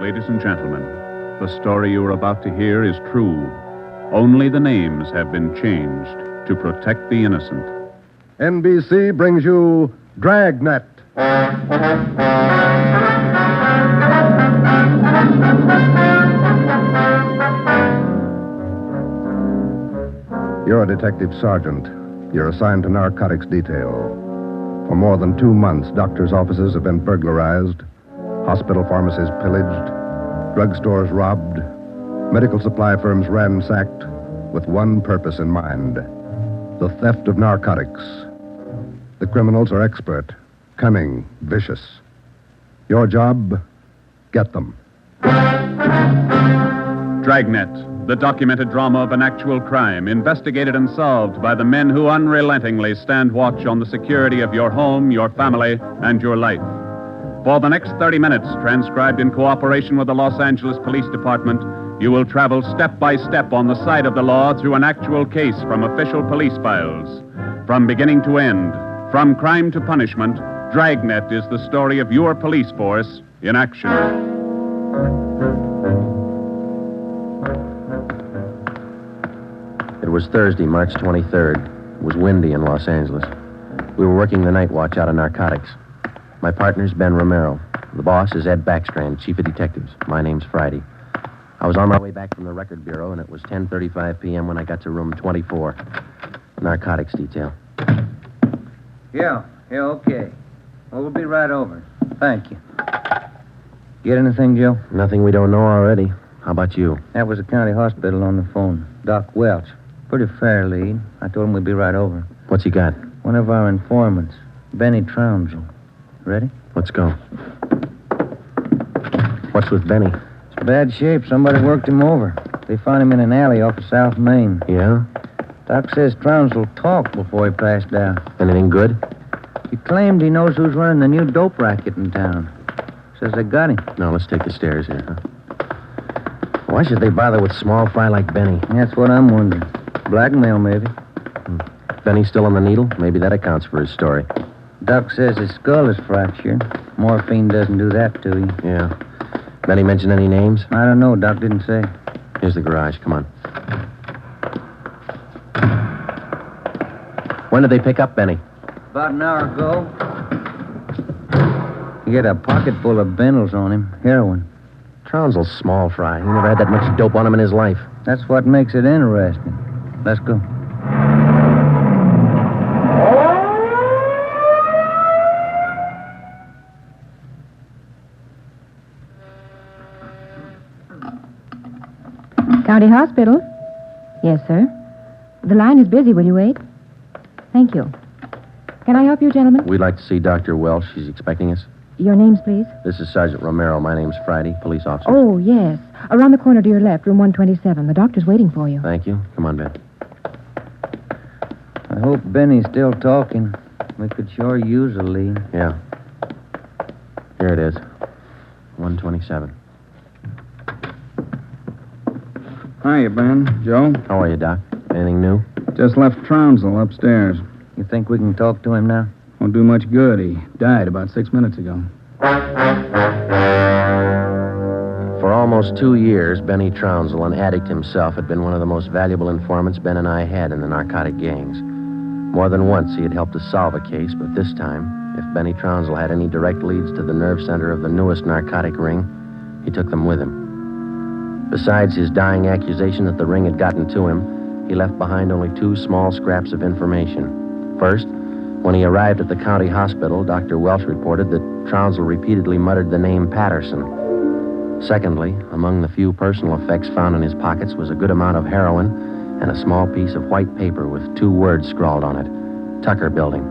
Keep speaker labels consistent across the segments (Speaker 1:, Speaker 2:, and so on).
Speaker 1: ladies and gentlemen. The story you are about to hear is true. Only the names have been changed to protect the innocent.
Speaker 2: NBC brings you Dragnet. You're a detective sergeant. You're assigned to narcotics detail. For more than 2 months, doctors' offices have been burglarized, hospital pharmacies pillaged, drugstores robbed, medical supply firms ransacked, with one purpose in mind: the theft of narcotics. The criminals are expert, cunning, vicious. Your job, get them.
Speaker 1: Dragnet, the documented drama of an actual crime, investigated and solved by the men who unrelentingly stand watch on the security of your home, your family, and your life. For the next 30 minutes, transcribed in cooperation with the Los Angeles Police Department, you will travel step by step on the side of the law through an actual case from official police files. From beginning to end, from crime to punishment, Dragnet is the story of your police force in action.
Speaker 3: It was Thursday, March 23rd. It was windy in Los Angeles. We were working the night watch out of narcotics. My partner's Ben Romero. The boss is Ed Backstrand, chief of detectives. My name's Friday. I was on my way back from the record bureau, and it was 10:35 p.m. when I got to room 24. Narcotics detail.
Speaker 4: Yeah, okay. Well, we'll be right over. Thank you. Get anything, Joe?
Speaker 3: Nothing we don't know already. How about you?
Speaker 4: That was the county hospital on the phone. Doc Welch. Pretty fair lead. I told him we'd be right over.
Speaker 3: What's he got?
Speaker 4: One of our informants, Benny Trounsel. Ready?
Speaker 3: Let's go. What's with Benny?
Speaker 4: It's bad shape. Somebody worked him over. They found him in an alley off of South Main.
Speaker 3: Yeah?
Speaker 4: Doc says Trounsel talked before he passed out.
Speaker 3: Anything good?
Speaker 4: He claimed he knows who's running the new dope racket in town. Says they got him.
Speaker 3: No, let's take the stairs here, huh? Why should they bother with small fry like Benny?
Speaker 4: That's what I'm wondering. Blackmail, maybe.
Speaker 3: Benny's still on the needle? Maybe that accounts for his story.
Speaker 4: Doc says his skull is fractured. Morphine doesn't do that to you.
Speaker 3: Yeah. Benny mention any names?
Speaker 4: I don't know. Doc didn't say.
Speaker 3: Here's the garage. Come on. When did they pick up Benny?
Speaker 4: About an hour ago. He had a pocket full of bundles on him. Heroin.
Speaker 3: Trounsel's small fry. He never had that much dope on him in his life.
Speaker 4: That's what makes it interesting. Let's go.
Speaker 5: County Hospital? Yes, sir. The line is busy. Will you wait? Thank you. Can I help you, gentlemen?
Speaker 3: We'd like to see Dr. Welsh. She's expecting us.
Speaker 5: Your names, please.
Speaker 3: This is Sergeant Romero. My name's Friday, police officer.
Speaker 5: Oh, yes. Around the corner to your left, room 127. The doctor's waiting for you.
Speaker 3: Thank you. Come on, Ben.
Speaker 4: I hope Benny's still talking. We could sure use a lead.
Speaker 3: Yeah. Here it is. 127.
Speaker 6: Hiya, Ben. Joe?
Speaker 3: How are you, Doc? Anything new?
Speaker 6: Just left Trounsel upstairs.
Speaker 4: You think we can talk to him now?
Speaker 6: Won't do much good. He died about 6 minutes ago.
Speaker 3: For almost 2 years, Benny Trounsel, an addict himself, had been one of the most valuable informants Ben and I had in the narcotic gangs. More than once, he had helped us solve a case, but this time, if Benny Trounsel had any direct leads to the nerve center of the newest narcotic ring, he took them with him. Besides his dying accusation that the ring had gotten to him, he left behind only 2 small scraps of information. First, when he arrived at the county hospital, Dr. Welsh reported that Trounsel repeatedly muttered the name Patterson. Secondly, among the few personal effects found in his pockets was a good amount of heroin and a small piece of white paper with 2 words scrawled on it: Tucker Building.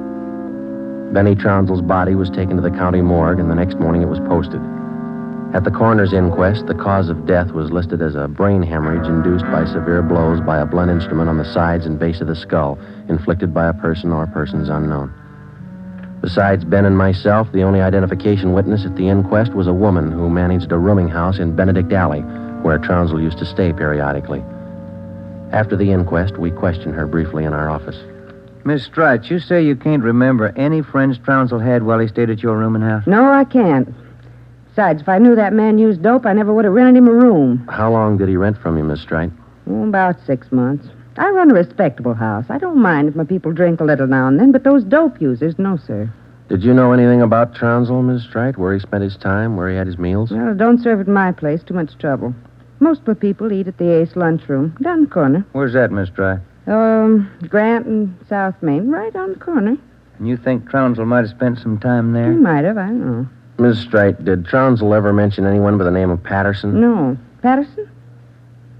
Speaker 3: Benny Trounsel's body was taken to the county morgue, and the next morning it was posted. At the coroner's inquest, the cause of death was listed as a brain hemorrhage induced by severe blows by a blunt instrument on the sides and base of the skull, inflicted by a person or persons unknown. Besides Ben and myself, the only identification witness at the inquest was a woman who managed a rooming house in Benedict Alley, where Trounsel used to stay periodically. After the inquest, we questioned her briefly in our office.
Speaker 4: Miss Strite, you say you can't remember any friends Trounsel had while he stayed at your rooming house?
Speaker 7: No, I can't. Besides, if I knew that man used dope, I never would have rented him a room.
Speaker 3: How long did he rent from you, Miss Strite?
Speaker 7: Oh, about 6 months. I run a respectable house. I don't mind if my people drink a little now and then, but those dope users, no, sir.
Speaker 3: Did you know anything about Trounsel, Miss Strite? Where he spent his time, where he had his meals?
Speaker 7: Well, don't serve at my place. Too much trouble. Most of the people eat at the Ace lunchroom, down the corner.
Speaker 4: Where's that, Miss Dry?
Speaker 7: Grant and South Main, right on the corner.
Speaker 4: And you think Trounsel might have spent some time
Speaker 7: He
Speaker 4: there?
Speaker 7: might have, I don't know.
Speaker 3: Miss Strite, did Trounsel ever mention anyone by the name of Patterson?
Speaker 7: No. Patterson?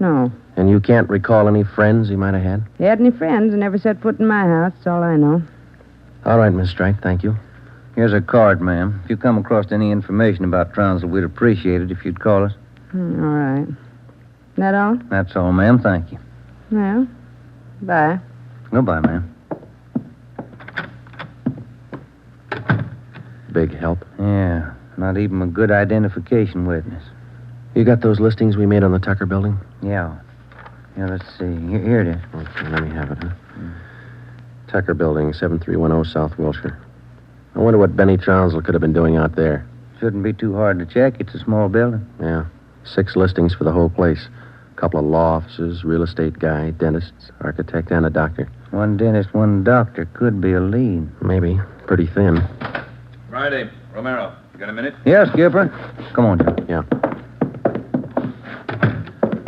Speaker 7: No.
Speaker 3: And you can't recall any friends he might have had?
Speaker 7: He had any friends and never set foot in my house. That's all I know.
Speaker 3: All right, Miss Strite, thank you.
Speaker 4: Here's a card, ma'am. If you come across any information about Trounsel, we'd appreciate it if you'd call us.
Speaker 7: All right. That all?
Speaker 4: That's all, ma'am. Thank you.
Speaker 7: Well, bye.
Speaker 4: Goodbye, ma'am.
Speaker 3: Big help.
Speaker 4: Yeah, not even a good identification witness.
Speaker 3: You got those listings we made on the Tucker building?
Speaker 4: Yeah. Yeah, let's see. Here it is.
Speaker 3: Okay, let me have it, huh? Tucker building, 7310 South Wilshire. I wonder what Benny Trounsel could have been doing out there.
Speaker 4: Shouldn't be too hard to check. It's a small building.
Speaker 3: Yeah. 6 listings for the whole place. A couple of law offices, real estate guy, dentists, architect, and a doctor.
Speaker 4: One dentist, one doctor could be a lead.
Speaker 3: Maybe. Pretty thin.
Speaker 8: Friday, Romero. You got a minute?
Speaker 4: Yeah, Skipper. Come on, Joe.
Speaker 3: Yeah.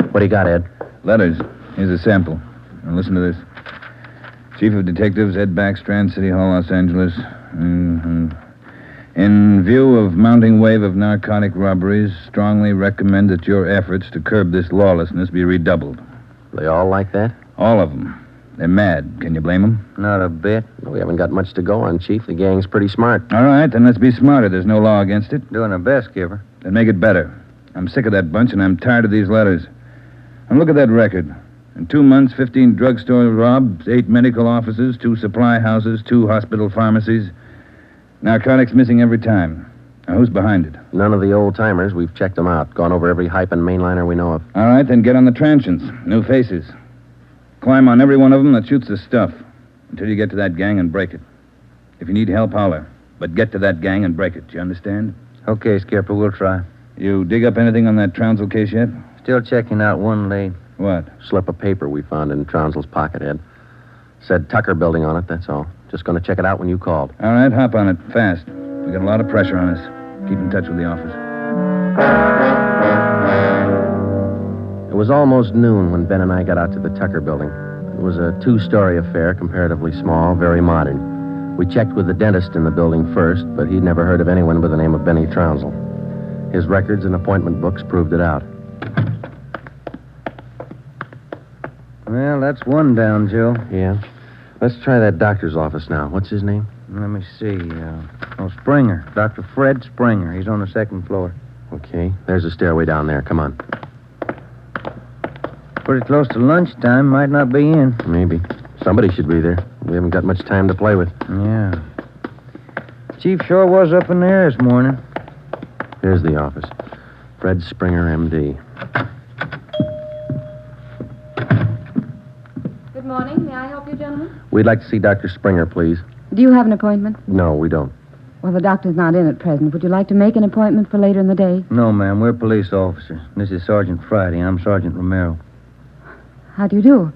Speaker 3: What do you got, Ed?
Speaker 8: Letters. Here's a sample. Now listen to this. Chief of Detectives, Ed Backstrand, City Hall, Los Angeles. In view of mounting wave of narcotic robberies, strongly recommend that your efforts to curb this lawlessness be redoubled.
Speaker 3: They all like that?
Speaker 8: All of them. They're mad. Can you blame them?
Speaker 4: Not a bit.
Speaker 3: Well, we haven't got much to go on, Chief. The gang's pretty smart.
Speaker 8: All right, then let's be smarter. There's no law against it.
Speaker 4: Doing our best, Skipper.
Speaker 8: Then make it better. I'm sick of that bunch, and I'm tired of these letters. And look at that record. In 2 months, 15 drugstore robs, 8 medical offices, 2 supply houses, 2 hospital pharmacies. Narcotics missing every time. Now, who's behind it?
Speaker 3: None of the old-timers. We've checked them out. Gone over every hype and mainliner we know of.
Speaker 8: All right, then get on the transients. New faces. Climb on every one of them that shoots the stuff until you get to that gang and break it. If you need help, holler. But get to that gang and break it. You understand?
Speaker 4: Okay, Skipper, we'll try.
Speaker 8: You dig up anything on that Trounsel case yet?
Speaker 4: Still checking out one lead.
Speaker 8: What?
Speaker 3: Slip of paper we found in Trounsel's pocket, Ed. Said Tucker building on it, that's all. Just going to check it out when you called.
Speaker 8: All right, hop on it. Fast. We got a lot of pressure on us. Keep in touch with the office.
Speaker 3: It was almost noon when Ben and I got out to the Tucker building. It was a 2-story affair, comparatively small, very modern. We checked with the dentist in the building first, but he'd never heard of anyone by the name of Benny Trounsel. His records and appointment books proved it out.
Speaker 4: Well, that's one down, Joe.
Speaker 3: Yeah? Let's try that doctor's office now. What's his name?
Speaker 4: Let me see. Springer. Dr. Fred Springer. He's on the 2nd floor.
Speaker 3: Okay, there's a stairway down there. Come on.
Speaker 4: Pretty close to lunchtime. Might not be in.
Speaker 3: Maybe. Somebody should be there. We haven't got much time to play with.
Speaker 4: Yeah. Chief sure was up in there this morning.
Speaker 3: Here's the office. Fred Springer, M.D.
Speaker 5: Good morning. May I help you, gentlemen?
Speaker 3: We'd like to see Dr. Springer, please.
Speaker 5: Do you have an appointment?
Speaker 3: No, we don't.
Speaker 5: Well, the doctor's not in at present. Would you like to make an appointment for later in the day?
Speaker 4: No, ma'am. We're police officers. This is Sergeant Friday. I'm Sergeant Romero.
Speaker 5: How do you do?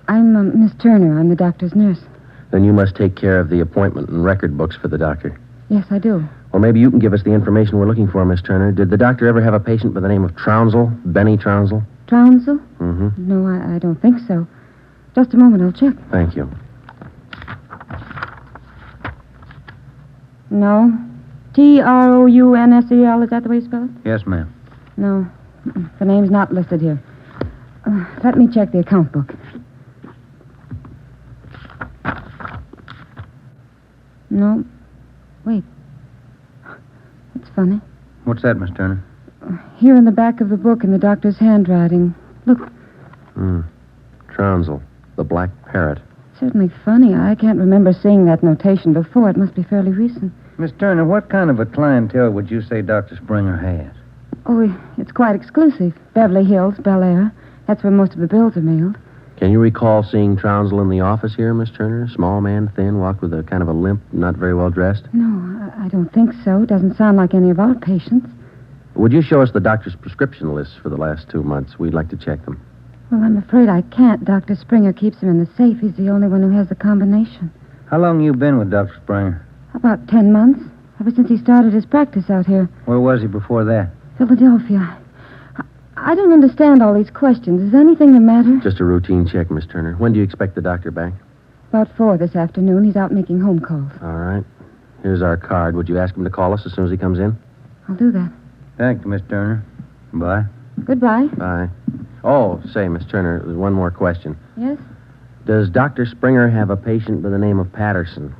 Speaker 5: I'm Miss Turner. I'm the doctor's nurse.
Speaker 3: Then you must take care of the appointment and record books for the doctor.
Speaker 5: Yes, I do.
Speaker 3: Well, maybe you can give us the information we're looking for, Miss Turner. Did the doctor ever have a patient by the name of Trounsel? Benny Trounsel?
Speaker 5: Trounsel?
Speaker 3: Mm-hmm.
Speaker 5: No, I don't think so. Just a moment. I'll check.
Speaker 3: Thank you.
Speaker 5: No. Trounsel, is that the way you spell it?
Speaker 4: Yes, ma'am.
Speaker 5: No. The name's not listed here. Let me check the account book. No. Wait. It's funny.
Speaker 4: What's that, Miss Turner?
Speaker 5: Here in the back of the book in the doctor's handwriting. Look,
Speaker 3: Trounsel, the Black Parrot.
Speaker 5: certainly funny. I can't remember seeing that notation before. It must be fairly recent.
Speaker 4: Miss Turner, what kind of a clientele would you say Dr. Springer has?
Speaker 5: Oh, it's quite exclusive. Beverly Hills, Bel Air. That's where most of the bills are mailed.
Speaker 3: Can you recall seeing Trounsel in the office here, Miss Turner? Small man, thin, walked with a kind of a limp, not very well dressed?
Speaker 5: No, I don't think so. Doesn't sound like any of our patients.
Speaker 3: Would you show us the doctor's prescription lists for the last 2 months? We'd like to check them.
Speaker 5: Well, I'm afraid I can't. Dr. Springer keeps them in the safe. He's the only one who has the combination.
Speaker 4: How long you been with Dr. Springer?
Speaker 5: About 10 months. Ever since he started his practice out here.
Speaker 4: Where was he before that?
Speaker 5: Philadelphia. I don't understand all these questions. Is anything the matter?
Speaker 3: Just a routine check, Miss Turner. When do you expect the doctor back?
Speaker 5: About 4 this afternoon. He's out making home calls.
Speaker 3: All right. Here's our card. Would you ask him to call us as soon as he comes in?
Speaker 5: I'll do that.
Speaker 4: Thank you, Miss Turner. Bye.
Speaker 5: Goodbye.
Speaker 3: Bye. Oh, say, Miss Turner, there's one more question.
Speaker 5: Yes?
Speaker 3: Does Dr. Springer have a patient by the name of Patterson?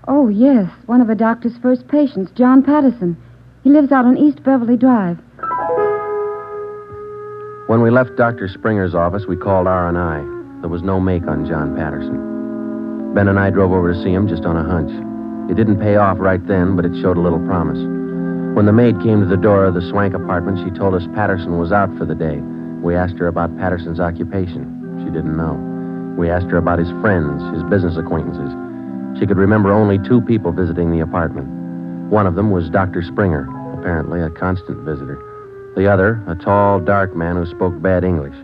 Speaker 5: Oh, yes. One of the doctor's first patients, John Patterson. He lives out on East Beverly Drive.
Speaker 3: When we left Dr. Springer's office, we called R&I. There was no make on John Patterson. Ben and I drove over to see him just on a hunch. It didn't pay off right then, but it showed a little promise. When the maid came to the door of the Swank apartment, she told us Patterson was out for the day. We asked her about Patterson's occupation. She didn't know. We asked her about his friends, his business acquaintances. She could remember only 2 people visiting the apartment. One of them was Dr. Springer, apparently a constant visitor. The other, a tall, dark man who spoke bad English.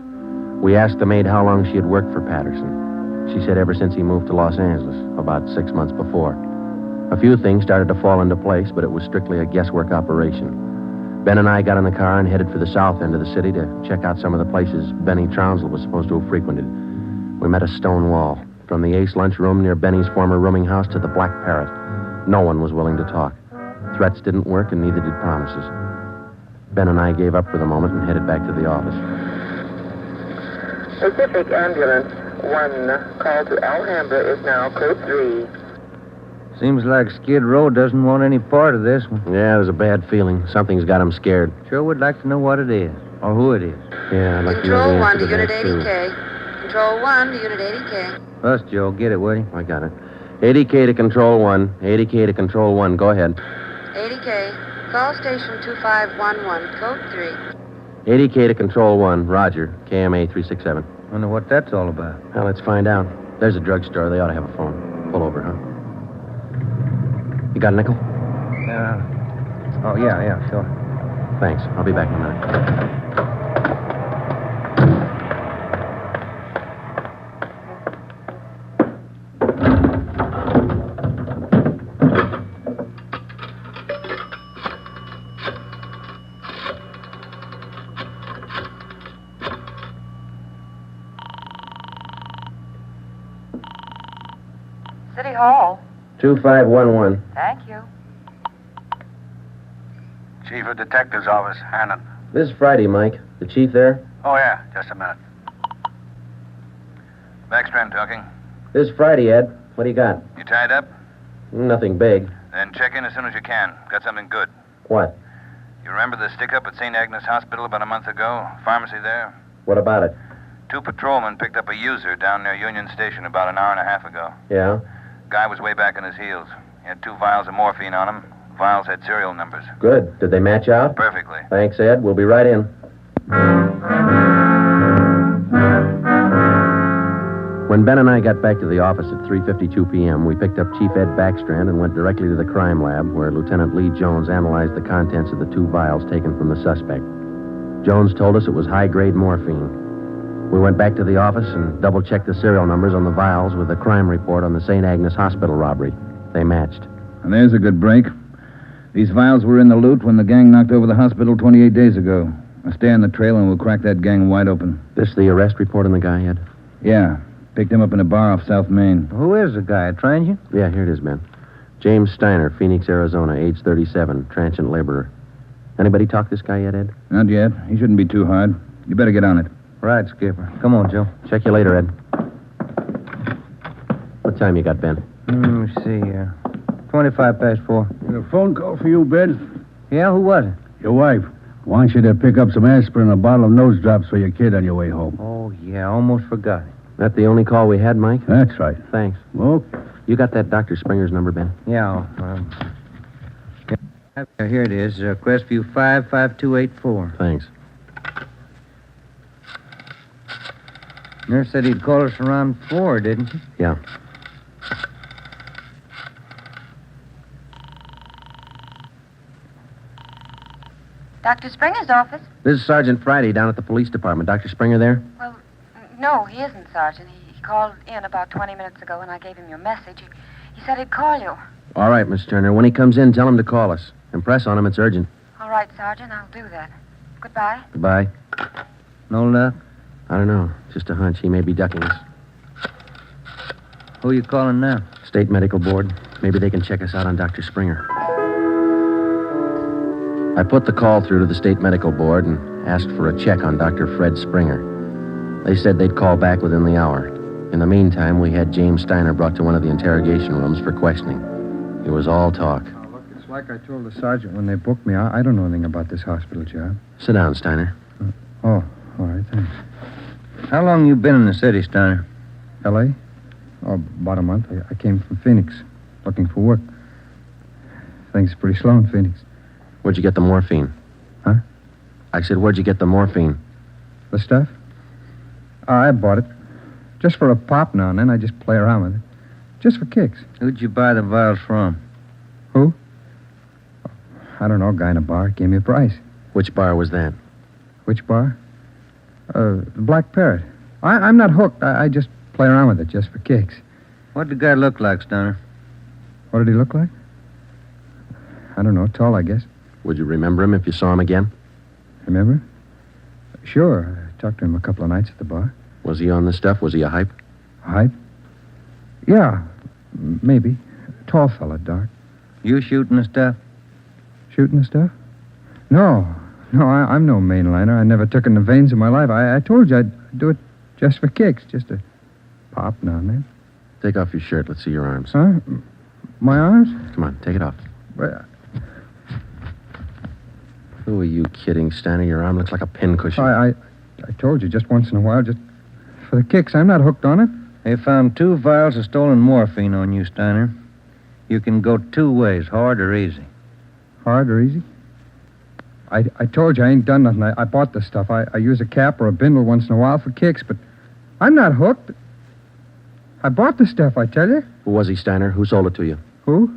Speaker 3: We asked the maid how long she had worked for Patterson. She said ever since he moved to Los Angeles, about 6 months before. A few things started to fall into place, but it was strictly a guesswork operation. Ben and I got in the car and headed for the south end of the city to check out some of the places Benny Trounsel was supposed to have frequented. We met a stone wall. From the Ace lunchroom near Benny's former rooming house to the Black Parrot. No one was willing to talk. Threats didn't work, and neither did promises. Ben and I gave up for the moment and headed back to the office.
Speaker 9: Pacific Ambulance 1, call to Alhambra is now code 3.
Speaker 4: Seems like Skid Row doesn't want any part of this one.
Speaker 3: Yeah, there's a bad feeling. Something's got him scared.
Speaker 4: Sure would like to know what it is, or who it is.
Speaker 3: Yeah, I'd like to know the
Speaker 10: Control 1
Speaker 3: answer
Speaker 10: to Unit
Speaker 3: that, too.
Speaker 10: 80K. Control 1 to Unit 80K.
Speaker 4: Us, Joe. Get it, will you?
Speaker 3: I got it. 80K to Control 1. 80K to Control 1. Go ahead.
Speaker 10: 80K. Call station 2511, code 3.
Speaker 3: 80K to Control 1. Roger. KMA 367.
Speaker 4: Wonder what that's all about.
Speaker 3: Well, let's find out. There's a drugstore. They ought to have a phone. Pull over, huh? You got a nickel?
Speaker 4: Oh, yeah, sure.
Speaker 3: Thanks. I'll be back in a minute.
Speaker 11: City Hall.
Speaker 3: 2511.
Speaker 11: Thank you.
Speaker 12: Chief of Detective's Office, Hannon.
Speaker 3: This is Friday, Mike. The chief there?
Speaker 12: Oh, yeah, just a minute. Backstrand talking.
Speaker 3: This is Friday, Ed. What do you got?
Speaker 12: You tied up?
Speaker 3: Nothing big.
Speaker 12: Then check in as soon as you can. Got something good.
Speaker 3: What?
Speaker 12: You remember the stick-up at St. Agnes Hospital about a month ago? Pharmacy there?
Speaker 3: What about it?
Speaker 12: 2 patrolmen picked up a user down near Union Station about an hour and a half ago.
Speaker 3: Yeah?
Speaker 12: Guy was way back on his heels. He had 2 vials of morphine on him. Vials had serial numbers.
Speaker 3: Good. Did they match out?
Speaker 12: Perfectly.
Speaker 3: Thanks, Ed. We'll be right in. When Ben and I got back to the office at 3:52 p.m., we picked up Chief Ed Backstrand and went directly to the crime lab, where Lieutenant Lee Jones analyzed the contents of the 2 vials taken from the suspect. Jones told us it was high-grade morphine. We went back to the office and double-checked the serial numbers on the vials with the crime report on the St. Agnes Hospital robbery. They matched.
Speaker 8: And there's a good break. These vials were in the loot when the gang knocked over the hospital 28 days ago. Now stay on the trail and we'll crack that gang wide open.
Speaker 3: This the arrest report on the guy, Ed?
Speaker 8: Yeah. Picked him up in a bar off South Main.
Speaker 4: Who is the guy? A transient?
Speaker 3: Yeah, here it is, Ben. James Steiner, Phoenix, Arizona, age 37, transient laborer. Anybody talk this guy yet, Ed?
Speaker 8: Not yet. He shouldn't be too hard. You better get on it.
Speaker 4: Right, Skipper. Come on, Joe.
Speaker 3: Check you later, Ed. What time you got, Ben?
Speaker 4: Let me see here. 25 past 4.
Speaker 13: A phone call for you, Ben?
Speaker 4: Yeah, who was it?
Speaker 13: Your wife wants you to pick up some aspirin and a bottle of nose drops for your kid on your way home.
Speaker 4: Oh, yeah, almost forgot.
Speaker 3: That the only call we had, Mike?
Speaker 13: That's right.
Speaker 3: Thanks.
Speaker 13: Well,
Speaker 3: you got that Dr. Springer's number, Ben?
Speaker 4: Yeah, here it is. Crestview 55284.
Speaker 3: Thanks.
Speaker 4: Nurse said he'd call us around 4, didn't she?
Speaker 3: Yeah.
Speaker 11: Dr. Springer's office?
Speaker 3: This is Sergeant Friday down at the police department. Dr. Springer there?
Speaker 11: Well, no, he isn't, Sergeant. He called in about 20 minutes ago, and I gave him your message. He said he'd call you.
Speaker 3: All right, Miss Turner. When he comes in, tell him to call us. Impress on him. It's urgent.
Speaker 11: All right, Sergeant, I'll do that. Goodbye.
Speaker 3: Goodbye.
Speaker 4: No luck?
Speaker 3: I don't know. Just a hunch. He may be ducking us.
Speaker 4: Who are you calling now?
Speaker 3: State Medical Board. Maybe they can check us out on Dr. Springer. I put the call through to the State Medical Board and asked for a check on Dr. Fred Springer. They said they'd call back within the hour. In the meantime, we had James Steiner brought to one of the interrogation rooms for questioning. It was all talk.
Speaker 6: Oh, look, it's like I told the sergeant when they booked me. I don't know anything about this hospital job.
Speaker 3: Sit down, Steiner.
Speaker 6: Oh, all right, thanks.
Speaker 4: How long you been in the city, Steiner?
Speaker 6: L.A.? Oh, about a month. I came from Phoenix, looking for work. Things are pretty slow in Phoenix.
Speaker 3: Where'd you get the morphine?
Speaker 6: Huh?
Speaker 3: I said, where'd you get the morphine?
Speaker 6: The stuff? I bought it. Just for a pop now and then. I just play around with it. Just for kicks.
Speaker 4: Who'd you buy the vials from?
Speaker 6: Who? I don't know. A guy in a bar gave me a price.
Speaker 3: Which bar was that?
Speaker 6: Which bar? The Black Parrot. I'm not hooked. I just play around with it just for kicks.
Speaker 4: What'd the guy look like, Steiner?
Speaker 6: What did he look like? I don't know. Tall, I guess.
Speaker 3: Would you remember him if you saw him again?
Speaker 6: Remember? Sure. I talked to him a couple of nights at the bar.
Speaker 3: Was he on the stuff? Was he a hype?
Speaker 6: Hype? Yeah, maybe. Tall fella, dark.
Speaker 4: You shooting the stuff?
Speaker 6: Shooting the stuff? No, I'm no mainliner. I never took in the veins in my life. I told you I'd do it just for kicks, just a pop now and then.
Speaker 3: Take off your shirt. Let's see your arms.
Speaker 6: Huh? My arms?
Speaker 3: Come on, take it off.
Speaker 6: Well,
Speaker 3: Who are you kidding, Steiner? Your arm looks like a pincushion.
Speaker 6: I told you just once in a while, just for the kicks. I'm not hooked on it.
Speaker 4: They found 2 vials of stolen morphine on you, Steiner. You can go 2 ways, hard or easy.
Speaker 6: Hard or easy? I told you I ain't done nothing. I bought the stuff. I use a cap or a bindle once in a while for kicks, but I'm not hooked. I bought the stuff, I tell you.
Speaker 3: Who was he, Steiner? Who sold it to you?
Speaker 6: Who?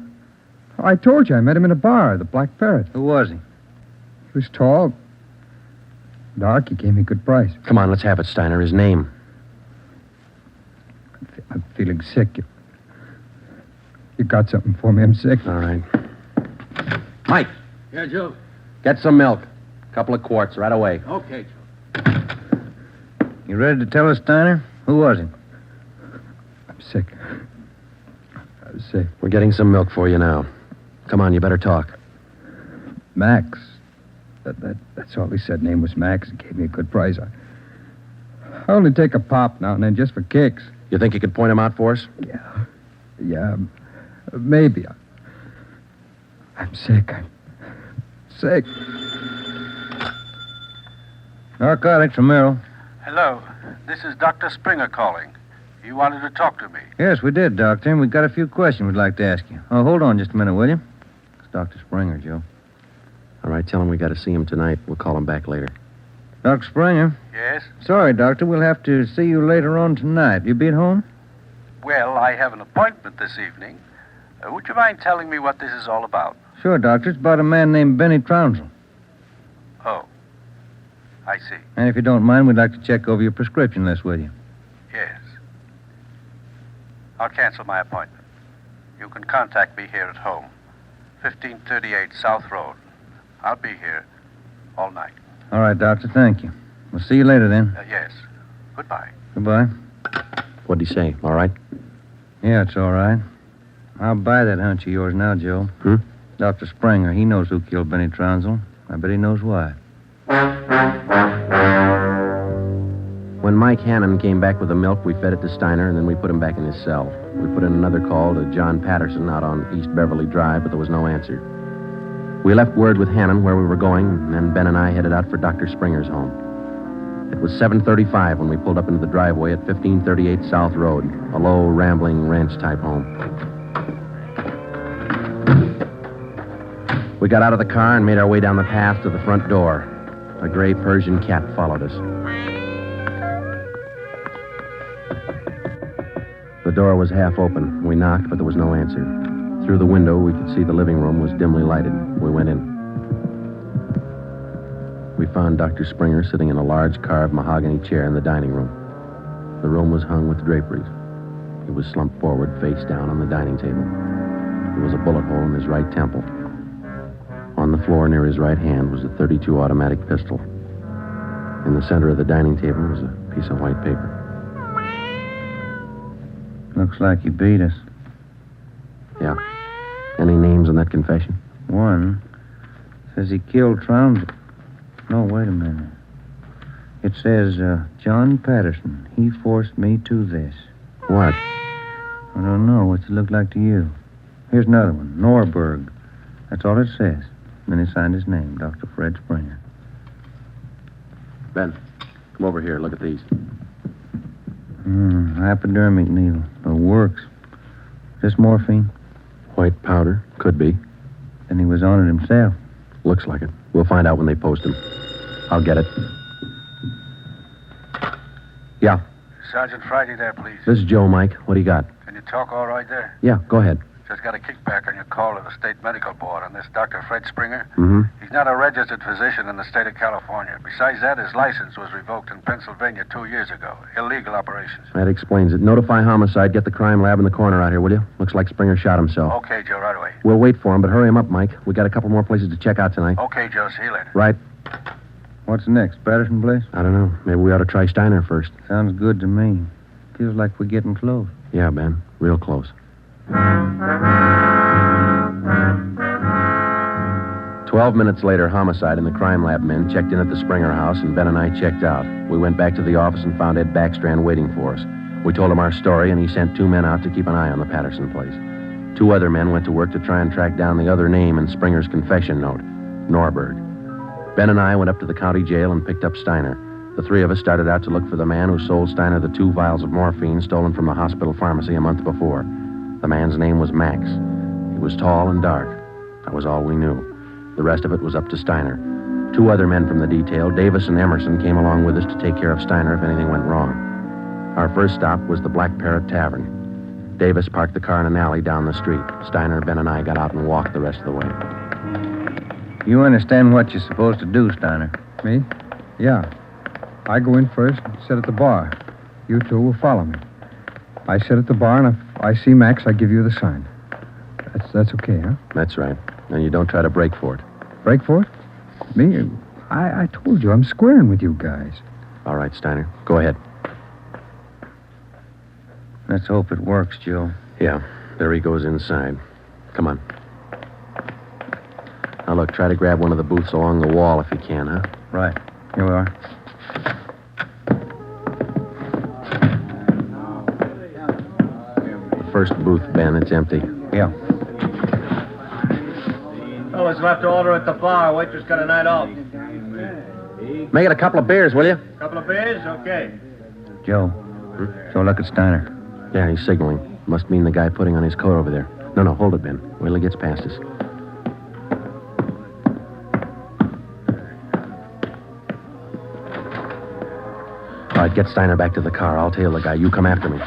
Speaker 6: I told you I met him in a bar, the Black Parrot.
Speaker 4: Who was he?
Speaker 6: He was tall, dark. He gave me a good price.
Speaker 3: Come on, let's have it, Steiner. His name.
Speaker 6: I'm feeling sick. You got something for me? I'm sick.
Speaker 3: All right. Mike.
Speaker 13: Yeah, Joe.
Speaker 3: Get some milk. A couple of quarts right away.
Speaker 13: Okay, Joe.
Speaker 4: You ready to tell us, Steiner? Who was he?
Speaker 6: I'm sick. I'm sick.
Speaker 3: We're getting some milk for you now. Come on, you better talk.
Speaker 6: Max. That's all he said. Name was Max. He gave me a good price. I only take a pop now and then just for kicks.
Speaker 3: You think you could point him out for us?
Speaker 6: Yeah, maybe. I'm sick. I'm sick.
Speaker 4: Narcotics from Merrill.
Speaker 14: Hello. This is Dr. Springer calling. You wanted to talk to me.
Speaker 4: Yes, we did, Doctor. And we've got a few questions we'd like to ask you. Oh, hold on just a minute, will you? It's Dr. Springer, Joe.
Speaker 3: All right, tell him we got to see him tonight. We'll call him back later.
Speaker 4: Dr. Springer?
Speaker 14: Yes?
Speaker 4: Sorry, Doctor. We'll have to see you later on tonight. You be at home?
Speaker 14: Well, I have an appointment this evening. Would you mind telling me what this is all about?
Speaker 4: Sure, Doctor. It's about a man named Benny Trounsel.
Speaker 14: Oh. I see.
Speaker 4: And if you don't mind, we'd like to check over your prescription list with you.
Speaker 14: Yes. I'll cancel my appointment. You can contact me here at home. 1538 South Road. I'll be here all night.
Speaker 4: All right, Doctor. Thank you. We'll see you later then.
Speaker 14: Yes. Goodbye.
Speaker 4: Goodbye.
Speaker 3: What'd he say? All right?
Speaker 4: Yeah, it's all right. I'll buy that hunch of yours now, Joe. Dr. Springer, he knows who killed Benny Trounsel. I bet he knows why.
Speaker 3: When Mike Hannon came back with the milk, we fed it to Steiner, and then we put him back in his cell. We put in another call to John Patterson out on East Beverly Drive, but there was no answer. We left word with Hannon where we were going, and then Ben and I headed out for Dr. Springer's home. It was 7:35 when we pulled up into the driveway at 1538 South Road, a low, rambling, ranch-type home. We got out of the car and made our way down the path to the front door. A gray Persian cat followed us. The door was half open. We knocked, but there was no answer. Through the window, we could see the living room was dimly lighted. We went in. We found Dr. Springer sitting in a large carved mahogany chair in the dining room. The room was hung with draperies. He was slumped forward, face down on the dining table. There was a bullet hole in his right temple. On the floor near his right hand was a .32 automatic pistol. In the center of the dining table was a piece of white paper.
Speaker 4: Looks like he beat us.
Speaker 3: Yeah. Any names on that confession?
Speaker 4: One says he killed Trounsel. No, wait a minute. It says, John Patterson. He forced me to this.
Speaker 3: What?
Speaker 4: I don't know. What's it look like to you? Here's another one. Norberg. That's all it says. Then he signed his name, Dr. Fred Springer.
Speaker 3: Ben, come over here. Look at these.
Speaker 4: Hypodermic needle. It works. Is this morphine?
Speaker 3: White powder. Could be.
Speaker 4: Then he was on it himself.
Speaker 3: Looks like it. We'll find out when they post him. I'll get it. Yeah.
Speaker 14: Sergeant Friday there, please.
Speaker 3: This is Joe, Mike. What do you got?
Speaker 14: Can you talk all right there?
Speaker 3: Yeah, go ahead.
Speaker 14: Just got a kickback on your call to the State Medical Board on this Dr. Fred Springer.
Speaker 3: Mm-hmm.
Speaker 14: He's not a registered physician in the state of California. Besides that, his license was revoked in Pennsylvania 2 years ago. Illegal operations.
Speaker 3: That explains it. Notify homicide. Get the crime lab in the corner out here, will you? Looks like Springer shot himself.
Speaker 14: Okay, Joe, right away.
Speaker 3: We'll wait for him, but hurry him up, Mike. We got a couple more places to check out tonight.
Speaker 14: Okay, Joe, see you later.
Speaker 3: Right.
Speaker 4: What's next? Patterson place?
Speaker 3: I don't know. Maybe we ought to try Steiner first.
Speaker 4: Sounds good to me. Feels like we're getting close.
Speaker 3: Yeah, Ben. Real close. 12 minutes later, homicide and the crime lab men checked in at the Springer house, and Ben and I checked out. We went back to the office and found Ed Backstrand waiting for us. We told him our story, and he sent 2 men out to keep an eye on the Patterson place. 2 other men went to work to try and track down the other name in Springer's confession note, Norberg. Ben and I went up to the county jail and picked up Steiner. The 3 of us started out to look for the man who sold Steiner the 2 vials of morphine stolen from the hospital pharmacy a month before. The man's name was Max. He was tall and dark. That was all we knew. The rest of it was up to Steiner. 2 other men from the detail, Davis and Emerson, came along with us to take care of Steiner if anything went wrong. Our first stop was the Black Parrot Tavern. Davis parked the car in an alley down the street. Steiner, Ben, and I got out and walked the rest of the way.
Speaker 4: You understand what you're supposed to do, Steiner?
Speaker 6: Me? Yeah. I go in first and sit at the bar. You 2 will follow me. I sit at the bar, and if I see Max, I give you the sign. That's okay, huh?
Speaker 3: That's right. And you don't try to break for it.
Speaker 6: Break for it? Me? I told you, I'm squaring with you guys.
Speaker 3: All right, Steiner. Go ahead.
Speaker 4: Let's hope it works, Joe.
Speaker 3: Yeah. There he goes inside. Come on. Now, look, try to grab one of the booths along the wall if you can, huh?
Speaker 4: Right. Here we are.
Speaker 3: The first booth, Ben, it's empty.
Speaker 4: Yeah.
Speaker 15: Fellas left to order at the bar. Waitress got a night off.
Speaker 3: Make it a couple of beers, will you?
Speaker 15: Couple of beers? Okay.
Speaker 4: Joe. So look at Steiner.
Speaker 3: Yeah, he's signaling. Must mean the guy putting on his coat over there. No, hold it, Ben. Wait till he gets past us. All right, get Steiner back to the car. I'll tail the guy. You come after me.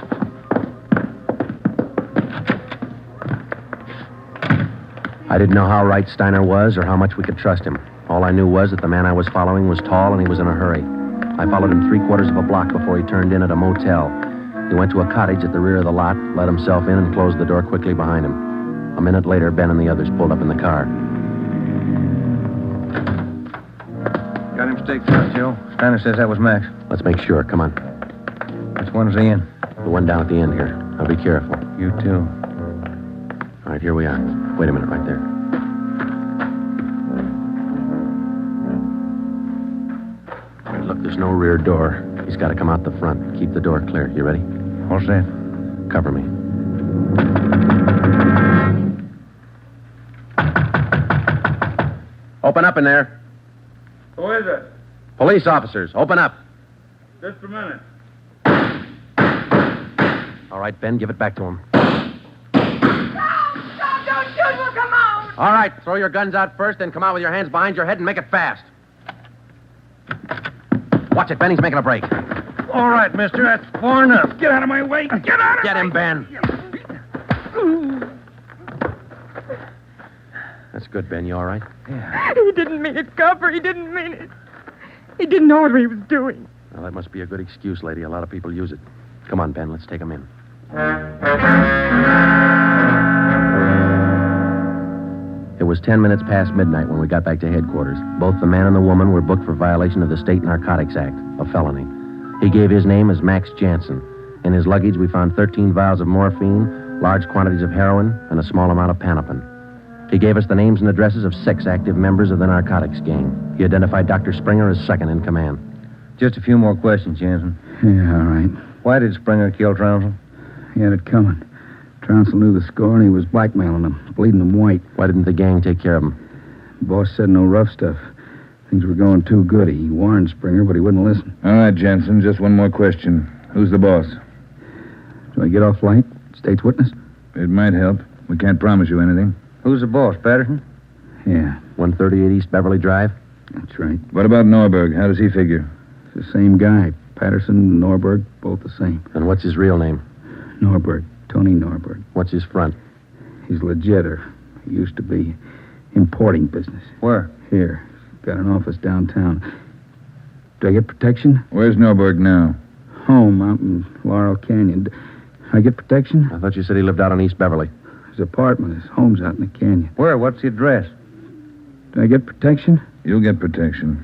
Speaker 3: I didn't know how right Steiner was or how much we could trust him. All I knew was that the man I was following was tall and he was in a hurry. I followed him 3/4 of a block before he turned in at a motel. He went to a cottage at the rear of the lot, let himself in, and closed the door quickly behind him. A minute later, Ben and the others pulled up in the car.
Speaker 4: Got him staked out, Joe. Steiner says that was Max.
Speaker 3: Let's make sure. Come on.
Speaker 4: Which one's he in?
Speaker 3: The one down at the end here. Now be careful.
Speaker 4: You too.
Speaker 3: All right, here we are. Wait a minute right there. All right, look, there's no rear door. He's got to come out the front. Keep the door clear. You ready?
Speaker 4: All set.
Speaker 3: Cover me. Open up in there.
Speaker 15: Who is it?
Speaker 3: Police officers, open up.
Speaker 15: Just a minute.
Speaker 3: All right, Ben, give it back to him.
Speaker 16: Don't shoot, we'll come out.
Speaker 3: All right, throw your guns out first, then come out with your hands behind your head and make it fast. Watch it, Ben, he's making a break.
Speaker 15: All right, mister, that's far enough. Get out of my way. Get out of
Speaker 3: Get him, Ben. That's good, Ben. You all right?
Speaker 16: Yeah. He didn't mean it, Copper. He didn't mean it. He didn't know what he was doing.
Speaker 3: Well, that must be a good excuse, lady. A lot of people use it. Come on, Ben, let's take him in. It was 10 minutes past midnight when we got back to headquarters. Both the man and the woman were booked for violation of the State Narcotics Act, a felony. He gave his name as Max Jansen. In his luggage, we found 13 vials of morphine, large quantities of heroin, and a small amount of Panopin. He gave us the names and addresses of 6 active members of the narcotics gang. He identified Dr. Springer as second in command.
Speaker 4: Just a few more questions, Jansen.
Speaker 17: Yeah, all right.
Speaker 4: Why did Springer kill Trounsel?
Speaker 17: He had it coming. Trounsel knew the score, and he was blackmailing him, bleeding him white.
Speaker 3: Why didn't the gang take care of him?
Speaker 17: The boss said no rough stuff. Things were going too good. He warned Springer, but he wouldn't listen.
Speaker 8: All right, Jensen, just one more question. Who's the boss?
Speaker 17: Do I get off light? State's witness?
Speaker 8: It might help. We can't promise you anything.
Speaker 4: Who's the boss, Patterson?
Speaker 17: Yeah.
Speaker 3: 138 East Beverly Drive?
Speaker 17: That's right.
Speaker 8: What about Norberg? How does he figure?
Speaker 17: It's the same guy. Patterson and Norberg, both the same.
Speaker 3: And what's his real name?
Speaker 17: Norberg. Tony Norberg.
Speaker 3: What's his front?
Speaker 17: He's legit, or he used to be. Importing business.
Speaker 4: Where?
Speaker 17: Here. Got an office downtown. Do I get protection?
Speaker 8: Where's Norberg now?
Speaker 17: Home out in Laurel Canyon. Do I get protection?
Speaker 3: I thought you said he lived out on East Beverly.
Speaker 17: His apartment. His home's out in the canyon.
Speaker 4: Where? What's the address?
Speaker 17: Do I get protection?
Speaker 8: You'll get protection.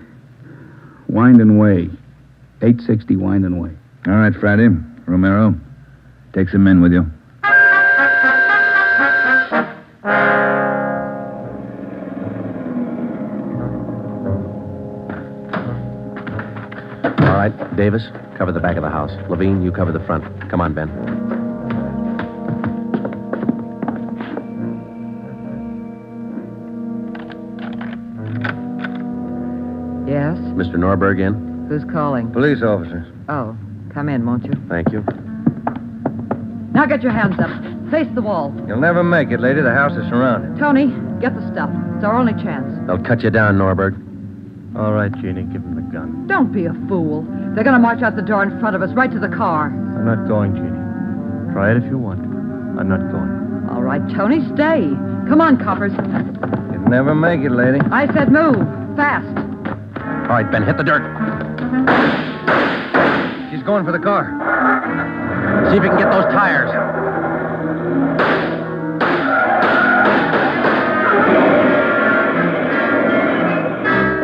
Speaker 17: Winding Way. 860 Winding Way.
Speaker 8: All right, Friday. Romero, take some men with you.
Speaker 3: All right, Davis, cover the back of the house. Levine, you cover the front. Come on, Ben.
Speaker 18: Yes?
Speaker 3: Mr. Norberg in?
Speaker 18: Who's calling?
Speaker 4: Police officers.
Speaker 18: Oh, come in, won't you?
Speaker 3: Thank you.
Speaker 18: Now get your hands up. Face the wall.
Speaker 4: You'll never make it, lady. The house is surrounded.
Speaker 18: Tony, get the stuff. It's our only chance.
Speaker 3: They'll cut you down, Norberg.
Speaker 15: All right, Jeannie, give him the gun.
Speaker 18: Don't be a fool. They're going to march out the door in front of us, right to the car.
Speaker 15: I'm not going, Jeannie. Try it if you want to. I'm not going.
Speaker 18: All right, Tony, stay. Come on, coppers.
Speaker 4: You'll never make it, lady.
Speaker 18: I said move. Fast.
Speaker 3: All right, Ben, hit the dirt.
Speaker 4: She's going for the car.
Speaker 3: See if you can get those tires.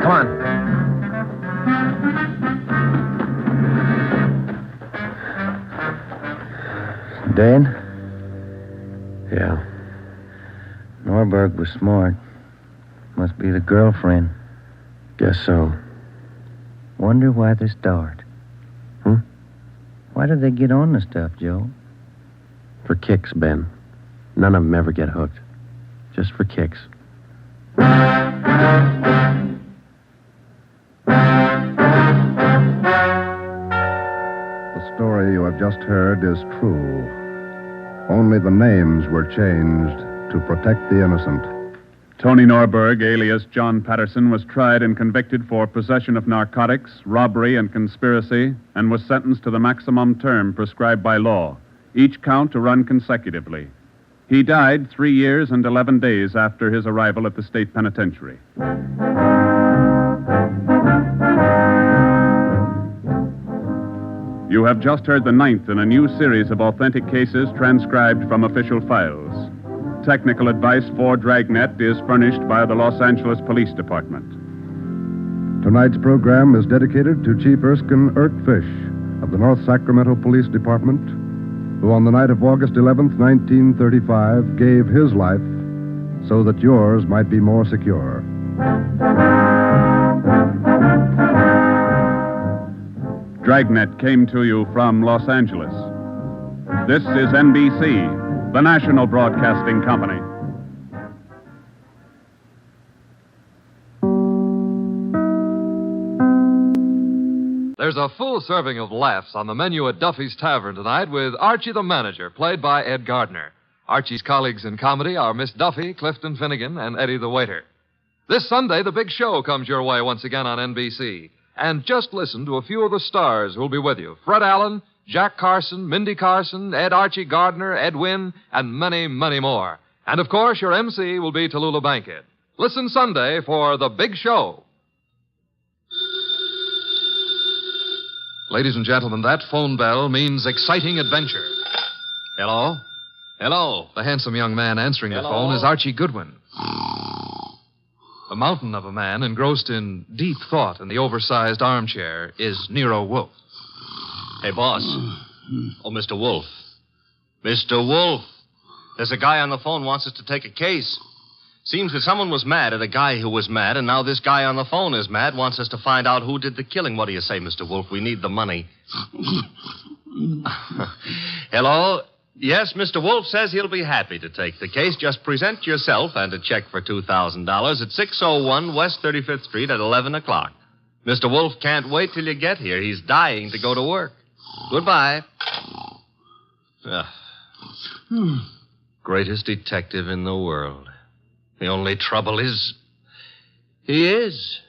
Speaker 3: Come on.
Speaker 4: Dead?
Speaker 3: Yeah.
Speaker 4: Norberg was smart. Must be the girlfriend.
Speaker 3: Guess so.
Speaker 4: Wonder why they start. Why did they get on the stuff, Joe?
Speaker 3: For kicks, Ben. None of them ever get hooked. Just for kicks.
Speaker 2: The story you have just heard is true. Only the names were changed to protect the innocent.
Speaker 1: Tony Norberg, alias John Patterson, was tried and convicted for possession of narcotics, robbery, and conspiracy, and was sentenced to the maximum term prescribed by law, each count to run consecutively. He died 3 years and 11 days after his arrival at the state penitentiary. You have just heard the 9th in a new series of authentic cases transcribed from official files. Technical advice for Dragnet is furnished by the Los Angeles Police Department.
Speaker 2: Tonight's program is dedicated to Chief Erskine Fish of the North Sacramento Police Department, who on the night of August 11th, 1935, gave his life so that yours might be more secure.
Speaker 1: Dragnet came to you from Los Angeles. This is NBC, the national broadcasting company.
Speaker 19: There's a full serving of laughs on the menu at Duffy's Tavern tonight with Archie the Manager, played by Ed Gardner. Archie's colleagues in comedy are Miss Duffy, Clifton Finnegan, and Eddie the Waiter. This Sunday, The Big Show comes your way once again on NBC. And just listen to a few of the stars who'll be with you. Fred Allen, Jack Carson, Mindy Carson, Ed Archie Gardner, Ed Wynn, and many, many more. And, of course, your MC will be Tallulah Bankhead. Listen Sunday for The Big Show. Ladies and gentlemen, that phone bell means exciting adventure.
Speaker 20: Hello? Hello?
Speaker 19: The handsome young man answering the
Speaker 20: Hello?
Speaker 19: phone is Archie Goodwin. A mountain of a man engrossed in deep thought in the oversized armchair is Nero Wolfe.
Speaker 20: Hey, boss. Oh, Mr. Wolf. Mr. Wolf. There's a guy on the phone wants us to take a case. Seems that someone was mad at a guy who was mad, and now this guy on the phone is mad, wants us to find out who did the killing. What do you say, Mr. Wolf? We need the money. Hello? Yes, Mr. Wolf says he'll be happy to take the case. Just present yourself and a check for $2,000 at 601 West 35th Street at 11 o'clock. Mr. Wolf can't wait till you get here. He's dying to go to work. Goodbye. Greatest detective in the world. The only trouble is, he is.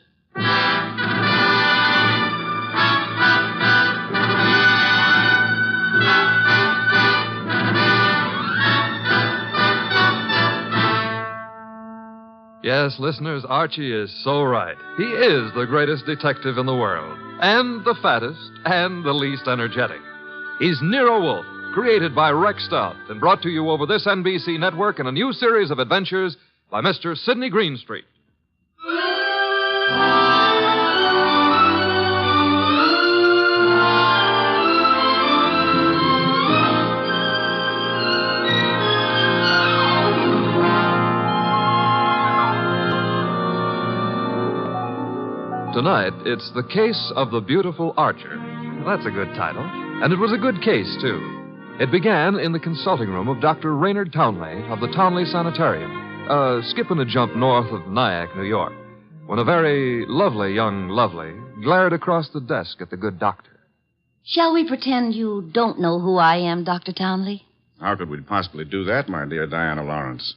Speaker 19: Yes, listeners, Archie is so right. He is the greatest detective in the world, and the fattest, and the least energetic. He's Nero Wolfe, created by Rex Stout and brought to you over this NBC network in a new series of adventures by Mr. Sidney Greenstreet. Tonight, it's The Case of the Beautiful Archer. That's a good title. And it was a good case, too. It began in the consulting room of Dr. Raynard Townley of the Townley Sanitarium, skipping a jump north of Nyack, New York, when a very lovely young lovely glared across the desk at the good doctor.
Speaker 21: Shall we pretend you don't know who I am, Dr. Townley?
Speaker 22: How could we possibly do that, my dear Diana Lawrence?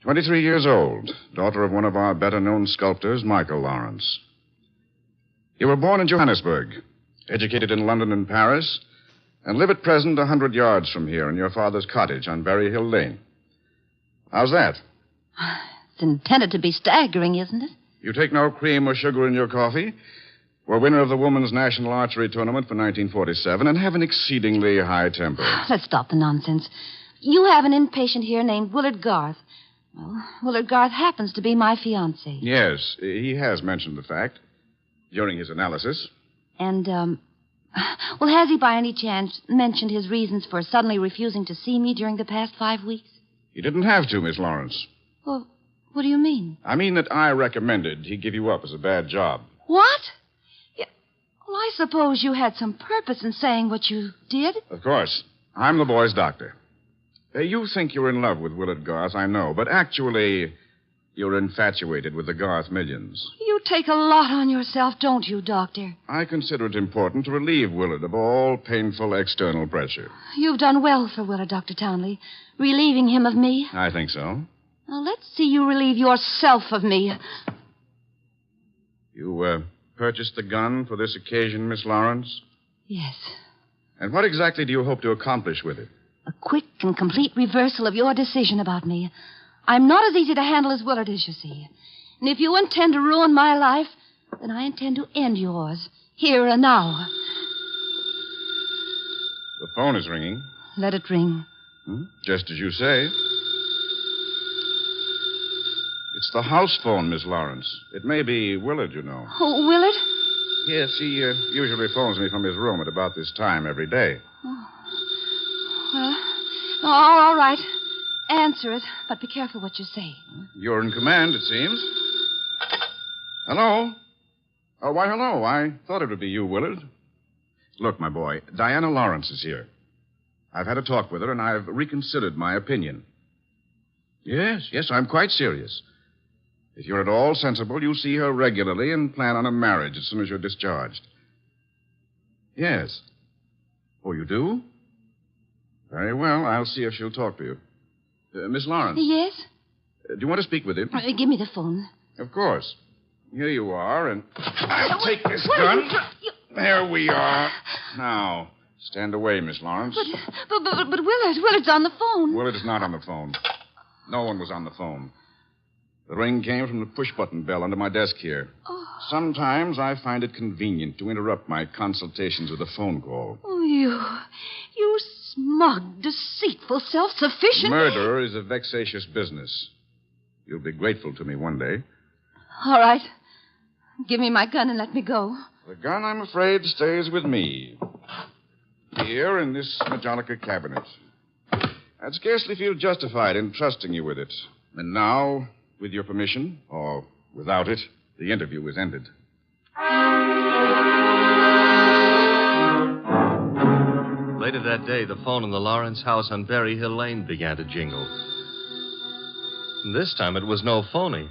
Speaker 22: 23 years old, daughter of one of our better-known sculptors, Michael Lawrence. You were born in Johannesburg, educated in London and Paris, and live at present 100 yards from here in your father's cottage on Berry Hill Lane. How's that?
Speaker 21: It's intended to be staggering, isn't it?
Speaker 22: You take no cream or sugar in your coffee, were winner of the Women's National Archery Tournament for 1947, and have an exceedingly high temper.
Speaker 21: Let's stop the nonsense. You have an inpatient here named Willard Garth. Well, Willard Garth happens to be my fiancé.
Speaker 22: Yes, he has mentioned the fact during his analysis.
Speaker 21: And, well, has he by any chance mentioned his reasons for suddenly refusing to see me during the past 5 weeks?
Speaker 22: He didn't have to, Miss Lawrence.
Speaker 21: Well, what do you mean?
Speaker 22: I mean that I recommended he give you up as a bad job.
Speaker 21: What? Well, I suppose you had some purpose in saying what you did.
Speaker 22: Of course. I'm the boy's doctor. You think you're in love with Willard Garth, I know, but actually, you're infatuated with the Garth millions.
Speaker 21: You take a lot on yourself, don't you, Doctor?
Speaker 22: I consider it important to relieve Willard of all painful external pressure.
Speaker 21: You've done well for Willard, Dr. Townley, relieving him of me.
Speaker 22: I think so.
Speaker 21: Now, let's see you relieve yourself of me.
Speaker 22: You, purchased the gun for this occasion, Miss Lawrence?
Speaker 21: Yes.
Speaker 22: And what exactly do you hope to accomplish with it?
Speaker 21: A quick and complete reversal of your decision about me. I'm not as easy to handle as Willard is, you see. And if you intend to ruin my life, then I intend to end yours, here and now.
Speaker 22: The phone is ringing.
Speaker 21: Let it ring.
Speaker 22: Just as you say. It's the house phone, Miss Lawrence. It may be Willard, you know.
Speaker 21: Oh, Willard?
Speaker 22: Yes, he usually phones me from his room at about this time every day.
Speaker 21: Oh. Well, all right. Answer it, but be careful what you say.
Speaker 22: You're in command, it seems. Hello? Oh, why, hello. I thought it would be you, Willard. Look, my boy, Diana Lawrence is here. I've had a talk with her, and I've reconsidered my opinion. Yes, I'm quite serious. If you're at all sensible, you see her regularly and plan on a marriage as soon as you're discharged. Yes. Oh, you do? Very well. I'll see if she'll talk to you. Miss Lawrence.
Speaker 21: Yes?
Speaker 22: Do you want to speak with him?
Speaker 21: Give me the phone.
Speaker 22: Of course. Here you are, and I'll take this gun. There we are. Now, stand away, Miss Lawrence.
Speaker 21: But Willard's on the phone.
Speaker 22: Willard is not on the phone. No one was on the phone. The ring came from the push-button bell under my desk here.
Speaker 21: Oh.
Speaker 22: Sometimes I find it convenient to interrupt my consultations with a phone call.
Speaker 21: Oh, you smug, deceitful, self-sufficient...
Speaker 22: Murder is a vexatious business. You'll be grateful to me one day.
Speaker 21: All right. Give me my gun and let me go.
Speaker 22: The gun, I'm afraid, stays with me. Here in this Majolica cabinet. I'd scarcely feel justified in trusting you with it. And now, with your permission, or without it, the interview is ended.
Speaker 20: Later that day, the phone in the Lawrence house on Berry Hill Lane began to jingle. And this time it was no phony.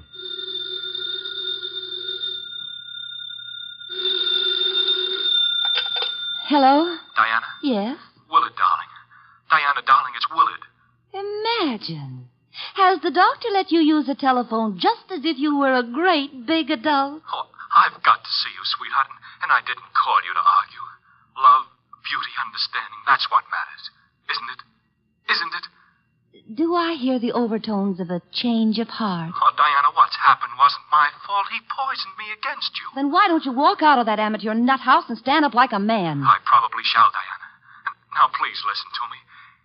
Speaker 21: Hello?
Speaker 5: Diana?
Speaker 21: Yes?
Speaker 5: Willard, darling. Diana, darling, it's Willard.
Speaker 21: Imagine. Has the doctor let you use the telephone just as if you were a great big adult?
Speaker 5: Oh, I've got to see you, sweetheart, and I didn't call you to argue. Love, beauty, understanding, that's what matters. Isn't it? Isn't it?
Speaker 21: Do I hear the overtones of a change of heart?
Speaker 5: Oh, Diana, what's happened wasn't my fault. He poisoned me against you.
Speaker 21: Then why don't you walk out of that amateur nut house and stand up like a man?
Speaker 5: I probably shall, Diana. And now, please listen to me.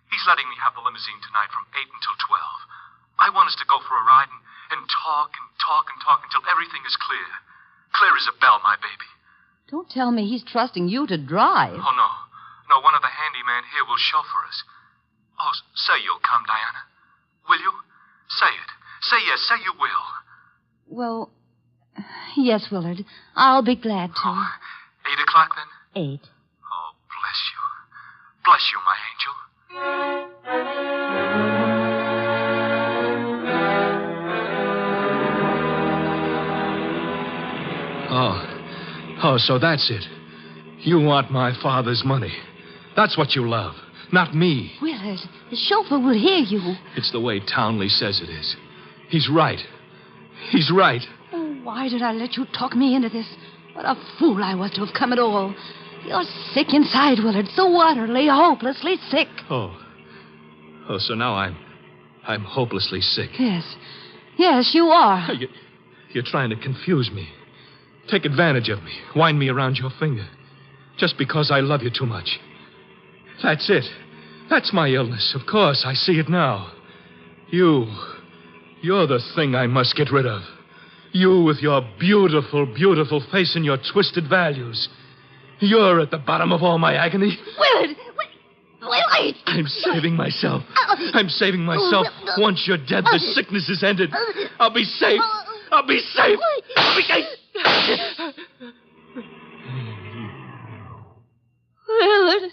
Speaker 5: He's letting me have the limousine tonight from 8 until 12. I want us to go for a ride and talk and talk and talk until everything is clear. Clear as a bell, my baby.
Speaker 21: Don't tell me he's trusting you to drive.
Speaker 5: Oh, no. No, one of the handymen here will chauffeur us. Oh, say you'll come, Diana. Will you? Say it. Say yes. Say you will.
Speaker 21: Well, yes, Willard. I'll be glad to.
Speaker 5: 8 o'clock, then?
Speaker 21: 8.
Speaker 5: Oh, bless you. Bless you, my angel.
Speaker 7: Oh, so that's it. You want my father's money. That's what you love, not me.
Speaker 21: Willard, the chauffeur will hear you.
Speaker 7: It's the way Townley says it is. He's right. He's right.
Speaker 21: Oh, why did I let you talk me into this? What a fool I was to have come at all. You're sick inside, Willard, so utterly, hopelessly sick.
Speaker 7: Oh, so now I'm hopelessly sick.
Speaker 21: Yes, you are.
Speaker 7: You're trying to confuse me. Take advantage of me. Wind me around your finger. Just because I love you too much. That's it. That's my illness. Of course, I see it now. You're the thing I must get rid of. You with your beautiful, beautiful face and your twisted values. You're at the bottom of all my agony.
Speaker 21: Willard! Willard!
Speaker 7: I'm saving myself. I'm saving myself. Once you're dead, the sickness is ended. I'll be safe. I'll be safe. I'll be safe.
Speaker 21: Willard.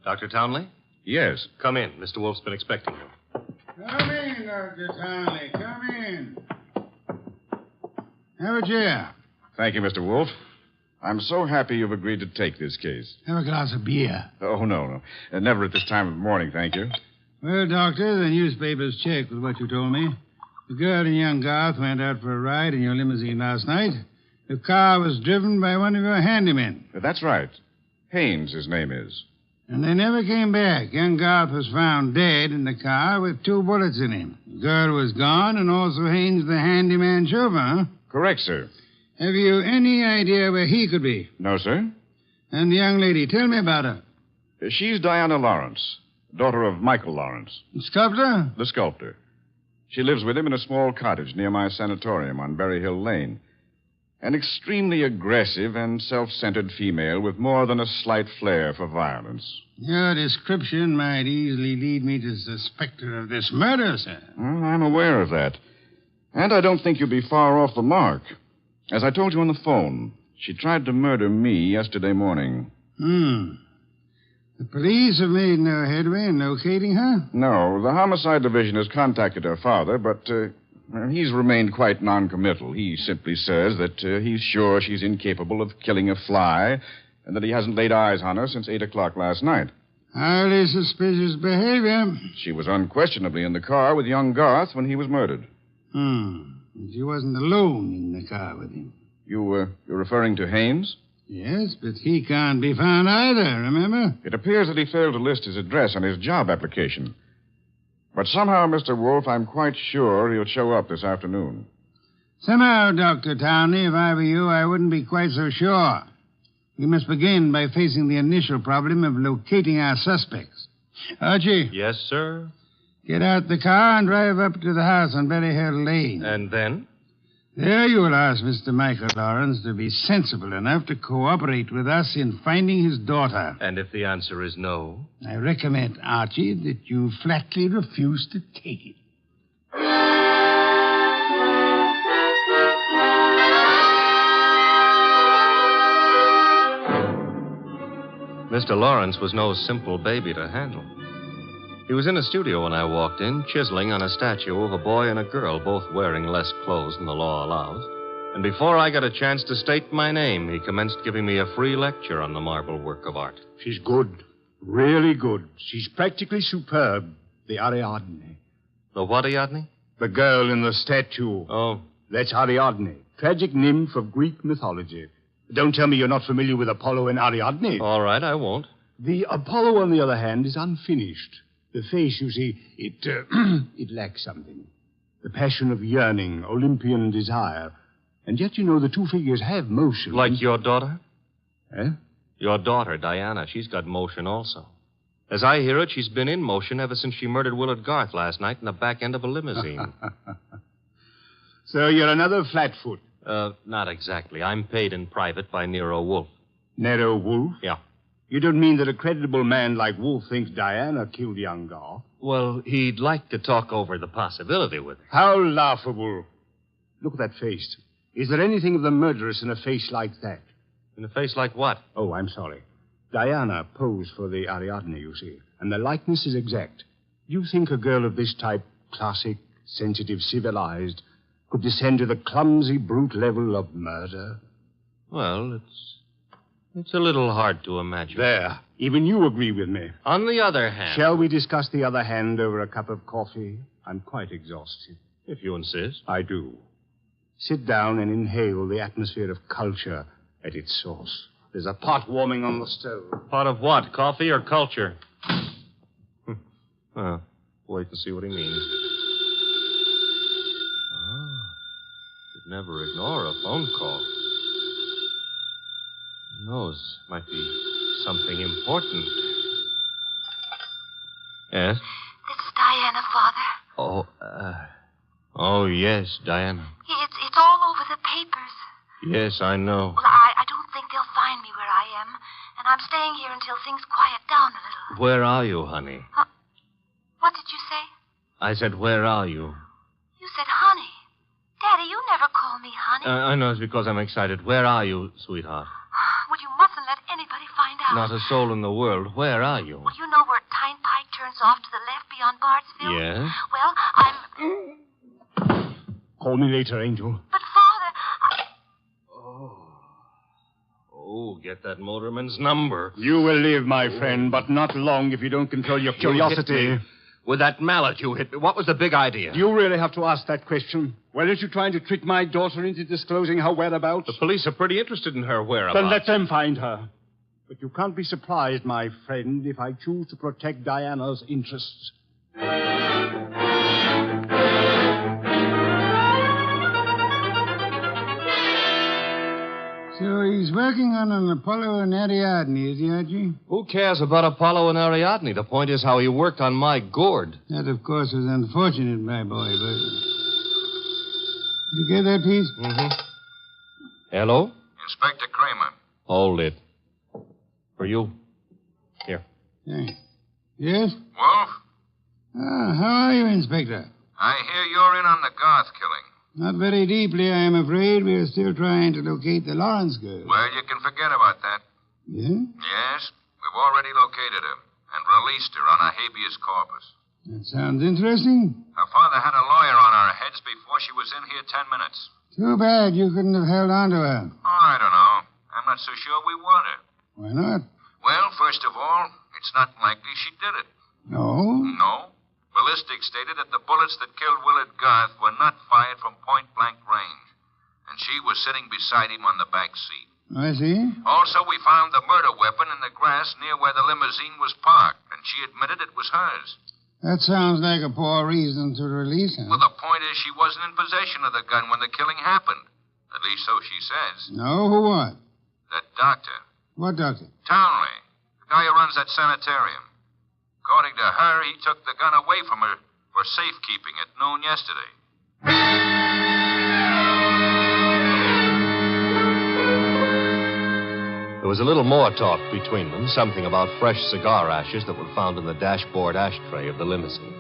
Speaker 20: Dr. Townley?
Speaker 22: Yes.
Speaker 20: Come in. Mr. Wolf's been expecting you.
Speaker 23: Come in, Dr. Townley. Come in. Have a chair.
Speaker 22: Thank you, Mr. Wolf. I'm so happy you've agreed to take this case.
Speaker 23: Have a glass of beer.
Speaker 22: Oh, no. Never at this time of morning, thank you.
Speaker 23: Well, Doctor, the newspapers check with what you told me. The girl and young Garth went out for a ride in your limousine last night. The car was driven by one of your handymen.
Speaker 22: That's right. Haynes, his name is.
Speaker 23: And they never came back. Young Garth was found dead in the car with 2 bullets in him. The girl was gone, and also Haynes, the handyman chauffeur, huh?
Speaker 22: Correct, sir.
Speaker 23: Have you any idea where he could be?
Speaker 22: No, sir.
Speaker 23: And the young lady, tell me about her.
Speaker 22: She's Diana Lawrence, daughter of Michael Lawrence.
Speaker 23: The sculptor?
Speaker 22: The sculptor. She lives with him in a small cottage near my sanatorium on Berry Hill Lane. An extremely aggressive and self-centered female with more than a slight flair for violence.
Speaker 23: Your description might easily lead me to suspect her of this murder, sir.
Speaker 22: Well, I'm aware of that. And I don't think you'll be far off the mark. As I told you on the phone, she tried to murder me yesterday morning.
Speaker 23: The police have made no headway in locating her?
Speaker 22: No, the homicide division has contacted her father, but he's remained quite noncommittal. He simply says that he's sure she's incapable of killing a fly and that he hasn't laid eyes on her since 8 o'clock last night.
Speaker 23: Highly suspicious behavior.
Speaker 22: She was unquestionably in the car with young Garth when he was murdered.
Speaker 23: And she wasn't alone in the car with him.
Speaker 22: You're referring to Haynes?
Speaker 23: Yes, but he can't be found either, remember?
Speaker 22: It appears that he failed to list his address on his job application. But somehow, Mr. Wolf, I'm quite sure he'll show up this afternoon.
Speaker 23: Somehow, Dr. Townley, if I were you, I wouldn't be quite so sure. We must begin by facing the initial problem of locating our suspects. Archie?
Speaker 20: Yes, sir?
Speaker 23: Get out the car and drive up to the house on Berry Hill Lane.
Speaker 20: And then?
Speaker 23: There you will ask Mr. Michael Lawrence to be sensible enough to cooperate with us in finding his daughter.
Speaker 20: And if the answer is no?
Speaker 23: I recommend, Archie, that you flatly refuse to take it.
Speaker 20: Mr. Lawrence was no simple baby to handle. He was in a studio when I walked in, chiseling on a statue of a boy and a girl, both wearing less clothes than the law allows. And before I got a chance to state my name, he commenced giving me a free lecture on the marble work of art.
Speaker 9: She's good. Really good. She's practically superb. The Ariadne.
Speaker 20: The what Ariadne?
Speaker 9: The girl in the statue.
Speaker 20: Oh.
Speaker 9: That's Ariadne, tragic nymph of Greek mythology. Don't tell me you're not familiar with Apollo and Ariadne.
Speaker 20: All right, I won't.
Speaker 9: The Apollo, on the other hand, is unfinished. The face, you see, it lacks something. The passion of yearning, Olympian desire. And yet, you know, the two figures have motion.
Speaker 20: Like your daughter?
Speaker 9: Eh?
Speaker 20: Your daughter, Diana, she's got motion also. As I hear it, she's been in motion ever since she murdered Willard Garth last night in the back end of a limousine.
Speaker 9: So you're another flatfoot?
Speaker 20: Not exactly. I'm paid in private by Nero Wolfe.
Speaker 9: Nero Wolfe?
Speaker 20: Yeah.
Speaker 9: You don't mean that a creditable man like Wolfe thinks Diana killed young Garth?
Speaker 20: Well, he'd like to talk over the possibility with her.
Speaker 9: How laughable. Look at that face. Is there anything of the murderous in a face like that?
Speaker 20: In a face like what?
Speaker 9: Oh, I'm sorry. Diana posed for the Ariadne, you see, and the likeness is exact. Do you think a girl of this type, classic, sensitive, civilized, could descend to the clumsy, brute level of murder?
Speaker 20: Well, it's a little hard to imagine.
Speaker 9: There. Even you agree with me.
Speaker 20: On the other hand...
Speaker 9: Shall we discuss the other hand over a cup of coffee? I'm quite exhausted.
Speaker 20: If you insist.
Speaker 9: I do. Sit down and inhale the atmosphere of culture at its source. There's a pot warming on the stove.
Speaker 20: Pot of what? Coffee or culture? Well, wait and see what he means. Should never ignore a phone call. Who knows? Might be something important. Yes?
Speaker 21: This is Diana, Father.
Speaker 20: Oh, yes, Diana.
Speaker 21: It's all over the papers.
Speaker 20: Yes, I know.
Speaker 21: Well, I don't think they'll find me where I am, and I'm staying here until things quiet down a little.
Speaker 20: Where are you, honey?
Speaker 21: What did you say?
Speaker 20: I said, where are you?
Speaker 21: You said honey. Daddy, you never call me honey.
Speaker 20: I know it's because I'm excited. Where are you, sweetheart?
Speaker 21: Well, you mustn't let anybody find out.
Speaker 20: Not a soul in the world. Where are you?
Speaker 21: Well, you know where Tyne Pike turns off to the left beyond Bardsville?
Speaker 20: Yes?
Speaker 21: Well, I'm...
Speaker 9: Call me later, Angel.
Speaker 21: But, Father,
Speaker 20: Oh, get that motorman's number.
Speaker 9: You will live, my friend, but not long if you don't control your curiosity.
Speaker 20: You hit me. With that mallet you hit me. What was the big idea?
Speaker 9: Do you really have to ask that question? Weren't you trying to trick my daughter into disclosing her whereabouts?
Speaker 20: The police are pretty interested in her whereabouts.
Speaker 9: Then let them find her. But you can't be surprised, my friend, if I choose to protect Diana's interests. So he's working on an Apollo and Ariadne, is he, Archie?
Speaker 20: Who cares about Apollo and Ariadne? The point is how he worked on my gourd.
Speaker 23: That, of course, was unfortunate, my boy, but... Did you get that piece?
Speaker 20: Mm-hmm. Hello?
Speaker 10: Inspector Kramer.
Speaker 20: Hold it. For you. Here.
Speaker 23: Hey. Yes?
Speaker 10: Wolf?
Speaker 23: How are you, Inspector?
Speaker 10: I hear you're in on the Garth killing.
Speaker 23: Not very deeply, I am afraid. We are still trying to locate the Lawrence girl.
Speaker 10: Well, you can forget about that.
Speaker 23: Yeah?
Speaker 10: Yes, we've already located her and released her on a habeas corpus.
Speaker 23: That sounds interesting.
Speaker 10: Her father had a lawyer on our heads before she was in here 10 minutes.
Speaker 23: Too bad you couldn't have held on to her.
Speaker 10: Oh, I don't know. I'm not so sure we want her.
Speaker 23: Why not?
Speaker 10: Well, first of all, it's not likely she did it.
Speaker 23: No?
Speaker 10: No. Ballistics stated that the bullets that killed Willard Garth were not fired from point-blank range. And she was sitting beside him on the back seat.
Speaker 23: I see.
Speaker 10: Also, we found the murder weapon in the grass near where the limousine was parked, and she admitted it was hers.
Speaker 23: That sounds like a poor reason to release her.
Speaker 10: Well, the point is she wasn't in possession of the gun when the killing happened. At least so she says.
Speaker 23: No, who what?
Speaker 10: That doctor.
Speaker 23: What doctor?
Speaker 10: Townley. The guy who runs that sanitarium. According to her, he took the gun away from her for safekeeping at noon yesterday.
Speaker 20: There was a little more talk between them, something about fresh cigar ashes that were found in the dashboard ashtray of the limousine.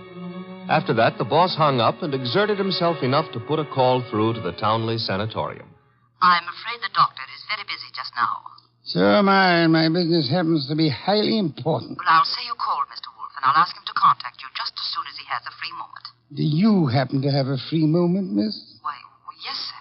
Speaker 20: After that, the boss hung up and exerted himself enough to put a call through to the Townley Sanatorium.
Speaker 11: I'm afraid the doctor is very busy just now.
Speaker 23: So am I, and my business happens to be highly important.
Speaker 11: Well, I'll say you called, Mr. Wolf, and I'll ask him to contact you just as soon as he has a free moment.
Speaker 23: Do you happen to have a free moment, miss?
Speaker 11: Why, well, yes, sir.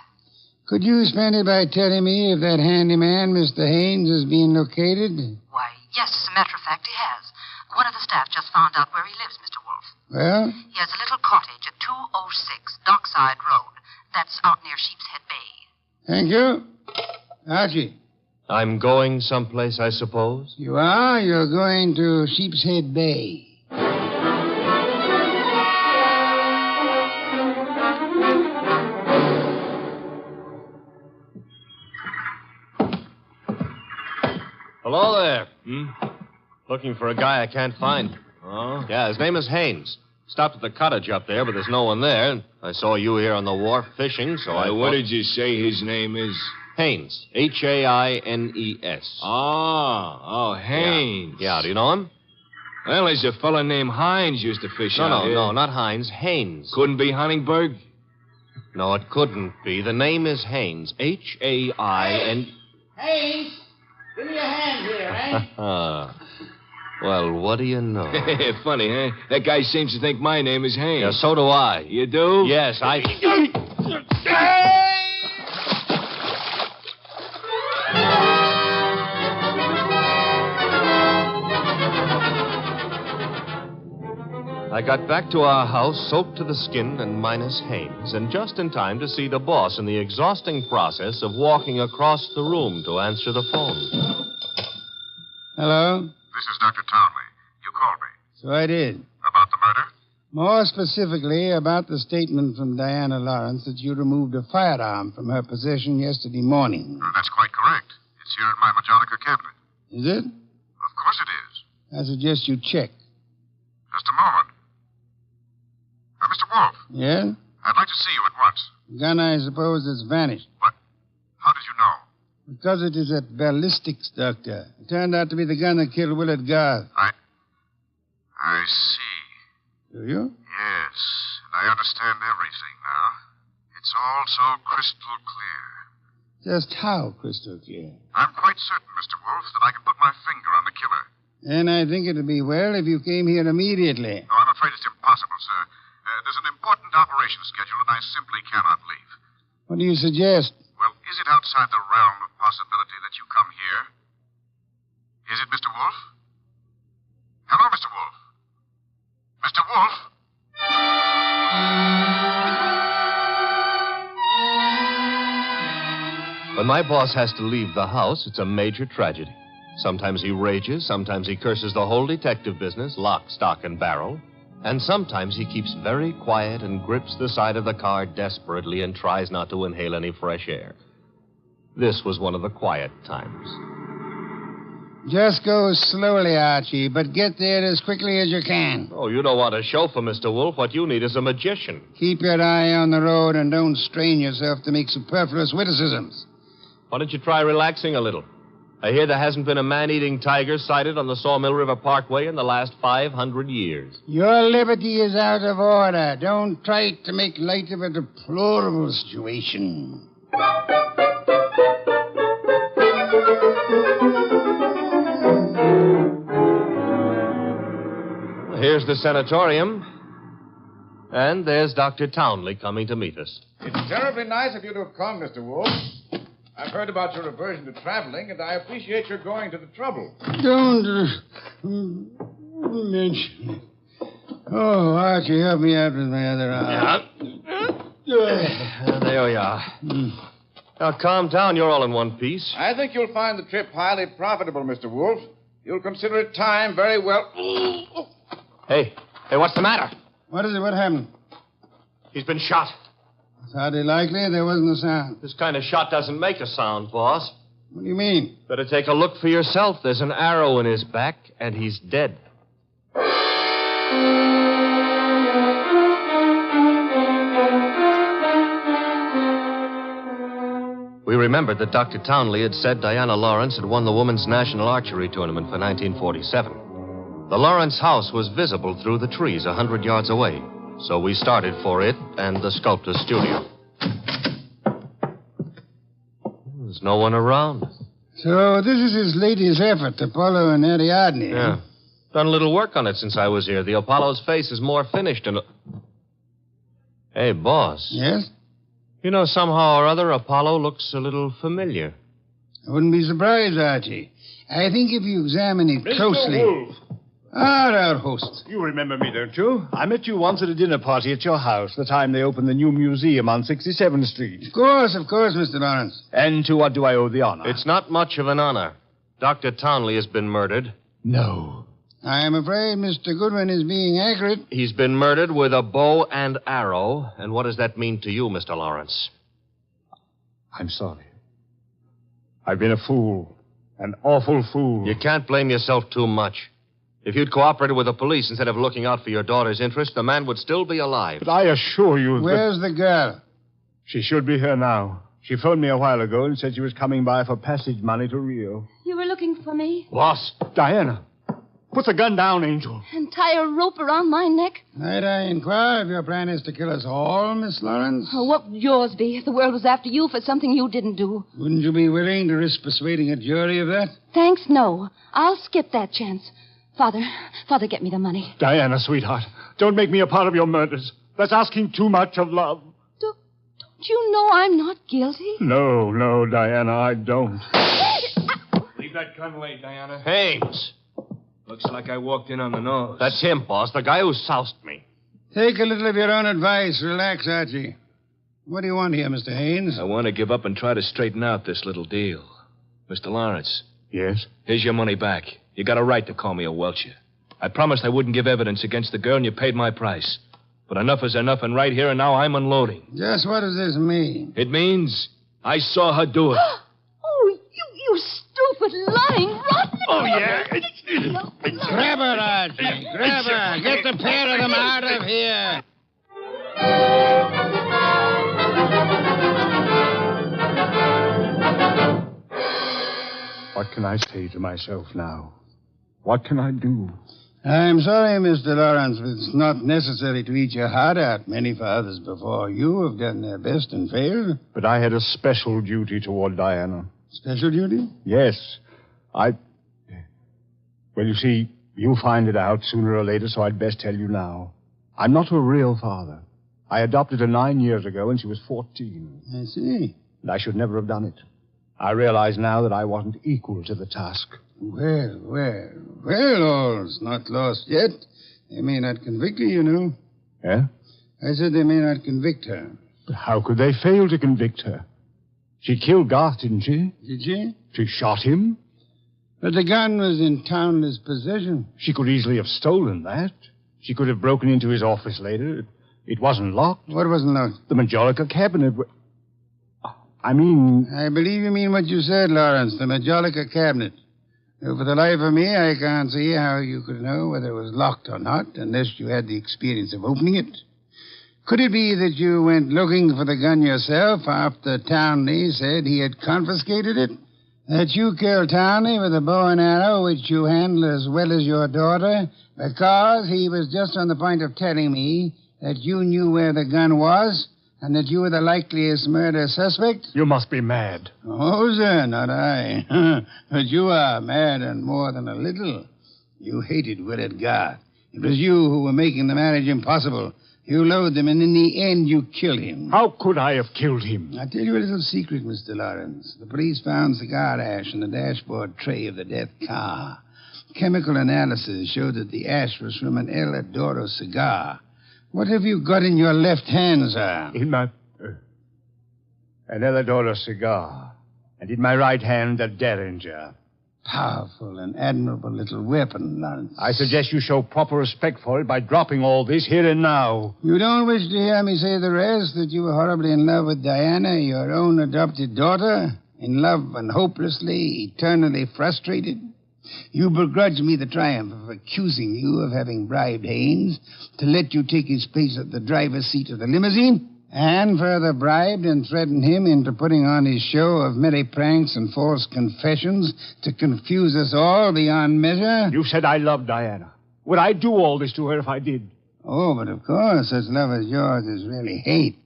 Speaker 23: Could you spend it by telling me if that handyman, Mr. Haynes, is being located?
Speaker 11: Why, yes, as a matter of fact, he has. One of the staff just found out where he lives, Mr. Wolf.
Speaker 23: Well?
Speaker 11: He has a little cottage at 206 Dockside Road. That's out near Sheepshead Bay.
Speaker 23: Thank you. Archie.
Speaker 20: I'm going someplace, I suppose?
Speaker 23: You are? You're going to Sheepshead Bay.
Speaker 20: Hello there. Looking for a guy I can't find. Oh? Yeah, his name is Haynes. Stopped at the cottage up there, but there's no one there. I saw you here on the wharf fishing, so I...
Speaker 12: What did you say his name is?
Speaker 20: Haynes. Haines.
Speaker 12: Oh, Haynes.
Speaker 20: Yeah, do you know him?
Speaker 12: Well, there's a fella named Hines used to fish out here.
Speaker 20: No, not Hines. Haynes.
Speaker 12: Couldn't be Huntingburg?
Speaker 20: No, it couldn't be. The name is Haynes. Hain...
Speaker 13: Haynes, give me a hand here, eh?
Speaker 20: Well, what do you know?
Speaker 12: Funny, huh? That guy seems to think my name is Haynes.
Speaker 20: Yeah, so do I.
Speaker 12: You do?
Speaker 20: Yes, I... I got back to our house soaked to the skin and minus Haynes, and just in time to see the boss in the exhausting process of walking across the room to answer the phone.
Speaker 23: Hello?
Speaker 10: This is Dr. Townley. You called me.
Speaker 23: So I did.
Speaker 10: About the murder?
Speaker 23: More specifically, about the statement from Diana Lawrence that you removed a firearm from her possession yesterday morning.
Speaker 10: That's quite correct. It's here in my Majonica cabinet.
Speaker 23: Is it?
Speaker 10: Of course it is.
Speaker 23: I suggest you check.
Speaker 10: Just a moment. Mr. Wolf.
Speaker 23: Yeah?
Speaker 10: I'd like to see you at once.
Speaker 23: The gun, I suppose, has vanished.
Speaker 10: What? How did you know?
Speaker 23: Because it is at ballistics, Doctor. It turned out to be the gun that killed Willard Garth.
Speaker 10: I see.
Speaker 23: Do you?
Speaker 10: Yes. I understand everything now. It's all so crystal clear.
Speaker 23: Just how crystal clear?
Speaker 10: I'm quite certain, Mr. Wolf, that I can put my finger on the killer.
Speaker 23: And I think it would be well if you came here immediately.
Speaker 10: No, I'm afraid it's impossible, sir. There's an important operation scheduled, and I simply cannot leave.
Speaker 23: What do you suggest?
Speaker 10: Well, is it outside the realm of possibility that you come here? Is it, Mr. Wolf? Hello, Mr. Wolf. Mr. Wolf?
Speaker 20: When my boss has to leave the house, it's a major tragedy. Sometimes he rages, sometimes he curses the whole detective business, lock, stock, and barrel. And sometimes he keeps very quiet and grips the side of the car desperately and tries not to inhale any fresh air. This was one of the quiet times.
Speaker 23: Just go slowly, Archie, but get there as quickly as you can.
Speaker 20: Oh, you don't want a chauffeur, Mr. Wolf. What you need is a magician.
Speaker 23: Keep your eye on the road and don't strain yourself to make superfluous witticisms.
Speaker 20: Why don't you try relaxing a little? I hear there hasn't been a man-eating tiger sighted on the Sawmill River Parkway in the last 500 years.
Speaker 23: Your liberty is out of order. Don't try to make light of a deplorable situation.
Speaker 20: Here's the sanatorium. And there's Dr. Townley coming to meet us.
Speaker 22: It's terribly nice of you to have come, Mr. Wolf. I've heard about your aversion to traveling, and I appreciate your going to the trouble.
Speaker 23: Don't mention it. Oh, Archie, help me out with my other arm.
Speaker 20: There we are. Now, calm down. You're all in one piece.
Speaker 22: I think you'll find the trip highly profitable, Mr. Wolf. You'll consider it time very well.
Speaker 20: Hey, what's the matter?
Speaker 23: What is it? What happened?
Speaker 20: He's been shot.
Speaker 23: It's hardly likely. There wasn't a sound.
Speaker 20: This kind of shot doesn't make a sound, boss.
Speaker 23: What do you mean?
Speaker 20: Better take a look for yourself. There's an arrow in his back, and he's dead. We remembered that Dr. Townley had said Diana Lawrence had won the Women's National Archery Tournament for 1947. The Lawrence house was visible through the trees 100 yards away, so we started for it and the sculptor's studio. There's no one around.
Speaker 23: So this is his latest effort, Apollo and Ariadne.
Speaker 20: Yeah. Done a little work on it since I was here. The Apollo's face is more finished and... Hey, boss.
Speaker 23: Yes?
Speaker 20: You know, somehow or other, Apollo looks a little familiar.
Speaker 23: I wouldn't be surprised, Archie. I think if you examine it closely...
Speaker 9: Mr. Wolf.
Speaker 23: Our host.
Speaker 9: You remember me, don't you? I met you once at a dinner party at your house, the time they opened the new museum on 67th Street.
Speaker 23: Of course, Mr. Lawrence.
Speaker 9: And to what do I owe the honor?
Speaker 20: It's not much of an honor. Dr. Townley has been murdered.
Speaker 9: No.
Speaker 23: I am afraid Mr. Goodwin is being accurate.
Speaker 20: He's been murdered with a bow and arrow. And what does that mean to you, Mr. Lawrence?
Speaker 9: I'm sorry. I've been a fool. An awful fool.
Speaker 20: You can't blame yourself too much. If you'd cooperated with the police instead of looking out for your daughter's interest, the man would still be alive.
Speaker 9: But I assure you that...
Speaker 23: Where's the girl?
Speaker 9: She should be here now. She phoned me a while ago and said she was coming by for passage money to Rio.
Speaker 21: You were looking for me?
Speaker 9: Boss, Diana. Put the gun down, Angel.
Speaker 21: And tie a rope around my neck?
Speaker 23: Might I inquire if your plan is to kill us all, Miss Lawrence?
Speaker 21: Oh, what would yours be if the world was after you for something you didn't do?
Speaker 23: Wouldn't you be willing to risk persuading a jury of that?
Speaker 21: Thanks, no. I'll skip that chance. Father, get me the money.
Speaker 9: Diana, sweetheart, don't make me a part of your murders. That's asking too much of love.
Speaker 21: Don't you know I'm not guilty?
Speaker 9: No, Diana, I don't.
Speaker 12: Leave that gun away, Diana.
Speaker 20: Ames.
Speaker 12: Looks like I walked in on the nose.
Speaker 20: That's him, boss, the guy who soused me.
Speaker 23: Take a little of your own advice. Relax, Archie. What do you want here, Mr. Haynes?
Speaker 12: I want to give up and try to straighten out this little deal. Mr. Lawrence.
Speaker 9: Yes?
Speaker 12: Here's your money back. You got a right to call me a welcher. I promised I wouldn't give evidence against the girl, and you paid my price. But enough is enough, and right here and now I'm unloading.
Speaker 23: Just what does this mean?
Speaker 12: It means I saw her do it.
Speaker 21: Oh, you stupid, lying, rotten...
Speaker 9: Oh, yeah.
Speaker 23: Grab her, Archie. Grab her. Get the pair of them out of here.
Speaker 9: What can I say to myself now? What can I do?
Speaker 23: I'm sorry, Mr. Lawrence, but it's not necessary to eat your heart out. Many fathers before you have done their best and failed.
Speaker 9: But I had a special duty toward Diana.
Speaker 23: Special duty?
Speaker 9: Yes. Well, you see, you'll find it out sooner or later, so I'd best tell you now. I'm not a real father. I adopted her 9 years ago, and she was 14.
Speaker 23: I see.
Speaker 9: And I should never have done it. I realize now that I wasn't equal to the task.
Speaker 23: Well, all's not lost yet. They may not convict her, you know.
Speaker 9: Yeah?
Speaker 23: I said they may not convict her.
Speaker 9: But how could they fail to convict her? She killed Garth, didn't she?
Speaker 23: Did she?
Speaker 9: She shot him.
Speaker 23: But the gun was in Townley's possession.
Speaker 9: She could easily have stolen that. She could have broken into his office later. It wasn't locked.
Speaker 23: What wasn't locked?
Speaker 9: The Majolica cabinet. I mean...
Speaker 23: I believe you mean what you said, Lawrence, the Majolica cabinet. Though for the life of me, I can't see how you could know whether it was locked or not, unless you had the experience of opening it. Could it be that you went looking for the gun yourself after Townley said he had confiscated it? That you killed Townley with a bow and arrow, which you handled as well as your daughter, because he was just on the point of telling me that you knew where the gun was, and that you were the likeliest murder suspect?
Speaker 9: You must be mad.
Speaker 23: Oh, sir, not I. But you are mad and more than a little. You hated Willard Garth. It was you who were making the marriage impossible. You loathed him, and in the end, you killed him.
Speaker 9: How could I have killed him?
Speaker 23: I'll tell you a little secret, Mr. Lawrence. The police found cigar ash in the dashboard tray of the death car. Chemical analysis showed that the ash was from an El Adoro cigar. What have you got in your left hand, sir?
Speaker 9: In my... an El Adoro cigar. And in my right hand, a Derringer.
Speaker 23: Powerful and admirable little weapon, Lawrence.
Speaker 9: I suggest you show proper respect for it by dropping all this here and now.
Speaker 23: You don't wish to hear me say the rest, that you were horribly in love with Diana, your own adopted daughter? In love and hopelessly, eternally frustrated? You begrudge me the triumph of accusing you of having bribed Haynes to let you take his place at the driver's seat of the limousine? And further bribed and threatened him into putting on his show of merry pranks and false confessions to confuse us all beyond measure?
Speaker 9: You said I loved Diana. Would I do all this to her if I did?
Speaker 23: Oh, but of course, such love as yours is really hate.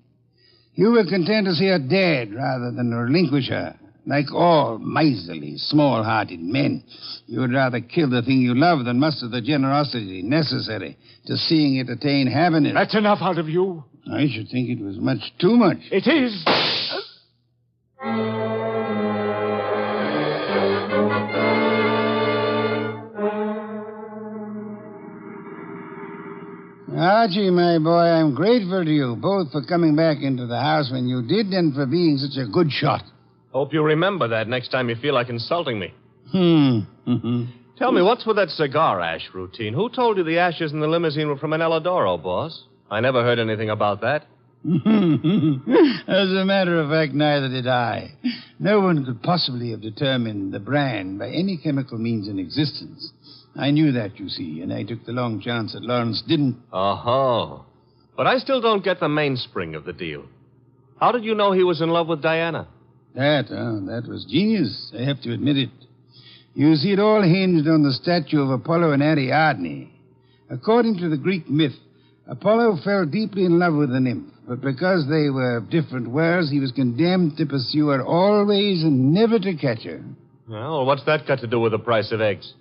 Speaker 23: You were content to see her dead rather than relinquish her. Like all miserly, small-hearted men, you would rather kill the thing you love than muster the generosity necessary to seeing it attain happiness.
Speaker 9: That's enough out of you.
Speaker 23: I should think it was much too much.
Speaker 9: It is.
Speaker 23: Archie, my boy, I'm grateful to you, both for coming back into the house when you did and for being such a good shot.
Speaker 20: Hope you remember that next time you feel like insulting me.
Speaker 23: Mm-hmm.
Speaker 20: Tell me, what's with that cigar ash routine? Who told you the ashes in the limousine were from an El Adoro, boss? I never heard anything about that.
Speaker 23: As a matter of fact, neither did I. No one could possibly have determined the brand by any chemical means in existence. I knew that, you see, and I took the long chance that Lawrence didn't.
Speaker 20: Oh. But I still don't get the mainspring of the deal. How did you know he was in love with Diana?
Speaker 23: That was genius. I have to admit it. You see, it all hinged on the statue of Apollo and Ariadne. According to the Greek myth, Apollo fell deeply in love with the nymph, but because they were of different worlds, he was condemned to pursue her always and never to catch her.
Speaker 20: Well, what's that got to do with the price of eggs?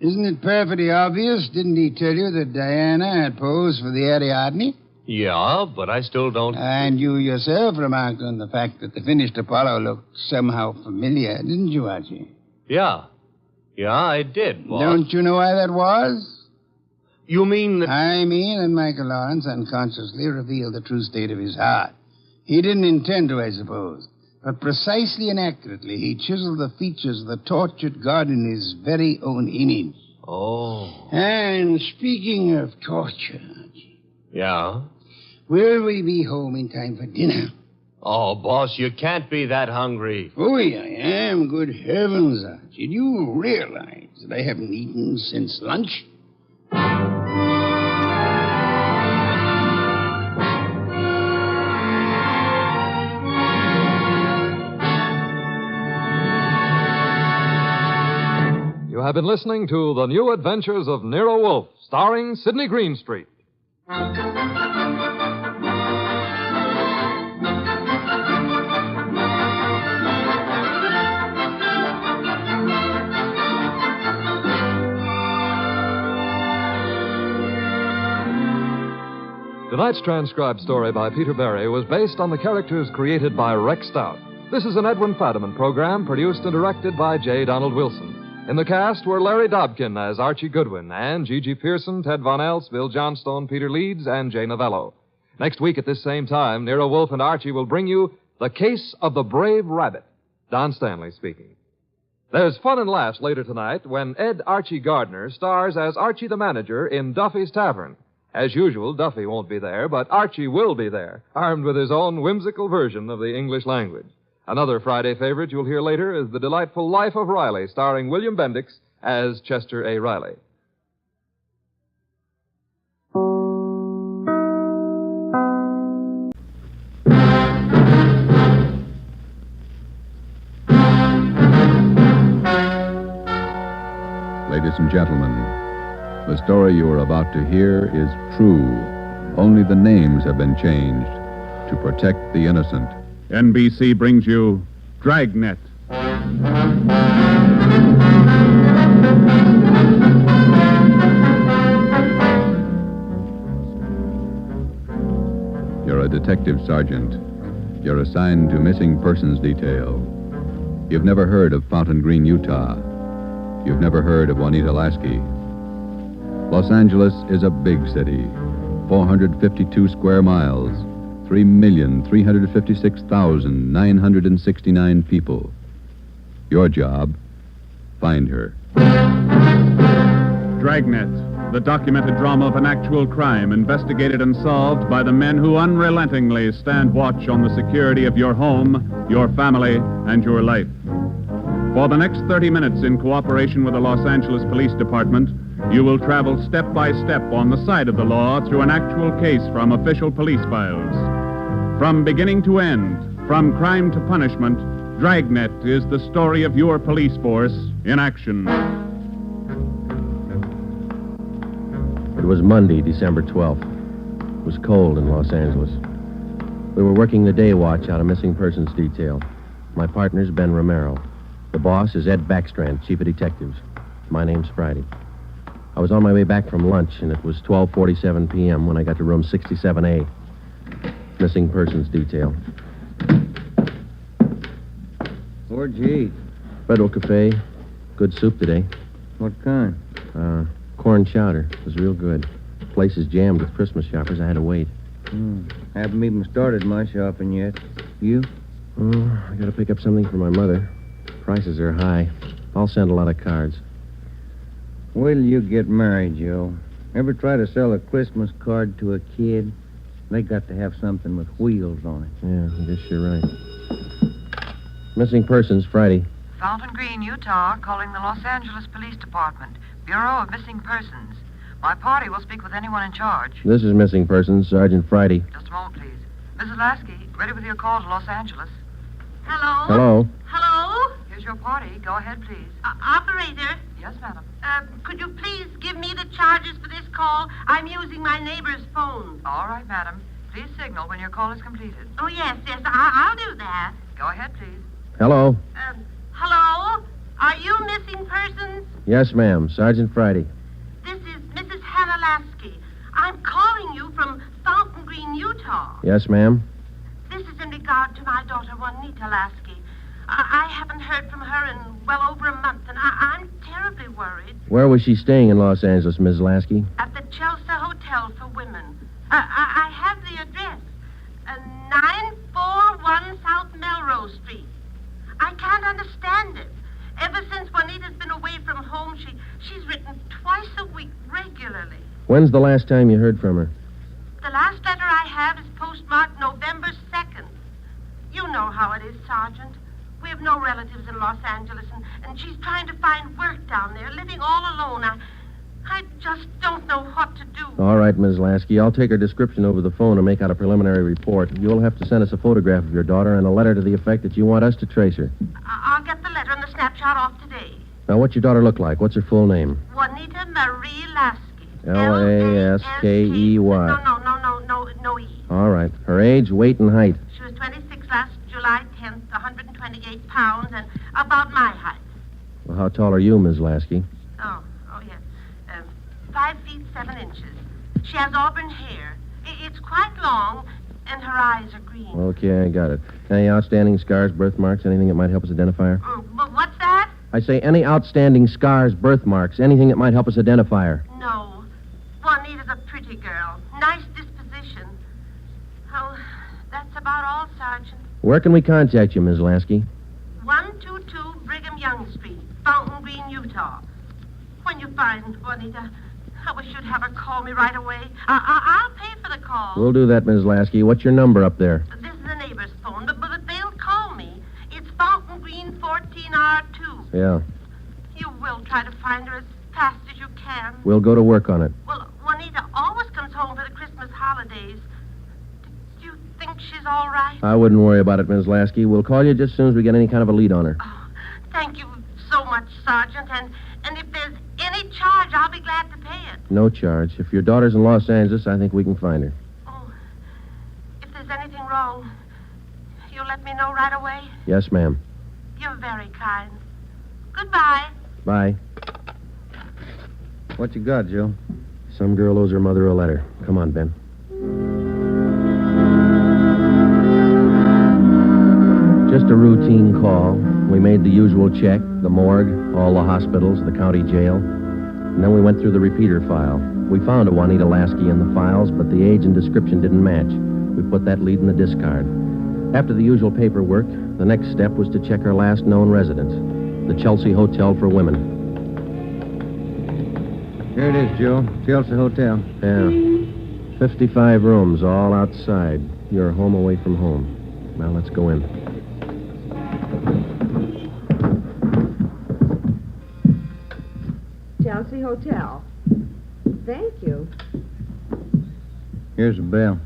Speaker 23: Isn't it perfectly obvious? Didn't he tell you that Diana had posed for the Ariadne?
Speaker 20: Yeah, but I still don't...
Speaker 23: And you yourself remarked on the fact that the finished Apollo looked somehow familiar, didn't you, Archie?
Speaker 20: Yeah. Yeah, I did, boss.
Speaker 23: Don't you know why that was?
Speaker 20: You mean that...
Speaker 23: I mean that Michael Lawrence unconsciously revealed the true state of his heart. He didn't intend to, I suppose. But precisely and accurately, he chiseled the features of the tortured God in his very own image.
Speaker 20: Oh.
Speaker 23: And speaking of torture...
Speaker 20: Yeah?
Speaker 23: Will we be home in time for dinner?
Speaker 20: Oh, boss, you can't be that hungry.
Speaker 23: Oh, I am. Good heavens, Archie. Do you realize that I haven't eaten since lunch?
Speaker 19: You have been listening to The New Adventures of Nero Wolfe, starring Sidney Greenstreet. Tonight's transcribed story by Peter Berry was based on the characters created by Rex Stout. This is an Edwin Fadiman program produced and directed by J. Donald Wilson. In the cast were Larry Dobkin as Archie Goodwin and Gigi Pearson, Ted Von Elst, Bill Johnstone, Peter Leeds, and Jay Novello. Next week at this same time, Nero Wolfe and Archie will bring you The Case of the Brave Rabbit. Don Stanley speaking. There's fun and laughs later tonight when Ed Archie Gardner stars as Archie the manager in Duffy's Tavern. As usual, Duffy won't be there, but Archie will be there, armed with his own whimsical version of the English language. Another Friday favorite you'll hear later is The Delightful Life of Riley, starring William Bendix as Chester A. Riley.
Speaker 1: Ladies and gentlemen, the story you are about to hear is true. Only the names have been changed to protect the innocent. NBC brings you Dragnet. You're a detective sergeant. You're assigned to missing persons detail. You've never heard of Fountain Green, Utah.
Speaker 6: you've never heard of Juanita Lasky. Los Angeles is a big city, 452 square miles, 3,356,969 people. Your job, find her.
Speaker 1: Dragnet, the documented drama of an actual crime investigated and solved by the men who unrelentingly stand watch on the security of your home, your family, and your life. For the next 30 minutes, in cooperation with the Los Angeles Police Department, you will travel step by step on the side of the law through an actual case from official police files. From beginning to end, from crime to punishment, Dragnet is the story of your police force in action.
Speaker 3: It was Monday, December 12th. It was cold in Los Angeles. We were working the day watch out of missing persons detail. My partner's Ben Romero. The boss is Ed Backstrand, chief of detectives. My name's Friday. I was on my way back from lunch, and it was 12:47 p.m. when I got to room 67A. Missing persons detail.
Speaker 4: Where'd you eat?
Speaker 3: Federal Cafe. Good soup today.
Speaker 4: What kind?
Speaker 3: Corn chowder. It was real good. The place is jammed with Christmas shoppers. I had to wait.
Speaker 4: Haven't even started my shopping yet. You?
Speaker 3: Oh, I gotta pick up something for my mother. Prices are high. I'll send a lot of cards.
Speaker 4: Wait till you get married, Joe. Ever try to sell a Christmas card to a kid? They got to have something with wheels on it.
Speaker 3: Yeah, I guess you're right. Missing persons, Friday.
Speaker 18: Fountain Green, Utah, calling the Los Angeles Police Department. Bureau of Missing Persons. My party will speak with anyone in charge.
Speaker 3: This is missing persons, Sergeant Friday.
Speaker 18: Just a moment, please. Mrs. Lasky, ready with your call to Los Angeles.
Speaker 11: Hello?
Speaker 3: Hello?
Speaker 11: Hello?
Speaker 18: Here's your party. Go ahead, please.
Speaker 11: Operator?
Speaker 18: Yes, madam.
Speaker 11: Could you please give me the charges for this call? I'm using my neighbor's phone.
Speaker 18: All right, madam. Please signal when your call is completed.
Speaker 11: Oh, yes. I'll do that.
Speaker 18: Go ahead, please.
Speaker 3: Hello?
Speaker 11: Hello? Are you missing persons?
Speaker 3: Yes, ma'am. Sergeant Friday.
Speaker 11: This is Mrs. Hannah Lasky. I'm calling you from Fountain Green, Utah.
Speaker 3: Yes, ma'am.
Speaker 11: This is in regard to my daughter, Juanita Lasky. I haven't heard from her in well over a month, and I'm terribly worried.
Speaker 3: Where was she staying in Los Angeles, Ms. Lasky?
Speaker 11: At the Chelsea Hotel for Women. I have the address. 941 South Melrose Street. I can't understand it. Ever since Juanita's been away from home, she's written twice a week regularly.
Speaker 3: When's the last time you heard from her?
Speaker 11: The last letter I have is postmarked November 2nd. You know how it is, Sergeant. We have no relatives in Los Angeles, and she's trying to find work down there, living all alone. I just don't know what to do.
Speaker 3: All right, Ms. Lasky. I'll take her description over the phone and make out a preliminary report. You'll have to send us a photograph of your daughter and a letter to the effect that you want us to trace her.
Speaker 11: I'll get the letter and the snapshot off today.
Speaker 3: Now, what's your daughter look like? What's her full name?
Speaker 11: Juanita Marie Lasky.
Speaker 3: Laskey.
Speaker 11: No E.
Speaker 3: All right. Her age, weight, and height.
Speaker 11: She was 26 last July 10th, 128 pounds, and about my height.
Speaker 3: Well, how tall are you, Ms. Lasky?
Speaker 11: Oh, yes. 5 feet 7 inches. She has auburn hair. It's quite long, and her eyes are green.
Speaker 3: Okay, I got it. Any outstanding scars, birthmarks, anything that might help us identify her?
Speaker 11: But what's that?
Speaker 3: I say any outstanding scars, birthmarks, anything that might help us identify her.
Speaker 11: No. Juanita's a pretty girl. Nice disposition. Oh, that's about all, Sergeant.
Speaker 3: Where can we contact you, Ms. Lasky?
Speaker 11: 122 Brigham Young Street, Fountain Green, Utah. When you find Juanita, I wish you'd have her call me right away. I'll pay for the call.
Speaker 3: We'll do that, Ms. Lasky. What's your number up there?
Speaker 11: This is the neighbor's phone, but they'll call me. It's Fountain Green 14R2.
Speaker 3: Yeah.
Speaker 11: You will try to find her as fast as you can.
Speaker 3: We'll go to work on it.
Speaker 11: Well, Juanita always comes home for the Christmas holidays. Do you think she's all right?
Speaker 3: I wouldn't worry about it, Ms. Lasky. We'll call you just as soon as we get any kind of a lead on her.
Speaker 11: Thank you so much, Sergeant. And if there's any charge, I'll be glad to pay it.
Speaker 3: No charge. If your daughter's in Los Angeles, I think we can find her.
Speaker 11: Oh, if there's anything wrong, you'll let me know right away?
Speaker 3: Yes, ma'am.
Speaker 11: You're very kind. Goodbye.
Speaker 3: Bye.
Speaker 4: What you got, Joe?
Speaker 3: Some girl owes her mother a letter. Come on, Ben. Just a routine call. We made the usual check, the morgue, all the hospitals, the county jail. And then we went through the repeater file. We found a Juanita Lasky in the files, but the age and description didn't match. We put that lead in the discard. After the usual paperwork, the next step was to check her last known residence, the Chelsea Hotel for Women.
Speaker 4: Here it is, Joe. Chelsea Hotel.
Speaker 3: Yeah. 55 rooms, all outside. You're home away from home. Now let's go in.
Speaker 14: Chelsea Hotel. Thank you.
Speaker 4: Here's a bell.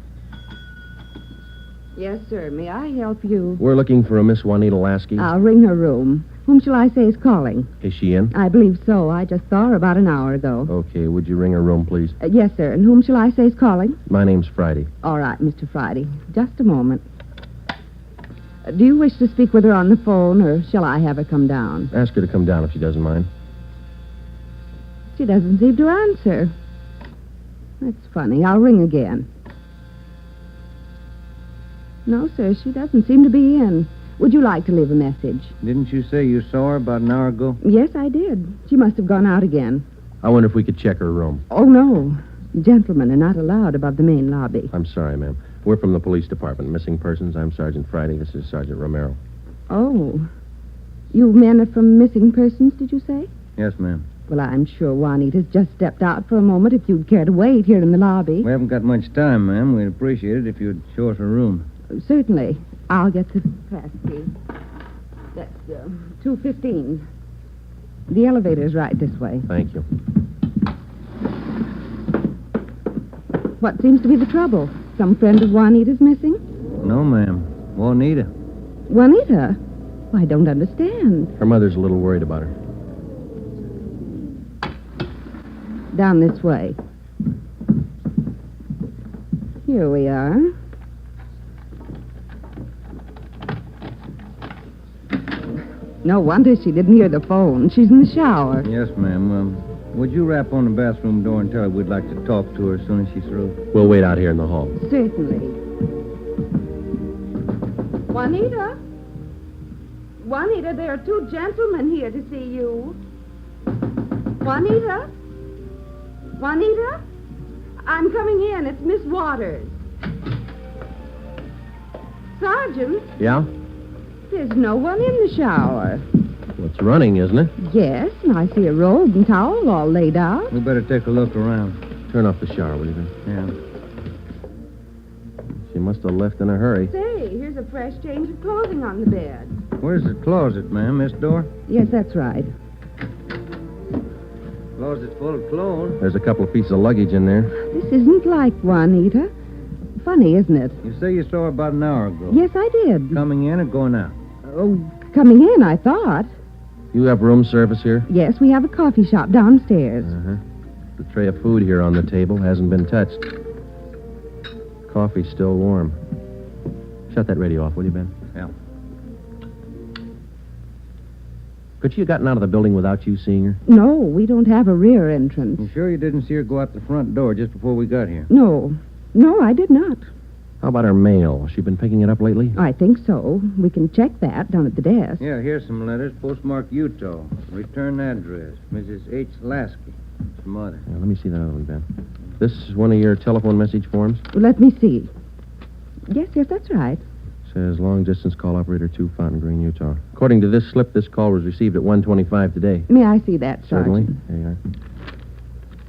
Speaker 14: Yes, sir. May I help you?
Speaker 3: We're looking for a Miss Juanita Lasky.
Speaker 14: I'll ring her room. Whom shall I say is calling?
Speaker 3: Is she in?
Speaker 14: I believe so. I just saw her about an hour ago.
Speaker 3: Okay, would you ring her room, please?
Speaker 14: Yes, sir. And whom shall I say is calling?
Speaker 3: My name's Friday.
Speaker 14: All right, Mr. Friday. Just a moment. Do you wish to speak with her on the phone, or shall I have her come down?
Speaker 3: Ask her to come down if she doesn't mind.
Speaker 14: She doesn't seem to answer. That's funny. I'll ring again. No, sir, she doesn't seem to be in. Would you like to leave a message?
Speaker 4: Didn't you say you saw her about an hour ago?
Speaker 14: Yes, I did. She must have gone out again.
Speaker 3: I wonder if we could check her room.
Speaker 14: Oh, no. Gentlemen are not allowed above the main lobby.
Speaker 3: I'm sorry, ma'am. We're from the police department. Missing persons. I'm Sergeant Friday. This is Sergeant Romero.
Speaker 14: Oh. You men are from missing persons, did you say?
Speaker 4: Yes, ma'am.
Speaker 14: Well, I'm sure Juanita's just stepped out for a moment if you'd care to wait here in the lobby.
Speaker 4: We haven't got much time, ma'am. We'd appreciate it if you'd show us her room.
Speaker 14: Certainly. I'll get the pass key. That's 215. The elevator's right this way.
Speaker 3: Thank you.
Speaker 14: What seems to be the trouble? Some friend of Juanita's missing?
Speaker 4: No, ma'am. Juanita.
Speaker 14: Juanita? I don't understand.
Speaker 3: Her mother's a little worried about her.
Speaker 14: Down this way. Here we are. No wonder she didn't hear the phone. She's in the shower.
Speaker 4: Yes, ma'am. Would you rap on the bathroom door and tell her we'd like to talk to her as soon as she's through?
Speaker 3: We'll wait out here in the hall.
Speaker 14: Certainly. Juanita? Juanita, there are two gentlemen here to see you. Juanita? Juanita? I'm coming in. It's Miss Waters. Sergeant?
Speaker 3: Yeah?
Speaker 14: There's no one in the shower.
Speaker 3: Well, it's running, isn't it?
Speaker 14: Yes, and I see a robe and towel all laid out.
Speaker 4: We better take a look around.
Speaker 3: Turn off the shower, will you, then?
Speaker 4: Yeah.
Speaker 3: She must have left in a hurry.
Speaker 14: Say, here's a fresh change of clothing on the bed.
Speaker 4: Where's the closet, ma'am? This door?
Speaker 14: Yes, that's right.
Speaker 4: Closet's full of clothes.
Speaker 3: There's a couple of pieces of luggage in there.
Speaker 14: This isn't like Juanita. Funny, isn't it?
Speaker 4: You say you saw her about an hour ago.
Speaker 14: Yes, I did.
Speaker 4: Coming in or going out?
Speaker 14: Oh, coming in, I thought.
Speaker 3: You have room service here?
Speaker 14: Yes, we have a coffee shop downstairs.
Speaker 3: Uh-huh. The tray of food here on the table hasn't been touched. Coffee's still warm. Shut that radio off, will you, Ben?
Speaker 4: Yeah.
Speaker 3: Could she have gotten out of the building without you seeing her?
Speaker 14: No, we don't have a rear entrance.
Speaker 4: You sure you didn't see her go out the front door just before we got here?
Speaker 14: No, I did not.
Speaker 3: How about her mail? She been picking it up lately?
Speaker 14: I think so. We can check that down at the desk.
Speaker 4: Yeah, here's some letters. Postmarked Utah. Return address. Mrs. H. Lasky. It's mother.
Speaker 3: Yeah, let me see that other one, Ben. This is one of your telephone message forms?
Speaker 14: Let me see. Yes, that's right.
Speaker 3: Says long distance call operator 2, Fountain Green, Utah. According to this slip, this call was received at 1:25 today.
Speaker 14: May I see that,
Speaker 3: Certainly.
Speaker 14: Sergeant?
Speaker 3: There you are.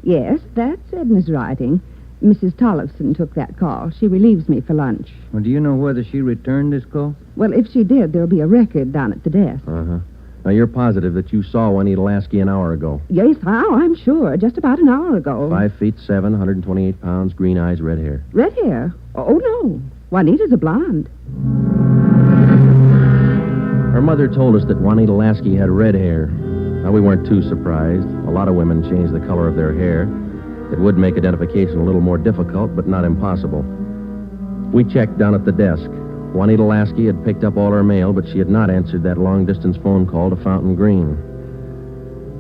Speaker 14: Yes, that's Edna's writing. Mrs. Tollefson took that call. She relieves me for lunch.
Speaker 4: Well, do you know whether she returned this call?
Speaker 14: Well, if she did, there'll be a record down at the desk.
Speaker 3: Uh-huh. Now, you're positive that you saw Juanita Lasky an hour ago?
Speaker 14: Yes, I'm sure. Just about an hour ago.
Speaker 3: 5'7", 128 pounds, green eyes, red hair.
Speaker 14: Red hair? Oh, no. Juanita's a blonde.
Speaker 3: Her mother told us that Juanita Lasky had red hair. Now, we weren't too surprised. A lot of women change the color of their hair. It would make identification a little more difficult, but not impossible. We checked down at the desk. Juanita Lasky had picked up all her mail, but she had not answered that long-distance phone call to Fountain Green.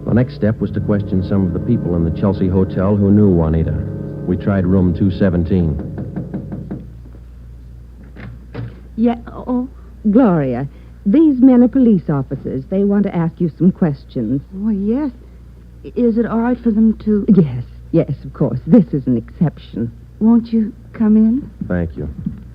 Speaker 3: The next step was to question some of the people in the Chelsea Hotel who knew Juanita. We tried room 217.
Speaker 14: Yeah, oh, Gloria, These men are police officers. They want to ask you some questions.
Speaker 8: Oh, yes. Is it all right for them to...
Speaker 14: Yes, of course. This is an exception.
Speaker 8: Won't you come in?
Speaker 3: Thank you.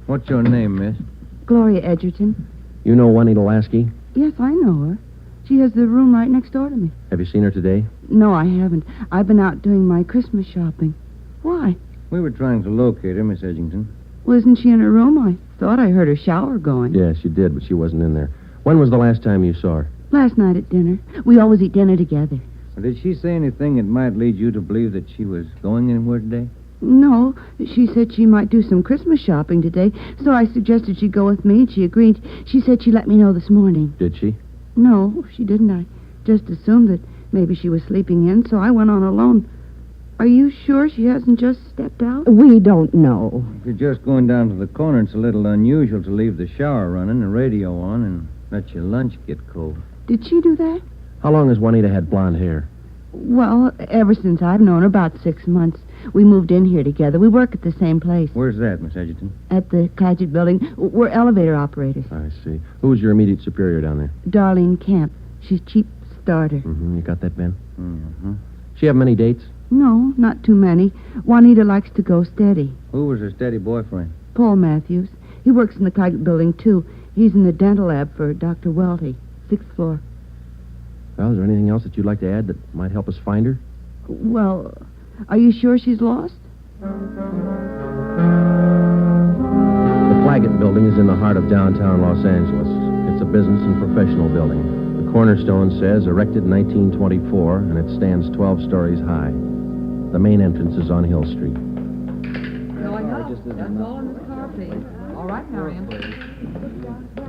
Speaker 4: What's your name, miss?
Speaker 8: Gloria Edgerton.
Speaker 3: You know Juanita Lasky?
Speaker 8: Yes, I know her. She has the room right next door to me.
Speaker 3: Have you seen her today?
Speaker 8: No, I haven't. I've been out doing my Christmas shopping. Why?
Speaker 4: We were trying to locate her, Miss Edgington.
Speaker 8: Wasn't she in her room? I thought I heard her shower going.
Speaker 3: Yes, she did, but she wasn't in there. When was the last time you saw her?
Speaker 8: Last night at dinner. We always eat dinner together.
Speaker 4: Did she say anything that might lead you to believe that she was going anywhere today?
Speaker 8: No, she said she might do some Christmas shopping today, so I suggested she go with me, and she agreed. She said she'd let me know this morning.
Speaker 3: Did she?
Speaker 8: No, she didn't. I just assumed that maybe she was sleeping in, so I went on alone. Are you sure she hasn't just stepped out?
Speaker 14: We don't know.
Speaker 4: If you're just going down to the corner, it's a little unusual to leave the shower running, the radio on, and let your lunch get cold.
Speaker 8: Did she do that?
Speaker 3: How long has Juanita had blonde hair?
Speaker 8: Well, ever since I've known her, about 6 months. We moved in here together. We work at the same place.
Speaker 4: Where's that, Miss Edgerton?
Speaker 8: At the Claggett Building. We're elevator operators.
Speaker 3: I see. Who's your immediate superior down there?
Speaker 8: Darlene Camp. She's chief starter.
Speaker 3: Mm-hmm. You got that, Ben?
Speaker 4: Mm-hmm.
Speaker 3: She have many dates?
Speaker 8: No, not too many. Juanita likes to go steady.
Speaker 4: Who was her steady boyfriend?
Speaker 8: Paul Matthews. He works in the Claggett Building, too. He's in the dental lab for Dr. Welty, 6th floor.
Speaker 3: Well, is there anything else that you'd like to add that might help us find her?
Speaker 8: Well, are you sure she's lost?
Speaker 3: The Claggett Building is in the heart of downtown Los Angeles. It's a business and professional building. The cornerstone says erected in 1924, and it stands 12 stories high. The main entrance is on Hill Street.
Speaker 18: Going up. That's all in the car, please. All right, Marion.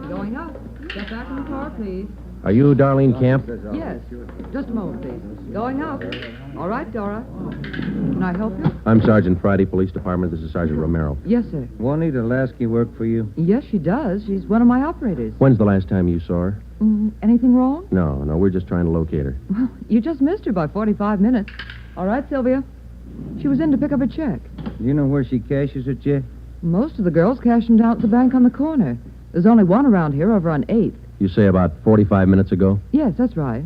Speaker 18: Going up. Get back in the car, please.
Speaker 3: Are you Darlene Camp?
Speaker 18: Yes. Just a moment, please. Going up. All right, Dora. Can I help you?
Speaker 3: I'm Sergeant Friday, Police Department. This is Sergeant Romero.
Speaker 18: Yes, sir.
Speaker 4: Juanita Lasky work for you?
Speaker 18: Yes, she does. She's one of my operators.
Speaker 3: When's the last time you saw her?
Speaker 18: Anything wrong?
Speaker 3: No, we're just trying to locate her.
Speaker 18: Well, you just missed her by 45 minutes. All right, Sylvia. She was in to pick up a check.
Speaker 4: Do you know where she cashes her check?
Speaker 18: Most of the girls cash them down at the bank on the corner. There's only one around here over on 8th.
Speaker 3: You say about 45 minutes ago?
Speaker 18: Yes, that's right.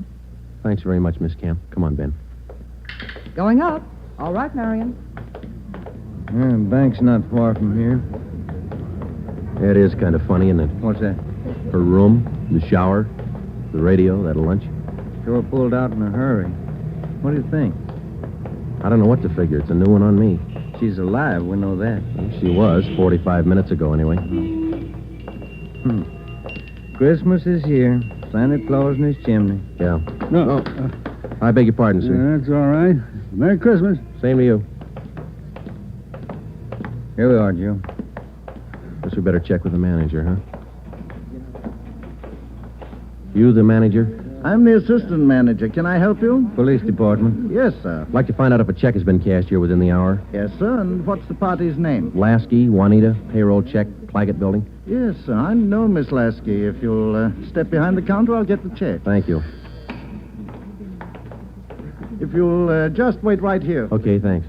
Speaker 3: Thanks very much, Miss Camp. Come on, Ben.
Speaker 18: Going up. All right, Marion.
Speaker 4: The bank's not far from here.
Speaker 3: It is kind of funny, isn't it?
Speaker 4: What's that?
Speaker 3: Her room, the shower, the radio, that lunch.
Speaker 4: Sure pulled out in a hurry. What do you think?
Speaker 3: I don't know what to figure. It's a new one on me.
Speaker 4: She's alive, we know that.
Speaker 3: Well, she was, 45 minutes ago, anyway.
Speaker 4: Christmas is here. Santa Claus in his chimney.
Speaker 3: Yeah.
Speaker 16: No.
Speaker 3: I beg your pardon, sir.
Speaker 16: That's all right. Merry Christmas.
Speaker 3: Same to you.
Speaker 4: Here we are, Joe.
Speaker 3: Guess we better check with the manager, huh? You the manager?
Speaker 16: I'm the assistant manager. Can I help you?
Speaker 4: Police department.
Speaker 16: Yes, sir.
Speaker 3: I'd like to find out if a check has been cashed here within the hour.
Speaker 16: Yes, sir. And what's the party's name?
Speaker 3: Lasky, Juanita, payroll check, Claggett Building.
Speaker 16: Yes, sir. I know Miss Lasky. If you'll step behind the counter, I'll get the check.
Speaker 3: Thank you.
Speaker 16: If you'll just wait right here.
Speaker 3: Okay, thanks.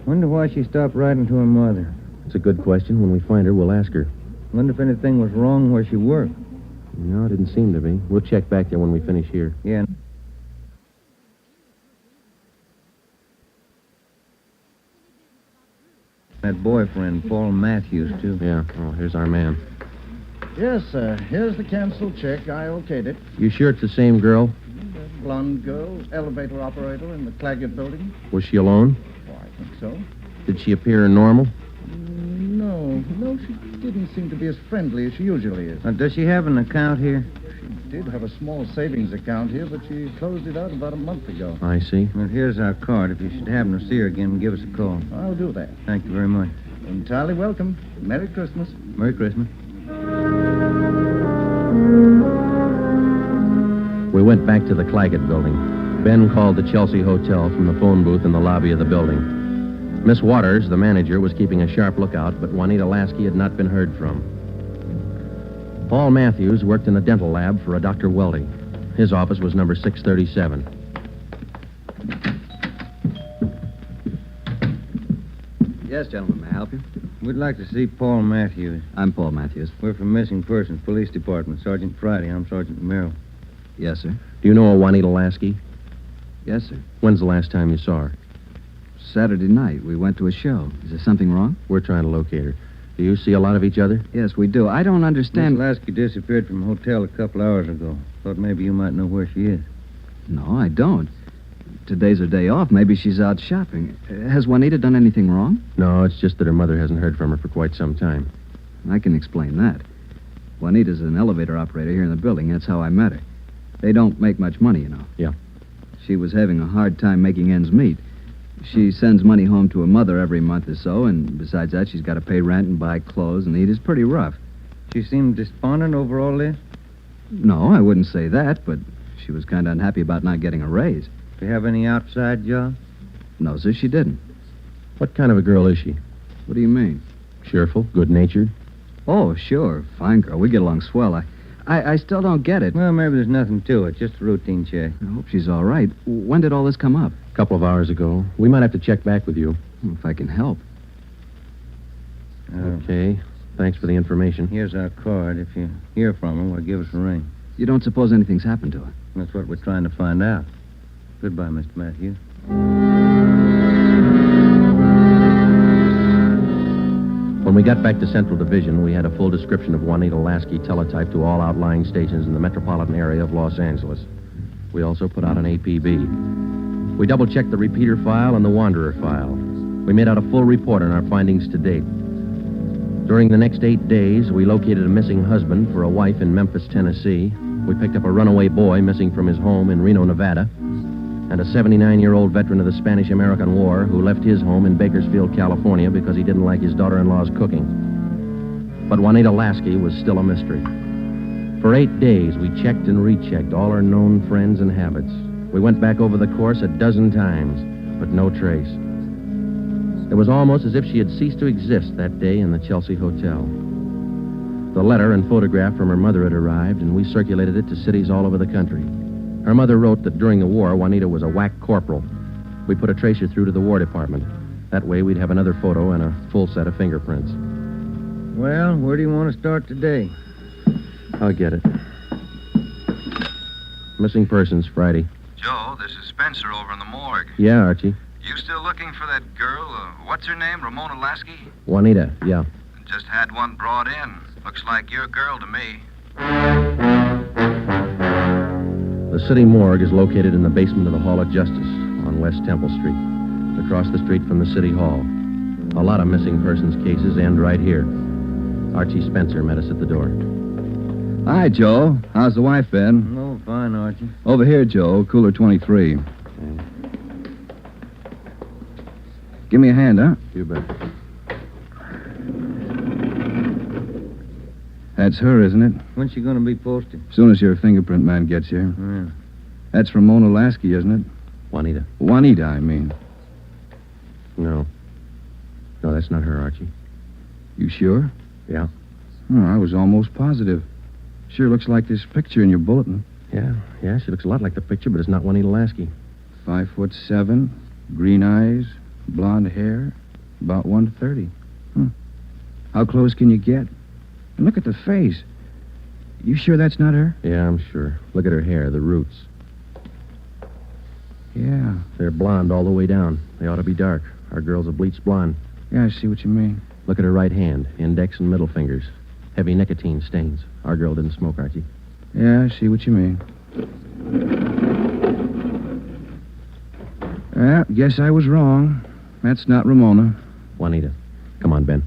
Speaker 4: Wonder why she stopped writing to her mother.
Speaker 3: It's a good question. When we find her, we'll ask her.
Speaker 4: Wonder if anything was wrong where she worked.
Speaker 3: No, it didn't seem to be. We'll check back there when we finish here.
Speaker 4: Yeah. That boyfriend, Paul Matthews, too.
Speaker 3: Yeah. Oh, here's our man.
Speaker 16: Yes, sir. Here's the canceled check. I okayed it.
Speaker 3: You sure it's the same girl?
Speaker 16: The blonde girl, elevator operator in the Claggett Building.
Speaker 3: Was she alone?
Speaker 16: Oh, I think so.
Speaker 3: Did she appear normal?
Speaker 16: No, she didn't seem to be as friendly as she usually is.
Speaker 4: Does she have an account here?
Speaker 16: She did have a small savings account here, but she closed it out about a month ago.
Speaker 3: I see.
Speaker 4: Well, here's our card. If you should happen to see her again, give us a call.
Speaker 16: I'll do that.
Speaker 4: Thank you very much.
Speaker 16: Entirely welcome. Merry Christmas.
Speaker 4: Merry Christmas.
Speaker 3: We went back to the Claggett Building. Ben called the Chelsea Hotel from the phone booth in the lobby of the building. Miss Waters, the manager, was keeping a sharp lookout, but Juanita Lasky had not been heard from. Paul Matthews worked in the dental lab for a Dr. Welty. His office was number 637.
Speaker 17: Yes, gentlemen, may I help you?
Speaker 4: We'd like to see Paul Matthews.
Speaker 2: I'm Paul Matthews.
Speaker 4: We're from Missing Persons Police Department. Sergeant Friday. I'm Sergeant Merrill.
Speaker 2: Yes, sir.
Speaker 3: Do you know a Juanita Lasky?
Speaker 2: Yes, sir.
Speaker 3: When's the last time you saw her?
Speaker 2: Saturday night. We went to a show. Is there something wrong?
Speaker 3: We're trying to locate her. Do you see a lot of each other?
Speaker 2: Yes, we do. I don't understand.
Speaker 4: Miss Lasky disappeared from a hotel a couple hours ago. Thought maybe you might know where she is.
Speaker 2: No, I don't. Today's her day off. Maybe she's out shopping. Has Juanita done anything wrong?
Speaker 3: No, it's just that her mother hasn't heard from her for quite some time.
Speaker 2: I can explain that. Juanita's an elevator operator here in the building. That's how I met her. They don't make much money, you know.
Speaker 3: Yeah.
Speaker 2: She was having a hard time making ends meet. She sends money home to her mother every month or so, and besides that, she's got to pay rent and buy clothes and eat. It's pretty rough.
Speaker 4: She seemed despondent over all this?
Speaker 2: No, I wouldn't say that, but she was kind of unhappy about not getting a raise.
Speaker 4: Do you have any outside job?
Speaker 2: No, sir, she didn't.
Speaker 3: What kind of a girl is she?
Speaker 2: What do you mean?
Speaker 3: Cheerful, good-natured?
Speaker 2: Oh, sure. Fine girl. We get along swell. I still don't get it.
Speaker 4: Well, maybe there's nothing to it. Just a routine check.
Speaker 2: I hope she's all right. When did all this come up?
Speaker 3: A couple of hours ago. We might have to check back with you.
Speaker 2: If I can help.
Speaker 3: Okay. Thanks for the information.
Speaker 4: Here's our card. If you hear from her, well, give us a ring.
Speaker 2: You don't suppose anything's happened to her?
Speaker 4: That's what we're trying to find out. Goodbye, Mr. Matthews.
Speaker 3: When we got back to Central Division, we had a full description of Juanita Lasky teletyped to all outlying stations in the metropolitan area of Los Angeles. We also put out an APB. We double-checked the repeater file and the wanderer file. We made out a full report on our findings to date. During the next 8 days, we located a missing husband for a wife in Memphis, Tennessee. We picked up a runaway boy missing from his home in Reno, Nevada, and a 79-year-old veteran of the Spanish-American War who left his home in Bakersfield, California because he didn't like his daughter-in-law's cooking. But Juanita Lasky was still a mystery. For 8 days, we checked and rechecked all her known friends and habits. We went back over the course a dozen times, but no trace. It was almost as if she had ceased to exist that day in the Chelsea Hotel. The letter and photograph from her mother had arrived, and we circulated it to cities all over the country. Her mother wrote that during the war, Juanita was a whack corporal. We put a tracer through to the War Department. That way, we'd have another photo and a full set of fingerprints.
Speaker 4: Well, where do you want to start today?
Speaker 3: I'll get it. Missing persons, Friday.
Speaker 15: Joe, this is Spencer over in the morgue.
Speaker 3: Yeah, Archie.
Speaker 15: You still looking for that girl? What's her name? Ramona Lasky?
Speaker 3: Juanita, yeah.
Speaker 15: Just had one brought in. Looks like your girl to me.
Speaker 3: The city morgue is located in the basement of the Hall of Justice on West Temple Street, across the street from the city hall. A lot of missing persons cases end right here. Archie Spencer met us at the door.
Speaker 2: Hi, Joe. How's the wife been?
Speaker 4: Oh, fine, Archie.
Speaker 2: Over here, Joe. Cooler 23. Give me a hand, huh?
Speaker 3: You bet.
Speaker 2: That's her, isn't it?
Speaker 4: When's she going to be posted?
Speaker 2: As soon as your fingerprint man gets here.
Speaker 4: Yeah.
Speaker 2: That's Ramona Lasky, isn't it?
Speaker 3: Juanita.
Speaker 2: Juanita, I mean.
Speaker 3: No. No, that's not her, Archie.
Speaker 2: You sure?
Speaker 3: Yeah.
Speaker 2: Oh, I was almost positive. Sure looks like this picture in your bulletin.
Speaker 3: Yeah, she looks a lot like the picture, but it's not Juanita Lasky.
Speaker 2: 5'7", green eyes, blonde hair, about 130. How close can you get? And look at the face. You sure that's not her?
Speaker 3: Yeah, I'm sure. Look at her hair, the roots.
Speaker 2: Yeah.
Speaker 3: They're blonde all the way down. They ought to be dark. Our girl's a bleached blonde.
Speaker 2: Yeah, I see what you mean.
Speaker 3: Look at her right hand, index and middle fingers. Heavy nicotine stains. Our girl didn't smoke, Archie.
Speaker 2: Yeah, I see what you mean. Well, guess I was wrong. That's not Ramona.
Speaker 3: Juanita. Come on, Ben.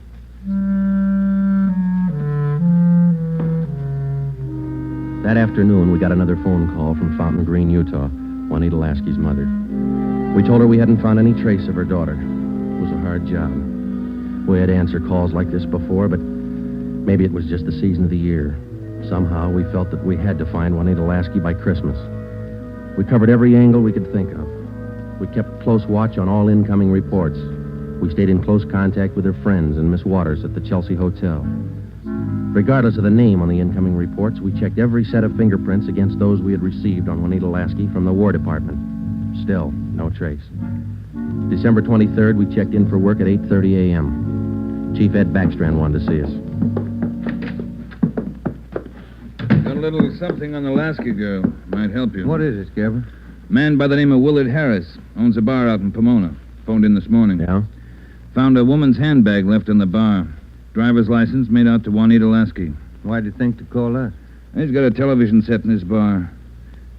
Speaker 3: That afternoon, we got another phone call from Fountain Green, Utah, Juanita Lasky's mother. We told her we hadn't found any trace of her daughter. It was a hard job. We had to answer calls like this before, but maybe it was just the season of the year. Somehow, we felt that we had to find Juanita Lasky by Christmas. We covered every angle we could think of. We kept close watch on all incoming reports. We stayed in close contact with her friends and Miss Waters at the Chelsea Hotel. Regardless of the name on the incoming reports, we checked every set of fingerprints against those we had received on Juanita Lasky from the War Department. Still, no trace. December 23rd, we checked in for work at 8:30 a.m. Chief Ed Backstrand wanted to see us.
Speaker 2: Got a little something on the Lasky girl. Might help you.
Speaker 4: What is it, Skipper?
Speaker 2: Man by the name of Willard Harris. Owns a bar out in Pomona. Phoned in this morning.
Speaker 3: Yeah?
Speaker 2: Found a woman's handbag left in the bar. Driver's license made out to Juanita Lasky.
Speaker 4: Why'd you think to call us?
Speaker 2: He's got a television set in his bar.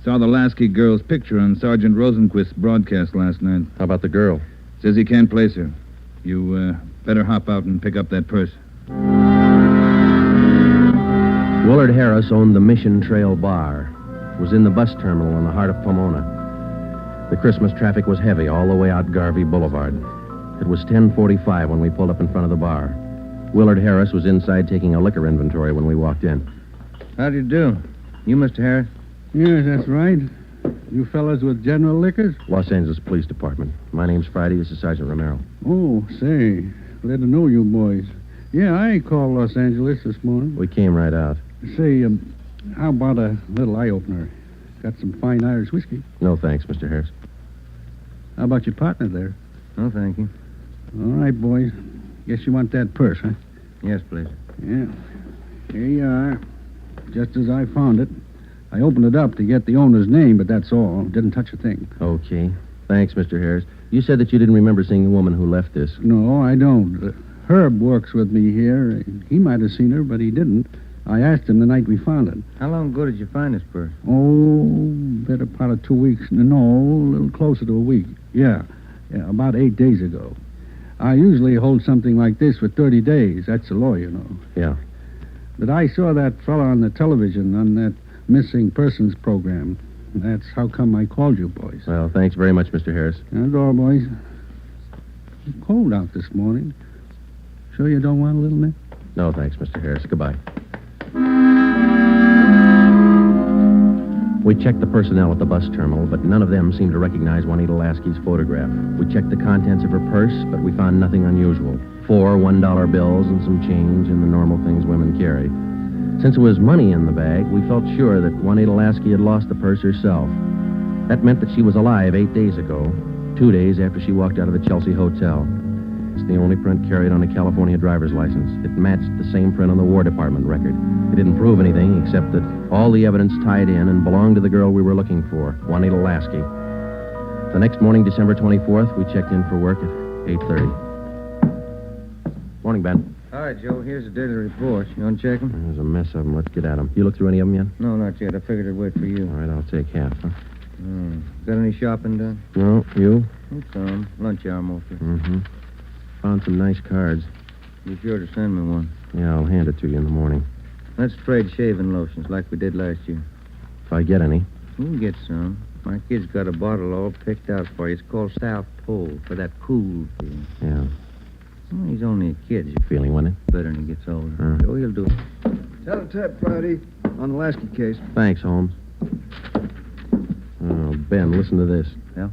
Speaker 2: Saw the Lasky girl's picture on Sergeant Rosenquist's broadcast last night.
Speaker 3: How about the girl?
Speaker 2: Says he can't place her. You better hop out and pick up that purse.
Speaker 3: Willard Harris owned the Mission Trail Bar. It was in the bus terminal in the heart of Pomona. The Christmas traffic was heavy all the way out Garvey Boulevard. It was 10:45 when we pulled up in front of the bar. Willard Harris was inside taking a liquor inventory when we walked in.
Speaker 4: How do you do? You, Mr. Harris?
Speaker 5: Yes, that's right. You fellas with General Liquors?
Speaker 3: Los Angeles Police Department. My name's Friday. This is Sergeant Romero.
Speaker 5: Oh, say, glad to know you boys. Yeah, I called Los Angeles this morning.
Speaker 3: We came right out.
Speaker 5: Say, how about a little eye-opener? Got some fine Irish whiskey.
Speaker 3: No, thanks, Mr. Harris.
Speaker 5: How about your partner there?
Speaker 4: No, thank you.
Speaker 5: All right, boys. Guess you want that purse, huh?
Speaker 4: Yes, please.
Speaker 5: Yeah. Here you are. Just as I found it. I opened it up to get the owner's name, but that's all. Didn't touch a thing.
Speaker 3: Okay. Thanks, Mr. Harris. You said that you didn't remember seeing the woman who left this.
Speaker 5: No, I don't. Herb works with me here. He might have seen her, but he didn't. I asked him the night we found it.
Speaker 4: How long ago did you find this purse?
Speaker 5: Oh, better part of 2 weeks. No, a little closer to a week. Yeah, about 8 days ago. I usually hold something like this for 30 days. That's the law, you know.
Speaker 3: Yeah.
Speaker 5: But I saw that fella on the television on that missing persons program. That's how come I called you, boys.
Speaker 3: Well, thanks very much, Mr. Harris.
Speaker 5: That's all, boys. It's cold out this morning. Sure you don't want a little nip?
Speaker 3: No, thanks, Mr. Harris. Goodbye. We checked the personnel at the bus terminal, but none of them seemed to recognize Juanita Lasky's photograph. We checked the contents of her purse, but we found nothing unusual. 4 $1 bills and some change and the normal things women carry. Since there was money in the bag, we felt sure that Juanita Lasky had lost the purse herself. That meant that she was alive 8 days ago, 2 days after she walked out of the Chelsea Hotel. It's the only print carried on a California driver's license. It matched the same print on the War Department record. It didn't prove anything except that all the evidence tied in and belonged to the girl we were looking for, Juanita Lasky. The next morning, December 24th, we checked in for work at 8:30. Morning, Ben.
Speaker 4: All right, Joe, here's the daily reports. You want to check them?
Speaker 3: There's a mess of them. Let's get at them. You look through any of them yet?
Speaker 4: No, not yet. I figured I'd wait for you.
Speaker 3: All right, I'll take half, huh?
Speaker 4: Got any shopping done?
Speaker 3: No, you?
Speaker 4: Some. Lunch hour mostly.
Speaker 3: Mm-hmm. Found some nice cards.
Speaker 4: Be sure to send me one.
Speaker 3: Yeah, I'll hand it to you in the morning.
Speaker 4: Let's trade shaving lotions like we did last year.
Speaker 3: If I get any.
Speaker 4: You can get some. My kid's got a bottle all picked out for you. It's called South Pole for that cool feeling.
Speaker 3: Yeah.
Speaker 4: Well, he's only a kid.
Speaker 3: Feeling, wasn't it?
Speaker 4: Better when he gets older. So he'll do it.
Speaker 2: Teletype, Friday, on the Lasky case.
Speaker 3: Thanks, Holmes. Oh, Ben, listen to this.
Speaker 4: Yeah?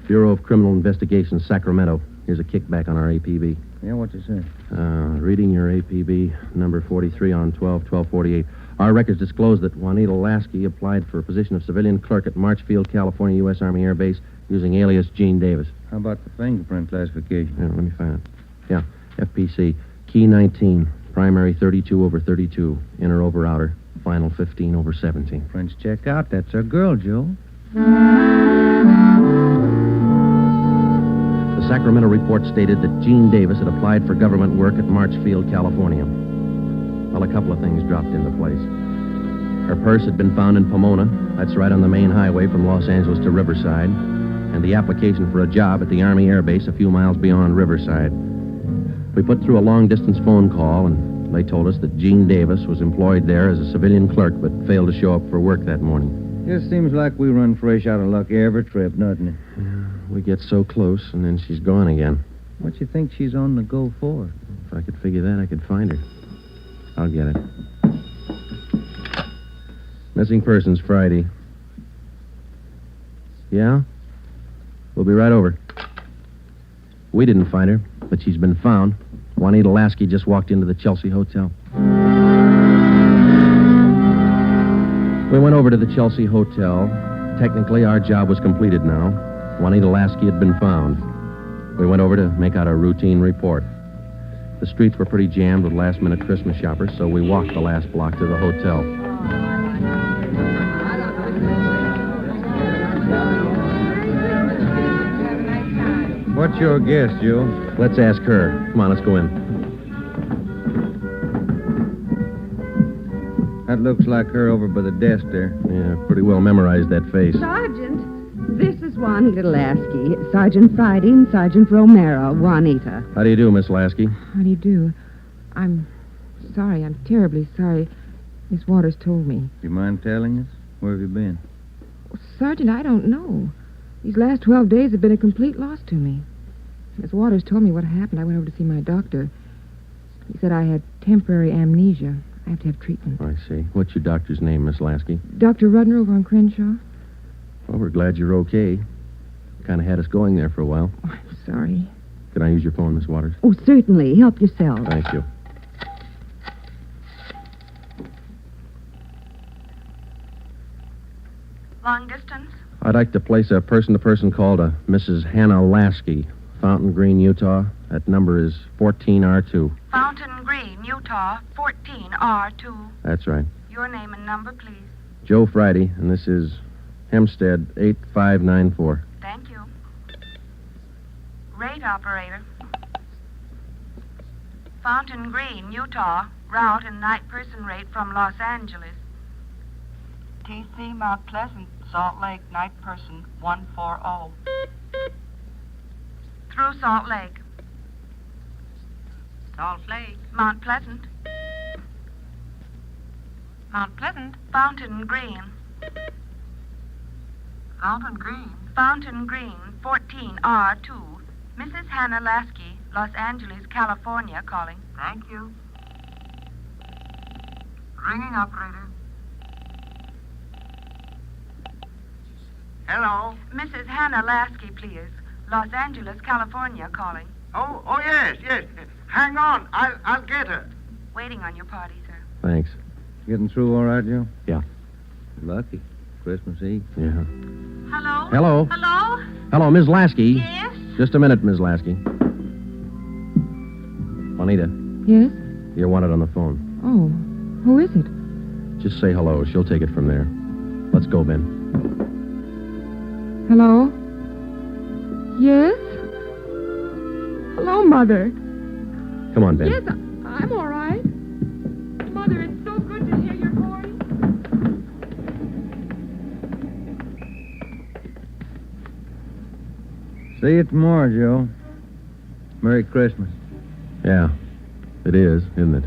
Speaker 3: Bureau of Criminal Investigation, Sacramento. Here's a kickback on our APB.
Speaker 4: Yeah, what's it say?
Speaker 3: Reading your APB, number 43 on 12/12/48. Our records disclose that Juanita Lasky applied for a position of civilian clerk at Marchfield, California, U.S. Army Air Base, using alias Gene Davis.
Speaker 4: How about the fingerprint classification?
Speaker 3: Yeah, let me find it. Yeah, FPC, key 19, primary 32/32, inner over outer, final 15/17.
Speaker 4: Prints check out. That's our girl, Joe.
Speaker 3: The Sacramento report stated that Gene Davis had applied for government work at Marchfield, California. Well, a couple of things dropped into place. Her purse had been found in Pomona. That's right on the main highway from Los Angeles to Riverside. And the application for a job at the Army Air Base a few miles beyond Riverside. We put through a long-distance phone call, and they told us that Gene Davis was employed there as a civilian clerk, but failed to show up for work that morning.
Speaker 4: Just seems like we run fresh out of luck every trip, doesn't it?
Speaker 3: We get so close, and then she's gone again.
Speaker 4: What you think she's on the go for?
Speaker 3: If I could figure that, I could find her. I'll get it. Missing persons, Friday. Yeah? We'll be right over. We didn't find her, but she's been found. Juanita Lasky just walked into the Chelsea Hotel. We went over to the Chelsea Hotel. Technically, our job was completed now. Juanita Lasky had been found. We went over to make out a routine report. The streets were pretty jammed with last-minute Christmas shoppers, so we walked the last block to the hotel.
Speaker 4: What's your guess, Joe?
Speaker 3: Let's ask her. Come on, let's go in.
Speaker 4: That looks like her over by the desk there.
Speaker 3: Yeah, pretty well memorized that face.
Speaker 14: Sergeant, this is Juanita Lasky. Sergeant Friday and Sergeant Romero. Juanita.
Speaker 3: How do you do, Miss Lasky?
Speaker 7: How do you do? I'm sorry. I'm terribly sorry. Miss Waters told me.
Speaker 4: You mind telling us? Where have you been?
Speaker 7: Sergeant, I don't know. These last 12 days have been a complete loss to me. Miss Waters told me what happened. I went over to see my doctor. He said I had temporary amnesia. I have to have treatment.
Speaker 3: I see. What's your doctor's name, Miss Lasky?
Speaker 7: Dr. Rudner over on Crenshaw.
Speaker 3: Well, we're glad you're okay. Kind of had us going there for a while.
Speaker 7: Oh, I'm sorry.
Speaker 3: Can I use your phone, Miss Waters?
Speaker 14: Oh, certainly. Help yourself.
Speaker 3: Thank you.
Speaker 11: Long distance?
Speaker 3: I'd like to place a person-to-person call to Mrs. Hannah Lasky, Fountain Green, Utah. That number is 14R2.
Speaker 11: Fountain Green, Utah, 14R2.
Speaker 3: That's right.
Speaker 11: Your name and number, please.
Speaker 3: Joe Friday, and this is Hempstead 8594.
Speaker 11: Thank you. Rate operator. Fountain Green, Utah, route and night person rate from Los Angeles. TC Mount Pleasant, Salt Lake, night person 140. Through Salt Lake. Salt Lake. Mount Pleasant. Mount Pleasant. Fountain Green. Fountain Green. Fountain Green, 14R2. Mrs. Hannah Lasky, Los Angeles, California, calling. Thank you. Ringing operator.
Speaker 13: Hello?
Speaker 11: Mrs. Hannah Lasky, please. Los Angeles, California, calling.
Speaker 13: Oh, yes. Hang on. I'll get her.
Speaker 11: Waiting on your party, sir.
Speaker 3: Thanks.
Speaker 4: Getting through all right, Joe?
Speaker 3: Yeah.
Speaker 4: Lucky. Christmas Eve.
Speaker 3: Yeah.
Speaker 11: Hello?
Speaker 3: Hello?
Speaker 11: Hello?
Speaker 3: Hello, Ms. Lasky.
Speaker 11: Yes?
Speaker 3: Just a minute, Ms. Lasky. Juanita,
Speaker 7: Yes?
Speaker 3: you're wanted on the phone.
Speaker 7: Oh, who is it?
Speaker 3: Just say hello. She'll take it from there. Let's go, Ben.
Speaker 7: Hello? Yes? Hello, Mother.
Speaker 3: Come on, Ben.
Speaker 7: Yes, I'm all right. Mother, it's so good to hear your voice.
Speaker 4: See you tomorrow, Joe. Merry Christmas.
Speaker 3: Yeah, it is, isn't it?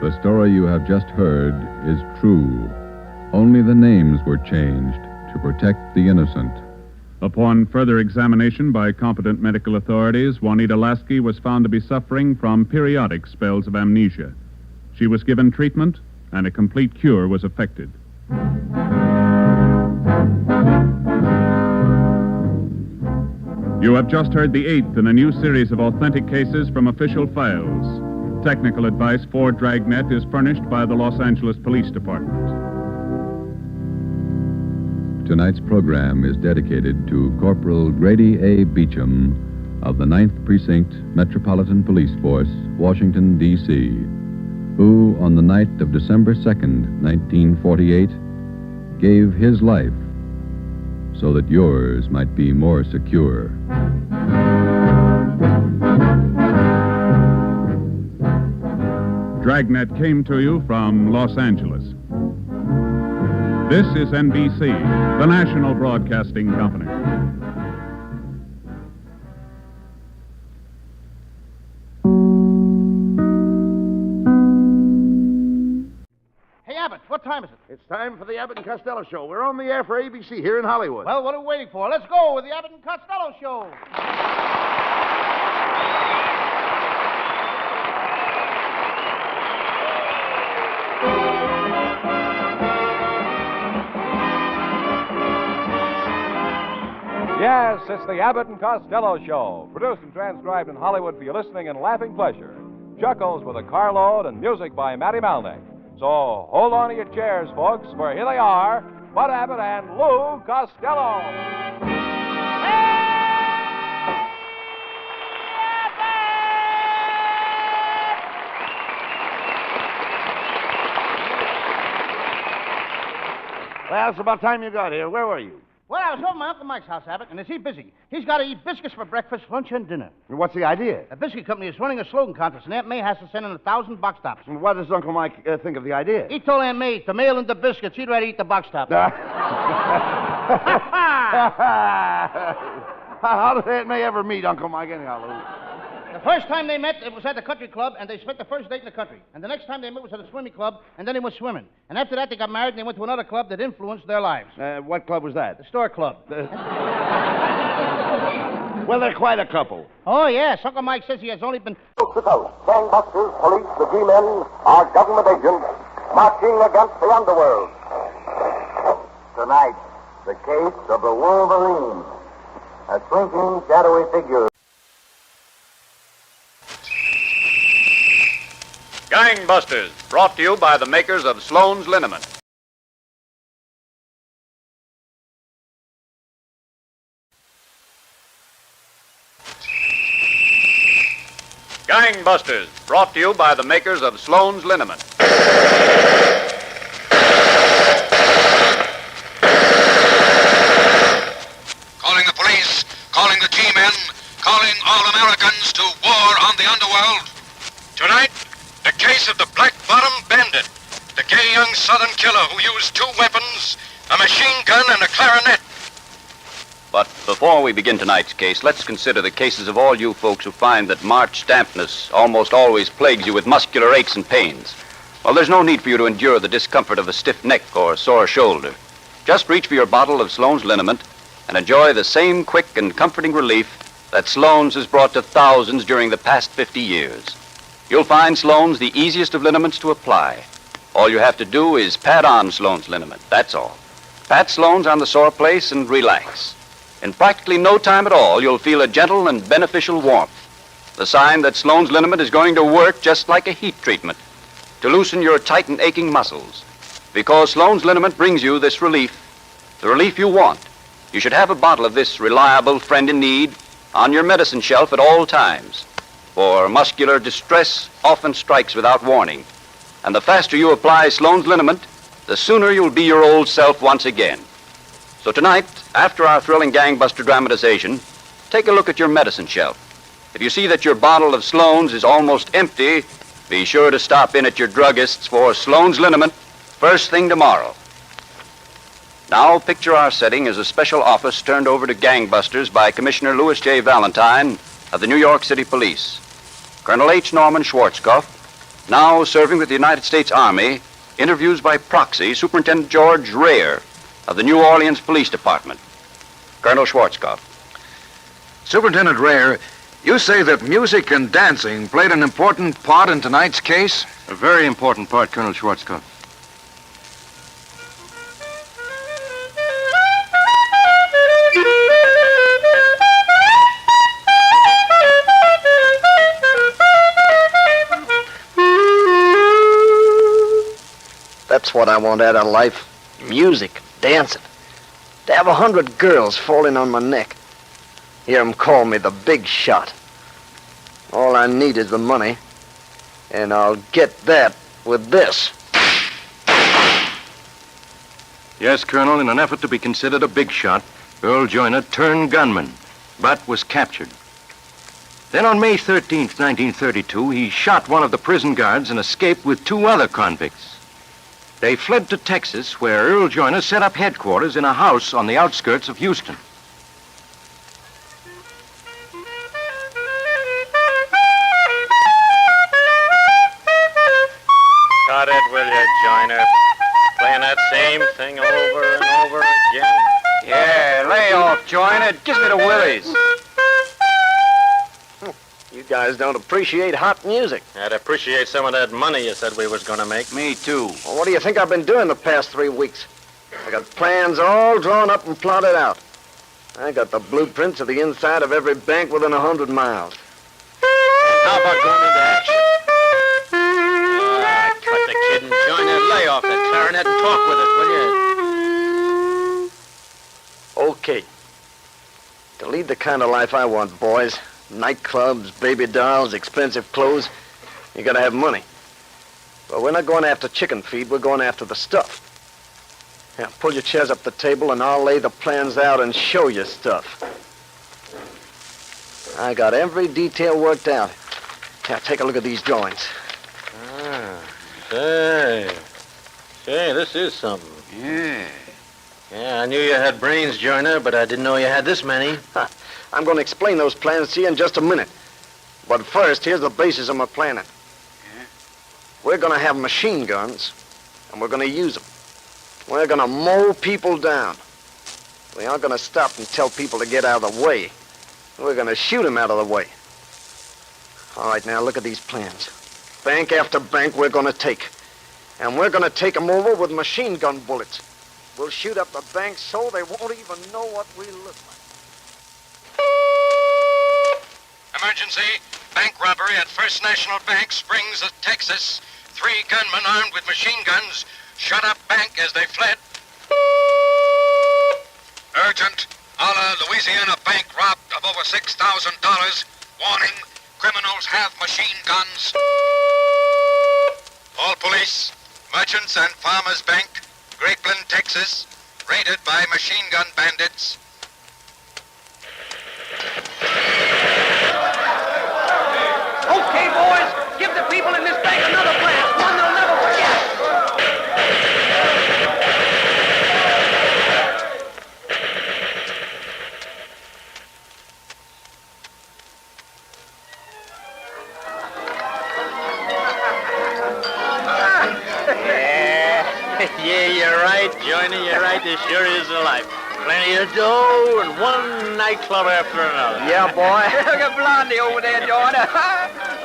Speaker 6: The story you have just heard is true. Only the names were changed to protect the innocent.
Speaker 1: Upon further examination by competent medical authorities, Juanita Lasky was found to be suffering from periodic spells of amnesia. She was given treatment, and a complete cure was effected. You have just heard the 8th in a new series of authentic cases from official files. Technical advice for Dragnet is furnished by the Los Angeles Police Department.
Speaker 6: Tonight's program is dedicated to Corporal Grady A. Beecham of the 9th Precinct Metropolitan Police Force, Washington, D.C., who, on the night of December 2nd, 1948, gave his life so that yours might be more secure.
Speaker 1: Dragnet came to you from Los Angeles. This is NBC, the national broadcasting company.
Speaker 13: Hey, Abbott, what time is it?
Speaker 16: It's time for the Abbott and Costello Show. We're on the air for ABC here in Hollywood.
Speaker 13: Well, what are we waiting for? Let's go with the Abbott and Costello Show.
Speaker 17: Yes, it's the Abbott and Costello Show, produced and transcribed in Hollywood for your listening and laughing pleasure. Chuckles with a carload and music by Matty Malnick. So hold on to your chairs, folks, for here they are, Bud Abbott and Lou Costello.
Speaker 13: Well, it's about time you got here. Where were you?
Speaker 10: Well, I was over at my Uncle Mike's house, Abbott, and is he busy? He's got to eat biscuits for breakfast, lunch, and dinner.
Speaker 13: What's the idea?
Speaker 10: The biscuit company is running a slogan contest, and Aunt May has to send in 1,000 box tops.
Speaker 13: And what does Uncle Mike think of the idea?
Speaker 10: He told Aunt May to mail in the biscuits. He'd rather eat the box tops.
Speaker 13: How did Aunt May ever meet Uncle Mike anyhow, Lou?
Speaker 10: The first time they met, it was at the country club, and they spent the first date in the country. And the next time they met was at a swimming club, and then they went swimming. And after that, they got married, and they went to another club that influenced their lives.
Speaker 13: What club was that?
Speaker 10: The store club.
Speaker 13: Well, they're quite a couple.
Speaker 10: Oh, yes. Uncle Mike says he has only been...
Speaker 12: Coast to coast, gangbusters, police, the G-men are government agents marching against the underworld. Tonight, the case of the Wolverine, a shrinking, shadowy figure.
Speaker 1: Gangbusters, brought to you by the makers of Sloan's Liniment. Gangbusters, brought to you by the makers of Sloan's Liniment.
Speaker 22: Calling the police, calling the G-men, calling all Americans to war on the underworld. Tonight, the case of the Black Bottom Bandit, the gay young Southern killer who used 2 weapons, a machine gun and a clarinet.
Speaker 24: But before we begin tonight's case, let's consider the cases of all you folks who find that March dampness almost always plagues you with muscular aches and pains. Well, there's no need for you to endure the discomfort of a stiff neck or a sore shoulder. Just reach for your bottle of Sloan's Liniment and enjoy the same quick and comforting relief that Sloan's has brought to thousands during the past 50 years. You'll find Sloan's the easiest of liniments to apply. All you have to do is pat on Sloan's Liniment, that's all. Pat Sloan's on the sore place and relax. In practically no time at all, you'll feel a gentle and beneficial warmth. The sign that Sloan's Liniment is going to work just like a heat treatment to loosen your tight and aching muscles. Because Sloan's Liniment brings you this relief, the relief you want. You should have a bottle of this reliable friend in need on your medicine shelf at all times. For muscular distress often strikes without warning. And the faster you apply Sloan's Liniment, the sooner you'll be your old self once again. So tonight, after our thrilling gangbuster dramatization, take a look at your medicine shelf. If you see that your bottle of Sloan's is almost empty, be sure to stop in at your druggist's for Sloan's Liniment first thing tomorrow. Now, picture our setting as a special office turned over to gangbusters by Commissioner Louis J. Valentine of the New York City Police. Colonel H. Norman Schwarzkopf, now serving with the United States Army, interviews by proxy Superintendent George Rayer of the New Orleans Police Department. Colonel Schwarzkopf.
Speaker 25: Superintendent Rayer, you say that music and dancing played an important part in tonight's case?
Speaker 26: A very important part, Colonel Schwarzkopf.
Speaker 27: That's what I want out of life. Music, dancing. To have 100 girls falling on my neck. Hear 'em call me the big shot. All I need is the money, and I'll get that with this.
Speaker 26: Yes, Colonel, in an effort to be considered a big shot, Earl Joyner turned gunman, but was captured. Then on May 13th, 1932, he shot one of the prison guards and escaped with 2 other convicts. They fled to Texas, where Earl Joyner set up headquarters in a house on the outskirts of Houston.
Speaker 28: Cut it, will you, Joyner? Playing that same thing over and over again.
Speaker 24: Yeah, lay off, Joyner. It gives me the willies.
Speaker 27: You guys don't appreciate hot music.
Speaker 28: I'd appreciate some of that money you said we was going to make.
Speaker 24: Me too.
Speaker 27: Well, what do you think I've been doing the past 3 weeks? I got plans all drawn up and plotted out. I got the blueprints of the inside of every bank within 100 miles.
Speaker 28: How about going into action? Cut the kidding, Joyner. Lay off that clarinet and talk with us, will you?
Speaker 27: okay. To lead the kind of life I want, boys, nightclubs, baby dolls, expensive clothes, you gotta have money. But we're not going after chicken feed, we're going after the stuff. Now, pull your chairs up the table and I'll lay the plans out and show you stuff. I got every detail worked out. Now, take a look at these drawings.
Speaker 28: Say, this is something.
Speaker 27: Yeah.
Speaker 28: Yeah, I knew you had brains, Joyner, but I didn't know you had this many.
Speaker 27: I'm going to explain those plans to you in just a minute. But first, here's the basis of my planning. We're going to have machine guns, and we're going to use them. We're going to mow people down. We aren't going to stop and tell people to get out of the way. We're going to shoot them out of the way. All right, now look at these plans. Bank after bank we're going to take. And we're going to take them over with machine gun bullets. We'll shoot up the banks so they won't even know what we look like.
Speaker 22: Emergency. Bank robbery at First National Bank, Springs, Texas. 3 gunmen armed with machine guns shut up bank as they fled. Urgent. Alla, Louisiana bank robbed of over $6,000. Warning. Criminals have machine guns. All police. Merchants and Farmers Bank, Grapeland, Texas. Raided by machine gun bandits.
Speaker 27: Okay, boys, give the people in this bank another plan. One they'll never forget.
Speaker 28: Yeah, you're right, Joyner, you're right. This sure is a life. Plenty of dough and one nightclub after another.
Speaker 27: Yeah, boy.
Speaker 2: Look at Blondie over there, Joyner.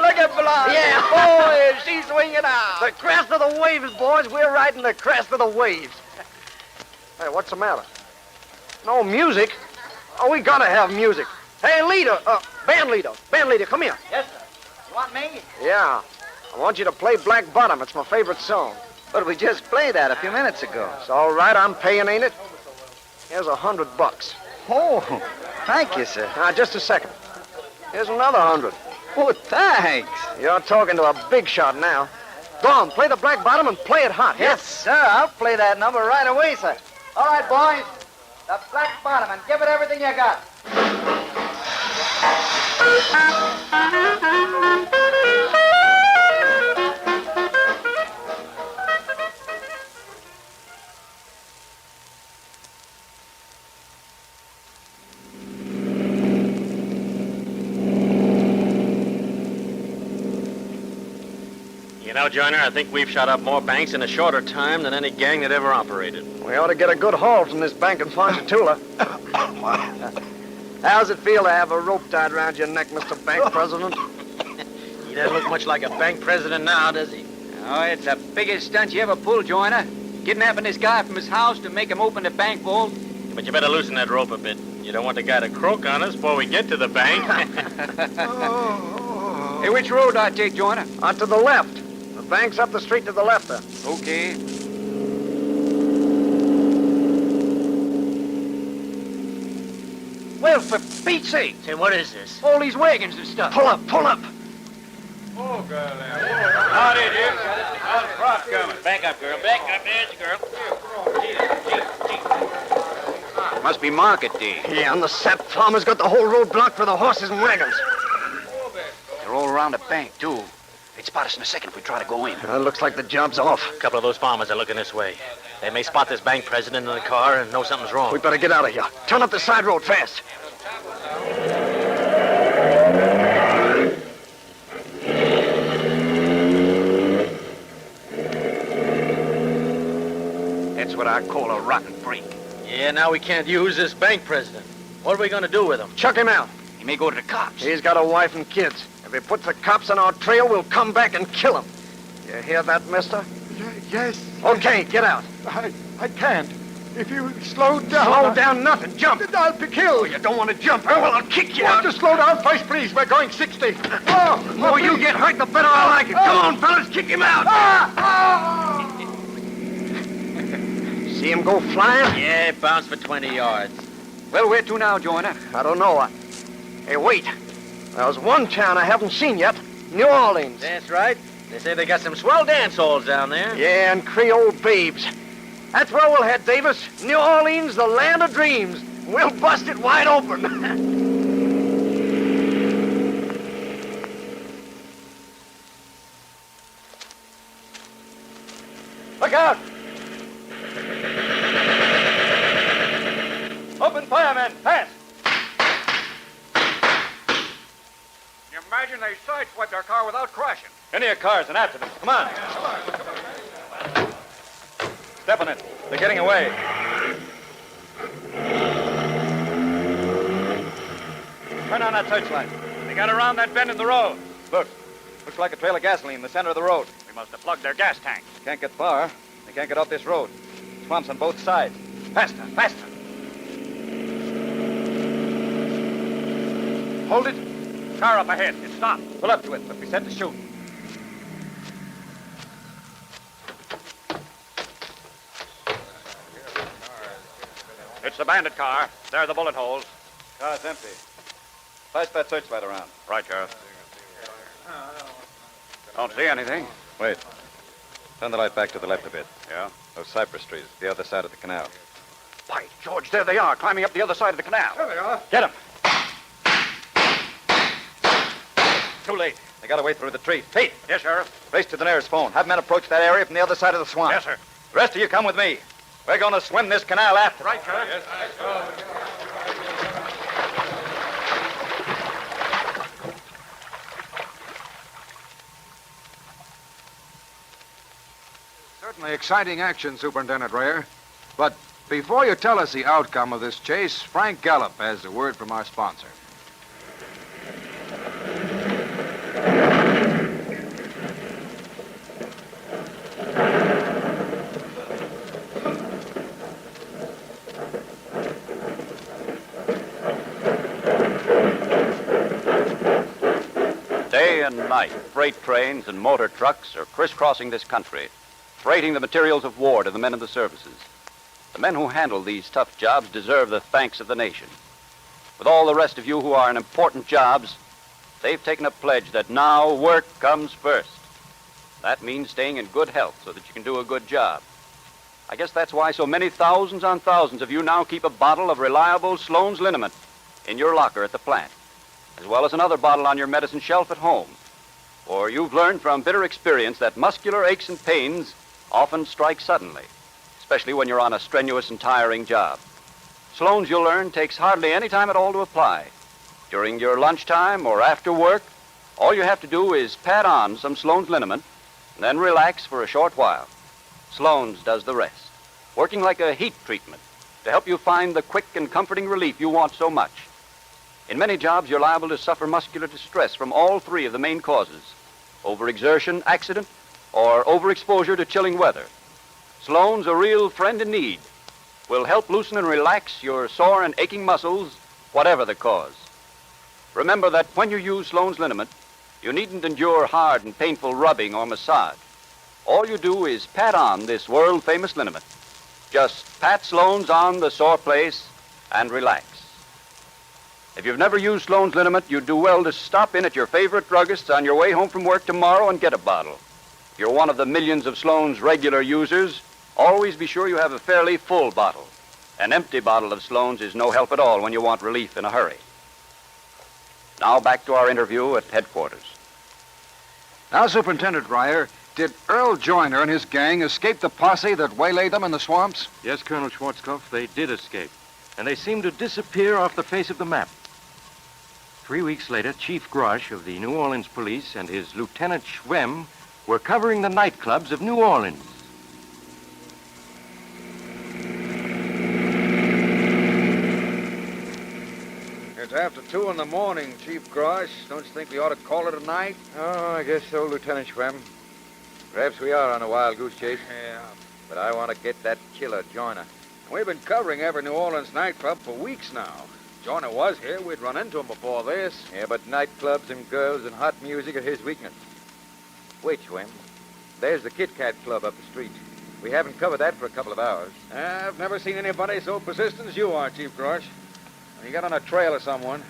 Speaker 2: Look at Blondie.
Speaker 27: Yeah, boy, she's swinging out. The crest of the waves, boys. We're riding the crest of the waves. Hey, what's the matter? No music? Oh, we gotta have music. Hey, leader, band leader, come here.
Speaker 8: Yes, sir. You want me?
Speaker 27: Yeah, I want you to play Black Bottom. It's my favorite song.
Speaker 8: But we just played that a few minutes ago.
Speaker 27: It's all right. I'm paying, ain't it? Here's $100.
Speaker 8: Oh, thank you, sir.
Speaker 27: Now, just a second. Here's another 100.
Speaker 8: Oh, thanks.
Speaker 27: You're talking to a big shot now. Go on, play the Black Bottom and play it hot.
Speaker 8: Yes, sir. I'll play that number right away, sir. All right, boys. The Black Bottom, and give it everything you got.
Speaker 28: You know, Joyner, I think we've shot up more banks in a shorter time than any gang that ever operated.
Speaker 27: We ought to get a good haul from this bank in Ponchatoula. How's it feel to have a rope tied around your neck, Mr. Bank President?
Speaker 28: He doesn't look much like a bank president now, does he?
Speaker 2: Oh, it's the biggest stunt you ever pulled, Joyner. Kidnapping this guy from his house to make him open the bank vault.
Speaker 28: But you better loosen that rope a bit. You don't want the guy to croak on us before we get to the bank.
Speaker 2: Hey, which road do I take, Joyner?
Speaker 27: On to the left. The bank's up the street to the left there.
Speaker 2: Okay. Well, for Pete's sake.
Speaker 28: Say, what is this?
Speaker 2: All these wagons and stuff.
Speaker 27: Pull up, pull up.
Speaker 28: Oh, girl, there. Howdy, dear. How's the crop coming? Back up, girl. Back up. There's the girl.
Speaker 2: Must be market day.
Speaker 27: Yeah, and the sap farmer's got the whole road blocked for the horses and wagons.
Speaker 2: They're all around the bank, too. They'd spot us in a second if we try to go in.
Speaker 27: Looks like the job's off.
Speaker 28: A couple of those farmers are looking this way. They may spot this bank president in the car and know something's wrong.
Speaker 27: We better get out of here. Turn up the side road fast.
Speaker 2: That's what I call a rotten break.
Speaker 28: Yeah, now we can't use this bank president. What are we going to do with him?
Speaker 27: Chuck him out.
Speaker 2: He may go to the cops.
Speaker 27: He's got a wife and kids. If he puts the cops on our trail, we'll come back and kill him. You hear that, mister?
Speaker 13: Yes.
Speaker 27: Okay, get out.
Speaker 13: I can't. If you slow down...
Speaker 27: Slow down nothing. Jump.
Speaker 13: I'll be killed.
Speaker 27: You don't want to jump. Oh, well, I'll kick you out.
Speaker 13: Just slow down first, please. We're going 60. Oh,
Speaker 27: you get hurt, the better I like it. Come on, fellas, kick him out. See him go flying?
Speaker 28: Yeah, bounce for 20 yards.
Speaker 5: Well, where to now, Joyner?
Speaker 27: I don't know. Hey, wait. There's one town I haven't seen yet. New Orleans.
Speaker 28: That's right. They say they got some swell dance halls down there.
Speaker 27: Yeah, and Creole babes. That's where we'll head, Davis. New Orleans, the land of dreams. We'll bust it wide open.
Speaker 5: Look out! Open fire, men. Fast!
Speaker 26: You imagine they sideswiped our car without crashing.
Speaker 5: Into your cars and after them. Come on. Step on it. They're getting away. Turn on that searchlight. They got around that bend in the road. Look. Looks like a trail of gasoline in the center of the road.
Speaker 26: We must have plugged their gas tanks.
Speaker 5: Can't get far. They can't get off this road. Swamps on both sides. Faster, faster.
Speaker 26: Hold it. Car up ahead. It stopped.
Speaker 5: Pull up to it, but we set to shoot.
Speaker 26: It's the bandit car. There are the bullet holes.
Speaker 5: Car's empty. Flash that searchlight around.
Speaker 26: Right, Sheriff. Don't see anything.
Speaker 5: Wait. Turn the light back to the left a bit.
Speaker 26: Yeah?
Speaker 5: Those cypress trees, the other side of the canal.
Speaker 26: By George, there they are, climbing up the other side of the canal.
Speaker 5: There they are. Get them. Too late. They got away through the trees. Pete.
Speaker 26: Yes, Sheriff.
Speaker 5: Race to the nearest phone. Have men approach that area from the other side of the swamp.
Speaker 26: Yes, sir.
Speaker 5: The rest of you come with me. We're going to swim this canal after.
Speaker 26: Right, Sheriff.
Speaker 5: Yes.
Speaker 25: Certainly exciting action, Superintendent Rayer. But before you tell us the outcome of this chase, Frank Gallup has a word from our sponsor.
Speaker 24: Day and night, freight trains and motor trucks are crisscrossing this country, freighting the materials of war to the men of the services. The men who handle these tough jobs deserve the thanks of the nation. With all the rest of you who are in important jobs, they've taken a pledge that now work comes first. That means staying in good health so that you can do a good job. I guess that's why so many thousands on thousands of you now keep a bottle of reliable Sloan's liniment in your locker at the plant, as well as another bottle on your medicine shelf at home. For you've learned from bitter experience that muscular aches and pains often strike suddenly, especially when you're on a strenuous and tiring job. Sloan's, you'll learn, takes hardly any time at all to apply. During your lunchtime or after work, all you have to do is pat on some Sloan's liniment and then relax for a short while. Sloan's does the rest, working like a heat treatment to help you find the quick and comforting relief you want so much. In many jobs, you're liable to suffer muscular distress from all three of the main causes: overexertion, accident, or overexposure to chilling weather. Sloan's, a real friend in need, will help loosen and relax your sore and aching muscles, whatever the cause. Remember that when you use Sloan's liniment, you needn't endure hard and painful rubbing or massage. All you do is pat on this world-famous liniment. Just pat Sloan's on the sore place and relax. If you've never used Sloan's liniment, you'd do well to stop in at your favorite druggist's on your way home from work tomorrow and get a bottle. If you're one of the millions of Sloan's regular users, always be sure you have a fairly full bottle. An empty bottle of Sloan's is no help at all when you want relief in a hurry. Now back to our interview at headquarters.
Speaker 25: Now, Superintendent Rayer, did Earl Joyner and his gang escape the posse that waylaid them in the swamps?
Speaker 26: Yes, Colonel Schwarzkopf, they did escape. And they seemed to disappear off the face of the map. 3 weeks later, Chief Grosh of the New Orleans Police and his Lieutenant Schwem were covering the nightclubs of New Orleans.
Speaker 25: It's after 2 in the morning, Chief Grosh. Don't you think we ought to call it a night?
Speaker 9: Oh, I guess so, Lieutenant Schwem. Perhaps we are on a wild goose chase.
Speaker 25: Yeah.
Speaker 9: But I want to get that killer, Joyner.
Speaker 25: We've been covering every New Orleans nightclub for weeks now. Joyner was here. We'd run into him before this.
Speaker 9: Yeah, but nightclubs and girls and hot music are his weakness. Wait, Schwem. There's the Kit Kat Club up the street. We haven't covered that for a couple of hours.
Speaker 25: I've never seen anybody so persistent as you are, Chief Grosh. He got on a trail of someone.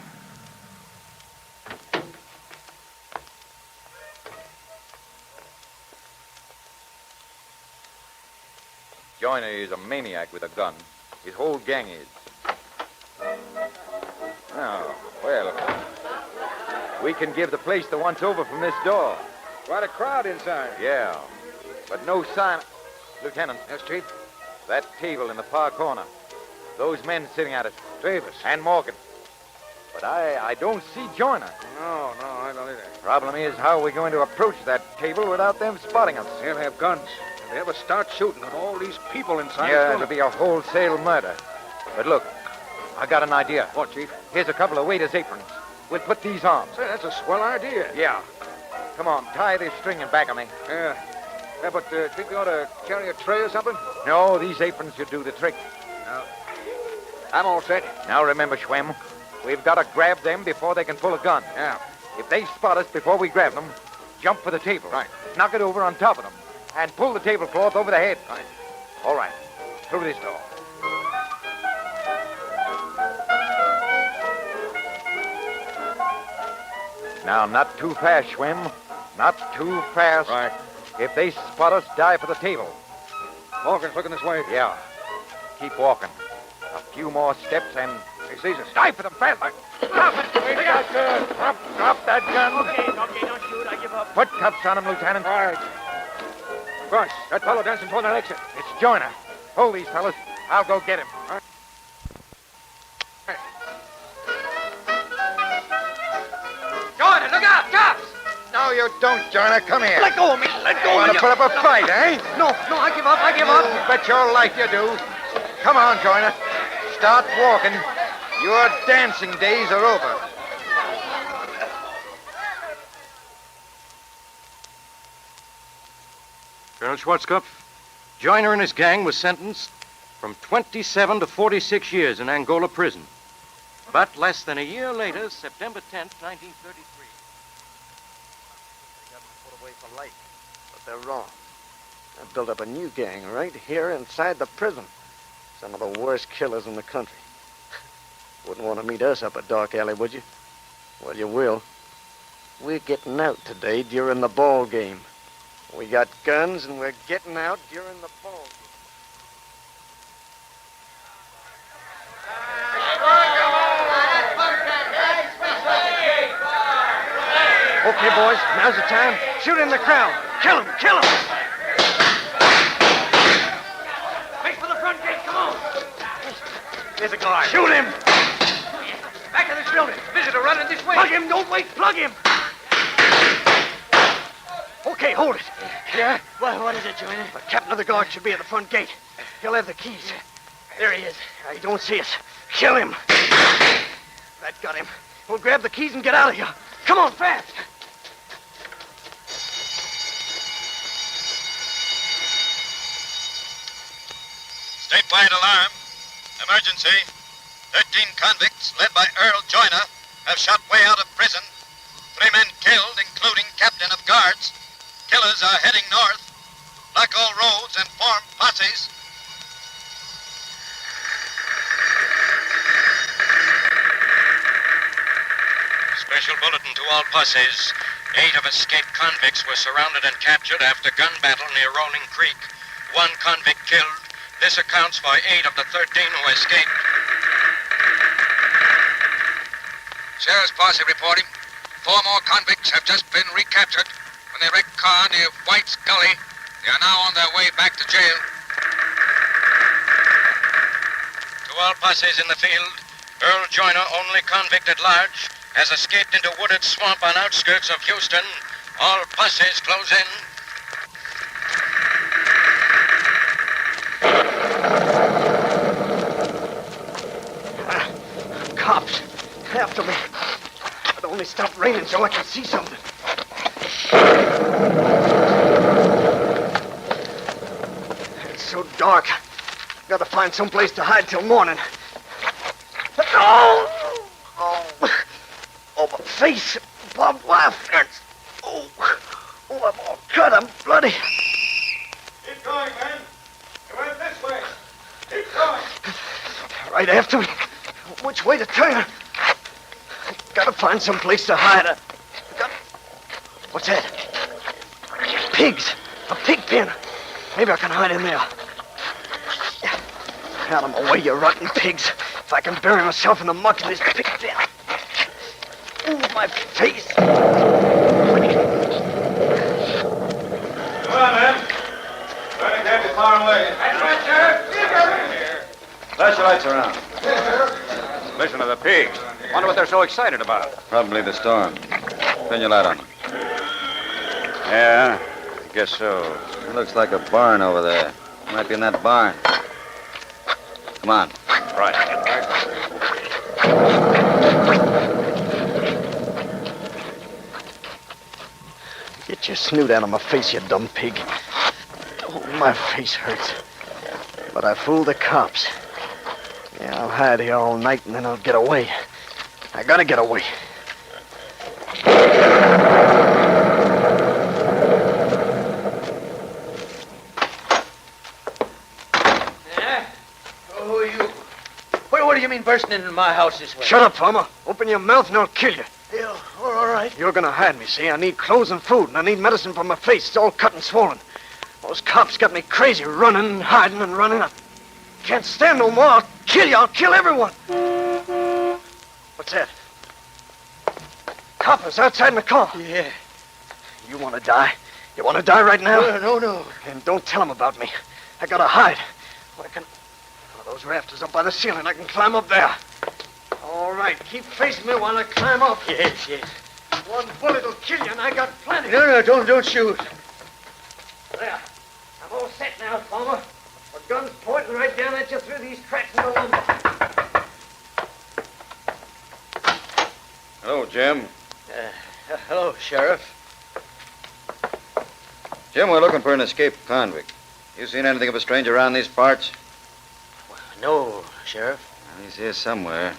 Speaker 9: Joyner is a maniac with a gun. His whole gang is. Oh, well. We can give the place the once-over from this door.
Speaker 25: Quite a crowd inside.
Speaker 9: Yeah. But no sign. Lieutenant.
Speaker 25: Yes, Chief?
Speaker 9: That table in the far corner. Those men sitting at it.
Speaker 25: Travis.
Speaker 9: And Morgan. But I don't see Joyner.
Speaker 25: No, I don't either.
Speaker 9: Problem is, how are we going to approach that table without them spotting us?
Speaker 25: They'll have guns. If they ever start shooting with all these people inside...
Speaker 9: Yeah, it'll be a wholesale murder. But look, I got an idea.
Speaker 25: What, Chief?
Speaker 9: Here's a couple of waiters' aprons. We'll put these on.
Speaker 25: Say, that's a swell idea.
Speaker 9: Yeah. Come on, tie this string in back of me.
Speaker 25: Yeah, but think we ought to carry a tray or something?
Speaker 9: No, these aprons should do the trick.
Speaker 25: No. I'm all set.
Speaker 9: Now remember, Schwem, we've got to grab them before they can pull a gun.
Speaker 25: Yeah.
Speaker 9: If they spot us before we grab them, jump for the table.
Speaker 25: Right.
Speaker 9: Knock it over on top of them. And pull the tablecloth over the head.
Speaker 25: Right.
Speaker 9: All right. Through this door. Now, not too fast, Schwem. Not too fast.
Speaker 25: Right.
Speaker 9: If they spot us, dive for the table.
Speaker 25: Morgan's looking this way.
Speaker 9: Yeah. Keep walking. A few more steps and...
Speaker 25: He sees us.
Speaker 9: Dive for them fast. Drop it.
Speaker 25: Wait, that gun.
Speaker 9: Drop that gun.
Speaker 28: Okay, don't shoot. I give up.
Speaker 9: Put cuffs on him, Lieutenant.
Speaker 25: All right. Gosh, that fellow dancing toward that exit.
Speaker 9: It's Joyner. Hold these fellas. I'll go get him.
Speaker 25: All right.
Speaker 9: Joyner, look out! Cops! No, you don't, Joyner. Come here.
Speaker 28: Let go of me. Let go
Speaker 9: Want
Speaker 28: of
Speaker 9: to
Speaker 28: me.
Speaker 9: put up a fight, eh?
Speaker 28: No, I give up.
Speaker 9: You bet your life you do. Come on, Joyner. Start walking. Your dancing days are over.
Speaker 26: Colonel Schwarzkopf, Joyner and his gang was sentenced from 27 to 46 years in Angola prison. But less than a year later, September 10th, 1933...
Speaker 27: They got them put away for life. But they're wrong. They built up a new gang right here inside the prison. Some of the worst killers in the country. Wouldn't want to meet us up a dark alley, would you? Well, you will. We're getting out today during the ball game. We got guns, and we're getting out during the ball game. Okay, boys, now's the time. Shoot in the crowd. Kill him, kill him!
Speaker 28: Make for the front gate. Come on.
Speaker 27: Here's a guard.
Speaker 28: Shoot him. Back of this building. Visitor running this way. Plug him. Don't wait. Plug him.
Speaker 27: Okay, hold it.
Speaker 28: Yeah? What is it, Joyner?
Speaker 27: The captain of the guard should be at the front gate. He'll have the keys. There he is. He don't see us. Kill him. That got him. We'll grab the keys and get out of here. Come on, fast.
Speaker 22: Statewide alarm. Emergency. 13 convicts, led by Earl Joyner, have shot way out of prison. 3 men killed, including captain of guards. Killers are heading north. Block all roads and form posses. Special bulletin to all posses. 8 of escaped convicts were surrounded and captured after gun battle near Rolling Creek. 1 convict killed. This accounts for 8 of the 13 who escaped. Sheriff's posse reporting. 4 more convicts have just been recaptured when they wrecked car near White's Gully. They are now on their way back to jail. To all posses in the field, Earl Joyner, only convict at large, has escaped into wooded swamp on outskirts of Houston. All posses close in.
Speaker 27: Cops, after me. It only stopped raining so I can see something. It's so dark. Gotta find some place to hide till morning. Oh, my face. Barbed wire fence. Oh, I'm all cut. I'm bloody.
Speaker 13: Keep going, men. You went this way. Keep going.
Speaker 27: Right after me. which way to turn. Gotta find some place to hide. What's that? Pigs. A pig pen. Maybe I can hide in there. Out of my way, you rotten pigs. If I can bury myself in the muck in this pig pen. Ooh, my face.
Speaker 5: Come on, man. Burning can't be far away. That's right, Sheriff.
Speaker 9: Flash your lights around. Listen to the pigs. Wonder what they're so excited about.
Speaker 11: Probably the storm. Turn your light on.
Speaker 9: Yeah, I guess so.
Speaker 11: It looks like a barn over there. Might be in that barn. Come on.
Speaker 9: Right.
Speaker 27: Get your snoot out of my face, you dumb pig. Oh, my face hurts. But I fooled the cops. Yeah, I'll hide here all night and then I'll get away. I gotta get away.
Speaker 28: Who are you? What do you mean bursting into my house this way?
Speaker 27: Shut up, Farmer. Open your mouth and I'll kill you.
Speaker 28: Yeah, all right.
Speaker 27: You're gonna hide me, see? I need clothes and food, and I need medicine for my face. It's all cut and swollen. Those cops got me crazy, running and hiding and running. I can't stand no more. I'll kill you. I'll kill everyone. What's that? Coppers outside my car.
Speaker 28: Yeah.
Speaker 27: You want to die? You want to die right now?
Speaker 28: No.
Speaker 27: And don't tell them about me. I gotta hide. I can... Oh, those rafters up by the ceiling. I can climb up there. All right. Keep facing me while I climb up.
Speaker 28: Yes.
Speaker 27: One bullet will kill you, and I got plenty.
Speaker 28: No, don't shoot.
Speaker 27: There. I'm all set now, Farmer. My gun's pointing right down at you through these cracks in the lumber.
Speaker 11: Hello, Jim.
Speaker 28: Hello, Sheriff.
Speaker 11: Jim, we're looking for an escaped convict. You seen anything of a stranger around these parts?
Speaker 28: No, Sheriff.
Speaker 11: Well, he's here somewhere.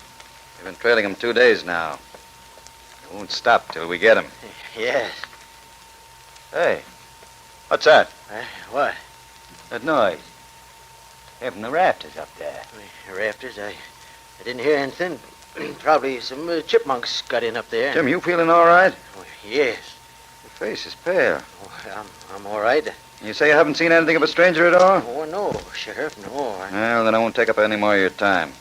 Speaker 11: We've been trailing him 2 days now. We won't stop till we get him.
Speaker 28: Yes.
Speaker 11: Hey, what's that?
Speaker 28: What?
Speaker 11: That noise. Came from the rafters up there.
Speaker 28: Rafters? I didn't hear anything. Probably some chipmunks got in up there.
Speaker 11: Jim, you feeling all right?
Speaker 28: Yes.
Speaker 11: Your face is pale.
Speaker 28: I'm all right.
Speaker 11: You say you haven't seen anything of a stranger at all?
Speaker 28: Oh, no, Sheriff, no.
Speaker 11: Well, then I won't take up any more of your time.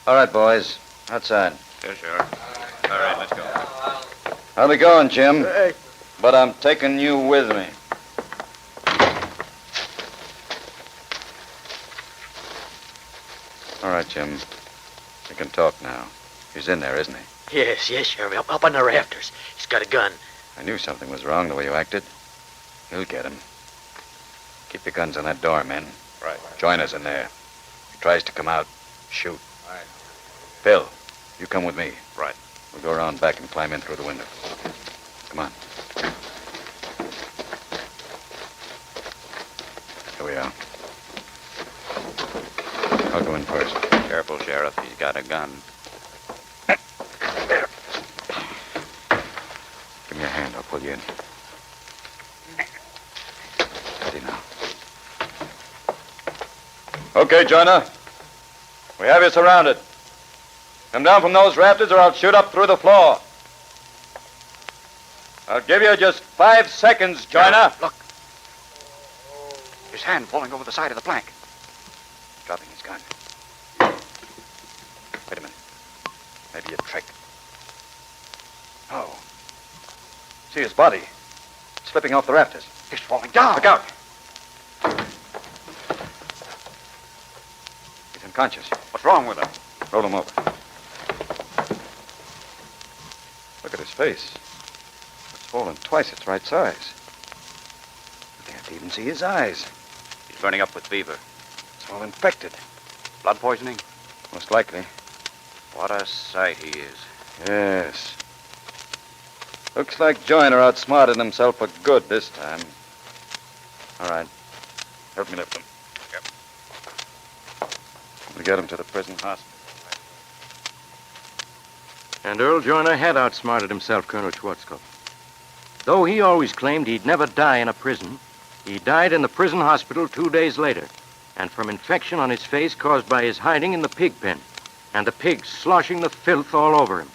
Speaker 11: All right, boys. Outside.
Speaker 9: Yes, Sheriff. All right, let's go.
Speaker 11: I'll be going, Jim. But I'm taking you with me. All right, Jim. You can talk now. He's in there, isn't he?
Speaker 28: Yes, Sheriff. Up on the rafters. He's got a gun.
Speaker 11: I knew something was wrong the way you acted. You'll get him. Keep your guns on that door, men.
Speaker 9: Right.
Speaker 11: Join us in there. If he tries to come out, shoot.
Speaker 9: Right.
Speaker 11: Phil, you come with me.
Speaker 9: Right.
Speaker 11: We'll go around back and climb in through the window. Come on. Here we are. I'll go in first.
Speaker 9: Careful, Sheriff. He's got a gun.
Speaker 11: Give me a hand. I'll pull you in. Ready now. Okay, Joyner. We have you surrounded. Come down from those rafters or I'll shoot up through the floor. I'll give you just 5 seconds, Joyner.
Speaker 9: Look. His hand falling over the side of the plank.
Speaker 11: He's dropping his gun. Wait a minute. Maybe a trick. Oh. See his body. Slipping off the rafters.
Speaker 9: He's falling down.
Speaker 11: Look out. He's unconscious.
Speaker 9: What's wrong with him?
Speaker 11: Roll him over. Look at his face. It's swollen twice its right size. You can't even see his eyes.
Speaker 9: He's burning up with fever.
Speaker 11: It's all infected.
Speaker 9: Blood poisoning?
Speaker 11: Most likely.
Speaker 9: What a sight he is.
Speaker 11: Yes. Looks like Joyner outsmarted himself for good this time. All right. Help me lift him.
Speaker 9: Yep.
Speaker 11: We'll get him to the prison hospital.
Speaker 26: And Earl Joyner had outsmarted himself, Colonel Schwarzkopf. Though he always claimed he'd never die in a prison, he died in the prison hospital 2 days later, and from infection on his face caused by his hiding in the pig pen. and the pigs sloshing the filth all over him.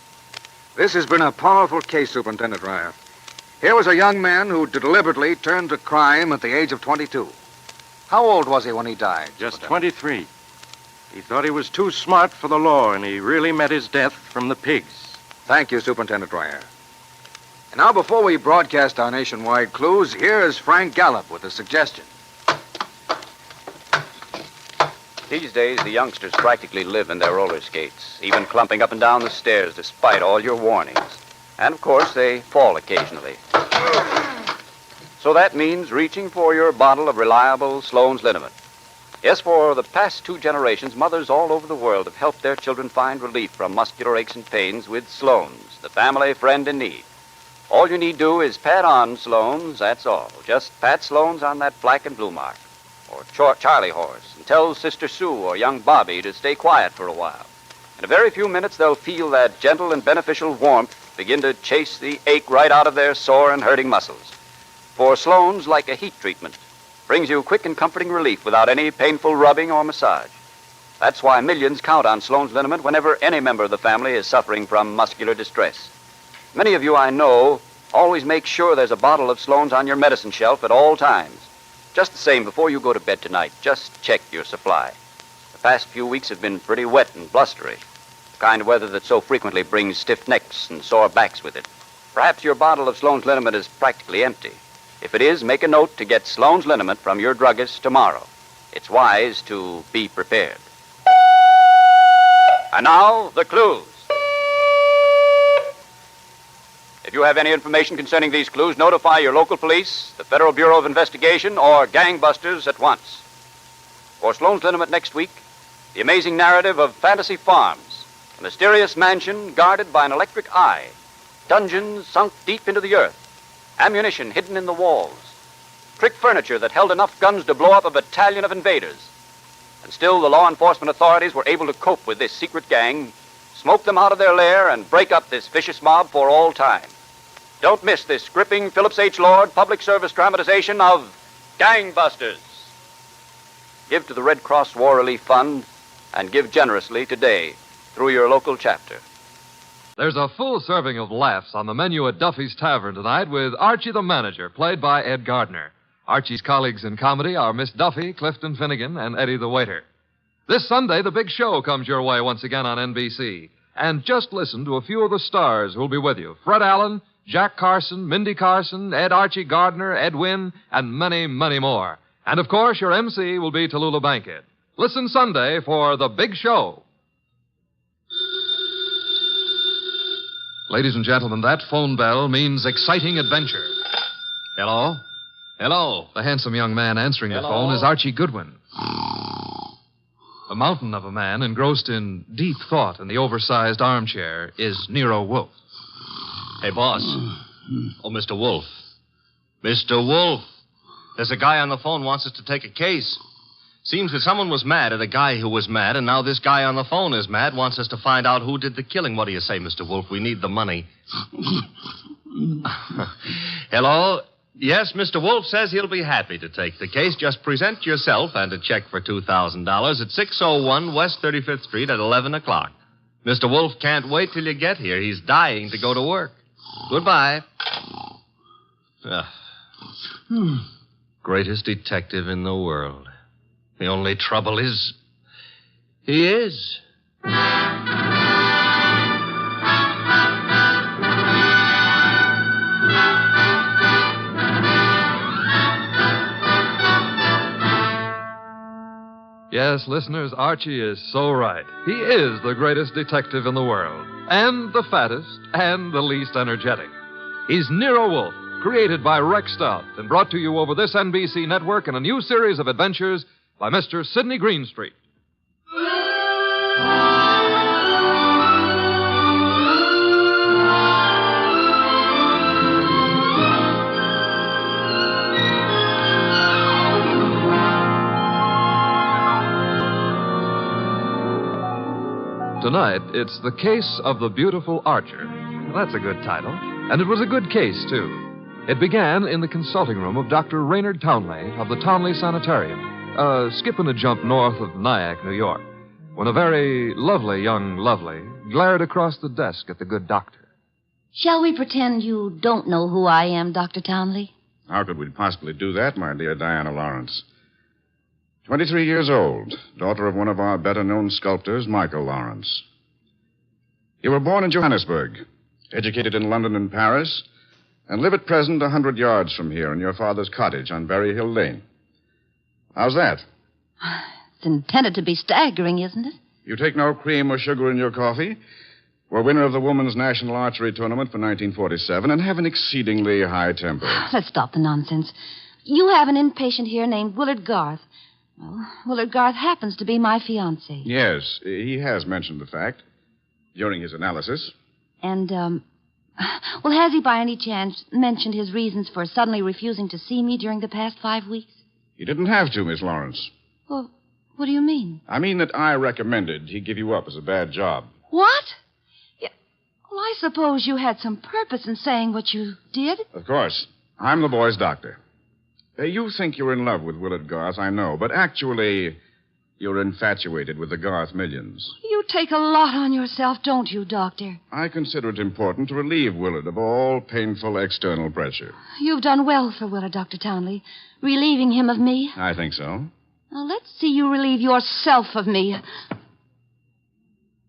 Speaker 25: This has been a powerful case, Superintendent Ryer. Here was a young man who deliberately turned to crime at the age of 22. How old was he when he died?
Speaker 26: Just 23. He thought he was too smart for the law, and he really met his death from the pigs.
Speaker 25: Thank you, Superintendent Ryer. And now, before we broadcast our nationwide clues, here is Frank Gallup with a suggestion.
Speaker 24: These days, the youngsters practically live in their roller skates, even clumping up and down the stairs despite all your warnings. And, of course, they fall occasionally. So that means reaching for your bottle of reliable Sloan's liniment. Yes, for the past 2 generations, mothers all over the world have helped their children find relief from muscular aches and pains with Sloan's, the family friend in need. All you need do is pat on Sloan's, that's all. Just pat Sloan's on that black and blue mark. Or Charlie horse, and tell Sister Sue or young Bobby to stay quiet for a while. In a very few minutes, they'll feel that gentle and beneficial warmth begin to chase the ache right out of their sore and hurting muscles. For Sloan's, like a heat treatment, brings you quick and comforting relief without any painful rubbing or massage. That's why millions count on Sloan's liniment whenever any member of the family is suffering from muscular distress. Many of you I know always make sure there's a bottle of Sloan's on your medicine shelf at all times. Just the same, before you go to bed tonight, just check your supply. The past few weeks have been pretty wet and blustery. The kind of weather that so frequently brings stiff necks and sore backs with it. Perhaps your bottle of Sloan's liniment is practically empty. If it is, make a note to get Sloan's liniment from your druggist tomorrow. It's wise to be prepared. And now, the clues. If you have any information concerning these clues, notify your local police, the Federal Bureau of Investigation, or gangbusters at once. For Sloan's liniment next week, the amazing narrative of Fantasy Farms, a mysterious mansion guarded by an electric eye, dungeons sunk deep into the earth, ammunition hidden in the walls, trick furniture that held enough guns to blow up a battalion of invaders. And still the law enforcement authorities were able to cope with this secret gang, smoke them out of their lair, and break up this vicious mob for all time. Don't miss this gripping Phillips H. Lord public service dramatization of Gangbusters. Give to the Red Cross War Relief Fund and give generously today through your local chapter.
Speaker 7: There's a full serving of laughs on the menu at Duffy's Tavern tonight with Archie the Manager, played by Ed Gardner. Archie's colleagues in comedy are Miss Duffy, Clifton Finnegan, and Eddie the Waiter. This Sunday, The Big Show comes your way once again on NBC. And just listen to a few of the stars who'll be with you. Fred Allen, Jack Carson, Mindy Carson, Ed Archie Gardner, Ed Wynn, and many, many more. And, of course, your MC will be Tallulah Bankhead. Listen Sunday for The Big Show. Ladies and gentlemen, that phone bell means exciting adventure. Hello? Hello? The handsome young man answering the phone is Archie Goodwin. A mountain of a man engrossed in deep thought in the oversized armchair is Nero Wolfe.
Speaker 14: Hey, boss. Oh, Mr. Wolf. Mr. Wolf. There's a guy on the phone wants us to take a case. Seems that someone was mad at a guy who was mad, and now this guy on the phone is mad, wants us to find out who did the killing. What do you say, Mr. Wolf? We need the money. Hello? Yes, Mr. Wolf says he'll be happy to take the case. Just present yourself and a check for $2,000 at 601 West 35th Street at 11 o'clock. Mr. Wolf can't wait till you get here. He's dying to go to work. Goodbye. Greatest detective in the world. The only trouble is, he is.
Speaker 7: Yes, listeners, Archie is so right. He is the greatest detective in the world, and the fattest, and the least energetic. He's Nero Wolfe, created by Rex Stout and brought to you over this NBC network in a new series of adventures by Mr. Sidney Greenstreet. Tonight, it's The Case of the Beautiful Archer. That's a good title. And it was a good case, too. It began in the consulting room of Dr. Raynard Townley of the Townley Sanitarium, skip and a jump north of Nyack, New York, when a very lovely young lovely glared across the desk at the good doctor.
Speaker 3: Shall we pretend you don't know who I am, Dr. Townley?
Speaker 4: How could we possibly do that, my dear Diana Lawrence? 23 years old, daughter of one of our better-known sculptors, Michael Lawrence. You were born in Johannesburg, educated in London and Paris, and live at present 100 yards from here in your father's cottage on Berry Hill Lane. How's that?
Speaker 3: It's intended to be staggering, isn't it?
Speaker 4: You take no cream or sugar in your coffee, were winner of the Women's National Archery Tournament for 1947, and have an exceedingly high temper.
Speaker 3: Let's stop the nonsense. You have an inpatient here named Willard Garth. Well, Willard Garth happens to be my fiancé.
Speaker 4: Yes, he has mentioned the fact during his analysis.
Speaker 3: And, well, has he by any chance mentioned his reasons for suddenly refusing to see me during the past 5 weeks?
Speaker 4: He didn't have to, Miss Lawrence.
Speaker 3: Well, what do you mean?
Speaker 4: I mean that I recommended he give you up as a bad job.
Speaker 3: What? Yeah, well, I suppose you had some purpose in saying what you did.
Speaker 4: Of course. I'm the boy's doctor. You think you're in love with Willard Garth, I know, but actually, you're infatuated with the Garth millions.
Speaker 3: You take a lot on yourself, don't you, Doctor?
Speaker 4: I consider it important to relieve Willard of all painful external pressure.
Speaker 3: You've done well for Willard, Dr. Townley, relieving him of me.
Speaker 4: I think so.
Speaker 3: Now, let's see you relieve yourself of me.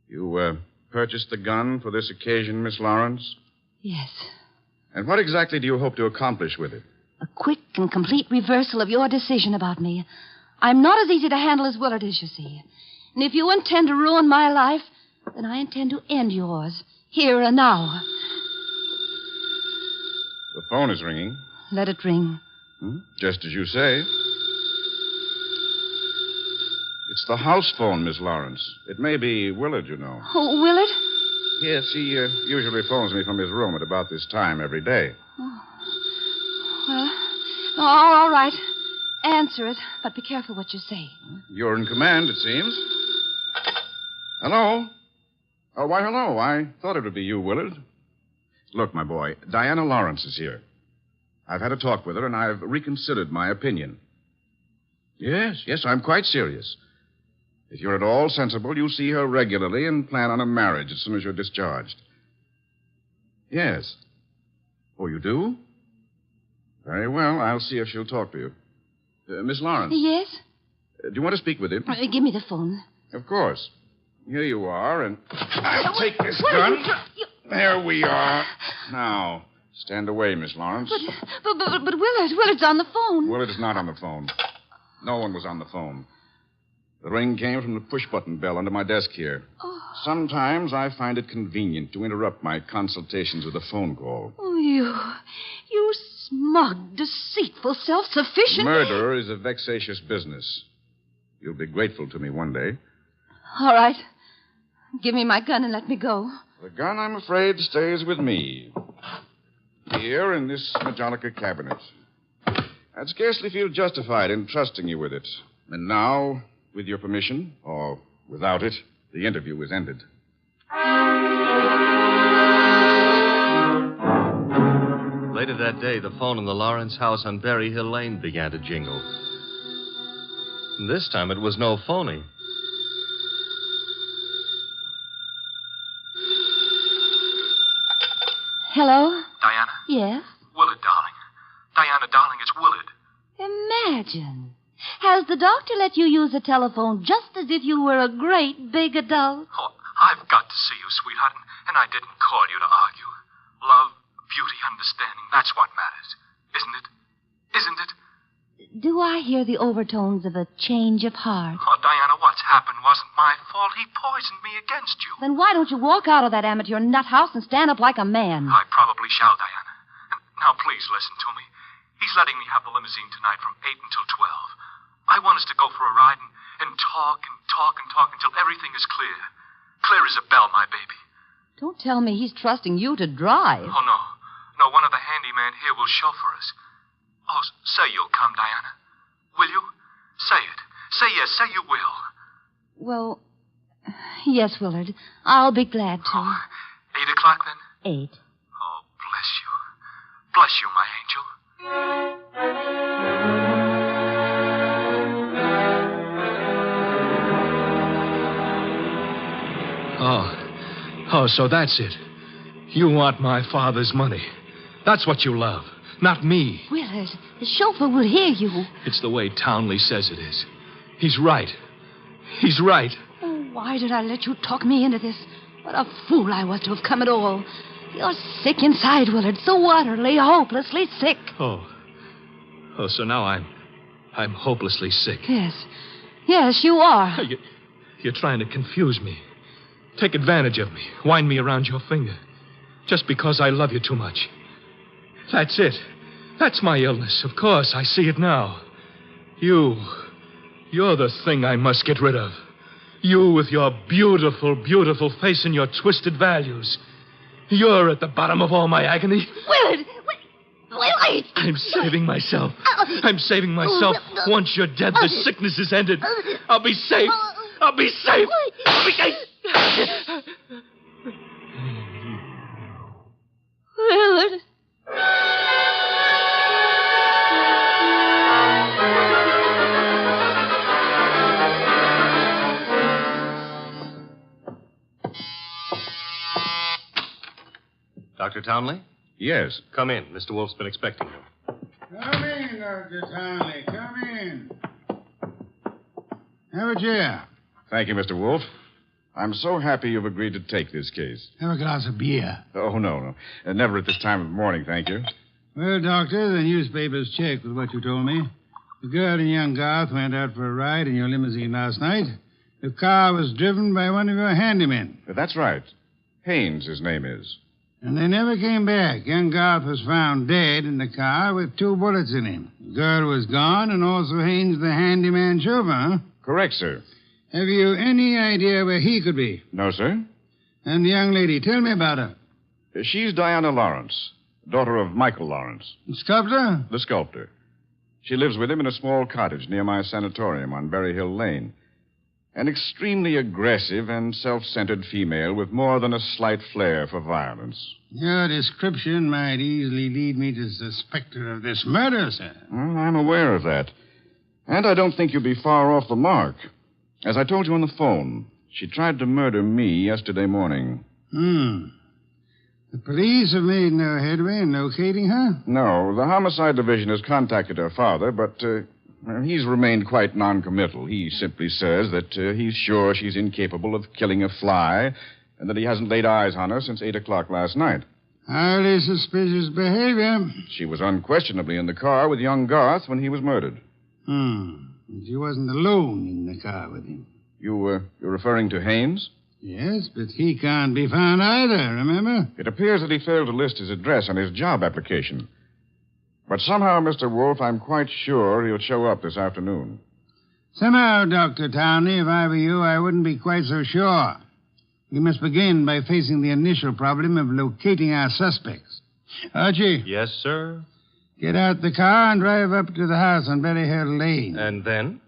Speaker 4: You, purchased the gun for this occasion, Miss Lawrence?
Speaker 3: Yes.
Speaker 4: And what exactly do you hope to accomplish with it?
Speaker 3: A quick and complete reversal of your decision about me. I'm not as easy to handle as Willard is, you see. And if you intend to ruin my life, then I intend to end yours, here and now.
Speaker 4: The phone is ringing.
Speaker 3: Let it ring.
Speaker 4: Just as you say. It's the house phone, Miss Lawrence. It may be Willard, you know.
Speaker 3: Oh, Willard?
Speaker 4: Yes, he usually phones me from his room at about this time every day.
Speaker 3: Oh. Well, all right. Answer it, but be careful what you say.
Speaker 4: You're in command, it seems. Hello? Oh, why, hello. I thought it would be you, Willard. Look, my boy, Diana Lawrence is here. I've had a talk with her, and I've reconsidered my opinion. Yes, I'm quite serious. If you're at all sensible, you'll see her regularly and plan on a marriage as soon as you're discharged. Yes. Oh, you do? Very well. I'll see if she'll talk to you. Miss Lawrence.
Speaker 3: Yes?
Speaker 4: Do you want to speak with him?
Speaker 3: Give me the phone.
Speaker 4: Of course. Here you are, and I'll take this gun. There we are. Now, stand away, Miss Lawrence.
Speaker 3: But Willard's on the phone.
Speaker 4: Willard is not on the phone. No one was on the phone. The ring came from the push-button bell under my desk here.
Speaker 3: Oh.
Speaker 4: Sometimes I find it convenient to interrupt my consultations with a phone call.
Speaker 3: Oh, you smug, deceitful, self-sufficient...
Speaker 4: Murder is a vexatious business. You'll be grateful to me one day.
Speaker 3: All right. Give me my gun and let me go.
Speaker 4: The gun, I'm afraid, stays with me. Here in this Majolica cabinet. I'd scarcely feel justified in trusting you with it. And now, with your permission, or without it, the interview is ended.
Speaker 14: Later that day, the phone in the Lawrence house on Berry Hill Lane began to jingle. And this time it was no phony.
Speaker 3: Hello?
Speaker 15: Diana?
Speaker 3: Yes?
Speaker 15: Willard, darling. Diana, darling, it's Willard.
Speaker 3: Imagine. Has the doctor let you use the telephone just as if you were a great big adult?
Speaker 15: Oh, I've got to see you, sweetheart, and I didn't call you to argue. Love, beauty, understanding, that's what matters. Isn't it? Isn't it?
Speaker 3: Do I hear the overtones of a change of heart?
Speaker 15: Oh, Diana, what's happened wasn't my fault. He poisoned me against you.
Speaker 3: Then why don't you walk out of that amateur nut house and stand up like a man?
Speaker 15: I probably shall, Diana. Now, please listen to me. He's letting me have the limousine tonight from 8 until 12. I want us to go for a ride and talk and talk and talk until everything is clear. Clear as a bell, my baby.
Speaker 3: Don't tell me he's trusting you to drive.
Speaker 15: Oh, no. No, one of the handyman here will chauffeur us. Oh, say you'll come, Diana. Will you? Say it. Say yes. Say you will.
Speaker 3: Well, yes, Willard. I'll be glad to.
Speaker 15: Oh, 8 o'clock, then?
Speaker 3: 8.
Speaker 15: Oh, bless you. Bless you, my angel. Oh, so that's it. You want my father's money. That's what you love, not me.
Speaker 3: Willard, the chauffeur will hear you.
Speaker 15: It's the way Townley says it is. He's right. He's right.
Speaker 3: Oh, why did I let you talk me into this? What a fool I was to have come at all. You're sick inside, Willard, so utterly, hopelessly sick.
Speaker 15: Oh, so now I'm hopelessly sick.
Speaker 3: Yes, you are.
Speaker 15: You're trying to confuse me. Take advantage of me. Wind me around your finger. Just because I love you too much. That's it. That's my illness. Of course, I see it now. You're the thing I must get rid of. You with your beautiful, beautiful face and your twisted values. You're at the bottom of all my agony.
Speaker 3: Willard! Willard!
Speaker 15: I'm saving myself. I'm saving myself. Once you're dead, the sickness is ended. I'll be safe. I'll be safe. I'll be safe.
Speaker 3: Willard.
Speaker 14: Dr. Townley?
Speaker 4: Yes.
Speaker 14: Come in. Mr. Wolf's been expecting you.
Speaker 6: Come in, Dr. Townley. Come in. Have a chair.
Speaker 4: Thank you, Mr. Wolf. I'm so happy you've agreed to take this case.
Speaker 6: Have a glass of beer.
Speaker 4: Oh, no. Never at this time of the morning, thank you.
Speaker 6: Well, Doctor, the newspapers checked with what you told me. The girl and young Garth went out for a ride in your limousine last night. The car was driven by one of your handymen.
Speaker 4: That's right. Haynes, his name is.
Speaker 6: And they never came back. Young Garth was found dead in the car with 2 bullets in him. The girl was gone, and also Haynes, the handyman chauffeur, huh?
Speaker 4: Correct, sir.
Speaker 6: Have you any idea where he could be?
Speaker 4: No, sir.
Speaker 6: And the young lady, tell me about her.
Speaker 4: She's Diana Lawrence, daughter of Michael Lawrence.
Speaker 6: The sculptor?
Speaker 4: The sculptor. She lives with him in a small cottage near my sanatorium on Berry Hill Lane. An extremely aggressive and self-centered female with more than a slight flair for violence.
Speaker 6: Your description might easily lead me to suspect her of this murder, sir.
Speaker 4: Well, I'm aware of that. And I don't think you'll be far off the mark. As I told you on the phone, she tried to murder me yesterday morning.
Speaker 6: The police have made no headway in locating her?
Speaker 4: No, the homicide division has contacted her father, but he's remained quite noncommittal. He simply says that he's sure she's incapable of killing a fly and that he hasn't laid eyes on her since 8 o'clock last night.
Speaker 6: Highly suspicious behavior.
Speaker 4: She was unquestionably in the car with young Garth when he was murdered.
Speaker 6: She wasn't alone in the car with him.
Speaker 4: You're referring to Haynes?
Speaker 6: Yes, but he can't be found either, remember?
Speaker 4: It appears that he failed to list his address on his job application. But somehow, Mr. Wolf, I'm quite sure he'll show up this afternoon.
Speaker 6: Somehow, Dr. Townley, if I were you, I wouldn't be quite so sure. We must begin by facing the initial problem of locating our suspects. Archie?
Speaker 14: Yes, sir?
Speaker 6: Get out the car and drive up to the house on Berry Hill Lane.
Speaker 14: And then?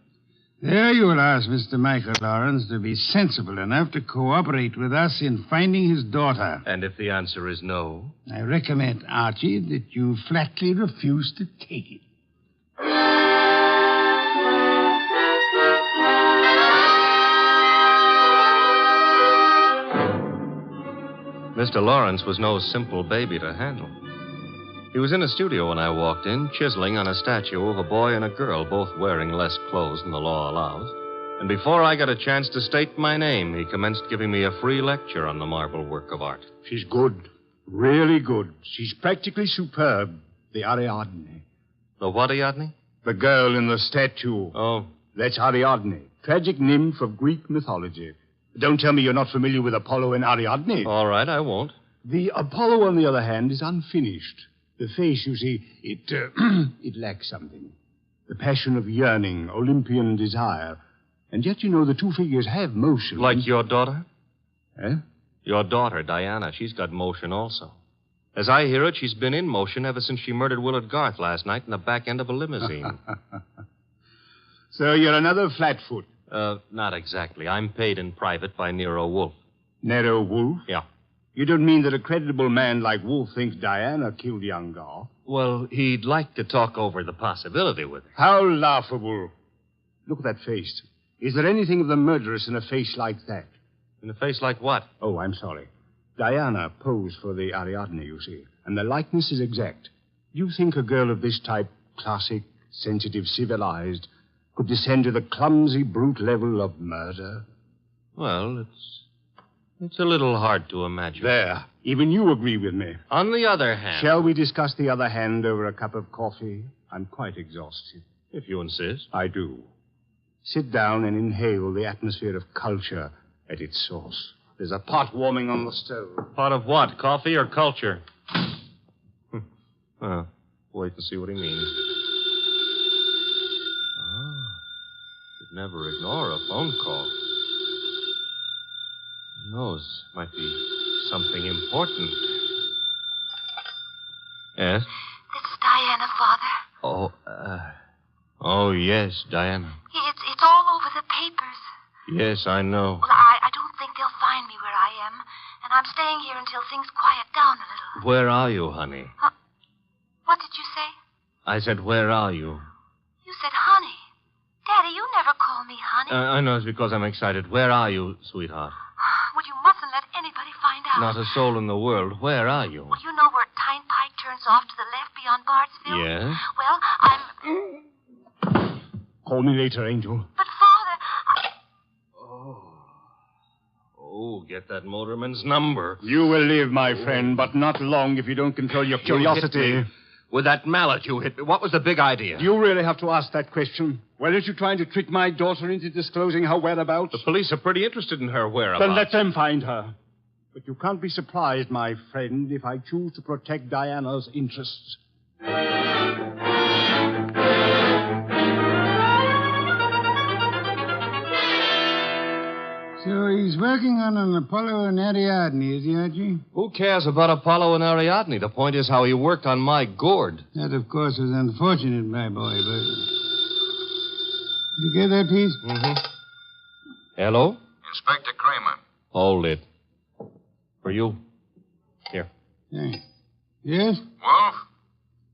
Speaker 6: There you will ask Mr. Michael Lawrence to be sensible enough to cooperate with us in finding his daughter.
Speaker 14: And if the answer is no?
Speaker 6: I recommend, Archie, that you flatly refuse to take it.
Speaker 14: Mr. Lawrence was no simple baby to handle. He was in a studio when I walked in, chiseling on a statue of a boy and a girl, both wearing less clothes than the law allows. And before I got a chance to state my name, he commenced giving me a free lecture on the marble work of art.
Speaker 16: She's good. Really good. She's practically superb. The Ariadne.
Speaker 14: The what Ariadne?
Speaker 16: The girl in the statue.
Speaker 14: Oh.
Speaker 16: That's Ariadne, tragic nymph of Greek mythology. Don't tell me you're not familiar with Apollo and Ariadne.
Speaker 14: All right, I won't.
Speaker 16: The Apollo, on the other hand, is unfinished. The face, you see, it lacks something. The passion of yearning, Olympian desire. And yet, you know, the two figures have motion.
Speaker 14: Like your daughter?
Speaker 16: Eh?
Speaker 14: Your daughter, Diana. She's got motion also. As I hear it, she's been in motion ever since she murdered Willard Garth last night in the back end of a limousine.
Speaker 16: So you're another flatfoot?
Speaker 14: Not exactly. I'm paid in private by Nero Wolfe.
Speaker 16: Nero Wolfe?
Speaker 14: Yeah.
Speaker 16: You don't mean that a creditable man like Wolfe thinks Diana killed young Garth?
Speaker 14: Well, he'd like to talk over the possibility with her.
Speaker 16: How laughable. Look at that face. Is there anything of the murderess in a face like that?
Speaker 14: In the face like what?
Speaker 16: Oh, I'm sorry. Diana posed for the Ariadne, you see, and the likeness is exact. Do you think a girl of this type, classic, sensitive, civilized, could descend to the clumsy, brute level of murder?
Speaker 14: Well, it's a little hard to imagine.
Speaker 16: There. Even you agree with me.
Speaker 14: On the other hand...
Speaker 16: Shall we discuss the other hand over a cup of coffee? I'm quite exhausted.
Speaker 14: If you insist.
Speaker 16: I do. Sit down and inhale the atmosphere of culture at its source. There's a pot warming on the stove.
Speaker 14: Pot of what? Coffee or culture? Well, wait and see what he means. Should never ignore a phone call. Who knows? Might be something important. Yes?
Speaker 10: This is Diana, Father.
Speaker 14: Oh, yes, Diana.
Speaker 10: It's all over the papers.
Speaker 14: Yes, I know.
Speaker 10: Well, I don't think they'll find me where I am, and I'm staying here until things quiet down a little.
Speaker 14: Where are you, honey?
Speaker 10: What did you say?
Speaker 14: I said, where are you?
Speaker 10: You said honey. Daddy, you never call me honey.
Speaker 14: I know it's because I'm excited. Where are you, sweetheart?
Speaker 10: Well, you mustn't let anybody find out.
Speaker 14: Not a soul in the world. Where are you?
Speaker 10: Well, you know where Tyne Pike turns off to the left beyond Bardsville?
Speaker 14: Yes?
Speaker 10: Well, I'm...
Speaker 16: Call me later, Angel.
Speaker 10: But, Father...
Speaker 14: Oh, get that motorman's number.
Speaker 16: You will live, my friend, but not long if you don't control your curiosity.
Speaker 14: You hit me. With that mallet you hit me. What was the big idea?
Speaker 16: Do you really have to ask that question? Weren't you trying to trick my daughter into disclosing her whereabouts?
Speaker 14: The police are pretty interested in her whereabouts.
Speaker 16: Then let them find her. But you can't be surprised, my friend, if I choose to protect Diana's interests.
Speaker 6: So he's working on an Apollo and Ariadne, is he, Archie?
Speaker 14: Who cares about Apollo and Ariadne? The point is how he worked on my gourd.
Speaker 6: That, of course, was unfortunate, my boy, but... Did you get that piece?
Speaker 14: Mm-hmm. Hello?
Speaker 22: Inspector Kramer.
Speaker 14: Hold it. For you. Here.
Speaker 6: Thanks. Yes?
Speaker 22: Wolf,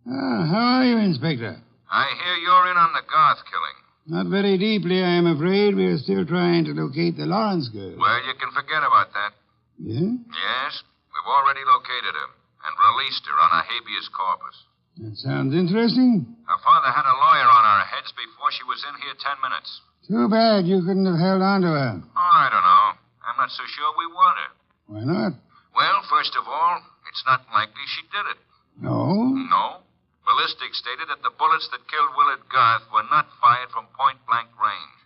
Speaker 6: How are you, Inspector?
Speaker 22: I hear you're in on the Garth killing.
Speaker 6: Not very deeply, I am afraid. We are still trying to locate the Lawrence girl.
Speaker 22: Well, you can forget about that.
Speaker 6: Yeah?
Speaker 22: Yes, we've already located her and released her on a habeas corpus.
Speaker 6: That sounds interesting.
Speaker 22: Her father had a lawyer on our heads before she was in here 10 minutes.
Speaker 6: Too bad you couldn't have held on to her.
Speaker 22: Oh, I don't know. I'm not so sure we want her.
Speaker 6: Why not?
Speaker 22: Well, first of all, it's not likely she did it.
Speaker 6: No?
Speaker 22: No. Ballistics stated that the bullets that killed Willard Garth were not fired from point-blank range.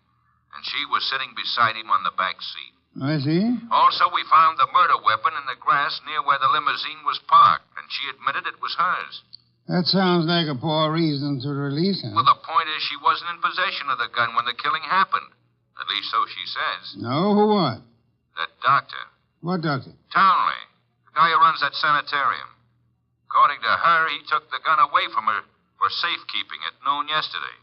Speaker 22: And she was sitting beside him on the back seat.
Speaker 6: I see.
Speaker 22: Also, we found the murder weapon in the grass near where the limousine was parked, and she admitted it was hers.
Speaker 6: That sounds like a poor reason to release her.
Speaker 22: Well, the point is she wasn't in possession of the gun when the killing happened. At least so she says.
Speaker 6: No, who what?
Speaker 22: That doctor.
Speaker 6: What doctor?
Speaker 22: Townley. The guy who runs that sanitarium. According to her, he took the gun away from her for safekeeping at noon yesterday.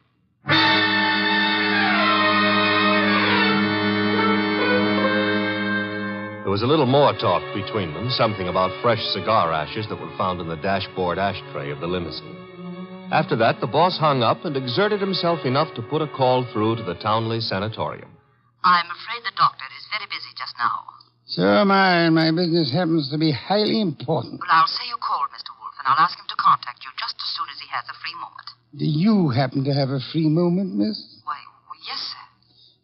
Speaker 14: There was a little more talk between them, something about fresh cigar ashes that were found in the dashboard ashtray of the limousine. After that, the boss hung up and exerted himself enough to put a call through to the Townley Sanatorium.
Speaker 10: I'm afraid the doctor is very busy just now.
Speaker 6: So am I, and my business happens to be highly important.
Speaker 10: Well, I'll say you called, Mr. Wolf, and I'll ask him to contact you just as soon as he has a free moment.
Speaker 6: Do you happen to have a free moment, miss?
Speaker 10: Why, well, yes, sir.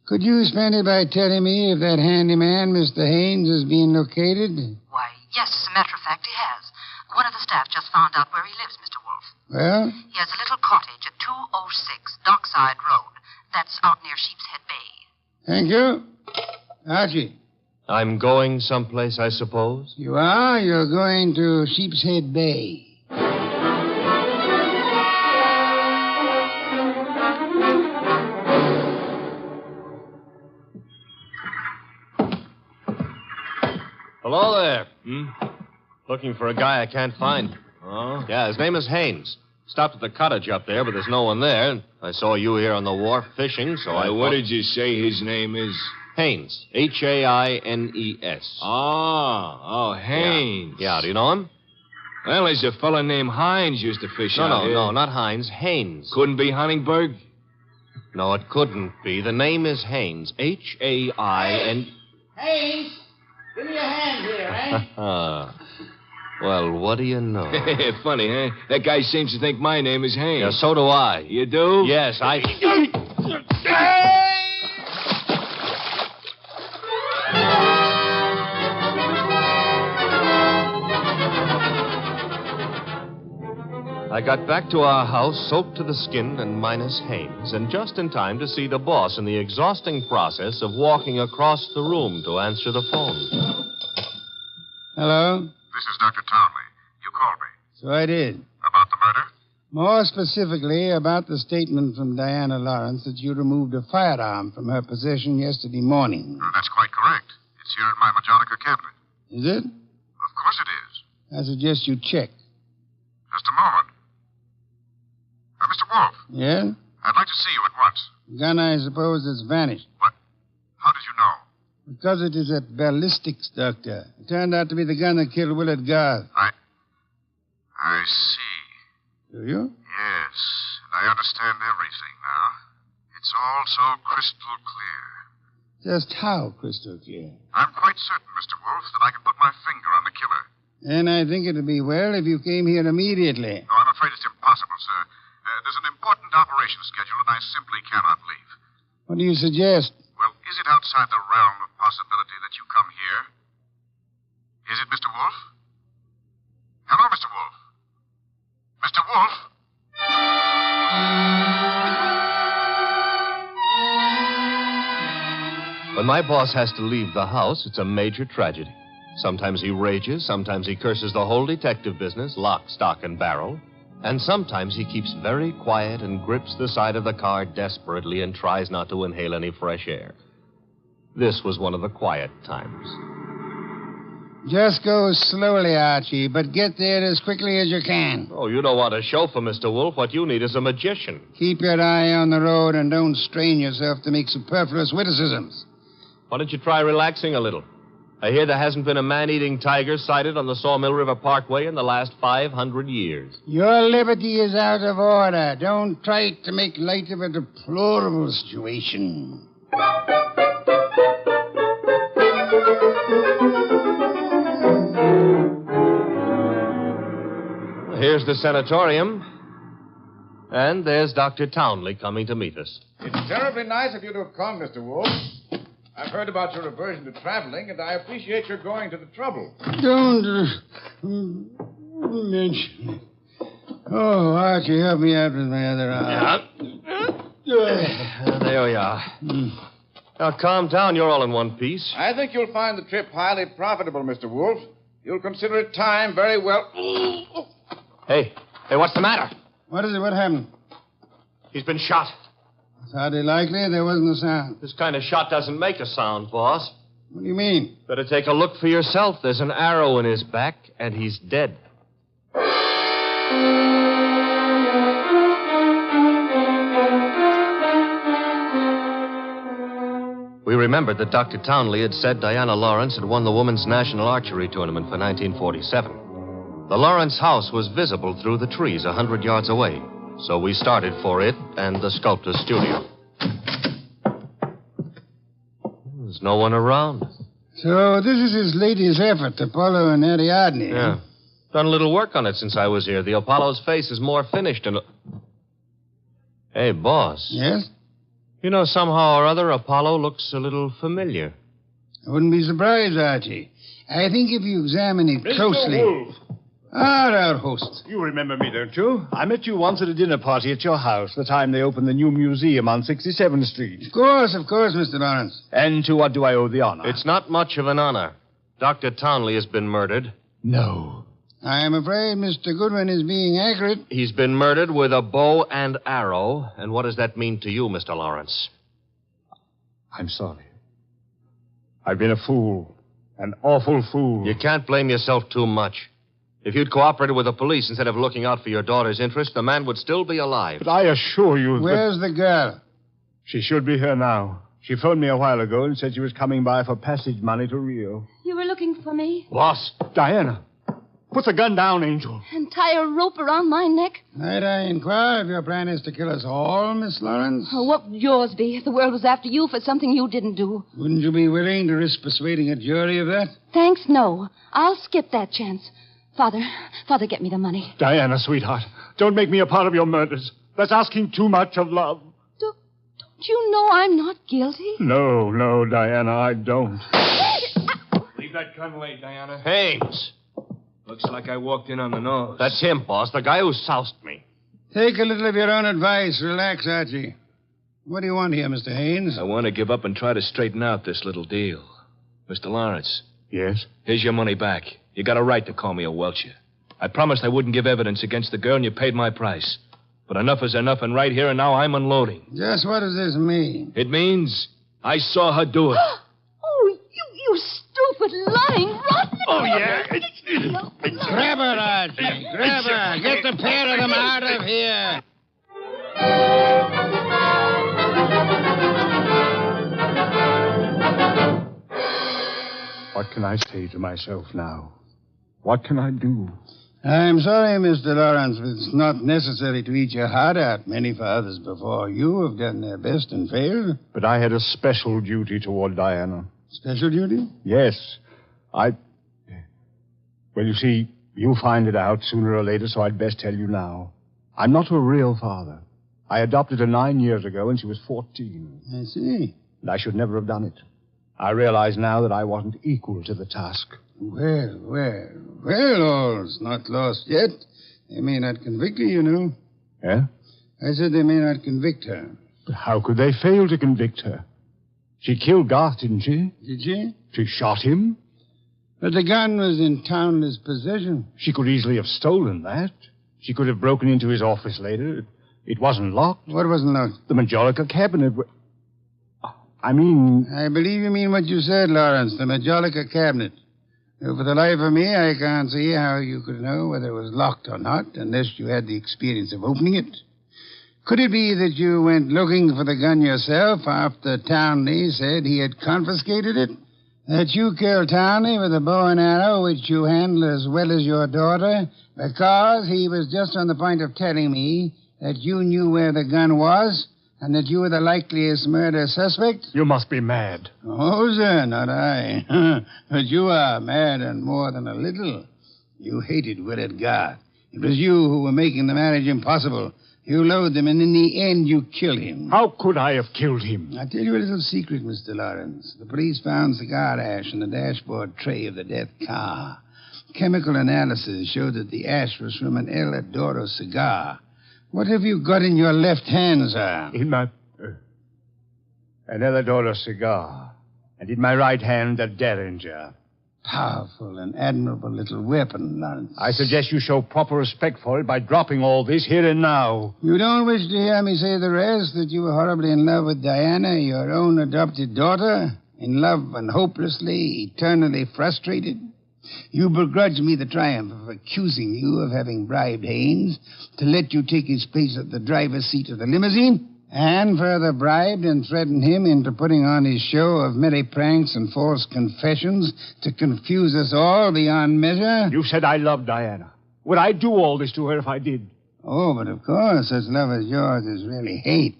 Speaker 6: Could you spend it by telling me if that handyman, Mr. Haynes, has been located?
Speaker 10: Why, yes, as a matter of fact, he has. One of the staff just found out where he lives, Mr. Wolf.
Speaker 6: Well?
Speaker 10: He has a little cottage at 206 Dockside Road. That's out near Sheepshead Bay.
Speaker 6: Thank you. Archie.
Speaker 14: I'm going someplace, I suppose?
Speaker 6: You are? You're going to Sheepshead Bay.
Speaker 14: Hello there. Looking for a guy I can't find. Oh? Yeah, his name is Haynes. Stopped at the cottage up there, but there's no one there. I saw you here on the wharf fishing, so
Speaker 2: What did you say his name is?
Speaker 14: Haynes. Haines.
Speaker 2: Oh, Haynes.
Speaker 14: Yeah, do you know him?
Speaker 2: Well, there's a fella named Hines used to fish out here.
Speaker 14: No, not Hines. Haynes.
Speaker 2: Couldn't be Huntingburg?
Speaker 14: No, it couldn't be. The name is Haynes. Haynes.
Speaker 10: Haynes!
Speaker 6: Give me a hand here, eh?
Speaker 14: Well, what do you know?
Speaker 2: Funny, huh? That guy seems to think my name is Haynes.
Speaker 14: Yeah, so do I.
Speaker 2: You do?
Speaker 14: Yes, I... I got back to our house soaked to the skin and minus Haynes, and just in time to see the boss in the exhausting process of walking across the room to answer the phone.
Speaker 6: Hello?
Speaker 22: This is Dr. Townley. You called me.
Speaker 6: So I did.
Speaker 22: About the murder?
Speaker 6: More specifically, about the statement from Diana Lawrence that you removed a firearm from her possession yesterday morning.
Speaker 22: That's quite correct. It's here in my Majonica cabinet.
Speaker 6: Is it?
Speaker 22: Of course it is.
Speaker 6: I suggest you check.
Speaker 22: Just a moment. Mr. Wolf.
Speaker 6: Yeah?
Speaker 22: I'd like to see you at once.
Speaker 6: The gun, I suppose, has vanished.
Speaker 22: How did you know?
Speaker 6: Because it is at ballistics, Doctor. It turned out to be the gun that killed Willard Garth.
Speaker 22: I see.
Speaker 6: Do you?
Speaker 22: Yes. I understand everything now. It's all so crystal clear.
Speaker 6: Just how crystal clear?
Speaker 22: I'm quite certain, Mr. Wolf, that I can put my finger on the killer.
Speaker 6: And I think it would be well if you came here immediately.
Speaker 22: No, I'm afraid it's impossible, sir. There's an important operation scheduled, and I simply cannot leave.
Speaker 6: What do you suggest?
Speaker 22: Well, is it outside the realm of possibility that you come here? Is it, Mr. Wolf? Hello, Mr. Wolf. Mr. Wolf?
Speaker 14: When my boss has to leave the house, it's a major tragedy. Sometimes he rages, sometimes he curses the whole detective business, lock, stock, and barrel. And sometimes he keeps very quiet and grips the side of the car desperately and tries not to inhale any fresh air. This was one of the quiet times.
Speaker 6: Just go slowly, Archie, but get there as quickly as you can.
Speaker 14: Oh, you don't want a chauffeur, Mr. Wolf. What you need is a magician.
Speaker 6: Keep your eye on the road and don't strain yourself to make superfluous witticisms.
Speaker 14: Why don't you try relaxing a little? I hear there hasn't been a man-eating tiger sighted on the Sawmill River Parkway in the last 500 years.
Speaker 6: Your liberty is out of order. Don't try to make light of a deplorable situation.
Speaker 14: Here's the sanatorium. And there's Dr. Townley coming to meet us.
Speaker 4: It's terribly nice of you to have come, Mr. Wolf. I've heard about your aversion to traveling, and I appreciate your going to the trouble.
Speaker 6: Don't mention it. Oh, Archie, help me out with my other arm.
Speaker 14: There we are. Now, calm down. You're all in one piece.
Speaker 4: I think you'll find the trip highly profitable, Mr. Wolf. You'll consider it time very well.
Speaker 14: Hey, what's the matter?
Speaker 6: What is it? What happened?
Speaker 14: He's been shot.
Speaker 6: It's hardly likely. There wasn't a sound.
Speaker 14: This kind of shot doesn't make a sound, boss.
Speaker 6: What do you mean?
Speaker 14: Better take a look for yourself. There's an arrow in his back, and he's dead. We remembered that Dr. Townley had said Diana Lawrence had won the Women's National Archery Tournament for 1947. The Lawrence house was visible through the trees 100 yards away, so we started for it and the sculptor's studio. There's no one around.
Speaker 6: So this is his latest effort, Apollo and Ariadne.
Speaker 14: Yeah. Done a little work on it since I was here. The Apollo's face is more finished and... Hey, boss.
Speaker 6: Yes?
Speaker 14: You know, somehow or other, Apollo looks a little familiar.
Speaker 6: I wouldn't be surprised, Archie. I think if you examine it closely...
Speaker 16: Mr. Wolf.
Speaker 6: Our host.
Speaker 16: You remember me, don't you? I met you once at a dinner party at your house, the time they opened the new museum on 67th Street.
Speaker 6: Of course, Mr. Lawrence.
Speaker 16: And to what do I owe the honor?
Speaker 14: It's not much of an honor. Dr. Townley has been murdered.
Speaker 16: No.
Speaker 6: I am afraid Mr. Goodwin is being accurate.
Speaker 14: He's been murdered with a bow and arrow. And what does that mean to you, Mr. Lawrence?
Speaker 16: I'm sorry. I've been a fool. An awful fool.
Speaker 14: You can't blame yourself too much. If you'd cooperated with the police instead of looking out for your daughter's interest, the man would still be alive.
Speaker 16: But I assure you
Speaker 6: Where's the girl?
Speaker 16: She should be here now. She phoned me a while ago and said she was coming by for passage money to Rio.
Speaker 3: You were looking for me?
Speaker 16: Boss, Diana. Put the gun down, Angel.
Speaker 3: And tie a rope around my neck?
Speaker 6: Might I inquire if your plan is to kill us all, Miss Lawrence?
Speaker 3: Oh, what would yours be if the world was after you for something you didn't do?
Speaker 6: Wouldn't you be willing to risk persuading a jury of that?
Speaker 3: Thanks, no. I'll skip that chance. Father, get me the money.
Speaker 16: Diana, sweetheart, don't make me a part of your murders. That's asking too much of love.
Speaker 3: Don't you know I'm not guilty?
Speaker 16: No, Diana, I don't.
Speaker 1: Leave that gun away, Diana. Haynes. Looks like I walked in on the nose.
Speaker 14: That's him, boss, the guy who soused me.
Speaker 6: Take a little of your own advice. Relax, Archie. What do you want here, Mr. Haynes?
Speaker 1: I want to give up and try to straighten out this little deal. Mr. Lawrence.
Speaker 16: Yes?
Speaker 1: Here's your money back. You got a right to call me a welcher. I promised I wouldn't give evidence against the girl, and you paid my price. But enough is enough, and right here and now I'm unloading.
Speaker 6: Just what does this mean?
Speaker 1: It means I saw her do it.
Speaker 3: Oh, you stupid, lying, rotten...
Speaker 1: Oh, yeah.
Speaker 6: Grab her, Archie. Grab her. Get the pair of them out of here.
Speaker 16: What can I say to myself now? What can I do?
Speaker 6: I'm sorry, Mr. Lawrence, but it's not necessary to eat your heart out. Many fathers before you have done their best and failed.
Speaker 16: But I had a special duty toward Diana.
Speaker 6: Special duty?
Speaker 16: Yes. Well, you see, you'll find it out sooner or later, so I'd best tell you now. I'm not a real father. I adopted her 9 years ago, and she was 14.
Speaker 6: I see.
Speaker 16: And I should never have done it. I realize now that I wasn't equal to the task.
Speaker 6: Well, all's not lost yet. They may not convict her, you know.
Speaker 16: Yeah?
Speaker 6: I said they may not convict her.
Speaker 16: But how could they fail to convict her? She killed Garth, didn't she?
Speaker 6: Did she?
Speaker 16: She shot him.
Speaker 6: But the gun was in Townley's possession.
Speaker 16: She could easily have stolen that. She could have broken into his office later. It wasn't locked.
Speaker 6: What wasn't locked?
Speaker 16: The Majolica cabinet. I believe
Speaker 6: you mean what you said, Lawrence, the Majolica cabinet. For the life of me, I can't see how you could know whether it was locked or not, unless you had the experience of opening it. Could it be that you went looking for the gun yourself after Townley said he had confiscated it? That you killed Townley with a bow and arrow, which you handle as well as your daughter, because he was just on the point of telling me that you knew where the gun was, and that you were the likeliest murder suspect?
Speaker 16: You must be mad.
Speaker 6: Oh, sir, not I. But you are mad and more than a little. You hated Willard Garth. It was you who were making the marriage impossible. You loathed him, and in the end, you killed him.
Speaker 16: How could I have killed him?
Speaker 6: I'll tell you a little secret, Mr. Lawrence. The police found cigar ash in the dashboard tray of the death car. Chemical analysis showed that the ash was from an El Adoro cigar. What have you got in your left hand, sir?
Speaker 16: In my... an El Adoro cigar. And in my right hand, a Derringer.
Speaker 6: Powerful and admirable little weapon, Lawrence.
Speaker 16: I suggest you show proper respect for it by dropping all this here and now.
Speaker 6: You don't wish to hear me say the rest, that you were horribly in love with Diana, your own adopted daughter? In love and hopelessly, eternally frustrated? You begrudge me the triumph of accusing you of having bribed Haynes to let you take his place at the driver's seat of the limousine? And further bribed and threatened him into putting on his show of merry pranks and false confessions to confuse us all beyond measure?
Speaker 16: You said I loved Diana. Would I do all this to her if I did?
Speaker 6: Oh, but of course, such love as yours is really hate.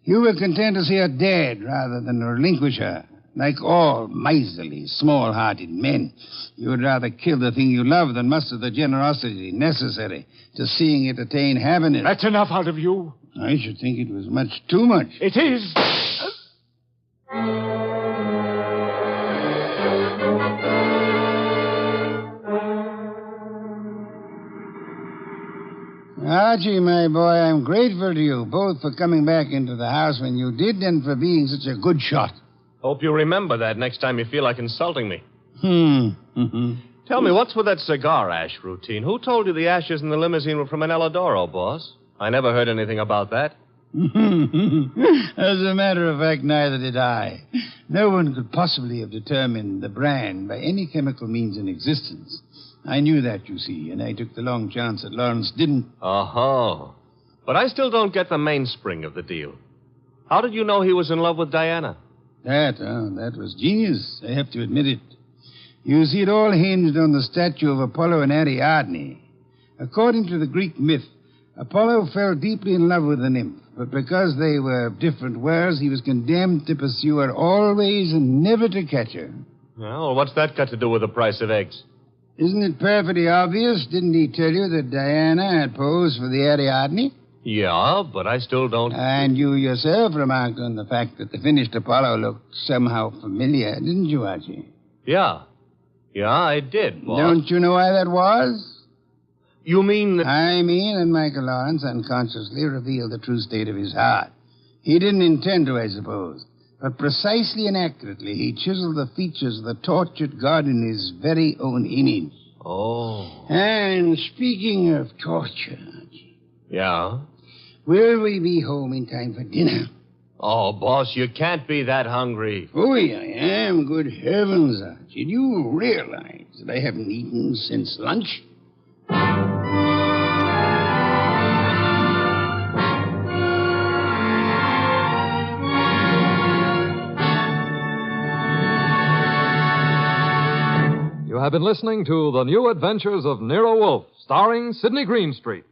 Speaker 6: You were content to see her dead rather than relinquish her. Like all miserly, small-hearted men, you would rather kill the thing you love than muster the generosity necessary to seeing it attain happiness.
Speaker 16: That's enough out of you.
Speaker 6: I should think it was much too much.
Speaker 16: It is.
Speaker 6: Archie, my boy, I'm grateful to you, both for coming back into the house when you did and for being such a good shot.
Speaker 14: Hope you remember that next time you feel like insulting me.
Speaker 6: Mm-hmm.
Speaker 14: Tell me, what's with that cigar ash routine? Who told you the ashes in the limousine were from an El Adoro, boss? I never heard anything about that.
Speaker 6: As a matter of fact, neither did I. No one could possibly have determined the brand by any chemical means in existence. I knew that, you see, and I took the long chance that Lawrence didn't.
Speaker 14: Oh. But I still don't get the mainspring of the deal. How did you know he was in love with Diana?
Speaker 6: That was genius. I have to admit it. You see, it all hinged on the statue of Apollo and Ariadne. According to the Greek myth, Apollo fell deeply in love with the nymph, but because they were of different worlds, he was condemned to pursue her always and never to catch her.
Speaker 14: Well, what's that got to do with the price of eggs?
Speaker 6: Isn't it perfectly obvious? Didn't he tell you that Diana had posed for the Ariadne?
Speaker 14: Yeah, but I still don't...
Speaker 6: And you yourself remarked on the fact that the finished Apollo looked somehow familiar, didn't you, Archie?
Speaker 14: Yeah. Yeah, I did, boss.
Speaker 6: Don't you know why that was?
Speaker 14: You mean that...
Speaker 6: I mean that Michael Lawrence unconsciously revealed the true state of his heart. He didn't intend to, I suppose. But precisely and accurately, he chiseled the features of the tortured God in his very own image.
Speaker 14: Oh.
Speaker 6: And speaking of torture...
Speaker 14: Yeah?
Speaker 6: Will we be home in time for dinner?
Speaker 14: Oh, boss, you can't be that hungry.
Speaker 6: Oh, I am. Good heavens, Archie. Do you realize that I haven't eaten since lunch?
Speaker 7: You have been listening to The New Adventures of Nero Wolfe, starring Sidney Greenstreet.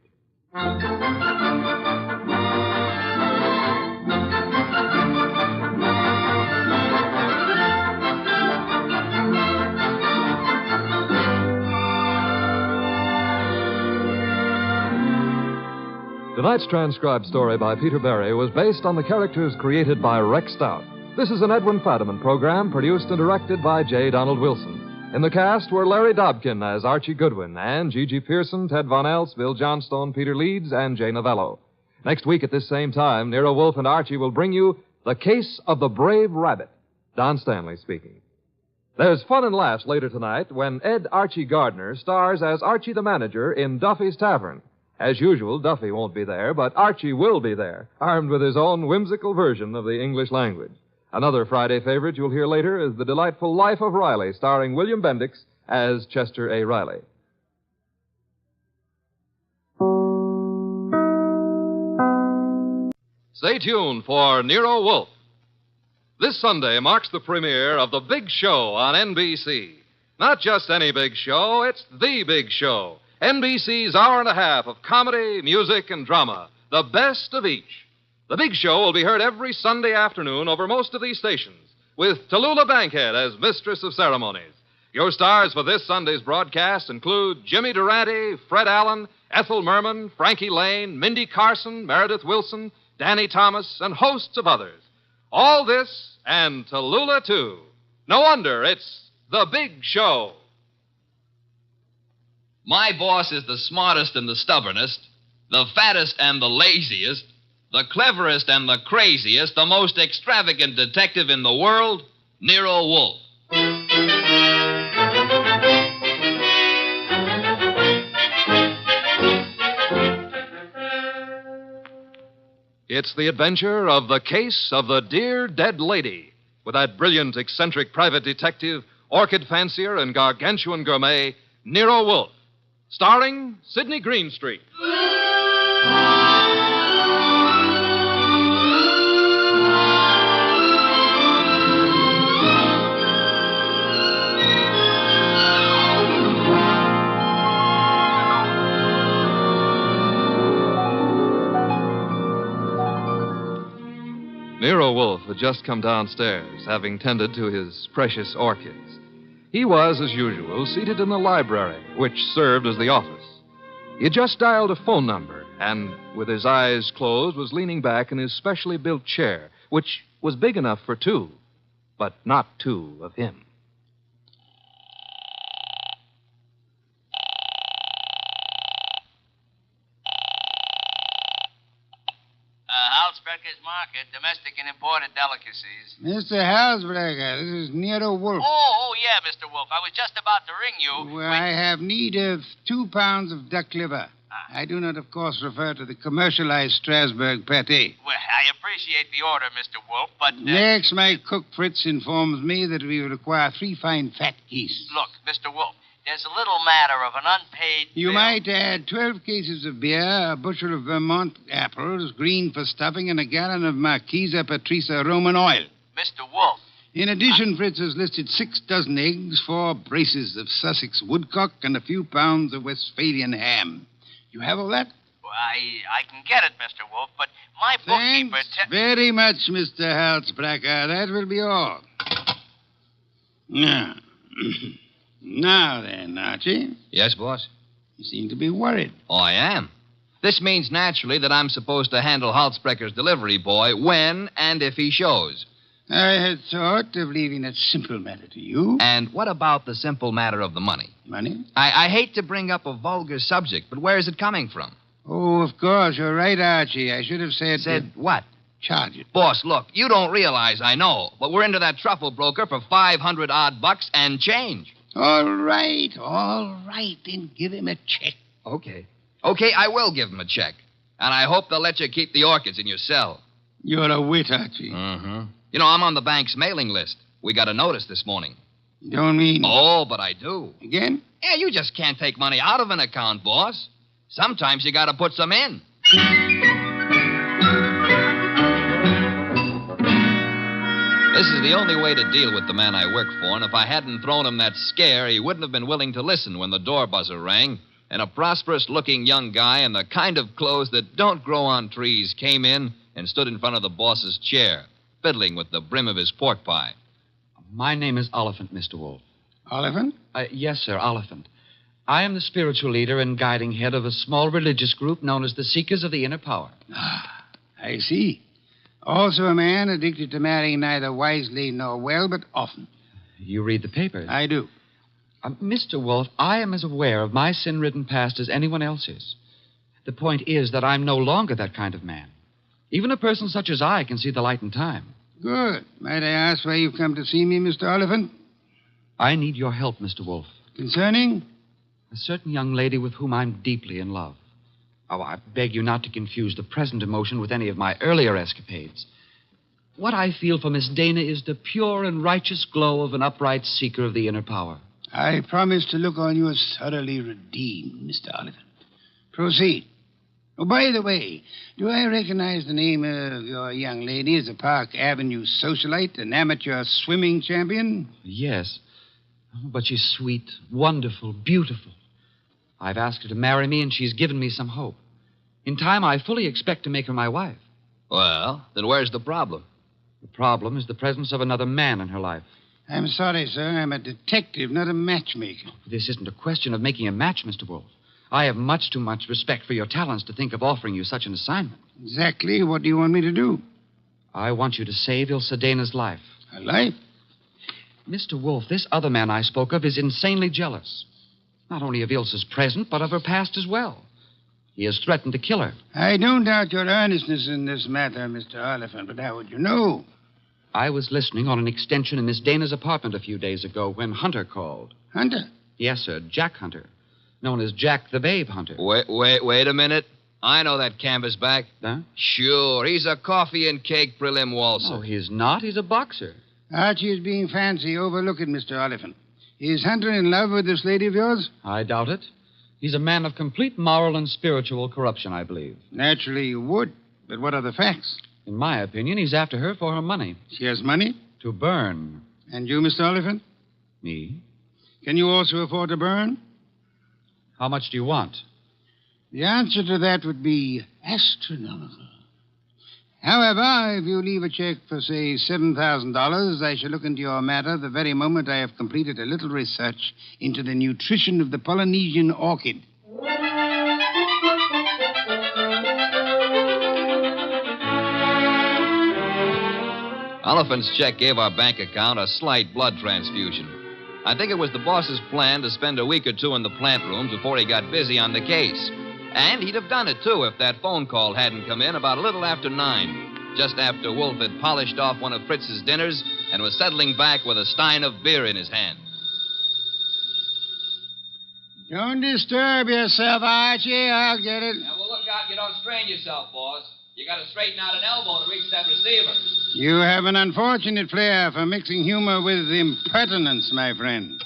Speaker 7: Tonight's transcribed story by Peter Berry was based on the characters created by Rex Stout. This is an Edwin Fadiman program produced and directed by J. Donald Wilson. In the cast were Larry Dobkin as Archie Goodwin and Gigi Pearson, Ted Von Elst, Bill Johnstone, Peter Leeds, and Jay Novello. Next week at this same time, Nero Wolfe and Archie will bring you The Case of the Brave Rabbit. Don Stanley speaking. There's fun and laughs later tonight when Ed Archie Gardner stars as Archie the manager in Duffy's Tavern. As usual, Duffy won't be there, but Archie will be there, armed with his own whimsical version of the English language. Another Friday favorite you'll hear later is The Delightful Life of Riley, starring William Bendix as Chester A. Riley. Stay tuned for Nero Wolfe. This Sunday marks the premiere of The Big Show on NBC. Not just any big show, it's the big show. NBC's hour and a half of comedy, music, and drama. The best of each. The Big Show will be heard every Sunday afternoon over most of these stations, with Tallulah Bankhead as Mistress of Ceremonies. Your stars for this Sunday's broadcast include Jimmy Durante, Fred Allen, Ethel Merman, Frankie Lane, Mindy Carson, Meredith Wilson, Danny Thomas, and hosts of others. All this and Tallulah, too. No wonder it's The Big Show.
Speaker 8: My boss is the smartest and the stubbornest, the fattest and the laziest, the cleverest and the craziest, the most extravagant detective in the world, Nero Wolfe.
Speaker 7: It's the adventure of The Case of the Dear Dead Lady, with that brilliant, eccentric private detective, orchid fancier, and gargantuan gourmet, Nero Wolfe. Starring Sidney Greenstreet. Nero Wolfe had just come downstairs, having tended to his precious orchids. He was, as usual, seated in the library, which served as the office. He had just dialed a phone number, and, with his eyes closed, was leaning back in his specially built chair, which was big enough for two, but not two of him.
Speaker 28: Halsbrecher's Market, domestic and imported delicacies.
Speaker 6: Mr. Halsbrecher, this is Nero Wolfe.
Speaker 28: Oh, yeah, Mr. Wolfe. I was just about to ring you.
Speaker 6: Well, I have need of 2 pounds of duck liver. I do not, of course, refer to the commercialized Strasbourg pate.
Speaker 28: Well, I appreciate the order, Mr. Wolfe, but...
Speaker 6: Next, my cook Fritz informs me that we will require 3 fine fat geese.
Speaker 28: Look, Mr. Wolfe, there's a little matter of an unpaid
Speaker 6: You
Speaker 28: bill.
Speaker 6: might add 12 cases of beer, a bushel of Vermont apples, green for stuffing, and a gallon of Marquesa Patricia Roman oil.
Speaker 28: Mr. Wolfe.
Speaker 6: In addition, Fritz has listed 6 dozen eggs, 4 braces of Sussex woodcock, and a few pounds of Westphalian ham. You have all that?
Speaker 28: Well, I can get it, Mr. Wolf, but my bookkeeper...
Speaker 6: Thanks very much, Mr. Halsbracker. That will be all. Now, now then, Archie.
Speaker 8: Yes, boss?
Speaker 6: You seem to be worried.
Speaker 8: Oh, I am. This means naturally that I'm supposed to handle Halsbrecker's delivery boy when and if he shows.
Speaker 6: I had thought of leaving that simple matter to you.
Speaker 8: And what about the simple matter of the money?
Speaker 6: Money?
Speaker 8: I hate to bring up a vulgar subject, but where is it coming from?
Speaker 6: Oh, of course. You're right, Archie. I should have said...
Speaker 8: Said what?
Speaker 6: Charge it.
Speaker 8: Boss, look, you don't realize I know, but we're into that truffle broker for $500 and change.
Speaker 6: All right. Then give him a check.
Speaker 8: Okay. Okay, I will give him a check. And I hope they'll let you keep the orchids in your cell.
Speaker 6: You're a wit, Archie.
Speaker 8: Mm-hmm. You know, I'm on the bank's mailing list. We got a notice this morning.
Speaker 6: You don't mean...
Speaker 8: Oh, but I do.
Speaker 6: Again?
Speaker 8: Yeah, you just can't take money out of an account, boss. Sometimes you gotta put some in. This is the only way to deal with the man I work for, and if I hadn't thrown him that scare, he wouldn't have been willing to listen when the door buzzer rang, and a prosperous-looking young guy in the kind of clothes that don't grow on trees came in and stood in front of the boss's chair, fiddling with the brim of his pork pie.
Speaker 12: My name is Oliphant, Mr. Wolf.
Speaker 6: Oliphant?
Speaker 12: Yes, sir, Oliphant. I am the spiritual leader and guiding head of a small religious group known as the Seekers of the Inner Power.
Speaker 6: I see. Also a man addicted to marrying neither wisely nor well, but often.
Speaker 12: You read the papers?
Speaker 6: I do.
Speaker 12: Mr. Wolf, I am as aware of my sin-ridden past as anyone else is. The point is that I'm no longer that kind of man. Even a person such as I can see the light in time.
Speaker 6: Good. Might I ask why you've come to see me, Mr. Oliphant?
Speaker 12: I need your help, Mr. Wolf.
Speaker 6: Concerning?
Speaker 12: A certain young lady with whom I'm deeply in love. Oh, I beg you not to confuse the present emotion with any of my earlier escapades. What I feel for Miss Dana is the pure and righteous glow of an upright seeker of the inner power.
Speaker 6: I promise to look on you as thoroughly redeemed, Mr. Oliphant. Proceed. Oh, by the way, do I recognize the name of your young lady as a Park Avenue socialite, an amateur swimming champion?
Speaker 12: Yes. But she's sweet, wonderful, beautiful. I've asked her to marry me, and she's given me some hope. In time, I fully expect to make her my wife.
Speaker 8: Well, then where's the problem?
Speaker 12: The problem is the presence of another man in her life.
Speaker 6: I'm sorry, sir. I'm a detective, not a matchmaker.
Speaker 12: This isn't a question of making a match, Mr. Wolf. I have much too much respect for your talents to think of offering you such an assignment.
Speaker 6: Exactly. What do you want me to do?
Speaker 12: I want you to save Ilse Dana's life.
Speaker 6: Her life?
Speaker 12: Mr. Wolf, this other man I spoke of is insanely jealous. Not only of Ilse's present, but of her past as well. He has threatened to kill her.
Speaker 6: I don't doubt your earnestness in this matter, Mr. Oliphant, but how would you know?
Speaker 12: I was listening on an extension in Miss Dana's apartment a few days ago when Hunter called.
Speaker 6: Hunter?
Speaker 12: Yes, sir, Jack Hunter. Known as Jack the Babe Hunter.
Speaker 8: Wait a minute. I know that canvasback.
Speaker 12: Huh?
Speaker 8: Sure, he's a coffee and cake prelim waltzer.
Speaker 12: Oh, he's not. He's a boxer.
Speaker 6: Archie is being fancy. Overlook it, Mr. Oliphant. Is Hunter in love with this lady of yours?
Speaker 12: I doubt it. He's a man of complete moral and spiritual corruption, I believe.
Speaker 6: Naturally you would. But what are the facts?
Speaker 12: In my opinion, he's after her for her money.
Speaker 6: She has money?
Speaker 12: To burn.
Speaker 6: And you, Mr. Oliphant?
Speaker 12: Me?
Speaker 6: Can you also afford to burn?
Speaker 12: How much do you want?
Speaker 6: The answer to that would be astronomical. However, if you leave a check for, say, $7,000, I shall look into your matter the very moment I have completed a little research into the nutrition of the Polynesian orchid.
Speaker 8: Oliphant's check gave our bank account a slight blood transfusion. I think it was the boss's plan to spend a week or two in the plant rooms before he got busy on the case. And he'd have done it, too, if that phone call hadn't come in about a little after 9, just after Wolf had polished off one of Fritz's dinners and was settling back with a stein of beer in his hand.
Speaker 6: Don't disturb yourself, Archie. I'll get it.
Speaker 8: Now, well, look out you don't strain yourself, boss. You got to straighten out an elbow to reach that receiver.
Speaker 6: You have an unfortunate flair for mixing humor with impertinence, my friend.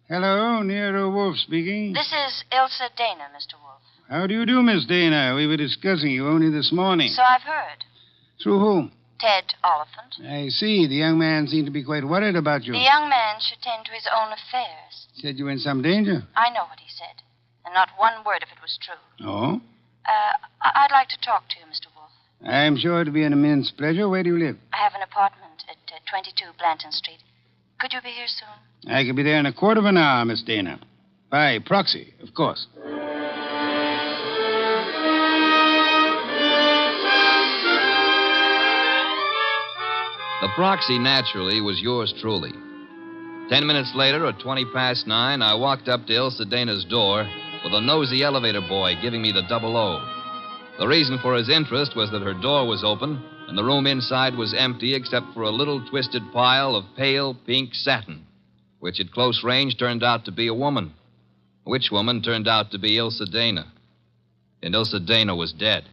Speaker 6: Hello, Nero Wolf speaking.
Speaker 10: This is Ilse Dana, Mr. Wolf.
Speaker 6: How do you do, Miss Dana? We were discussing you only this morning.
Speaker 10: So I've heard.
Speaker 6: Through whom?
Speaker 10: Ted Oliphant.
Speaker 6: I see. The young man seemed to be quite worried about you.
Speaker 10: The young man should tend to his own affairs.
Speaker 6: Said you were in some danger.
Speaker 10: I know what he said, and not one word of it was true.
Speaker 6: Oh?
Speaker 10: I'd like to talk to you, Mr. Wolf.
Speaker 6: I'm sure it'll be an immense pleasure. Where do you live?
Speaker 10: I have an apartment at 22 Blanton Street. Could you be here soon?
Speaker 6: I could be there in a quarter of an hour, Miss Dana. By proxy, of course.
Speaker 8: The proxy, naturally, was yours truly. 10 minutes later, at 20 past 9, I walked up to Ilsa Dana's door with a nosy elevator boy giving me the 00. The reason for his interest was that her door was open and the room inside was empty except for a little twisted pile of pale pink satin, which at close range turned out to be a woman. Which woman turned out to be Ilsa Dana. And Ilsa Dana was dead.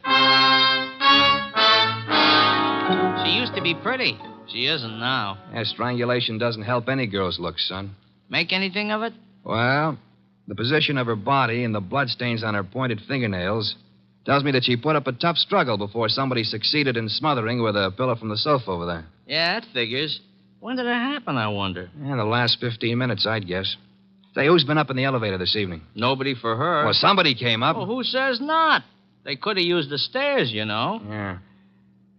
Speaker 28: She used to be pretty. She isn't now.
Speaker 12: Yeah, strangulation doesn't help any girl's looks, son.
Speaker 28: Make anything of it?
Speaker 12: Well, the position of her body and the bloodstains on her pointed fingernails tells me that she put up a tough struggle before somebody succeeded in smothering with a pillow from the sofa over there.
Speaker 28: Yeah, that figures. When did it happen, I wonder?
Speaker 12: Yeah, the last 15 minutes, I'd guess. Say, who's been up in the elevator this evening?
Speaker 28: Nobody for her.
Speaker 12: Well, somebody came up.
Speaker 28: Well, who says not? They could have used the stairs, you know.
Speaker 12: Yeah.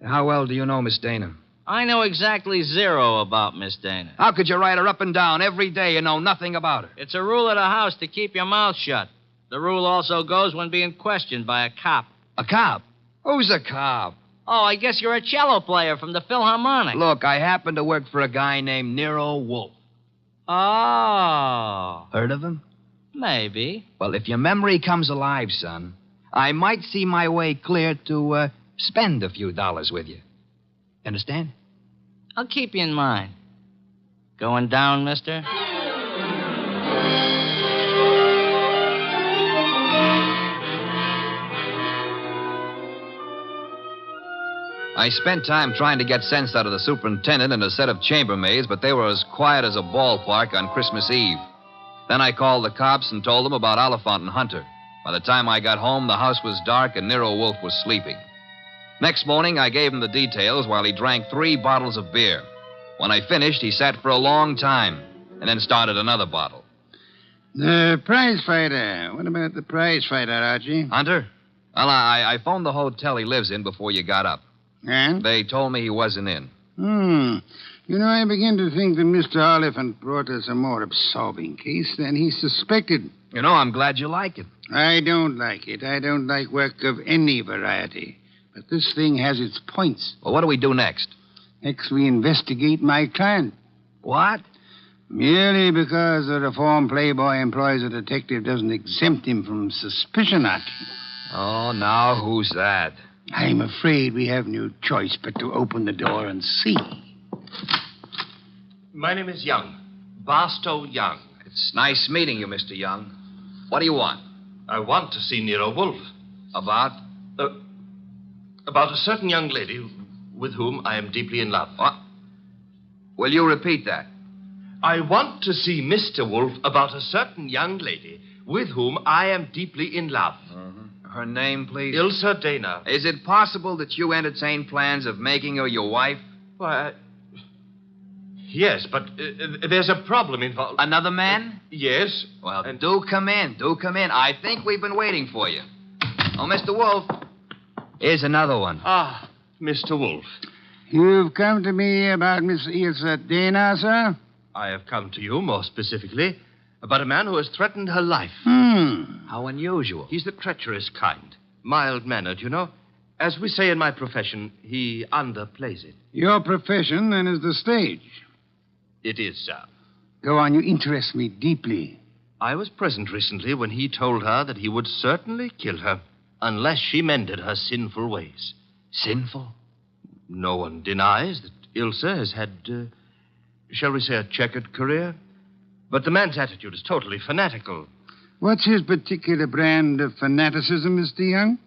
Speaker 12: How well do you know Miss Dana?
Speaker 28: I know exactly zero about Miss Dana.
Speaker 12: How could you ride her up and down every day and know nothing about her?
Speaker 28: It's a rule of the house to keep your mouth shut. The rule also goes when being questioned by a cop.
Speaker 12: A cop? Who's a cop?
Speaker 28: Oh, I guess you're a cello player from the Philharmonic.
Speaker 12: Look, I happen to work for a guy named Nero Wolfe.
Speaker 28: Oh.
Speaker 12: Heard of him?
Speaker 28: Maybe.
Speaker 12: Well, if your memory comes alive, son, I might see my way clear to spend a few dollars with you. Understand?
Speaker 28: I'll keep you in mind. Going down, mister?
Speaker 8: I spent time trying to get sense out of the superintendent and a set of chambermaids, but they were as quiet as a ballpark on Christmas Eve. Then I called the cops and told them about Oliphant and Hunter. By the time I got home, the house was dark and Nero Wolfe was sleeping. Next morning, I gave him the details while he drank 3 bottles of beer. When I finished, he sat for a long time and then started another bottle.
Speaker 6: The prize fighter. What about the prize fighter, Archie?
Speaker 8: Hunter? Well, I phoned the hotel he lives in before you got up.
Speaker 6: And?
Speaker 8: They told me he wasn't in.
Speaker 6: You know, I begin to think that Mr. Oliphant brought us a more absorbing case than he suspected.
Speaker 12: You know, I'm glad you like it.
Speaker 6: I don't like it. I don't like work of any variety. But this thing has its points.
Speaker 8: Well, what do we do next?
Speaker 6: Next, we investigate my client.
Speaker 12: What?
Speaker 6: Merely because the reformed playboy employs a detective doesn't exempt him from suspicion, Archie.
Speaker 12: Oh, now who's that?
Speaker 6: I'm afraid we have no choice but to open the door and see.
Speaker 14: My name is Young. Barstow Young.
Speaker 8: It's nice meeting you, Mr. Young. What do you want?
Speaker 14: I want to see Nero Wolfe.
Speaker 8: About?
Speaker 14: About a certain young lady with whom I am deeply in love.
Speaker 8: What? Will you repeat that?
Speaker 14: I want to see Mr. Wolfe about a certain young lady with whom I am deeply in love.
Speaker 8: Her name, please?
Speaker 14: Ilsa Dana.
Speaker 8: Is it possible that you entertain plans of making her your wife?
Speaker 14: Why, yes, but there's a problem involved.
Speaker 8: Another man?
Speaker 14: Yes.
Speaker 8: Well, do come in. Do come in. I think we've been waiting for you. Oh, Mr. Wolfe. Here's another one.
Speaker 14: Ah, Mr. Wolfe.
Speaker 6: You've come to me about Miss Ilsa Dana, sir?
Speaker 14: I have come to you, more specifically, about a man who has threatened her life.
Speaker 8: How unusual.
Speaker 14: He's the treacherous kind. Mild-mannered, you know. As we say in my profession, he underplays it.
Speaker 6: Your profession, then, is the stage.
Speaker 14: It is, sir.
Speaker 6: Go on, you interest me deeply.
Speaker 14: I was present recently when he told her that he would certainly kill her unless she mended her sinful ways.
Speaker 8: Sinful?
Speaker 14: No one denies that Ilsa has had, shall we say, a checkered career. But the man's attitude is totally fanatical.
Speaker 6: What's his particular brand of fanaticism, Mr. Young?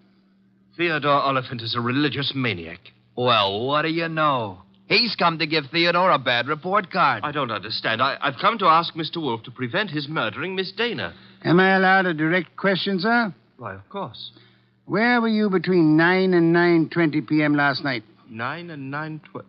Speaker 14: Theodore Oliphant is a religious maniac.
Speaker 8: Well, what do you know? He's come to give Theodore a bad report card.
Speaker 14: I don't understand. I've come to ask Mr. Wolfe to prevent his murdering Miss Dana.
Speaker 6: Am I allowed a direct question, sir?
Speaker 14: Why, of course.
Speaker 6: Where were you between 9 and 9:20 p.m. last night?
Speaker 14: 9 and 9/12.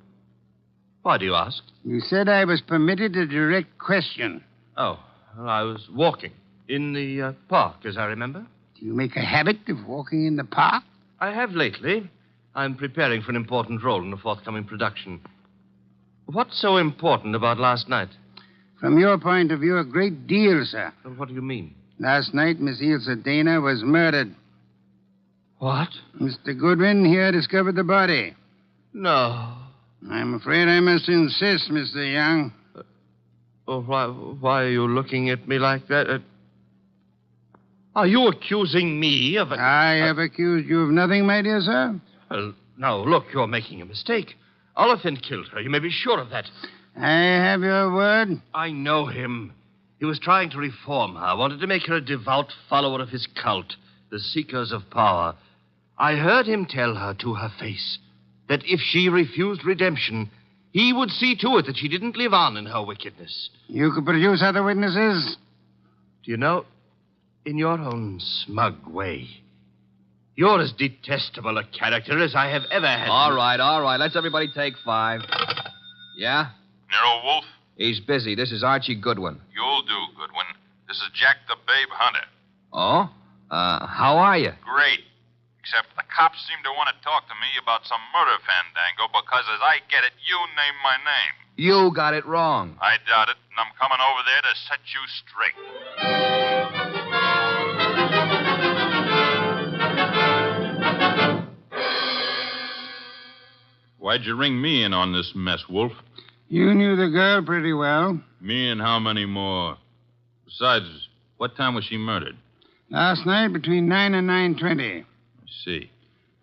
Speaker 14: Why do you ask?
Speaker 6: You said I was permitted a direct question.
Speaker 14: Oh, well, I was walking in the park, as I remember.
Speaker 6: Do you make a habit of walking in the park?
Speaker 14: I have lately. I'm preparing for an important role in a forthcoming production. What's so important about last night?
Speaker 6: From your point of view, a great deal, sir.
Speaker 14: Well, what do you mean?
Speaker 6: Last night, Miss Ilsa Dana was murdered.
Speaker 14: What?
Speaker 6: Mr. Goodwin here discovered the body.
Speaker 14: No.
Speaker 6: I'm afraid I must insist, Mr. Young.
Speaker 14: Oh, why are you looking at me like that? Are you accusing me of...
Speaker 6: I have accused you of nothing, my dear sir.
Speaker 14: Well, now, look, you're making a mistake. Oliphant killed her. You may be sure of that.
Speaker 6: I have your word.
Speaker 14: I know him. He was trying to reform her, wanted to make her a devout follower of his cult, the Seekers of Power. I heard him tell her to her face that if she refused redemption, he would see to it that she didn't live on in her wickedness.
Speaker 6: You could produce other witnesses?
Speaker 14: Do you know, in your own smug way, you're as detestable a character as I have ever had.
Speaker 8: All right. Let's everybody take 5. Yeah?
Speaker 5: Nero Wolf?
Speaker 8: He's busy. This is Archie Goodwin.
Speaker 5: You'll do, Goodwin. This is Jack the Babe Hunter.
Speaker 8: Oh? How are you?
Speaker 5: Great. Except the cops seem to want to talk to me about some murder fandango because, as I get it, you named my name.
Speaker 8: You got it wrong.
Speaker 5: I doubt it, and I'm coming over there to set you straight. Why'd you ring me in on this mess, Wolf?
Speaker 6: You knew the girl pretty well.
Speaker 5: Me and how many more? Besides, what time was she murdered?
Speaker 6: Last night between 9 and 9:20.
Speaker 5: I see.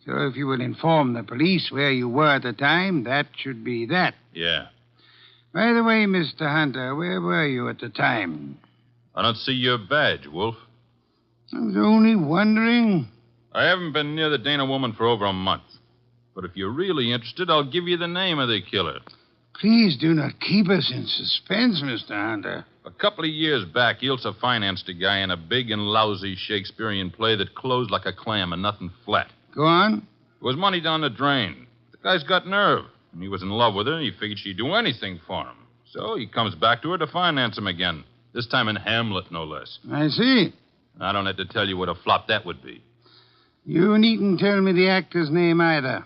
Speaker 6: So if you would inform the police where you were at the time, that should be that.
Speaker 5: Yeah.
Speaker 6: By the way, Mr. Hunter, where were you at the time?
Speaker 5: I don't see your badge, Wolf.
Speaker 6: I was only wondering.
Speaker 5: I haven't been near the Dana woman for over a month. But if you're really interested, I'll give you the name of the killer.
Speaker 6: Please do not keep us in suspense, Mr. Hunter.
Speaker 5: A couple of years back, Ilsa financed a guy in a big and lousy Shakespearean play that closed like a clam and nothing flat.
Speaker 6: Go on.
Speaker 5: It was money down the drain. The guy's got nerve. And he was in love with her, and he figured she'd do anything for him. So he comes back to her to finance him again. This time in Hamlet, no less.
Speaker 6: I see.
Speaker 5: I don't have to tell you what a flop that would be.
Speaker 6: You needn't tell me the actor's name either.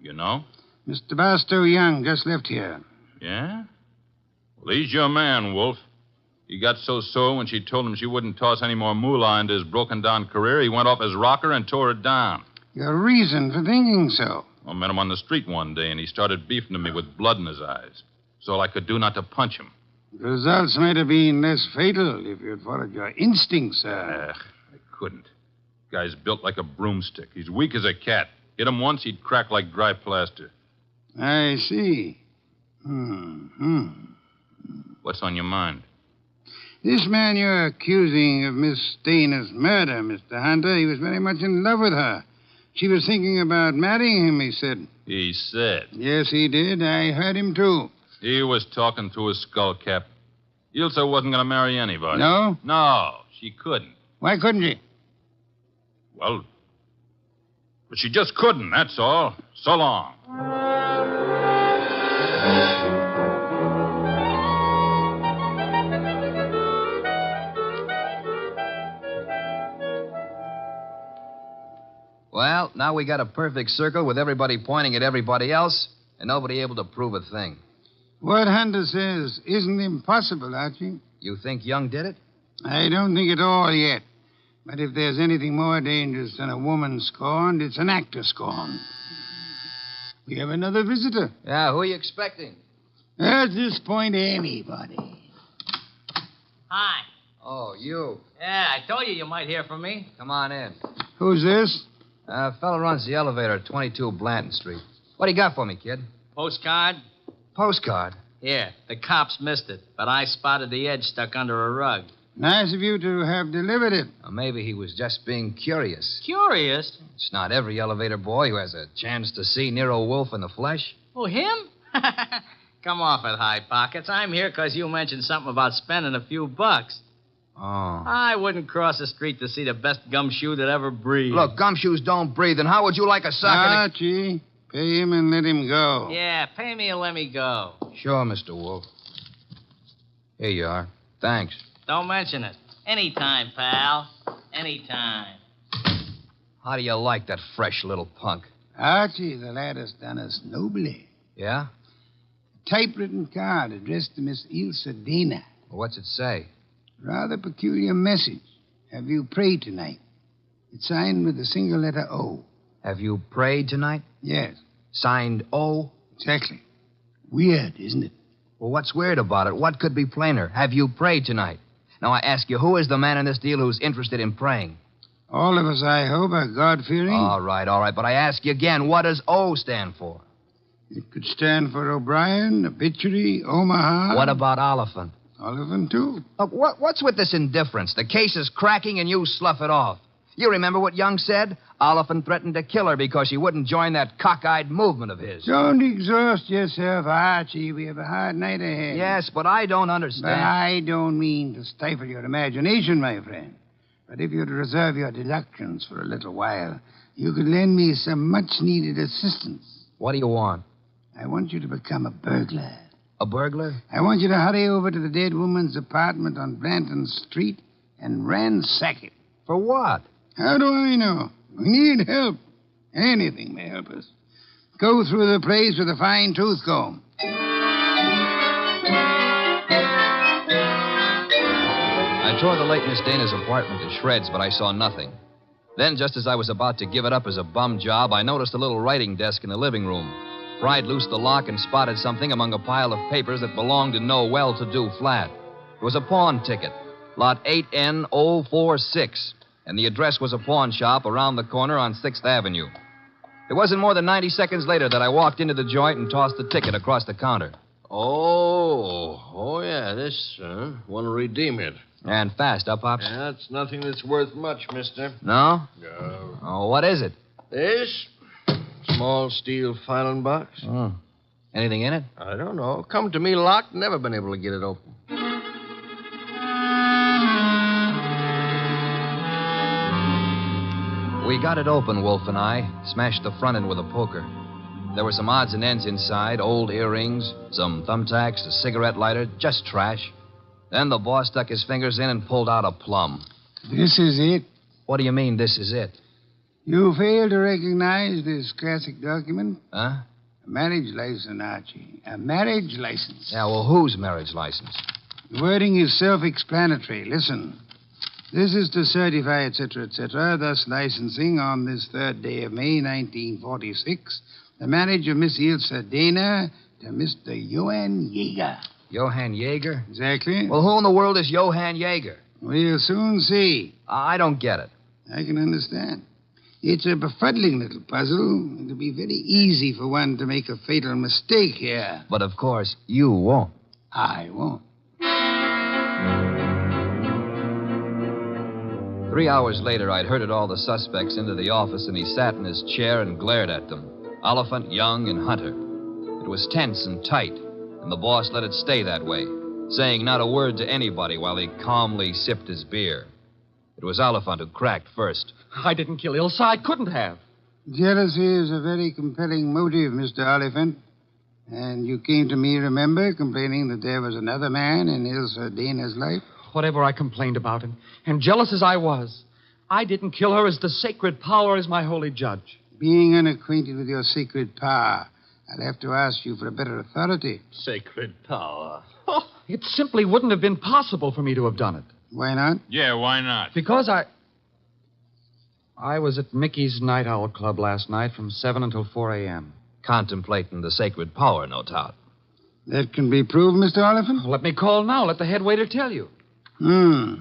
Speaker 5: You know?
Speaker 6: Mr. Barstow Young just left here.
Speaker 5: Yeah? Well, he's your man, Wolf. He got so sore when she told him she wouldn't toss any more moolah into his broken-down career, he went off his rocker and tore it down.
Speaker 6: Your reason for thinking so?
Speaker 5: I met him on the street one day, and he started beefing to me with blood in his eyes. It's all I could do not to punch him.
Speaker 6: The results might have been less fatal if you'd followed your instincts, sir.
Speaker 5: I couldn't. Guy's built like a broomstick. He's weak as a cat. Hit him once, he'd crack like dry plaster.
Speaker 6: I see.
Speaker 5: What's on your mind?
Speaker 6: This man you're accusing of Miss Dana's murder, Mr. Hunter, he was very much in love with her. She was thinking about marrying him, he said.
Speaker 5: He said?
Speaker 6: Yes, he did. I heard him, too.
Speaker 5: He was talking through his skull cap. Ilsa wasn't going to marry anybody.
Speaker 6: No?
Speaker 5: No, she couldn't.
Speaker 6: Why couldn't she?
Speaker 5: Well, but she just couldn't, that's all. So long.
Speaker 8: Well, now we got a perfect circle with everybody pointing at everybody else and nobody able to prove a thing.
Speaker 6: What Hunter says isn't impossible, Archie.
Speaker 8: You think Young did it?
Speaker 6: I don't think at all yet. But if there's anything more dangerous than a woman scorned, it's an actor scorned. We have another visitor.
Speaker 8: Yeah, who are you expecting?
Speaker 6: At this point, anybody.
Speaker 13: Hi.
Speaker 8: Oh, you.
Speaker 13: Yeah, I told you might hear from me.
Speaker 8: Come on in.
Speaker 6: Who's this?
Speaker 8: Fellow runs the elevator at 22 Blanton Street. What do you got for me, kid?
Speaker 13: Postcard?
Speaker 8: Postcard?
Speaker 13: Yeah, the cops missed it, but I spotted the edge stuck under a rug.
Speaker 6: Nice of you to have delivered it.
Speaker 8: Or maybe he was just being curious.
Speaker 13: Curious?
Speaker 8: It's not every elevator boy who has a chance to see Nero Wolf in the flesh.
Speaker 13: Oh, him? Come off it, High Pockets. I'm here because you mentioned something about spending a few bucks.
Speaker 8: Oh.
Speaker 13: I wouldn't cross the street to see the best gumshoe that ever breathed.
Speaker 8: Look, gumshoes don't breathe, and how would you like a sock
Speaker 6: Archie, Pay him and let him go.
Speaker 13: Yeah, pay me and let me go.
Speaker 2: Sure, Mr. Wolf. Here you are. Thanks.
Speaker 13: Don't mention it. Anytime, pal. Anytime.
Speaker 2: How do you like that fresh little punk?
Speaker 6: Archie, the lad has done us nobly.
Speaker 2: Yeah?
Speaker 6: Typewritten card addressed to Miss Ilse Dana.
Speaker 2: Well, what's it say?
Speaker 6: Rather peculiar message. Have you prayed tonight? It's signed with a single letter O.
Speaker 2: Have you prayed tonight?
Speaker 6: Yes.
Speaker 2: Signed O?
Speaker 6: Exactly. Weird, isn't it?
Speaker 2: Well, what's weird about it? What could be plainer? Have you prayed tonight? Now, I ask you, who is the man in this deal who's interested in praying?
Speaker 6: All of us, I hope, are God-fearing.
Speaker 2: All right. But I ask you again, what does O stand for?
Speaker 6: It could stand for O'Brien, Obituary, Omaha.
Speaker 2: What about Oliphant?
Speaker 6: Oliphant, too.
Speaker 2: Look, what's with this indifference? The case is cracking and you slough it off. You remember what Young said? Oliphant threatened to kill her because she wouldn't join that cockeyed movement of his.
Speaker 6: Don't exhaust yourself, Archie. We have a hard night ahead.
Speaker 2: Yes, but I don't understand.
Speaker 6: But I don't mean to stifle your imagination, my friend. But if you'd reserve your deductions for a little while, you could lend me some much-needed assistance.
Speaker 2: What do you want?
Speaker 6: I want you to become a burglar.
Speaker 2: A burglar?
Speaker 6: I want you to hurry over to the dead woman's apartment on Blanton Street and ransack it.
Speaker 2: For what?
Speaker 6: How do I know? We need help. Anything may help us. Go through the place with a fine tooth comb.
Speaker 8: I tore the late Miss Dana's apartment to shreds, but I saw nothing. Then, just as I was about to give it up as a bum job, I noticed a little writing desk in the living room. Pried loose the lock and spotted something among a pile of papers that belonged to no well-to-do flat. It was a pawn ticket, lot 8N046, and the address was a pawn shop around the corner on 6th Avenue. It wasn't more than 90 seconds later that I walked into the joint and tossed the ticket across the counter.
Speaker 14: Oh, yeah, this, want to redeem it.
Speaker 8: And fast, huh, Pops?
Speaker 14: Yeah, it's nothing that's worth much, mister.
Speaker 8: No?
Speaker 14: No.
Speaker 8: Oh, what is it?
Speaker 14: This? Small steel filing box.
Speaker 8: Oh. Anything in it?
Speaker 14: I don't know. Come to me locked, never been able to get it open.
Speaker 8: We got it open, Wolf and I. Smashed the front end with a poker. There were some odds and ends inside, old earrings, some thumbtacks, a cigarette lighter, just trash. Then the boss stuck his fingers in and pulled out a plum.
Speaker 6: This is it?
Speaker 8: What do you mean, this is it?
Speaker 6: You fail to recognize this classic document?
Speaker 8: Huh?
Speaker 6: A marriage license, Archie. A marriage license.
Speaker 8: Yeah, well, whose marriage license?
Speaker 6: The wording is self-explanatory. Listen. This is to certify, etc., thus licensing on this 3rd day of May, 1946, the marriage of Miss Ilse Dana to Mr. Johann Jaeger.
Speaker 8: Johann Jaeger?
Speaker 6: Exactly.
Speaker 8: Well, who in the world is Johann Jaeger?
Speaker 6: We'll soon see.
Speaker 8: I don't get it.
Speaker 6: I can understand. It's a befuddling little puzzle. It'll be very easy for one to make a fatal mistake here.
Speaker 8: But, of course, you won't.
Speaker 6: I won't.
Speaker 8: 3 hours later, I'd herded all the suspects into the office, and he sat in his chair and glared at them. Oliphant, Young, and Hunter. It was tense and tight, and the boss let it stay that way, saying not a word to anybody while he calmly sipped his beer. It was Oliphant who cracked first.
Speaker 12: I didn't kill Ilse. I couldn't have.
Speaker 6: Jealousy is a very compelling motive, Mr. Oliphant. And you came to me, remember, complaining that there was another man in Ilse Dana's life?
Speaker 12: Whatever I complained about, and jealous as I was, I didn't kill her as the sacred power is my holy judge.
Speaker 6: Being unacquainted with your sacred power, I'll have to ask you for a better authority.
Speaker 14: Sacred power.
Speaker 12: Oh, it simply wouldn't have been possible for me to have done it.
Speaker 6: Why not?
Speaker 5: Yeah, why not?
Speaker 12: Because I was at Mickey's Night Owl Club last night from 7 until 4 a.m.
Speaker 8: Contemplating the sacred power, no doubt.
Speaker 6: That can be proved, Mr. Oliphant?
Speaker 12: Let me call now. Let the head waiter tell you.
Speaker 6: Well,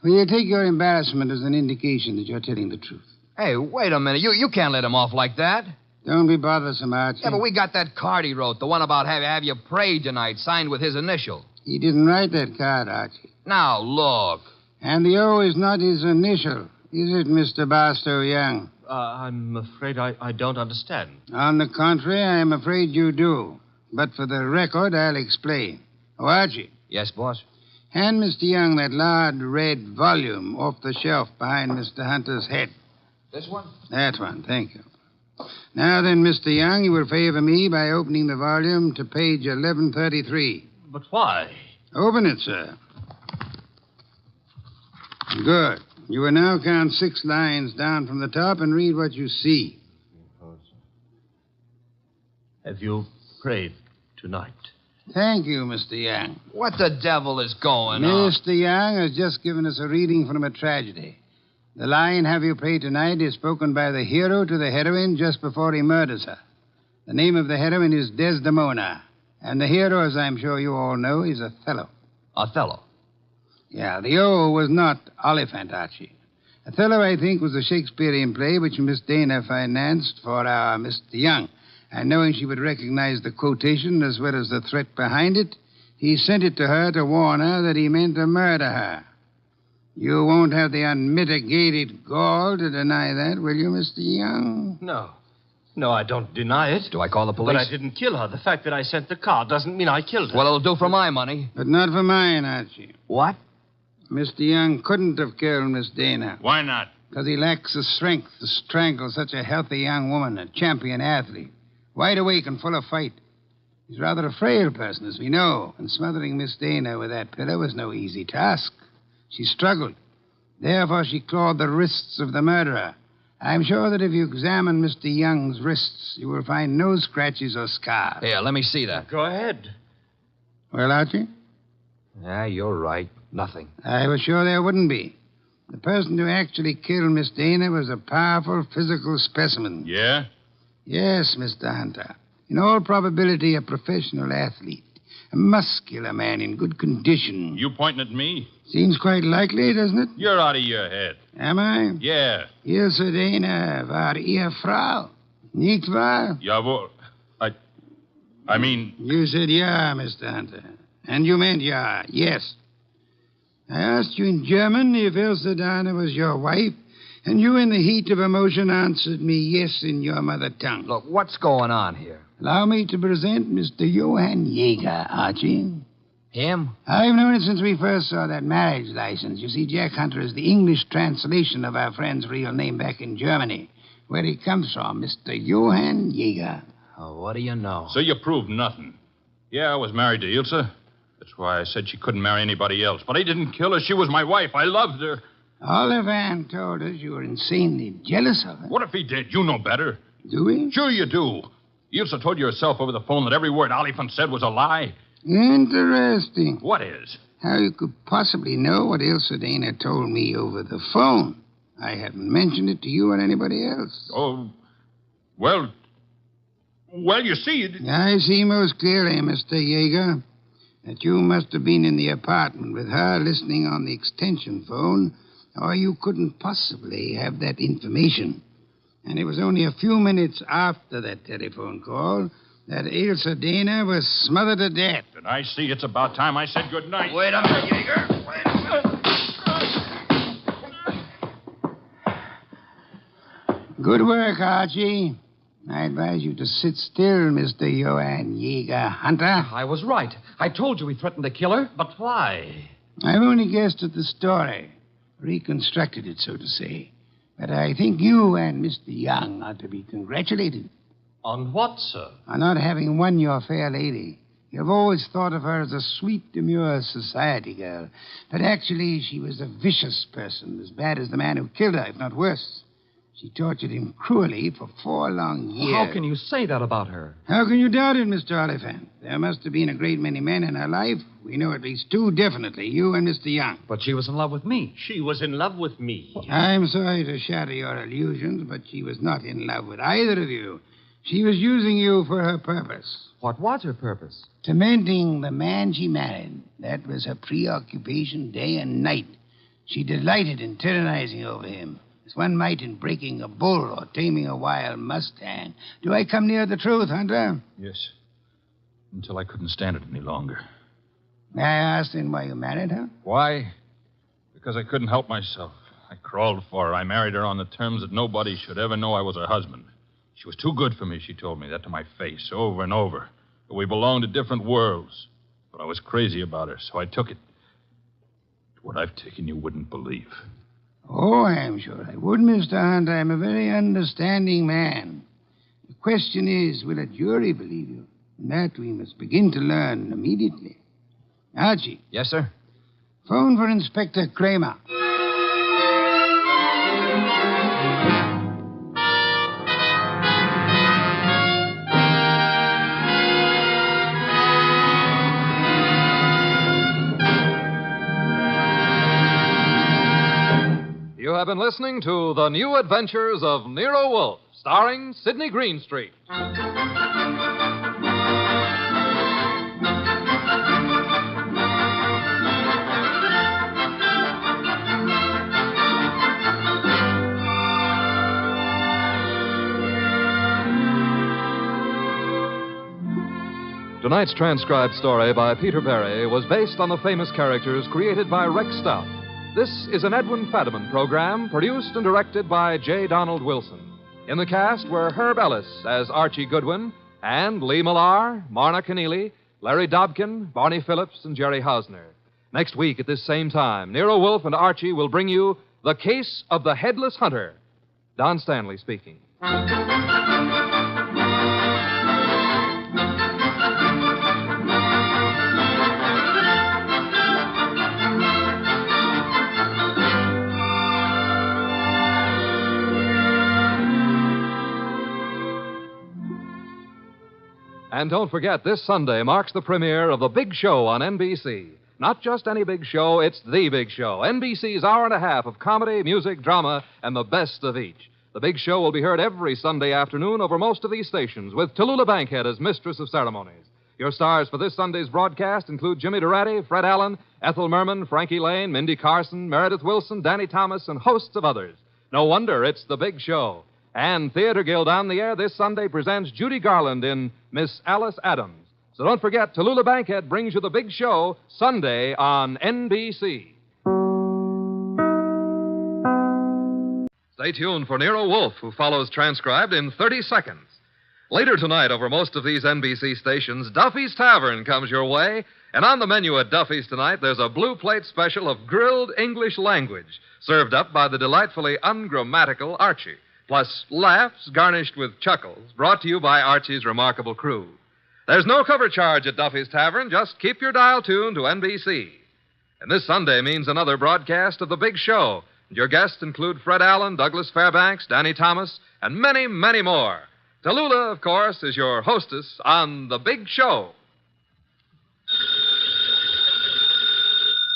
Speaker 6: you take your embarrassment as an indication that you're telling the truth.
Speaker 8: Hey, wait a minute. You can't let him off like that.
Speaker 6: Don't be bothersome, Archie.
Speaker 8: Yeah, but we got that card he wrote, the one about have you prayed tonight, signed with his initial.
Speaker 6: He didn't write that card, Archie.
Speaker 8: Now, look.
Speaker 6: And the O is not his initial, is it, Mr. Barstow Young?
Speaker 14: I'm afraid I don't understand.
Speaker 6: On the contrary, I am afraid you do. But for the record, I'll explain. Oh, Archie.
Speaker 8: Yes, boss?
Speaker 6: Hand Mr. Young that large red volume off the shelf behind Mr. Hunter's head.
Speaker 8: This one?
Speaker 6: That one, thank you. Now then, Mr. Young, you will favor me by opening the volume to page 1133.
Speaker 28: But why?
Speaker 6: Open it, sir. Good. You will now count 6 lines down from the top and read what you see.
Speaker 28: Have you prayed tonight?
Speaker 6: Thank you, Mr. Young.
Speaker 8: What the devil is going on?
Speaker 6: Mr. Young has just given us a reading from a tragedy. The line, "Have you prayed tonight," is spoken by the hero to the heroine just before he murders her. The name of the heroine is Desdemona. And the hero, as I'm sure you all know, is Othello.
Speaker 8: Othello?
Speaker 6: Yeah, the O was not Oliphant, Archie. Othello, I think, was a Shakespearean play which Miss Dana financed for our Mr. Young. And knowing she would recognize the quotation as well as the threat behind it, he sent it to her to warn her that he meant to murder her. You won't have the unmitigated gall to deny that, will you, Mr. Young?
Speaker 28: No. No, I don't deny it.
Speaker 8: Do I call the police?
Speaker 28: But I didn't kill her. The fact that I sent the car doesn't mean I killed her.
Speaker 8: Well, it'll do for my money.
Speaker 6: But not for mine, Archie.
Speaker 8: What?
Speaker 6: Mr. Young couldn't have killed Miss Dana.
Speaker 5: Why not?
Speaker 6: Because he lacks the strength to strangle such a healthy young woman, a champion athlete. Wide awake and full of fight. He's rather a frail person, as we know, and smothering Miss Dana with that pillow was no easy task. She struggled. Therefore, she clawed the wrists of the murderer. I'm sure that if you examine Mr. Young's wrists, you will find no scratches or scars.
Speaker 8: Here, let me see that.
Speaker 28: Go ahead.
Speaker 6: Well, Archie?
Speaker 8: Yeah, you're right. Nothing.
Speaker 6: I was sure there wouldn't be. The person who actually killed Miss Dana was a powerful physical specimen.
Speaker 5: Yeah?
Speaker 6: Yes, Mr. Hunter. In all probability, a professional athlete. A muscular man in good condition.
Speaker 5: You pointing at me?
Speaker 6: Seems quite likely, doesn't it?
Speaker 5: You're out of your head.
Speaker 6: Am I?
Speaker 5: Yeah.
Speaker 6: Ilse Dana war Ehefrau. Nicht wahr?
Speaker 5: Jawohl. I mean...
Speaker 6: You said yeah, Mr. Hunter. And you meant yeah, yes. I asked you in German if Ilse Dana was your wife, and you, in the heat of emotion, answered me yes in your mother tongue.
Speaker 8: Look, what's going on here?
Speaker 6: Allow me to present Mr. Johann Jaeger, Archie.
Speaker 8: Him?
Speaker 6: I've known it since we first saw that marriage license. You see, Jack Hunter is the English translation of our friend's real name back in Germany, where he comes from, Mr. Johann Jaeger.
Speaker 8: Oh, what do you know?
Speaker 5: So you proved nothing. Yeah, I was married to Ilse. That's why I said she couldn't marry anybody else. But I didn't kill her. She was my wife. I loved her.
Speaker 6: Oliphant told us you were insanely jealous of her.
Speaker 5: What if he did? You know better.
Speaker 6: Do we?
Speaker 5: Sure you do. Ilse told you herself over the phone that every word Oliphant said was a lie.
Speaker 6: Interesting.
Speaker 5: What is?
Speaker 6: How you could possibly know what Ilse Dana told me over the phone. I haven't mentioned it to you or anybody else.
Speaker 5: Oh, well, you see...
Speaker 6: I see most clearly, Mr. Jaeger, that you must have been in the apartment with her listening on the extension phone, or you couldn't possibly have that information. And it was only a few minutes after that telephone call that Ilse Dana was smothered to death.
Speaker 5: And I see it's about time I said good night.
Speaker 8: Wait a minute, Jaeger. Wait a minute.
Speaker 6: Good work, Archie. I advise you to sit still, Mr. Johann Jaeger Hunter.
Speaker 12: I was right. I told you he threatened to kill her.
Speaker 28: But why?
Speaker 6: I've only guessed at the story. Reconstructed it, so to say. But I think you and Mr. Young ought to be congratulated.
Speaker 28: On what, sir?
Speaker 6: On not having won your fair lady. You've always thought of her as a sweet, demure society girl. But actually, she was a vicious person, as bad as the man who killed her, if not worse. She tortured him cruelly for 4 long years.
Speaker 12: How can you say that about her?
Speaker 6: How can you doubt it, Mr. Oliphant? There must have been a great many men in her life. We know at least 2 definitely, you and Mr. Young.
Speaker 12: But she was in love with me.
Speaker 28: She was in love with me.
Speaker 6: I'm sorry to shatter your illusions, but she was not in love with either of you. She was using you for her purpose.
Speaker 12: What was her purpose?
Speaker 6: Tormenting the man she married. That was her preoccupation day and night. She delighted in tyrannizing over him, as one might in breaking a bull or taming a wild mustang. Do I come near the truth, Hunter?
Speaker 5: Yes. Until I couldn't stand it any longer.
Speaker 6: May I ask then why you married her?
Speaker 5: Why? Because I couldn't help myself. I crawled for her. I married her on the terms that nobody should ever know I was her husband. She was too good for me, she told me that to my face over and over. That we belonged to different worlds. But I was crazy about her, so I took it. What I've taken you wouldn't believe.
Speaker 6: Oh, I'm sure I would, Mr. Hunt. I'm a very understanding man. question is, will a jury believe you? And that we must begin to learn immediately. Archie.
Speaker 12: Yes, sir?
Speaker 6: Phone for Inspector Kramer.
Speaker 7: You have been listening to The New Adventures of Nero Wolfe, starring Sidney Greenstreet. Tonight's transcribed story by Peter Berry was based on the famous characters created by Rex Stout. This is an Edwin Fadiman program produced and directed by J. Donald Wilson. In the cast were Herb Ellis as Archie Goodwin and Lee Millar, Marna Keneally, Larry Dobkin, Barney Phillips, and Jerry Hausner. Next week at this same time, Nero Wolfe and Archie will bring you The Case of the Headless Hunter. Don Stanley speaking. And don't forget, this Sunday marks the premiere of The Big Show on NBC. Not just any big show, it's The Big Show. NBC's hour and a half of comedy, music, drama, and the best of each. The Big Show will be heard every Sunday afternoon over most of these stations, with Tallulah Bankhead as mistress of ceremonies. Your stars for this Sunday's broadcast include Jimmy Durante, Fred Allen, Ethel Merman, Frankie Lane, Mindy Carson, Meredith Wilson, Danny Thomas, and hosts of others. No wonder it's The Big Show. And Theater Guild on the Air this Sunday presents Judy Garland in Miss Alice Adams. So don't forget, Tallulah Bankhead brings you The Big Show Sunday on NBC. Stay tuned for Nero Wolfe, who follows transcribed in 30 seconds. Later tonight, over most of these NBC stations, Duffy's Tavern comes your way. And on the menu at Duffy's tonight, there's a blue plate special of grilled English language, served up by the delightfully ungrammatical Archie. Plus laughs garnished with chuckles, brought to you by Archie's remarkable crew. There's no cover charge at Duffy's Tavern. Just keep your dial tuned to NBC. And this Sunday means another broadcast of The Big Show. And your guests include Fred Allen, Douglas Fairbanks, Danny Thomas, and many, many more. Tallulah, of course, is your hostess on The Big Show.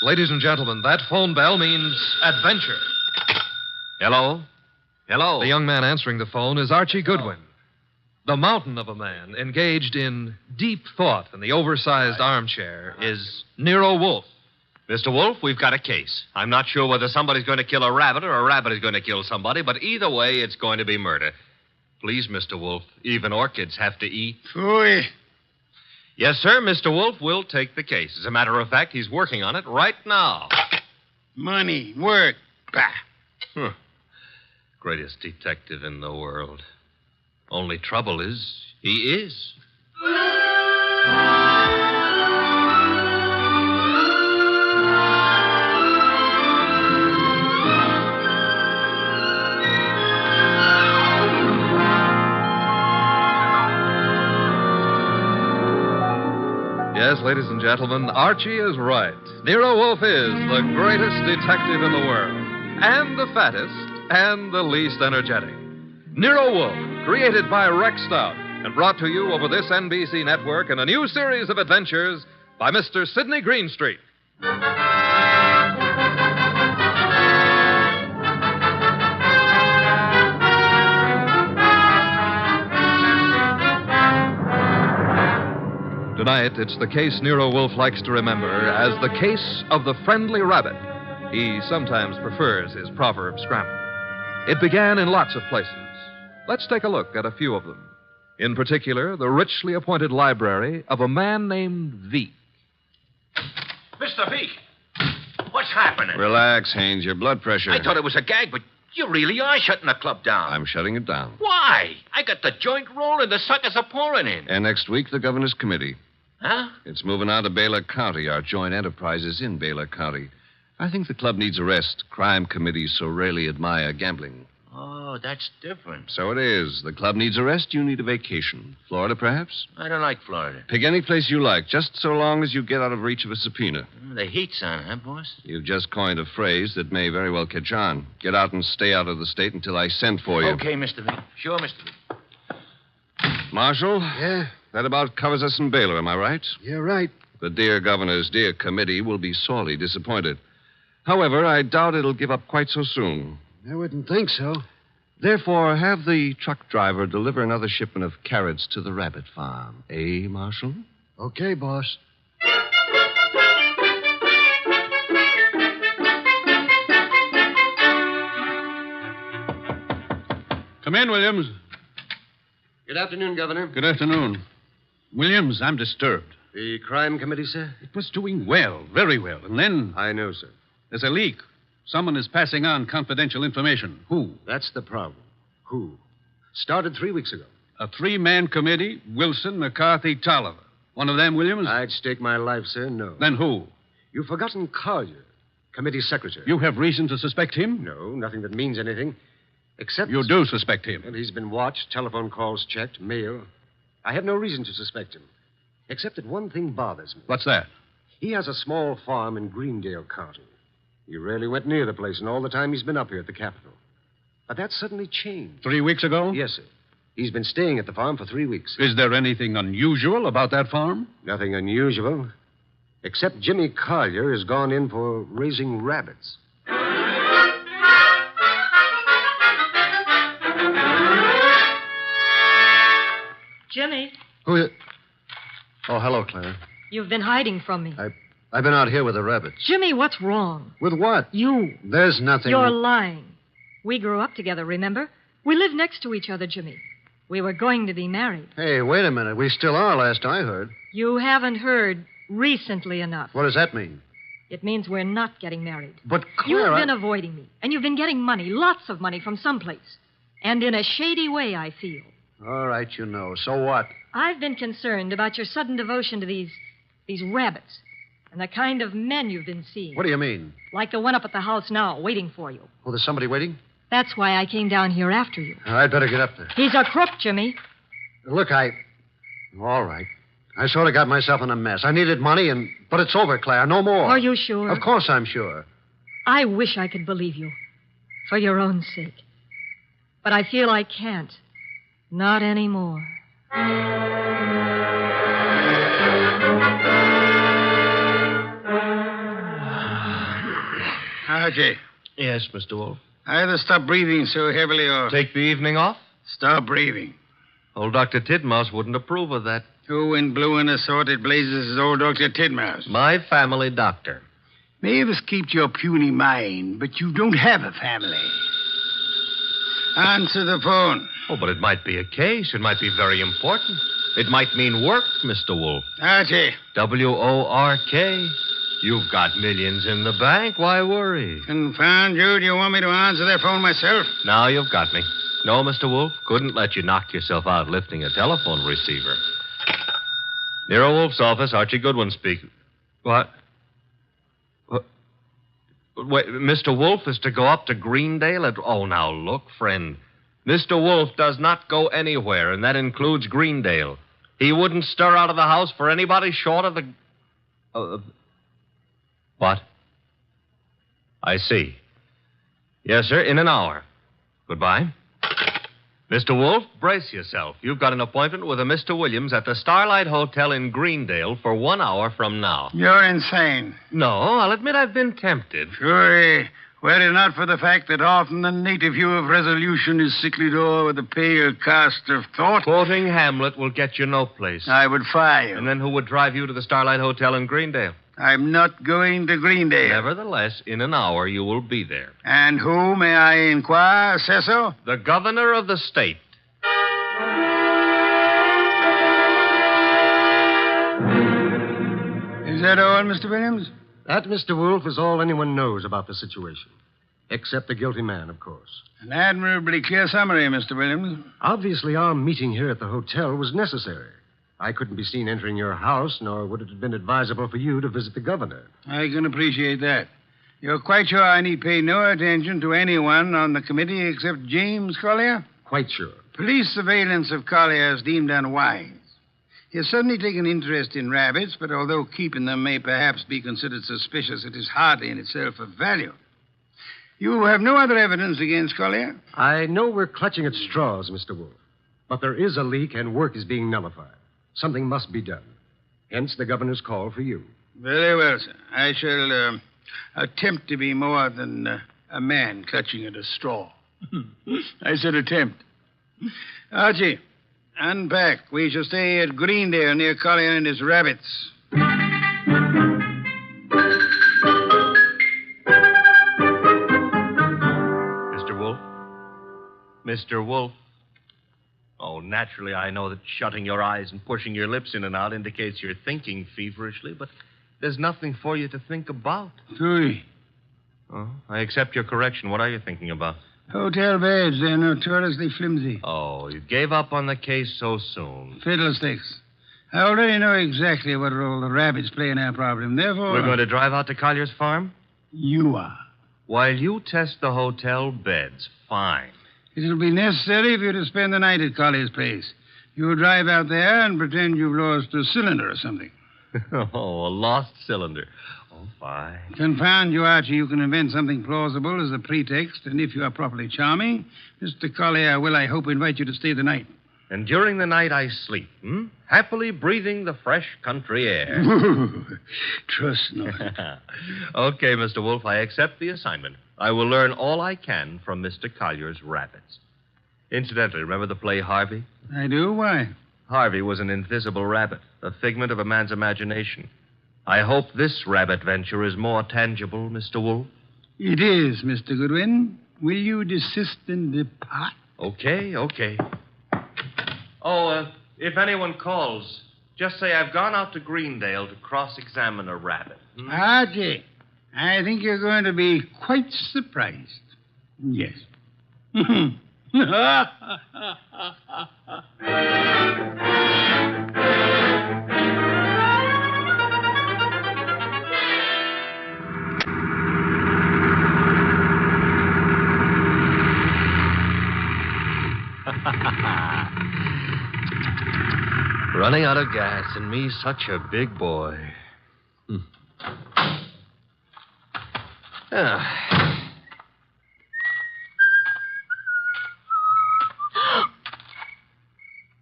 Speaker 7: Ladies and gentlemen, that phone bell means adventure. Hello? Hello. The young man answering the phone is Archie Goodwin. The mountain of a man engaged in deep thought in the oversized armchair is Nero Wolfe.
Speaker 14: Mr. Wolfe, we've got a case. I'm not sure whether somebody's going to kill a rabbit or a rabbit is going to kill somebody, but either way, it's going to be murder. Please, Mr. Wolfe, even orchids have to eat.
Speaker 6: Phooey.
Speaker 14: Yes, sir, Mr. Wolfe will take the case. As a matter of fact, he's working on it right now.
Speaker 6: Money, work, bah.
Speaker 14: Greatest detective in the world. Only trouble is, he is.
Speaker 7: Yes, ladies and gentlemen, Archie is right. Nero Wolfe is the greatest detective in the world, and the fattest, and the least energetic. Nero Wolfe, created by Rex Stout, and brought to you over this NBC network in a new series of adventures by Mr. Sidney Greenstreet. Tonight, it's the case Nero Wolfe likes to remember as the case of the friendly rabbit. He sometimes prefers his proverb scramble. It began in lots of places. Let's take a look at a few of them. In particular, the richly appointed library of a man named Veek.
Speaker 9: Mr. Veek, what's happening?
Speaker 26: Relax, Haynes. Your blood pressure.
Speaker 9: I thought it was a gag, but you really are shutting the club down.
Speaker 26: I'm shutting it down.
Speaker 9: Why? I got the joint rolling. The suckers are pouring in.
Speaker 26: And next week, the governor's committee.
Speaker 9: Huh?
Speaker 26: It's moving out to Baylor County. Our joint enterprise is in Baylor County. I think the club needs a rest. Crime committees so rarely admire gambling.
Speaker 9: Oh, Oh, that's different.
Speaker 11: So it is. The club needs a rest. You need a vacation. Florida, perhaps?
Speaker 9: I don't like Florida.
Speaker 11: Pick any place you like, just so long as you get out of reach of a subpoena.
Speaker 9: The heat's on, huh, boss?
Speaker 11: You've just coined a phrase that may very well catch on. Get out and stay out of the state until I send for you.
Speaker 9: Okay, Mr. V. Sure, Mr. V.
Speaker 11: Marshal? Yeah? That about covers us in Baylor, am I right?
Speaker 17: You're right.
Speaker 11: The dear governor's dear committee will be sorely disappointed. However, I doubt it'll give up quite so soon.
Speaker 17: I wouldn't think so.
Speaker 11: Therefore, have the truck driver deliver another shipment of carrots to the rabbit farm. Eh, Marshal?
Speaker 17: Okay, boss.
Speaker 18: Come in, Williams.
Speaker 17: Good afternoon, Governor.
Speaker 18: Good afternoon. Williams, I'm disturbed.
Speaker 17: The crime committee, sir?
Speaker 18: It was doing well, very well. And then
Speaker 17: I know, sir.
Speaker 18: there's a leak. Someone is passing on confidential information. Who?
Speaker 17: That's the problem. Who? Started 3 weeks ago.
Speaker 18: A three-man committee, Wilson, McCarthy, Tolliver. One of them, Williams?
Speaker 17: I'd stake my life, sir, no.
Speaker 18: Then who?
Speaker 17: You've forgotten Collier, committee secretary.
Speaker 18: You have reason to suspect him?
Speaker 17: No, nothing that means anything. Except...
Speaker 18: You do suspect him?
Speaker 17: Well, he's been watched, telephone calls checked, mail. I have no reason to suspect him. Except that one thing bothers me.
Speaker 18: What's that?
Speaker 17: He has a small farm in Greendale County. He rarely went near the place in all the time he's been up here at the Capitol. But that suddenly changed.
Speaker 18: 3 weeks ago?
Speaker 17: Yes, sir. He's been staying at the farm for 3 weeks.
Speaker 18: Is there anything unusual about that farm?
Speaker 17: Nothing unusual. Except Jimmy Collier has gone in for raising rabbits.
Speaker 19: Jimmy,
Speaker 17: Who is it? Oh, hello, Clara.
Speaker 19: you've been hiding from me.
Speaker 17: I've been out here with the rabbits.
Speaker 19: Jimmy, what's wrong?
Speaker 17: With what?
Speaker 19: You.
Speaker 17: There's nothing.
Speaker 19: You're lying. We grew up together, remember? We live next to each other, Jimmy. We were going to be married.
Speaker 17: Hey, wait a minute. We still are, last I heard.
Speaker 19: You haven't heard recently enough.
Speaker 17: What does that mean?
Speaker 19: It means we're not getting married.
Speaker 17: But, Clara...
Speaker 19: You've been avoiding me, and you've been getting money, lots of money from someplace. And in a shady way, I feel.
Speaker 17: All right, you know. So what?
Speaker 19: I've been concerned about your sudden devotion to these rabbits and the kind of men you've been seeing.
Speaker 17: What do you mean?
Speaker 19: Like the one up at the house now, waiting for you.
Speaker 17: Oh, there's somebody waiting?
Speaker 19: That's why I came down here after you.
Speaker 17: I'd better get up there.
Speaker 19: He's a crook, Jimmy.
Speaker 17: Look, All right. I sort of got myself in a mess. I needed money, but it's over, Claire. No more.
Speaker 19: Are you sure?
Speaker 17: Of course I'm sure.
Speaker 19: I wish I could believe you. For your own sake. But I feel I can't. Not anymore.
Speaker 6: Archie.
Speaker 14: Yes, Mr. Wolf.
Speaker 6: Either stop breathing so heavily or...
Speaker 14: Take the evening off?
Speaker 6: Stop breathing.
Speaker 14: Old Dr. Tidmouse wouldn't approve of that.
Speaker 6: Who in blue and assorted blazes is old Dr. Tidmouse?
Speaker 14: My family doctor.
Speaker 6: May have escaped your puny mind, but you don't have a family. Answer the phone.
Speaker 14: Oh, but it might be a case. It might be very important. It might mean work, Mr. Wolf.
Speaker 6: Archie.
Speaker 14: W-O-R-K. You've got millions in the bank. Why worry?
Speaker 6: Confound you. Do you want me to answer that phone myself?
Speaker 14: Now you've got me. No, Mr. Wolf. Couldn't let you knock yourself out lifting a telephone receiver. Nero Wolf's office, Archie Goodwin speaking. What? Wait, Mr. Wolf is to go up to Greendale at... Oh, now, look, friend. Mr. Wolf does not go anywhere, and that includes Greendale. He wouldn't stir out of the house for anybody short of the... What? I see. Yes, sir, in an hour. Goodbye. Mr. Wolf, brace yourself. You've got an appointment with a Mr. Williams at the Starlight Hotel in Greendale for 1 hour from now.
Speaker 6: You're insane.
Speaker 14: No, I'll admit I've been tempted.
Speaker 6: Sure. Were it not for the fact that often the native hue of resolution is sicklied o'er with a pale cast of thought.
Speaker 14: Quoting Hamlet will get you no place.
Speaker 6: I would fire you.
Speaker 14: And then who would drive you to the Starlight Hotel in Greendale?
Speaker 6: I'm not going to Greendale.
Speaker 14: Nevertheless, in an hour you will be there.
Speaker 6: And who, may I inquire, says so?
Speaker 14: The governor of the state.
Speaker 6: Is that all, Mr. Williams?
Speaker 17: That, Mr. Wolf, is all anyone knows about the situation. Except the guilty man, of course.
Speaker 6: An admirably clear summary, Mr. Williams.
Speaker 17: Obviously, our meeting here at the hotel was necessary. I couldn't be seen entering your house, nor would it have been advisable for you to visit the governor.
Speaker 6: I can appreciate that. You're quite sure I need pay no attention to anyone on the committee except James Collier?
Speaker 17: Quite sure.
Speaker 6: Police surveillance of Collier is deemed unwise. He has suddenly taken interest in rabbits, but although keeping them may perhaps be considered suspicious, it is hardly in itself of value. You have no other evidence against Collier?
Speaker 17: I know we're clutching at straws, Mr. Wolf. But there is a leak and work is being nullified. Something must be done. Hence the governor's call for you.
Speaker 6: Very well, sir. I shall attempt to be more than a man clutching at a straw. I said attempt. Archie, unpack. We shall stay at Greendale near Collier and his rabbits.
Speaker 14: Mr. Wolf? Mr. Wolf? Oh, naturally, I know that shutting your eyes and pushing your lips in and out indicates you're thinking feverishly, but there's nothing for you to think about.
Speaker 6: Three.
Speaker 14: Oh, I accept your correction. What are you thinking about?
Speaker 6: Hotel beds. They're notoriously flimsy.
Speaker 14: Oh, you gave up on the case so soon.
Speaker 6: Fiddlesticks. I already know exactly what role the rabbits play in our problem. Therefore...
Speaker 14: We're going to drive out to Collier's farm?
Speaker 6: You are.
Speaker 14: While you test the hotel beds. Fine.
Speaker 6: It'll be necessary for you to spend the night at Collier's place. You'll drive out there and pretend you've lost a cylinder or something.
Speaker 14: Oh, a lost cylinder. Oh, fine.
Speaker 6: Confound you, Archie. You can invent something plausible as a pretext, and if you are properly charming, Mr. Collier will, I hope, invite you to stay the night.
Speaker 14: And during the night I sleep, happily breathing the fresh country air.
Speaker 6: Trust not.
Speaker 14: Okay, Mr. Wolf, I accept the assignment. I will learn all I can from Mr. Collier's rabbits. Incidentally, remember the play Harvey?
Speaker 6: I do? Why?
Speaker 14: Harvey was an invisible rabbit, a figment of a man's imagination. I hope this rabbit venture is more tangible, Mr. Wolf.
Speaker 6: It is, Mr. Goodwin. Will you desist and depart?
Speaker 14: Okay. Oh, if anyone calls, just say I've gone out to Greendale to cross-examine a rabbit.
Speaker 6: Archie, I think you're going to be quite surprised. Yes.
Speaker 14: Running out of gas, and me such a big boy.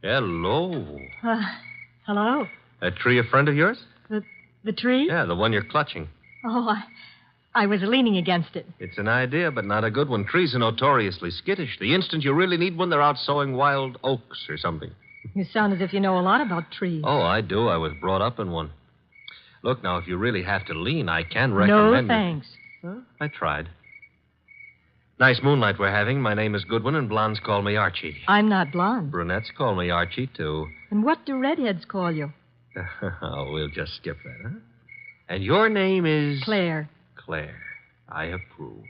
Speaker 14: Hello.
Speaker 19: Hello?
Speaker 14: That tree a friend of yours?
Speaker 19: The tree?
Speaker 14: Yeah, the one you're clutching.
Speaker 19: Oh, I was leaning against it.
Speaker 14: It's an idea, but not a good one. Trees are notoriously skittish. The instant you really need one, they're out sowing wild oaks or something.
Speaker 19: You sound as if you know a lot about trees.
Speaker 14: Oh, I do. I was brought up in one. Look, now, if you really have to lean, I can recommend...
Speaker 19: No, thanks.
Speaker 14: Well, I tried. Nice moonlight we're having. My name is Goodwin, and blondes call me Archie.
Speaker 19: I'm not blonde.
Speaker 14: Brunettes call me Archie, too.
Speaker 19: And what do redheads call you?
Speaker 14: Oh, we'll just skip that, huh? And your name is...
Speaker 19: Claire.
Speaker 14: Claire. I approve.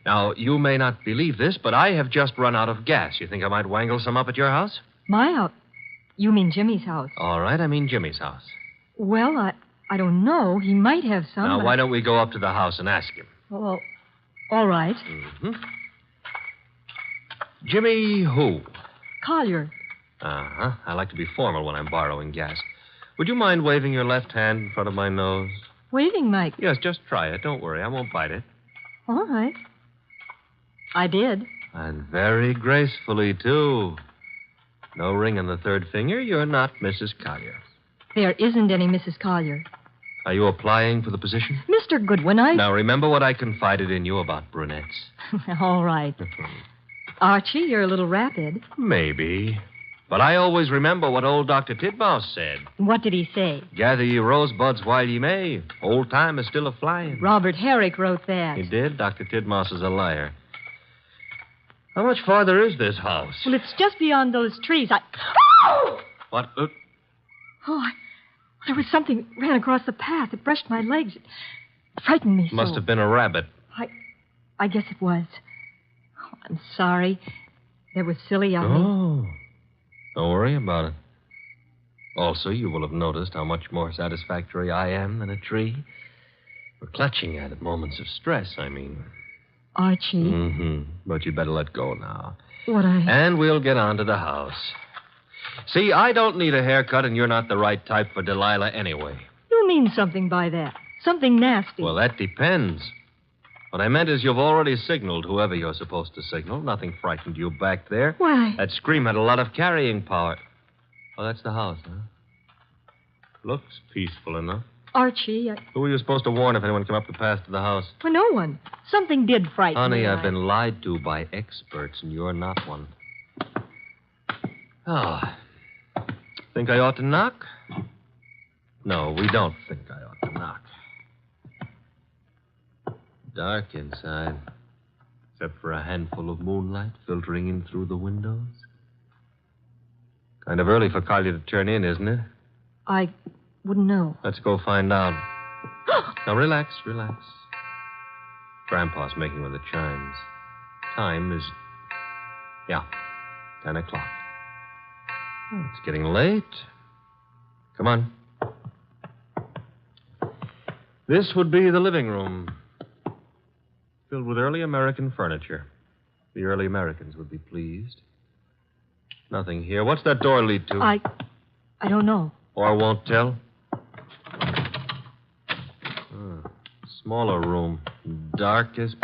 Speaker 14: Now, you may not believe this, but I have just run out of gas. You think I might wangle some up at your house?
Speaker 19: My house? You mean Jimmy's house?
Speaker 14: All right, I mean Jimmy's house.
Speaker 19: Well, I don't know. He might have some.
Speaker 14: Now, why don't we go up to the house and ask him?
Speaker 19: Well, all right.
Speaker 14: Mm-hmm. Jimmy who?
Speaker 19: Collier.
Speaker 14: Uh-huh. I like to be formal when I'm borrowing gas. Would you mind waving your left hand in front of my nose?
Speaker 19: Waving, Mike?
Speaker 14: Yes, just try it. Don't worry. I won't bite it.
Speaker 19: All right. I did.
Speaker 14: And very gracefully, too. No ring on the third finger. You're not Mrs. Collier.
Speaker 19: There isn't any Mrs. Collier.
Speaker 14: Are you applying for the position?
Speaker 19: Mr. Goodwin,
Speaker 14: Now, remember what I confided in you about brunettes.
Speaker 19: All right. Archie, you're a little rapid.
Speaker 14: Maybe. But I always remember what old Dr. Titmouse said.
Speaker 19: What did he say?
Speaker 14: Gather ye rosebuds while ye may. Old time is still a-flying.
Speaker 19: Robert Herrick wrote that.
Speaker 14: He did? Dr. Titmouse is a liar. How much farther is this house?
Speaker 19: Well, it's just beyond those trees. Oh!
Speaker 14: What?
Speaker 19: There was something ran across the path. It brushed my legs. It frightened me so.
Speaker 14: Must have been a rabbit.
Speaker 19: I guess it was. Oh, I'm sorry. That was silly of me.
Speaker 14: Oh. Don't worry about it. Also, you will have noticed how much more satisfactory I am than a tree. For clutching at moments of stress, I mean.
Speaker 19: Archie,
Speaker 14: Mm-hmm. But you'd better let go now.
Speaker 19: what I...
Speaker 14: And we'll get on to the house. See, I don't need a haircut, and you're not the right type for Delilah anyway.
Speaker 19: You mean something by that. Something nasty.
Speaker 14: Well, that depends. What I meant is you've already signaled whoever you're supposed to signal. Nothing frightened you back there.
Speaker 19: Why?
Speaker 14: That scream had a lot of carrying power. Oh, that's the house, huh? Looks peaceful enough.
Speaker 19: Archie,
Speaker 14: Who were you supposed to warn if anyone came up the path to the house?
Speaker 19: well, no one. Something did frighten
Speaker 14: Honey,
Speaker 19: me.
Speaker 14: I've been lied to by experts, and you're not one. Oh. Think I ought to knock? No, we don't think I ought to knock. Dark inside, except for a handful of moonlight filtering in through the windows. Kind of early for Collier to turn in, isn't it?
Speaker 19: I wouldn't know.
Speaker 14: Let's go find out. Now, relax. Grandpa's making with the chimes. Time is, 10 o'clock. Oh, it's getting late. Come on. This would be the living room, filled with early American furniture. The early Americans would be pleased. Nothing here. What's that door lead to?
Speaker 19: I don't know.
Speaker 14: Or won't tell? Smaller room. Dark as...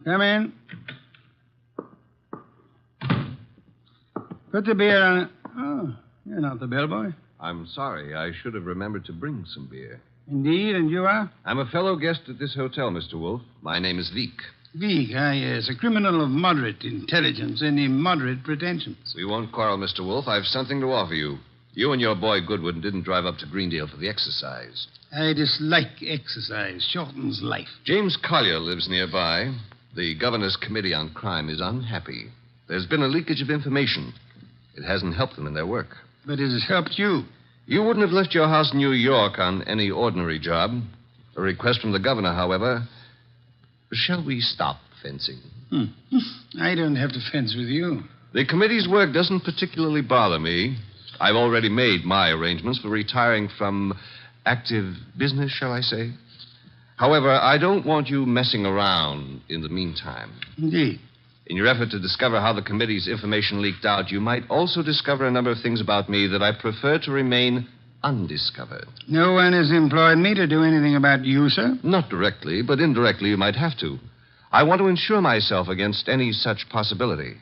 Speaker 6: Come in. Put the beer on it. Oh, you're not the bellboy.
Speaker 11: I'm sorry. I should have remembered to bring some beer.
Speaker 6: Indeed, and you are?
Speaker 11: I'm a fellow guest at this hotel, Mr. Wolf. My name is Veek.
Speaker 6: Veek, yes. A criminal of moderate intelligence and immoderate pretensions.
Speaker 11: We won't quarrel, Mr. Wolf. I've something to offer you. You and your boy Goodwin didn't drive up to Greendale for the exercise.
Speaker 6: I dislike exercise. Shortens life.
Speaker 11: James Collier lives nearby. The Governor's Committee on Crime is unhappy. There's been a leakage of information. It hasn't helped them in their work.
Speaker 6: But it has helped you.
Speaker 11: You wouldn't have left your house in New York on any ordinary job. A request from the governor, however. Shall we stop fencing?
Speaker 6: I don't have to fence with you.
Speaker 11: The committee's work doesn't particularly bother me. I've already made my arrangements for retiring from active business, shall I say. However, I don't want you messing around in the meantime.
Speaker 6: Indeed.
Speaker 11: In your effort to discover how the committee's information leaked out, you might also discover a number of things about me that I prefer to remain undiscovered.
Speaker 6: No one has employed me to do anything about you, sir?
Speaker 11: Not directly, but indirectly you might have to. I want to insure myself against any such possibility.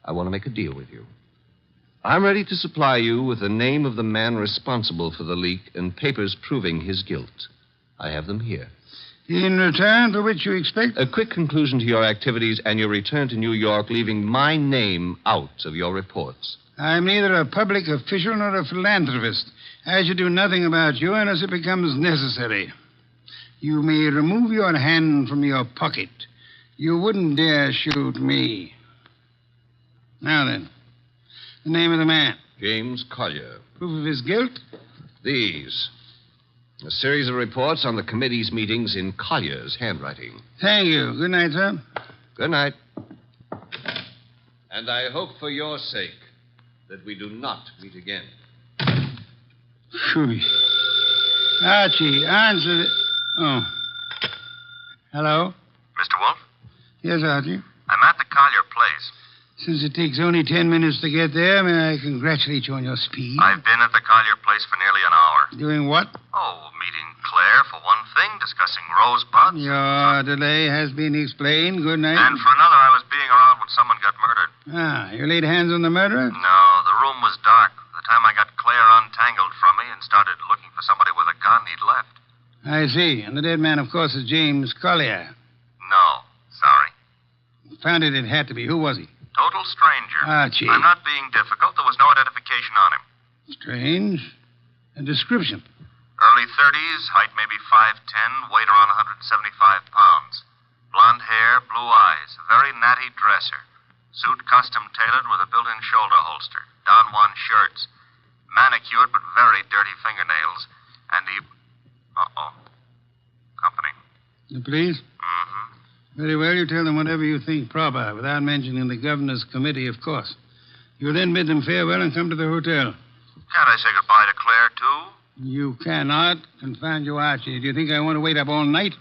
Speaker 11: I want to make a deal with you. I'm ready to supply you with the name of the man responsible for the leak and papers proving his guilt. I have them here.
Speaker 6: In return for which you expect?
Speaker 11: A quick conclusion to your activities and your return to New York, leaving my name out of your reports.
Speaker 6: I'm neither a public official nor a philanthropist. I should do nothing about you unless it becomes necessary. You may remove your hand from your pocket. You wouldn't dare shoot me. Now then, the name of the man.
Speaker 11: James Collier.
Speaker 6: Proof of his guilt?
Speaker 11: These. A series of reports on the committee's meetings in Collier's handwriting.
Speaker 6: Thank you. Good night, sir.
Speaker 11: Good night. And I hope for your sake that we do not meet again.
Speaker 6: Phew. Archie, answer the... Oh. Hello?
Speaker 15: Mr. Wolf?
Speaker 6: Yes, Archie.
Speaker 15: I'm at the Collier place.
Speaker 6: Since it takes only 10 minutes to get there, may I congratulate you on your speed?
Speaker 15: I've been at the Collier place for nearly an hour.
Speaker 6: Doing what?
Speaker 15: Oh, meeting Claire for one thing, discussing rosebuds.
Speaker 6: Your delay has been explained. Good night.
Speaker 15: And for another, I was being around when someone got murdered.
Speaker 6: Ah, you laid hands on the murderer?
Speaker 15: No, the room was dark. By the time I got Claire untangled from me and started looking for somebody with a gun, he'd left.
Speaker 6: I see. And the dead man, of course, is James Collier.
Speaker 15: No, sorry.
Speaker 6: Found it had to be. Who was he?
Speaker 15: Total stranger.
Speaker 6: Archie.
Speaker 15: I'm not being difficult. There was no identification on him.
Speaker 6: Strange. A description.
Speaker 15: Early 30s, height maybe 5'10", weight around 175 pounds. Blonde hair, blue eyes, a very natty dresser. Suit custom tailored with a built-in shoulder holster. Don Juan shirts. Manicured but very dirty fingernails. And he... Uh-oh. Company.
Speaker 6: The police?
Speaker 15: Mm-hmm.
Speaker 6: Very well, you tell them whatever you think proper, without mentioning the governor's committee, of course. You'll then bid them farewell and come to the hotel.
Speaker 15: Can't I say goodbye to Claire, too?
Speaker 6: You cannot. Confound you, Archie. Do you think I want to wait up all night?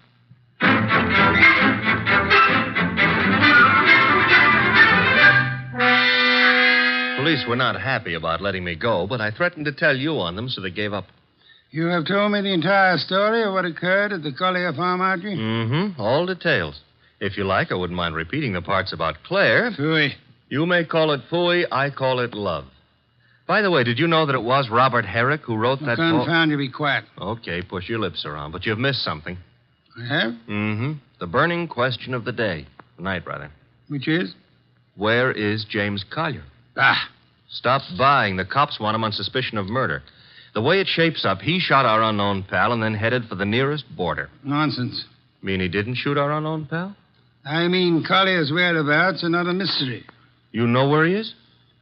Speaker 14: Police were not happy about letting me go, but I threatened to tell you on them, so they gave up.
Speaker 6: You have told me the entire story of what occurred at the Collier farm, Archie?
Speaker 14: Mm-hmm. All details. If you like, I wouldn't mind repeating the parts about Claire.
Speaker 6: Phooey.
Speaker 14: You may call it phooey, I call it love. By the way, did you know that it was Robert Herrick who wrote that poem?
Speaker 6: Confound you, be quiet.
Speaker 14: Okay, push your lips around, but you've missed something.
Speaker 6: I have?
Speaker 14: Mm-hmm. The burning question of the day. The night, rather.
Speaker 6: Which is?
Speaker 14: Where is James Collier?
Speaker 6: Ah.
Speaker 14: Stop buying. The cops want him on suspicion of murder. The way it shapes up, he shot our unknown pal and then headed for the nearest border.
Speaker 6: Nonsense.
Speaker 14: Mean he didn't shoot our unknown pal?
Speaker 6: I mean Collier's whereabouts are not a mystery.
Speaker 14: You know where he is?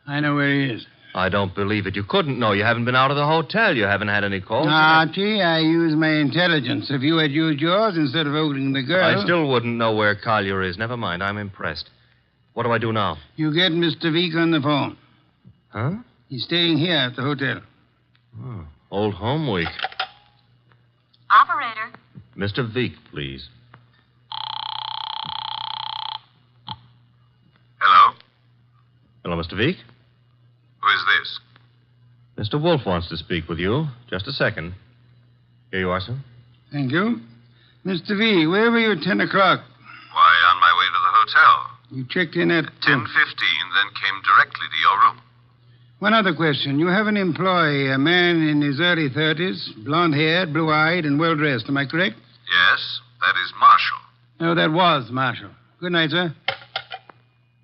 Speaker 6: I know where he is.
Speaker 14: I don't believe it. You couldn't know. You haven't been out of the hotel. You haven't had any calls.
Speaker 6: Archie, I use my intelligence. If you had used yours instead of voting the girl...
Speaker 14: I still wouldn't know where Collier is. Never mind. I'm impressed. What do I do now?
Speaker 6: You get Mr. Veek on the phone.
Speaker 14: Huh?
Speaker 6: He's staying here at the hotel.
Speaker 14: Oh, old home week.
Speaker 10: Operator.
Speaker 14: Mr. Veek, please.
Speaker 15: Hello?
Speaker 14: Hello, Mr. Veek.
Speaker 15: Who is this?
Speaker 14: Mr. Wolf wants to speak with you. Just a second. Here you are, sir.
Speaker 6: Thank you. Mr. V, where were you at 10 o'clock?
Speaker 15: Why, on my way to the hotel.
Speaker 6: You checked in at...
Speaker 15: 10:15, then came directly to your room.
Speaker 6: One other question. You have an employee, a man in his early 30s, blonde-haired, blue-eyed, and well-dressed. Am I correct?
Speaker 15: Yes, that is Marshall.
Speaker 6: No, that was Marshall. Good night, sir.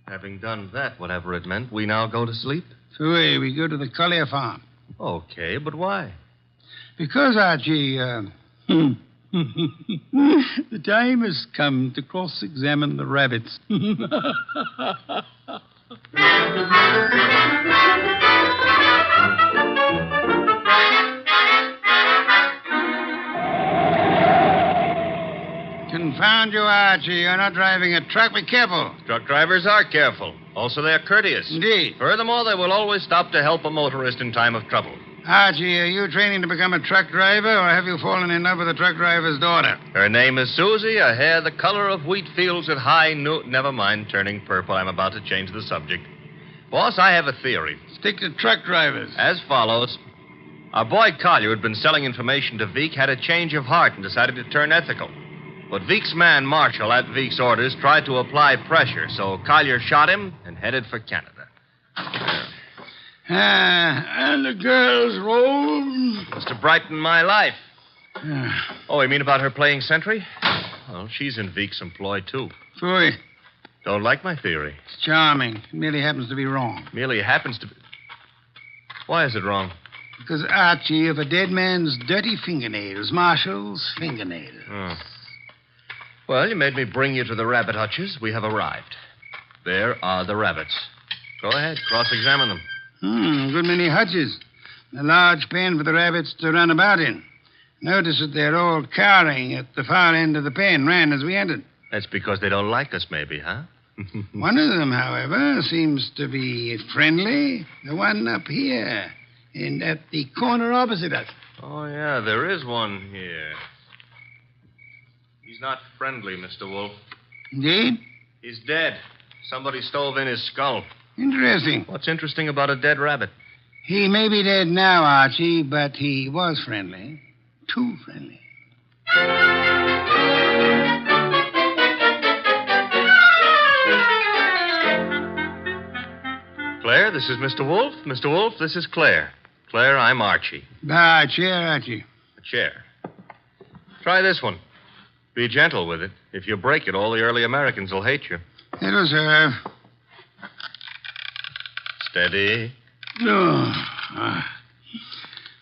Speaker 14: Having done that, whatever it meant, we now go to sleep?
Speaker 6: Phooey, we go to the Collier farm.
Speaker 14: Okay, but why?
Speaker 6: Because, Archie, the time has come to cross-examine the rabbits. Confound you, Archie. You're not driving a truck. Be careful.
Speaker 14: Truck drivers are careful. Also, they're courteous.
Speaker 6: Indeed.
Speaker 14: Furthermore, they will always stop to help a motorist in time of trouble.
Speaker 6: Archie, are you training to become a truck driver, or have you fallen in love with a truck driver's daughter?
Speaker 14: Her name is Susie, her hair the color of wheat fields at high noon. Never mind turning purple. I'm about to change the subject. Boss, I have a theory.
Speaker 6: Stick to truck drivers.
Speaker 14: As follows. Our boy Collier, who'd been selling information to Veek, had a change of heart and decided to turn ethical. But Veek's man, Marshall, at Veek's orders, tried to apply pressure, so Collier shot him and headed for Canada.
Speaker 6: And the girl's role?
Speaker 14: Was to brighten my life. Oh, you mean about her playing sentry? Well, she's in Veek's employ, too.
Speaker 6: Phooey.
Speaker 14: Don't like my theory.
Speaker 6: It's charming. It merely happens to be wrong.
Speaker 14: Merely happens to be... Why is it wrong?
Speaker 6: Because, Archie, if a dead man's dirty fingernails, Marshall's fingernails.
Speaker 14: Oh. Well, you made me bring you to the rabbit hutches. We have arrived. There are the rabbits. Go ahead, cross-examine them.
Speaker 6: Good many hutches. A large pen for the rabbits to run about in. Notice that they're all cowering at the far end of the pen, ran as we entered.
Speaker 14: That's because they don't like us, maybe, huh?
Speaker 6: One of them, however, seems to be friendly. The one up here, and at the corner opposite us.
Speaker 14: Oh, yeah, there is one here. He's not friendly, Mr. Wolf.
Speaker 6: Indeed?
Speaker 14: He's dead. Somebody stove in his skull.
Speaker 6: Interesting.
Speaker 14: What's interesting about a dead rabbit?
Speaker 6: He may be dead now, Archie, but he was friendly. Too friendly.
Speaker 14: Claire, this is Mr. Wolf. Mr. Wolf, this is Claire. Claire, I'm Archie.
Speaker 6: Chair, Archie.
Speaker 14: A chair. Try this one. Be gentle with it. If you break it, all the early Americans will hate you.
Speaker 6: It'll serve.
Speaker 14: Steady.
Speaker 6: Oh.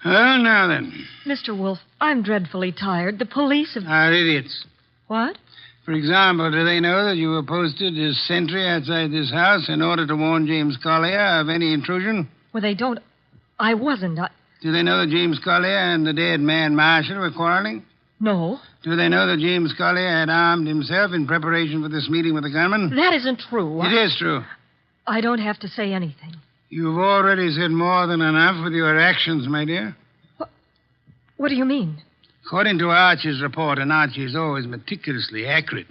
Speaker 6: Well, now then.
Speaker 19: Mr. Wolf, I'm dreadfully tired. The police have...
Speaker 6: Are idiots.
Speaker 19: What?
Speaker 6: For example, do they know that you were posted as sentry outside this house in order to warn James Collier of any intrusion?
Speaker 19: Well, they don't... I wasn't.
Speaker 6: Do they know that James Collier and the dead man Marshall were quarreling?
Speaker 19: No.
Speaker 6: Do they know that James Collier had armed himself in preparation for this meeting with the gunman?
Speaker 19: That isn't true.
Speaker 6: It is true.
Speaker 19: I don't have to say anything.
Speaker 6: You've already said more than enough with your actions, my dear.
Speaker 19: What do you mean?
Speaker 6: According to Archie's report, and Archie is always meticulously accurate,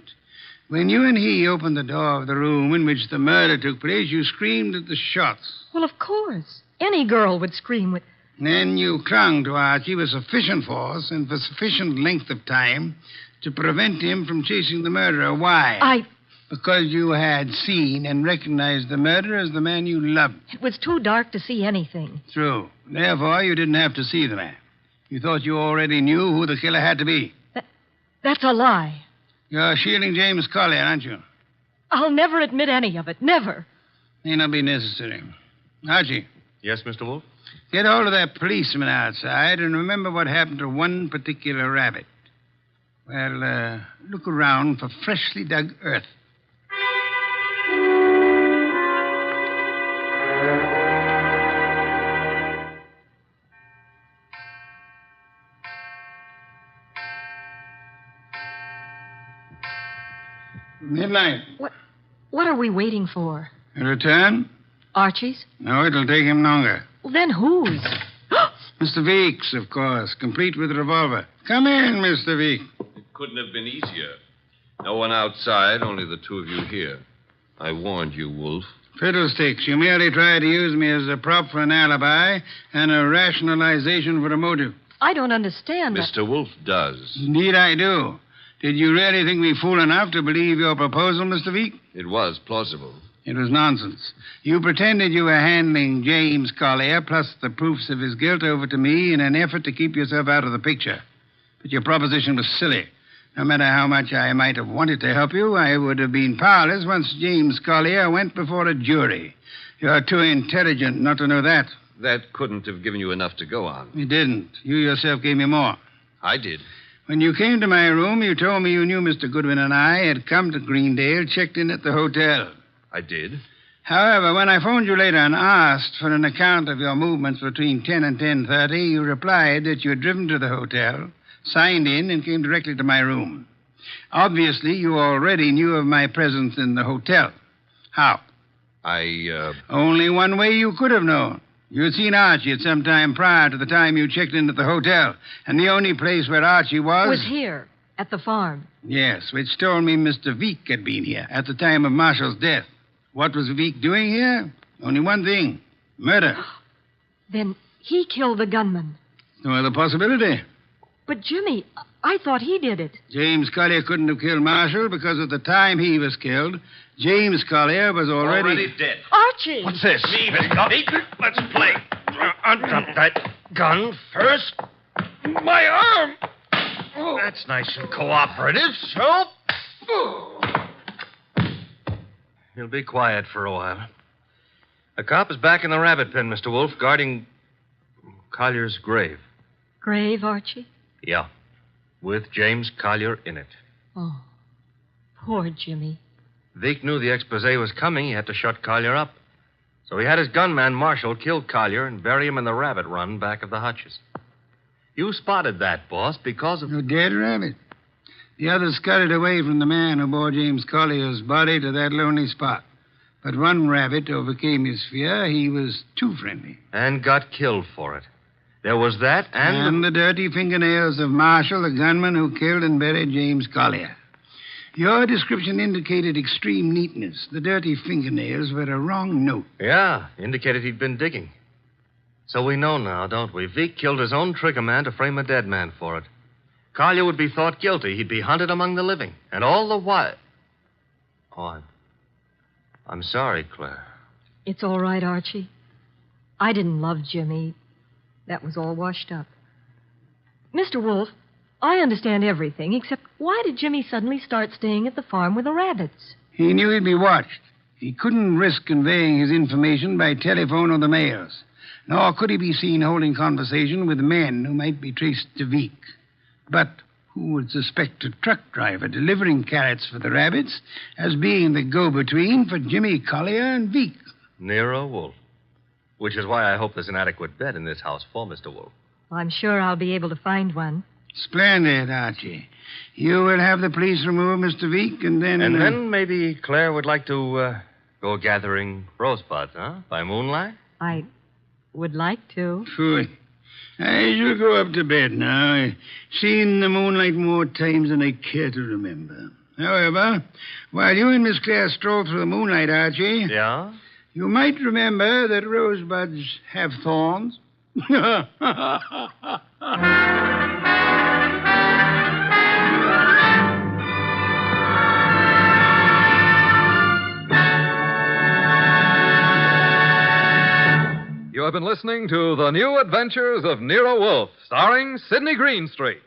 Speaker 6: when you and he opened the door of the room in which the murder took place, you screamed at the shots.
Speaker 19: Well, of course. Any girl would scream with...
Speaker 6: Then you clung to Archie with sufficient force and for sufficient length of time to prevent him from chasing the murderer. Why? Because you had seen and recognized the murderer as the man you loved.
Speaker 19: It was too dark to see anything.
Speaker 6: True. Therefore, you didn't have to see the man. You thought you already knew who the killer had to be.
Speaker 19: That's a lie.
Speaker 6: You're shielding James Collier, aren't you?
Speaker 19: I'll never admit any of it. Never.
Speaker 6: May not be necessary. Archie.
Speaker 14: Yes, Mr. Wolf?
Speaker 6: Get hold of that policeman outside and remember what happened to one particular rabbit. Well, look around for freshly dug earth. Midnight.
Speaker 19: What are we waiting for?
Speaker 6: A return?
Speaker 19: Archie's?
Speaker 6: No, it'll take him longer.
Speaker 19: Well, then whose?
Speaker 6: Mr. Veek's, of course, complete with revolver. Come in, Mr. Veek.
Speaker 11: It couldn't have been easier. No one outside, only the two of you here. I warned you, Wolf.
Speaker 6: Fiddlesticks. You merely tried to use me as a prop for an alibi and a rationalization for a motive.
Speaker 19: I don't understand.
Speaker 11: Mr. Wolf does.
Speaker 6: Indeed, I do. Did you really think me fool enough to believe your proposal, Mr. Veek?
Speaker 11: It was plausible.
Speaker 6: It was nonsense. You pretended you were handing James Collier plus the proofs of his guilt over to me in an effort to keep yourself out of the picture. But your proposition was silly. No matter how much I might have wanted to help you, I would have been powerless once James Collier went before a jury. You're too intelligent not to know that.
Speaker 11: That couldn't have given you enough to go on.
Speaker 6: It didn't. You yourself gave me more.
Speaker 11: I did.
Speaker 6: When you came to my room, you told me you knew Mr. Goodwin and I had come to Greendale, checked in at the hotel.
Speaker 11: I did.
Speaker 6: However, when I phoned you later and asked for an account of your movements between 10 and 10:30, you replied that you had driven to the hotel, signed in, and came directly to my room. Obviously, you already knew of my presence in the hotel. How? Only one way you could have known. You had seen Archie at some time prior to the time you checked in at the hotel, and the only place where Archie was
Speaker 19: here, at the farm.
Speaker 6: Yes, which told me Mr. Veek had been here at the time of Marshall's death. What was Veek doing here? Only one thing. Murder.
Speaker 19: Then he killed the gunman.
Speaker 6: No other possibility.
Speaker 19: But, Jimmy, I thought he did it.
Speaker 6: James Collier couldn't have killed Marshall because at the time he was killed, James Collier was already
Speaker 9: dead.
Speaker 19: Archie!
Speaker 9: What's this? Me, let's play. Undrop that gun first. My arm. That's nice and cooperative, so...
Speaker 14: You'll be quiet for a while. The cop is back in the rabbit pen, Mr. Wolf, guarding Collier's grave.
Speaker 19: Grave, Archie?
Speaker 14: Yeah, with James Collier in it.
Speaker 19: Oh, poor Jimmy.
Speaker 14: Veek knew the expose was coming. He had to shut Collier up. So he had his gunman, Marshall, kill Collier and bury him in the rabbit run back of the hutches. You spotted that, boss, because of...
Speaker 6: You dead rabbit. The others scuttled away from the man who bore James Collier's body to that lonely spot. But one rabbit overcame his fear. He was too friendly.
Speaker 14: And got killed for it. There was that
Speaker 6: And the dirty fingernails of Marshall, the gunman who killed and buried James Collier. Your description indicated extreme neatness. The dirty fingernails were a wrong note.
Speaker 14: Yeah, indicated he'd been digging. So we know now, don't we? Veek killed his own triggerman to frame a dead man for it. Collier would be thought guilty. He'd be hunted among the living. And all the while... Oh, I'm sorry, Claire.
Speaker 19: It's all right, Archie. I didn't love Jimmy. That was all washed up. Mr. Wolf, I understand everything, except why did Jimmy suddenly start staying at the farm with the rabbits?
Speaker 6: He knew he'd be watched. He couldn't risk conveying his information by telephone or the mails. Nor could he be seen holding conversation with men who might be traced to Veek. But who would suspect a truck driver delivering carrots for the rabbits as being the go-between for Jimmy Collier and Veek?
Speaker 14: Nero Wolf. Which is why I hope there's an adequate bed in this house for Mr. Wolf.
Speaker 19: I'm sure I'll be able to find one.
Speaker 6: Splendid, Archie. You will have the police remove Mr. Veek, and then...
Speaker 14: And then maybe Claire would like to go gathering rosebuds, huh? By moonlight?
Speaker 19: I would like to.
Speaker 6: Phooey. I shall go up to bed now. I've seen the moonlight more times than I care to remember. However, while you and Miss Claire stroll through the moonlight, Archie...
Speaker 14: Yeah?
Speaker 6: You might remember that rosebuds have thorns.
Speaker 7: You have been listening to The New Adventures of Nero Wolfe, starring Sidney Greenstreet.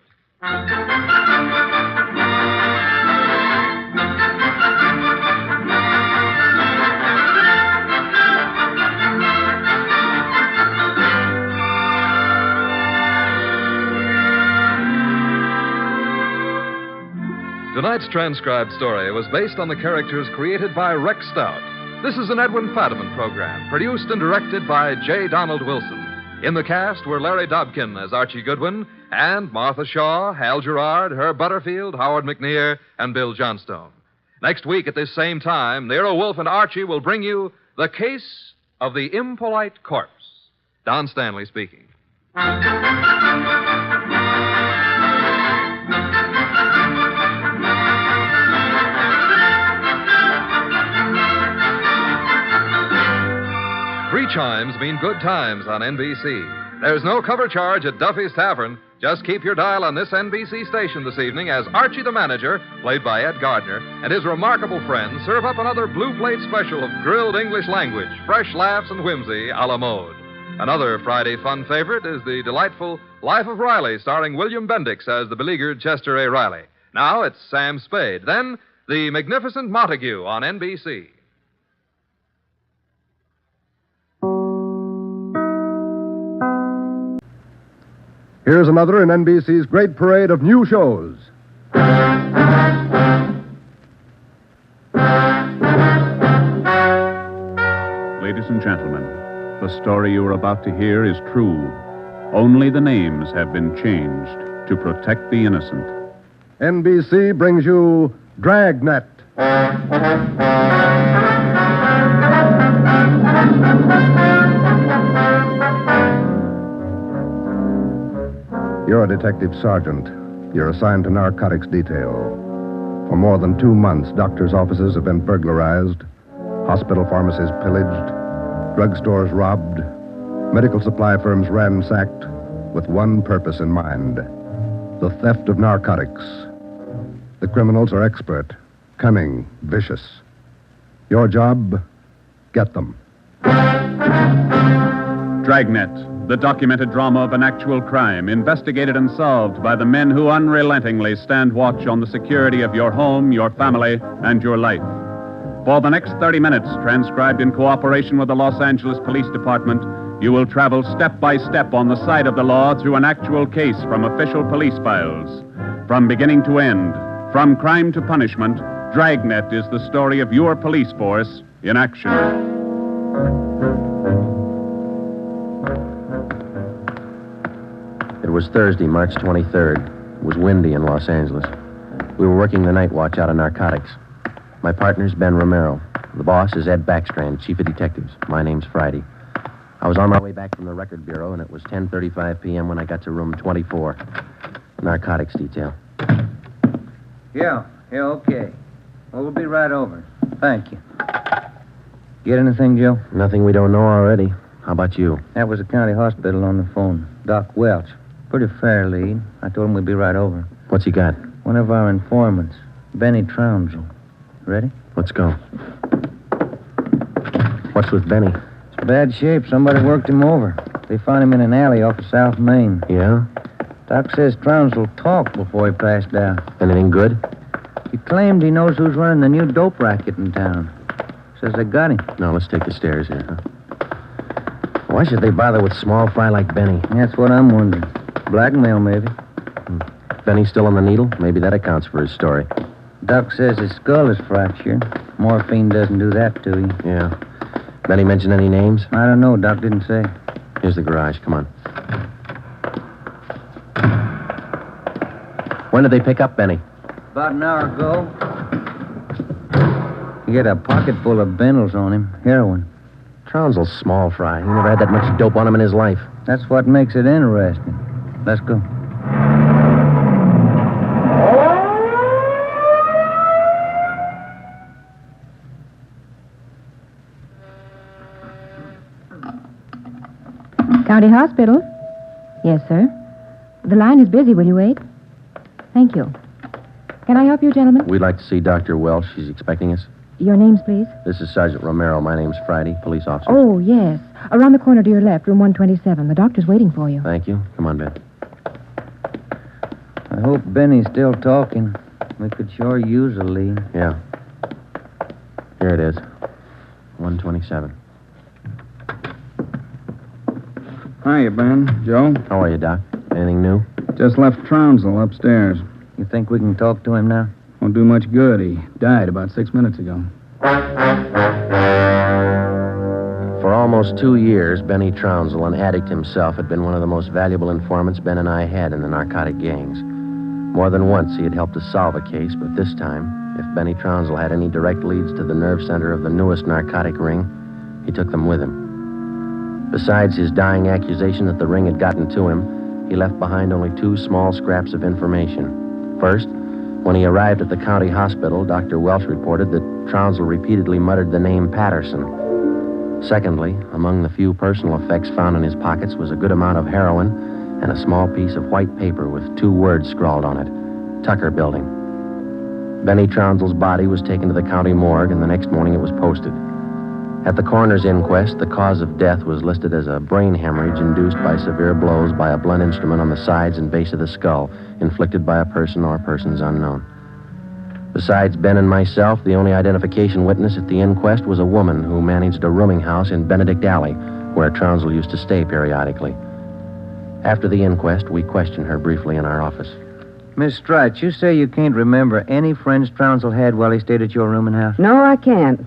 Speaker 7: Tonight's transcribed story was based on the characters created by Rex Stout. This is an Edwin Fadiman program, produced and directed by J. Donald Wilson. In the cast were Larry Dobkin as Archie Goodwin, and Martha Shaw, Hal Gerard, Herb Butterfield, Howard McNear, and Bill Johnstone. Next week at this same time, Nero Wolfe and Archie will bring you The Case of the Impolite Corpse. Don Stanley speaking. Three chimes mean good times on NBC. There's no cover charge at Duffy's Tavern. Just keep your dial on this NBC station this evening as Archie the Manager, played by Ed Gardner, and his remarkable friends serve up another blue plate special of grilled English language, fresh laughs and whimsy a la mode. Another Friday fun favorite is the delightful Life of Riley, starring William Bendix as the beleaguered Chester A. Riley. Now it's Sam Spade. Then, The Magnificent Montague on NBC.
Speaker 4: Here's another in NBC's great parade of new shows.
Speaker 20: Ladies and gentlemen, the story you are about to hear is true. Only the names have been changed to protect the innocent.
Speaker 4: NBC brings you Dragnet. You're a detective sergeant. You're assigned to narcotics detail. For more than 2 months, doctors' offices have been burglarized, hospital pharmacies pillaged, drugstores robbed, medical supply firms ransacked, with one purpose in mind: the theft of narcotics. The criminals are expert, cunning, vicious. Your job, get them.
Speaker 20: Dragnet, the documented drama of an actual crime, investigated and solved by the men who unrelentingly stand watch on the security of your home, your family, and your life. For the next 30 minutes, transcribed in cooperation with the Los Angeles Police Department, you will travel step by step on the side of the law through an actual case from official police files. From beginning to end, from crime to punishment, Dragnet is the story of your police force in action.
Speaker 21: It was Thursday, March 23rd. It was windy in Los Angeles. We were working the night watch out of narcotics. My partner's Ben Romero. The boss is Ed Backstrand, chief of detectives. My name's Friday. I was on my way back from the record bureau, and it was 10:35 p.m. when I got to room 24. Narcotics detail.
Speaker 2: Yeah, okay. Well, we'll be right over. Thank you. Get anything, Joe?
Speaker 21: Nothing we don't know already. How about you?
Speaker 2: That was the county hospital on the phone. Doc Welch. Pretty fair lead. I told him we'd be right over.
Speaker 21: What's he got?
Speaker 2: One of our informants, Benny Trounsel. Ready?
Speaker 21: Let's go. What's with Benny?
Speaker 2: It's bad shape. Somebody worked him over. They found him in an alley off of South Main.
Speaker 21: Yeah?
Speaker 2: Doc says Trounsel talked before he passed out.
Speaker 21: Anything good?
Speaker 2: He claimed he knows who's running the new dope racket in town. Says they got him.
Speaker 21: No, let's take the stairs here, huh? Why should they bother with small fry like Benny?
Speaker 2: That's what I'm wondering. Blackmail, maybe.
Speaker 21: Benny's still on the needle? Maybe that accounts for his story.
Speaker 2: Doc says his skull is fractured. Morphine doesn't do that to you.
Speaker 21: Yeah. Benny mention any names?
Speaker 2: I don't know. Doc didn't say.
Speaker 21: Here's the garage. Come on. When did they pick up Benny?
Speaker 1: About an hour ago. You get a pocket full of bundles on him. Heroin.
Speaker 21: Trounsel's small fry. He never had that much dope on him in his life.
Speaker 1: That's what makes it interesting. Let's go.
Speaker 3: County Hospital? Yes, sir. The line is busy. Will you wait? Thank you. Can I help you, gentlemen?
Speaker 21: We'd like to see Dr. Welsh. She's expecting us.
Speaker 3: Your names, please.
Speaker 21: This is Sergeant Romero. My name's Friday, police officer.
Speaker 3: Oh, yes. Around the corner to your left, room 127. The doctor's waiting for you.
Speaker 21: Thank you. Come on, Ben.
Speaker 1: I hope Benny's still talking. We could sure use a lead.
Speaker 21: Yeah. Here it is. 127.
Speaker 2: Hiya, Ben. Joe?
Speaker 21: How are you, Doc? Anything new?
Speaker 2: Just left Trounsel upstairs.
Speaker 1: You think we can talk to him now?
Speaker 2: Won't do much good. He died about 6 minutes ago.
Speaker 21: For almost 2 years, Benny Trounsel, an addict himself, had been one of the most valuable informants Ben and I had in the narcotic gangs. More than once, he had helped us solve a case, but this time, if Benny Trounsel had any direct leads to the nerve center of the newest narcotic ring, he took them with him. Besides his dying accusation that the ring had gotten to him, he left behind only 2 small scraps of information. First, when he arrived at the county hospital, Dr. Welsh reported that Trounsel repeatedly muttered the name Patterson. Secondly, among the few personal effects found in his pockets was a good amount of heroin and a small piece of white paper with 2 words scrawled on it, Tucker Building. Benny Trounsel's body was taken to the county morgue, and the next morning it was posted. At the coroner's inquest, the cause of death was listed as a brain hemorrhage induced by severe blows by a blunt instrument on the sides and base of the skull, inflicted by a person or persons unknown. Besides Ben and myself, the only identification witness at the inquest was a woman who managed a rooming house in Benedict Alley, where Trounsel used to stay periodically. After the inquest, we questioned her briefly in our office.
Speaker 1: Miss Strite, you say you can't remember any friends Trounsel had while he stayed at your rooming house?
Speaker 16: No, I can't.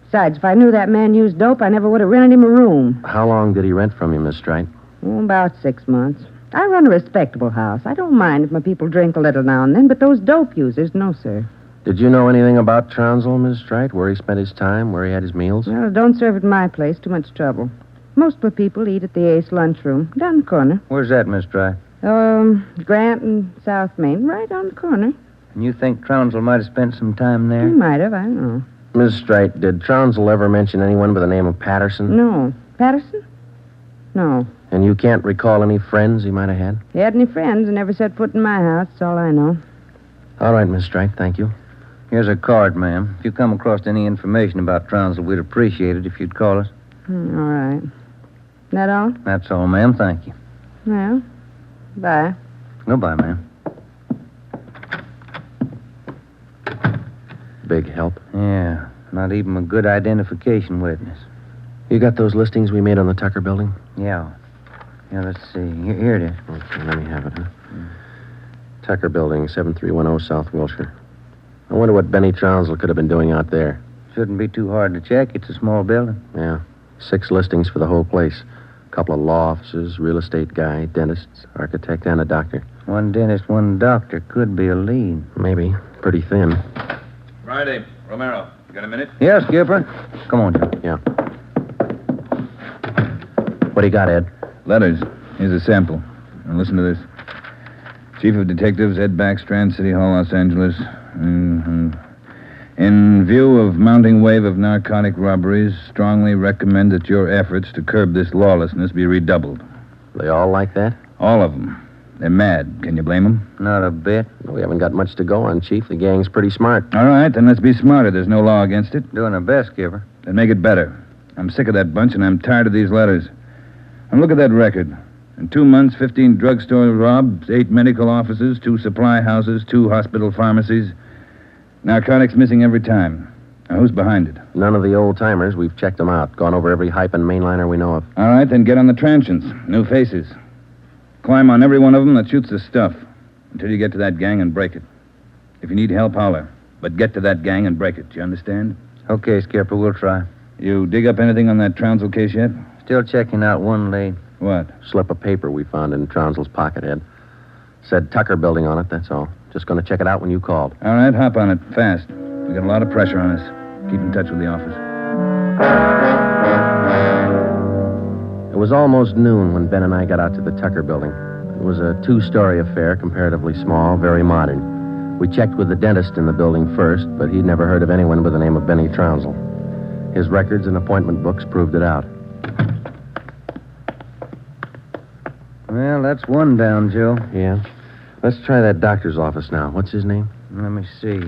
Speaker 16: Besides, if I knew that man used dope, I never would have rented him a room.
Speaker 21: How long did he rent from you, Miss Strite?
Speaker 16: Oh, about 6 months. I run a respectable house. I don't mind if my people drink a little now and then, but those dope users, no, sir.
Speaker 21: Did you know anything about Trounsel, Miss Strite? Where he spent his time, where he had his meals?
Speaker 16: Well, don't serve at my place. Too much trouble. Most of the people eat at the Ace lunchroom, down the corner.
Speaker 1: Where's that, Miss Strite?
Speaker 16: Grant and South Main, right on the corner.
Speaker 1: And you think Trounsel might have spent some time there?
Speaker 16: He might have, I don't know.
Speaker 21: Miss Strite, did Trounsel ever mention anyone by the name of Patterson?
Speaker 16: No. Patterson? No.
Speaker 21: And you can't recall any friends he might have had?
Speaker 16: He had any friends and never set foot in my house. That's all I know.
Speaker 21: All right, Miss Strite, thank you.
Speaker 1: Here's a card, ma'am. If you come across any information about Trounsel, we'd appreciate it if you'd call us.
Speaker 16: All right. That all?
Speaker 1: That's all, ma'am. Thank you.
Speaker 16: Well, bye.
Speaker 1: Goodbye, ma'am.
Speaker 21: Big help.
Speaker 1: Yeah, not even a good identification witness.
Speaker 21: You got those listings we made on the Tucker Building?
Speaker 1: Yeah. Yeah, let's see. Here it is.
Speaker 21: Okay, let me have it, huh? Tucker Building, 7310 South Wilshire. I wonder what Benny Trounsel could have been doing out there.
Speaker 1: Shouldn't be too hard to check. It's a small building.
Speaker 21: Yeah. 6 listings for the whole place. A couple of law offices, real estate guy, dentists, architect, and a doctor.
Speaker 1: 1 dentist, 1 doctor. Could be a lead.
Speaker 21: Maybe. Pretty thin.
Speaker 22: Friday, Romero. You got a minute?
Speaker 1: Yes, Skipper. Come on, Joe.
Speaker 21: Yeah. What do you got, Ed?
Speaker 2: Letters. Here's a sample. Now listen to this. Chief of Detectives, Ed Backstrand, City Hall, Los Angeles. In view of mounting wave of narcotic robberies, strongly recommend that your efforts to curb this lawlessness be redoubled.
Speaker 21: They all like that?
Speaker 2: All of them. They're mad. Can you blame them?
Speaker 1: Not a bit.
Speaker 21: We haven't got much to go on, Chief. The gang's pretty smart.
Speaker 2: All right, then let's be smarter. There's no law against it.
Speaker 1: Doing our best, Skipper.
Speaker 2: Then make it better. I'm sick of that bunch, and I'm tired of these letters. And look at that record. In 2 months, 15 drugstore robs, 8 medical offices, 2 supply houses, 2 hospital pharmacies. Narcotics missing every time. Now, who's behind it?
Speaker 21: None of the old-timers. We've checked them out. Gone over every hype and mainliner we know of.
Speaker 2: All right, then get on the transients. New faces. Climb on every one of them that shoots the stuff until you get to that gang and break it. If you need help, holler. But get to that gang and break it. Do you understand?
Speaker 1: Okay, Skipper, we'll try.
Speaker 2: You dig up anything on that Trounsel case yet?
Speaker 1: Still checking out 1 lead.
Speaker 2: What?
Speaker 21: Slip of paper we found in Trounsel's pocket, Ed. Said Tucker Building on it, that's all. Just going to check it out when you called.
Speaker 2: All right, hop on it, fast. We got a lot of pressure on us. Keep in touch with the office.
Speaker 21: It was almost noon when Ben and I got out to the Tucker Building. It was a two-story affair, comparatively small, very modern. We checked with the dentist in the building first, but he'd never heard of anyone by the name of Benny Trounsel. His records and appointment books proved it out.
Speaker 1: Well, that's one down, Joe.
Speaker 21: Yeah. Let's try that doctor's office now. What's his name?
Speaker 1: Let me see.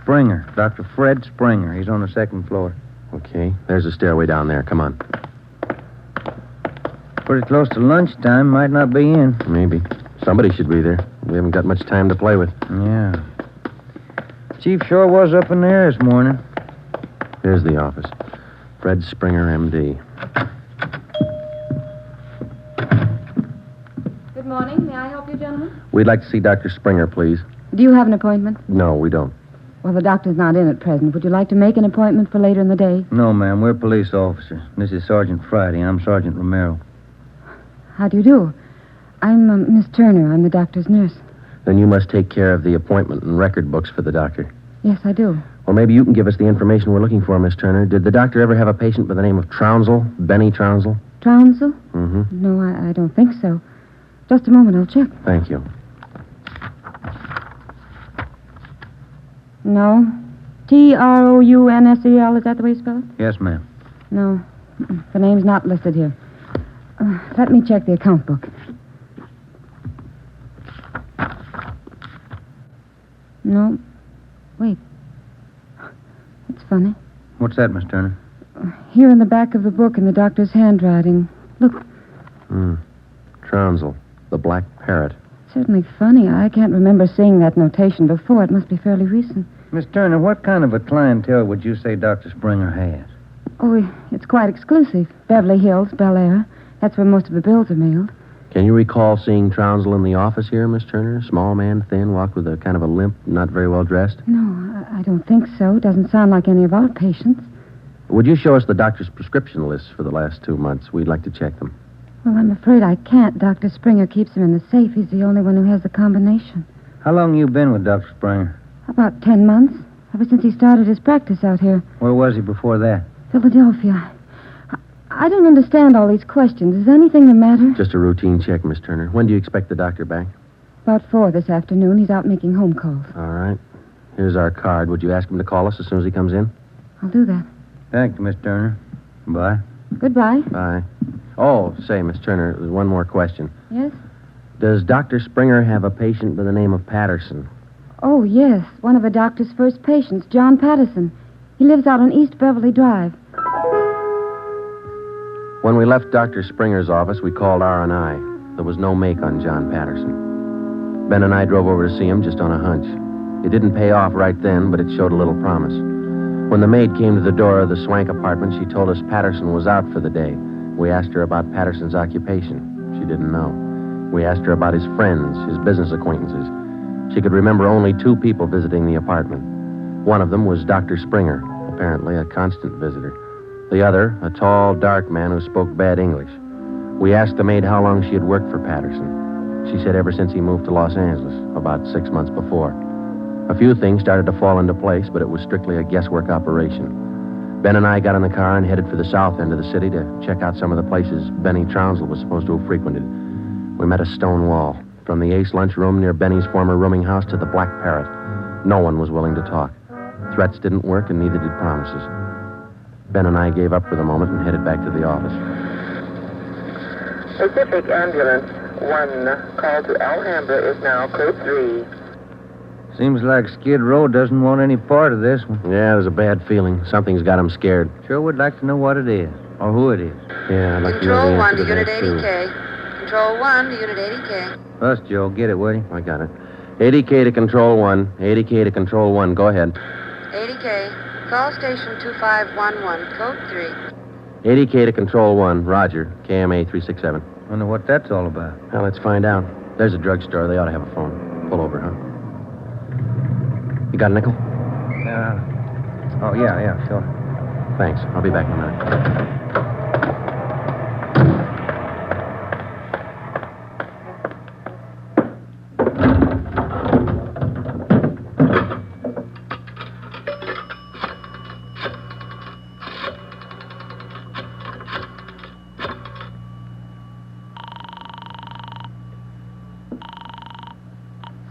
Speaker 1: Springer. Dr. Fred Springer. He's on the second floor.
Speaker 21: Okay. There's a stairway down there. Come on.
Speaker 1: Pretty close to lunchtime. Might not be in.
Speaker 21: Maybe. Somebody should be there. We haven't got much time to play with.
Speaker 1: Yeah. Chief sure was up in there this morning.
Speaker 21: Here's the office. Fred Springer, M.D.
Speaker 3: Good morning. May I help you, gentlemen?
Speaker 21: We'd like to see Dr. Springer, please.
Speaker 3: Do you have an appointment?
Speaker 21: No, we don't.
Speaker 3: Well, the doctor's not in at present. Would you like to make an appointment for later in the day?
Speaker 1: No, ma'am. We're police officers. This is Sergeant Friday. I'm Sergeant Romero.
Speaker 3: How do you do? I'm Miss Turner. I'm the doctor's nurse.
Speaker 21: Then you must take care of the appointment and record books for the doctor.
Speaker 3: Yes, I do.
Speaker 21: Well, maybe you can give us the information we're looking for, Miss Turner. Did the doctor ever have a patient by the name of Trounsel? Benny Trounsel?
Speaker 3: Trounsel?
Speaker 21: Mm-hmm.
Speaker 3: No, I don't think so. Just a moment. I'll check.
Speaker 21: Thank you.
Speaker 3: No. Trounsel, is that the way you spell it?
Speaker 1: Yes, ma'am.
Speaker 3: No. The name's not listed here. Let me check the account book. No. Wait. That's funny.
Speaker 1: What's that, Miss Turner?
Speaker 3: Here in the back of the book in the doctor's handwriting. Look.
Speaker 21: Trounsel, the Black Parrot.
Speaker 3: Certainly funny. I can't remember seeing that notation before. It must be fairly recent.
Speaker 1: Miss Turner, what kind of a clientele would you say Dr. Springer has?
Speaker 3: Oh, it's quite exclusive. Beverly Hills, Bel Air. That's where most of the bills are mailed.
Speaker 21: Can you recall seeing Trounsel in the office here, Miss Turner? Small man, thin, walked with a kind of a limp, not very well dressed?
Speaker 3: No, I don't think so. Doesn't sound like any of our patients.
Speaker 21: Would you show us the doctor's prescription lists for the last 2 months? We'd like to check them.
Speaker 3: Well, I'm afraid I can't. Dr. Springer keeps them in the safe. He's the only one who has the combination.
Speaker 1: How long you been with Dr. Springer?
Speaker 3: About 10 months. Ever since he started his practice out here.
Speaker 1: Where was he before that?
Speaker 3: Philadelphia. I don't understand all these questions. Is anything the matter?
Speaker 21: Just a routine check, Miss Turner. When do you expect the doctor back?
Speaker 3: About 4 this afternoon. He's out making home calls.
Speaker 21: All right. Here's our card. Would you ask him to call us as soon as he comes in?
Speaker 3: I'll do that.
Speaker 1: Thank you, Miss Turner. Bye.
Speaker 3: Goodbye.
Speaker 21: Bye. Oh, say, Miss Turner, there's one more question.
Speaker 3: Yes?
Speaker 21: Does Dr. Springer have a patient by the name of Patterson?
Speaker 3: Oh, yes. One of the doctor's first patients, John Patterson. He lives out on East Beverly Drive.
Speaker 21: When we left Dr. Springer's office, we called R&I. There was no make on John Patterson. Ben and I drove over to see him just on a hunch. It didn't pay off right then, but it showed a little promise. When the maid came to the door of the Swank apartment, she told us Patterson was out for the day. We asked her about Patterson's occupation. She didn't know. We asked her about his friends, his business acquaintances. She could remember only 2 people visiting the apartment. One of them was Dr. Springer, apparently a constant visitor. The other, a tall, dark man who spoke bad English. We asked the maid how long she had worked for Patterson. She said ever since he moved to Los Angeles, about 6 months before. A few things started to fall into place, but it was strictly a guesswork operation. Ben and I got in the car and headed for the south end of the city to check out some of the places Benny Trounsel was supposed to have frequented. We met a stone wall. From the Ace lunchroom near Benny's former rooming house to the Black Parrot. No one was willing to talk. Threats didn't work, and neither did promises. Ben and I gave up for the moment and headed back to the office.
Speaker 5: Pacific Ambulance 1, call to Alhambra is now code 3.
Speaker 1: Seems like Skid Row doesn't want any part of this one.
Speaker 21: Yeah, there's a bad feeling. Something's got him scared.
Speaker 1: Sure would like to know what it is, or who it is.
Speaker 21: Yeah, I'd like to know the
Speaker 5: Control 1
Speaker 21: answer
Speaker 5: to
Speaker 21: to
Speaker 5: Unit
Speaker 21: that, too.
Speaker 5: 80K. Control 1 to Unit 80K.
Speaker 1: Us, Joe. Get it, will you?
Speaker 21: I got it. 80K to Control 1. 80K to Control 1. Go ahead.
Speaker 5: 80K. Call station 2511, code 3.
Speaker 21: 80K to Control 1. Roger. KMA 367.
Speaker 1: Wonder what that's all about.
Speaker 21: Well, let's find out. There's a drugstore. They ought to have a phone. Pull over, huh? You got a nickel?
Speaker 1: Oh, yeah, sure.
Speaker 21: Thanks. I'll be back in a minute.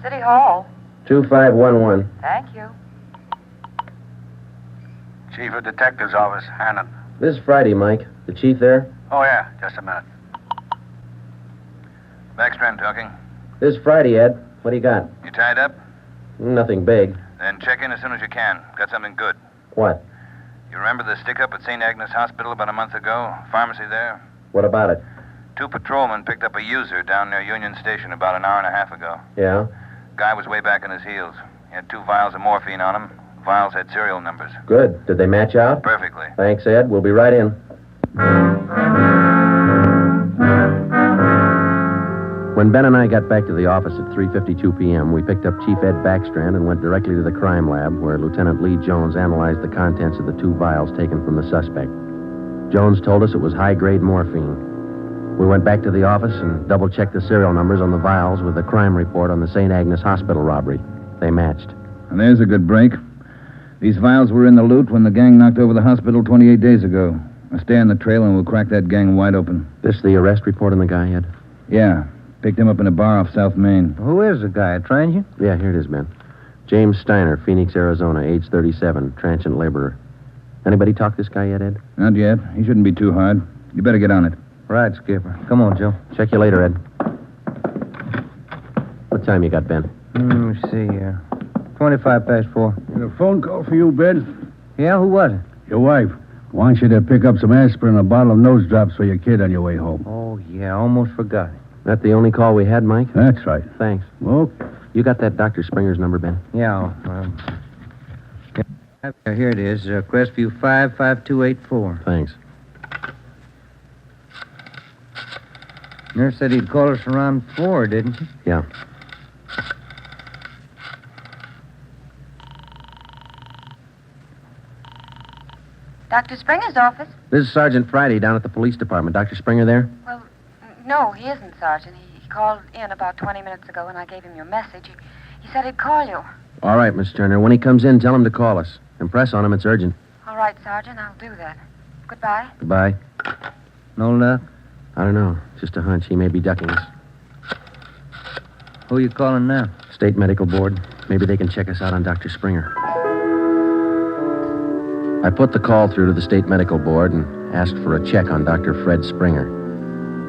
Speaker 3: City Hall.
Speaker 21: 2511.
Speaker 3: Thank you.
Speaker 8: Chief of Detective's Office, Hannon.
Speaker 21: This is Friday, Mike. The chief there?
Speaker 8: Oh, yeah. Just a minute. Backstrand talking.
Speaker 21: This is Friday, Ed. What do you got?
Speaker 8: You tied up?
Speaker 21: Nothing big.
Speaker 8: Then check in as soon as you can. Got something good.
Speaker 21: What?
Speaker 8: You remember the stick-up at St. Agnes Hospital about a month ago? Pharmacy there?
Speaker 21: What about it?
Speaker 8: 2 patrolmen picked up a user down near Union Station about an hour and a half ago.
Speaker 21: Yeah?
Speaker 8: Guy was way back on his heels. He had 2 vials of morphine on him. Vials had serial numbers.
Speaker 21: Good. Did they match out?
Speaker 8: Perfectly.
Speaker 21: Thanks, Ed. We'll be right in. When Ben and I got back to the office at 3:52 p.m., we picked up Chief Ed Backstrand and went directly to the crime lab where Lieutenant Lee Jones analyzed the contents of the 2 vials taken from the suspect. Jones told us it was high-grade morphine. We went back to the office and double-checked the serial numbers on the vials with the crime report on the St. Agnes Hospital robbery. They matched.
Speaker 2: And there's a good break. These vials were in the loot when the gang knocked over the hospital 28 days ago. Now stay on the trail and we'll crack that gang wide open.
Speaker 21: This the arrest report on the guy, Ed?
Speaker 2: Yeah. Picked him up in a bar off South Main.
Speaker 1: Who is the guy? A transient?
Speaker 21: Yeah, here it is, Ben. James Steiner, Phoenix, Arizona, age 37, transient laborer. Anybody talk this guy yet, Ed?
Speaker 2: Not yet. He shouldn't be too hard. You better get on it.
Speaker 1: Right, Skipper. Come on, Joe.
Speaker 21: Check you later, Ed. What time you got, Ben?
Speaker 1: Let me see here. 25 past 4.
Speaker 12: A phone call for you, Ben?
Speaker 1: Yeah, who was it?
Speaker 12: Your wife wants you to pick up some aspirin and a bottle of nose drops for your kid on your way home.
Speaker 1: Oh, yeah, almost forgot.
Speaker 21: That the only call we had, Mike?
Speaker 12: That's right.
Speaker 21: Thanks.
Speaker 12: Okay.
Speaker 21: You got that Dr. Springer's number, Ben?
Speaker 1: Yeah. Here it is. Crestview 55284.
Speaker 21: Thanks.
Speaker 1: Nurse said he'd call us around 4, didn't she?
Speaker 21: Yeah.
Speaker 3: Dr. Springer's office?
Speaker 21: This is Sergeant Friday down at the police department. Dr. Springer there?
Speaker 3: Well, no, he isn't, Sergeant. He called in about 20 minutes ago and I gave him your message. He said he'd call you.
Speaker 21: All right, Miss Turner. When he comes in, tell him to call us. Impress on him. It's urgent.
Speaker 3: All right, Sergeant, I'll do that. Goodbye.
Speaker 21: Goodbye.
Speaker 1: No luck?
Speaker 21: I don't know. Just a hunch. He may be ducking us.
Speaker 1: Who are you calling now?
Speaker 21: State Medical Board. Maybe they can check us out on Dr. Springer. I put the call through to the State Medical Board and asked for a check on Dr. Fred Springer.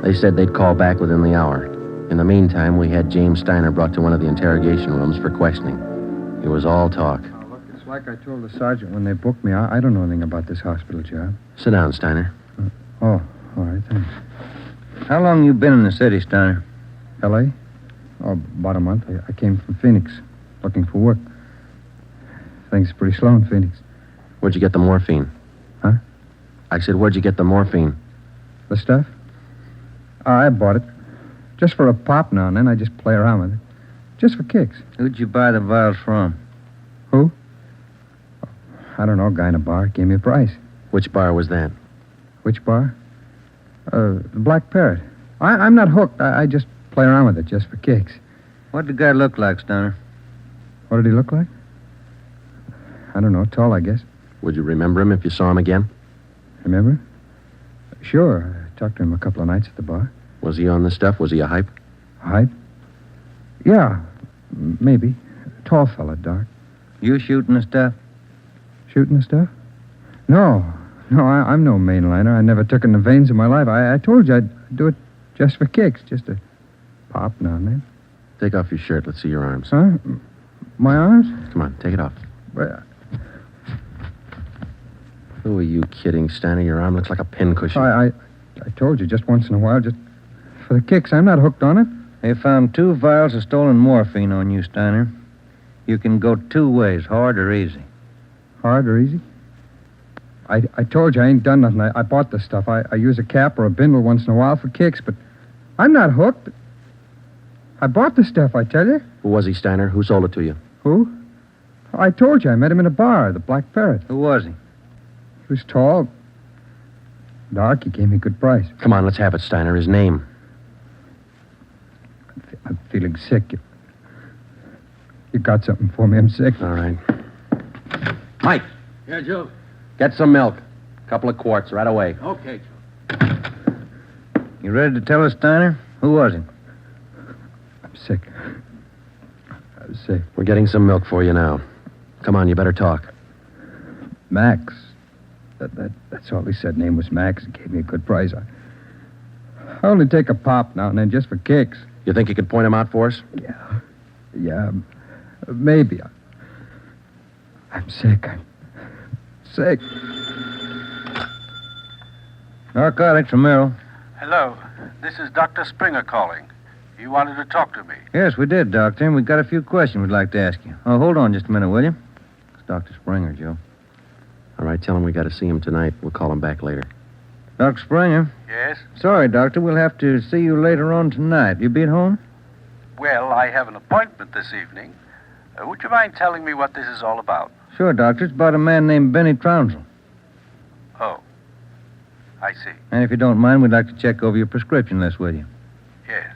Speaker 21: They said they'd call back within the hour. In the meantime, we had James Steiner brought to one of the interrogation rooms for questioning. It was all talk.
Speaker 2: Oh, look, it's like I told the sergeant when they booked me. I don't know anything about this hospital job.
Speaker 21: Sit down, Steiner.
Speaker 2: Oh, all right, thanks.
Speaker 1: How long you been in the city, Steiner?
Speaker 2: L.A.? Oh, about a month. I came from Phoenix, looking for work. Things are pretty slow in Phoenix.
Speaker 21: Where'd you get the morphine?
Speaker 2: Huh?
Speaker 21: I said, where'd you get the morphine?
Speaker 2: The stuff? Oh, I bought it. Just for a pop now and then. I just play around with it. Just for kicks.
Speaker 1: Who'd you buy the vials from?
Speaker 2: Who? I don't know. A guy in a bar gave me a price.
Speaker 21: Which bar was that?
Speaker 2: Which bar? The Black Parrot. I'm not hooked. I just play around with it just for kicks.
Speaker 1: What did the guy look like, Steiner?
Speaker 2: What did he look like? I don't know. Tall, I guess.
Speaker 21: Would you remember him if you saw him again?
Speaker 2: Remember? Sure. I talked to him a couple of nights at the bar.
Speaker 21: Was he on the stuff? Was he a hype?
Speaker 2: Hype? Yeah, maybe. Tall fella, dark.
Speaker 1: You shooting the stuff?
Speaker 2: Shooting the stuff? No, I'm no mainliner. I never took in the veins in my life. I told you I'd do it just for kicks, just to pop now and then.
Speaker 21: Take off your shirt. Let's see your arms.
Speaker 2: Huh? My arms?
Speaker 21: Come on, take it off.
Speaker 2: Well,
Speaker 21: who are you kidding, Steiner? Your arm looks like a pincushion.
Speaker 2: I told you just once in a while, just for the kicks. I'm not hooked on it.
Speaker 1: They found 2 vials of stolen morphine on you, Steiner. You can go 2 ways, hard or easy.
Speaker 2: Hard or easy? I told you I ain't done nothing. I bought the stuff. I use a cap or a bindle once in a while for kicks, but I'm not hooked. I bought the stuff, I tell you.
Speaker 21: Who was he, Steiner? Who sold it to you?
Speaker 2: Who? I told you I met him in a bar, the Black Parrot.
Speaker 1: Who was he?
Speaker 2: He was tall, dark. He gave me a good price.
Speaker 21: Come on, let's have it, Steiner. His name.
Speaker 2: I'm feeling sick. You got something for me? I'm sick.
Speaker 21: All right. Mike.
Speaker 12: Yeah, Joe.
Speaker 21: Get some milk. A couple of quarts right away.
Speaker 12: Okay, Joe.
Speaker 1: You ready to tell us, Steiner? Who was he?
Speaker 2: I'm sick. sick.
Speaker 21: We're getting some milk for you now. Come on, you better talk.
Speaker 2: Max. That's all he said. Name was Max. He gave me a good price. I only take a pop now and then just for kicks.
Speaker 21: You think you could point him out for us?
Speaker 2: Yeah, maybe. I'm sick. I'm sick.
Speaker 1: Narcotics, Romero.
Speaker 13: Hello. This is Dr. Springer calling. You wanted to talk to me.
Speaker 1: Yes, we did, Doctor, and we've got a few questions we'd like to ask you. Oh, hold on just a minute, will you? It's Dr. Springer, Joe.
Speaker 21: All right, tell him we got to see him tonight. We'll call him back later.
Speaker 1: Dr. Springer?
Speaker 13: Yes?
Speaker 1: Sorry, Doctor, we'll have to see you later on tonight. You be at home?
Speaker 13: Well, I have an appointment this evening. Would you mind telling me what this is all about?
Speaker 1: Sure, Doctor. It's about a man named Benny Trounsel.
Speaker 13: Oh. I see.
Speaker 1: And if you don't mind, we'd like to check over your prescription list with you.
Speaker 13: Yes.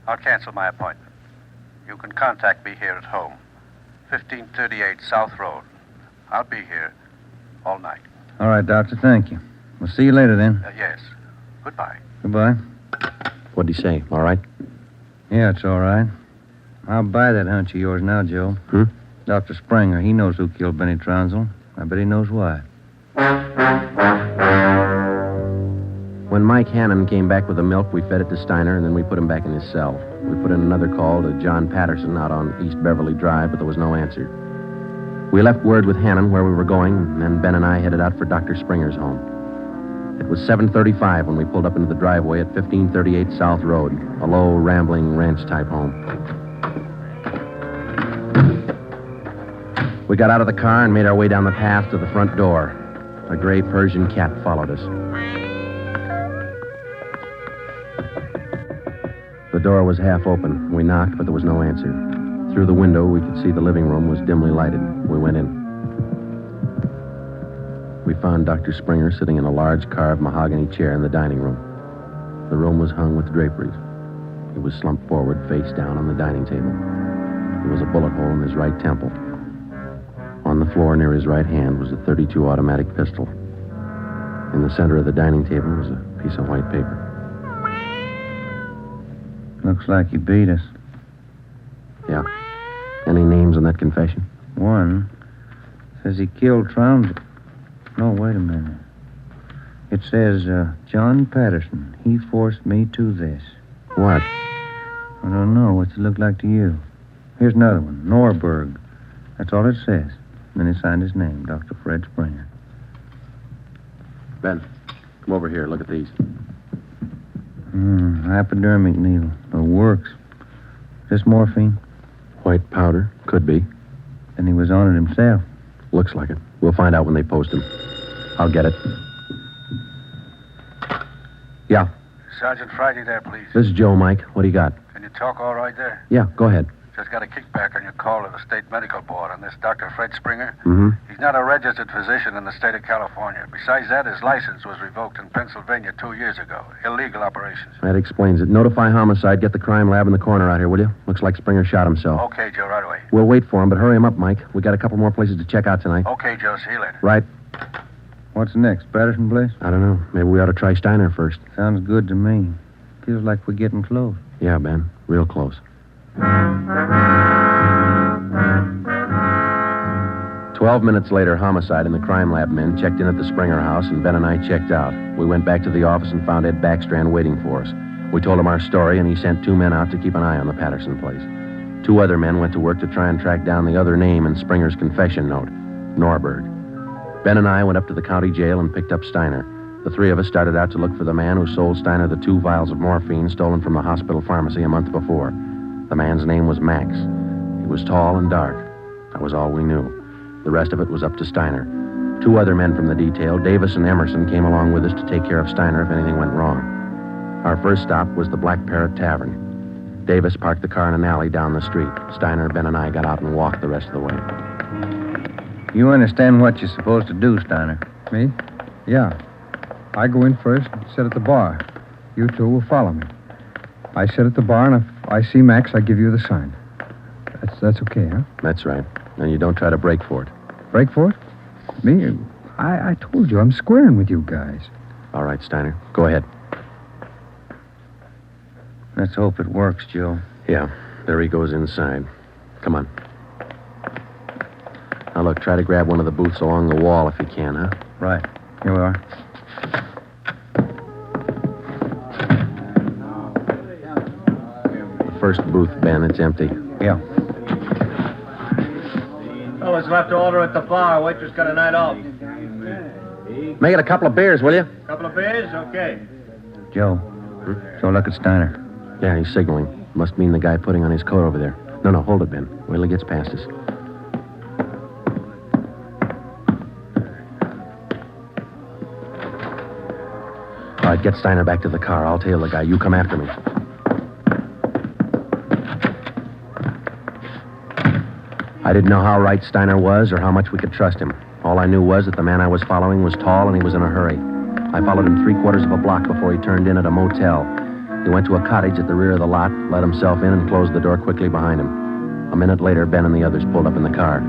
Speaker 13: I'll cancel my appointment. You can contact me here at home. 1538 South Road. I'll be here all night.
Speaker 1: All right, Doctor, thank you. We'll see you later then.
Speaker 13: Yes. Goodbye.
Speaker 1: Goodbye.
Speaker 21: What'd he say? All right?
Speaker 1: Yeah, it's all right. I'll buy that hunch of yours now, Joe. Dr. Springer, he knows who killed Benny Trounsel. I bet he knows why.
Speaker 21: When Mike Hannon came back with the milk, we fed it to Steiner, and then we put him back in his cell. We put in another call to John Patterson out on East Beverly Drive, but there was no answer. We left word with Hannon where we were going, and then Ben and I headed out for Dr. Springer's home. It was 7:35 when we pulled up into the driveway at 1538 South Road, a low, rambling, ranch-type home. We got out of the car and made our way down the path to the front door. A gray Persian cat followed us. The door was half open. We knocked, but there was no answer. Through the window, we could see the living room was dimly lighted. We went in. We found Dr. Springer sitting in a large carved mahogany chair in the dining room. The room was hung with draperies. He was slumped forward, face down on the dining table. There was a bullet hole in his right temple. On the floor near his right hand was a .32 automatic pistol. In the center of the dining table was a piece of white paper.
Speaker 1: Looks like he beat us.
Speaker 21: Yeah. Any names on that confession?
Speaker 1: One says he killed Trounsel. No, wait a minute. It says, John Patterson. He forced me to this.
Speaker 21: What?
Speaker 1: I don't know. What's it look like to you? Here's another one. Norberg. That's all it says. Then he signed his name, Dr. Fred Springer.
Speaker 21: Ben, come over here. Look at these.
Speaker 1: Hypodermic needle. It works. Is this morphine?
Speaker 21: White powder. Could be.
Speaker 1: Then he was on it himself.
Speaker 21: Looks like it. We'll find out when they post him. I'll get it. Yeah.
Speaker 13: Sergeant Friday there, please.
Speaker 21: This is Joe, Mike. What do you got?
Speaker 13: Can you talk all right there?
Speaker 21: Yeah, go ahead.
Speaker 13: Just got a kickback on your call to the state medical board on this Dr. Fred Springer.
Speaker 21: Mm-hmm.
Speaker 13: He's not a registered physician in the state of California. Besides that, his license was revoked in Pennsylvania 2 years ago. Illegal operations.
Speaker 21: That explains it. Notify homicide. Get the crime lab in the corner out here, will you? Looks like Springer shot himself.
Speaker 13: Okay, Joe, right away.
Speaker 21: We'll wait for him, but hurry him up, Mike. We got a couple more places to check out tonight.
Speaker 13: Okay, Joe, see you later.
Speaker 21: Right.
Speaker 1: What's next? Patterson place?
Speaker 21: I don't know. Maybe we ought to try Steiner first.
Speaker 1: Sounds good to me. Feels like we're getting close.
Speaker 21: Yeah, Ben. Real close. 12 minutes later, homicide and the crime lab men checked in at the Springer house, and Ben and I checked out. We went back to the office and found Ed Backstrand waiting for us. We told him our story, and he sent 2 men out to keep an eye on the Patterson place. 2 other men went to work to try and track down the other name in Springer's confession note, Norberg. Ben and I went up to the county jail and picked up Steiner. The 3 of us started out to look for the man who sold Steiner the 2 vials of morphine stolen from the hospital pharmacy a month before. The man's name was Max. He was tall and dark. That was all we knew. The rest of it was up to Steiner. 2 other men from the detail, Davis and Emerson, came along with us to take care of Steiner if anything went wrong. Our first stop was the Black Parrot Tavern. Davis parked the car in an alley down the street. Steiner, Ben, and I got out and walked the rest of the way.
Speaker 1: You understand what you're supposed to do, Steiner?
Speaker 2: Me? Yeah. I go in first and sit at the bar. You 2 will follow me. I sit at the bar, and if I see Max, I give you the sign. That's okay, huh?
Speaker 21: That's right. And you don't try to break for it.
Speaker 2: Break for it? Me? I told you, I'm squaring with you guys.
Speaker 21: All right, Steiner. Go ahead.
Speaker 1: Let's hope it works, Joe.
Speaker 21: Yeah. There he goes inside. Come on. Now, look, try to grab one of the booths along the wall if you can, huh?
Speaker 1: Right. Here we are.
Speaker 21: The first booth, Ben. It's empty.
Speaker 1: Yeah.
Speaker 17: Fellas left to order at the bar. Waitress got a night off.
Speaker 21: Make it a couple of beers, will you?
Speaker 17: Couple of beers? Okay.
Speaker 1: Joe. Joe, look at Steiner.
Speaker 21: Yeah, he's signaling. Must mean the guy putting on his coat over there. No, hold it, Ben. Wait till he gets past us. All right, get Steiner back to the car. I'll tail the guy. You come after me. I didn't know how right Steiner was or how much we could trust him. All I knew was that the man I was following was tall and he was in a hurry. I followed him 3/4 of a block before he turned in at a motel. He went to a cottage at the rear of the lot, let himself in, and closed the door quickly behind him. A minute later, Ben and the others pulled up in the car.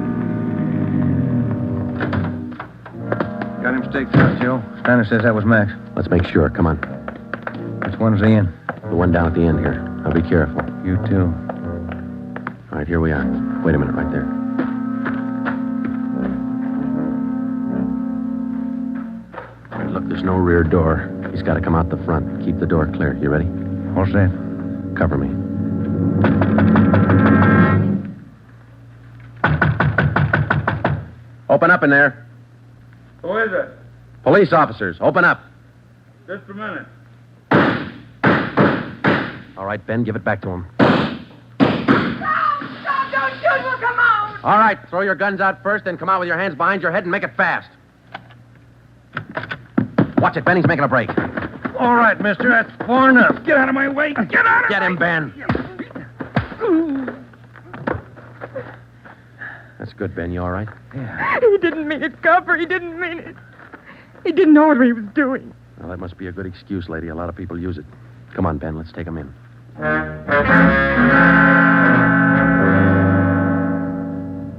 Speaker 1: Got him staked out, Joe. Steiner says that was Max.
Speaker 21: Let's make sure. Come on.
Speaker 1: Which one's he in?
Speaker 21: The one down at the end here. Now be careful.
Speaker 1: You too.
Speaker 21: All right, here we are. Wait a minute, right there. All right, look, there's no rear door. He's got to come out the front. Keep the door clear. You ready?
Speaker 1: All set.
Speaker 21: Cover me. Open up in there.
Speaker 17: Who is it?
Speaker 21: Police officers, open up.
Speaker 17: Just a minute.
Speaker 21: All right, Ben, give it back to him.
Speaker 18: Don't shoot! We'll come out!
Speaker 21: All right, throw your guns out first, then come out with your hands behind your head and make it fast. Watch it, Ben. He's making a break.
Speaker 1: All right, mister. That's far enough.
Speaker 17: Get out of my way. Get out of
Speaker 21: Get him, Ben. That's good, Ben. You all right?
Speaker 18: Yeah. He didn't mean it, Copper. He didn't mean it. He didn't know what he was doing.
Speaker 21: Well, that must be a good excuse, lady. A lot of people use it. Come on, Ben. Let's take him in.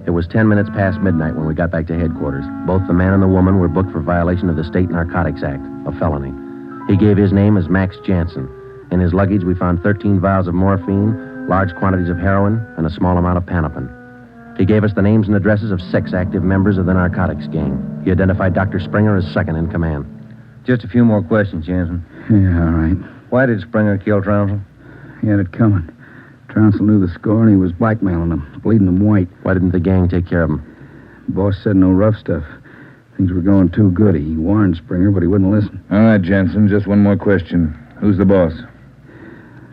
Speaker 21: It was 10 minutes past midnight when we got back to headquarters. Both the man and the woman were booked for violation of the State Narcotics Act, a felony. He gave his name as Max Jansen. In his luggage, we found 13 vials of morphine, large quantities of heroin, and a small amount of Panopin. He gave us the names and addresses of 6 active members of the narcotics gang. He identified Dr. Springer as second in command.
Speaker 1: Just a few more questions, Jansen.
Speaker 2: Yeah, all right.
Speaker 1: Why did Springer kill Trounsel?
Speaker 2: He had it coming. Trounsel knew the score, and he was blackmailing them, bleeding them white.
Speaker 21: Why didn't the gang take care of him?
Speaker 2: The boss said no rough stuff. Things were going too good. He warned Springer, but he wouldn't listen.
Speaker 23: All right, Jansen, just one more question. Who's the boss?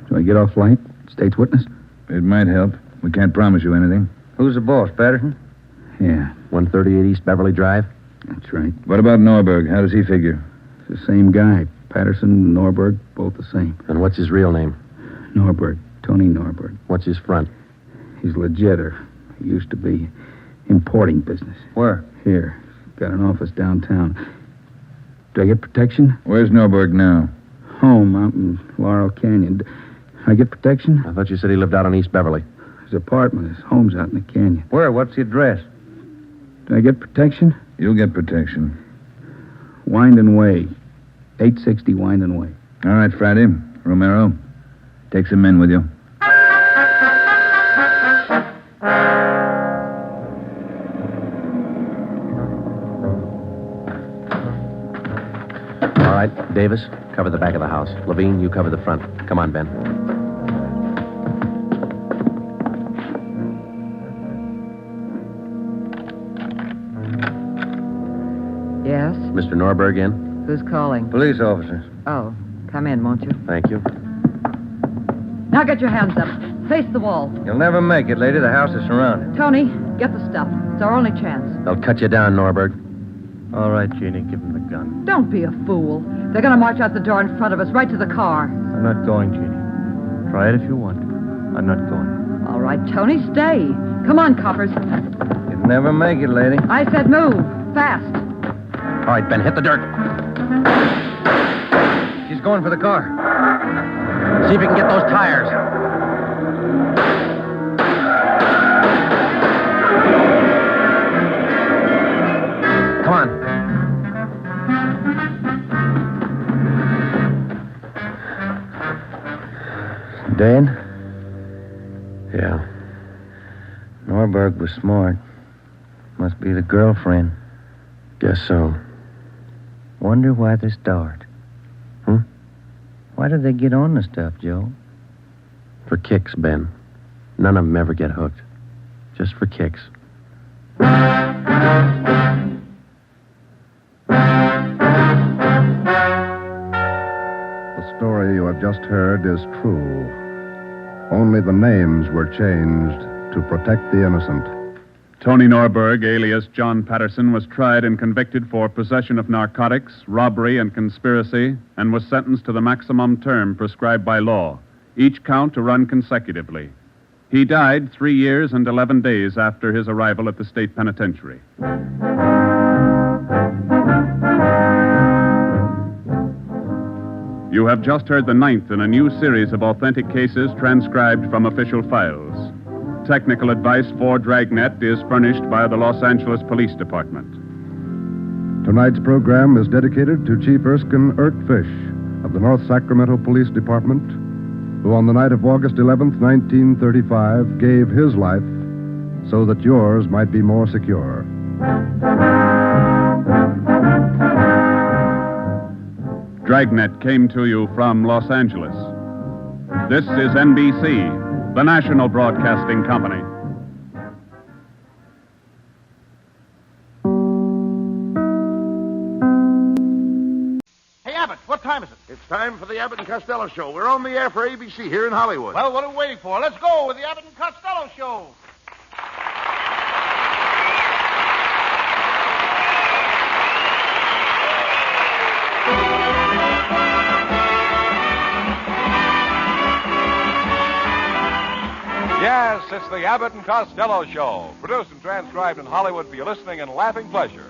Speaker 2: Do I get off light? State's witness?
Speaker 23: It might help. We can't promise you anything.
Speaker 1: Who's the boss, Patterson?
Speaker 2: Yeah.
Speaker 21: 138 East Beverly Drive?
Speaker 2: That's right.
Speaker 23: What about Norberg? How does he figure?
Speaker 2: It's the same guy. Patterson and Norberg, both the same.
Speaker 21: And what's his real name?
Speaker 2: Norberg. Tony Norberg.
Speaker 21: What's his front?
Speaker 2: He's legit, or he used to be. Importing business.
Speaker 1: Where?
Speaker 2: Here. Got an office downtown. Do I get protection?
Speaker 23: Where's Norberg now?
Speaker 2: Home out in Laurel Canyon. Do I get protection?
Speaker 21: I thought you said he lived out on East Beverly.
Speaker 2: His apartment, his home's out in the canyon.
Speaker 1: Where? What's the address?
Speaker 2: Do I get protection?
Speaker 23: You'll get protection.
Speaker 2: Winden Way. 860 Winden Way.
Speaker 23: All right, Friday. Romero, take some men with you.
Speaker 21: All right, Davis, cover the back of the house. Levine, you cover the front. Come on, Ben.
Speaker 16: Yes?
Speaker 21: Mr. Norberg in?
Speaker 16: Who's calling?
Speaker 1: Police officers.
Speaker 16: Oh, come in, won't you?
Speaker 21: Thank you.
Speaker 16: Now get your hands up. Face the wall.
Speaker 1: You'll never make it, lady. The house is surrounded.
Speaker 16: Tony, get the stuff. It's our only chance.
Speaker 21: They'll cut you down, Norberg.
Speaker 24: All right, Jeannie, give him the gun.
Speaker 16: Don't be a fool. They're going to march out the door in front of us, right to the car.
Speaker 24: I'm not going, Jeannie. Try it if you want. I'm not going.
Speaker 16: All right, Tony, stay. Come on, coppers.
Speaker 1: You'll never make it, lady.
Speaker 16: I said move. Fast.
Speaker 21: All right, Ben, hit the dirt.
Speaker 1: She's going for the car.
Speaker 21: See if you can get those tires. Come on. Dan? Yeah.
Speaker 1: Norberg was smart. Must be the girlfriend.
Speaker 21: Guess so.
Speaker 1: Wonder why they start. Why do they get on the stuff, Joe?
Speaker 21: For kicks, Ben. None of them ever get hooked. Just for kicks.
Speaker 4: The story you have just heard is true. Only the names were changed to protect the innocent.
Speaker 20: Tony Norberg, alias John Patterson, was tried and convicted for possession of narcotics, robbery, and conspiracy, and was sentenced to the maximum term prescribed by law, each count to run consecutively. He died 3 years and 11 days after his arrival at the state penitentiary. You have just heard the 9th in a new series of authentic cases transcribed from official files. Technical advice for Dragnet is furnished by the Los Angeles Police Department.
Speaker 4: Tonight's program is dedicated to Chief Erskine Fish of the North Sacramento Police Department, who on the night of August 11th, 1935, gave his life so that yours might be more secure.
Speaker 20: Dragnet came to you from Los Angeles. This is NBC, the national broadcasting company.
Speaker 9: Hey, Abbott, what time is it?
Speaker 10: It's time for the Abbott and Costello Show. We're on the air for ABC here in Hollywood.
Speaker 9: Well, what are we waiting for? Let's go with the Abbott and Costello Show.
Speaker 11: Yes, it's the Abbott and Costello Show, produced and transcribed in Hollywood for your listening and laughing pleasure.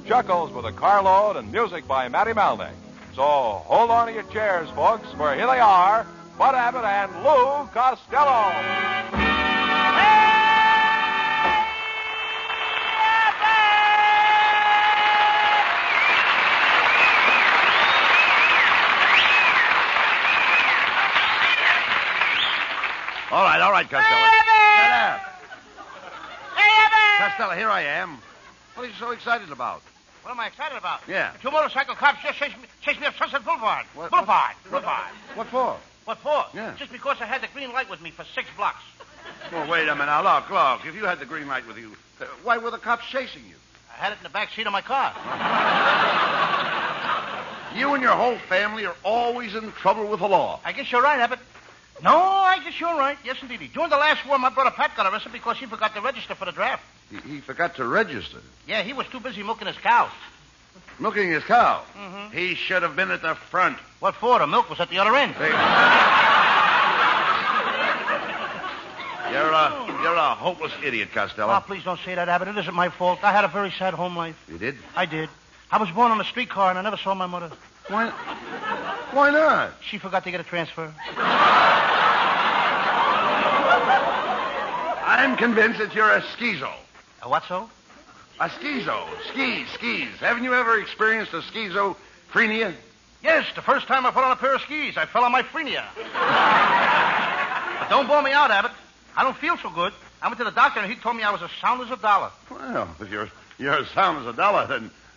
Speaker 11: Chuckles with a carload and music by Matty Malnick. So hold on to your chairs, folks, for here they are, Bud Abbott and Lou Costello.
Speaker 10: All right, Costello. Shut up.
Speaker 9: Hey, Abbott!
Speaker 10: Costello, here I am. What are you so excited about?
Speaker 9: What am I excited about?
Speaker 10: Yeah.
Speaker 9: Two motorcycle cops just chased me up Sunset Boulevard. Boulevard.
Speaker 10: What for?
Speaker 9: What for?
Speaker 10: Yeah.
Speaker 9: Just because I had the green light with me for 6 blocks.
Speaker 10: Well, wait a minute. Now, look. If you had the green light with you, why were the cops chasing you?
Speaker 9: I had it in the back seat of my car.
Speaker 10: You and your whole family are always in trouble with the law.
Speaker 9: I guess you're right, Abbott. No, I guess you're right. Yes, indeed. During the last war, my brother Pat got arrested because he forgot to register for the draft.
Speaker 10: He forgot to register.
Speaker 9: Yeah, he was too busy milking his cows.
Speaker 10: Milking his cow?
Speaker 9: Mm-hmm.
Speaker 10: He should have been at the front.
Speaker 9: What for? The milk was at the other end.
Speaker 10: You're a hopeless idiot, Costello.
Speaker 9: Oh, please don't say that, Abbott. It isn't my fault. I had a very sad home life.
Speaker 10: You did?
Speaker 9: I did. I was born on a streetcar, and I never saw my mother.
Speaker 10: Why not?
Speaker 9: She forgot to get a transfer.
Speaker 10: I'm convinced that you're a schizo.
Speaker 9: A what so?
Speaker 10: A schizo. Skis. Haven't you ever experienced a schizophrenia?
Speaker 9: Yes, the first time I put on a pair of skis, I fell on my frenia. But don't bore me out, Abbott. I don't feel so good. I went to the doctor, and he told me I was as sound as a dollar.
Speaker 10: Well, if you're as sound as a dollar,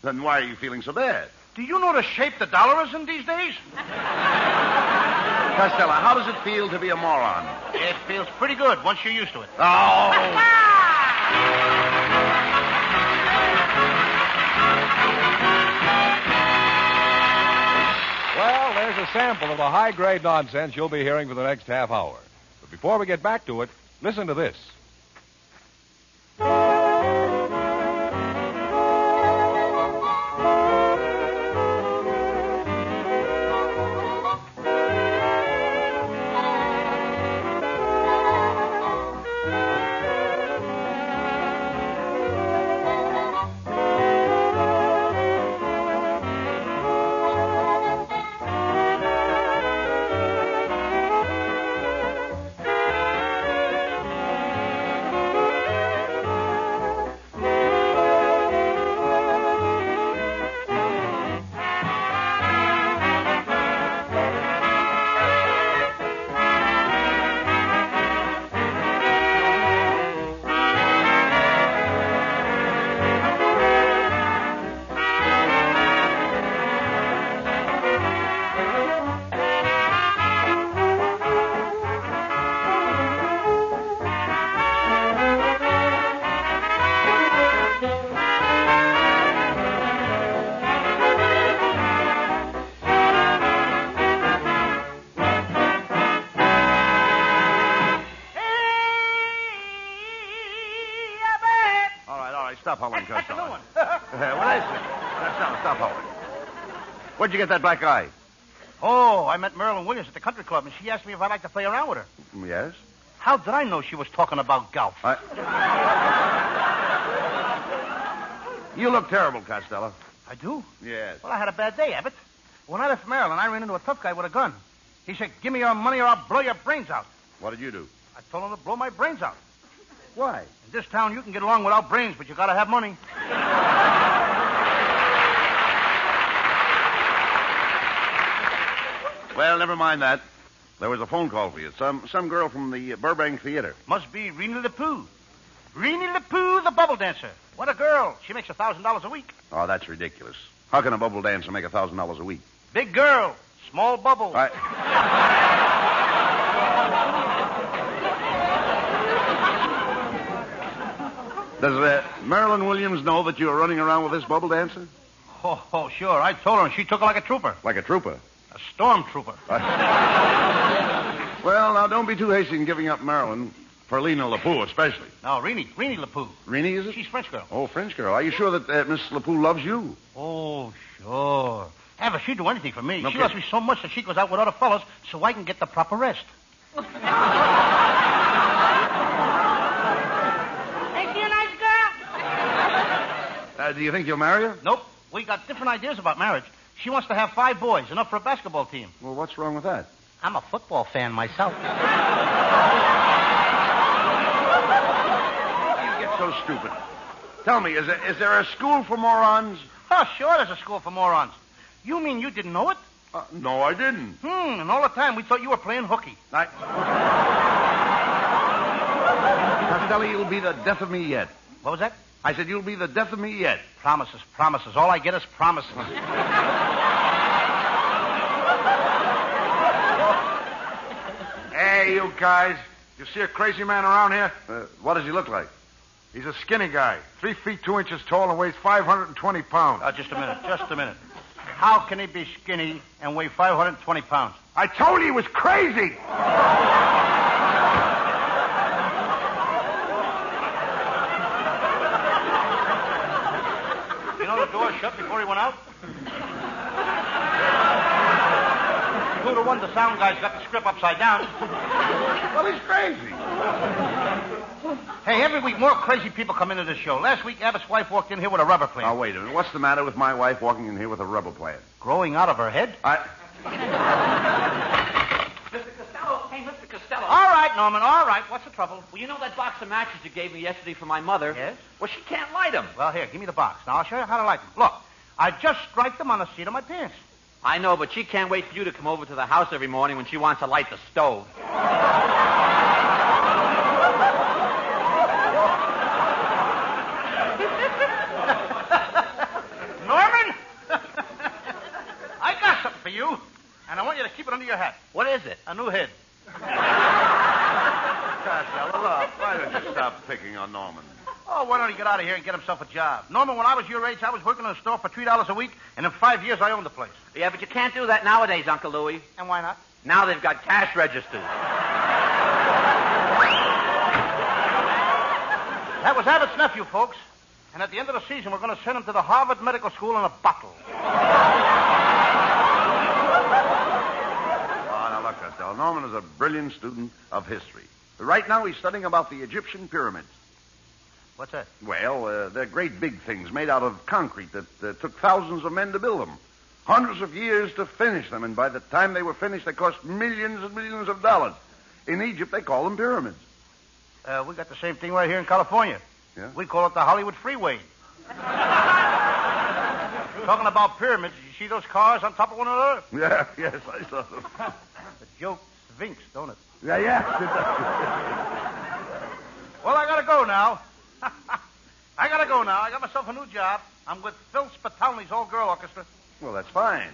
Speaker 10: then why are you feeling so bad?
Speaker 9: Do you know the shape the dollar is in these days?
Speaker 10: Costello, how does it feel to be a moron?
Speaker 9: It feels pretty good once you're used to it.
Speaker 10: Oh!
Speaker 11: Well, there's a sample of the high-grade nonsense you'll be hearing for the next half hour. But before we get back to it, listen to this.
Speaker 10: stop howling, Costello. What is it? Stop howling. Where'd you get that black eye?
Speaker 9: Oh, I met Marilyn Williams at the country club, and she asked me if I'd like to play around with her.
Speaker 10: Yes?
Speaker 9: How did I know she was talking about golf?
Speaker 10: You look terrible, Costello.
Speaker 9: I do?
Speaker 10: Yes.
Speaker 9: Well, I had a bad day, Abbott. When I left Maryland, I ran into a tough guy with a gun. He said, give me your money or I'll blow your brains out.
Speaker 10: What did you do?
Speaker 9: I told him to blow my brains out.
Speaker 10: Why?
Speaker 9: In this town, you can get along without brains, but you gotta have money.
Speaker 10: Well, never mind that. There was a phone call for you. Some girl from the Burbank Theater.
Speaker 9: Must be Reenie LePoo. Reenie LePoo, the bubble dancer. What a girl. She makes $1,000 a week.
Speaker 10: Oh, that's ridiculous. How can a bubble dancer make $1,000 a week?
Speaker 9: Big girl. Small bubble.
Speaker 10: Does Marilyn Williams know that you're running around with this bubble dancer?
Speaker 9: Oh, sure. I told her, and she took it like a trooper.
Speaker 10: Like a trooper?
Speaker 9: A stormtrooper.
Speaker 10: Well, now, don't be too hasty in giving up Marilyn for Lena LePoo, especially.
Speaker 9: No, Reenie LePoo.
Speaker 10: Reenie, is it?
Speaker 9: She's French girl.
Speaker 10: Oh, French girl. Are you sure that Miss LePoo loves you?
Speaker 9: Oh, sure. Ever, she'd do anything for me.
Speaker 10: Okay.
Speaker 9: She loves me so much that she goes out with other fellas so I can get the proper rest.
Speaker 6: Ain't she a nice girl?
Speaker 10: Do you think you'll marry her?
Speaker 9: Nope. We got different ideas about marriage. She wants to have 5 boys, enough for a basketball team.
Speaker 10: Well, what's wrong with that?
Speaker 9: I'm a football fan myself.
Speaker 10: You get so stupid. Tell me, is there a school for morons?
Speaker 9: Oh, sure there's a school for morons. You mean you didn't know it?
Speaker 10: No, I didn't.
Speaker 9: And all the time we thought you were playing hooky.
Speaker 10: Costello, you'll be the death of me yet.
Speaker 9: What was that?
Speaker 10: I said you'll be the death of me yet.
Speaker 9: Promises. All I get is promises.
Speaker 10: Hey, you guys. You see a crazy man around here? What does he look like?
Speaker 14: He's a skinny guy, 3 feet 2 inches tall and weighs 520 pounds.
Speaker 9: Just a minute. How can he be skinny and weigh 520 pounds?
Speaker 14: I told you he was crazy!
Speaker 9: You know the door shut before he went out? 2 to 1, the sound guy's got the script upside down.
Speaker 10: Well, he's crazy.
Speaker 9: Hey, every week more crazy people come into this show. Last week, Abbott's wife walked in here with a rubber plant.
Speaker 10: Now, wait a minute. What's the matter with my wife walking in here with a rubber plant?
Speaker 9: Growing out of her head?
Speaker 15: Mr. Costello. Hey, Mr. Costello.
Speaker 9: All right, Norman, all right. What's the trouble?
Speaker 15: Well, you know that box of matches you gave me yesterday for my mother?
Speaker 9: Yes?
Speaker 15: Well, she can't light them.
Speaker 9: Well, here, give me the box. Now, I'll show you how to light them. Look, I just striped them on the seat of my pants.
Speaker 15: I know, but she can't wait for you to come over to the house every morning when she wants to light the stove.
Speaker 9: Norman! I got something for you, and I want you to keep it under your hat.
Speaker 15: What is it?
Speaker 9: A new head.
Speaker 10: Costello, look, why don't you stop picking on Norman?
Speaker 9: Oh, why don't he get out of here and get himself a job? Norman, when I was your age, I was working in a store for $3 a week, and in 5 years, I owned the place.
Speaker 15: Yeah, but you can't do that nowadays, Uncle Louie.
Speaker 9: And why not?
Speaker 15: Now they've got cash registers.
Speaker 9: That was Abbott's nephew, folks. And at the end of the season, we're going to send him to the Harvard Medical School in a bottle.
Speaker 10: Oh, now look, Costello. Norman is a brilliant student of history. Right now, he's studying about the Egyptian pyramids.
Speaker 9: What's that?
Speaker 10: Well, they're great big things made out of concrete that took thousands of men to build them. Hundreds of years to finish them, and by the time they were finished, they cost millions and millions of dollars. In Egypt, they call them pyramids.
Speaker 9: We got the same thing right here in California.
Speaker 10: Yeah?
Speaker 9: We call it the Hollywood Freeway. Talking about pyramids, did you see those cars on top of one another?
Speaker 10: Yeah, yes, I saw them.
Speaker 9: The joke svinks, don't it?
Speaker 10: Yeah.
Speaker 9: Well, I gotta go now. I got myself a new job. I'm with Phil Spitalny's all-girl orchestra.
Speaker 10: Well, that's fine.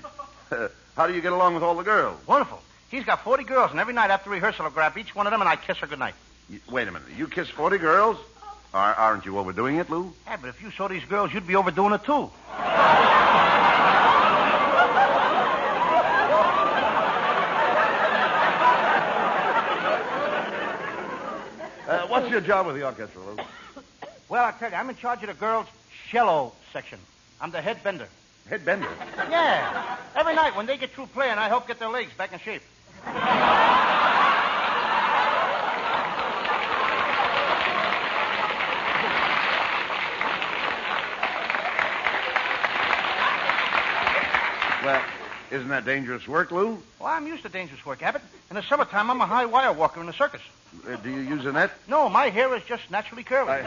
Speaker 10: How do you get along with all the girls?
Speaker 9: Wonderful. He's got 40 girls, and every night after rehearsal, I'll grab each one of them and I kiss her goodnight.
Speaker 10: Wait a minute. You kiss 40 girls? Aren't you overdoing it, Lou?
Speaker 9: Yeah, but if you saw these girls, you'd be overdoing it, too.
Speaker 10: What's your job with the orchestra, Lou?
Speaker 9: Well, I'll tell you, I'm in charge of the girls' cello section. I'm the head bender.
Speaker 10: Head bender?
Speaker 9: Yeah. Every night when they get through playing, I help get their legs back in shape.
Speaker 10: Well, isn't that dangerous work, Lou?
Speaker 9: Well, I'm used to dangerous work, Abbott. In the summertime, I'm a high wire walker in the circus.
Speaker 10: Do you use a net?
Speaker 9: No, my hair is just naturally curly.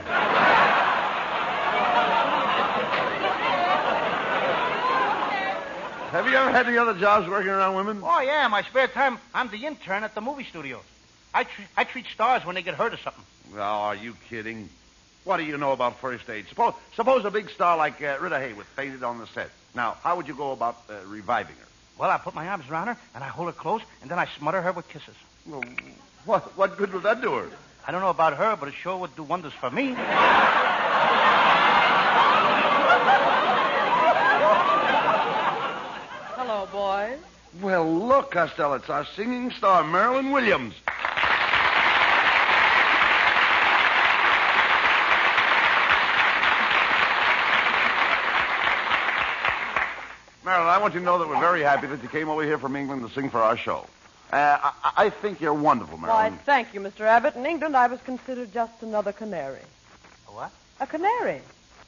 Speaker 10: Have you ever had any other jobs working around women?
Speaker 9: Oh, yeah. In my spare time, I'm the intern at the movie studios. I treat stars when they get hurt or something.
Speaker 10: Oh, are you kidding? What do you know about first aid? Suppose a big star like Rita Hayworth fainted on the set. Now, how would you go about reviving her?
Speaker 9: Well, I put my arms around her, and I hold her close, and then I smother her with kisses.
Speaker 10: Well, what good would that do her?
Speaker 9: I don't know about her, but it sure would do wonders for me.
Speaker 6: Hello, boys.
Speaker 10: Well, look, Costello, it's our singing star, Marilyn Williams. Marilyn, I want you to know that we're very happy that you came over here from England to sing for our show. I think you're wonderful, Marilyn.
Speaker 6: Why, thank you, Mr. Abbott. In England, I was considered just another canary.
Speaker 9: A what?
Speaker 6: A canary.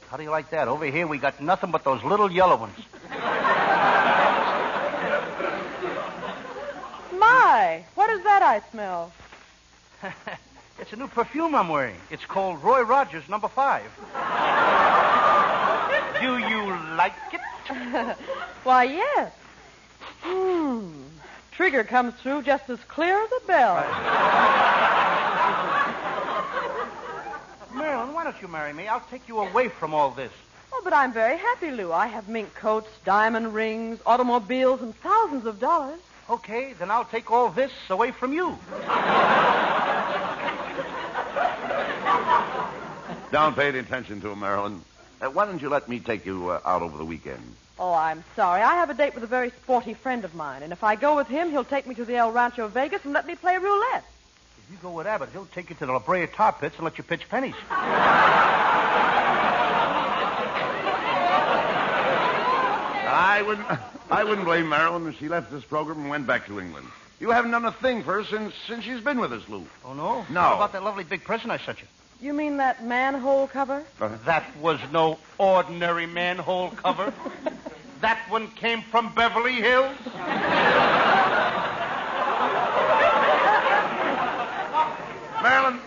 Speaker 9: How do you like that? Over here, we got nothing but those little yellow ones.
Speaker 6: My, what is that I smell?
Speaker 9: It's a new perfume I'm wearing. It's called Roy Rogers No. 5. Do you like it?
Speaker 6: Why, yes. Trigger comes through just as clear as a bell.
Speaker 9: Marilyn, why don't you marry me? I'll take you away from all this.
Speaker 6: Oh, but I'm very happy, Lou. I have mink coats, diamond rings, automobiles, and thousands of dollars.
Speaker 9: Okay, then I'll take all this away from you.
Speaker 10: Don't pay any attention to him, Marilyn. Why don't you let me take you out over the weekend?
Speaker 6: Oh, I'm sorry. I have a date with a very sporty friend of mine, and if I go with him, he'll take me to the El Rancho Vegas and let me play roulette.
Speaker 9: If you go with Abbott, he'll take you to the La Brea Tar Pits and let you pitch pennies.
Speaker 10: I wouldn't blame Marilyn if she left this program and went back to England. You haven't done a thing for her since she's been with us, Lou.
Speaker 9: Oh, no?
Speaker 10: No.
Speaker 9: What about that lovely big present I sent you?
Speaker 6: You mean that manhole cover?
Speaker 9: That was no ordinary manhole cover. That one came from Beverly Hills.
Speaker 10: Marilyn,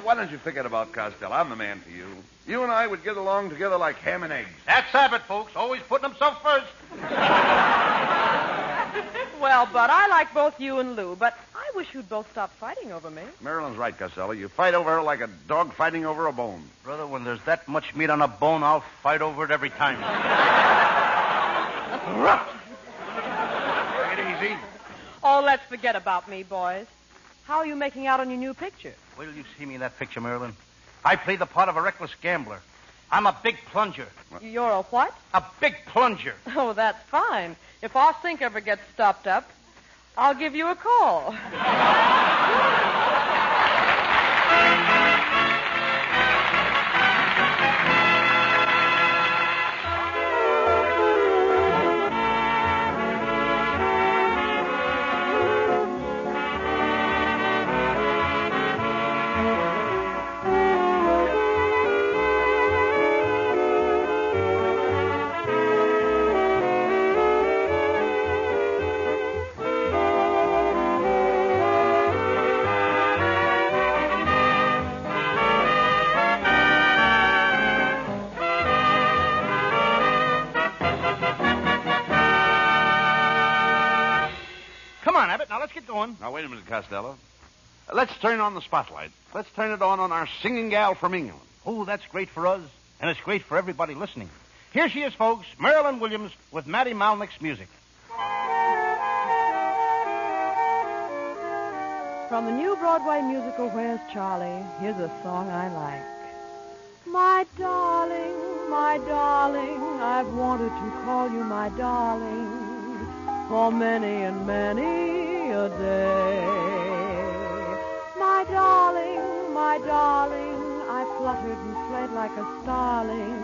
Speaker 10: why don't you forget about Costello? I'm the man for you. You and I would get along together like ham and eggs.
Speaker 9: That's Abbott, folks. Always putting himself first.
Speaker 6: Well, Bud, I like both you and Lou, but I wish you'd both stop fighting over me.
Speaker 10: Marilyn's right, Costello. You fight over her like a dog fighting over a bone.
Speaker 9: Brother, when there's that much meat on a bone, I'll fight over it every time.
Speaker 10: Take it easy.
Speaker 6: Oh, let's forget about me, boys. How are you making out on your new picture?
Speaker 9: Wait till you see me in that picture, Marilyn. I play the part of a reckless gambler. I'm a big plunger.
Speaker 6: You're a what?
Speaker 9: A big plunger.
Speaker 6: Oh, that's fine. If our sink ever gets stopped up, I'll give you a call.
Speaker 10: Now, wait a minute, Costello. Let's turn on the spotlight. Let's turn it on our singing gal from England.
Speaker 9: Oh, that's great for us, and it's great for everybody listening. Here she is, folks, Marilyn Williams with Matty Malnick's music.
Speaker 6: From the new Broadway musical, Where's Charlie? Here's a song I like. My darling, I've wanted to call you my darling for many and many a day. My darling, I've fluttered and fled like a starling.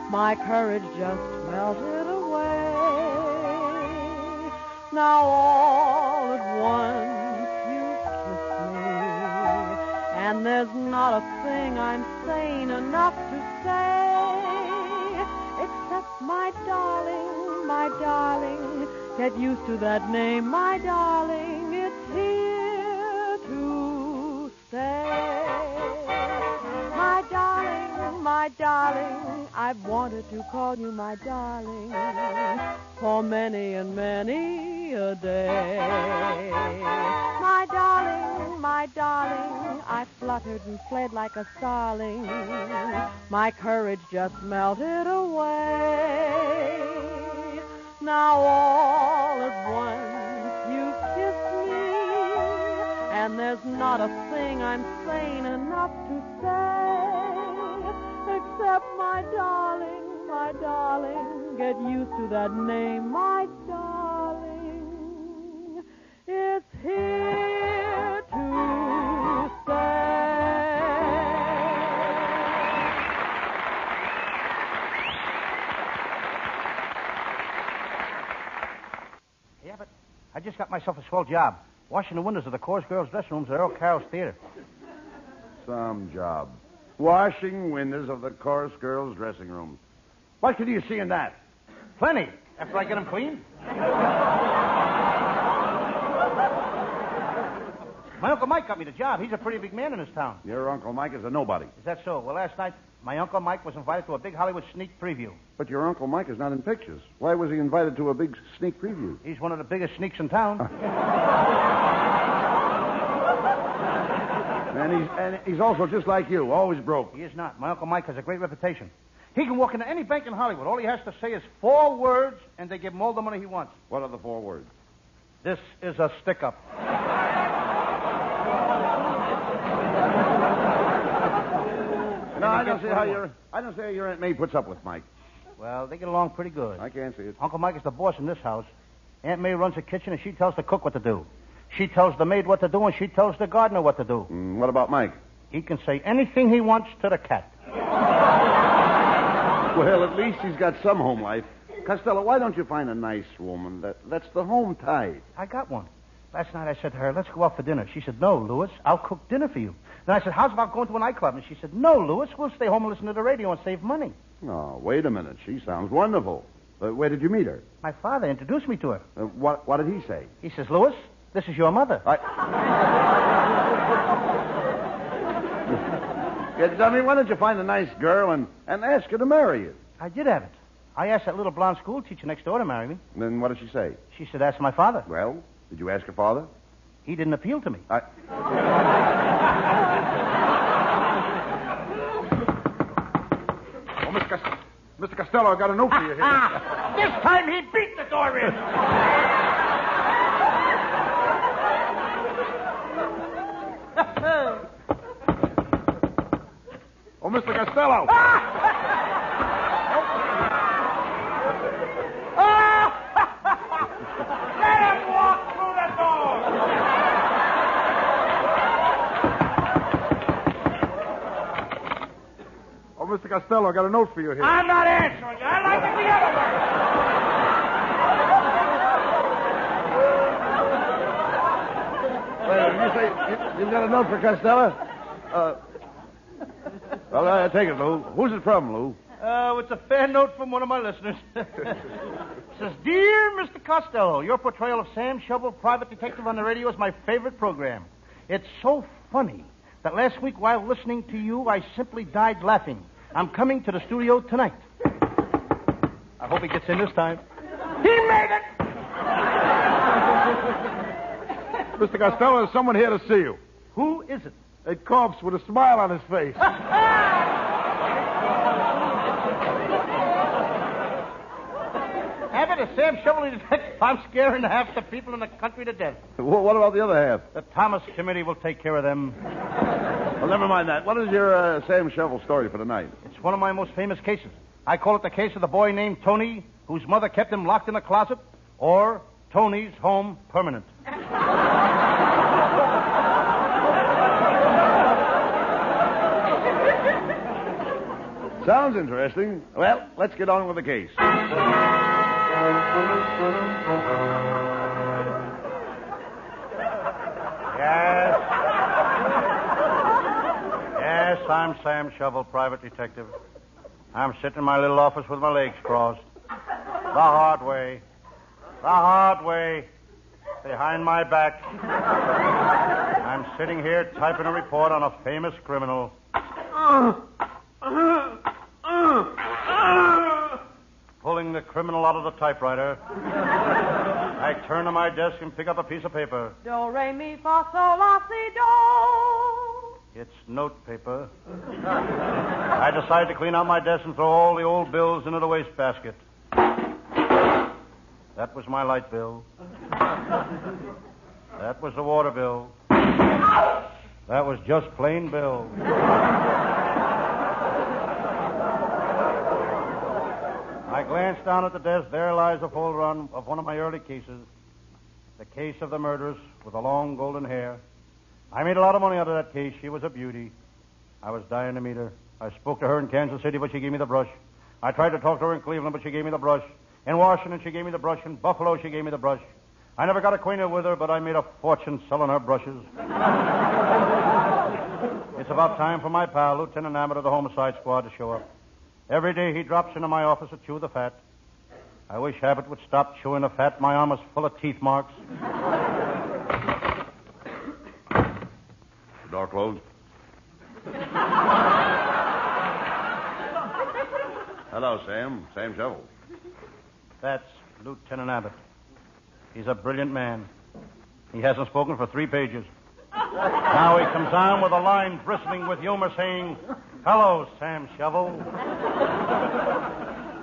Speaker 6: My courage just melted away. Now all at once you kiss me, and there's not a thing I'm sane enough to say, except my darling, get used to that name, my darling, it's here to stay. My darling, I've wanted to call you my darling for many and many a day. My darling, I fluttered and fled like a starling. My courage just melted away. Now all at once you kiss me, and there's not a thing I'm sane enough to say, except my darling, get used to that name, my darling. It's here to stay.
Speaker 9: Yeah, but I just got myself a swell job, washing the windows of the chorus girls' dressing rooms at Earl Carroll's theater.
Speaker 10: Some job. Washing windows of the chorus girls' dressing room. What could you see in that?
Speaker 9: Plenty, after I get them clean. My Uncle Mike got me the job. He's a pretty big man in this town.
Speaker 10: Your Uncle Mike is a nobody.
Speaker 9: Is that so? Well, last night, my Uncle Mike was invited to a big Hollywood sneak preview.
Speaker 10: But your Uncle Mike is not in pictures. Why was he invited to a big sneak preview?
Speaker 9: He's one of the biggest sneaks in town.
Speaker 10: And he's also just like you, always broke.
Speaker 9: He is not. My Uncle Mike has a great reputation. He can walk into any bank in Hollywood. All he has to say is 4 words, and they give him all the money he wants.
Speaker 10: What are the 4 words?
Speaker 9: This is a stick-up.
Speaker 10: No, I don't see how your Aunt May puts up with Mike.
Speaker 9: Well, they get along pretty good.
Speaker 10: I can't see it.
Speaker 9: Uncle Mike is the boss in this house. Aunt May runs the kitchen, and she tells the cook what to do. She tells the maid what to do, and she tells the gardener what to do.
Speaker 10: What about Mike?
Speaker 9: He can say anything he wants to the cat.
Speaker 10: Well, at least he's got some home life. Costello, why don't you find a nice woman? That's the home type.
Speaker 9: I got one. Last night I said to her, let's go out for dinner. She said, no, Louis, I'll cook dinner for you. Then I said, how's about going to a nightclub? And she said, no, Louis, we'll stay home and listen to the radio and save money.
Speaker 10: Oh, wait a minute. She sounds wonderful. Where did you meet her?
Speaker 9: My father introduced me to her.
Speaker 10: What did he say?
Speaker 9: He says, Louis, this is your mother.
Speaker 10: Yeah, dummy, why don't you find a nice girl and ask her to marry you?
Speaker 9: I did have it. I asked that little blonde school teacher next door to marry me.
Speaker 10: Then what did she say?
Speaker 9: She said, ask my father.
Speaker 10: Well, did you ask her father?
Speaker 9: He didn't appeal to me.
Speaker 10: Oh,
Speaker 14: Mr. Costello, I got a note for you here.
Speaker 9: This time he beat the door in.
Speaker 14: Oh, Mr. Costello.
Speaker 9: Let him walk through the door.
Speaker 14: Oh, Mr. Costello, I got a note for you here.
Speaker 9: I'm not answering you. I like it the other way.
Speaker 10: Wait, you say you've got a note for Costello? Well, I take it, Lou. Who's it from, Lou?
Speaker 9: It's a fan note from one of my listeners. It says, Dear Mr. Costello, your portrayal of Sam Shovel, private detective on the radio, is my favorite program. It's so funny that last week while listening to you, I simply died laughing. I'm coming to the studio tonight. I hope he gets in this time. He made it!
Speaker 14: Mr. Costello, there's someone here to see you.
Speaker 9: Who is it?
Speaker 14: A corpse with a smile on his face.
Speaker 9: Abbott, a Sam Shovel detective. I'm scaring half the people in the country to death.
Speaker 10: What about the other half?
Speaker 9: The Thomas Committee will take care of them.
Speaker 10: Well, never mind that. What is your Sam Shovel story for tonight?
Speaker 9: It's one of my most famous cases. I call it the case of the boy named Tony, whose mother kept him locked in a closet, or Tony's Home Permanent.
Speaker 10: Sounds interesting. Well, let's get on with the case.
Speaker 9: Yes, I'm Sam Shovel, private detective. I'm sitting in my little office with my legs crossed. The hard way. The hard way. Behind my back. I'm sitting here typing a report on a famous criminal. Pulling the criminal out of the typewriter. I turn to my desk and pick up a piece of paper.
Speaker 6: Do, re, mi, fa, sol, la, si, do.
Speaker 9: It's notepaper. I decide to clean out my desk and throw all the old bills into the wastebasket. That was my light bill. That was the water bill. That was just plain bill. I glanced down at the desk. There lies a full run of one of my early cases. The case of the murderess with the long golden hair. I made a lot of money out of that case. She was a beauty. I was dying to meet her. I spoke to her in Kansas City, but she gave me the brush. I tried to talk to her in Cleveland, but she gave me the brush. In Washington, she gave me the brush. In Buffalo, she gave me the brush. I never got acquainted with her, but I made a fortune selling her brushes. It's about time for my pal, Lieutenant Abbott of the Homicide Squad, to show up. Every day he drops into my office to chew the fat. I wish Abbott would stop chewing the fat. My arm is full of teeth marks.
Speaker 10: The door closed. Hello, Sam. Sam Shovel.
Speaker 9: That's Lieutenant Abbott. He's a brilliant man. He hasn't spoken for 3 pages. Now he comes on with a line bristling with humor saying, "Hello, Sam Shovel."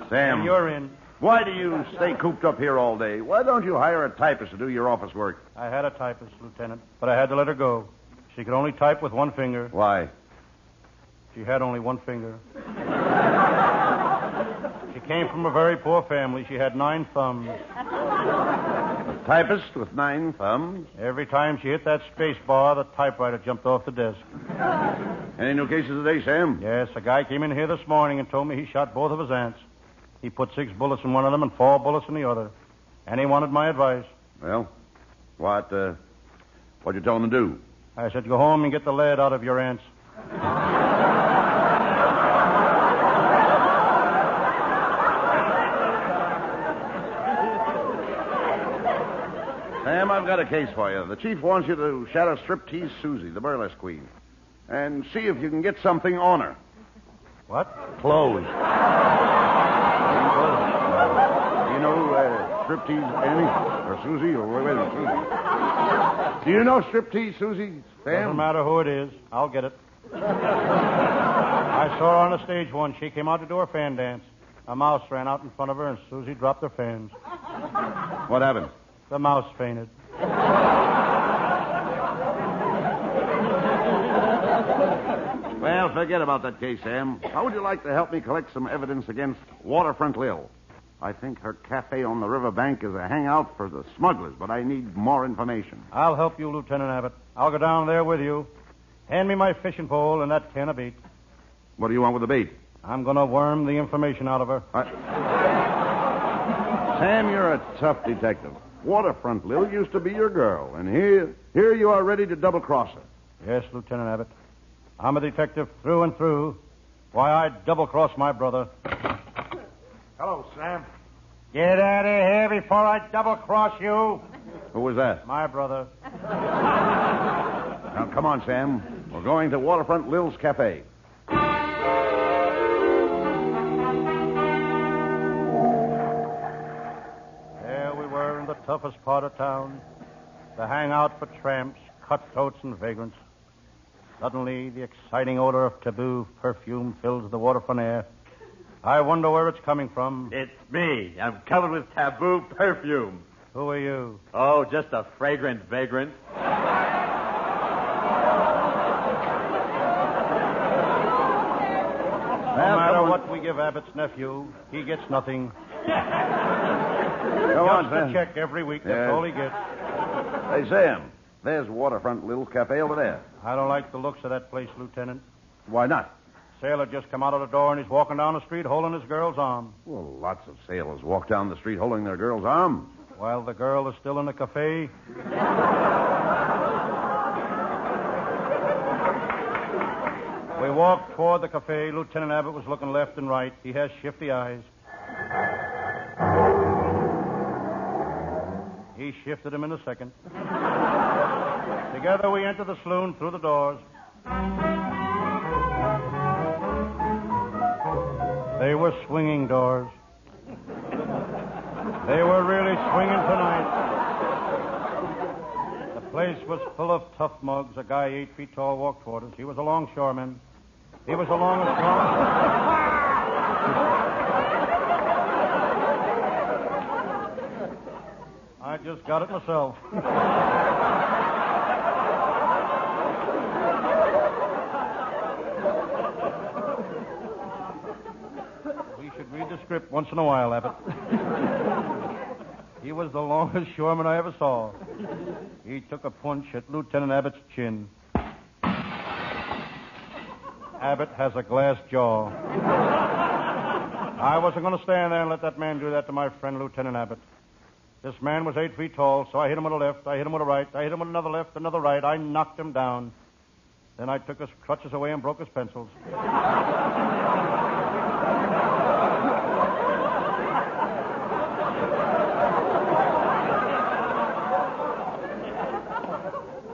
Speaker 10: Sam.
Speaker 9: And you're in.
Speaker 10: Why do you stay cooped up here all day? Why don't you hire a typist to do your office work?
Speaker 9: I had a typist, Lieutenant, but I had to let her go. She could only type with one finger.
Speaker 10: Why?
Speaker 9: She had only one finger. She came from a very poor family. She had 9 thumbs.
Speaker 10: A typist with 9 thumbs?
Speaker 9: Every time she hit that space bar, the typewriter jumped off the desk.
Speaker 10: Any new cases today, Sam?
Speaker 9: Yes, a guy came in here this morning and told me he shot both of his aunts. He put 6 bullets in one of them and 4 bullets in the other. And he wanted my advice.
Speaker 10: Well, what'd you tell him to do?
Speaker 9: I said, go home and get the lead out of your aunts.
Speaker 10: Sam, I've got a case for you. The chief wants you to shadow Striptease Susie, the burlesque queen, and see if you can get something on her.
Speaker 9: What?
Speaker 10: Clothes. You know Striptease Annie? Or Susie? Or wait a minute, Susie. Do you know Striptease Susie, Sam?
Speaker 9: Doesn't matter who it is. I'll get it. I saw her on the stage once. She came out to do her fan dance. A mouse ran out in front of her, and Susie dropped her fans.
Speaker 10: What happened?
Speaker 9: The mouse fainted.
Speaker 10: Well, forget about that case, Sam. How would you like to help me collect some evidence against Waterfront Lil? I think her cafe on the riverbank is a hangout for the smugglers, but I need more information.
Speaker 9: I'll help you, Lieutenant Abbott. I'll go down there with you. Hand me my fishing pole and that can of bait.
Speaker 10: What do you want with the bait?
Speaker 9: I'm going to worm the information out of her.
Speaker 10: Sam, you're a tough detective. Waterfront Lil used to be your girl, and here you are ready to double-cross her.
Speaker 9: Yes, Lieutenant Abbott. I'm a detective through and through. Why, I'd double-cross my brother.
Speaker 14: Hello, Sam.
Speaker 9: Get out of here before I double-cross you.
Speaker 10: Who was that?
Speaker 9: My brother.
Speaker 10: Now, come on, Sam. We're going to Waterfront Lil's Cafe.
Speaker 9: There we were in the toughest part of town, the hangout for tramps, cutthroats, and vagrants. Suddenly, the exciting odor of taboo perfume fills the waterfront air. I wonder where it's coming from.
Speaker 15: It's me. I'm covered with taboo perfume.
Speaker 9: Who are you?
Speaker 15: Oh, just a fragrant vagrant.
Speaker 9: No matter what we give Abbott's nephew, he gets nothing.
Speaker 10: Go on,
Speaker 9: Just
Speaker 10: Sam.
Speaker 9: a check every week. That's
Speaker 10: Yes.
Speaker 9: all he gets.
Speaker 10: Hey, Sam, there's Waterfront Lil's Cafe over there.
Speaker 9: I don't like the looks of that place, Lieutenant.
Speaker 10: Why not?
Speaker 9: Sailor just come out of the door and he's walking down the street holding his girl's arm.
Speaker 10: Well, lots of sailors walk down the street holding their girl's arm.
Speaker 9: While the girl is still in the cafe. We walked toward the cafe. Lieutenant Abbott was looking left and right. He has shifty eyes. He shifted him in a second. Together we entered the saloon through the doors. They were swinging doors. They were really swinging tonight. The place was full of tough mugs. A guy 8 feet tall walked toward us. He was a longshoreman. He was a longshoreman. I just got it myself. We should read the script once in a while, Abbott. He was the longest shoreman I ever saw. He took a punch at Lieutenant Abbott's chin. Abbott has a glass jaw. I wasn't going to stand there and let that man do that to my friend Lieutenant Abbott. This man was 8 feet tall, so I hit him with a left, I hit him with a right, I hit him with another left, another right. I knocked him down. Then I took his crutches away and broke his pencils.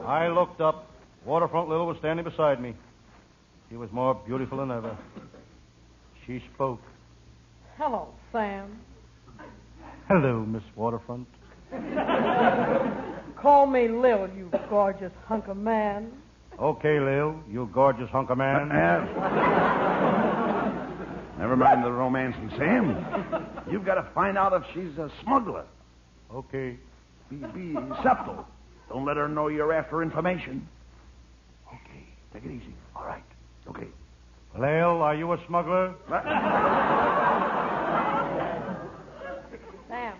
Speaker 9: I looked up. Waterfront Lil was standing beside me. She was more beautiful than ever. She spoke.
Speaker 6: Hello, Sam.
Speaker 9: Hello, Miss Waterfront.
Speaker 6: Call me Lil, you gorgeous hunk of man.
Speaker 9: Okay, Lil, you gorgeous hunk of man.
Speaker 10: Never mind the romancing, Sam. You've got to find out if she's a smuggler.
Speaker 9: Okay.
Speaker 10: Be subtle. Don't let her know you're after information. Okay, take it easy. All right. Okay.
Speaker 9: Lil, are you a smuggler?
Speaker 6: Sam,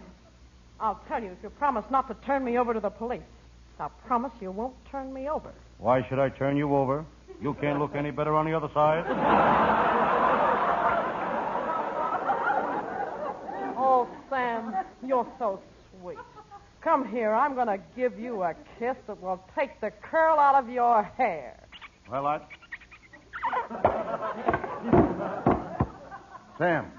Speaker 6: I'll tell you if you promise not to turn me over to the police. Now, promise you won't turn me over.
Speaker 9: Why should I turn you over? You can't look any better on the other side.
Speaker 6: Oh, Sam, you're so sweet. Come here. I'm going to give you a kiss that will take the curl out of your hair.
Speaker 9: Well,
Speaker 10: Sam,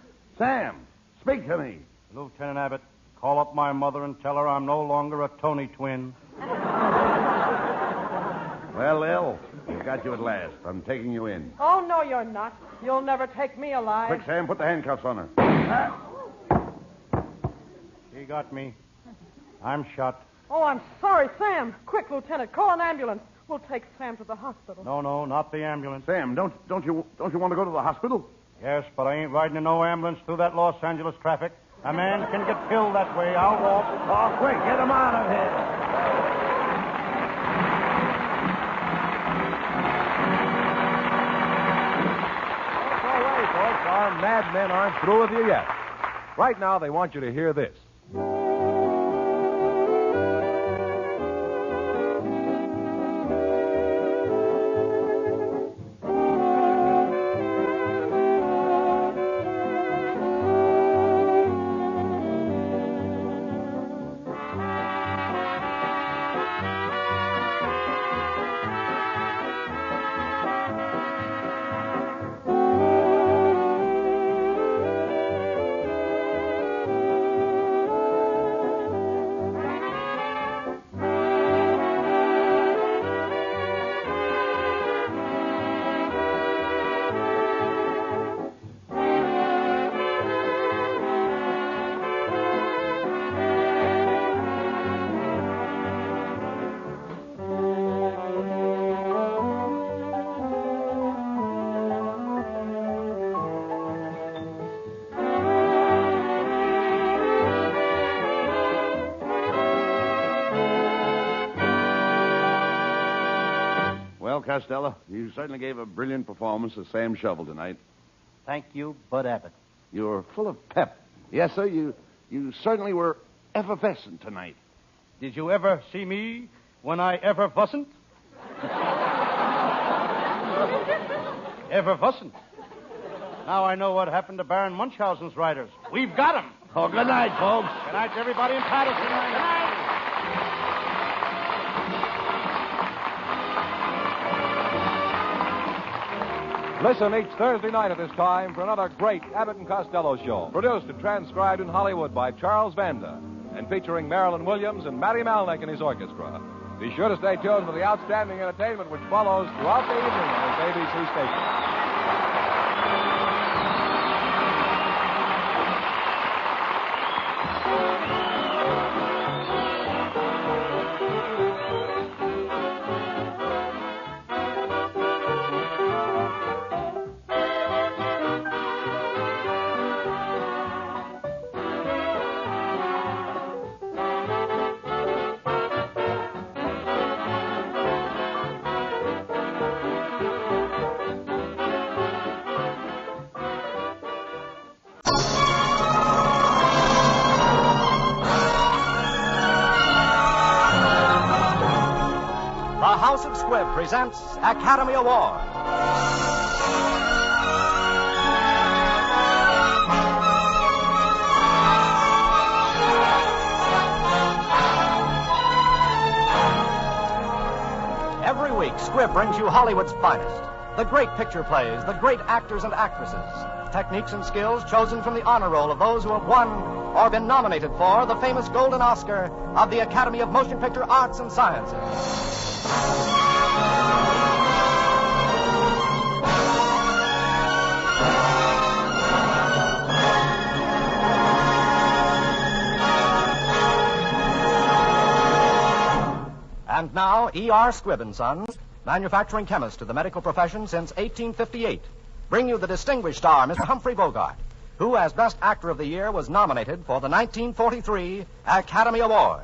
Speaker 10: speak to me.
Speaker 9: Lieutenant Abbott, call up my mother and tell her I'm no longer a Tony twin.
Speaker 10: Well, Lil, we've got you at last. I'm taking you in.
Speaker 6: Oh, no, you're not. You'll never take me alive.
Speaker 10: Quick, Sam, put the handcuffs on her.
Speaker 9: She got me. I'm shot.
Speaker 6: Oh, I'm sorry, Sam. Quick, Lieutenant, call an ambulance. We'll take Sam to the hospital.
Speaker 9: No, not the ambulance.
Speaker 10: Sam, don't you want to go to the hospital?
Speaker 9: Yes, but I ain't riding in no ambulance through that Los Angeles traffic. A man can get killed that way. I'll walk.
Speaker 10: Oh, quick, get him out of here.
Speaker 11: All right, folks, our madmen aren't through with you yet. Right now, they want you to hear this.
Speaker 10: Costello, you certainly gave a brilliant performance as Sam Shovel tonight.
Speaker 9: Thank you, Bud Abbott.
Speaker 10: You were full of pep. Yes, sir, you certainly were effervescent tonight.
Speaker 9: Did you ever see me when I effervescent? Effervescent. Now I know what happened to Baron Munchausen's riders. We've got them.
Speaker 17: Oh, good night, folks.
Speaker 9: Good night to everybody in Patterson. Good night.
Speaker 11: Listen each Thursday night at this time for another great Abbott and Costello show, produced and transcribed in Hollywood by Charles Vanda, and featuring Marilyn Williams and Matty Malnick and his orchestra. Be sure to stay tuned for the outstanding entertainment which follows throughout the evening on this ABC station.
Speaker 5: House of Squibb presents Academy Award. Every week, Squibb brings you Hollywood's finest. The great picture plays, the great actors and actresses. Techniques and skills chosen from the honor roll of those who have won or been nominated for the famous Golden Oscar of the Academy of Motion Picture Arts and Sciences. And now, E.R. Squibb & Sons, manufacturing chemist to the medical profession since 1858, bring you the distinguished star, Mr. Humphrey Bogart, who, as Best Actor of the Year, was nominated for the 1943 Academy Award.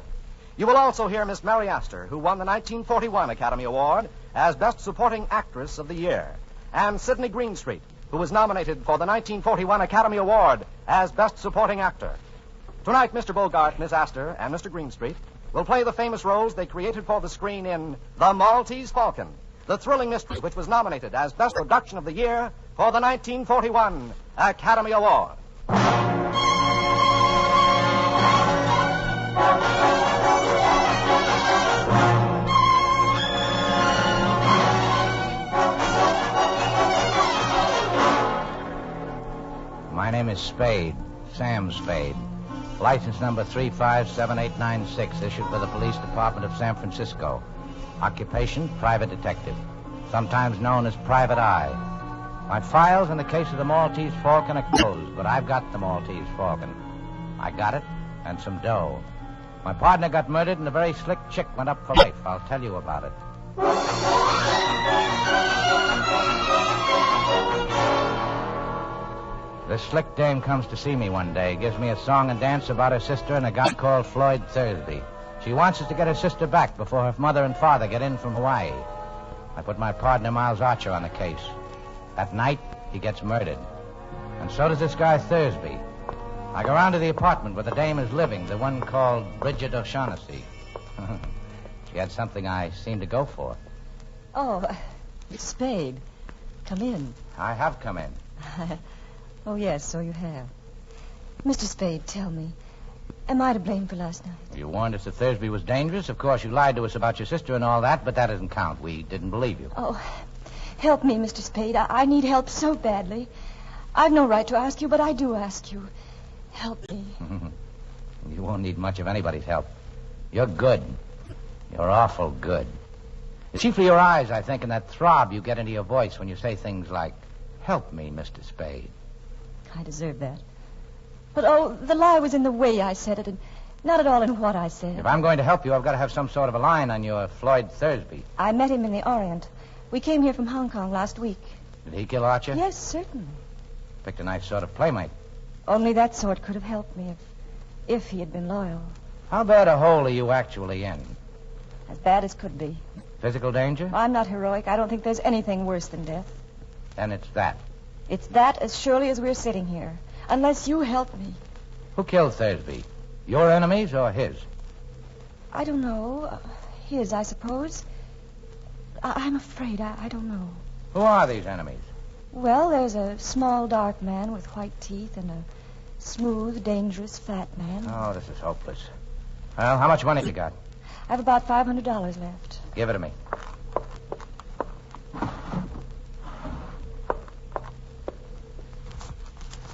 Speaker 5: You will also hear Miss Mary Astor, who won the 1941 Academy Award as Best Supporting Actress of the Year, and Sidney Greenstreet, who was nominated for the 1941 Academy Award as Best Supporting Actor. Tonight, Mr. Bogart, Miss Astor, and Mr. Greenstreet will play the famous roles they created for the screen in The Maltese Falcon, the thrilling mystery which was nominated as Best Production of the Year for the 1941 Academy Award.
Speaker 7: My name is Spade, Sam Spade. License number 357896, issued by the Police Department of San Francisco. Occupation, private detective, sometimes known as Private Eye. My files in the case of the Maltese Falcon are closed, but I've got the Maltese Falcon. I got it, and some dough. My partner got murdered, and a very slick chick went up for life. I'll tell you about it. This slick dame comes to see me one day, gives me a song and dance about her sister and a guy called Floyd Thursby. She wants us to get her sister back before her mother and father get in from Hawaii. I put my partner, Miles Archer, on the case. That night, he gets murdered. And so does this guy Thursby. I go round to the apartment where the dame is living, the one called Bridget O'Shaughnessy. She had something I seemed to go for.
Speaker 19: Oh, Spade, come in.
Speaker 7: I have come in.
Speaker 19: Oh, yes, so you have. Mr. Spade, tell me, am I to blame for last night?
Speaker 7: You warned us that Thursby was dangerous. Of course, you lied to us about your sister and all that, but that doesn't count. We didn't believe you.
Speaker 19: Oh, help me, Mr. Spade. I need help so badly. I've no right to ask you, but I do ask you. Help me.
Speaker 7: You won't need much of anybody's help. You're good. You're awful good. It's chiefly your eyes, I think, and that throb you get into your voice when you say things like, help me, Mr. Spade.
Speaker 19: I deserve that. But, the lie was in the way I said it, and not at all in what I said.
Speaker 7: If I'm going to help you, I've got to have some sort of a line on your Floyd Thursby.
Speaker 19: I met him in the Orient. We came here from Hong Kong last week.
Speaker 7: Did he kill Archer?
Speaker 19: Yes, certainly.
Speaker 7: Picked a nice sort of playmate.
Speaker 19: Only that sort could have helped me if he had been loyal.
Speaker 7: How bad a hole are you actually in?
Speaker 19: As bad as could be.
Speaker 7: Physical danger?
Speaker 19: I'm not heroic. I don't think there's anything worse than death.
Speaker 7: Then it's that.
Speaker 19: It's that as surely as we're sitting here. Unless you help me.
Speaker 7: Who killed Thursby? Your enemies or his?
Speaker 19: I don't know. His, I suppose. I'm afraid. I don't know.
Speaker 7: Who are these enemies?
Speaker 19: Well, there's a small, dark man with white teeth and a smooth, dangerous, fat man.
Speaker 7: Oh, this is hopeless. Well, how much money you got?
Speaker 19: I have about $500 left.
Speaker 7: Give it to me.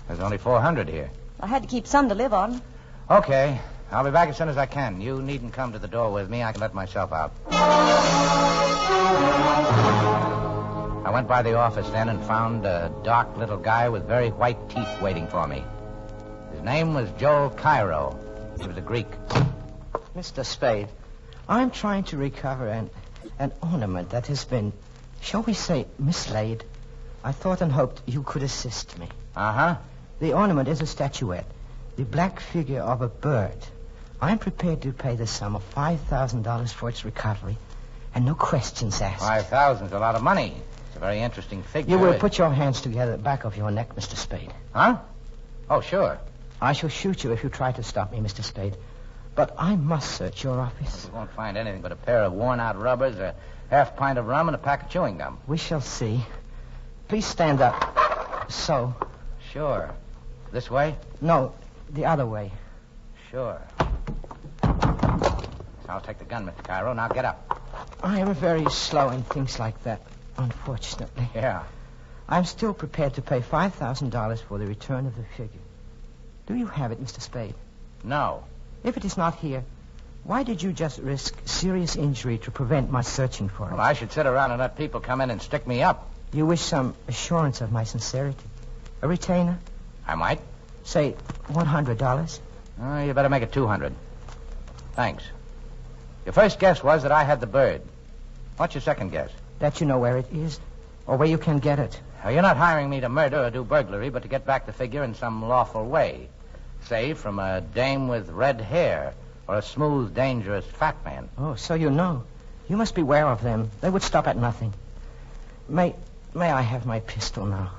Speaker 7: There's only 400 here.
Speaker 19: I had to keep some to live on.
Speaker 7: Okay. I'll be back as soon as I can. You needn't come to the door with me. I can let myself out. I went by the office then and found a dark little guy with very white teeth waiting for me. His name was Joel Cairo. He was a Greek.
Speaker 3: Mr. Spade, I'm trying to recover an ornament that has been, shall we say, mislaid. I thought and hoped you could assist me.
Speaker 7: Uh-huh.
Speaker 3: The ornament is a statuette, the black figure of a bird. I'm prepared to pay the sum of $5,000 for its recovery, and no questions asked.
Speaker 7: 5,000 is a lot of money. It's a very interesting figure.
Speaker 3: You will put your hands together at the back of your neck, Mr. Spade.
Speaker 7: Huh? Oh, sure.
Speaker 3: I shall shoot you if you try to stop me, Mr. Spade. But I must search your office.
Speaker 7: You won't find anything but a pair of worn-out rubbers, a half pint of rum, and a pack of chewing gum.
Speaker 3: We shall see. Please stand up. So.
Speaker 7: Sure. This way?
Speaker 3: No, the other way.
Speaker 7: Sure. I'll take the gun, Mr. Cairo. Now get up.
Speaker 3: I am very slow in things like that, unfortunately.
Speaker 7: Yeah.
Speaker 3: I'm still prepared to pay $5,000 for the return of the figure. Do you have it, Mr. Spade?
Speaker 7: No.
Speaker 3: If it is not here, why did you just risk serious injury to prevent my searching for it?
Speaker 7: Well, I should sit around and let people come in and stick me up.
Speaker 3: You wish some assurance of my sincerity? A retainer?
Speaker 7: I might.
Speaker 3: Say $100?
Speaker 7: Oh, you better make it 200. Thanks. Your first guess was that I had the bird. What's your second guess?
Speaker 3: That you know where it is, or where you can get it.
Speaker 7: Now, you're not hiring me to murder or do burglary, but to get back the figure in some lawful way. Say, from a dame with red hair, or a smooth, dangerous fat man.
Speaker 3: Oh, so you know. You must beware of them. They would stop at nothing. May I have my pistol now?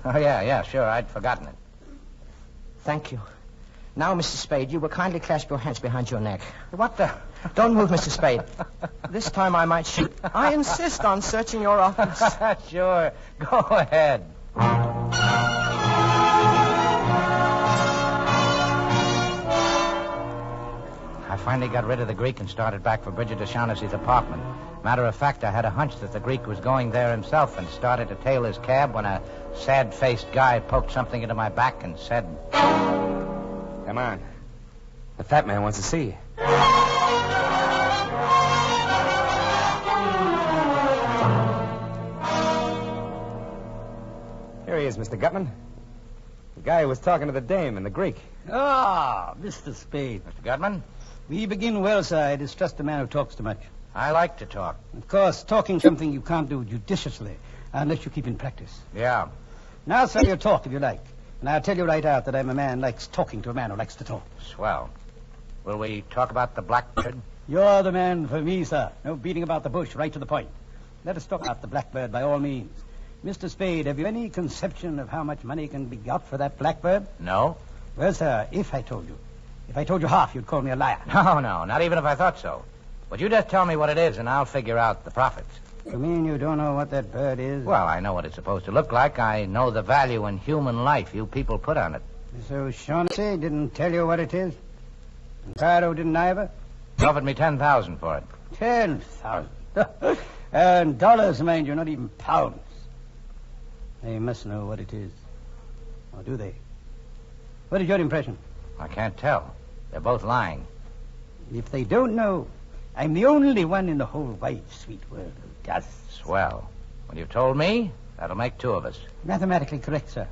Speaker 7: Oh, yeah, sure. I'd forgotten it.
Speaker 3: Thank you. Now, Mr. Spade, you will kindly clasp your hands behind your neck.
Speaker 7: What the?
Speaker 3: Don't move, Mr. Spade. This time I might shoot. I insist on searching your office.
Speaker 7: Sure. Go ahead. I finally got rid of the Greek and started back for Bridget O'Shaughnessy's apartment. Matter of fact, I had a hunch that the Greek was going there himself and started to tail his cab when a sad-faced guy poked something into my back and said...
Speaker 8: Come on. The fat man wants to see you. Here he is, Mr. Gutman. The guy who was talking to the dame and the Greek.
Speaker 12: Ah, Mr. Spade.
Speaker 7: Mr. Gutman?
Speaker 12: We begin well, sir. I distrust a man who talks too much.
Speaker 7: I like to talk.
Speaker 12: Of course, talking something you can't do judiciously unless you keep in practice.
Speaker 7: Yeah.
Speaker 12: Now, sir, you talk if you like. And I'll tell you right out that I'm a man who likes talking to a man who likes to talk.
Speaker 7: Swell. Will we talk about the blackbird?
Speaker 12: You're the man for me, sir. No beating about the bush, right to the point. Let us talk about the blackbird by all means. Mr. Spade, have you any conception of how much money can be got for that blackbird?
Speaker 7: No.
Speaker 12: Well, sir, if I told you half, you'd call me a liar.
Speaker 7: No, not even if I thought so. But you just tell me what it is, and I'll figure out the profits.
Speaker 12: You mean you don't know what that bird is?
Speaker 7: Well, I know what it's supposed to look like. I know the value in human life you people put on it.
Speaker 12: Miss O'Shaughnessy didn't tell you what it is? And Cairo didn't either?
Speaker 7: He offered me $10,000 for it.
Speaker 12: 10,000? And dollars, mind you, not even pounds. They must know what it is. Or do they? What is your impression?
Speaker 7: I can't tell. They're both lying.
Speaker 12: If they don't know, I'm the only one in the whole wide, sweet world who does.
Speaker 7: Swell. When you've told me, that'll make two of us.
Speaker 12: Mathematically correct, sir.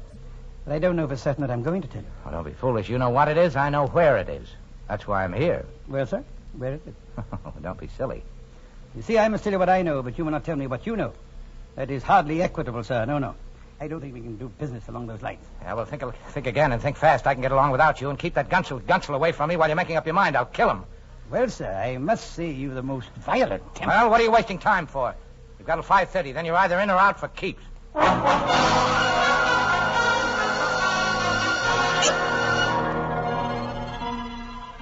Speaker 12: But I don't know for certain that I'm going to tell you.
Speaker 7: Oh, don't be foolish. You know what it is. I know where it is. That's why I'm here.
Speaker 12: Well, sir, where is it?
Speaker 7: Don't be silly.
Speaker 12: You see, I must tell you what I know, but you will not tell me what you know. That is hardly equitable, sir. No. I don't think we can do business along those lines.
Speaker 7: Yeah, well, think again and think fast. I can get along without you and keep that Gunsel away from me while you're making up your mind. I'll kill him.
Speaker 12: Well, sir, I must say you've the most violent temper.
Speaker 7: Well, what are you wasting time for? You've got till 5:30. Then you're either in or out for keeps.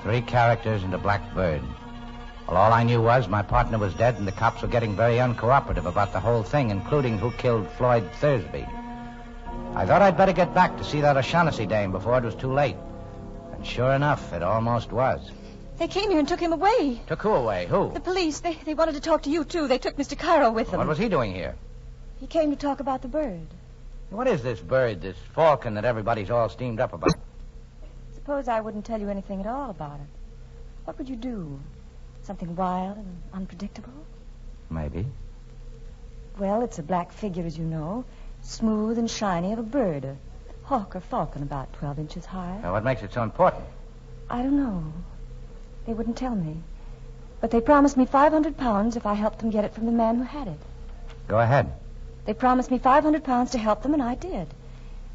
Speaker 7: 3 characters and a blackbird. Well, all I knew was my partner was dead and the cops were getting very uncooperative about the whole thing, including who killed Floyd Thursby. I thought I'd better get back to see that O'Shaughnessy dame before it was too late. And sure enough, it almost was.
Speaker 19: They came here and took him away.
Speaker 7: Took who away? Who?
Speaker 19: The police. They wanted to talk to you, too. They took Mr. Cairo with them.
Speaker 7: What was he doing here?
Speaker 19: He came to talk about the bird.
Speaker 7: What is this bird, this falcon that everybody's all steamed up about?
Speaker 19: Suppose I wouldn't tell you anything at all about it. What would you do? Something wild and unpredictable?
Speaker 7: Maybe.
Speaker 19: Well, it's a black figure, as you know, smooth and shiny, of a bird, a hawk or falcon about 12 inches high.
Speaker 7: Now, what makes it so important?
Speaker 19: I don't know. They wouldn't tell me. But they promised me £500 if I helped them get it from the man who had it.
Speaker 7: Go ahead.
Speaker 19: They promised me £500 to help them, and I did.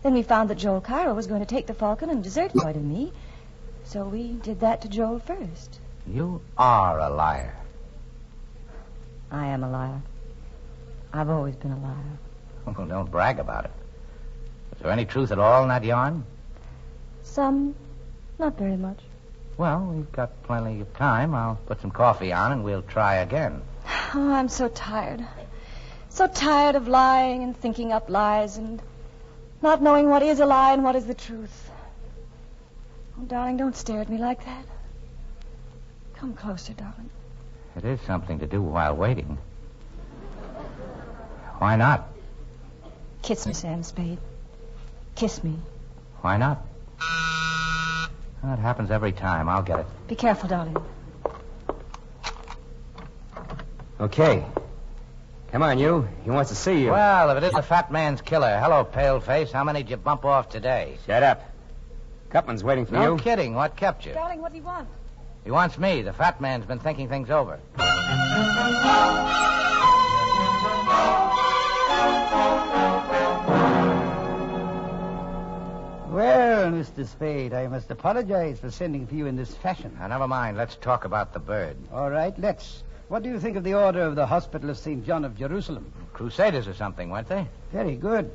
Speaker 19: Then we found that Joel Cairo was going to take the falcon and desert Floyd and me. So we did that to Joel first.
Speaker 7: You are a liar.
Speaker 19: I am a liar. I've always been a liar.
Speaker 7: Well, don't brag about it. Is there any truth at all in that yarn?
Speaker 19: Some. Not very much.
Speaker 7: Well, we've got plenty of time. I'll put some coffee on and we'll try again.
Speaker 19: Oh, I'm so tired. So tired of lying and thinking up lies and not knowing what is a lie and what is the truth. Oh, darling, don't stare at me like that. Come closer, darling.
Speaker 7: It is something to do while waiting. Why not?
Speaker 19: Kiss me, Sam Spade. Kiss me.
Speaker 7: Why not? Well, it happens every time. I'll get it.
Speaker 19: Be careful, darling.
Speaker 8: Okay. Come on, you. He wants to see you.
Speaker 7: Well, if it is the fat man's killer. Hello, paleface. How many did you bump off today?
Speaker 8: Shut up. Gutman's waiting for you.
Speaker 7: No kidding. What kept you?
Speaker 19: Darling, what do you want?
Speaker 7: He wants me. The fat man's been thinking things over.
Speaker 12: Well, Mr. Spade, I must apologize for sending for you in this fashion.
Speaker 7: Now, never mind. Let's talk about the bird.
Speaker 12: All right, let's. What do you think of the order of the Hospital of St. John of Jerusalem?
Speaker 7: Crusaders or something, weren't they?
Speaker 12: Very good.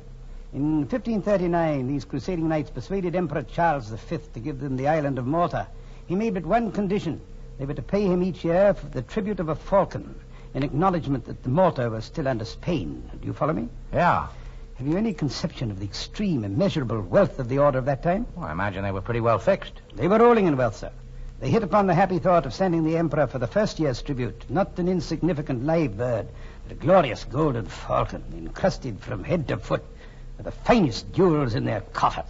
Speaker 12: In 1539, these crusading knights persuaded Emperor Charles V to give them the island of Malta. He made but one condition. They were to pay him each year for the tribute of a falcon in acknowledgement that Malta was still under Spain. Do you follow me?
Speaker 7: Yeah.
Speaker 12: Have you any conception of the extreme, immeasurable wealth of the order of that time?
Speaker 7: Well, I imagine they were pretty well fixed.
Speaker 12: They were rolling in wealth, sir. They hit upon the happy thought of sending the emperor for the first year's tribute, not an insignificant live bird, but a glorious golden falcon, encrusted from head to foot with the finest jewels in their coffers.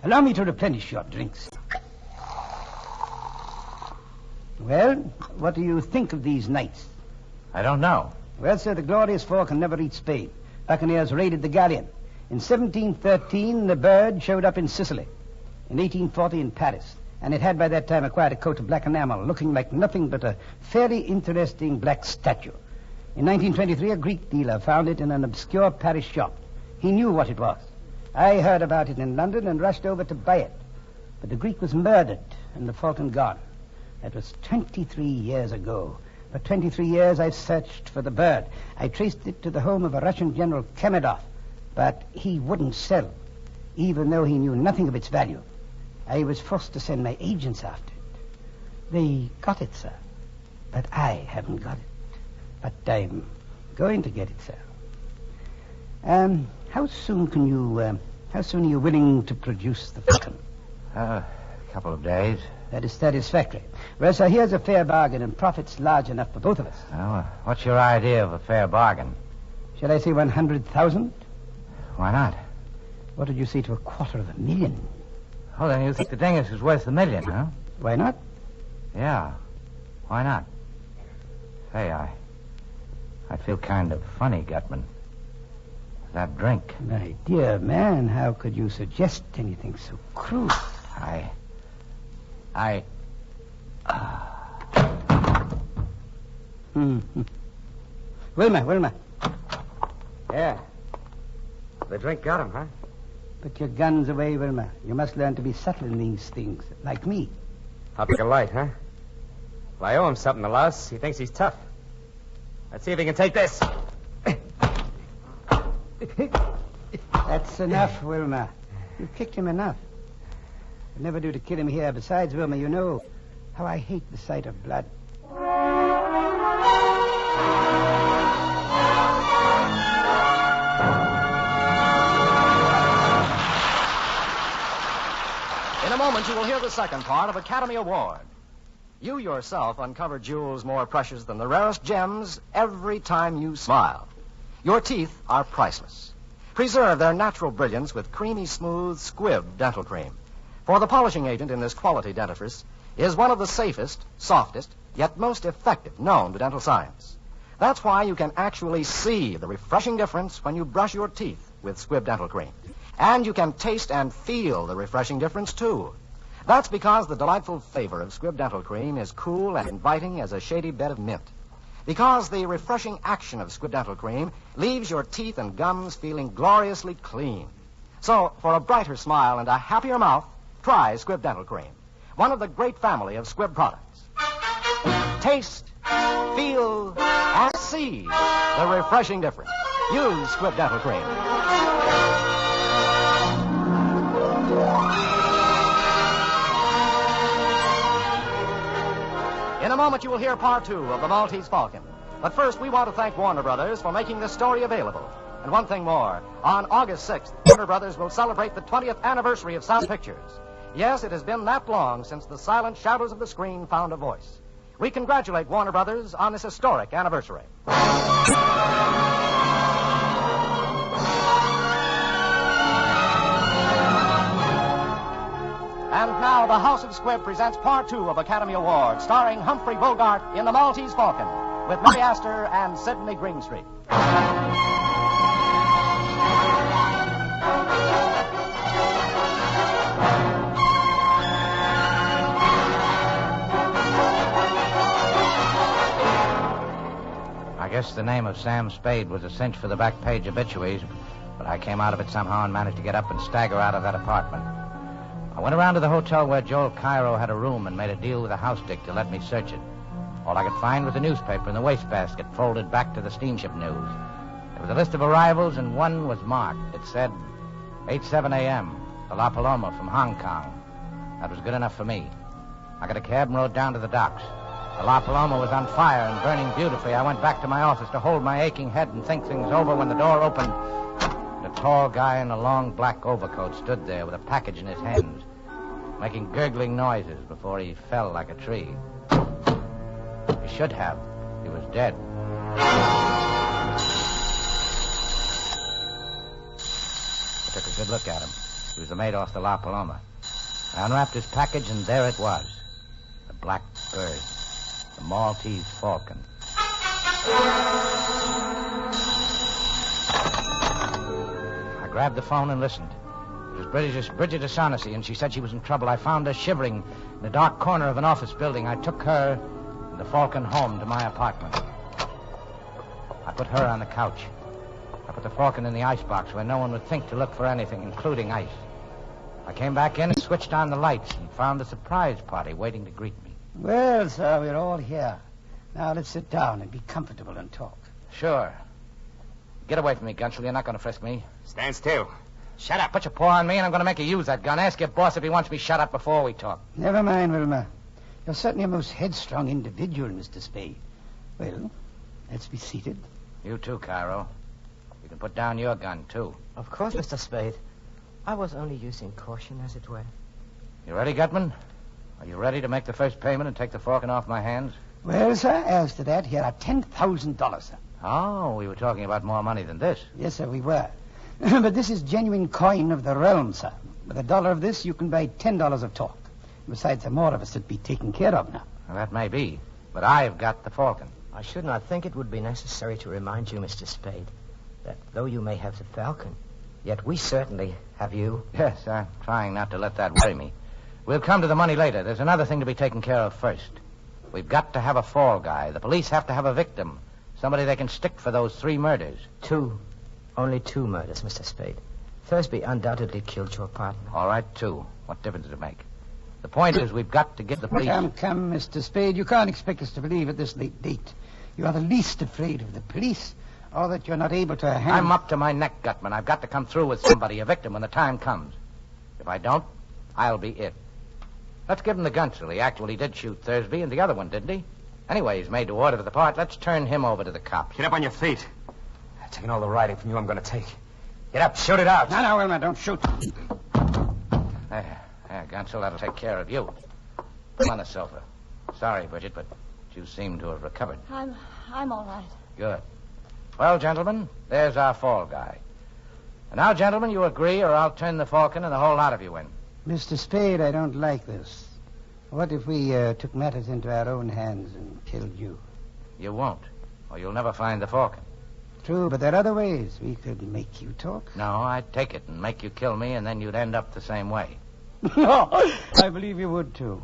Speaker 12: Allow me to replenish your drinks. Well, what do you think of these knights?
Speaker 7: I don't know.
Speaker 12: Well, sir, the glorious falcon never reached Spain. Buccaneers raided the galleon. In 1713, the bird showed up in Sicily. In 1840, in Paris. And it had by that time acquired a coat of black enamel, looking like nothing but a very interesting black statue. In 1923, a Greek dealer found it in an obscure Paris shop. He knew what it was. I heard about it in London and rushed over to buy it. But the Greek was murdered and the falcon gone. That was 23 years ago. For 23 years, I've searched for the bird. I traced it to the home of a Russian General Kemedov, but he wouldn't sell, even though he knew nothing of its value. I was forced to send my agents after it. They got it, sir, but I haven't got it. But I'm going to get it, sir. How soon are you willing to produce the falcon?
Speaker 7: A couple of days.
Speaker 12: That is satisfactory. Well, sir, here's a fair bargain and profits large enough for both of us.
Speaker 7: Well, what's your idea of a fair bargain?
Speaker 12: Shall I say 100,000?
Speaker 7: Why not?
Speaker 12: What did you say to $250,000?
Speaker 7: Oh, then you think the dingus is worth $1 million, huh?
Speaker 12: Why not?
Speaker 7: Yeah. Why not? Say, I feel kind of funny, Gutman. That drink.
Speaker 12: My dear man, how could you suggest anything so cruel? Wilma.
Speaker 8: Yeah. The drink got him, huh?
Speaker 12: Put your guns away, Wilma. You must learn to be subtle in these things, like me.
Speaker 8: I'll pick a light, huh? Well, I owe him something, the louse. He thinks he's tough. Let's see if he can take this.
Speaker 12: That's enough, Wilma. You've kicked him enough. It'll never do to kill him here. Besides, Wilma, you know how I hate the sight of blood.
Speaker 5: you will hear the second part of Academy Award. You yourself uncover jewels more precious than the rarest gems every time you smile. Your teeth are priceless. Preserve their natural brilliance with creamy, smooth Squibb dental cream. For the polishing agent in this quality dentifrice is one of the safest, softest, yet most effective known to dental science. That's why you can actually see the refreshing difference when you brush your teeth with Squibb dental cream. And you can taste and feel the refreshing difference, too. That's because the delightful flavor of Squibb dental cream is cool and inviting as a shady bed of mint. Because the refreshing action of Squibb dental cream leaves your teeth and gums feeling gloriously clean. So, for a brighter smile and a happier mouth, try Squibb dental cream, one of the great family of Squibb products. Taste, feel, and see the refreshing difference. Use Squibb dental cream. In a moment, you will hear part 2 of The Maltese Falcon. But first, we want to thank Warner Brothers for making this story available. And one thing more. On August 6th, Warner Brothers will celebrate the 20th anniversary of Sound Pictures. Yes, it has been that long since the silent shadows of the screen found a voice. We congratulate Warner Brothers on this historic anniversary. And now, the House of Squibb presents part 2 of Academy Award, starring Humphrey Bogart in The Maltese Falcon, with Mary Astor and Sidney Greenstreet.
Speaker 7: I guess the name of Sam Spade was a cinch for the back page obituaries, but I came out of it somehow and managed to get up and stagger out of that apartment. I went around to the hotel where Joel Cairo had a room and made a deal with a house dick to let me search it. All I could find was a newspaper in the wastebasket folded back to the steamship news. There was a list of arrivals, and one was marked. It said, 8:07 a.m., the La Paloma from Hong Kong. That was good enough for me. I got a cab and rode down to the docks. The La Paloma was on fire and burning beautifully. I went back to my office to hold my aching head and think things over when the door opened. A tall guy in a long black overcoat stood there with a package in his hands, making gurgling noises before he fell like a tree. He should have. He was dead. I took a good look at him. He was the mate off the La Paloma. I unwrapped his package, and there it was. The black bird. The Maltese Falcon. I grabbed the phone and listened. It was Bridget O'Shaughnessy, and she said she was in trouble. I found her shivering in the dark corner of an office building. I took her and the Falcon home to my apartment. I put her on the couch. I put the Falcon in the icebox where no one would think to look for anything, including ice. I came back in and switched on the lights and found the surprise party waiting to greet me.
Speaker 12: Well, sir, we're all here. Now let's sit down and be comfortable and talk.
Speaker 7: Sure. Get away from me, Gunchel. You're not going to frisk me.
Speaker 8: Stand still.
Speaker 7: Shut up. Put your paw on me, and I'm going to make you use that gun. Ask your boss if he wants me shut up before we talk.
Speaker 12: Never mind, Wilma. You're certainly a most headstrong individual, Mr. Spade. Well, let's be seated.
Speaker 7: You too, Cairo. You can put down your gun, too.
Speaker 3: Of course, Mr. Spade. I was only using caution, as it were.
Speaker 7: You ready, Gutman? Are you ready to make the first payment and take the Falcon off my hands?
Speaker 12: Well, sir, as to that, here are $10,000, sir.
Speaker 7: Oh, we were talking about more money than this.
Speaker 12: Yes, sir, we were. But this is genuine coin of the realm, sir. With $1 of this, you can buy $10 of talk. Besides, the more of us that be taken care of now.
Speaker 7: Well, that may be, but I've got the Falcon.
Speaker 3: I should not think it would be necessary to remind you, Mr. Spade, that though you may have the Falcon, yet we certainly have you.
Speaker 7: Yes, I'm trying not to let that worry me. We'll come to the money later. There's another thing to be taken care of first. We've got to have a fall guy. The police have to have a victim. Somebody they can stick for those 3 murders.
Speaker 3: 2. Only 2 murders, Mr. Spade. Thursby undoubtedly killed your partner.
Speaker 7: All right, 2. What difference does it make? The point is we've got to get the police...
Speaker 12: Come, Mr. Spade. You can't expect us to believe at this late date. You are the least afraid of the police, or that you're not able to handle...
Speaker 7: I'm up to my neck, Gutman. I've got to come through with somebody, a victim, when the time comes. If I don't, I'll be it. Let's give him the gun, He actually did shoot Thursby, and the other one, didn't he? Anyway, he's made to order for the part. Let's turn him over to the cops.
Speaker 8: Get up on your feet. I've taken all the riding from you I'm going to take. Get up, shoot it out.
Speaker 12: No, Wilma, don't shoot.
Speaker 7: There, Gunsel, that'll take care of you. Come on the sofa. Sorry, Bridget, but you seem to have recovered.
Speaker 19: I'm all right.
Speaker 7: Good. Well, gentlemen, there's our fall guy. And now, gentlemen, you agree or I'll turn the Falcon and the whole lot of you in.
Speaker 12: Mr. Spade, I don't like this. What if we took matters into our own hands and killed you?
Speaker 7: You won't, or you'll never find the Falcon.
Speaker 12: True, but there are other ways. We could make you talk.
Speaker 7: No, I'd take it and make you kill me, and then you'd end up the same way.
Speaker 12: No, I believe you would, too.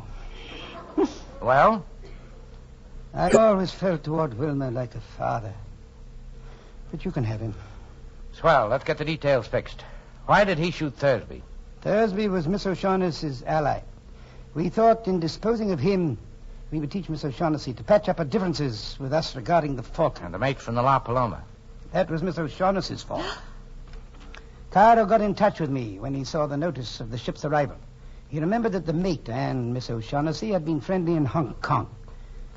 Speaker 7: Well?
Speaker 12: I've always felt toward Wilmer like a father. But you can have him.
Speaker 7: Swell. Let's get the details fixed. Why did he shoot Thursby?
Speaker 12: Thursby was Miss O'Shaughnessy's ally. We thought in disposing of him, we would teach Miss O'Shaughnessy to patch up her differences with us regarding the Falcon.
Speaker 7: And the mate from the La Paloma.
Speaker 12: That was Miss O'Shaughnessy's fault. Caro got in touch with me when he saw the notice of the ship's arrival. He remembered that the mate and Miss O'Shaughnessy had been friendly in Hong Kong.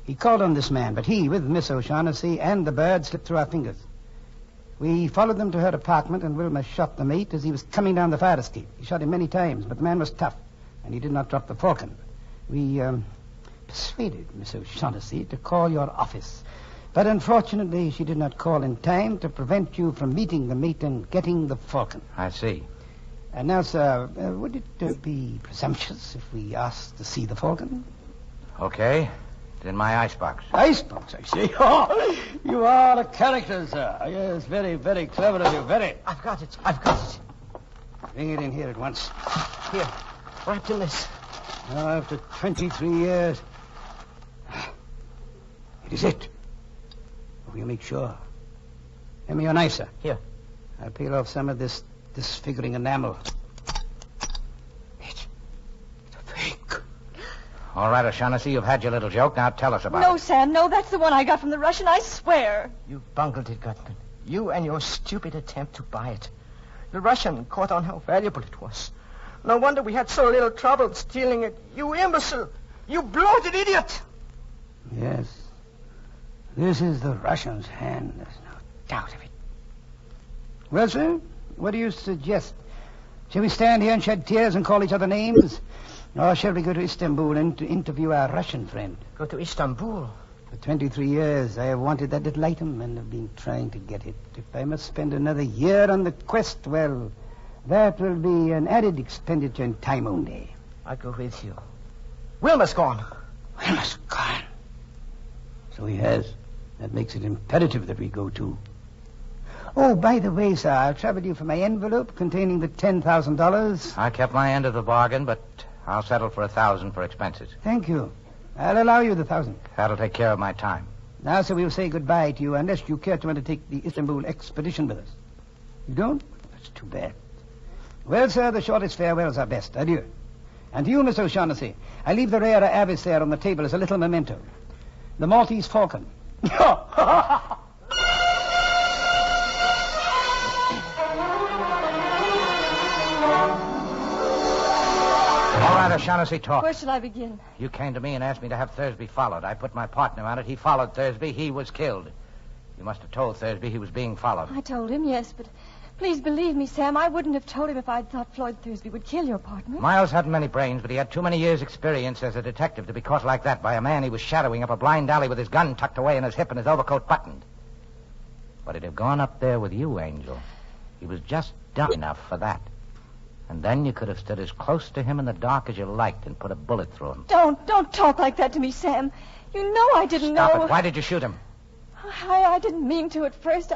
Speaker 12: He called on this man, but he, with Miss O'Shaughnessy and the bird, slipped through our fingers. We followed them to her apartment, and Wilmer shot the mate as he was coming down the fire escape. He shot him many times, but the man was tough, and he did not drop the Falcon. We persuaded Miss O'Shaughnessy to call your office. But unfortunately, she did not call in time to prevent you from meeting the mate and getting the Falcon.
Speaker 7: I see.
Speaker 12: And now, sir, would it be presumptuous if we asked to see the Falcon?
Speaker 7: Okay. It's in my icebox.
Speaker 12: Icebox, I see. Oh, you are a character, sir. Yes, very, very clever of you, very.
Speaker 3: I've got it.
Speaker 12: Bring it in here at once.
Speaker 3: Here, wrapped in this.
Speaker 12: Now, after 23 years. It is it. We'll make sure. Hand me your knife, sir.
Speaker 3: Here.
Speaker 12: I'll peel off some of this disfiguring enamel. It's a fake.
Speaker 7: All right, O'Shaughnessy, you've had your little joke. Now tell us about
Speaker 19: No,
Speaker 7: it.
Speaker 19: Sam, no, that's the one I got from the Russian, I swear.
Speaker 3: You bungled it, Gutman. You and your stupid attempt to buy it. The Russian caught on how valuable it was. No wonder we had so little trouble stealing it. You imbecile! You bloated idiot!
Speaker 12: Yes. This is the Russian's hand. There's no doubt of it. Well, sir, what do you suggest? Shall we stand here and shed tears and call each other names? Or shall we go to Istanbul and to interview our Russian friend?
Speaker 3: Go to Istanbul?
Speaker 12: For 23 years, I have wanted that little item and have been trying to get it. If I must spend another year on the quest, well, that will be an added expenditure in time only.
Speaker 3: I'll go with you. Wilmer's gone.
Speaker 12: Wilmer's gone. So he has. That makes it imperative that we go too. Oh, by the way, sir, I'll trouble you for my envelope containing the $10,000.
Speaker 7: I kept my end of the bargain, but I'll settle for $1,000 for expenses.
Speaker 12: Thank you. I'll allow you the $1,000.
Speaker 7: That'll take care of my time.
Speaker 12: Now, sir, we'll say goodbye to you unless you care to undertake the Istanbul expedition with us. You don't? That's too bad. Well, sir, the shortest farewells are best. Adieu. And to you, Miss O'Shaughnessy, I leave the rare avis there on the table as a little memento. The Maltese Falcon.
Speaker 7: All right, O'Shaughnessy, talk.
Speaker 19: Where shall I begin?
Speaker 7: You came to me and asked me to have Thursby followed. I put my partner on it. He followed Thursby. He was killed. You must have told Thursby he was being followed.
Speaker 19: I told him, yes, but please believe me, Sam. I wouldn't have told him if I'd thought Floyd Thursby would kill your partner.
Speaker 7: Miles hadn't many brains, but he had too many years' experience as a detective to be caught like that by a man he was shadowing up a blind alley with his gun tucked away in his hip and his overcoat buttoned. But he'd have gone up there with you, Angel. He was just dumb enough for that. And then you could have stood as close to him in the dark as you liked and put a bullet through him.
Speaker 19: Don't talk like that to me, Sam. You know I didn't know.
Speaker 7: Stop it. Why did you shoot him?
Speaker 19: I didn't mean to at first.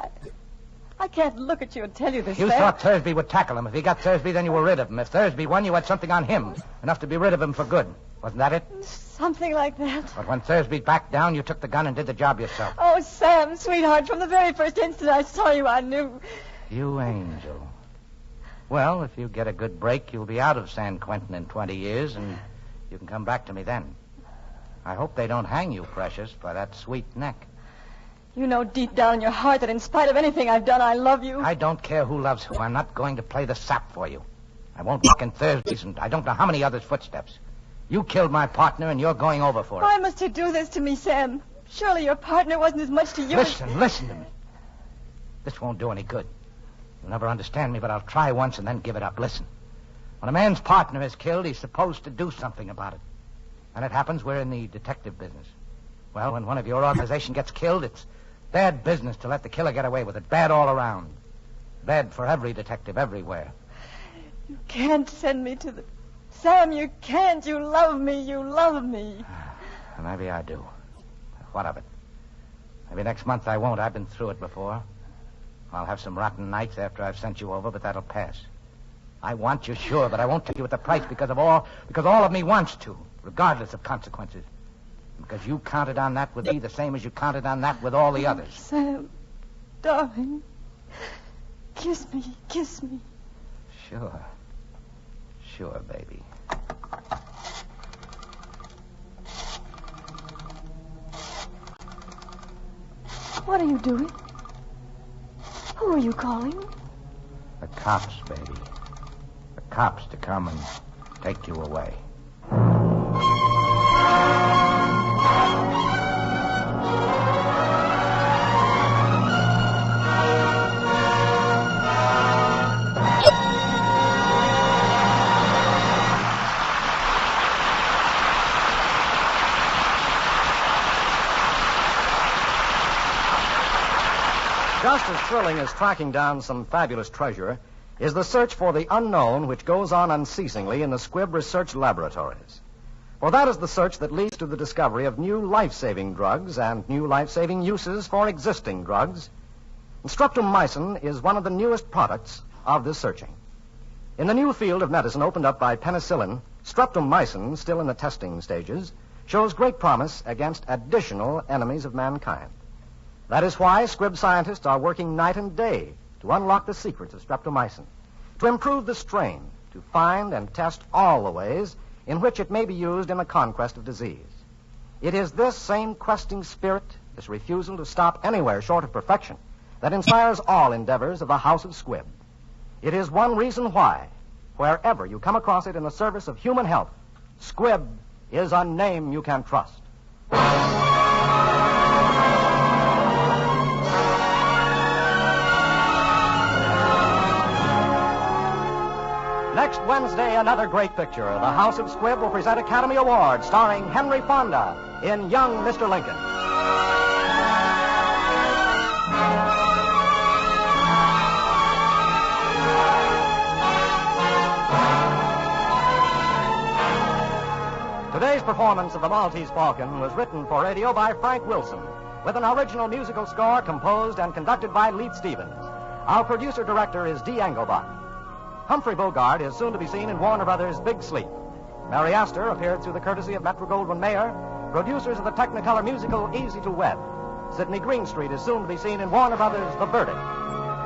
Speaker 19: I can't look at you and tell you this.
Speaker 7: You
Speaker 19: Sam.
Speaker 7: thought Thursby would tackle him. If he got Thursby, then you were rid of him. If Thursby won, you had something on him. Enough to be rid of him for good. Wasn't that it?
Speaker 19: Something like that.
Speaker 7: But when Thursby backed down, you took the gun and did the job yourself.
Speaker 19: Oh, Sam, sweetheart, from the very first instant I saw you, I knew.
Speaker 7: You angel. Well, if you get a good break, you'll be out of San Quentin in 20 years, and you can come back to me then. I hope they don't hang you, Precious, by that sweet neck.
Speaker 19: You know deep down in your heart that in spite of anything I've done, I love you.
Speaker 7: I don't care who loves who. I'm not going to play the sap for you. I won't walk in Thursby's, and I don't know how many others' footsteps. You killed my partner, and you're going over for it.
Speaker 19: Why must you do this to me, Sam? Surely your partner wasn't as much to you
Speaker 7: Listen to me. This won't do any good. You'll never understand me, but I'll try once and then give it up. Listen. When a man's partner is killed, he's supposed to do something about it. And it happens we're in the detective business. Well, when one of your organization gets killed, it's bad business to let the killer get away with it. Bad all around. Bad for every detective everywhere.
Speaker 19: You can't send me to the... Sam, you can't. You love me. You love me.
Speaker 7: Maybe I do. What of it? Maybe next month I won't. I've been through it before. I'll have some rotten nights after I've sent you over, but that'll pass. I want you, sure, but I won't take you at the price because all of me wants to, regardless of consequences. Because you counted on that with me the same as you counted on that with all the others.
Speaker 19: Sam, darling, kiss me, kiss me.
Speaker 7: Sure. Sure, baby.
Speaker 19: What are you doing? Who are you calling?
Speaker 7: The cops, baby. The cops to come and take you away.
Speaker 5: Just as thrilling as tracking down some fabulous treasure is the search for the unknown which goes on unceasingly in the Squibb Research Laboratories. For that is the search that leads to the discovery of new life-saving drugs and new life-saving uses for existing drugs. And streptomycin is one of the newest products of this searching. In the new field of medicine opened up by penicillin, streptomycin, still in the testing stages, shows great promise against additional enemies of mankind. That is why Squibb scientists are working night and day to unlock the secrets of streptomycin, to improve the strain, to find and test all the ways in which it may be used in the conquest of disease. It is this same questing spirit, this refusal to stop anywhere short of perfection, that inspires all endeavors of the House of Squibb. It is one reason why, wherever you come across it in the service of human health, Squibb is a name you can trust. Next Wednesday, another great picture. The House of Squibb will present Academy Award starring Henry Fonda in Young Mr. Lincoln. Today's performance of The Maltese Falcon was written for radio by Frank Wilson, with an original musical score composed and conducted by Leith Stevens. Our producer-director is Dee Engelbach. Humphrey Bogart is soon to be seen in Warner Brothers' Big Sleep. Mary Astor appeared through the courtesy of Metro-Goldwyn-Mayer, producers of the Technicolor musical Easy to Wed. Sidney Greenstreet is soon to be seen in Warner Brothers' The Verdict.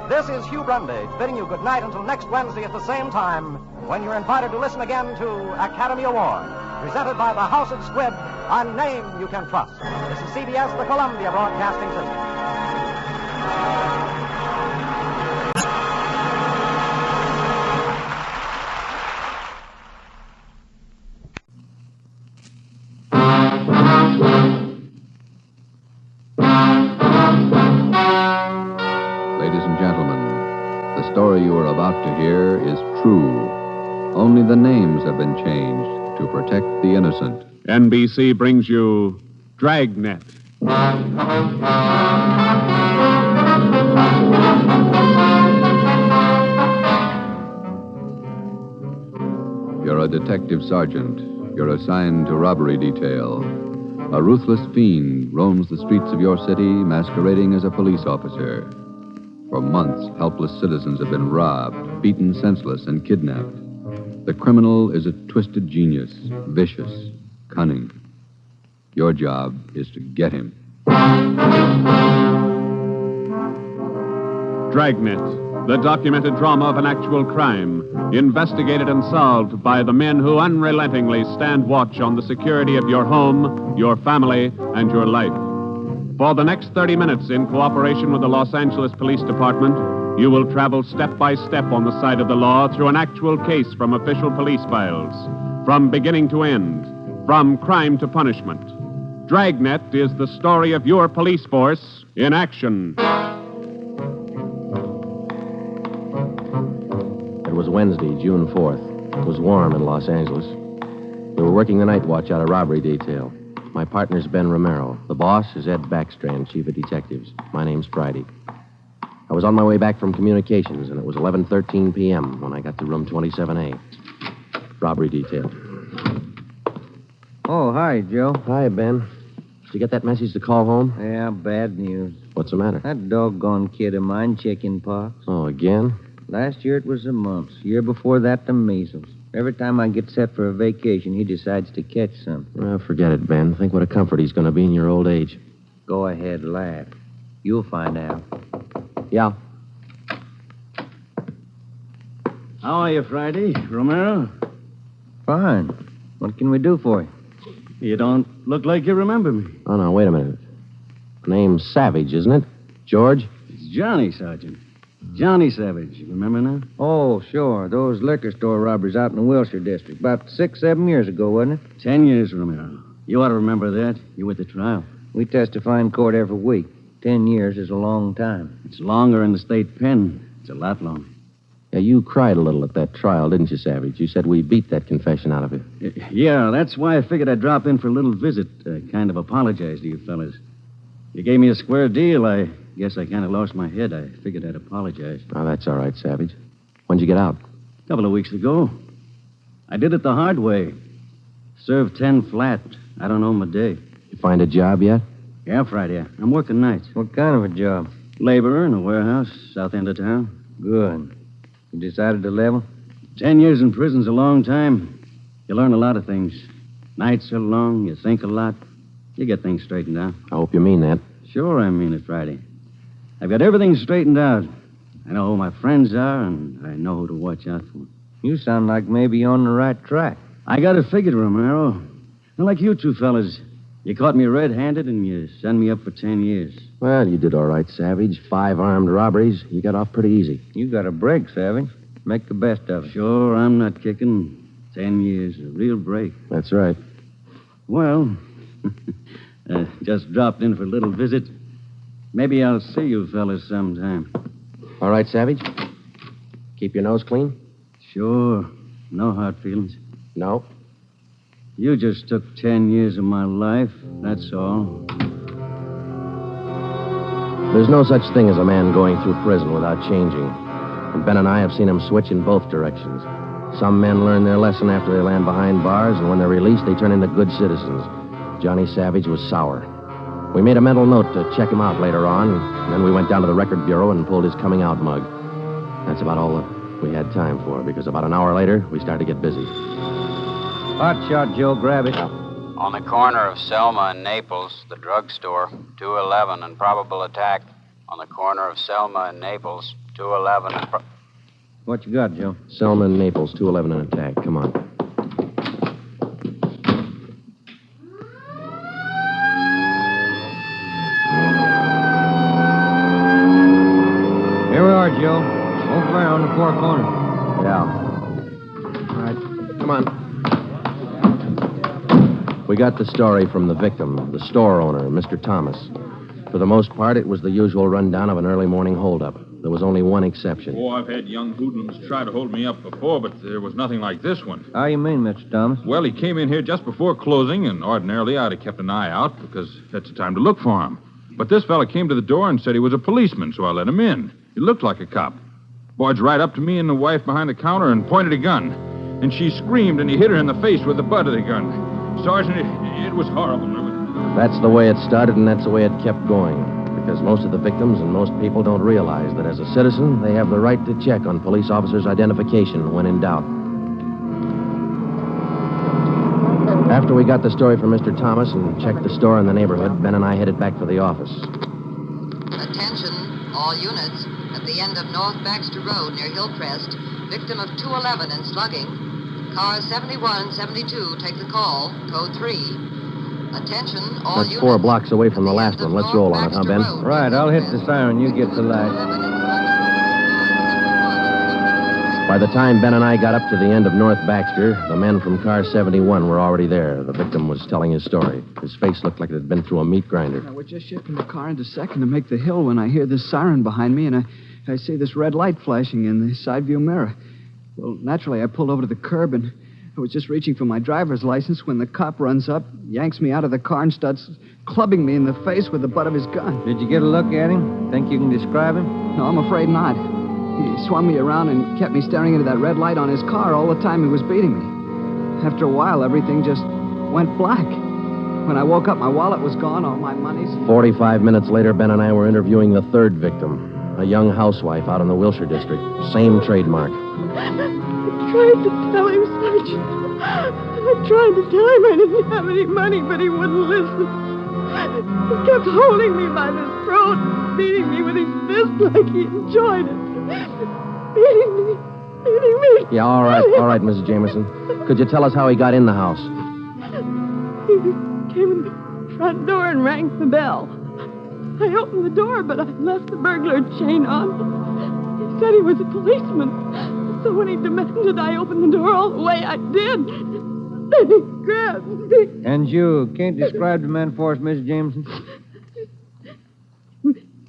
Speaker 5: This is Hugh Brundage bidding you good night until next Wednesday at the same time, when you're invited to listen again to Academy Award, presented by the House of Squibb, a name you can trust. This is CBS, the Columbia Broadcasting System.
Speaker 2: Ladies and gentlemen, the story you are about to hear is true. Only the names have been changed to protect the innocent.
Speaker 20: NBC brings you Dragnet.
Speaker 2: You're a detective sergeant. You're assigned to robbery detail. A ruthless fiend roams the streets of your city masquerading as a police officer. For months, helpless citizens have been robbed, beaten senseless, and kidnapped. The criminal is a twisted genius, vicious, cunning. Your job is to get him.
Speaker 20: Dragnet, the documented drama of an actual crime, investigated and solved by the men who unrelentingly stand watch on the security of your home, your family, and your life. For the next 30 minutes, in cooperation with the Los Angeles Police Department, you will travel step by step on the side of the law through an actual case from official police files, from beginning to end, from crime to punishment. Dragnet is the story of your police force in action.
Speaker 21: It was Wednesday, June 4th. It was warm in Los Angeles. We were working the night watch out of robbery detail. My partner's Ben Romero. The boss is Ed Backstrand, chief of detectives. My name's Friday. I was on my way back from communications, and it was 11:13 p.m. when I got to room 27A. Robbery detail.
Speaker 1: Oh, hi, Joe.
Speaker 21: Hi, Ben. Did you get that message to call home?
Speaker 1: Yeah, bad news.
Speaker 21: What's the matter?
Speaker 1: That doggone kid of mine, chicken pox.
Speaker 21: Oh, again?
Speaker 1: Last year it was the mumps. Year before that, the measles. Every time I get set for a vacation, he decides to catch something.
Speaker 21: Well, forget it, Ben. Think what a comfort he's going to be in your old age.
Speaker 1: Go ahead, laugh. You'll find out.
Speaker 21: Yeah.
Speaker 13: How are you, Friday? Romero?
Speaker 1: Fine. What can we do for you?
Speaker 13: You don't look like you remember me.
Speaker 21: Oh, no, wait a minute. Name's Savage, isn't it? George?
Speaker 13: It's Johnny, Sergeant. Johnny Savage. You remember now?
Speaker 1: Oh, sure. Those liquor store robberies out in the Wilshire district. About 7 years ago, wasn't it?
Speaker 13: 10 years, Romero. You ought to remember that. You were at the trial.
Speaker 1: We testify in court every week. 10 years is a long time.
Speaker 13: It's longer in the state pen. It's a lot longer.
Speaker 21: Yeah, you cried a little at that trial, didn't you, Savage? You said we beat that confession out of you.
Speaker 13: Yeah, that's why I figured I'd drop in for a little visit. Kind of apologize to you fellas. You gave me a square deal. I guess I kind of lost my head. I figured I'd apologize.
Speaker 21: Oh, that's all right, Savage. When'd you get out?
Speaker 13: A couple of weeks ago. I did it the hard way. Served 10 flat. I don't know my day.
Speaker 21: You find a job yet?
Speaker 13: Yeah, Friday. I'm working nights.
Speaker 1: What kind of a job?
Speaker 13: Laborer in a warehouse, south end of town.
Speaker 1: Good. You decided to level?
Speaker 13: 10 years in prison's a long time. You learn a lot of things. Nights are long. You think a lot. You get things straightened out.
Speaker 21: I hope you mean that.
Speaker 13: Sure, I mean it, Friday. I've got everything straightened out. I know who my friends are, and I know who to watch out for.
Speaker 1: You sound like maybe you're on the right track.
Speaker 13: I got it figured, Romero. Not like you two fellas. You caught me red-handed, and you sent me up for 10 years.
Speaker 21: Well, you did all right, Savage. 5 armed robberies. You got off pretty easy.
Speaker 1: You got a break, Savage. Make the best of it.
Speaker 13: Sure, I'm not kicking. 10 years, a real break.
Speaker 21: That's right.
Speaker 13: Well, just dropped in for a little visit. Maybe I'll see you fellas sometime.
Speaker 21: All right, Savage? Keep your nose clean?
Speaker 13: Sure. No hard feelings.
Speaker 21: No?
Speaker 13: You just took 10 years of my life, that's all.
Speaker 21: There's no such thing as a man going through prison without changing. And Ben and I have seen him switch in both directions. Some men learn their lesson after they land behind bars, and when they're released, they turn into good citizens. Johnny Savage was sour. We made a mental note to check him out later on, and then we went down to the record bureau and pulled his coming out mug. That's about all that we had time for, because about an hour later, we started to get busy.
Speaker 1: Hot shot, Joe. Grab it.
Speaker 18: On the corner of Selma and Naples, the drugstore, 211 and probable attack. On the corner of Selma and Naples, 211 and...
Speaker 1: What you got, Joe?
Speaker 21: Selma and Naples, 211 and attack. Come on.
Speaker 1: Here we are, Joe. Over there on the far corner.
Speaker 21: Yeah. All right. Come on. We got the story from the victim, the store owner, Mr. Thomas. For the most part, it was the usual rundown of an early morning holdup. There was only one exception.
Speaker 22: Oh, I've had young hoodlums try to hold me up before, but there was nothing like this one.
Speaker 1: How you mean, Mr. Thomas?
Speaker 22: Well, he came in here just before closing, and ordinarily I'd have kept an eye out because that's the time to look for him. But this fella came to the door and said he was a policeman, so I let him in. He looked like a cop. Barged right up to me and the wife behind the counter and pointed a gun. And she screamed, and he hit her in the face with the butt of the gun. Sergeant, it was horrible.
Speaker 21: That's the way it started, and that's the way it kept going. Because most of the victims and most people don't realize that as a citizen, they have the right to check on police officers' identification when in doubt. After we got the story from Mr. Thomas and checked the store in the neighborhood, Ben and I headed back for the office.
Speaker 23: Attention, all units. At the end of North Baxter Road near Hillcrest, victim of 211 and slugging. Car 7172, take the call. Code 3. Attention, all
Speaker 21: That's 4 blocks away from the last one. Let's roll on it, huh, Ben?
Speaker 1: Right, I'll hit the siren. You get the light.
Speaker 21: By the time Ben and I got up to the end of North Baxter, the men from car 71 were already there. The victim was telling his story. His face looked like it had been through a meat grinder.
Speaker 25: We're just shifting the car into second to make the hill when I hear this siren behind me, and I see this red light flashing in the side view mirror. Well, naturally, I pulled over to the curb, and I was just reaching for my driver's license when the cop runs up, yanks me out of the car, and starts clubbing me in the face with the butt of his gun.
Speaker 1: Did you get a look at him? Think you can describe him?
Speaker 25: No, I'm afraid not. He swung me around and kept me staring into that red light on his car all the time he was beating me. After a while, everything just went black. When I woke up, my wallet was gone, all my money's...
Speaker 21: 45 minutes later, Ben and I were interviewing the third victim, a young housewife out in the Wilshire district. Same trademark.
Speaker 4: I tried to tell him, Sergeant. I tried to tell him I didn't have any money, but he wouldn't listen. He kept holding me by the throat and beating me with his fist like he enjoyed it. Beating me.
Speaker 21: Yeah, all right, Mrs. Jameson. Could you tell us how he got in the house?
Speaker 4: He came in the front door and rang the bell. I opened the door, but I left the burglar chain on. He said he was a policeman. So when he demanded I open the door all the way, I did. Then he grabbed me.
Speaker 1: And you can't describe the man for us, Miss Jameson?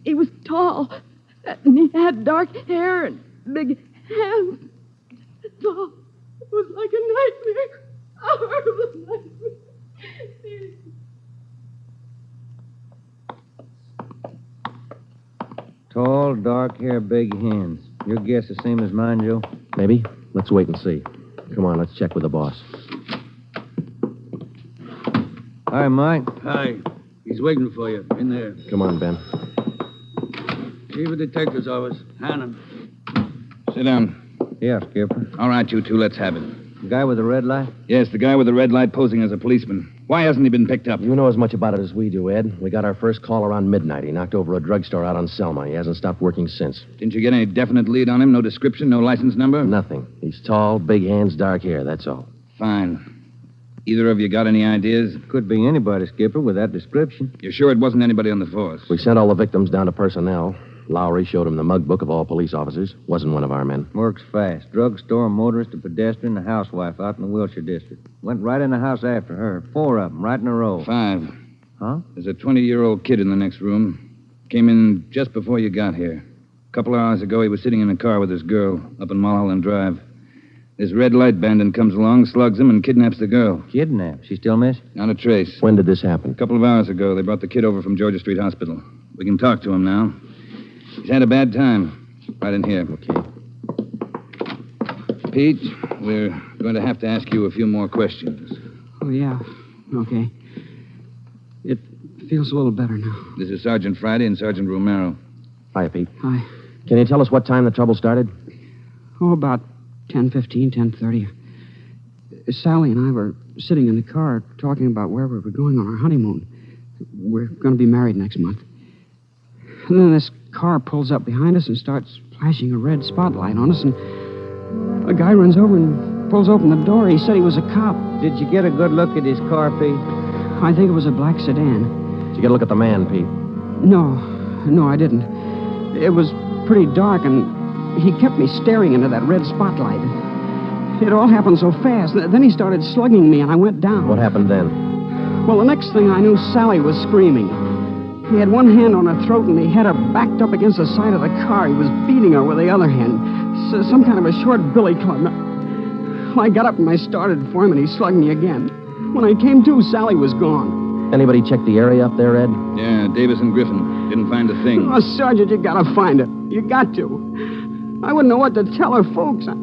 Speaker 4: He was tall, and he had dark hair and big hands. That's all. It was like a nightmare. A horrible nightmare.
Speaker 1: Tall, dark hair, big hands. Your guess the same as mine, Joe?
Speaker 21: Maybe. Let's wait and see. Come on, let's check with the boss.
Speaker 1: Hi, Mike.
Speaker 14: Hi. He's waiting for you in there.
Speaker 21: Come on, Ben.
Speaker 14: Chief of Detective's office. Hannon.
Speaker 15: Sit down.
Speaker 1: Yeah, Skipper.
Speaker 15: All right, you two, let's have it.
Speaker 1: The guy with the red light?
Speaker 15: Yes, the guy with the red light posing as a policeman. Why hasn't he been picked up?
Speaker 21: You know as much about it as we do, Ed. We got our first call around midnight. He knocked over a drugstore out on Selma. He hasn't stopped working since.
Speaker 15: Didn't you get any definite lead on him? No description, no license number?
Speaker 21: Nothing. He's tall, big hands, dark hair, that's all.
Speaker 15: Fine. Either of you got any ideas?
Speaker 1: Could be anybody, Skipper, with that description.
Speaker 15: You're sure it wasn't anybody on the force?
Speaker 21: We sent all the victims down to personnel. Lowry showed him the mug book of all police officers. Wasn't one of our men.
Speaker 1: Works fast. Drugstore, a motorist, a pedestrian, a housewife out in the Wilshire district. Went right in the house after her. 4 of them, right in a row.
Speaker 15: 5.
Speaker 1: Huh?
Speaker 15: There's a 20-year-old kid in the next room. Came in just before you got here. A couple of hours ago, he was sitting in a car with his girl up in Mulholland Drive. This red light bandit comes along, slugs him, and kidnaps the girl.
Speaker 1: Kidnapped? She still missing?
Speaker 15: Not a trace.
Speaker 21: When did this happen?
Speaker 15: A couple of hours ago. They brought the kid over from Georgia Street Hospital. We can talk to him now. He's had a bad time. Right in here.
Speaker 21: Okay.
Speaker 15: Pete, we're going to have to ask you a few more questions.
Speaker 25: Oh, yeah. Okay. It feels a little better now.
Speaker 15: This is Sergeant Friday and Sergeant Romero.
Speaker 21: Hi, Pete.
Speaker 25: Hi.
Speaker 21: Can you tell us what time the trouble started?
Speaker 25: Oh, about 10:15, 10:30. Sally and I were sitting in the car talking about where we were going on our honeymoon. We're going to be married next month. And then this car pulls up behind us and starts flashing a red spotlight on us, and a guy runs over and pulls open the door. He said he was a cop.
Speaker 1: Did you get a good look at his car, Pete?
Speaker 25: I think it was a black sedan.
Speaker 21: Did you get a look at the man, Pete?
Speaker 25: No, I didn't. It was pretty dark, and he kept me staring into that red spotlight. It all happened so fast. Then he started slugging me, and I went down.
Speaker 21: What happened then?
Speaker 25: Well, the next thing I knew, Sally was screaming. He had one hand on her throat, and he had her backed up against the side of the car. He was beating her with the other hand. Some kind of a short billy club. Well, I got up and I started for him, and he slugged me again. When I came to, Sally was gone.
Speaker 21: Anybody check the area up there, Ed?
Speaker 15: Yeah, Davis and Griffin. Didn't find a thing.
Speaker 25: Oh, Sergeant, you gotta find it. You got to. I wouldn't know what to tell her folks. I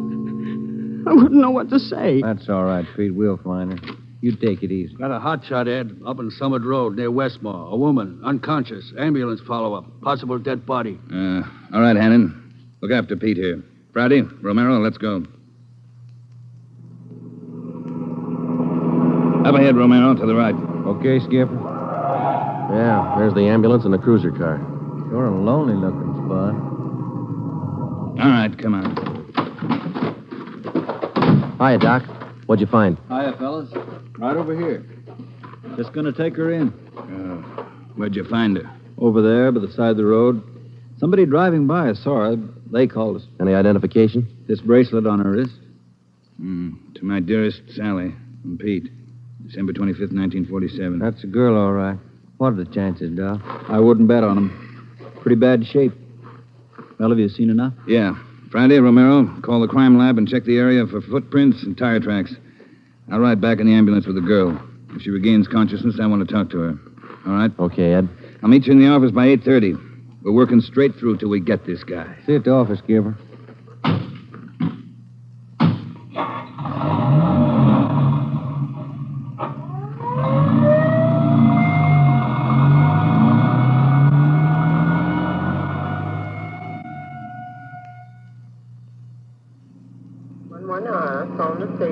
Speaker 25: wouldn't know what to say.
Speaker 1: That's all right, Pete. We'll find her. You take it easy.
Speaker 14: Got a hotshot, Ed, up on Summit Road near Westmore. A woman, unconscious. Ambulance follow-up. Possible dead body.
Speaker 15: All right, Hannon. Look after Pete here. Friday, Romero, let's go. Up ahead, Romero, to the right.
Speaker 1: Okay, Skipper.
Speaker 21: Yeah, there's the ambulance and the cruiser car.
Speaker 1: Sure a lonely-looking spot.
Speaker 15: All right, come on.
Speaker 21: Hiya, Doc. What'd you find?
Speaker 14: Hiya, fellas. Right over here.
Speaker 16: Just gonna take her in.
Speaker 15: Where'd you find her?
Speaker 16: Over there, by the side of the road. Somebody driving by saw her. They called us.
Speaker 21: Any identification?
Speaker 16: This bracelet on her wrist.
Speaker 15: To my dearest Sally from Pete. December 25th, 1947.
Speaker 1: That's a girl, all right. What are the chances, Doc?
Speaker 16: I wouldn't bet on them. Pretty bad shape. Well, have you seen enough?
Speaker 15: Yeah. Friday, Romero, call the crime lab and check the area for footprints and tire tracks. I'll ride back in the ambulance with the girl. If she regains consciousness, I want to talk to her. All right?
Speaker 21: Okay, Ed.
Speaker 15: I'll meet you in the office by 8:30. We're working straight through till we get this guy.
Speaker 1: See you at the office, Gilbert.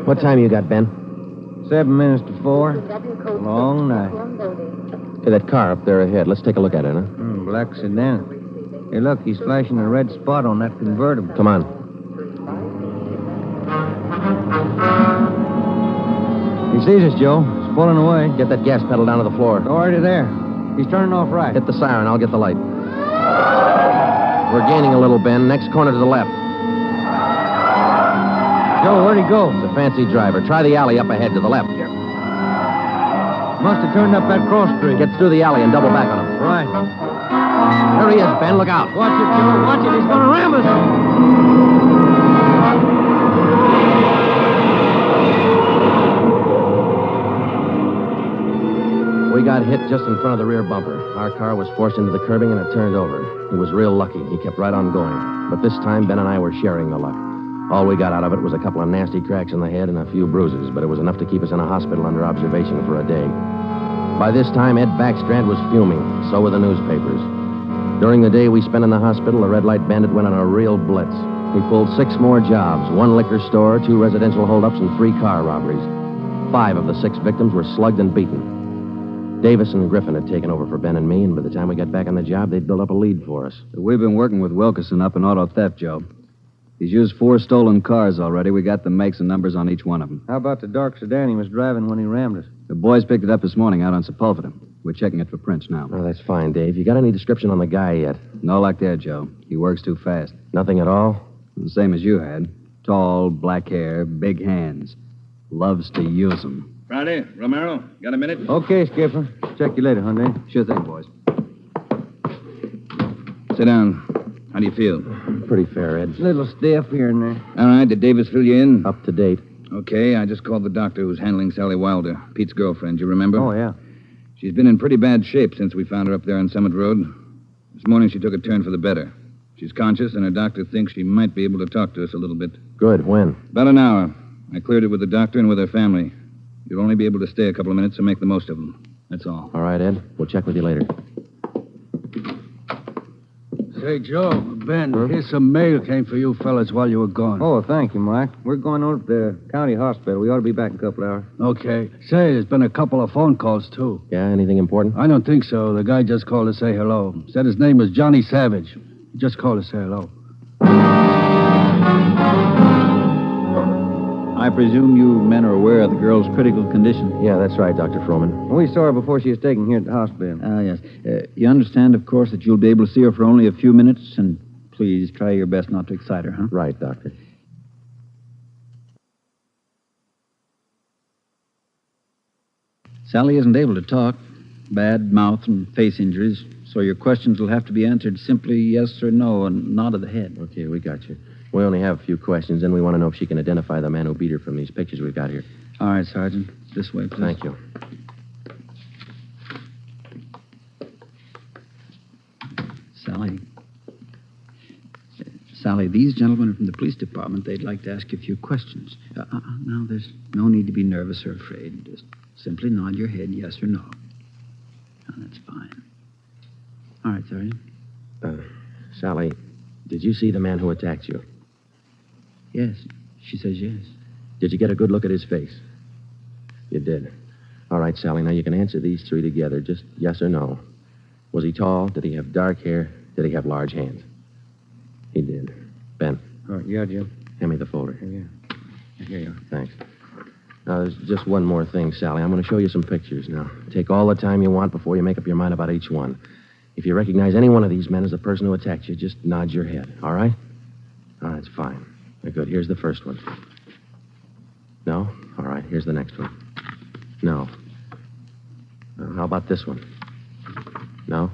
Speaker 21: What time you got, Ben?
Speaker 1: 7 minutes to 4. Long night.
Speaker 21: Hey, that car up there ahead. Let's take a look at it, huh?
Speaker 1: Black sedan. Hey, look, he's flashing a red spot on that convertible.
Speaker 21: Come on.
Speaker 1: He sees us, Joe. He's pulling away.
Speaker 21: Get that gas pedal down to the floor.
Speaker 1: Already there. He's turning off right.
Speaker 21: Hit the siren. I'll get the light. We're gaining a little, Ben. Next corner to the left.
Speaker 1: Joe, where'd he go?
Speaker 21: It's a fancy driver. Try the alley up ahead to the left.
Speaker 1: Must have turned up that cross street.
Speaker 21: Get through the alley and double back on him.
Speaker 1: Right.
Speaker 21: There he is, Ben. Look out.
Speaker 1: Watch it, Joe. Watch it. He's going to ram us.
Speaker 21: We got hit just in front of the rear bumper. Our car was forced into the curbing and it turned over. He was real lucky. He kept right on going. But this time, Ben and I were sharing the luck. All we got out of it was a couple of nasty cracks in the head and a few bruises, but it was enough to keep us in a hospital under observation for a day. By this time, Ed Backstrand was fuming. So were the newspapers. During the day we spent in the hospital, the Red Light Bandit went on a real blitz. He pulled 6 more jobs, 1 liquor store, 2 residential holdups, and 3 car robberies. 5 of the 6 victims were slugged and beaten. Davis and Griffin had taken over for Ben and me, and by the time we got back on the job, they'd built up a lead for us.
Speaker 16: We've been working with Wilkerson up in auto theft, Joe. He's used 4 stolen cars already. We got the makes and numbers on each one of them.
Speaker 1: How about the dark sedan he was driving when he rammed us?
Speaker 16: The boys picked it up this morning out on Sepulveda. We're checking it for prints now.
Speaker 21: Oh, that's fine, Dave. You got any description on the guy yet?
Speaker 16: No luck there, Joe. He works too fast.
Speaker 21: Nothing at all?
Speaker 16: The same as you had. Tall, black hair, big hands. Loves to use them.
Speaker 15: Friday, Romero, got a minute?
Speaker 1: Okay, Skipper. Check you later, Hyundai.
Speaker 16: Sure thing, boys.
Speaker 15: Sit down. How do you feel?
Speaker 21: Pretty fair, Ed.
Speaker 1: Little stiff here and there.
Speaker 15: All right, did Davis fill you in?
Speaker 21: Up to date.
Speaker 15: Okay, I just called the doctor who's handling Sally Wilder, Pete's girlfriend, you remember?
Speaker 1: Oh, yeah.
Speaker 15: She's been in pretty bad shape since we found her up there on Summit Road. This morning she took a turn for the better. She's conscious, and her doctor thinks she might be able to talk to us a little bit.
Speaker 21: Good. When?
Speaker 15: About an hour. I cleared it with the doctor and with her family. You'll only be able to stay a couple of minutes, so make the most of them. That's all.
Speaker 21: All right, Ed. We'll check with you later.
Speaker 14: Say, Joe, Ben, here's some mail came for you fellas while you were gone.
Speaker 1: Oh, thank you, Mike. We're going over to the county hospital. We ought to be back in a couple hours.
Speaker 14: Okay. Say, there's been a couple of phone calls, too.
Speaker 21: Yeah, anything important?
Speaker 14: I don't think so. The guy just called to say hello. Said his name was Johnny Savage. He just called to say hello.
Speaker 16: I presume you men are aware of the girl's critical condition.
Speaker 21: Yeah, that's right, Dr. Froman.
Speaker 1: We saw her before she was taken here at the hospital.
Speaker 16: Yes. You understand, of course, that you'll be able to see her for only a few minutes, and please try your best not to excite her, huh?
Speaker 21: Right, Doctor.
Speaker 16: Sally isn't able to talk. Bad mouth and face injuries, so your questions will have to be answered simply yes or no and nod of the head.
Speaker 21: Okay, we got you. We only have a few questions, and we want to know if she can identify the man who beat her from these pictures we've got here.
Speaker 16: All right, Sergeant. This way, please.
Speaker 21: Thank you.
Speaker 16: Sally, these gentlemen are from the police department. They'd like to ask you a few questions. Now, there's no need to be nervous or afraid. Just simply nod your head yes or no. Oh, that's fine. All right, Sergeant.
Speaker 21: Sally, did you see the man who attacked you?
Speaker 16: Yes. She says yes.
Speaker 21: Did you get a good look at his face? You did. All right, Sally, now you can answer these 3 together. Just yes or no. Was he tall? Did he have dark hair? Did he have large hands? He did. Ben.
Speaker 1: All right, yeah, Jim.
Speaker 21: Hand me the folder.
Speaker 1: Yeah. Here you are.
Speaker 21: Thanks. Now, there's just one more thing, Sally. I'm going to show you some pictures now. Take all the time you want before you make up your mind about each one. If you recognize any one of these men as the person who attacked you, just nod your head, all right? All right, that's fine. Good. Here's the first one. No? All right, here's the next one. No. How about this one? No?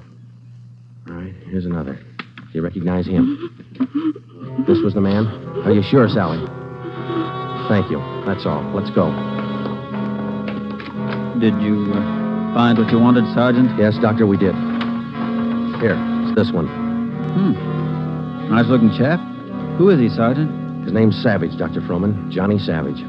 Speaker 21: All right, here's another. Do you recognize him? This was the man? Are you sure, Sally? Thank you. That's all. Let's go.
Speaker 16: Did you find what you wanted, Sergeant?
Speaker 21: Yes, Doctor, we did. Here, it's this one.
Speaker 16: Nice-looking chap. Who is he, Sergeant?
Speaker 21: His name's Savage, Dr. Froman. Johnny Savage.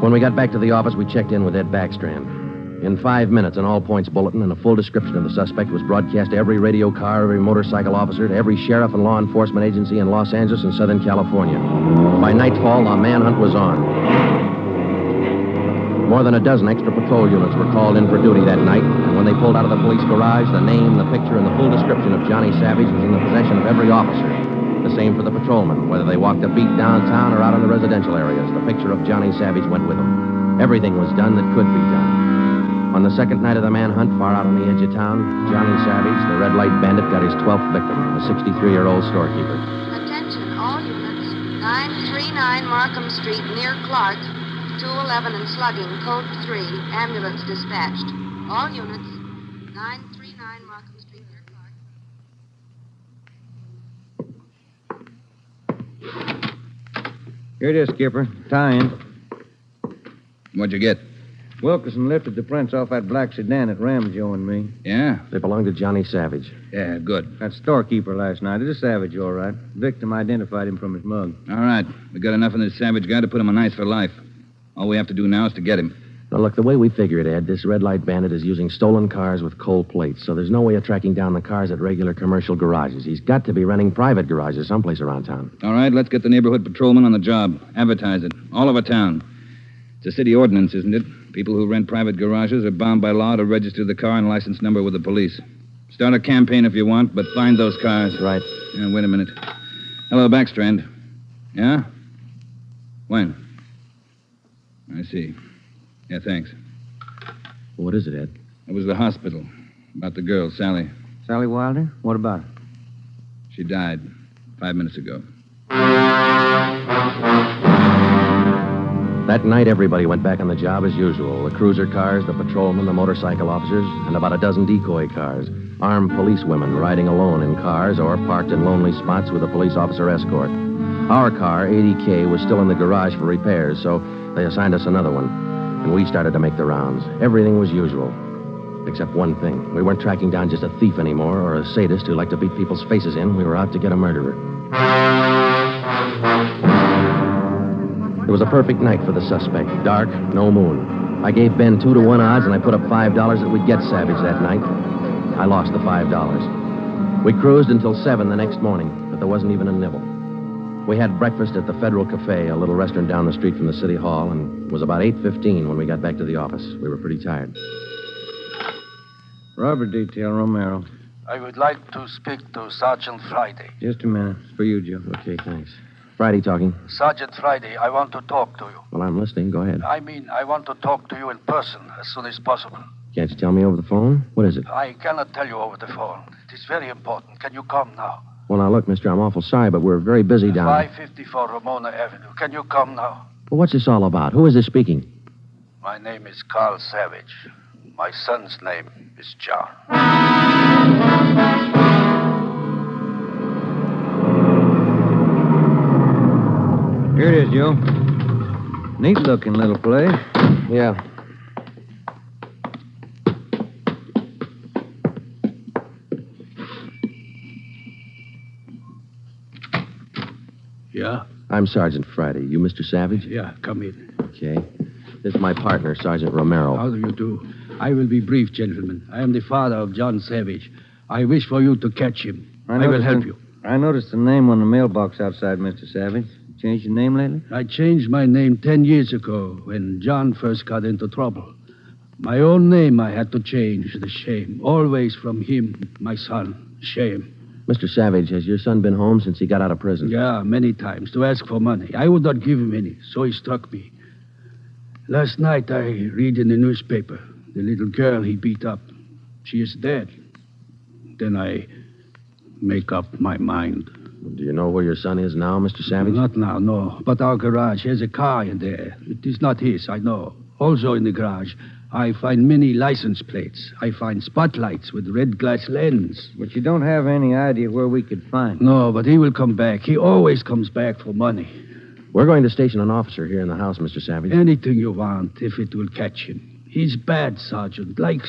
Speaker 21: When we got back to the office, we checked in with Ed Backstrand. In 5 minutes, an all-points bulletin and a full description of the suspect was broadcast to every radio car, every motorcycle officer, to every sheriff and law enforcement agency in Los Angeles and Southern California. By nightfall, the manhunt was on. More than a dozen extra patrol units were called in for duty that night, and when they pulled out of the police garage, the name, the picture, and the full description of Johnny Savage was in the possession of every officer. The same for the patrolmen, whether they walked a beat downtown or out in the residential areas. The picture of Johnny Savage went with them. Everything was done that could be done. On the second night of the manhunt, far out on the edge of town, Johnny Savage, the red light bandit, got his 12th victim, a 63-year-old storekeeper.
Speaker 23: Attention, all units. 939 Markham Street, near Clark. 211 and slugging, code 3. Ambulance dispatched. All units. 939 Markham Street, near Clark.
Speaker 1: Here it is, Skipper. Tie-in.
Speaker 15: What'd you get?
Speaker 1: Wilkerson lifted the prints off that black sedan that rammed Joe and me.
Speaker 15: Yeah?
Speaker 21: They belonged to Johnny Savage.
Speaker 15: Yeah, good.
Speaker 1: That storekeeper last night. It is Savage, all right. Victim identified him from his mug.
Speaker 15: All right. We got enough of this Savage guy to put him on ice for life. All we have to do now is to get him.
Speaker 21: Now, look, the way we figure it, Ed, this red light bandit is using stolen cars with cold plates, so there's no way of tracking down the cars at regular commercial garages. He's got to be renting private garages someplace around town.
Speaker 15: All right, let's get the neighborhood patrolman on the job. Advertise it. All over town. It's a city ordinance, isn't it? People who rent private garages are bound by law to register the car and license number with the police. Start a campaign if you want, but find those cars.
Speaker 21: Right.
Speaker 15: Yeah, wait a minute. Hello, Backstrand. Yeah? When? I see. Yeah, thanks.
Speaker 21: What is it, Ed?
Speaker 15: It was the hospital. About the girl, Sally.
Speaker 1: Sally Wilder? What about her?
Speaker 15: She died 5 minutes ago.
Speaker 21: That night, everybody went back on the job as usual. The cruiser cars, the patrolmen, the motorcycle officers, and about a dozen decoy cars. Armed policewomen riding alone in cars or parked in lonely spots with a police officer escort. Our car, 80K, was still in the garage for repairs, so they assigned us another one. And we started to make the rounds. Everything was usual. Except one thing. We weren't tracking down just a thief anymore or a sadist who liked to beat people's faces in. We were out to get a murderer. It was a perfect night for the suspect. Dark, no moon. I gave Ben 2-to-1 odds, and I put up $5 that we'd get Savage that night. I lost the $5. We cruised until 7 the next morning, but there wasn't even a nibble. We had breakfast at the Federal Cafe, a little restaurant down the street from the city hall, and it was about 8:15 when we got back to the office. We were pretty tired.
Speaker 1: Robber detail, Romero.
Speaker 6: I would like to speak to Sergeant Friday.
Speaker 1: Just a minute. It's for you, Joe.
Speaker 21: Okay, thanks. Friday talking.
Speaker 6: Sergeant Friday, I want to talk to you.
Speaker 21: Well, I'm listening. Go ahead.
Speaker 6: I want to talk to you in person as soon as possible.
Speaker 21: Can't you tell me over the phone? What is it?
Speaker 6: I cannot tell you over the phone. It is very important. Can you come now?
Speaker 21: Well, now, look, mister, I'm awful sorry, but we're very busy down
Speaker 6: 554 Ramona Avenue. Can you come now?
Speaker 21: Well, what's this all about? Who is this speaking?
Speaker 6: My name is Carl Savage. My son's name is John.
Speaker 1: Here it is, Joe. Neat-looking little place.
Speaker 21: Yeah.
Speaker 14: Yeah?
Speaker 21: I'm Sergeant Friday. You Mr. Savage?
Speaker 14: Yeah, come in.
Speaker 21: Okay. This is my partner, Sergeant Romero.
Speaker 14: How do you do? I will be brief, gentlemen. I am the father of John Savage. I wish for you to catch him. I will help you.
Speaker 1: I noticed the name on the mailbox outside, Mr. Savage. Changed your name lately?
Speaker 14: I changed my name 10 years ago when John first got into trouble. My own name I had to change. The shame. Always from him, my son. Shame.
Speaker 21: Mr. Savage, has your son been home since he got out of prison?
Speaker 14: Yeah, many times, to ask for money. I would not give him any, so he struck me. Last night I read in the newspaper the little girl he beat up. She is dead. Then I make up my mind.
Speaker 21: Do you know where your son is now, Mr. Savage?
Speaker 14: Not now, no. But our garage has a car in there. It is not his, I know. Also in the garage, I find many license plates. I find spotlights with red glass lens.
Speaker 1: But you don't have any idea where we could find him.
Speaker 14: No, but he will come back. He always comes back for money.
Speaker 21: We're going to station an officer here in the house, Mr. Savage.
Speaker 14: Anything you want, if it will catch him. He's bad, Sergeant. Like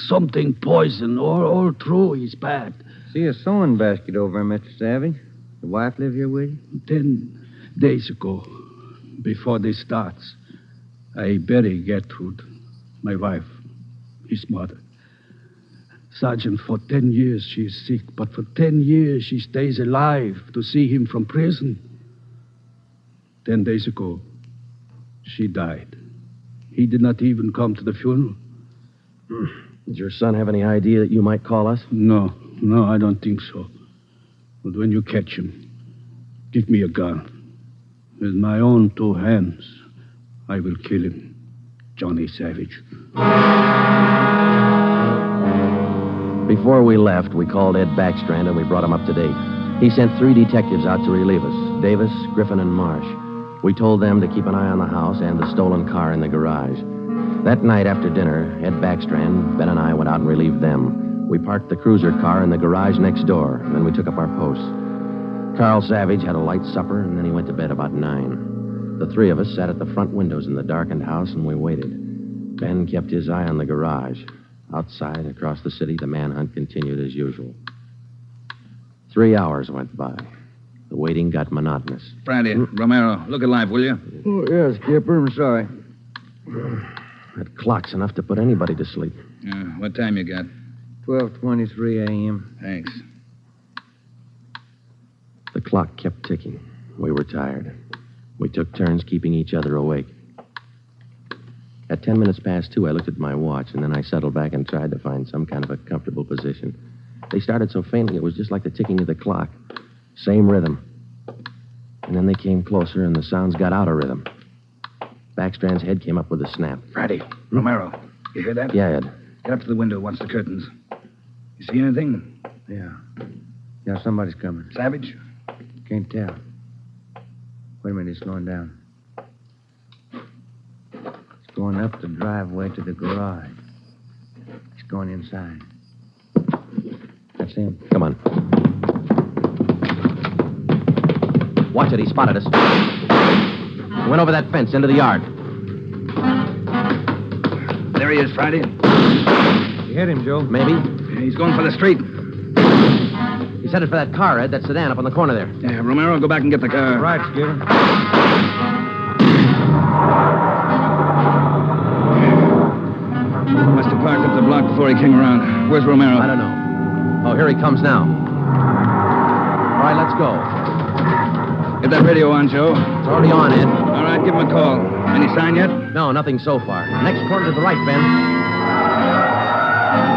Speaker 14: something poison. All through, he's bad.
Speaker 1: See a sewing basket over there, Mr. Savage. The wife live here with you?
Speaker 14: 10 days ago, before this starts, I bury Gertrude, my wife, his mother. Sergeant, for 10 years she is sick, but for 10 years she stays alive to see him from prison. 10 days ago, she died. He did not even come to the funeral.
Speaker 21: Did your son have any idea that you might call us?
Speaker 14: No, I don't think so. But when you catch him, give me a gun. With my own 2 hands, I will kill him. Johnny Savage.
Speaker 21: Before we left, we called Ed Backstrand and we brought him up to date. He sent 3 detectives out to relieve us, Davis, Griffin, and Marsh. We told them to keep an eye on the house and the stolen car in the garage. That night after dinner, Ed Backstrand, Ben, and I went out and relieved them. We parked the cruiser car in the garage next door, and then we took up our posts. Carl Savage had a light supper, and then he went to bed about 9. The 3 of us sat at the front windows in the darkened house, and we waited. Ben kept his eye on the garage. Outside, across the city, the manhunt continued as usual. 3 hours went by. The waiting got monotonous.
Speaker 15: Friday, Romero, look alive, will you?
Speaker 1: Oh, yes, Skipper. I'm sorry.
Speaker 21: That clock's enough to put anybody to sleep.
Speaker 15: What time you got?
Speaker 1: 12:23 a.m.
Speaker 15: Thanks.
Speaker 21: The clock kept ticking. We were tired. We took turns keeping each other awake. At 10 minutes past 2, I looked at my watch, and then I settled back and tried to find some kind of a comfortable position. They started so faintly, it was just like the ticking of the clock. Same rhythm. And then they came closer, and the sounds got out of rhythm. Backstrand's head came up with a snap.
Speaker 15: Friday, Romero, you hear that?
Speaker 21: Yeah, Ed.
Speaker 15: Get up to the window, watch the curtains. You see anything?
Speaker 1: Yeah, somebody's coming.
Speaker 15: Savage?
Speaker 1: Can't tell. Wait a minute, it's slowing down. It's going up the driveway to the garage. It's going inside. That's him.
Speaker 21: Come on. Watch it, he spotted us. He went over that fence into the yard.
Speaker 15: There he is, Friday.
Speaker 1: You hit him, Joe.
Speaker 21: Maybe.
Speaker 15: Yeah, he's going for the street.
Speaker 21: He's headed for that car, Ed, that sedan up on the corner there.
Speaker 15: Yeah, Romero, go back and get the car.
Speaker 1: Right, Skipper.
Speaker 15: Must have parked up the block before he came around. Where's Romero?
Speaker 21: I don't know. Oh, here he comes now. All right, let's go.
Speaker 15: Get that radio on, Joe.
Speaker 21: It's already on, Ed.
Speaker 15: All right, give him a call. Any sign yet?
Speaker 21: No, nothing so far. Next corner to the right, Ben.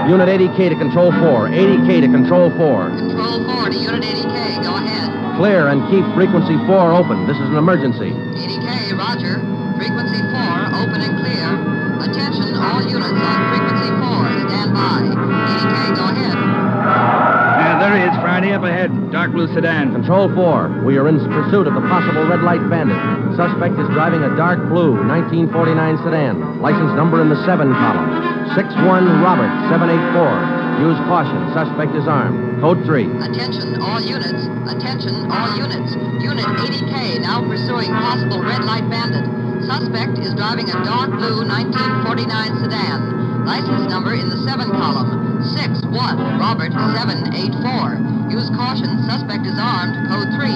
Speaker 21: Unit 80K to Control 4. 80K to Control 4.
Speaker 23: Control 4 to Unit 80K. Go ahead.
Speaker 21: Clear and keep frequency 4 open. This is an emergency.
Speaker 23: 80K, roger. Frequency 4, open and clear. Attention, all units on frequency 4. Stand by. 80K, go ahead.
Speaker 15: Yeah, there he is, Friday, up ahead. Dark blue sedan.
Speaker 21: Control 4. We are in pursuit of the possible red light bandit. Suspect is driving a dark blue 1949 sedan. License number in the 7 column. 61 Robert 784. Use caution. Suspect is armed. Code 3.
Speaker 23: Attention, all units. Attention, all units. Unit 80K now pursuing possible red light bandit. Suspect is driving a dark blue 1949 sedan. License number in the 7 column. 61 Robert 784. Use caution. Suspect is armed. Code 3.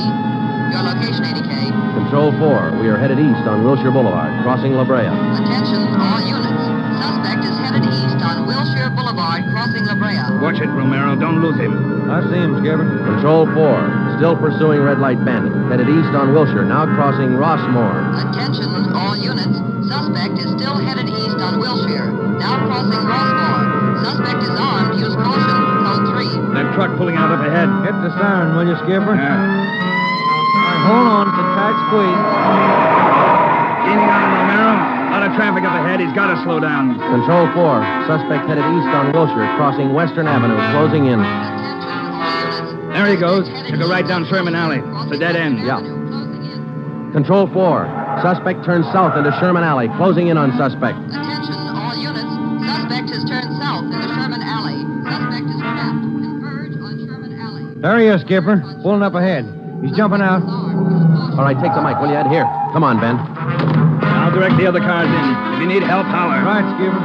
Speaker 23: Your location, 80K.
Speaker 21: Control 4. We are headed east on Wilshire Boulevard, crossing La Brea.
Speaker 23: Attention, all units. Suspect is headed east on Wilshire Boulevard, crossing La Brea.
Speaker 15: Watch it, Romero. Don't lose him.
Speaker 1: I see him, Skipper.
Speaker 21: Control 4. Still pursuing red light bandit. Headed east on Wilshire, now crossing Rossmore.
Speaker 23: Attention, all units. Suspect is still headed east on Wilshire, now crossing Rossmore. Suspect is armed. Use caution. Code 3.
Speaker 15: That truck pulling out up ahead.
Speaker 1: Hit the siren, will you, Skipper?
Speaker 15: Yeah.
Speaker 1: All right, hold on. It's a tight squeeze.
Speaker 15: Gaining on him, Romero. A lot of traffic up ahead. He's got to slow down.
Speaker 21: Control 4. Suspect headed east on Wilshire, crossing Western Avenue, closing in.
Speaker 15: There he goes. Took a right down Sherman Alley. It's a dead end.
Speaker 21: Yeah. Control 4. Suspect turns south into Sherman Alley, closing in on suspect.
Speaker 23: Attention, all units.
Speaker 1: There he is, Skipper. Pulling up ahead. He's jumping out.
Speaker 21: All right, take the mic, will you, Ed? Here. Come on, Ben.
Speaker 14: I'll direct the other cars in. If you need help, holler.
Speaker 1: Right, Skipper.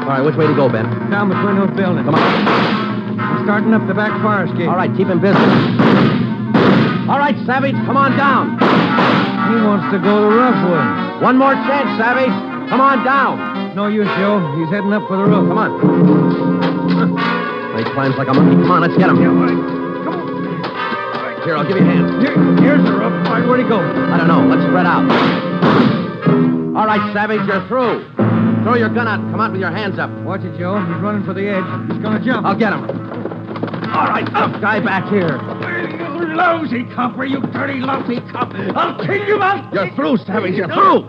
Speaker 21: All right, which way to go, Ben?
Speaker 1: Down between those buildings.
Speaker 21: Come on.
Speaker 1: He's starting up the back fire escape.
Speaker 21: All right, keep him busy. All right, Savage, come on down.
Speaker 1: He wants to go to Roughwood.
Speaker 21: One more chance, Savage. Come on down.
Speaker 1: No use, Joe. He's heading up for the roof.
Speaker 21: Come on. He climbs like a monkey. Come on, let's get him.
Speaker 1: Yeah, all right. Come on.
Speaker 21: All right, here, I'll give you a hand.
Speaker 1: Here's the roof. All right, where'd he go?
Speaker 21: I don't know. Let's spread out. All right, Savage, you're through. Throw your gun out. Come out with your hands up.
Speaker 1: Watch it, Joe. He's running for the edge. He's going to jump.
Speaker 21: I'll get him. All right, up. Guy back here.
Speaker 14: You lousy copper, you dirty, lousy cop. I'll kill you, man.
Speaker 21: You're through, Savage. You're through.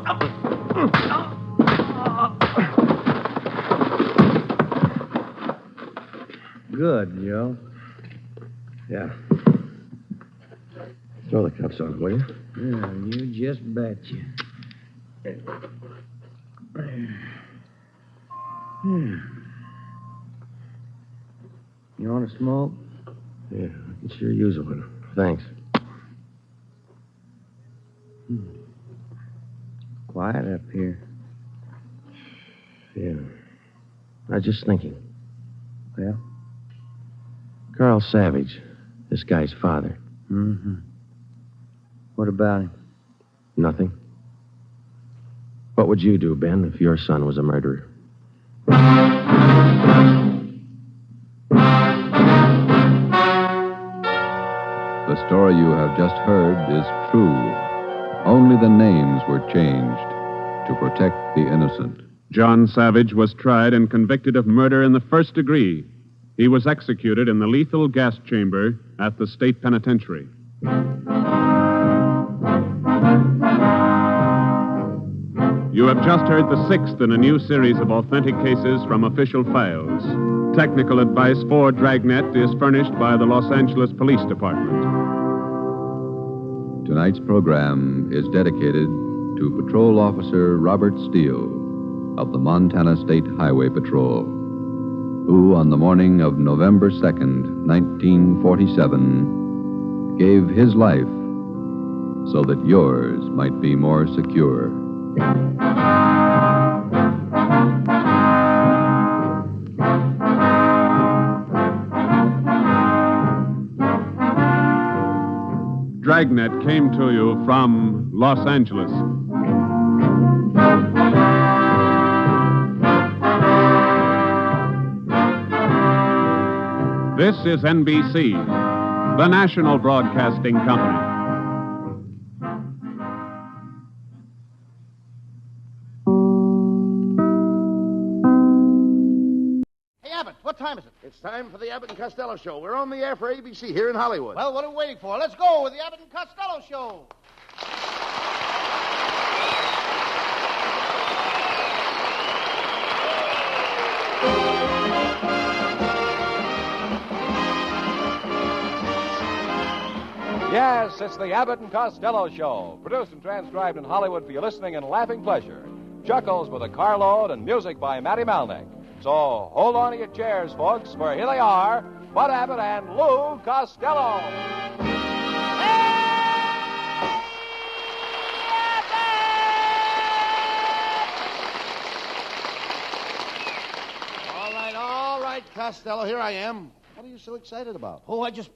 Speaker 1: Good, Joe.
Speaker 21: Yeah. Throw the cuffs on, will you?
Speaker 1: Yeah, you just betcha. You want to smoke?
Speaker 21: Yeah, I can sure use one. Thanks.
Speaker 1: Quiet up here.
Speaker 21: Yeah. I was just thinking.
Speaker 1: Well?
Speaker 21: Carl Savage, this guy's father.
Speaker 1: Mm-hmm. What about him?
Speaker 21: Nothing. What would you do, Ben, if your son was a murderer?
Speaker 2: The story you have just heard is true. Only the names were changed to protect the innocent.
Speaker 20: John Savage was tried and convicted of murder in the first degree. He was executed in the lethal gas chamber at the state penitentiary. You have just heard the sixth in a new series of authentic cases from official files. Technical advice for Dragnet is furnished by the Los Angeles Police Department.
Speaker 2: Tonight's program is dedicated to Patrol Officer Robert Steele of the Montana State Highway Patrol, who on the morning of November 2nd, 1947, gave his life so that yours might be more secure.
Speaker 20: Dragnet came to you from Los Angeles. This is NBC, the national broadcasting company.
Speaker 9: Hey, Abbott, what time is it? It's time for the Abbott and Costello Show. We're on the air for ABC here in Hollywood. Well, what are we waiting for? Let's go with the Abbott and Costello Show.
Speaker 5: Yes, it's the Abbott and Costello Show, produced and transcribed in Hollywood for your listening and laughing pleasure. Chuckles with a carload and music by Matty Malnick. So hold on to your chairs, folks, for here they are, Bud Abbott and Lou Costello.
Speaker 9: All right, Costello, here I am. What are you so excited about? Oh, I just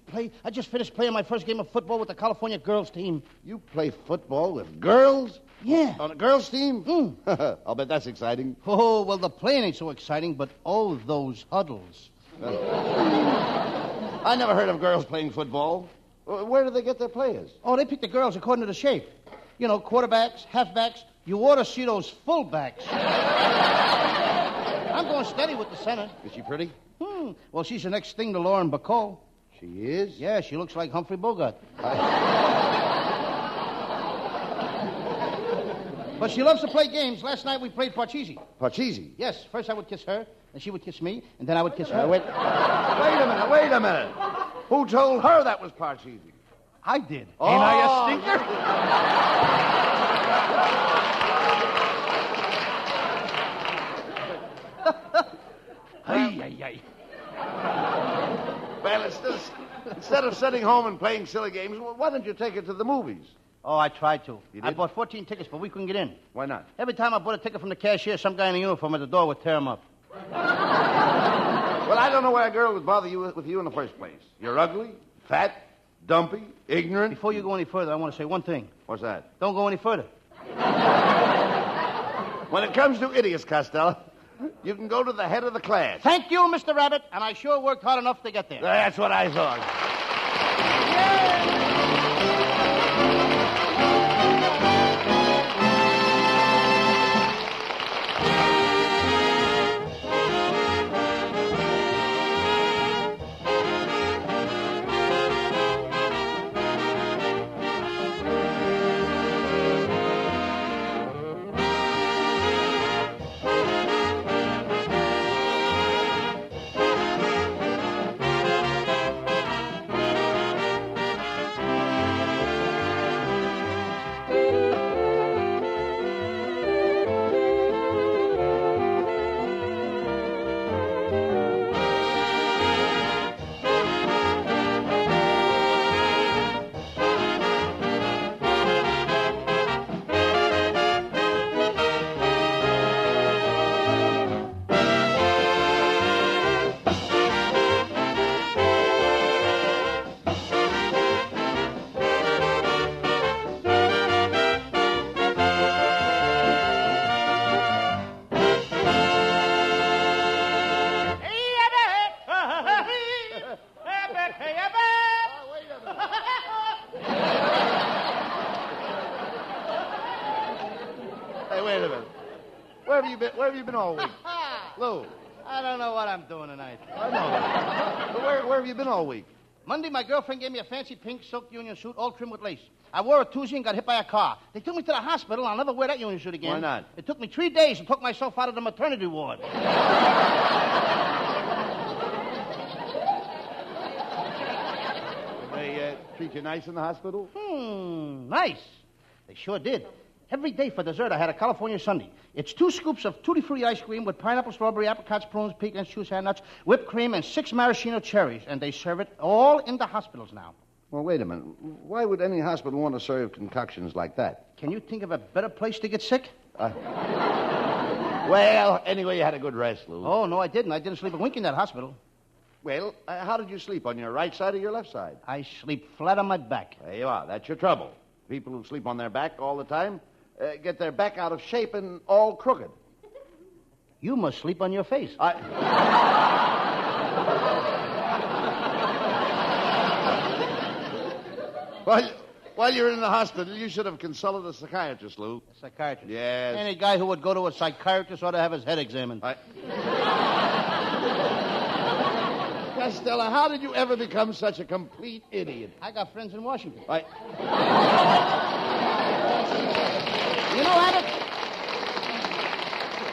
Speaker 9: finished playing my first game of football with the California girls team. You play football with girls? Yeah. On a girls team? I'll bet that's exciting. Oh, well, the playing ain't so exciting, but oh, those huddles. I never heard of girls playing football. Where do they get their players? Oh, they pick the girls according to the shape. You know, quarterbacks, halfbacks. You ought to see those fullbacks. I'm going steady with the center. Is she pretty? Well, she's the next thing to Lauren Bacall. She is? Yeah, she looks like Humphrey Bogart. But she loves to play games. Last night we played Parcheesi. Parcheesi? Yes. First I would kiss her, and she would kiss me, and then I would kiss her. Wait a minute. Who told her that was Parcheesi? I did. Oh, ain't I a stinker? Well, instead of sitting home and playing silly games, why don't you take her to the movies?
Speaker 12: Oh, I tried to.
Speaker 9: You
Speaker 12: I
Speaker 9: did?
Speaker 12: bought 14 tickets, but we couldn't get in.
Speaker 9: Why not?
Speaker 12: Every time I bought a ticket from the cashier, some guy in a uniform at the door would tear him up.
Speaker 9: Well, I don't know why a girl would bother you with you in the first place. You're ugly, fat, dumpy, ignorant.
Speaker 12: Before you go any further, I want to say one thing.
Speaker 9: What's that?
Speaker 12: Don't go any further.
Speaker 9: When it comes to idiots, Costello, you can go to the head of the class.
Speaker 12: Thank you, Mr. Rabbit, and I sure worked hard enough to get there.
Speaker 9: That's what I thought. Hey, wait a minute. Where have you been all week? Lou.
Speaker 12: I don't know what I'm doing tonight.
Speaker 9: I know. But where have you been all week?
Speaker 12: Monday, my girlfriend gave me a fancy pink silk union suit, all trimmed with lace. I wore it Tuesday and got hit by a car. They took me to the hospital. I'll never wear that union suit again.
Speaker 9: Why not?
Speaker 12: It took me 3 days and took myself out of the maternity ward.
Speaker 9: They treat you nice in the hospital?
Speaker 12: Nice. They sure did. Every day for dessert, I had a California sundae. It's 2 scoops of tutti-frutti ice cream with pineapple, strawberry, apricots, prunes, pecans, choux-sand nuts, whipped cream, and 6 maraschino cherries. And they serve it all in the hospitals now.
Speaker 9: Well, wait a minute. Why would any hospital want to serve concoctions like that?
Speaker 12: Can you think of a better place to get sick?
Speaker 9: Well, anyway, you had a good rest, Lou.
Speaker 12: Oh, no, I didn't. I didn't sleep a wink in that hospital.
Speaker 9: Well, how did you sleep? On your right side or your left side?
Speaker 12: I sleep flat on my back.
Speaker 9: There you are. That's your trouble. People who sleep on their back all the time get their back out of shape and all crooked.
Speaker 12: You must sleep on your face.
Speaker 9: While you're in the hospital, you should have consulted a psychiatrist, Lou.
Speaker 12: A psychiatrist?
Speaker 9: Yes.
Speaker 12: Any guy who would go to a psychiatrist ought to have his head examined.
Speaker 9: Costello, how did you ever become such a complete idiot?
Speaker 12: I got friends in Washington.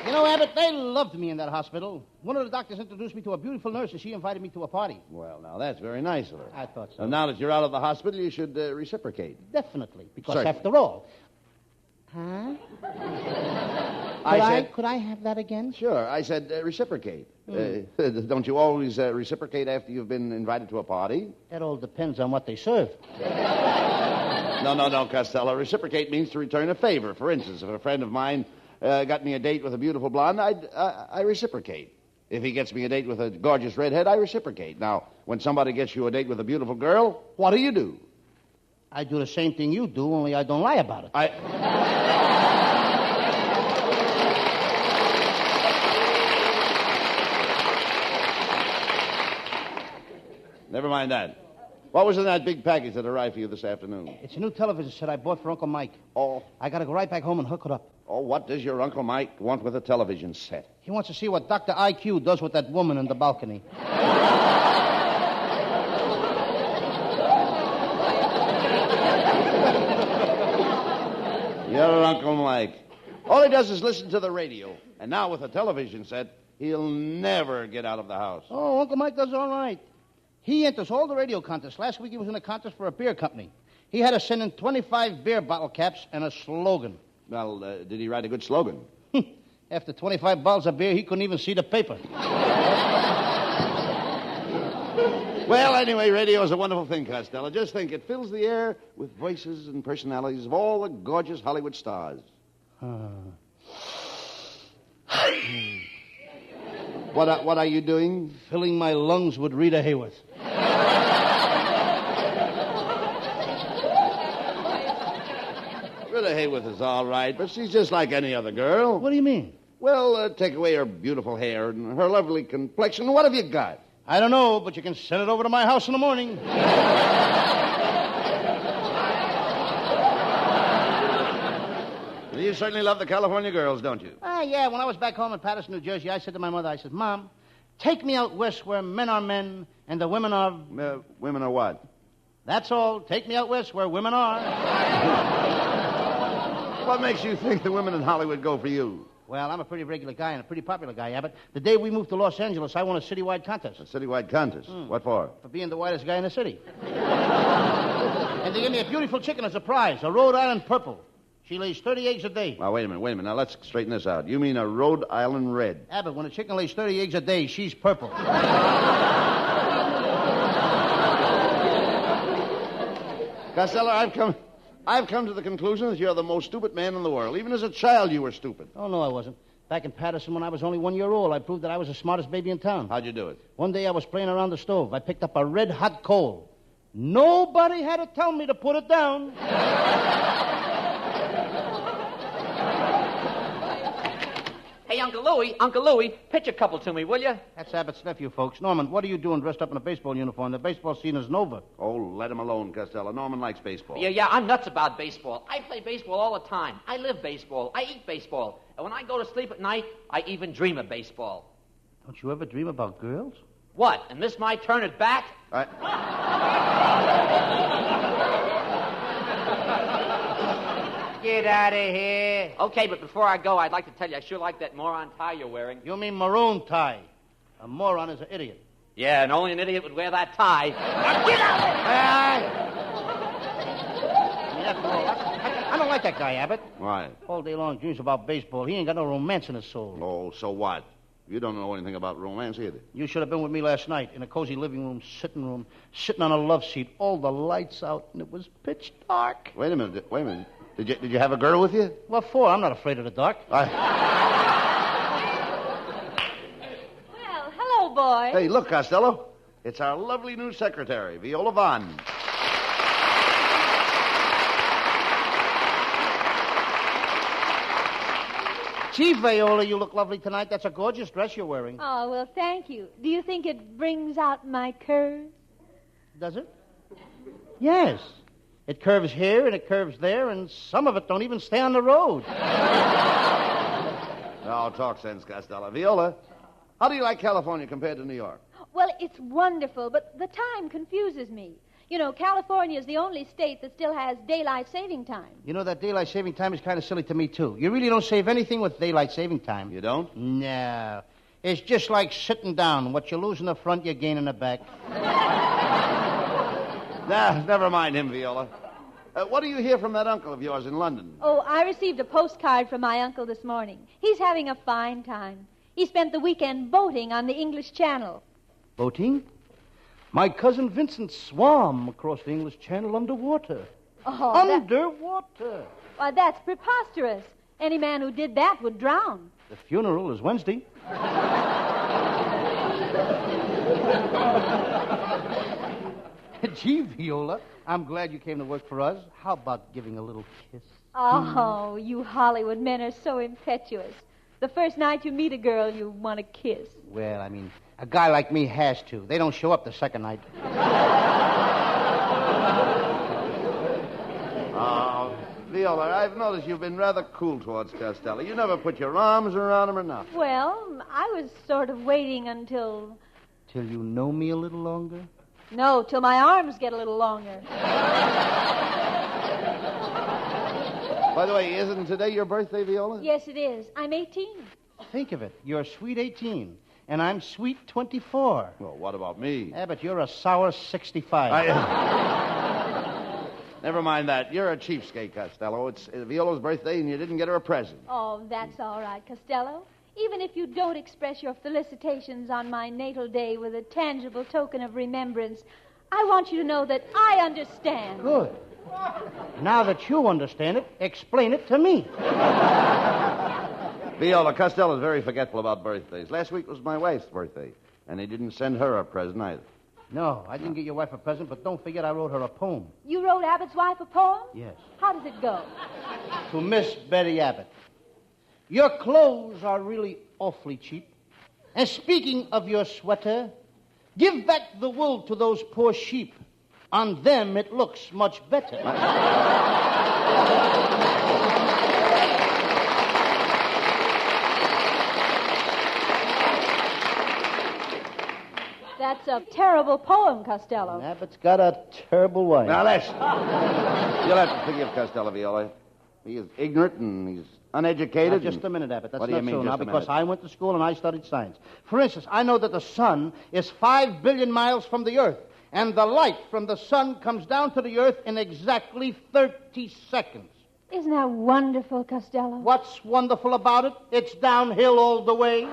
Speaker 9: You
Speaker 12: know, Abbott, they loved me in that hospital. One of the doctors introduced me to a beautiful nurse, and she invited me to a party.
Speaker 9: Well, now, that's very nice of her.
Speaker 12: I thought so.
Speaker 9: So now that you're out of the hospital, you should reciprocate.
Speaker 12: Definitely, because
Speaker 9: Certainly.
Speaker 12: after all... Huh? Could I have that again?
Speaker 9: Sure. I said reciprocate. Don't you always reciprocate after you've been invited to a party?
Speaker 12: That all depends on what they serve.
Speaker 9: No, Costello. Reciprocate means to return a favor. For instance, if a friend of mine got me a date with a beautiful blonde, I reciprocate. If he gets me a date with a gorgeous redhead, I reciprocate. Now, when somebody gets you a date with a beautiful girl, what do?
Speaker 12: I do the same thing you do, only I don't lie about it.
Speaker 9: Never mind that. What was in that big package that arrived for you this afternoon?
Speaker 12: It's a new television set I bought for Uncle Mike.
Speaker 9: Oh.
Speaker 12: I got to go right back home and hook it up.
Speaker 9: Oh, what does your Uncle Mike want with a television set?
Speaker 12: He wants to see what Dr. IQ does with that woman in the balcony.
Speaker 9: Your Uncle Mike. All he does is listen to the radio. And now with a television set, he'll never get out of the house.
Speaker 12: Oh, Uncle Mike does all right. He enters all the radio contests. Last week he was in a contest for a beer company. He had to send in 25 beer bottle caps and a slogan.
Speaker 9: Well, did he write a good slogan?
Speaker 12: After 25 bottles of beer, he couldn't even see the paper.
Speaker 9: Well, anyway, radio is a wonderful thing, Costello. Just think, it fills the air with voices and personalities of all the gorgeous Hollywood stars. What are you doing?
Speaker 8: Filling my lungs with Rita Hayworth.
Speaker 9: Rita Hayworth is all right, but she's just like any other girl.
Speaker 8: What do you mean?
Speaker 9: Well, take away her beautiful hair and her lovely complexion. What have you got?
Speaker 8: I don't know, but you can send it over to my house in the morning.
Speaker 9: You certainly love the California girls, don't you?
Speaker 8: Yeah. When I was back home in Patterson, New Jersey, I said to my mother, I said, Mom, take me out west where men are men and the women are...
Speaker 9: Women are what?
Speaker 8: That's all. Take me out west where women are.
Speaker 9: What makes you think the women in Hollywood go for you?
Speaker 8: Well, I'm a pretty regular guy and a pretty popular guy, Abbott. The day we moved to Los Angeles, I won a citywide contest.
Speaker 9: A citywide contest? What for?
Speaker 8: For being the whitest guy in the city. And they gave me a beautiful chicken as a prize, a Rhode Island purple. She lays 30 eggs a day.
Speaker 9: Now, wait a minute. Now, let's straighten this out. You mean a Rhode Island red?
Speaker 8: Abbott, when a chicken lays 30 eggs a day, she's purple.
Speaker 9: Costello, I've come to the conclusion that you're the most stupid man in the world. Even as a child, you were stupid.
Speaker 8: Oh, no, I wasn't. Back in Patterson, when I was only 1 year old, I proved that I was the smartest baby in town.
Speaker 9: How'd you do it?
Speaker 8: One day I was playing around the stove. I picked up a red-hot coal. Nobody had to tell me to put it down.
Speaker 10: Hey, Uncle Louie, pitch a couple to me, will you?
Speaker 8: That's Abbott's nephew, folks. Norman, what are you doing dressed up in a baseball uniform? The baseball scene is over.
Speaker 9: Oh, let him alone, Costello. Norman likes baseball.
Speaker 10: Yeah, I'm nuts about baseball. I play baseball all the time. I live baseball. I eat baseball. And when I go to sleep at night, I even dream of baseball.
Speaker 8: Don't you ever dream about girls?
Speaker 10: What, and miss my turn at bat?
Speaker 8: Get out of here.
Speaker 10: Okay, but before I go, I'd like to tell you I sure like that moron tie you're wearing.
Speaker 8: You mean maroon tie. A moron is an idiot.
Speaker 10: Yeah, and only an idiot would wear that tie.
Speaker 8: Get out of here! I don't like that guy, Abbott.
Speaker 9: Why?
Speaker 8: All day long dreams about baseball. He ain't got no romance in his soul.
Speaker 9: Oh, so what? You don't know anything about romance either.
Speaker 8: You should have been with me last night in a cozy living room, sitting on a love seat, all the lights out, and it was pitch dark.
Speaker 9: Wait a minute. Did you have a girl with you?
Speaker 8: What for? I'm not afraid of the dark.
Speaker 19: Well, hello, boy.
Speaker 9: Hey, look, Costello. It's our lovely new secretary, Viola Vaughn.
Speaker 8: Gee, Viola, you look lovely tonight. That's a gorgeous dress you're wearing.
Speaker 19: Oh, well, thank you. Do you think it brings out my curves?
Speaker 8: Does it? Yes. It curves here and it curves there, and some of it don't even stay on the road.
Speaker 9: Now, talk sense, Costello. Viola, how do you like California compared to New York?
Speaker 19: Well, it's wonderful, but the time confuses me. You know, California is the only state that still has daylight saving time.
Speaker 8: You know, that daylight saving time is kind of silly to me, too. You really don't save anything with daylight saving time.
Speaker 9: You don't?
Speaker 8: No. It's just like sitting down. What you lose in the front, you gain in the back.
Speaker 9: Nah, never mind him, Viola. What do you hear from that uncle of yours in London?
Speaker 19: Oh, I received a postcard from my uncle this morning. He's having a fine time. He spent the weekend boating on the English Channel.
Speaker 8: Boating? My cousin Vincent swam across the English Channel underwater.
Speaker 19: Oh,
Speaker 8: underwater?
Speaker 19: Why, that's preposterous. Any man who did that would drown.
Speaker 8: The funeral is Wednesday. Gee, Viola, I'm glad you came to work for us. How about giving a little kiss?
Speaker 19: Oh, you Hollywood men are so impetuous. The first night you meet a girl, you want to kiss.
Speaker 8: Well, I mean, a guy like me has to. They don't show up the second night.
Speaker 9: Oh, Viola, I've noticed you've been rather cool towards Costello. You never put your arms around him or nothing.
Speaker 19: Well, I was sort of waiting until...
Speaker 8: Till you know me a little longer?
Speaker 19: No, till my arms get a little longer.
Speaker 9: By the way, isn't today your birthday, Viola?
Speaker 19: Yes, it is. I'm 18.
Speaker 8: Think of it. You're sweet 18, and I'm sweet 24.
Speaker 9: Well, what about me?
Speaker 8: Yeah, but you're a sour 65.
Speaker 9: Never mind that. You're a cheapskate, Costello. It's Viola's birthday, and you didn't get her a present.
Speaker 19: Oh, that's all right, Costello.
Speaker 3: Even if you don't express your felicitations on my natal day with a tangible token of remembrance, I want you to know that I understand.
Speaker 8: Good. Now that you understand it, explain it to me.
Speaker 9: Viola, Costello's very forgetful about birthdays. Last week was my wife's birthday, and he didn't send her a present either.
Speaker 8: No, I didn't get your wife a present, but don't forget I wrote her a poem.
Speaker 3: You wrote Abbott's wife a poem?
Speaker 8: Yes.
Speaker 3: How does it go?
Speaker 8: To Miss Betty Abbott. Your clothes are really awfully cheap. And speaking of your sweater, give back the wool to those poor sheep. On them it looks much better.
Speaker 3: That's a terrible poem, Costello.
Speaker 8: Abbott's got a terrible wife.
Speaker 9: Now, listen. You'll have to forgive Costello, Viola. He is ignorant and he's uneducated.
Speaker 8: Now, just a minute, Abbott. That's
Speaker 9: What do you
Speaker 8: not
Speaker 9: mean,
Speaker 8: so
Speaker 9: just
Speaker 8: now,
Speaker 9: a
Speaker 8: because
Speaker 9: minute?
Speaker 8: I went to school and I studied science. For instance, I know that the sun is 5 billion miles from the Earth, and the light from the sun comes down to the Earth in exactly 30 seconds.
Speaker 3: Isn't that wonderful, Costello?
Speaker 8: What's wonderful about it? It's downhill all the way.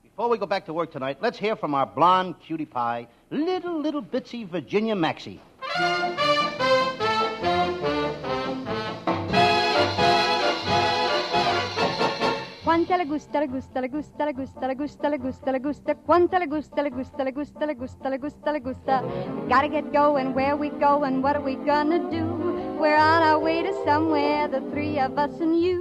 Speaker 8: Before we go back to work tonight, let's hear from our blonde cutie pie, little bitsy Virginia Maxie.
Speaker 4: Quanta le gusta, le gusta, le gusta, le gusta, le gusta, le gusta, le gusta. Quanta le gusta, le gusta, le gusta, le gusta, le gusta, le gusta. Gotta get going, where we going, what are we gonna do? We're on our way to somewhere, the three of us and you.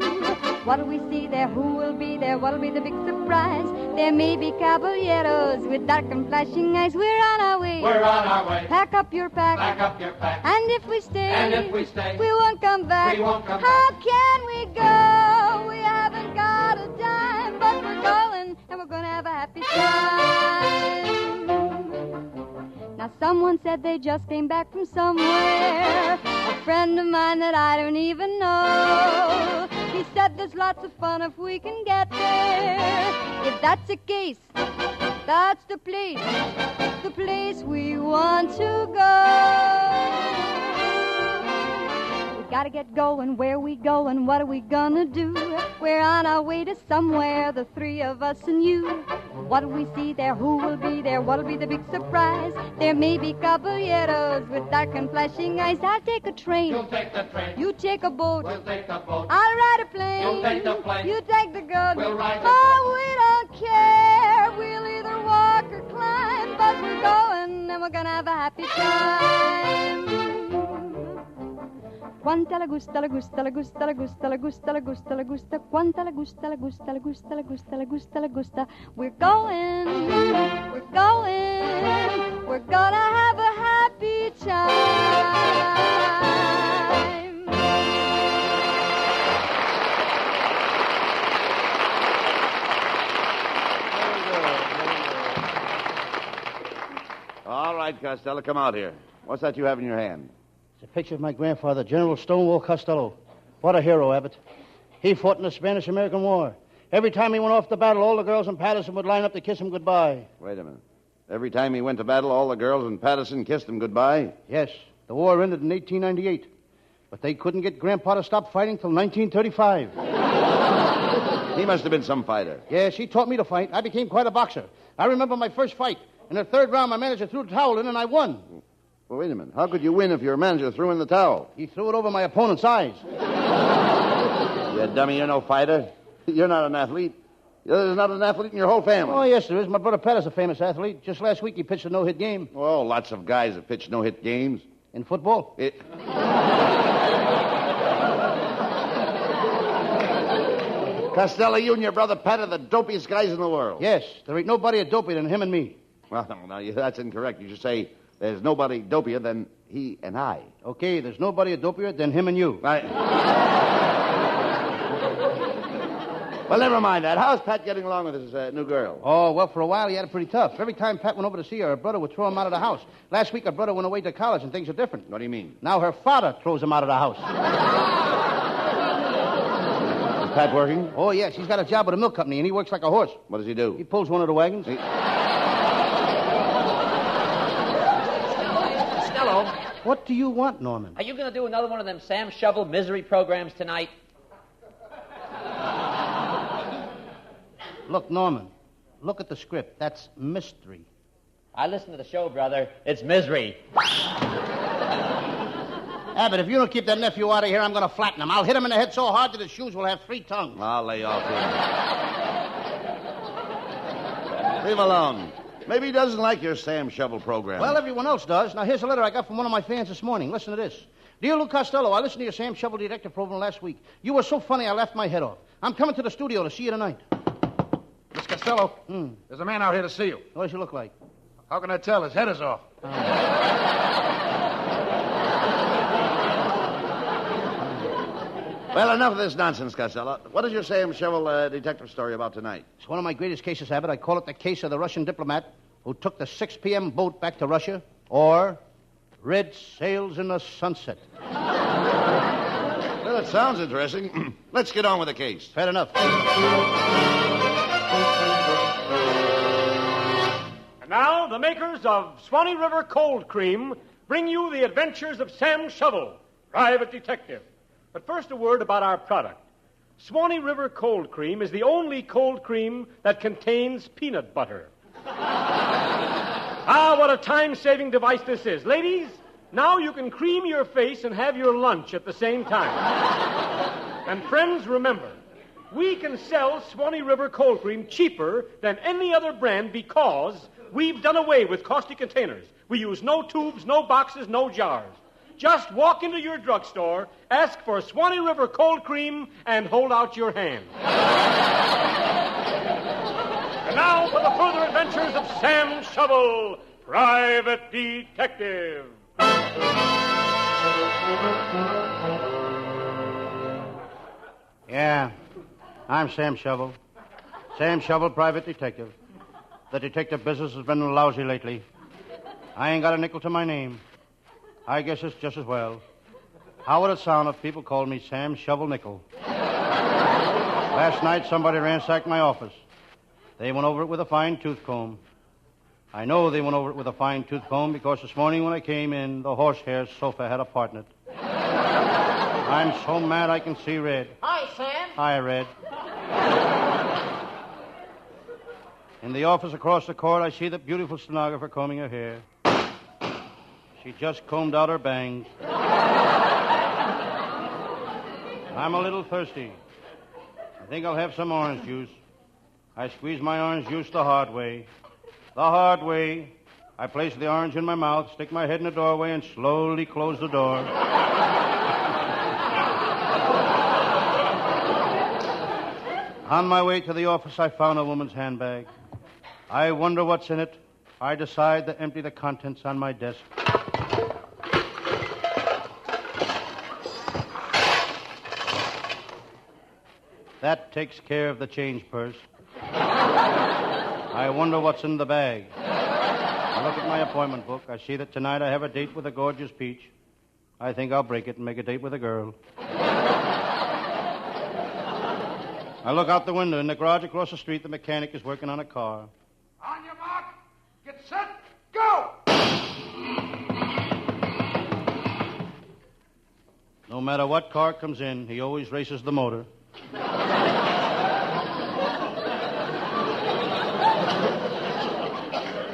Speaker 4: What do we see there? Who will be there? What'll be the big surprise? There may be caballeros with dark and flashing eyes. We're on our way.
Speaker 7: We're on our way.
Speaker 4: Pack up your pack.
Speaker 7: Pack up your pack.
Speaker 4: And if we stay,
Speaker 7: we
Speaker 4: won't come back.
Speaker 7: We won't come
Speaker 4: How
Speaker 7: back.
Speaker 4: can we go? We haven't got a dime, but we're going, and we're gonna have a happy time. Now, someone said they just came back from somewhere. A friend of mine that I don't even know. He said there's lots of fun if we can get there. If that's the case, that's the place we want to go. We gotta get going, where we going, what are we gonna do? We're on our way to somewhere, the three of us and you. What do we see there? Who will be there? What'll be the big surprise? There may be caballeros with dark and flashing eyes. I'll take a train.
Speaker 7: You'll take the train.
Speaker 4: You take a boat.
Speaker 7: We'll take the boat.
Speaker 4: I'll ride a plane.
Speaker 7: You'll take the plane.
Speaker 4: You take the gun.
Speaker 7: We'll ride the
Speaker 4: Oh, we don't care. We'll either walk or climb, but we're going and we're gonna have a happy time. Quanta la gusta, la gusta, la gusta, la gusta, la gusta, la gusta, la gusta. Quanta la gusta, la gusta, la gusta, la gusta, la gusta, la gusta. We're going, we're gonna have a happy time.
Speaker 9: All right, Costello, come out here. What's that you have in your hand?
Speaker 8: It's a picture of my grandfather, General Stonewall Costello. What a hero, Abbott. He fought in the Spanish-American War. Every time he went off to battle, all the girls in Patterson would line up to kiss him goodbye.
Speaker 9: Wait a minute. Every time he went to battle, all the girls in Patterson kissed him goodbye?
Speaker 8: Yes, the war ended in 1898. But they couldn't get Grandpa to stop fighting till 1935.
Speaker 9: He must have been some fighter.
Speaker 8: Yeah, she taught me to fight. I became quite a boxer. I remember my first fight. In the third round, my manager threw the towel in, and I won.
Speaker 9: Well, wait a minute. How could you win if your manager threw in the towel?
Speaker 8: He threw it over my opponent's eyes.
Speaker 9: You dummy, you're no fighter. You're not an athlete. There's not an athlete in your whole family.
Speaker 8: Oh, yes, there is. My brother Pat is a famous athlete. Just last week, he pitched a no-hit game.
Speaker 9: Well, lots of guys have pitched no-hit games.
Speaker 8: In football?
Speaker 9: Costello, you and your brother Pat are the dopiest guys in the world.
Speaker 8: Yes, there ain't nobody a dopier than him and me.
Speaker 9: Well, no, that's incorrect. You should say there's nobody dopier than he and I.
Speaker 8: Okay, there's nobody a dopier than him and you.
Speaker 9: Well, never mind that. How's Pat getting along with his new girl?
Speaker 8: Oh, well, for a while he had it pretty tough. Every time Pat went over to see her brother would throw him out of the house. Last week, her brother went away to college, and things are different.
Speaker 9: What do you mean?
Speaker 8: Now her father throws him out of the house.
Speaker 9: Is Pat working?
Speaker 8: Oh, yes. He's got a job with a milk company, and he works like a horse.
Speaker 9: What does he do?
Speaker 8: He pulls one of the wagons.
Speaker 10: Costello.
Speaker 8: What do you want, Norman?
Speaker 10: Are you going to do another one of them Sam Shovel misery programs tonight?
Speaker 8: Look, Norman, look at the script. That's mystery.
Speaker 10: I listen to the show, brother. It's misery.
Speaker 8: Abbott, if you don't keep that nephew out of here, I'm going to flatten him. I'll hit him in the head so hard that his shoes will have 3 tongues.
Speaker 9: I'll lay off here. Leave alone. Maybe he doesn't like your Sam Shovel program.
Speaker 8: Well, everyone else does. Now, here's a letter I got from one of my fans this morning. Listen to this. Dear Lou Costello, I listened to your Sam Shovel detective program last week. You were so funny, I laughed my head off. I'm coming to the studio to see you tonight.
Speaker 11: Miss Costello, there's a man out here to see you.
Speaker 8: What does he look like?
Speaker 11: How can I tell? His head is off.
Speaker 9: Well, enough of this nonsense, Costello. What is your Sam Shovel detective story about tonight?
Speaker 8: It's one of my greatest cases, Abbott. I call it the case of the Russian diplomat who took the 6 p.m. boat back to Russia, or Red Sails in the Sunset.
Speaker 9: Well, it sounds interesting. Let's get on with the case.
Speaker 8: Fair enough.
Speaker 13: And now, the makers of Swanee River Cold Cream bring you the adventures of Sam Shovel, private detective. But first, a word about our product. Swanee River Cold Cream is the only cold cream that contains peanut butter. Ah, what a time-saving device this is. Ladies, now you can cream your face and have your lunch at the same time. And friends, remember, we can sell Swanee River Cold Cream cheaper than any other brand because we've done away with costly containers. We use no tubes, no boxes, no jars. Just walk into your drugstore, ask for Swanee River Cold Cream, and hold out your hand. And now for the further adventures of Sam Shovel, private detective.
Speaker 8: Yeah, I'm Sam Shovel. Sam Shovel, private detective. The detective business has been lousy lately. I ain't got a nickel to my name. I guess it's just as well. How would it sound if people called me Sam Shovel Nickel? Last night, somebody ransacked my office. They went over it with a fine-tooth comb. I know they went over it with a fine-tooth comb because this morning when I came in, the horsehair sofa had a part in it. I'm so mad I can see red.
Speaker 10: Hi, Sam.
Speaker 8: Hi, Red. In the office across the court, I see the beautiful stenographer combing her hair. She just combed out her bangs. I'm a little thirsty. I think I'll have some orange juice. I squeeze my orange juice the hard way. The hard way. I place the orange in my mouth, stick my head in the doorway, and slowly close the door. On my way to the office, I found a woman's handbag. I wonder what's in it. I decide to empty the contents on my desk. That takes care of the change purse. I wonder what's in the bag. I look at my appointment book. I see that tonight I have a date with a gorgeous peach. I think I'll break it and make a date with a girl. I look out the window. In the garage across the street, the mechanic is working on a car.
Speaker 11: On your mark, get set, go!
Speaker 8: No matter what car comes in, he always races the motor.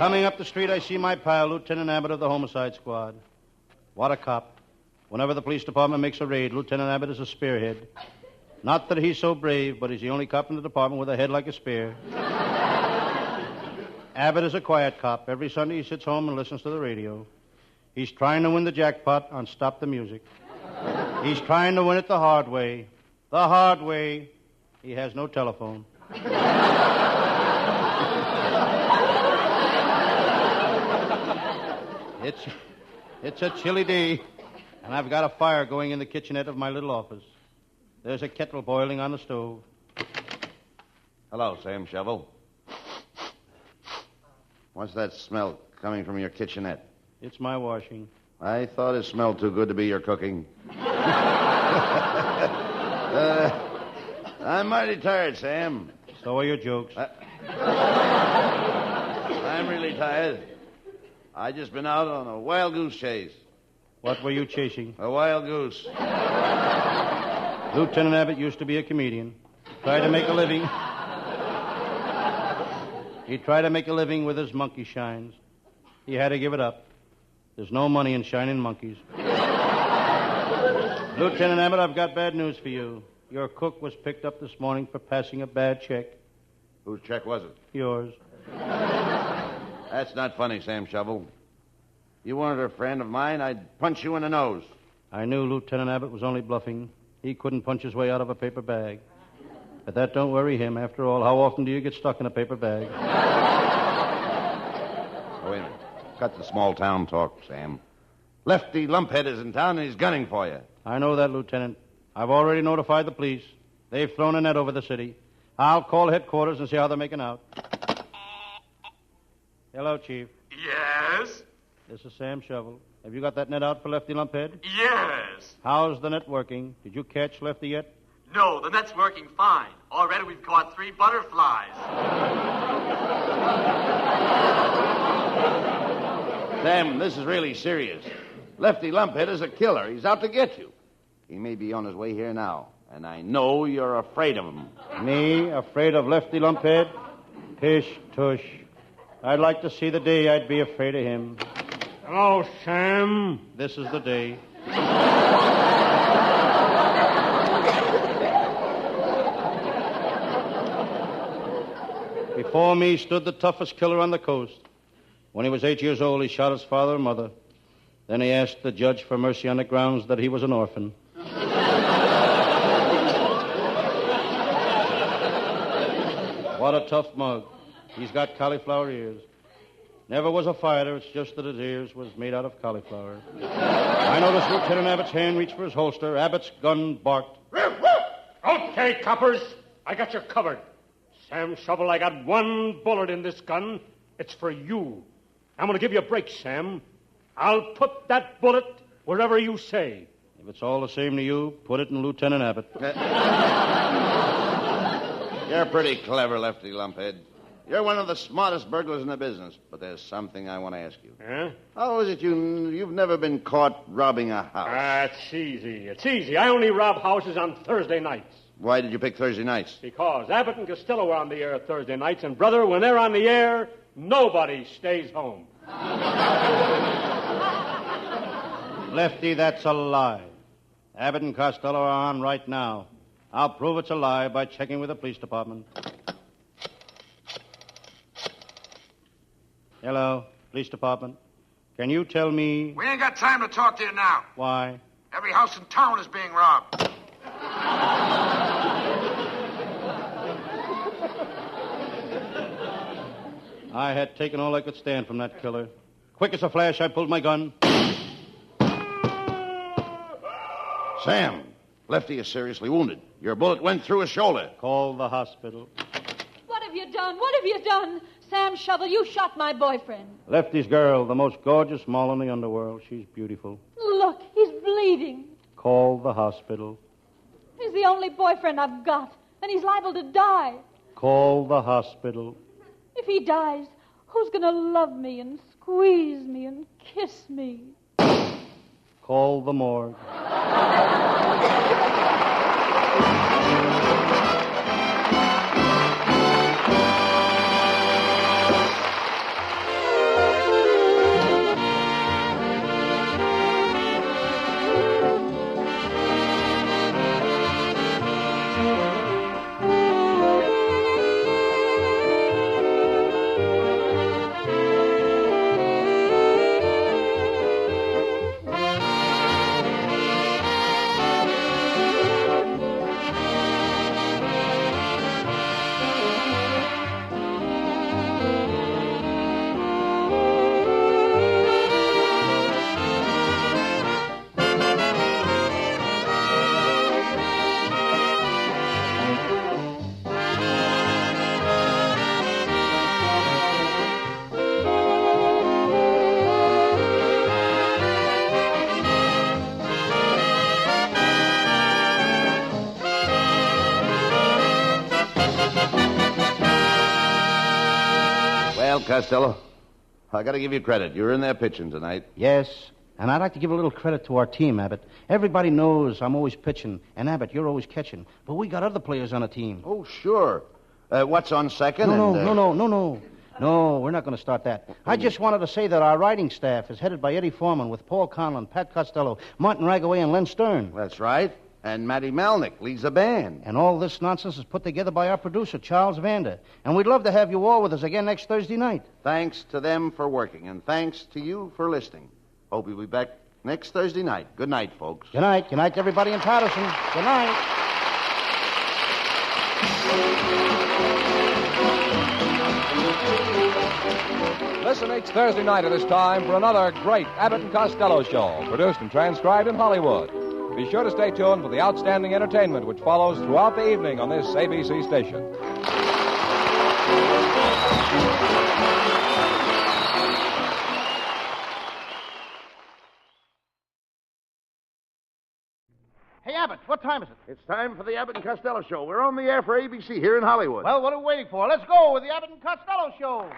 Speaker 8: Coming up the street, I see my pal, Lieutenant Abbott of the Homicide Squad. What a cop. Whenever the police department makes a raid, Lieutenant Abbott is a spearhead. Not that he's so brave, but he's the only cop in the department with a head like a spear. Abbott is a quiet cop. Every Sunday he sits home and listens to the radio. He's trying to win the jackpot on Stop the Music. He's trying to win it the hard way. The hard way. He has no telephone. It's a chilly day, and I've got a fire going in the kitchenette of my little office. There's a kettle boiling on the stove.
Speaker 9: Hello, Sam Shovel. What's that smell coming from your kitchenette?
Speaker 8: It's my washing.
Speaker 9: I thought it smelled too good to be your cooking. I'm mighty tired, Sam.
Speaker 8: So are your jokes.
Speaker 9: I'm really tired. I just been out on a wild goose chase.
Speaker 8: What were you chasing?
Speaker 9: A wild goose.
Speaker 8: Lieutenant Abbott used to be a comedian. Tried to make a living. He tried to make a living with his monkey shines. He had to give it up. There's no money in shining monkeys. Lieutenant Abbott, I've got bad news for you. Your cook was picked up this morning for passing a bad check.
Speaker 9: Whose check was it?
Speaker 8: Yours.
Speaker 9: That's not funny, Sam Shovel. You weren't a friend of mine, I'd punch you in the nose.
Speaker 8: I knew Lieutenant Abbott was only bluffing. He couldn't punch his way out of a paper bag. But that don't worry him. After all, how often do you get stuck in a paper bag?
Speaker 9: Oh, wait a minute. Cut the small town talk, Sam. Lefty Lumphead is in town and he's gunning for you.
Speaker 8: I know that, Lieutenant. I've already notified the police. They've thrown a net over the city. I'll call headquarters and see how they're making out. Hello, Chief.
Speaker 7: Yes?
Speaker 8: This is Sam Shovel. Have you got that net out for Lefty Lumphead?
Speaker 7: Yes.
Speaker 8: How's the net working? Did you catch Lefty yet?
Speaker 7: No, the net's working fine. Already we've caught 3 butterflies.
Speaker 9: Sam, this is really serious. Lefty Lumphead is a killer. He's out to get you. He may be on his way here now, and I know you're afraid of him.
Speaker 8: Me, afraid of Lefty Lumphead? Pish, tush. I'd like to see the day I'd be afraid of him.
Speaker 13: Hello, Sam.
Speaker 8: This is the day. Before me stood the toughest killer on the coast. When he was 8 years old, he shot his father and mother. Then he asked the judge for mercy on the grounds that he was an orphan. What a tough mug. He's got cauliflower ears. Never was a fighter, it's just that his ears was made out of cauliflower. I noticed Lieutenant Abbott's hand reach for his holster. Abbott's gun barked.
Speaker 13: Okay, coppers. I got you covered. Sam Shovel, I got 1 bullet in this gun. It's for you. I'm going to give you a break, Sam. I'll put that bullet wherever you say.
Speaker 8: If it's all the same to you, put it in Lieutenant Abbott.
Speaker 9: You're pretty clever, Lefty Lumphead. You're one of the smartest burglars in the business, but there's something I want to ask you.
Speaker 13: Huh?
Speaker 9: How is it you've never been caught robbing a house?
Speaker 13: It's easy. It's easy. I only rob houses on Thursday nights.
Speaker 9: Why did you pick Thursday nights?
Speaker 13: Because Abbott and Costello are on the air Thursday nights, and, brother, when they're on the air, nobody stays home.
Speaker 8: Lefty, that's a lie. Abbott and Costello are on right now. I'll prove it's a lie by checking with the police department. Hello, police department. Can you tell me...
Speaker 11: We ain't got time to talk to you now.
Speaker 8: Why?
Speaker 11: Every house in town is being robbed.
Speaker 8: I had taken all I could stand from that killer. Quick as a flash, I pulled my gun.
Speaker 9: Sam, Lefty is seriously wounded. Your bullet went through his shoulder.
Speaker 8: Call the hospital.
Speaker 3: What have you done? What have you done? Sam Shovel, you shot my boyfriend.
Speaker 8: Lefty's girl, the most gorgeous moll in the underworld. She's beautiful.
Speaker 3: Look, he's bleeding.
Speaker 8: Call the hospital.
Speaker 3: He's the only boyfriend I've got, and he's liable to die.
Speaker 8: Call the hospital.
Speaker 3: If he dies, who's going to love me and squeeze me and kiss me?
Speaker 8: Call the morgue.
Speaker 9: Costello. I got to give you credit. You were in there pitching tonight.
Speaker 8: Yes, and I'd like to give a little credit to our team, Abbott. Everybody knows I'm always pitching, and Abbott, you're always catching. But we got other players on the team.
Speaker 9: Oh, sure. What's on second?
Speaker 8: No, we're not going to start that. I just wanted to say that our writing staff is headed by Eddie Foreman with Paul Conlon, Pat Costello, Martin Ragaway, and Len Stern.
Speaker 9: That's right. And Matty Malnick leads the band.
Speaker 8: And all this nonsense is put together by our producer, Charles Vander. And we'd love to have you all with us again next Thursday night.
Speaker 9: Thanks to them for working, and thanks to you for listening. Hope you'll be back next Thursday night. Good night, folks.
Speaker 8: Good night. Good night to everybody in Patterson. Good night.
Speaker 17: Listen each Thursday night at this time for another great Abbott and Costello show, produced and transcribed in Hollywood. Be sure to stay tuned for the outstanding entertainment which follows throughout the evening on this ABC station.
Speaker 8: Hey, Abbott, what time is it?
Speaker 9: It's time for the Abbott and Costello show. We're on the air for ABC here in Hollywood.
Speaker 8: Well, what are we waiting for? Let's go with the Abbott and Costello show.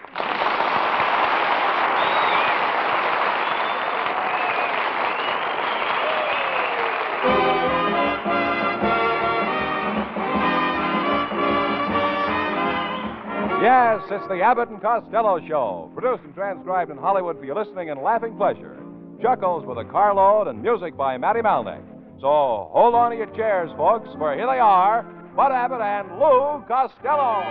Speaker 17: Yes, it's the Abbott and Costello Show, produced and transcribed in Hollywood for your listening and laughing pleasure. Chuckles with a carload and music by Matty Malnick. So hold on to your chairs, folks, for here they are, Bud Abbott and Lou Costello.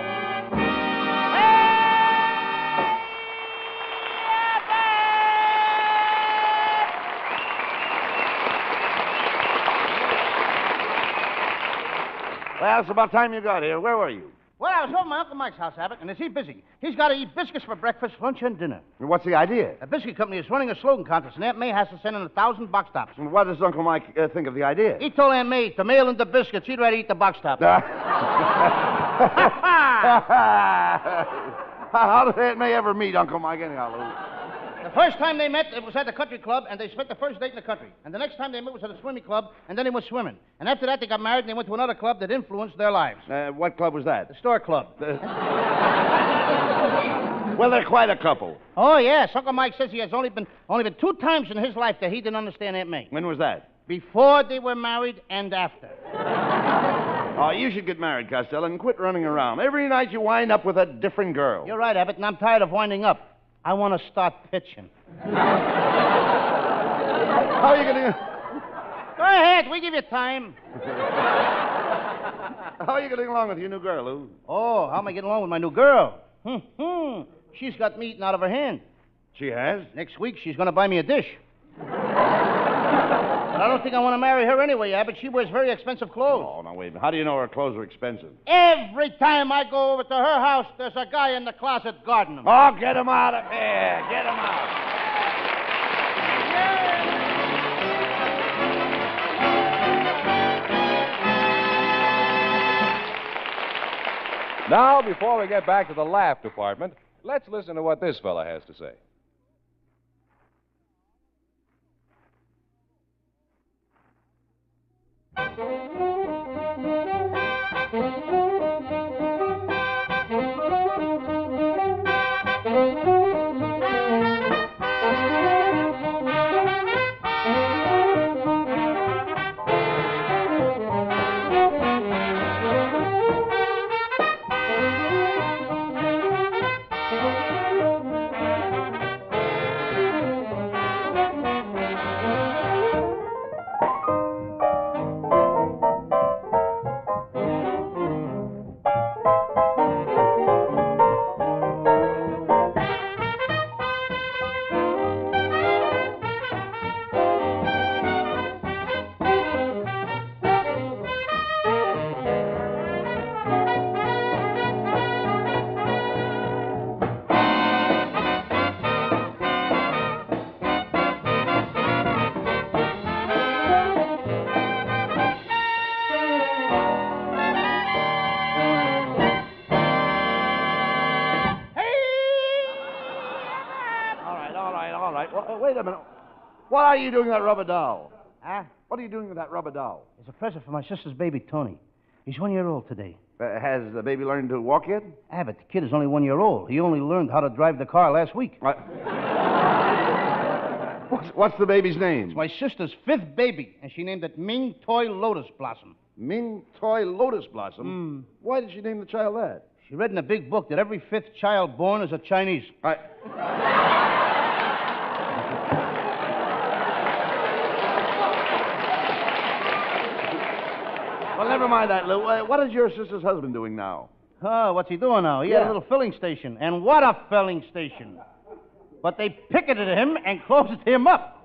Speaker 9: Well, it's about time you got here. Where were you?
Speaker 8: Well, I was over at my Uncle Mike's house, Abbott, and is he busy? He's got to eat biscuits for breakfast, lunch, and dinner.
Speaker 9: What's the idea?
Speaker 8: A biscuit company is running a slogan contest, and Aunt May has to send in 1,000 box tops.
Speaker 9: And what does Uncle Mike think of the idea?
Speaker 8: He told Aunt May to mail in the biscuits. He'd rather eat the box tops.
Speaker 9: How did Aunt May ever meet Uncle Mike anyhow, Lou?
Speaker 8: The first time they met, it was at the country club, and they spent the first date in the country. And the next time they met was at a swimming club, and then they went swimming. And after that, they got married, and they went to another club that influenced their lives.
Speaker 9: What club was that?
Speaker 8: The store club.
Speaker 9: Well, they're quite a couple.
Speaker 8: Oh, yes. Uncle Mike says he has only been 2 times in his life that he didn't understand Aunt May.
Speaker 9: When was that?
Speaker 8: Before they were married and after.
Speaker 9: Oh, you should get married, Costello, and quit running around. Every night you wind up with a different girl.
Speaker 8: You're right, Abbott, and I'm tired of winding up. I want to start pitching.
Speaker 9: How are you going to...
Speaker 8: Go ahead. We give you time.
Speaker 9: How are you getting along with your new girl, Lou?
Speaker 8: Oh, how am I getting along with my new girl? She's got me eating out of her hand.
Speaker 9: She has?
Speaker 8: Next week, she's going to buy me a dish. But I don't think I want to marry her anyway, Abbott. She wears very expensive clothes.
Speaker 9: Oh, now, wait a minute. How do you know her clothes are expensive?
Speaker 8: Every time I go over to her house, there's a guy in the closet guarding them.
Speaker 9: Oh, get him out of here. Get him out.
Speaker 17: Now, before we get back to the laugh department, let's listen to what this fella has to say.
Speaker 9: Wait a minute. What are you doing with that rubber doll?
Speaker 8: Huh?
Speaker 9: What are you doing with that rubber doll?
Speaker 8: It's a present for my sister's baby, Tony. He's 1 year old today.
Speaker 9: Has the baby learned to walk yet?
Speaker 8: Abbott, the kid is only 1 year old. He only learned how to drive the car last week.
Speaker 9: What's the baby's name?
Speaker 8: It's my sister's 5th baby, and she named it Ming Toy Lotus Blossom.
Speaker 9: Ming Toy Lotus Blossom? Why did she name the child that?
Speaker 8: She read in a big book that every 5th child born is a Chinese.
Speaker 9: Well, never mind that, Lou. What is your sister's husband doing now?
Speaker 8: Oh, what's he doing now? He had a little filling station. And what a filling station. But they picketed him and closed him up.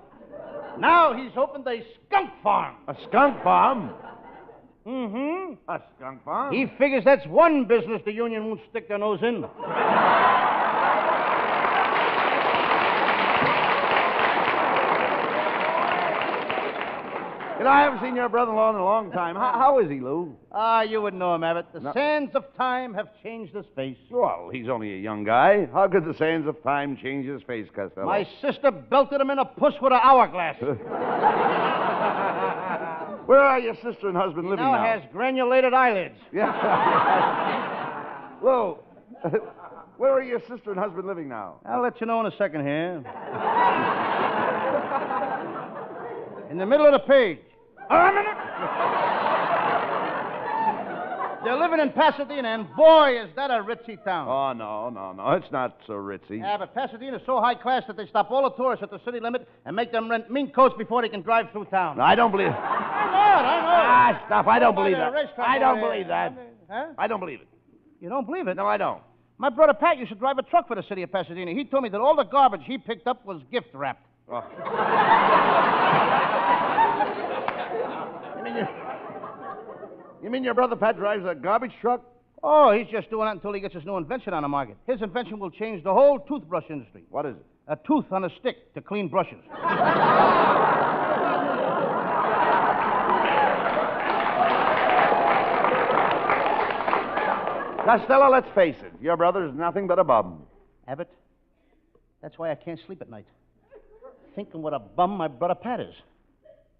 Speaker 8: Now he's opened a skunk farm.
Speaker 9: A skunk farm?
Speaker 8: Mm-hmm.
Speaker 9: A skunk farm?
Speaker 8: He figures that's one business the union won't stick their nose in.
Speaker 9: You know, I haven't seen your brother-in-law in a long time. How is he, Lou?
Speaker 8: You wouldn't know him, Abbott. The sands of time have changed his face.
Speaker 9: Well, he's only a young guy. How could the sands of time change his face, Costello?
Speaker 8: My sister belted him in a puss with an hourglass.
Speaker 9: Where are your sister and husband living now?
Speaker 8: Now has granulated eyelids.
Speaker 9: Yeah. Lou, where are your sister and husband living now?
Speaker 8: I'll let you know in a second here. In the middle of the page. A minute. They're living in Pasadena, and boy, is that a ritzy town.
Speaker 9: Oh, no. It's not so ritzy.
Speaker 8: Yeah, but Pasadena's so high class that they stop all the tourists at the city limit and make them rent mink coats before they can drive through town.
Speaker 9: No, I don't believe it.
Speaker 8: I know.
Speaker 9: Stop. I don't believe that. I don't believe that.
Speaker 8: Huh?
Speaker 9: I don't believe it.
Speaker 8: You don't believe it?
Speaker 9: No, I don't.
Speaker 8: My brother Pat used to drive a truck for the city of Pasadena. He told me that all the garbage he picked up was gift wrapped.
Speaker 9: Oh. You mean your brother Pat drives a garbage truck?
Speaker 8: Oh, he's just doing that until he gets his new invention on the market. His invention will change the whole toothbrush industry.
Speaker 9: What is it?
Speaker 8: A tooth on a stick to clean brushes.
Speaker 9: Costello, let's face it. Your brother is nothing but a bum.
Speaker 8: Abbott, that's why I can't sleep at night. Thinking what a bum my brother Pat is.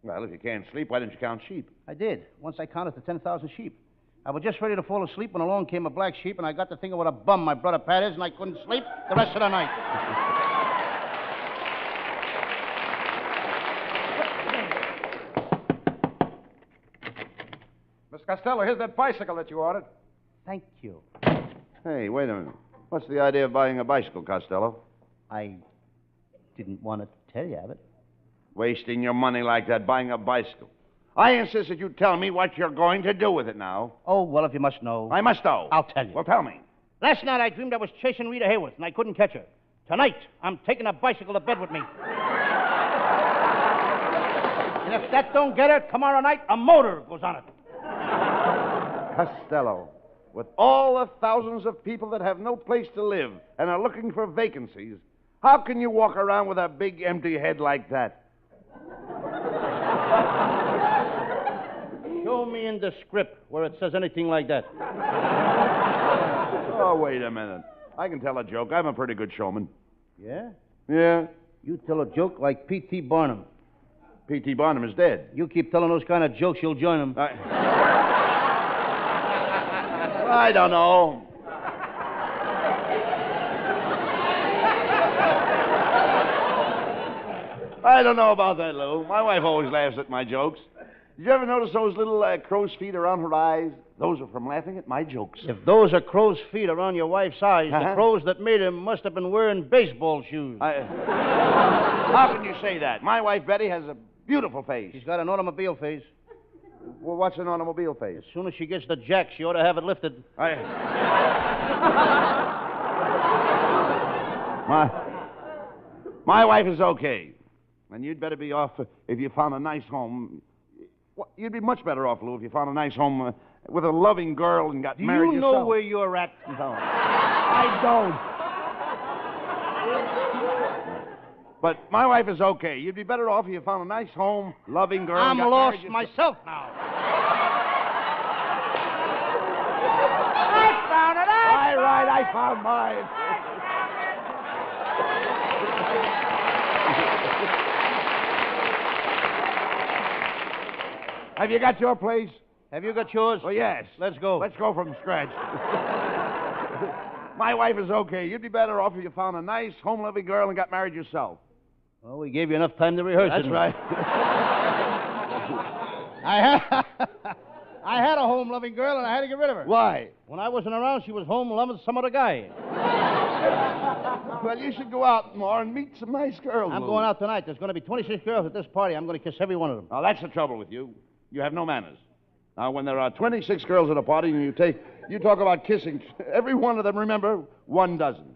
Speaker 9: Well, if you can't sleep, why didn't you count sheep?
Speaker 8: I did. Once I counted to 10,000 sheep. I was just ready to fall asleep when along came a black sheep, and I got to thinking what a bum my brother Pat is, and I couldn't sleep the rest of the night.
Speaker 11: Miss Costello, here's that bicycle that you ordered.
Speaker 8: Thank you.
Speaker 9: Hey, wait a minute. What's the idea of buying a bicycle, Costello?
Speaker 8: I didn't want to tell you, Abbott.
Speaker 9: Wasting your money like that, buying a bicycle. I insist that you tell me what you're going to do with it now.
Speaker 8: Oh, well, if you must know.
Speaker 9: I must know.
Speaker 8: I'll tell you.
Speaker 9: Well, tell me.
Speaker 8: Last night I dreamed I was chasing Rita Hayworth, and I couldn't catch her. Tonight, I'm taking a bicycle to bed with me. And if that don't get her, tomorrow night, a motor goes on it.
Speaker 9: Costello, with all the thousands of people that have no place to live and are looking for vacancies, how can you walk around with a big empty head like that?
Speaker 8: Show me in the script where it says anything like that.
Speaker 9: Oh, wait a minute. I can tell a joke. I'm a pretty good showman.
Speaker 8: Yeah?
Speaker 9: Yeah?
Speaker 8: You tell a joke like P.T. Barnum.
Speaker 9: P.T. Barnum is dead.
Speaker 8: You keep telling those kind of jokes, you'll join him.
Speaker 9: I don't know. I don't know about that, Lou. My wife always laughs at my jokes. Did you ever notice those little crow's feet around her eyes? Those are from laughing at my jokes.
Speaker 8: If those are crow's feet around your wife's eyes, the crows that made them must have been wearing baseball shoes.
Speaker 9: How can you say that? My wife, Betty, has a beautiful face.
Speaker 8: She's got an automobile face.
Speaker 9: Well, what's an automobile face?
Speaker 8: As soon as she gets the jack, she ought to have it lifted.
Speaker 9: My wife is okay. And you'd better be off if you found a nice home. Well, you'd be much better off, Lou, if you found a nice home with a loving girl and got married yourself.
Speaker 8: Do you know where you're at?
Speaker 9: No. I don't. But my wife is okay. You'd be better off if you found a nice home, loving girl.
Speaker 8: I'm lost myself now. I found it.
Speaker 9: I found mine. Have you got your place?
Speaker 8: Have you got yours?
Speaker 9: Oh, yes.
Speaker 8: Let's go.
Speaker 9: Let's go from scratch. My wife is okay. You'd be better off if you found a nice, home-living girl and got married yourself.
Speaker 8: Well, we gave you enough time to rehearse
Speaker 9: That's
Speaker 8: it.
Speaker 9: right.
Speaker 8: I had a home-loving girl, and I had to get rid of her.
Speaker 9: Why?
Speaker 8: When I wasn't around, she was home loving some other guy.
Speaker 9: Well, you should go out more and meet some nice girls.
Speaker 8: I'm going out tonight. There's going to be 26 girls at this party. I'm going to kiss every one of them.
Speaker 9: Now, that's the trouble with you. You have no manners. Now, when there are 26 girls at a party and you talk about kissing, every one of them, remember, 1 dozen.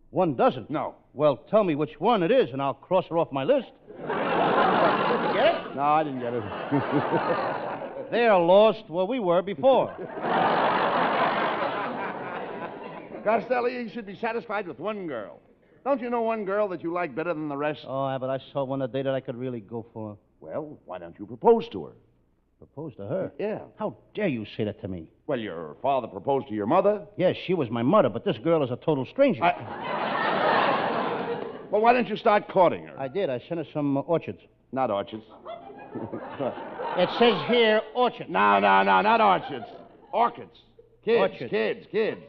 Speaker 8: 1 dozen?
Speaker 9: No.
Speaker 8: Well, tell me which one it is, and I'll cross her off my list. Did you get it?
Speaker 9: No, I didn't get it.
Speaker 8: They're lost where we were before.
Speaker 9: Costello, you should be satisfied with 1 girl. Don't you know 1 girl that you like better than the rest?
Speaker 8: Oh, but I saw one today that I could really go for.
Speaker 9: Well, why don't you propose to her?
Speaker 8: Propose to her?
Speaker 9: Yeah.
Speaker 8: How dare you say that to me?
Speaker 9: Well, your father proposed to your mother.
Speaker 8: Yes, she was my mother, but this girl is a total stranger.
Speaker 9: Well, why don't you start courting her?
Speaker 8: I did. I sent her some orchids.
Speaker 9: Not orchids.
Speaker 8: It says here orchid.
Speaker 9: No, not orchids. Orchids. Kids,
Speaker 8: Orchid.
Speaker 9: kids.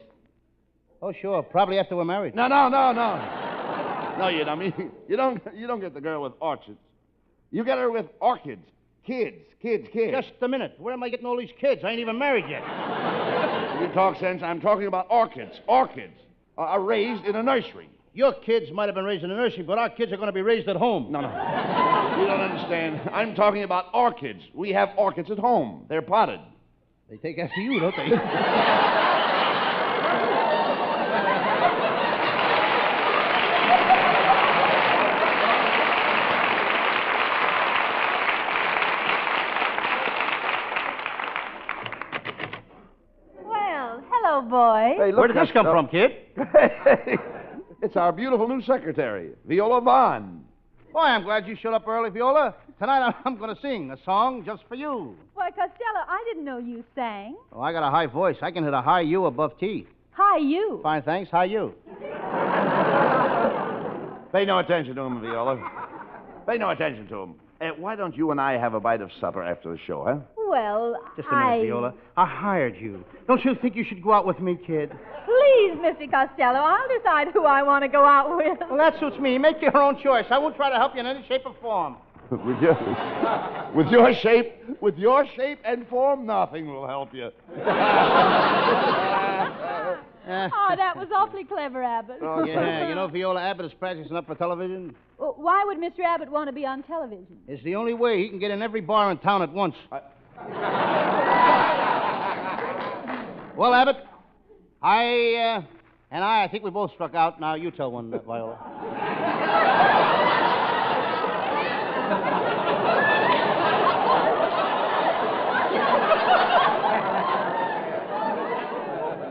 Speaker 8: Oh, sure. Probably after we're married.
Speaker 9: No. No, you dummy. You don't get the girl with orchids. You get her with orchids. Kids.
Speaker 8: Just a minute. Where am I getting all these kids? I ain't even married yet.
Speaker 9: You talk sense. I'm talking about orchids. Orchids are raised in a nursery.
Speaker 8: Your kids might have been raised in a nursery, but our kids are going to be raised at home.
Speaker 9: No. You don't understand. I'm talking about orchids. We have orchids at home. They're potted.
Speaker 8: They take after you, don't they?
Speaker 3: Hello, boy.
Speaker 9: Hey, look,
Speaker 8: where did this come from, kid?
Speaker 9: It's our beautiful new secretary, Viola Vaughn.
Speaker 8: Boy, I'm glad you showed up early, Viola. Tonight I'm going to sing a song just for you.
Speaker 3: Why, Costello, I didn't know you sang.
Speaker 8: Oh, I got a high voice. I can hit a high U above T.
Speaker 3: Hi, you.
Speaker 8: Fine, thanks. High U.
Speaker 9: Pay no attention to him, Viola. Pay no attention to him. Why don't you and I have a bite of supper after the show, huh?
Speaker 3: Well,
Speaker 8: Just a minute, Viola. I hired you. Don't you think you should go out with me, kid?
Speaker 3: Please, Mr. Costello, I'll decide who I want to go out with.
Speaker 8: Well, that suits me. Make your own choice. I won't try to help you in any shape or form.
Speaker 9: With your shape and form, nothing will help you.
Speaker 3: Oh, that was awfully clever, Abbott.
Speaker 8: Oh, yeah. You know, Viola, Abbott is practicing up for television.
Speaker 3: Well, why would Mr. Abbott want to be on television?
Speaker 8: It's the only way he can get in every bar in town at once. Well, Abbott, I think we both struck out. Now, you tell one, Viola.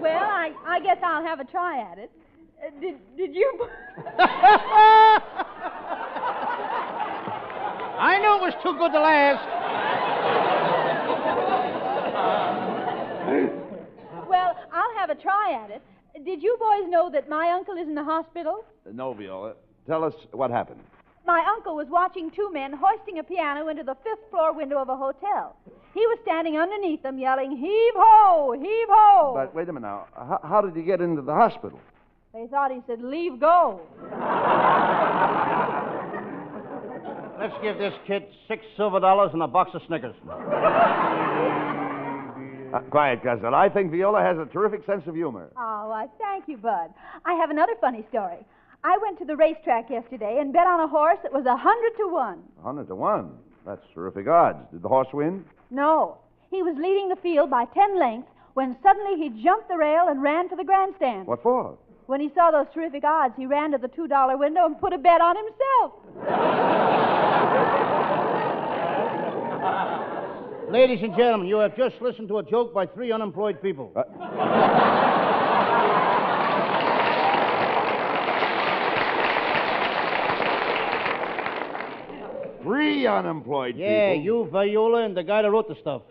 Speaker 3: Well, I guess I'll have a try at it. Did you...
Speaker 8: I knew it was too good to last.
Speaker 3: Well, I'll have a try at it. Did you boys know that my uncle is in the hospital?
Speaker 9: No, Viola. Tell us what happened.
Speaker 3: My uncle was watching 2 men hoisting a piano into the 5th floor window of a hotel. He was standing underneath them yelling, "Heave ho! Heave ho!"
Speaker 9: But wait a minute now. How did he get into the hospital?
Speaker 3: They thought he said, "Leave go."
Speaker 8: Let's give this kid $6 silver and a box of Snickers.
Speaker 9: Quiet, Costello. I think Viola has a terrific sense of humor.
Speaker 3: Oh, why, thank you, Bud. I have another funny story. I went to the racetrack yesterday and bet on a horse that was 100 to 1.
Speaker 9: 100 to 1. That's terrific odds. Did the horse win?
Speaker 3: No. He was leading the field by 10 lengths when suddenly he jumped the rail and ran to the grandstand.
Speaker 9: What for?
Speaker 3: When he saw those terrific odds, he ran to the $2 window and put a bet on himself.
Speaker 8: Ladies and gentlemen, you have just listened to a joke by 3 unemployed people.
Speaker 9: 3 unemployed people?
Speaker 8: Yeah, you, Viola, and the guy that wrote the stuff.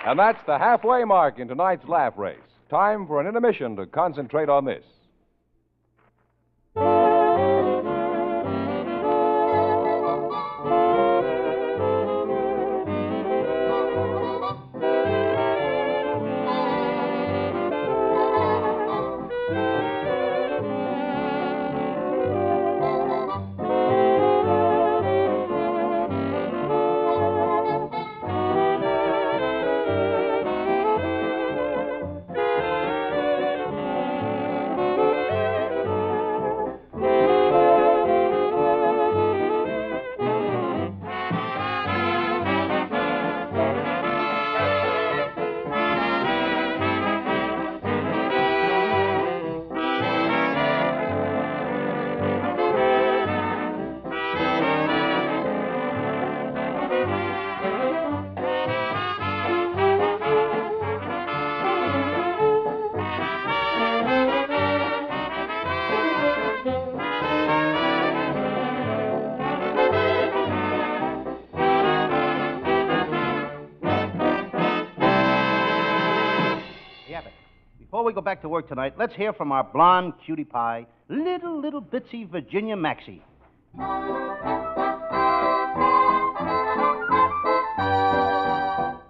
Speaker 17: And that's the halfway mark in tonight's laugh race. time for an intermission to concentrate on this.
Speaker 8: Before we go back to work tonight, let's hear from our blonde cutie pie, little bitsy Virginia Maxie.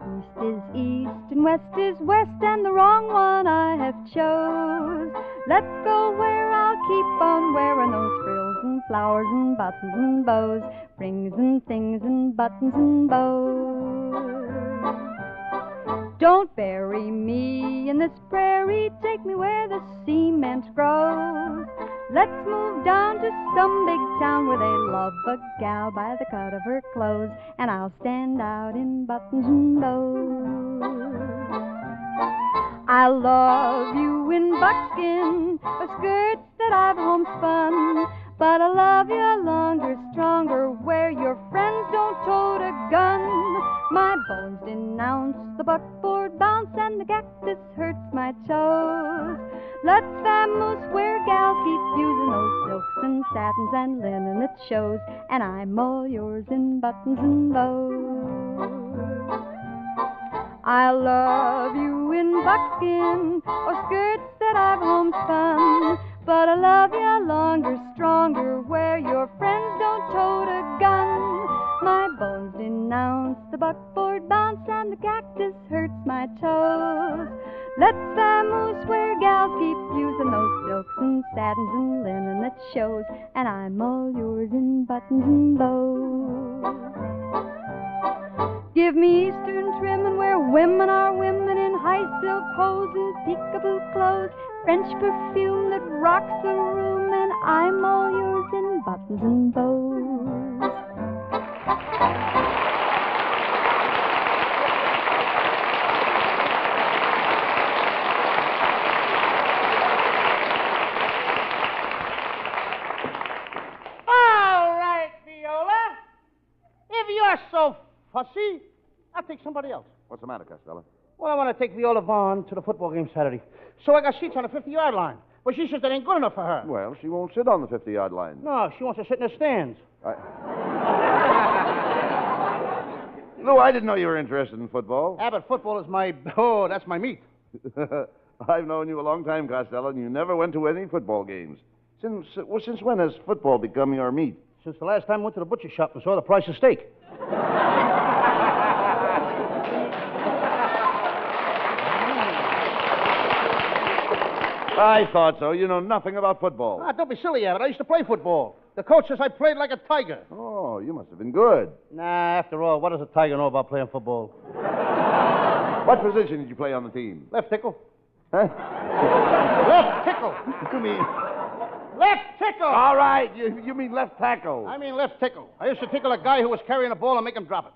Speaker 16: East is east and west is west, and the wrong one I have chose. Let's go where I'll keep on wearing those frills and flowers and buttons and bows, rings and things and buttons and bows. Don't bury me in this prairie, take me where the cement grows. Let's move down to some big town where they love a gal by the cut of her clothes, and I'll stand out in buttons and bows. I love you in buckskin, or skirts that I've homespun, but I love you longer, stronger, where your friends don't tote a gun. My bones denounce the buckboard bounce, and the cactus hurts my toes. Let's vamoose where gals keep using those silks and satins and linen that shows, and I'm all yours in buttons and bows. I love you in buckskin, or skirts that I've homespun, but I love you longer, stronger, where your friends don't tote a gun. My bones denounce the buckboard bounce, and the cactus hurts my toes. Let's vamoose where gals keep using those silks and satins and linen that shows, and I'm all yours in buttons and bows. Give me Eastern trim and where women are women in high silk hose and peekaboo clothes, French perfume that rocks the room, and I'm all yours in buttons and bows.
Speaker 8: All right, Viola. If you're so fussy, I'll take somebody else.
Speaker 9: What's the matter, Costello?
Speaker 8: Well, I want to take Viola Vaughn to the football game Saturday. So I got seats on the 50-yard line. But she says that ain't good enough for her.
Speaker 9: Well, she won't sit on the 50-yard line.
Speaker 8: No, she wants to sit in the stands.
Speaker 9: Lou, I didn't know you were interested in football.
Speaker 8: Abbott, football is my... Oh, that's my meat.
Speaker 9: I've known you a long time, Costello, and you never went to any football games. Since when has football become your meat?
Speaker 8: Since the last time I went to the butcher shop and saw the price of steak.
Speaker 9: I thought so. You know nothing about football.
Speaker 8: Ah, don't be silly, Abbott. I used to play football. The coach says I played like a tiger.
Speaker 9: Oh, you must have been good.
Speaker 8: Nah, after all, what does a tiger know about playing football?
Speaker 9: What position did you play on the team?
Speaker 8: Left tickle.
Speaker 9: Huh?
Speaker 8: Left tickle.
Speaker 9: You mean...
Speaker 8: Left tickle.
Speaker 9: All right, you mean left tackle.
Speaker 8: I mean left tickle. I used to tickle a guy who was carrying a ball and make him drop it.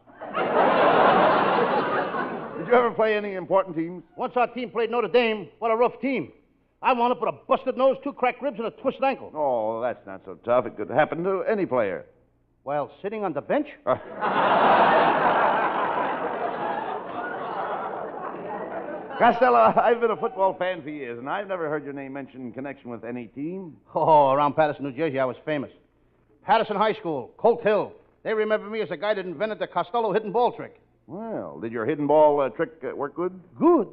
Speaker 9: Did you ever play any important teams?
Speaker 8: Once our team played Notre Dame. What a rough team. I wound up with a busted nose, 2 cracked ribs, and a twisted ankle.
Speaker 9: Oh, that's not so tough. It could happen to any player.
Speaker 8: While sitting on the bench?
Speaker 9: Costello, I've been a football fan for years, and I've never heard your name mentioned in connection with any team.
Speaker 8: Oh, around Patterson, New Jersey, I was famous. Patterson High School, Colt Hill. They remember me as the guy that invented the Costello hidden ball trick.
Speaker 9: Well, did your hidden ball trick work good?
Speaker 8: Good?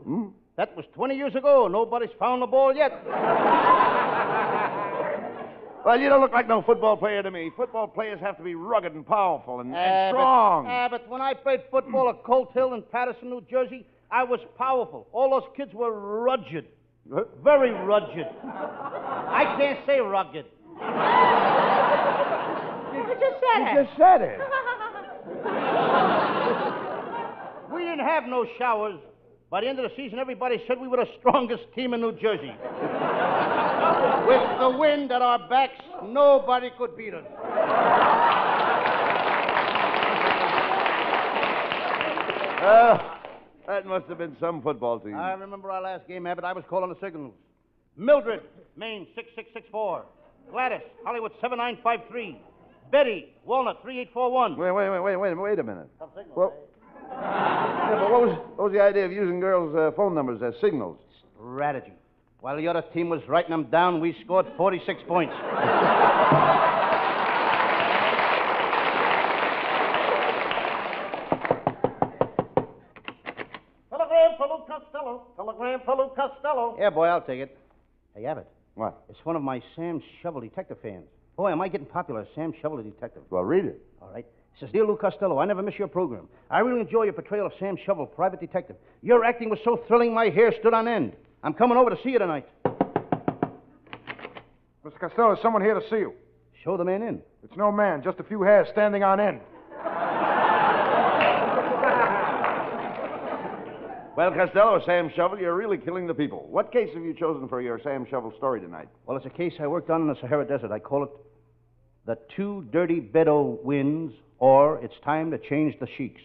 Speaker 8: That was 20 years ago. Nobody's found the ball yet.
Speaker 9: Well, you don't look like no football player to me. Football players have to be rugged and powerful and strong.
Speaker 8: But when I played football at Colt Hill in Patterson, New Jersey, I was powerful. All those kids were rugged. Very rugged. I can't say rugged.
Speaker 3: You just said it.
Speaker 9: You just said it.
Speaker 8: We didn't have no showers. By the end of the season, everybody said we were the strongest team in New Jersey. With the wind at our backs, nobody could beat us.
Speaker 9: That must have been some football team.
Speaker 8: I remember our last game, Abbott. I was calling the signals. Mildred, Maine 6664. Gladys, Hollywood 7953. Betty, Walnut 3841.
Speaker 9: Wait a minute. Well, yeah, but what was the idea of using girls' phone numbers as signals?
Speaker 8: Strategy. While the other team was writing them down, we scored 46 points.
Speaker 9: Telegram for Lou Costello. Telegram for Lou Costello.
Speaker 8: Yeah, boy, I'll take it. Hey, Abbott.
Speaker 9: What?
Speaker 8: It's one of my Sam Shovel detective fans. Boy, am I getting popular, Sam Shovel the detective.
Speaker 9: Well, read it.
Speaker 8: All right. It says, Dear Lou Costello, I never miss your program. I really enjoy your portrayal of Sam Shovel, private detective. Your acting was so thrilling, my hair stood on end. I'm coming over to see you tonight.
Speaker 11: Mr. Costello, there's someone here to see you.
Speaker 8: Show the man in.
Speaker 11: It's no man, just a few hairs standing on end.
Speaker 9: Well, Costello, Sam Shovel, you're really killing the people. What case have you chosen for your Sam Shovel story tonight?
Speaker 8: Well, it's a case I worked on in the Sahara Desert. I call it The Two Dirty Bedouins, or It's Time to Change the Sheiks.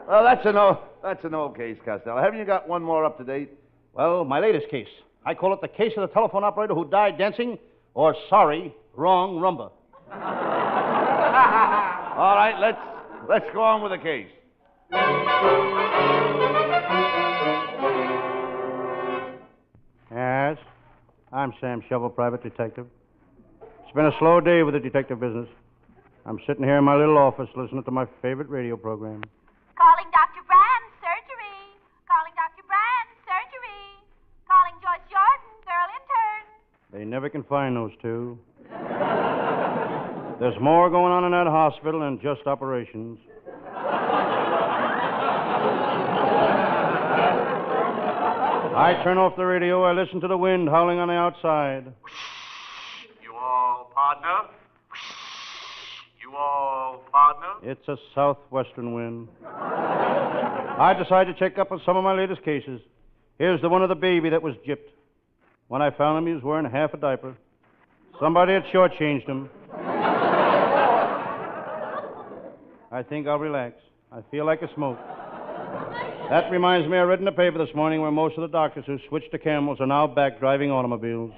Speaker 9: Well, that's an old case, Costello. Haven't you got one more up to date?
Speaker 8: Well, my latest case. I call it the case of the telephone operator who died dancing, or sorry, wrong rumba.
Speaker 9: All right, let's go on with the case.
Speaker 8: Yes, I'm Sam Shovel, private detective. It's been a slow day with the detective business. I'm sitting here in my little office listening to my favorite radio program.
Speaker 3: Calling Dr. Brand, surgery. Calling Dr. Brand, surgery. Calling Joyce Jordan, girl intern.
Speaker 8: They never can find those two. There's more going on in that hospital than just operations. I turn off the radio. I listen to the wind howling on the outside.
Speaker 7: You all partner? You all partner?
Speaker 8: It's a southwestern wind. I decided to check up on some of my latest cases. Here's the one of the baby that was gypped. When I found him, he was wearing half a diaper. Somebody had shortchanged him. I think I'll relax. I feel like a smoke. That reminds me, I read in the paper this morning where most of the doctors who switched to camels are now back driving automobiles.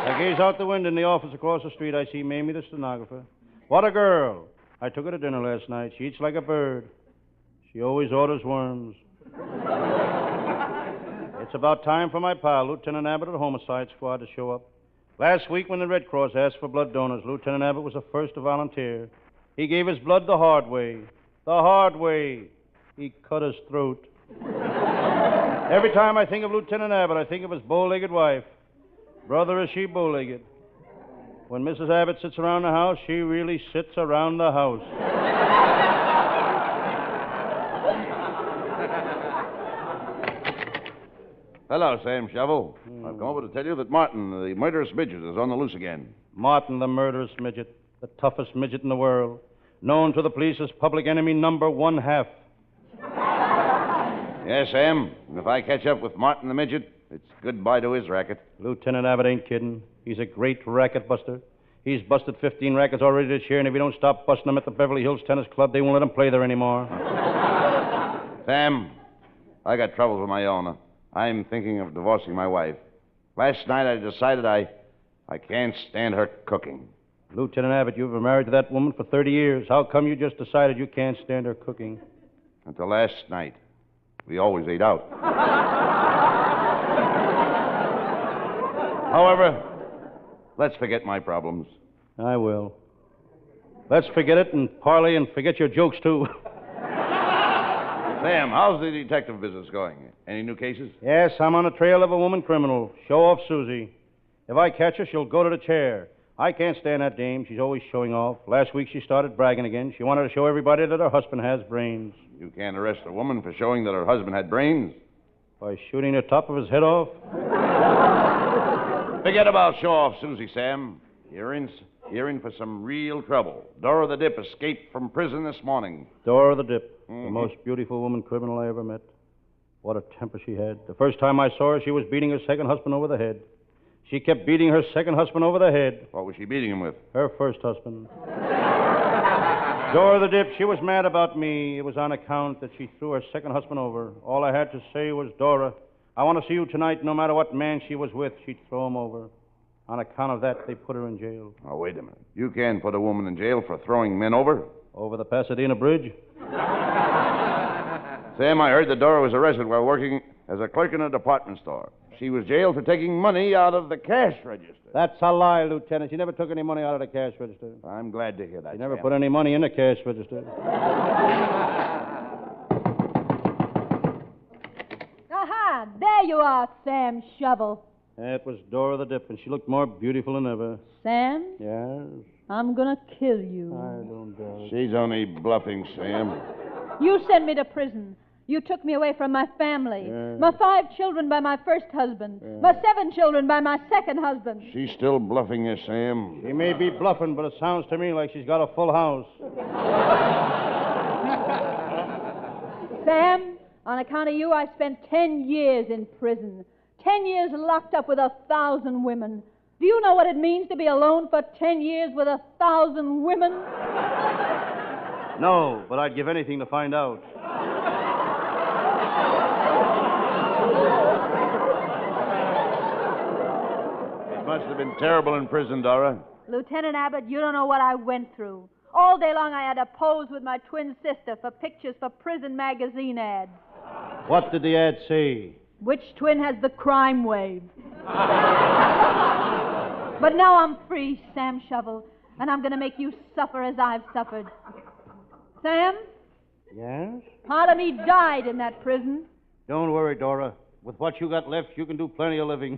Speaker 8: I gaze out the window in the office across the street. I see Mamie, the stenographer. What a girl. I took her to dinner last night. She eats like a bird. She always orders worms. It's about time for my pal, Lieutenant Abbott of the Homicide Squad, to show up. Last week, when the Red Cross asked for blood donors, Lieutenant Abbott was the first to volunteer. He gave his blood the hard way. The hard way. He cut his throat. Every time I think of Lieutenant Abbott, I think of his bow-legged wife. Brother, is she bow-legged? When Mrs. Abbott sits around the house, she really sits around the house.
Speaker 9: Hello, Sam Shovel. I've come over to tell you that Martin, the murderous midget, is on the loose again.
Speaker 8: Martin, the murderous midget, the toughest midget in the world, known to the police as public enemy number 1/2.
Speaker 9: Yes, Sam. And if I catch up with Martin the midget, it's goodbye to his racket.
Speaker 8: Lieutenant Abbott ain't kidding. He's a great racket buster. He's busted 15 rackets already this year, and if he don't stop busting them at the Beverly Hills Tennis Club, they won't let him play there anymore.
Speaker 9: Sam, I got troubles of my own. I'm thinking of divorcing my wife. Last night I decided I can't stand her cooking.
Speaker 8: Lieutenant Abbott, you've been married to that woman for 30 years. How come you just decided you can't stand her cooking?
Speaker 9: Until last night. We always ate out. However, let's forget my problems.
Speaker 8: I will. Let's forget it and parley and forget your jokes, too.
Speaker 9: Sam, how's the detective business going? Any new cases?
Speaker 8: Yes, I'm on the trail of a woman criminal. Show off Susie. If I catch her, she'll go to the chair. I can't stand that dame. She's always showing off. Last week she started bragging again. She wanted to show everybody that her husband has brains.
Speaker 9: You can't arrest a woman for showing that her husband had brains?
Speaker 8: By shooting the top of his head off?
Speaker 9: Forget about show off, Susie, Sam. You're in for some real trouble. Dora the Dip escaped from prison this morning.
Speaker 8: Dora the Dip, the most beautiful woman criminal I ever met. What a temper she had. The first time I saw her, she was beating her second husband over the head. She kept beating her second husband over the head.
Speaker 9: What was she beating him with?
Speaker 8: Her first husband. Dora the Dip, she was mad about me. It was on account that she threw her second husband over. All I had to say was, Dora, I want to see you tonight. No matter what man she was with, she'd throw him over. On account of that, they put her in jail.
Speaker 9: Oh, wait a minute. You can't put a woman in jail for throwing men over?
Speaker 8: Over the Pasadena Bridge?
Speaker 9: Sam, I heard that Dora was arrested while working as a clerk in a department store. She was jailed for taking money out of the cash register.
Speaker 8: That's a lie, Lieutenant. She never took any money out of the cash register.
Speaker 9: I'm glad to hear that.
Speaker 8: She never
Speaker 9: Sam.
Speaker 8: put any money in the cash register.
Speaker 3: Aha! There you are, Sam Shovel.
Speaker 8: That was Dora the Dip, and she looked more beautiful than ever.
Speaker 3: Sam,
Speaker 8: Yes?
Speaker 3: I'm gonna kill you.
Speaker 8: I don't doubt it.
Speaker 9: She's only bluffing, Sam.
Speaker 3: You sent me to prison. You took me away from my family.
Speaker 8: Yeah.
Speaker 3: My 5 children by my first husband.
Speaker 8: Yeah.
Speaker 3: My 7 children by my second husband.
Speaker 9: She's still bluffing you, Sam.
Speaker 8: She may be bluffing, but it sounds to me like she's got a full house.
Speaker 3: Sam, on account of you, I spent 10 years in prison. 10 years locked up with 1,000 women. Do you know what it means to be alone for 10 years with 1,000 women?
Speaker 8: No, but I'd give anything to find out.
Speaker 9: It must have been terrible in prison, Dora.
Speaker 3: Lieutenant Abbott, you don't know what I went through. All day long I had to pose with my twin sister for pictures for prison magazine ads.
Speaker 8: What did the ad say?
Speaker 3: Which twin has the crime wave? But now I'm free, Sam Shovel, and I'm going to make you suffer as I've suffered. Sam,
Speaker 8: Yes?
Speaker 3: part of me died in that prison.
Speaker 8: Don't worry, Dora. With what you got left, you can do plenty of living.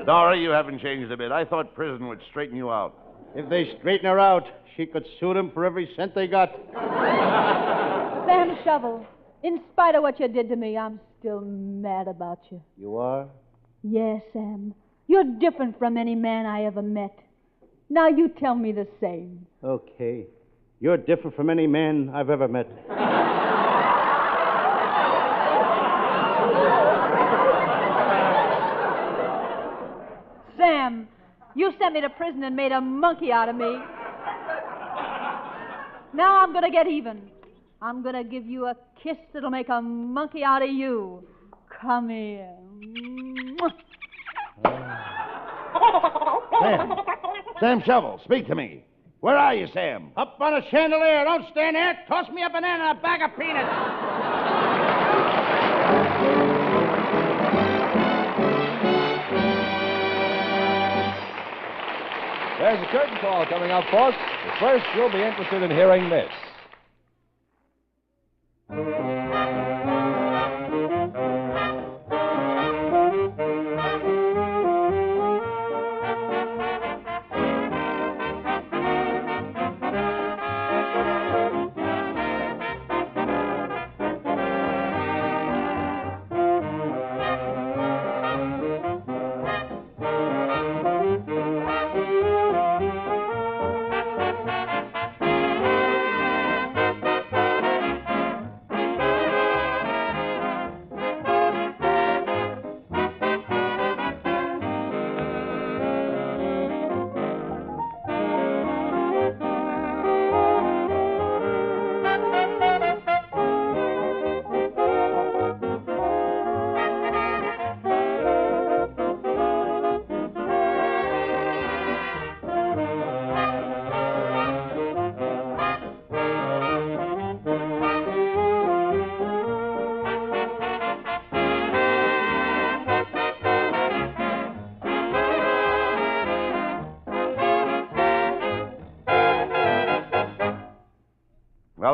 Speaker 9: Dora, you haven't changed a bit. I thought prison would straighten you out.
Speaker 8: If they straighten her out, she could sue them for every cent they got.
Speaker 3: Sam Shovel, in spite of what you did to me, I'm still mad about you.
Speaker 8: You are?
Speaker 3: Yes, Sam. You're different from any man I ever met. Now you tell me the same.
Speaker 8: Okay. You're different from any man I've ever met.
Speaker 3: Sam, you sent me to prison and made a monkey out of me. Now I'm going to get even. I'm going to give you a kiss that'll make a monkey out of you. Come here.
Speaker 9: Sam Shovel, speak to me. Where are you, Sam?
Speaker 8: Up on a chandelier. Don't stand there. Toss me a banana and a bag of peanuts.
Speaker 17: There's a curtain call coming up, folks. But first, you'll be interested in hearing this.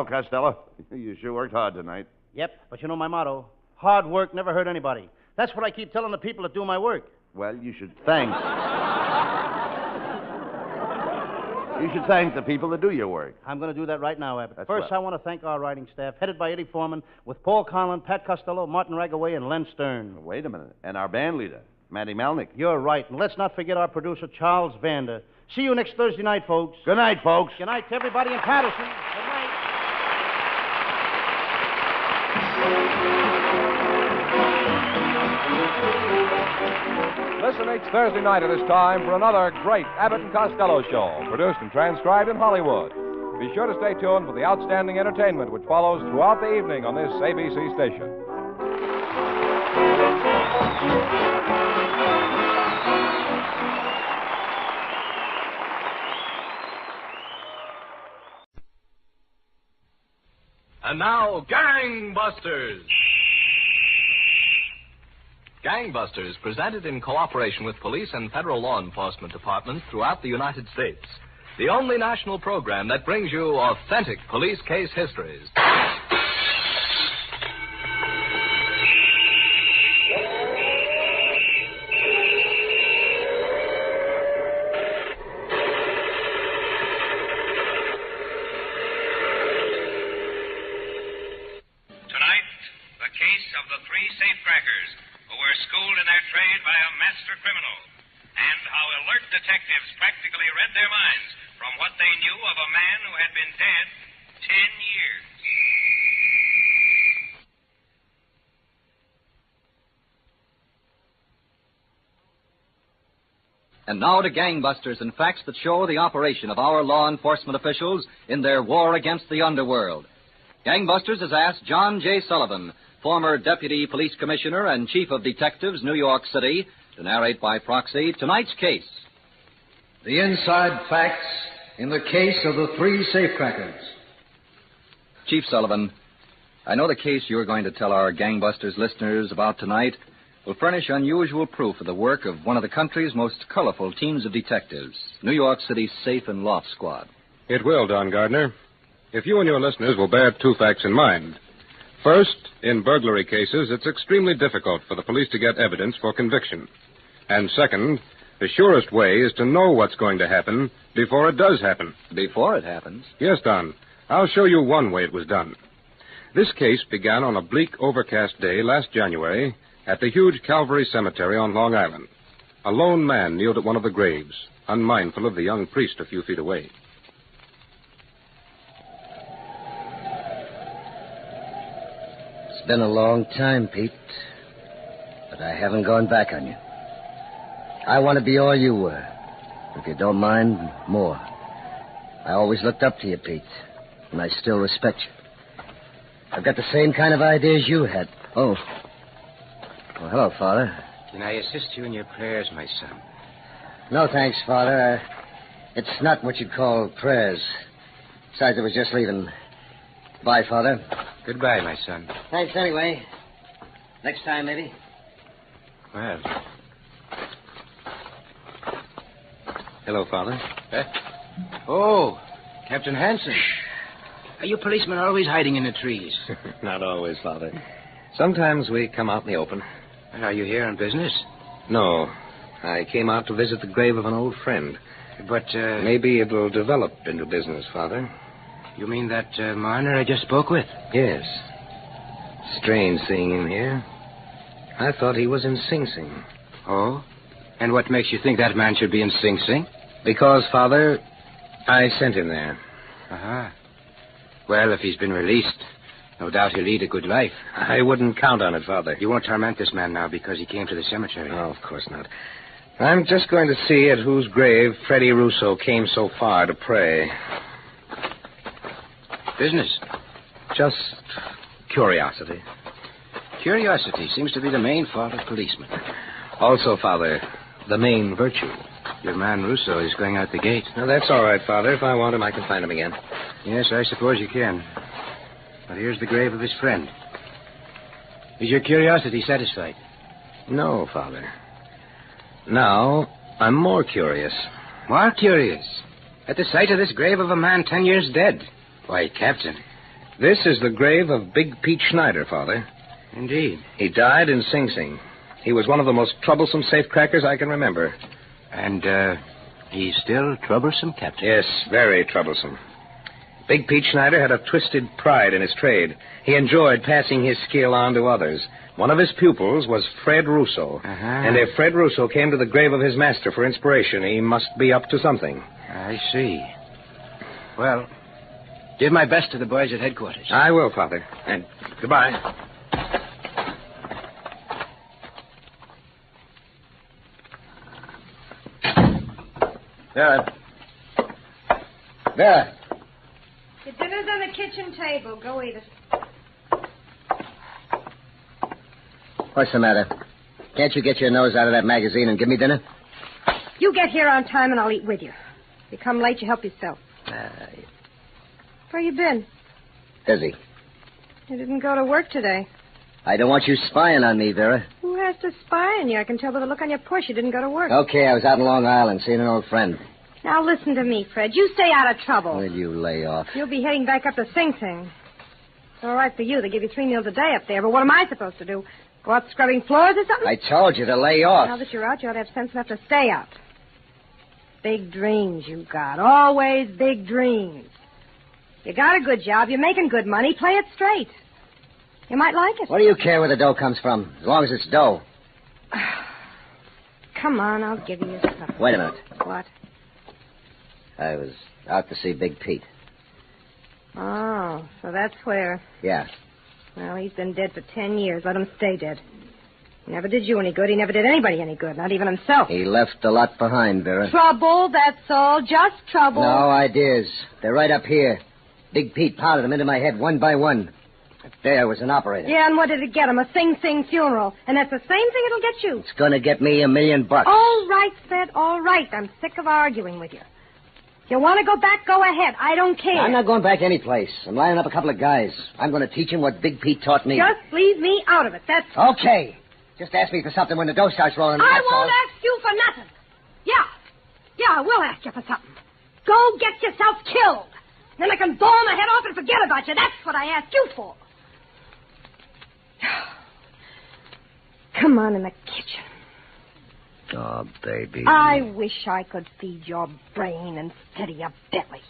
Speaker 9: Well, Costello, you sure worked hard tonight.
Speaker 8: Yep, but you know my motto. Hard work never hurt anybody. That's what I keep telling the people that do my work.
Speaker 9: Well, you should thank... You should thank the people that do your work.
Speaker 8: I'm going to do that right now, Abbott.
Speaker 9: That's
Speaker 8: First,
Speaker 9: well.
Speaker 8: I want to thank our writing staff, headed by Eddie Foreman, with Paul Conlon, Pat Costello, Martin Ragaway, and Len Stern.
Speaker 9: Wait a minute. And our band leader, Matty Malnick.
Speaker 8: You're right. And let's not forget our producer, Charles Vander. See you next Thursday night, folks.
Speaker 9: Good night, folks.
Speaker 8: Good night to everybody in Patterson. Good night.
Speaker 17: Listen each Thursday night at this time for another great Abbott and Costello show, produced and transcribed in Hollywood. Be sure to stay tuned for the outstanding entertainment which follows throughout the evening on this ABC station.
Speaker 6: And now, Gangbusters! Gangbusters, presented in cooperation with police and federal law enforcement departments throughout the United States. The only national program that brings you authentic police case histories.
Speaker 18: Tonight, the case of the three safecrackers who were schooled in their trade by a master criminal, and how alert detectives practically read their minds from what they knew of a man who had been dead 10 years.
Speaker 22: And now to Gangbusters and facts that show the operation of our law enforcement officials in their war against the underworld. Gangbusters has asked John J. Sullivan, former Deputy Police Commissioner and Chief of Detectives, New York City, to narrate by proxy tonight's case.
Speaker 24: The inside facts in the case of the three safecrackers.
Speaker 22: Chief Sullivan, I know the case you're going to tell our Gangbusters listeners about tonight will furnish unusual proof of the work of one of the country's most colorful teams of detectives, New York City's Safe and Loft Squad.
Speaker 25: It will, Don Gardner. If you and your listeners will bear two facts in mind. First, in burglary cases, it's extremely difficult for the police to get evidence for conviction. And second, the surest way is to know what's going to happen before it does happen.
Speaker 22: Before it happens?
Speaker 25: Yes, Don. I'll show you one way it was done. This case began on a bleak, overcast day last January at the huge Calvary Cemetery on Long Island. A lone man kneeled at one of the graves, unmindful of the young priest a few feet away.
Speaker 24: It's been a long time, Pete, but I haven't gone back on you. I want to be all you were. If you don't mind, more. I always looked up to you, Pete, and I still respect you. I've got the same kind of ideas you had. Oh. Well, hello, Father.
Speaker 26: Can I assist you in your prayers, my son?
Speaker 24: No, thanks, Father. It's not what you'd call prayers. Besides, I was just leaving. Bye, Father.
Speaker 26: Goodbye, my son.
Speaker 24: Thanks anyway. Next time, maybe.
Speaker 26: Well. Hello, Father. Oh, Captain Hanson. Are you policemen always hiding in the trees? Not always, Father. Sometimes we come out in the open. Are you here on business? No. I came out to visit the grave of an old friend. But, maybe it'll develop into business, Father. You mean that Marner I just spoke with? Yes. Strange seeing him here. I thought he was in Sing Sing. Oh? And what makes you think that man should be in Sing Sing? Because, Father, I sent him there. Uh-huh. Well, if he's been released, no doubt he'll lead a good life. I wouldn't count on it, Father. You won't torment this man now because he came to the cemetery. No, of course not. I'm just going to see at whose grave Freddie Russo came so far to pray. Business? Just curiosity. Curiosity seems to be the main fault of policemen. Also, Father, the main virtue. Your man Russo is going out the gate. Now, that's all right, Father. If I want him, I can find him again. Yes, I suppose you can. But here's the grave of his friend. Is your curiosity satisfied? No, Father. Now, I'm more curious. More curious? At the sight of this grave of a man 10 years dead? Why, Captain, This is the grave of Big Pete Schneider, Father. Indeed. He died in Sing Sing. He was one of the most troublesome safecrackers I can remember. And, he's still troublesome, Captain? Yes, very troublesome. Big Pete Schneider had a twisted pride in his trade. He enjoyed passing his skill on to others. One of his pupils was Fred Russo. And if Fred Russo came to the grave of his master for inspiration, he must be up to something. I see. Well, give my best to the boys at headquarters. I will, Father. And goodbye.
Speaker 24: Vera. Vera.
Speaker 1: Your dinner's on the kitchen table. Go eat it.
Speaker 24: What's the matter? Can't you get your nose out of that magazine and give me dinner?
Speaker 1: You get here on time and I'll eat with you. If you come late, you help yourself. Where you been?
Speaker 24: Busy.
Speaker 1: You didn't go to work today.
Speaker 24: I don't want you spying on me, Vera.
Speaker 1: Who has to spy on you? I can tell by the look on your push you didn't go to work.
Speaker 24: Okay, I was out in Long Island seeing an old friend.
Speaker 1: Now listen to me, Fred. You stay out of trouble.
Speaker 24: Will you lay off?
Speaker 1: You'll be heading back up to Sing Sing. It's all right for you. They give you 3 meals a day up there, but what am I supposed to do? Go out scrubbing floors or something?
Speaker 24: I told you to lay off.
Speaker 1: Now that you're out, you ought to have sense enough to stay out. Big dreams you got. Always big dreams. You got a good job. You're making good money. Play it straight. You might like it.
Speaker 24: What do you care where the dough comes from, as long as it's dough?
Speaker 1: Come on, I'll give you your stuff.
Speaker 24: Wait a minute.
Speaker 1: What?
Speaker 24: I was out to see Big Pete.
Speaker 1: Oh, so that's where.
Speaker 24: Yeah.
Speaker 1: Well, he's been dead for 10 years. Let him stay dead. He never did you any good. He never did anybody any good, not even himself.
Speaker 24: He left a lot behind, Vera.
Speaker 1: Trouble, that's all. Just trouble.
Speaker 24: No ideas. They're right up here. Big Pete pounded them into my head one by one. There was an operator.
Speaker 1: Yeah, and what did it get him? A Sing Sing funeral. And that's the same thing it'll get you.
Speaker 24: It's going to get me $1 million.
Speaker 1: All right, Fred, all right. I'm sick of arguing with you. If you want to go back, go ahead. I don't care.
Speaker 24: I'm not going back any place. I'm lining up a couple of guys. I'm going to teach them what Big Pete taught me.
Speaker 1: Just leave me out of it. That's...
Speaker 24: Okay. Just ask me for something when the dough starts rolling.
Speaker 1: I won't ask you for nothing. Yeah, I will ask you for something. Go get yourself killed. Then I can blow my head off and forget about you. That's what I asked you for. Come on in the kitchen.
Speaker 24: Oh, baby.
Speaker 1: I wish I could feed your brain instead of your belly.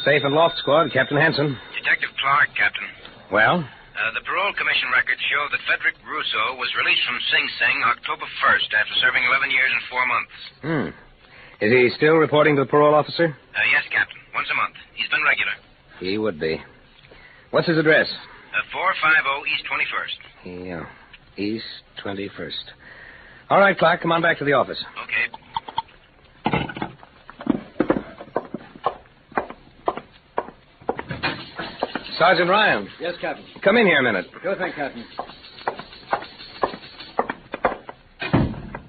Speaker 26: Safe and Loft Squad, Captain Hansen.
Speaker 18: Detective Clark, Captain.
Speaker 26: Well?
Speaker 18: The parole commission records show that Frederick Russo was released from Sing Sing October 1st after serving 11 years and 4 months.
Speaker 26: Is he still reporting to the parole officer?
Speaker 18: Yes, Captain. Once a month. He's been regular.
Speaker 26: He would be. What's his address?
Speaker 18: 450 East 21st.
Speaker 26: Yeah, East 21st. All right, Clark, come on back to the office.
Speaker 18: Okay.
Speaker 26: Sergeant Ryan.
Speaker 2: Yes, Captain.
Speaker 26: Come in here a minute.
Speaker 2: Sure thing, Captain.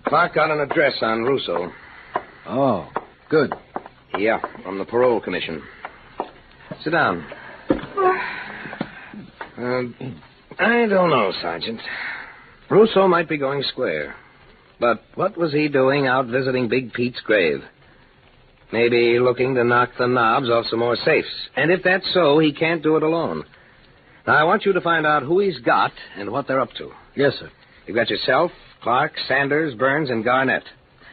Speaker 26: Clark got an address on Russo.
Speaker 2: Oh, good.
Speaker 26: Yeah, from the parole commission. Sit down. I don't know, Sergeant. Russo might be going square. But what was he doing out visiting Big Pete's grave? Maybe looking to knock the knobs off some more safes. And if that's so, he can't do it alone. Now, I want you to find out who he's got and what they're up to.
Speaker 2: Yes, sir.
Speaker 26: You've got yourself, Clark, Sanders, Burns, and Garnett.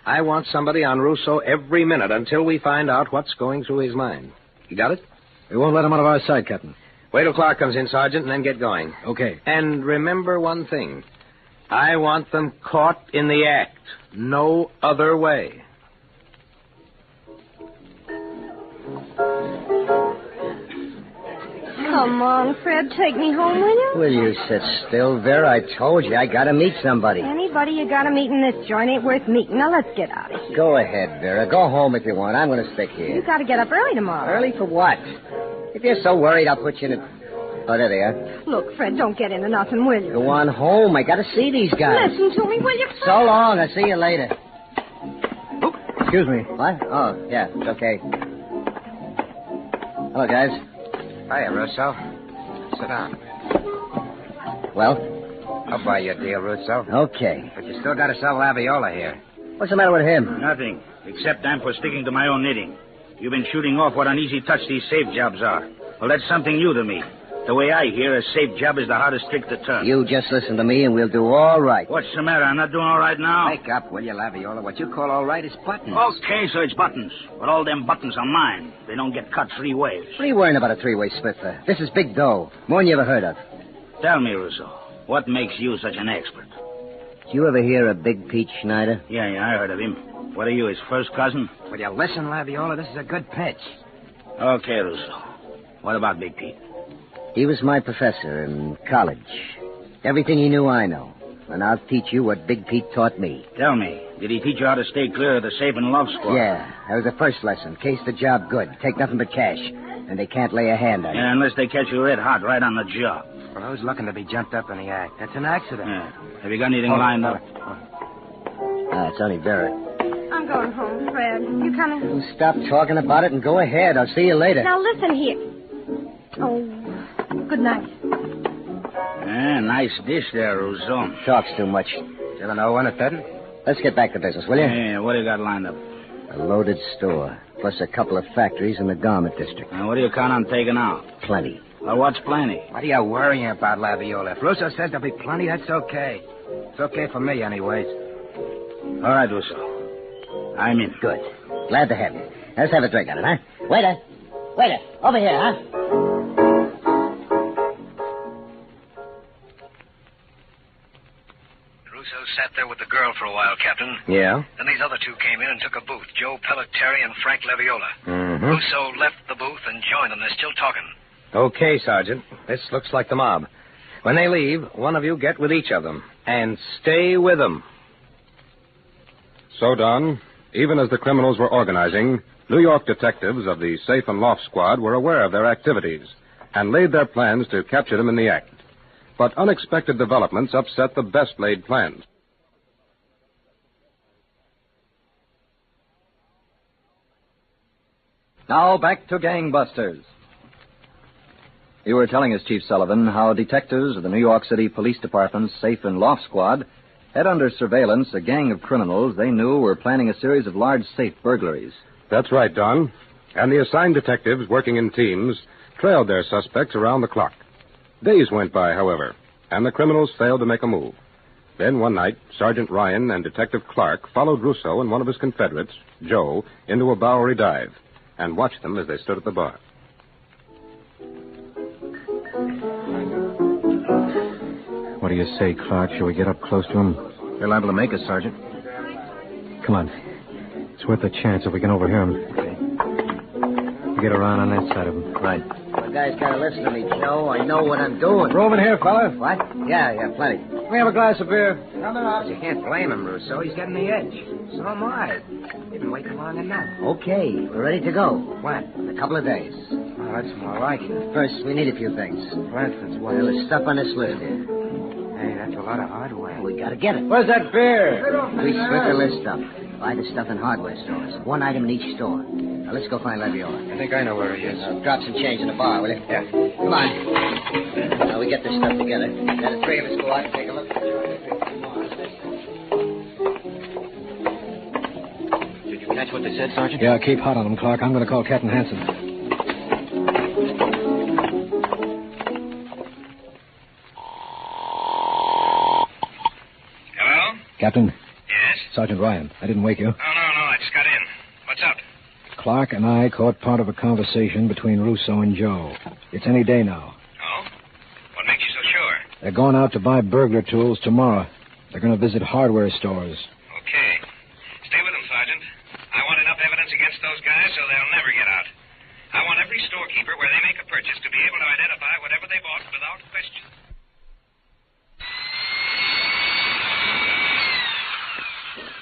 Speaker 26: I want somebody on Russo every minute until we find out what's going through his mind. You got it?
Speaker 2: We won't let him out of our sight, Captain.
Speaker 26: Wait till Clark comes in, Sergeant, and then get going.
Speaker 2: Okay.
Speaker 26: And remember one thing. I want them caught in the act. No other way.
Speaker 1: Come on, Fred, take me home, will you?
Speaker 24: Will you sit still, Vera? I told you, I gotta meet somebody.
Speaker 1: Anybody you got to meet in this joint ain't worth meeting. Now, let's get out of here.
Speaker 24: Go ahead, Vera. Go home if you want. I'm gonna stick here.
Speaker 1: You got to get up early tomorrow.
Speaker 24: Early for what? If you're so worried, I'll put you in a... Oh, there they are.
Speaker 1: Look, Fred, don't get into nothing, will you?
Speaker 24: Go on home. I gotta see these guys.
Speaker 1: Listen to me, will you, Fred?
Speaker 24: So long. I'll see you later. Excuse me. What? Oh, yeah, it's okay. Hello, guys.
Speaker 26: Hiya, Russo. Sit down.
Speaker 24: Well?
Speaker 26: I'll buy you a deal, Russo.
Speaker 24: Okay.
Speaker 26: But you still got to sell Laviola here.
Speaker 24: What's the matter with him?
Speaker 14: Nothing, except I'm for sticking to my own knitting.
Speaker 5: You've been shooting off what an easy touch these safe jobs are. Well, that's something new to me. The way I hear, a safe job is the hardest trick to turn.
Speaker 24: You just listen to me and we'll do all right.
Speaker 5: What's the matter? I'm not doing all right now?
Speaker 24: Wake up, will you, Laviola? What you call all right is buttons.
Speaker 5: Okay, so it's buttons. But all them buttons are mine. They don't get cut 3 ways.
Speaker 24: What are you worrying about a three-way split for? This is big dough. More than you ever heard of.
Speaker 5: Tell me, Russo, what makes you such an expert?
Speaker 24: Did you ever hear of Big Pete Schneider?
Speaker 5: Yeah, I heard of him. What are you, his first cousin?
Speaker 24: Will you listen, Laviola? This is a good pitch.
Speaker 5: Okay, Russo. What about Big Pete?
Speaker 24: He was my professor in college. Everything he knew, I know. And I'll teach you what Big Pete taught me.
Speaker 5: Tell me, did he teach you how to stay clear of the Safe and Love Squad?
Speaker 24: Yeah, that was the first lesson. Case the job good. Take nothing but cash. And they can't lay a hand on you.
Speaker 5: Yeah, unless they catch you red hot right on the job.
Speaker 24: Well, I was looking to be jumped up in the act. That's an accident.
Speaker 5: Yeah. Have you got anything lined up?
Speaker 24: It's only Vera.
Speaker 1: I'm going home, Fred. You coming?
Speaker 24: Well, stop talking about it and go ahead. I'll see you later.
Speaker 1: Now, listen here. Oh, good night.
Speaker 5: Yeah, nice dish there, Russo.
Speaker 24: Talks too much.
Speaker 5: You ever know one at that?
Speaker 24: Let's get back to business, will you?
Speaker 5: Yeah, what do you got lined up?
Speaker 24: A loaded store, plus a couple of factories in the garment district.
Speaker 5: And what do you count on taking out?
Speaker 24: Plenty.
Speaker 5: Well, what's plenty?
Speaker 24: What are you worrying about, Laviola? If Russo says there'll be plenty, that's okay. It's okay for me, anyways.
Speaker 5: All right, Russo. I'm in.
Speaker 24: Good. Glad to have you. Let's have a drink on it, huh? Waiter! Over here, huh?
Speaker 14: Russo sat there with the girl for a while, Captain.
Speaker 24: Yeah?
Speaker 14: Then these other two came in and took a booth, Joe Pelletieri and Frank Laviola.
Speaker 24: Mm-hmm.
Speaker 14: Russo left the booth and joined them. They're still talking.
Speaker 26: Okay, Sergeant. This looks like the mob. When they leave, one of you get with each of them. And stay with them.
Speaker 25: So, Don, even as the criminals were organizing, New York detectives of the Safe and Loft Squad were aware of their activities and laid their plans to capture them in the act. But unexpected developments upset the best-laid plans.
Speaker 22: Now back to Gangbusters. You were telling us, Chief Sullivan, how detectives of the New York City Police Department's Safe and Loft Squad had under surveillance a gang of criminals they knew were planning a series of large safe burglaries.
Speaker 25: That's right, Don. And the assigned detectives, working in teams, trailed their suspects around the clock. Days went by, however, and the criminals failed to make a move. Then one night, Sergeant Ryan and Detective Clark followed Russo and one of his confederates, Joe, into a Bowery dive and watched them as they stood at the bar.
Speaker 2: What do you say, Clark? Shall we get up close to him?
Speaker 26: They're liable to make us, Sergeant.
Speaker 2: Come on. It's worth a chance if we can overhear him.
Speaker 26: Okay.
Speaker 2: Get around on that side of him.
Speaker 26: Right.
Speaker 24: You guys gotta listen to me, Joe. I know what I'm doing.
Speaker 26: Room in here, fella.
Speaker 24: What? Yeah, plenty.
Speaker 26: We have a glass of beer.
Speaker 24: You can't blame him, Russo. He's getting the edge. So am I. You've been waiting long enough. Okay, we're ready to go. When? In a couple of days.
Speaker 26: Oh, that's more like it.
Speaker 24: First, we need a few things.
Speaker 26: For instance, what?
Speaker 24: Well, there's stuff on this list here.
Speaker 26: Hey, that's a lot of hardware.
Speaker 24: We gotta get it.
Speaker 26: Where's that beer?
Speaker 24: We split the list up. Buy the stuff in hardware stores. One item in each store. Now, let's go find Laviola.
Speaker 26: I think I know where he is.
Speaker 24: Drop some change in the bar, will you?
Speaker 26: Yeah.
Speaker 24: Come on. Now, we get this stuff together. Now, the three of us go out and take a look.
Speaker 26: Did you catch what they said, Sergeant?
Speaker 2: Yeah, keep hot on them, Clark. I'm going to call Captain Hanson.
Speaker 18: Hello?
Speaker 2: Captain?
Speaker 18: Yes?
Speaker 2: Sergeant Ryan. I didn't wake you.
Speaker 18: No, I just got in. What's up?
Speaker 2: Clark and I caught part of a conversation between Russo and Joe. It's any day now.
Speaker 18: Oh? What makes you so sure?
Speaker 2: They're going out to buy burglar tools tomorrow. They're going to visit hardware stores.
Speaker 18: Okay. Stay with them, Sergeant. I want enough evidence against those guys so they'll never get out. I want every storekeeper where they make a purchase to be able to identify whatever they bought without question.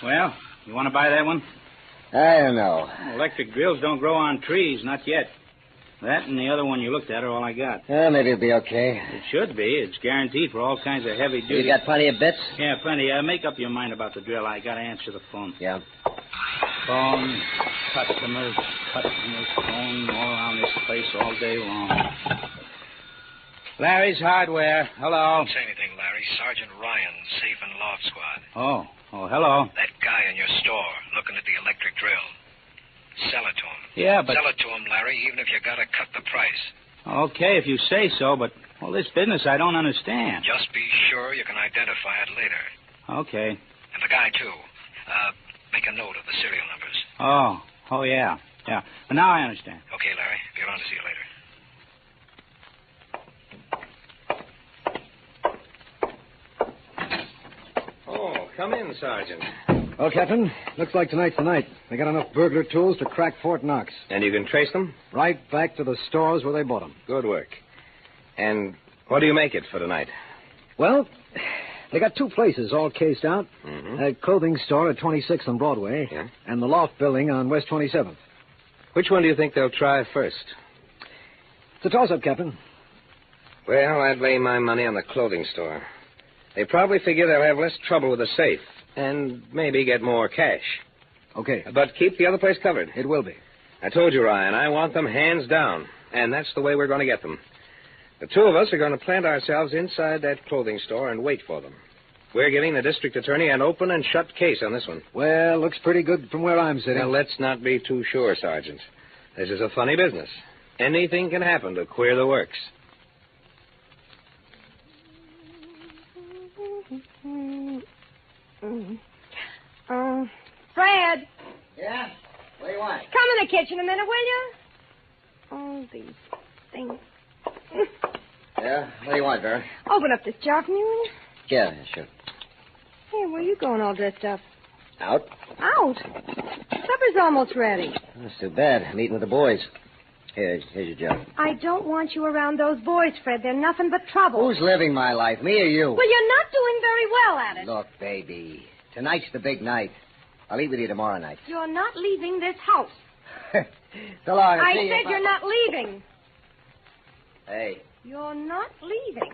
Speaker 5: Well, you want to buy that one?
Speaker 24: I don't know.
Speaker 5: Electric grills don't grow on trees, not yet. That and the other one you looked at are all I got.
Speaker 24: Maybe it'll be okay.
Speaker 5: It should be. It's guaranteed for all kinds of heavy duty.
Speaker 24: You got plenty of bits?
Speaker 5: Yeah, plenty. Make up your mind about the drill. I got to answer the phone.
Speaker 24: Yeah.
Speaker 5: Phone, customers, phone all around this place all day long. Larry's Hardware. Hello.
Speaker 14: Don't say anything, Larry. Sergeant Ryan, Safe and Loft Squad.
Speaker 5: Oh, hello.
Speaker 14: That guy in your store looking at the electric drill. Sell it to him.
Speaker 5: Yeah, but...
Speaker 14: Sell it to him, Larry, even if you gotta cut the price.
Speaker 5: Okay, if you say so, but, well, this business I don't understand.
Speaker 14: Just be sure you can identify it later.
Speaker 5: Okay.
Speaker 14: And the guy, too. Make a note of the serial numbers.
Speaker 5: Oh, yeah. Yeah. But now I understand.
Speaker 14: Okay, Larry. Be around to see you later.
Speaker 26: Oh, come in, Sergeant.
Speaker 2: Well, Captain, looks like tonight's the night. They got enough burglar tools to crack Fort Knox.
Speaker 26: And you can trace them?
Speaker 2: Right back to the stores where they bought them.
Speaker 26: Good work. And what do you make it for tonight?
Speaker 2: Well, they got two places all cased out.
Speaker 26: Mm-hmm.
Speaker 2: A clothing store at 26th on Broadway.
Speaker 26: Yeah.
Speaker 2: And the Loft Building on West 27th.
Speaker 26: Which one do you think they'll try first?
Speaker 2: It's a toss-up, Captain.
Speaker 26: Well, I'd lay my money on the clothing store. They probably figure they'll have less trouble with the safe and maybe get more cash.
Speaker 2: Okay.
Speaker 26: But keep the other place covered.
Speaker 2: It will be.
Speaker 26: I told you, Ryan, I want them hands down. And that's the way we're going to get them. The two of us are going to plant ourselves inside that clothing store and wait for them. We're giving the district attorney an open and shut case on this one.
Speaker 2: Well, looks pretty good from where I'm sitting.
Speaker 26: Now, let's not be too sure, Sergeant. This is a funny business. Anything can happen to queer the works.
Speaker 1: Fred.
Speaker 24: Yeah? What do you want?
Speaker 1: Come in the kitchen a minute, will you? Oh, these things.
Speaker 24: Yeah? What do you want, Vera?
Speaker 1: Open up this jar for me, will you?
Speaker 24: Yeah, sure.
Speaker 1: Hey, where are you going all dressed up?
Speaker 24: Out?
Speaker 1: Out? Supper's almost ready.
Speaker 24: That's too bad. I'm eating with the boys. Here's your job.
Speaker 1: I don't want you around those boys, Fred. They're nothing but trouble.
Speaker 24: Who's living my life, me or you?
Speaker 1: Well, you're not doing very well at it.
Speaker 24: Look, baby, tonight's the big night. I'll eat with you tomorrow night.
Speaker 1: You're not leaving this house.
Speaker 24: So long.
Speaker 1: I said you're not leaving.
Speaker 24: Hey,
Speaker 1: You're not leaving.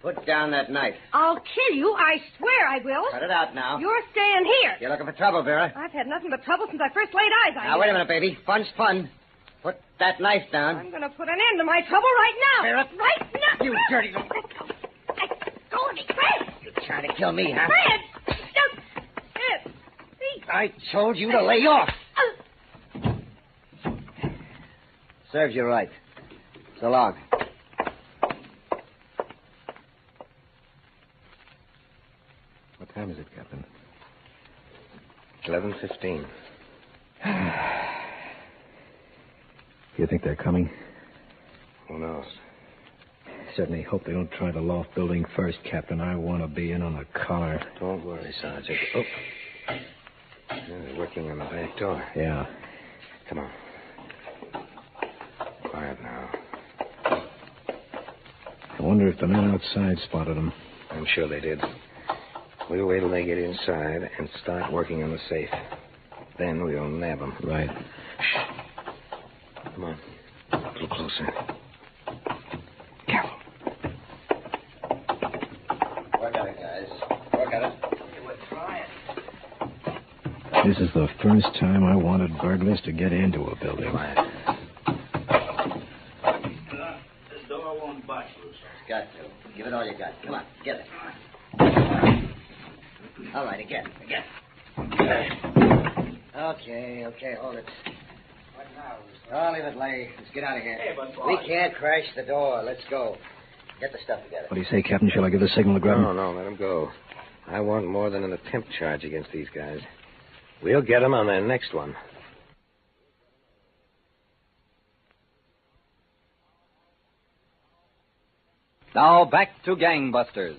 Speaker 24: put down that knife.
Speaker 1: I'll kill you. I swear I will.
Speaker 24: Cut it out now.
Speaker 1: You're staying here.
Speaker 24: You're looking for trouble, Vera.
Speaker 1: I've had nothing but trouble since I first laid eyes on you.
Speaker 24: Now, wait a minute, baby. Fun's fun. Put that knife down.
Speaker 1: I'm going to put an end to my trouble right now.
Speaker 24: Vera.
Speaker 1: Right now.
Speaker 24: You dirty little...
Speaker 1: Go with me, Fred.
Speaker 24: You're trying to kill me, huh?
Speaker 1: Fred. Fred. See?
Speaker 24: I told you to lay off. Serves you right. So long.
Speaker 2: What time is it, Captain?
Speaker 26: 11:15.
Speaker 2: You think they're coming?
Speaker 26: Who knows?
Speaker 2: Certainly hope they don't try the Loft Building first, Captain. I want to be in on the collar.
Speaker 26: Don't worry, Sergeant. Oh. Yeah, they're working on the back door.
Speaker 2: Yeah.
Speaker 26: Come on. Quiet now.
Speaker 2: I wonder if the men outside spotted them.
Speaker 26: I'm sure they did. We'll wait till they get inside and start working on the safe. Then we'll nab them.
Speaker 2: Right.
Speaker 26: Come on. A little closer.
Speaker 24: Careful. Work at it, guys. Work at it. We're trying.
Speaker 2: This is the first time I wanted burglars to get into a building.
Speaker 26: Quiet.
Speaker 5: This door won't budge, Russo.
Speaker 24: Got to. Give it all you got. Come on, get it. All right, again. Okay, hold it. What now? Oh, leave it lay. Let's get out of here.
Speaker 5: Hey, but
Speaker 24: We can't crash the door. Let's go. Get the stuff together.
Speaker 2: What do you say, Captain? Shall I give the signal to grab them?
Speaker 26: No, let them go. I want more than an attempt charge against these guys. We'll get them on their next one.
Speaker 22: Now back to Gangbusters.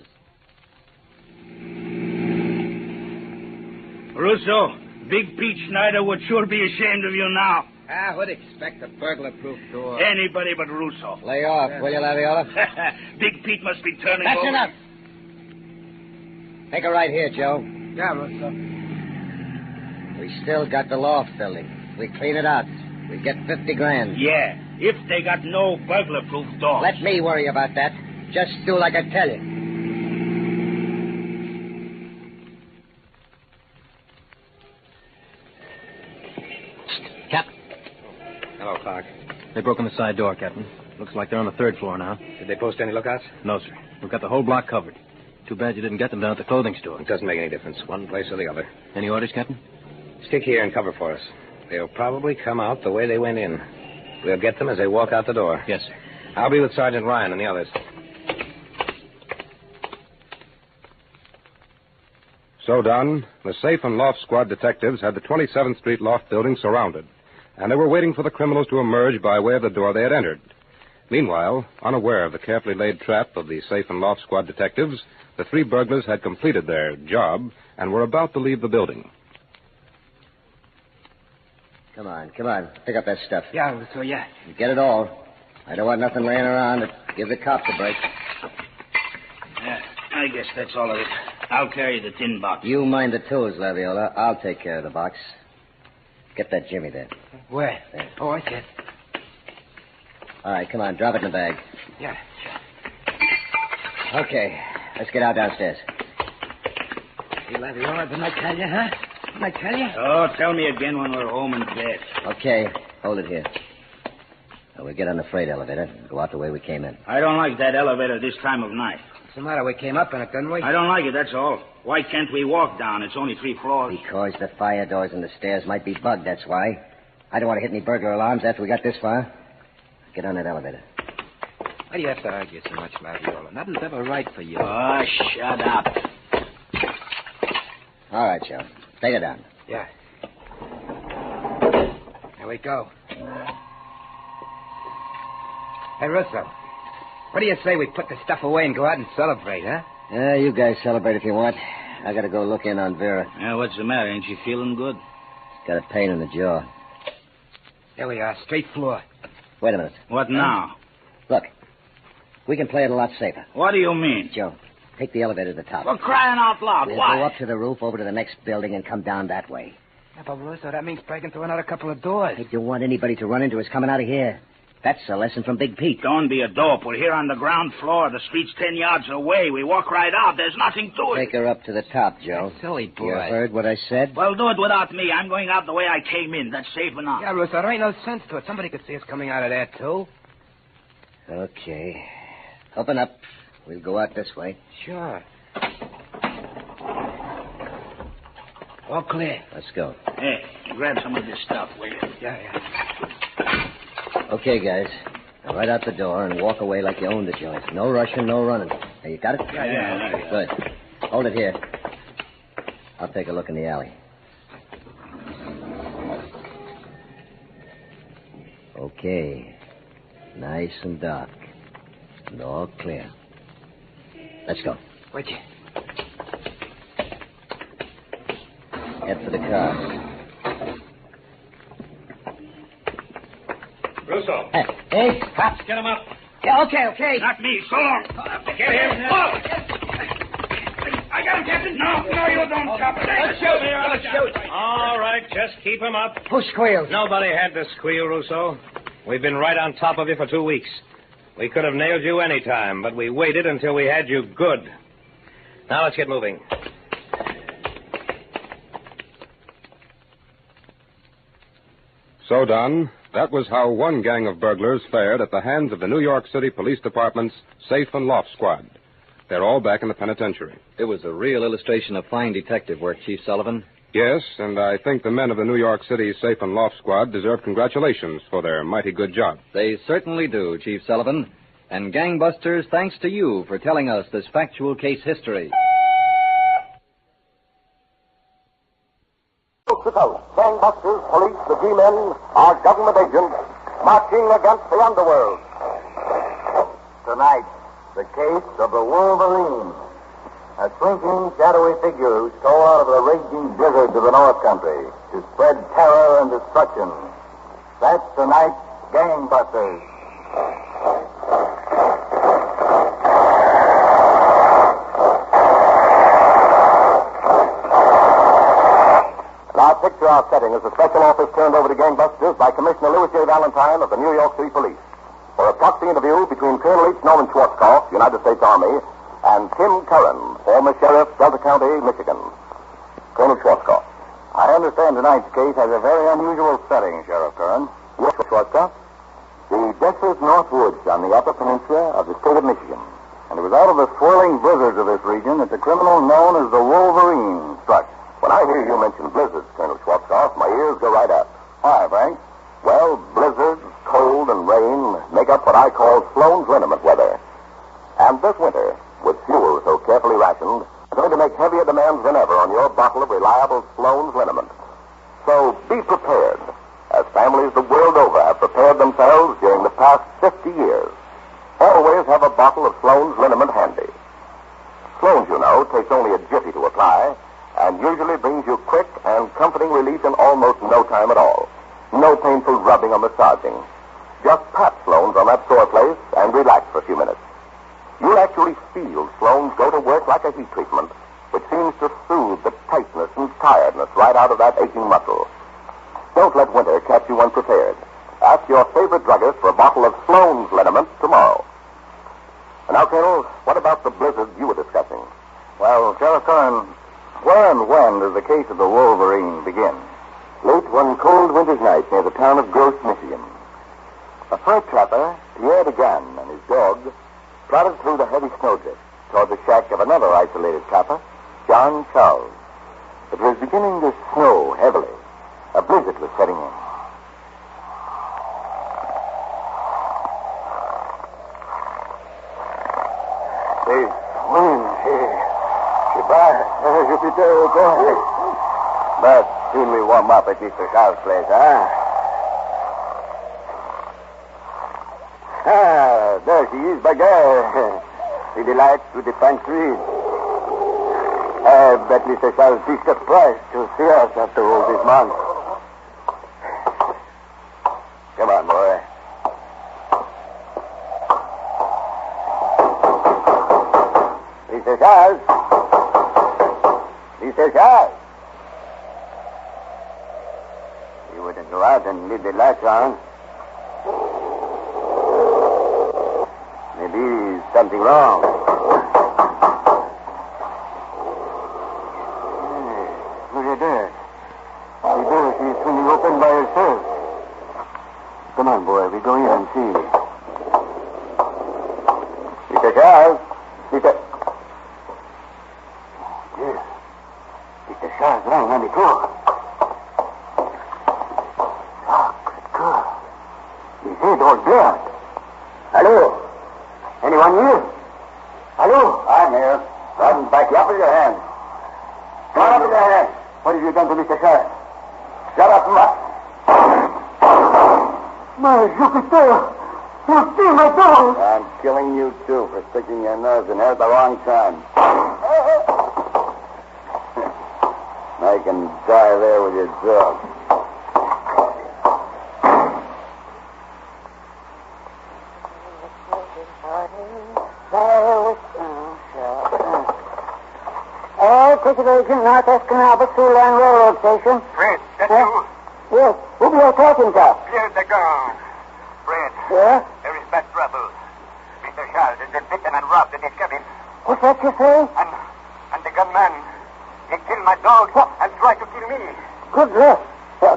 Speaker 5: Russo, Big Pete Schneider would sure be ashamed of you now.
Speaker 24: I would expect a burglar-proof door.
Speaker 5: Anybody but Russo.
Speaker 24: Lay off, will you, Laviola?
Speaker 5: Big Pete must be turning
Speaker 24: That's
Speaker 5: over.
Speaker 24: enough. Take a right here, Joe.
Speaker 8: Yeah, Russo.
Speaker 24: We still got the Loft Building. We clean it out. We get 50 grand.
Speaker 5: Yeah, if they got no burglar-proof door.
Speaker 24: Let me worry about that. Just do like I tell you.
Speaker 26: Captain. Hello, Clark. They've broken the side door, Captain. Looks like they're on the third floor now. Did they post any lookouts? No, sir. We've got the whole block covered. Too bad you didn't get them down at the clothing store. It doesn't make any difference, one place or the other. Any orders, Captain? Stick here and cover for us. They'll probably come out the way they went in. We'll get them as they walk out the door. Yes, sir. I'll be with Sergeant Ryan and the others.
Speaker 25: So done, the safe and loft squad detectives had the 27th Street loft building surrounded, and they were waiting for the criminals to emerge by way of the door they had entered. Meanwhile, unaware of the carefully laid trap of the safe and loft squad detectives, the three burglars had completed their job and were about to leave the building.
Speaker 24: Come on. Pick up that stuff.
Speaker 26: Yeah, so yeah.
Speaker 24: Get it all. I don't want nothing laying around. Give the cops a break.
Speaker 5: Yeah, I guess that's all of it. I'll carry the tin box.
Speaker 24: You mind the tools, Laviola. I'll take care of the box. Get that Jimmy there.
Speaker 26: Where?
Speaker 24: There.
Speaker 26: Oh, I can.
Speaker 24: All right, come on. Drop it in the bag.
Speaker 26: Yeah.
Speaker 24: Okay. Let's get out downstairs.
Speaker 26: Hey, Laviola, didn't I tell you, huh? Didn't I tell you?
Speaker 5: Oh, tell me again when we're home in bed.
Speaker 24: Okay. Hold it here. Now, we'll get on the freight elevator and go out the way we came in.
Speaker 5: I don't like that elevator this time of night.
Speaker 26: What's the matter? We came up in it, didn't we?
Speaker 5: I don't like it, that's all. Why can't we walk down? It's only 3 floors.
Speaker 24: Because the fire doors and the stairs might be bugged, that's why. I don't want to hit any burglar alarms after we got this far. Get on that elevator.
Speaker 26: Why do you have to argue so much, Laviola? Nothing's ever right for you.
Speaker 5: Oh, shut up.
Speaker 24: All right, Joe. Take it down.
Speaker 26: Yeah. Here we go. Hey, Russo, what do you say we put the stuff away and go out and celebrate, huh?
Speaker 24: Yeah, you guys celebrate if you want. I gotta go look in on Vera.
Speaker 5: Yeah, what's the matter? Ain't she feeling good?
Speaker 24: Got a pain in the jaw.
Speaker 26: There we are, straight floor.
Speaker 24: Wait a minute.
Speaker 5: What now?
Speaker 24: Look, we can play it a lot safer.
Speaker 5: What do you mean?
Speaker 24: Joe, take the elevator to the top.
Speaker 5: We're crying out loud.
Speaker 24: We'll
Speaker 5: Why?
Speaker 24: go up to the roof, over to the next building, and come down that way.
Speaker 26: Yeah, but Russo, that means breaking through another couple of doors.
Speaker 24: I don't want anybody to run into us coming out of here. That's a lesson from Big Pete.
Speaker 5: Don't be a dope. We're here on the ground floor. The street's 10 yards away. We walk right out. There's nothing to it.
Speaker 24: Take her up to the top, Joe.
Speaker 26: That silly boy.
Speaker 24: You heard what I said?
Speaker 5: Well, do it without me. I'm going out the way I came in. That's safe enough.
Speaker 26: Yeah, Russo, there ain't no sense to it. Somebody could see us coming out of there, too.
Speaker 24: Okay. Open up. We'll go out this way.
Speaker 26: Sure. All clear.
Speaker 24: Let's go.
Speaker 5: Hey, grab some of this stuff, will you?
Speaker 26: Yeah.
Speaker 24: Okay, guys. Now right out the door and walk away like you own the joint. No rushing, no running. Now, you got it?
Speaker 5: Yeah.
Speaker 24: Good. Hold it here. I'll take a look in the alley. Okay. Nice and dark. And all clear. Let's go.
Speaker 26: Wait you.
Speaker 24: Head for the car.
Speaker 13: Russo.
Speaker 24: Hey.
Speaker 13: Cops, get him up.
Speaker 24: Yeah, okay.
Speaker 5: Not me. So long.
Speaker 13: Get him.
Speaker 5: Oh. I got him, Captain. No, you don't, Chopper.
Speaker 13: Let's shoot. All right, just keep him up.
Speaker 24: Who squealed?
Speaker 13: Nobody had to squeal, Russo. We've been right on top of you for 2 weeks. We could have nailed you any time, but we waited until we had you good. Now let's get moving.
Speaker 25: So done, that was how one gang of burglars fared at the hands of the New York City Police Department's Safe and Loft Squad. They're all back in the penitentiary.
Speaker 22: It was a real illustration of fine detective work, Chief Sullivan.
Speaker 25: Yes, and I think the men of the New York City Safe and Loft Squad deserve congratulations for their mighty good job.
Speaker 22: They certainly do, Chief Sullivan. And gangbusters, thanks to you for telling us this factual case history.
Speaker 12: Coast to coast, gangbusters, police, the G-men are government agents marching against the underworld. Tonight, the case of the Wolverine, a shrinking, shadowy figure who stole out of the raging blizzards of the North Country to spread terror and destruction. That's tonight's Gangbusters. Our picture, our setting, is a special office turned over to Gangbusters by Commissioner Louis J. Valentine of the New York City Police for a proxy interview between Colonel H. Norman Schwarzkopf, United States Army, and Tim Curran, former sheriff, Delta County, Michigan. Colonel Schwarzkopf. I understand tonight's case has a very unusual setting, Sheriff Curran. Yes, Schwarzkopf? The Texas North Woods on the Upper Peninsula of the state of Michigan. And it was out of the swirling blizzards of this region that the criminal known as the Wolverine struck. When I hear you mention blizzards, Colonel Schwarzkopf, my ears go right up. Hi, Frank. Well, blizzards, cold, and rain make up what I call Sloan's liniment weather. And this winter, with fuel so carefully rationed, is going to make heavier demands than ever on your bottle of reliable Sloan's liniment. So be prepared, as families the world over have prepared themselves during the past 50 years. Always have a bottle of Sloan's liniment handy. Sloan's, you know, takes only a jiffy to apply, and usually brings you quick and comforting relief in almost no time at all. No painful rubbing or massaging. Just pat Sloan's on that sore place and relax for a few minutes. You'll actually feel Sloan's go to work like a heat treatment, which seems to soothe the tightness and tiredness right out of that aching muscle. Don't let winter catch you unprepared. Ask your favorite druggist for a bottle of Sloan's liniment tomorrow. And now, Colonel, what about the blizzard you were discussing?
Speaker 4: Well, Sheriff Curran, where and when does the case of the Wolverine begin?
Speaker 12: Late one cold winter's night near the town of Gross, Michigan. A fur trapper, Pierre DeGan, and his dog plodded through the heavy snowdrift toward the shack of another isolated trapper, John Charles. It was beginning to snow heavily. A blizzard was setting in.
Speaker 4: Hey, wind, but soon we warm up at Mr. Charles' place, huh? Ah, there she is, Baguette. The delights to the pantry. I bet Mr. Charles is surprised to see us after all this month. Come on, boy. Mr. Charles. Mr. Charles. You wouldn't go out and leave the lights on. Maybe something wrong. Look at that. The door she's swinging open by herself. Come on, boy. We go in and see. Mr. Charles. Mr. Yes. Mr. Charles lying on the floor. Ah, good God. His head all blood. Hello? Anyone here? Hello? I'm here. Run back up with your hand. Come on up with your hand. What have you done to Mr. Charles? Shut up, Matt. My Jupiter! You steal my dog! I'm killing you, too, for sticking your nose in here at the wrong time. I can die there with your dog.
Speaker 15: Agent, Northwest Canal, Sioux Line Railroad Station.
Speaker 19: Fred, that's you?
Speaker 15: Yes. Who be you talking to?
Speaker 19: Pierre DeGan. Fred.
Speaker 15: Yeah?
Speaker 19: There is bad trouble. Mr. Charles has been bitten and robbed in his cabin.
Speaker 15: What's that you say?
Speaker 19: And the gunman, he killed my dog and tried to kill me.
Speaker 15: Good luck.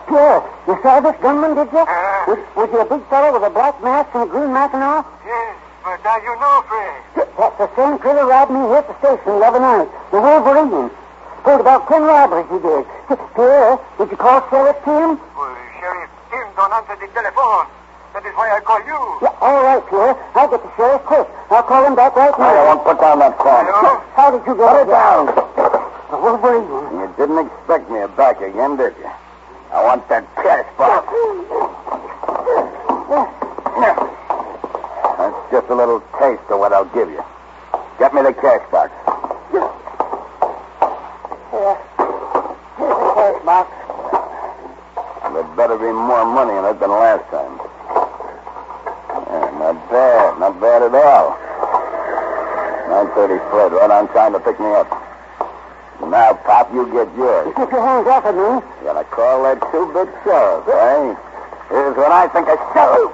Speaker 15: Pierre, you saw this gunman, did you? Was he a big fellow with a black mask and a green mackinaw?
Speaker 19: Yes, but now you know, Fred.
Speaker 15: That's the same critter robbed me here at the station the other night. The Wolverine. Pulled about 10 robberies he did. Pierre, did you call Sheriff Tim?
Speaker 19: Well, Sheriff Tim don't answer the telephone. That is why I call you.
Speaker 15: Yeah, all right, Pierre. I'll get the sheriff quick. I'll call him back right now.
Speaker 4: I won't put down that phone.
Speaker 15: How did you get
Speaker 4: Put it down.
Speaker 15: The Wolverine.
Speaker 4: You didn't expect me back again, did you? I want that cash box. That's just a little taste of what I'll give you. Get me the cash box.
Speaker 15: Here's the cash box.
Speaker 4: There better be more money in it than last time. Yeah, not bad. Not bad at all. 9:30 Fred, right on time to pick me up. Now, Pop, you get yours.
Speaker 15: Keep your hands off of me.
Speaker 4: You gonna call that two-bit sheriff, eh? Here's what I think of sheriff.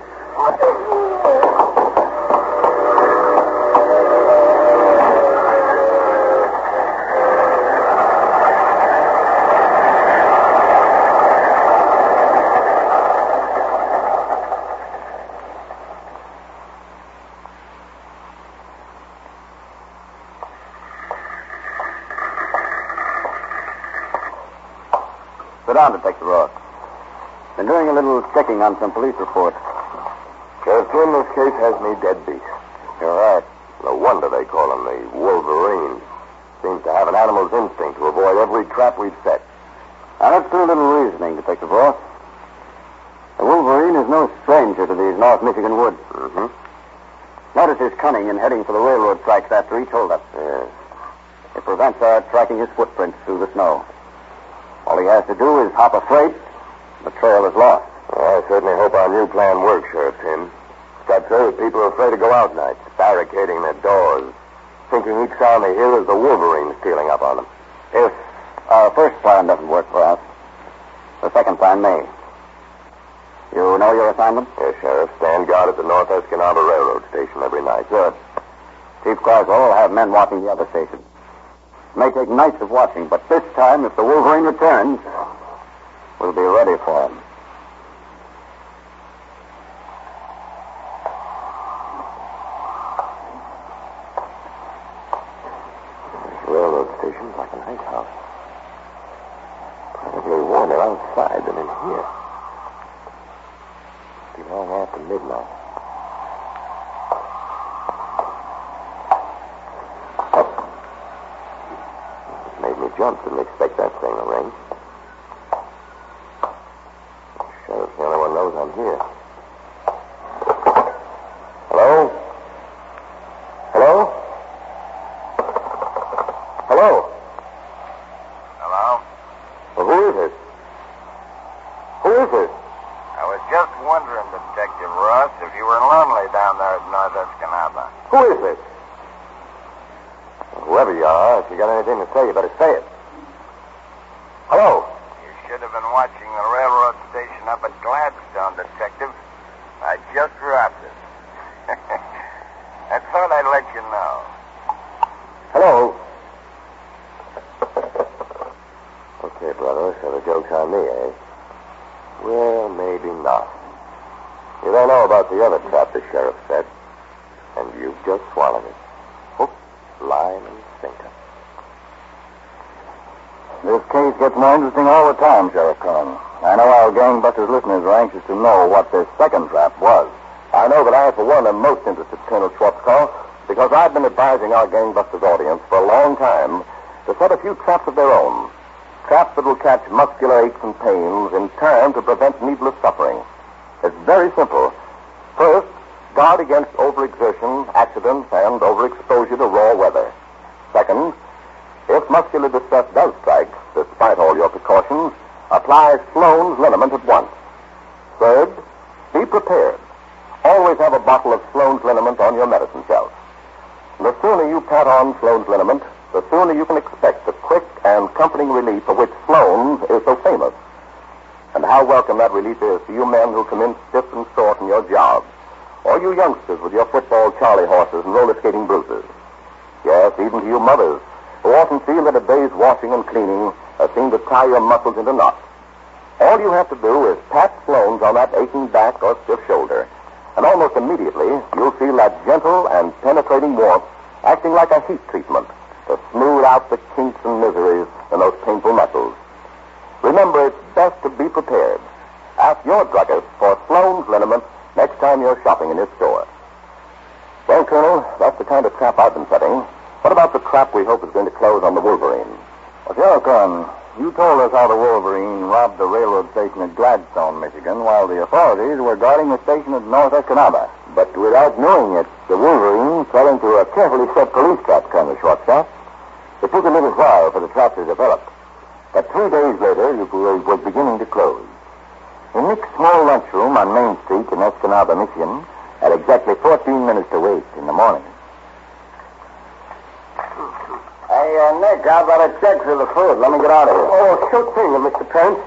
Speaker 4: Sit down, Detective Ross. Been doing a little checking on some police reports.
Speaker 12: Sheriff Jim, this case has me dead beat. You're right. No wonder they call him the Wolverine. Seems to have an animal's instinct to avoid every trap we've set.
Speaker 4: Now, let's do a little reasoning, Detective Ross. The Wolverine is no stranger to these North Michigan woods.
Speaker 12: Mm-hmm.
Speaker 4: Notice his cunning in heading for the railroad tracks after he told us.
Speaker 12: Yes.
Speaker 4: It prevents our tracking his footprints through the snow. All he has to do is hop a freight. The trail is lost.
Speaker 12: Well, I certainly hope our new plan works, Sheriff Tim. Got so that people are afraid to go out nights, barricading their doors, thinking each sound they hear is the Wolverine stealing up on them.
Speaker 4: If our first plan doesn't work for us, the second plan may. You know your assignment?
Speaker 12: Yes, Sheriff. Stand guard at the North Escanaba Railroad Station every night.
Speaker 4: Good. Chief Carswell will have men watching the other stations. It may take nights of watching, but this time, if the Wolverine returns, we'll be ready for him.
Speaker 12: This railroad station's like an ice house. Probably warmer outside than in here. Be long after midnight. Made me jump. Didn't expect that thing to ring. Sheriff's the only one knows I'm here. Hello? Hello? Hello?
Speaker 19: Hello?
Speaker 12: Well, who is it? Who is it?
Speaker 19: I was just wondering, Detective Ross, if you were lonely down there at North Escanaba.
Speaker 12: Who is it? Well, whoever you are, if you got anything to say, you better say it. Hello?
Speaker 19: You should have been watching the railroad station up at Gladstone, Detective. I just dropped it. I thought I'd let you know.
Speaker 12: Hello? Okay, brother, so the joke's on me, eh? Well, maybe not. You don't know about the other trap the sheriff set, and you've just swallowed it. Hook, line, and sinker.
Speaker 4: This case gets more interesting all the time, Sheriff Cohen. I know our gangbusters listeners are anxious to know what this second trap was.
Speaker 12: I know that I, for one, am most interested, Colonel Schwarzkopf, because I've been advising our gangbusters audience for a long time to set a few traps of their own. Traps that will catch muscular aches and pains in time to prevent needless suffering. It's very simple. First, guard against overexertion, accidents, and overexposure to raw weather. Second, if muscular distress does strike, despite all your precautions, apply Sloan's liniment at once. Third, be prepared. Always have a bottle of Sloan's liniment on your medicine shelf. The sooner you pat on Sloan's liniment, the sooner you can expect the quick and comforting relief for which Sloan's is so famous. And how welcome that relief is to you men who come in stiff and short in your jobs, or you youngsters with your football Charlie horses and roller skating bruises. Yes, even to you mothers who often feel that a day's washing and cleaning has seemed to tie your muscles into knots. All you have to do is pat Sloan's on that aching back or stiff shoulder, and almost immediately you'll feel that gentle and penetrating warmth acting like a heat treatment to smooth out the kinks and miseries in those painful muscles. Remember, it's best to be prepared. Ask your druggist for Sloan's liniment next time you're shopping in his store. Well, Colonel, that's the kind of trap I've been setting. What about the trap we hope is going to close on the Wolverine?
Speaker 4: Well, Sheriff Cohen, you told us how the Wolverine robbed the railroad station at Gladstone, Michigan, while the authorities were guarding the station at North Escanaba. But without knowing it, the Wolverine fell into a carefully set police trap, Colonel Schwarzkopf. It took a little while for the trap to develop. But 3 days later, it was beginning to close. In Nick's small lunchroom on Main Street in Escanaba, Michigan, at exactly 14 minutes to 8 in the morning.
Speaker 19: Hey, Nick, how about a check for the food? Let me get out of here.
Speaker 15: Oh, sure thing, Mr. Parent.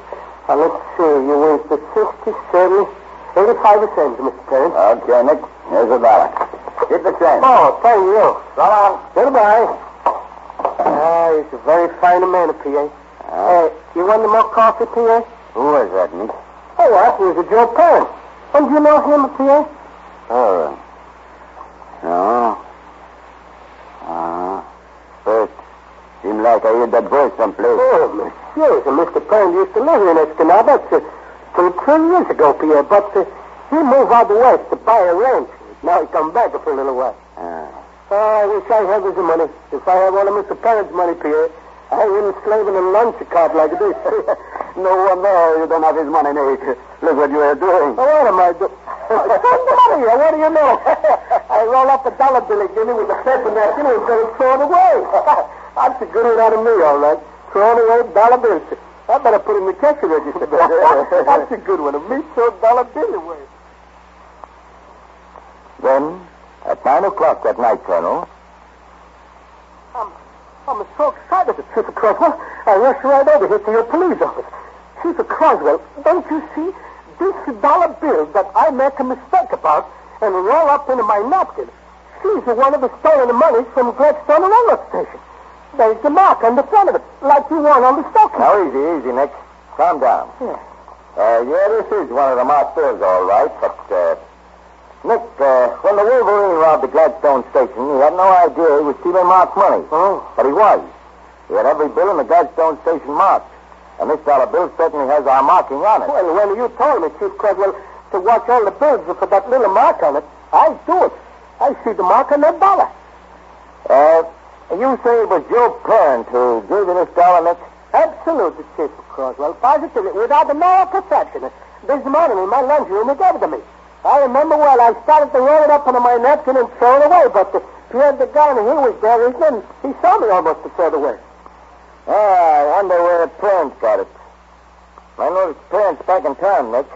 Speaker 15: Let's see. You wasted 60, 70, 85 cents, Mr. Parent.
Speaker 4: Okay, Nick. Here's a dollar. Keep the change.
Speaker 15: Oh, thank you.
Speaker 4: So long.
Speaker 15: Goodbye. He's a very fine man, P.A. You want any more coffee, P.A.?
Speaker 4: Who is that, Nick?
Speaker 15: Oh, that was a Joe Parent. Don't you know him, P.A.?
Speaker 4: Oh. No. First, seemed like I heard that voice someplace.
Speaker 15: Oh, monsieur, Mr. Parent used to live here in Escanaba. Till 3 years ago, Pierre, but he moved out west to buy a ranch. Now he come back for a little while. I wish I had his money. If I had one of Mr. Parent's money, Pierre, I wouldn't slave in a lunch cart like this.
Speaker 4: No wonder you don't have his money, Nick. Look what you are doing.
Speaker 15: What am I doing? Money, what do you know? I roll up a dollar bill he gave me with a paper napkin and throw it away. That's a good one out of me, all right. Throwing away dollar bills. I better put in the cash register. That's a good one. Me throw dollar bill away.
Speaker 12: Then, at 9 o'clock that night, Colonel.
Speaker 15: I'm so excited, Chief of Croswell. I rushed right over here to your police office. Chief of Croswell, don't you see? This dollar bill that I make a mistake about and roll up into my napkin, she's one of the stolen money from Gladstone Railroad Station. There's the mark on the front of it, like you won on the stock.
Speaker 12: Now, easy, Nick. Calm down.
Speaker 15: Yeah.
Speaker 12: This is one of the marked bills, all right, but, Nick, when the Wolverine robbed the Gladstone station, he had no idea he was stealing Mark's money.
Speaker 15: Oh.
Speaker 12: But he was. He had every bill in the Gladstone station marked. And this dollar bill certainly has our marking on it.
Speaker 15: Well, when you told me, Chief Croswell, to watch all the bills for that little mark on it, I do it. I see the mark on that dollar.
Speaker 12: You say it was Joe Parent who gave you this dollar, Nick?
Speaker 15: Absolutely, Chief Croswell. Positively, without a no perception. This morning in my lunchroom, he gave it to me. I remember well, I started to roll it up into my napkin and throw it away, but Pierre the Garner, he was there, and he saw me almost to throw it away.
Speaker 12: I wonder where Parents got it. I noticed Parents back in town, Nick.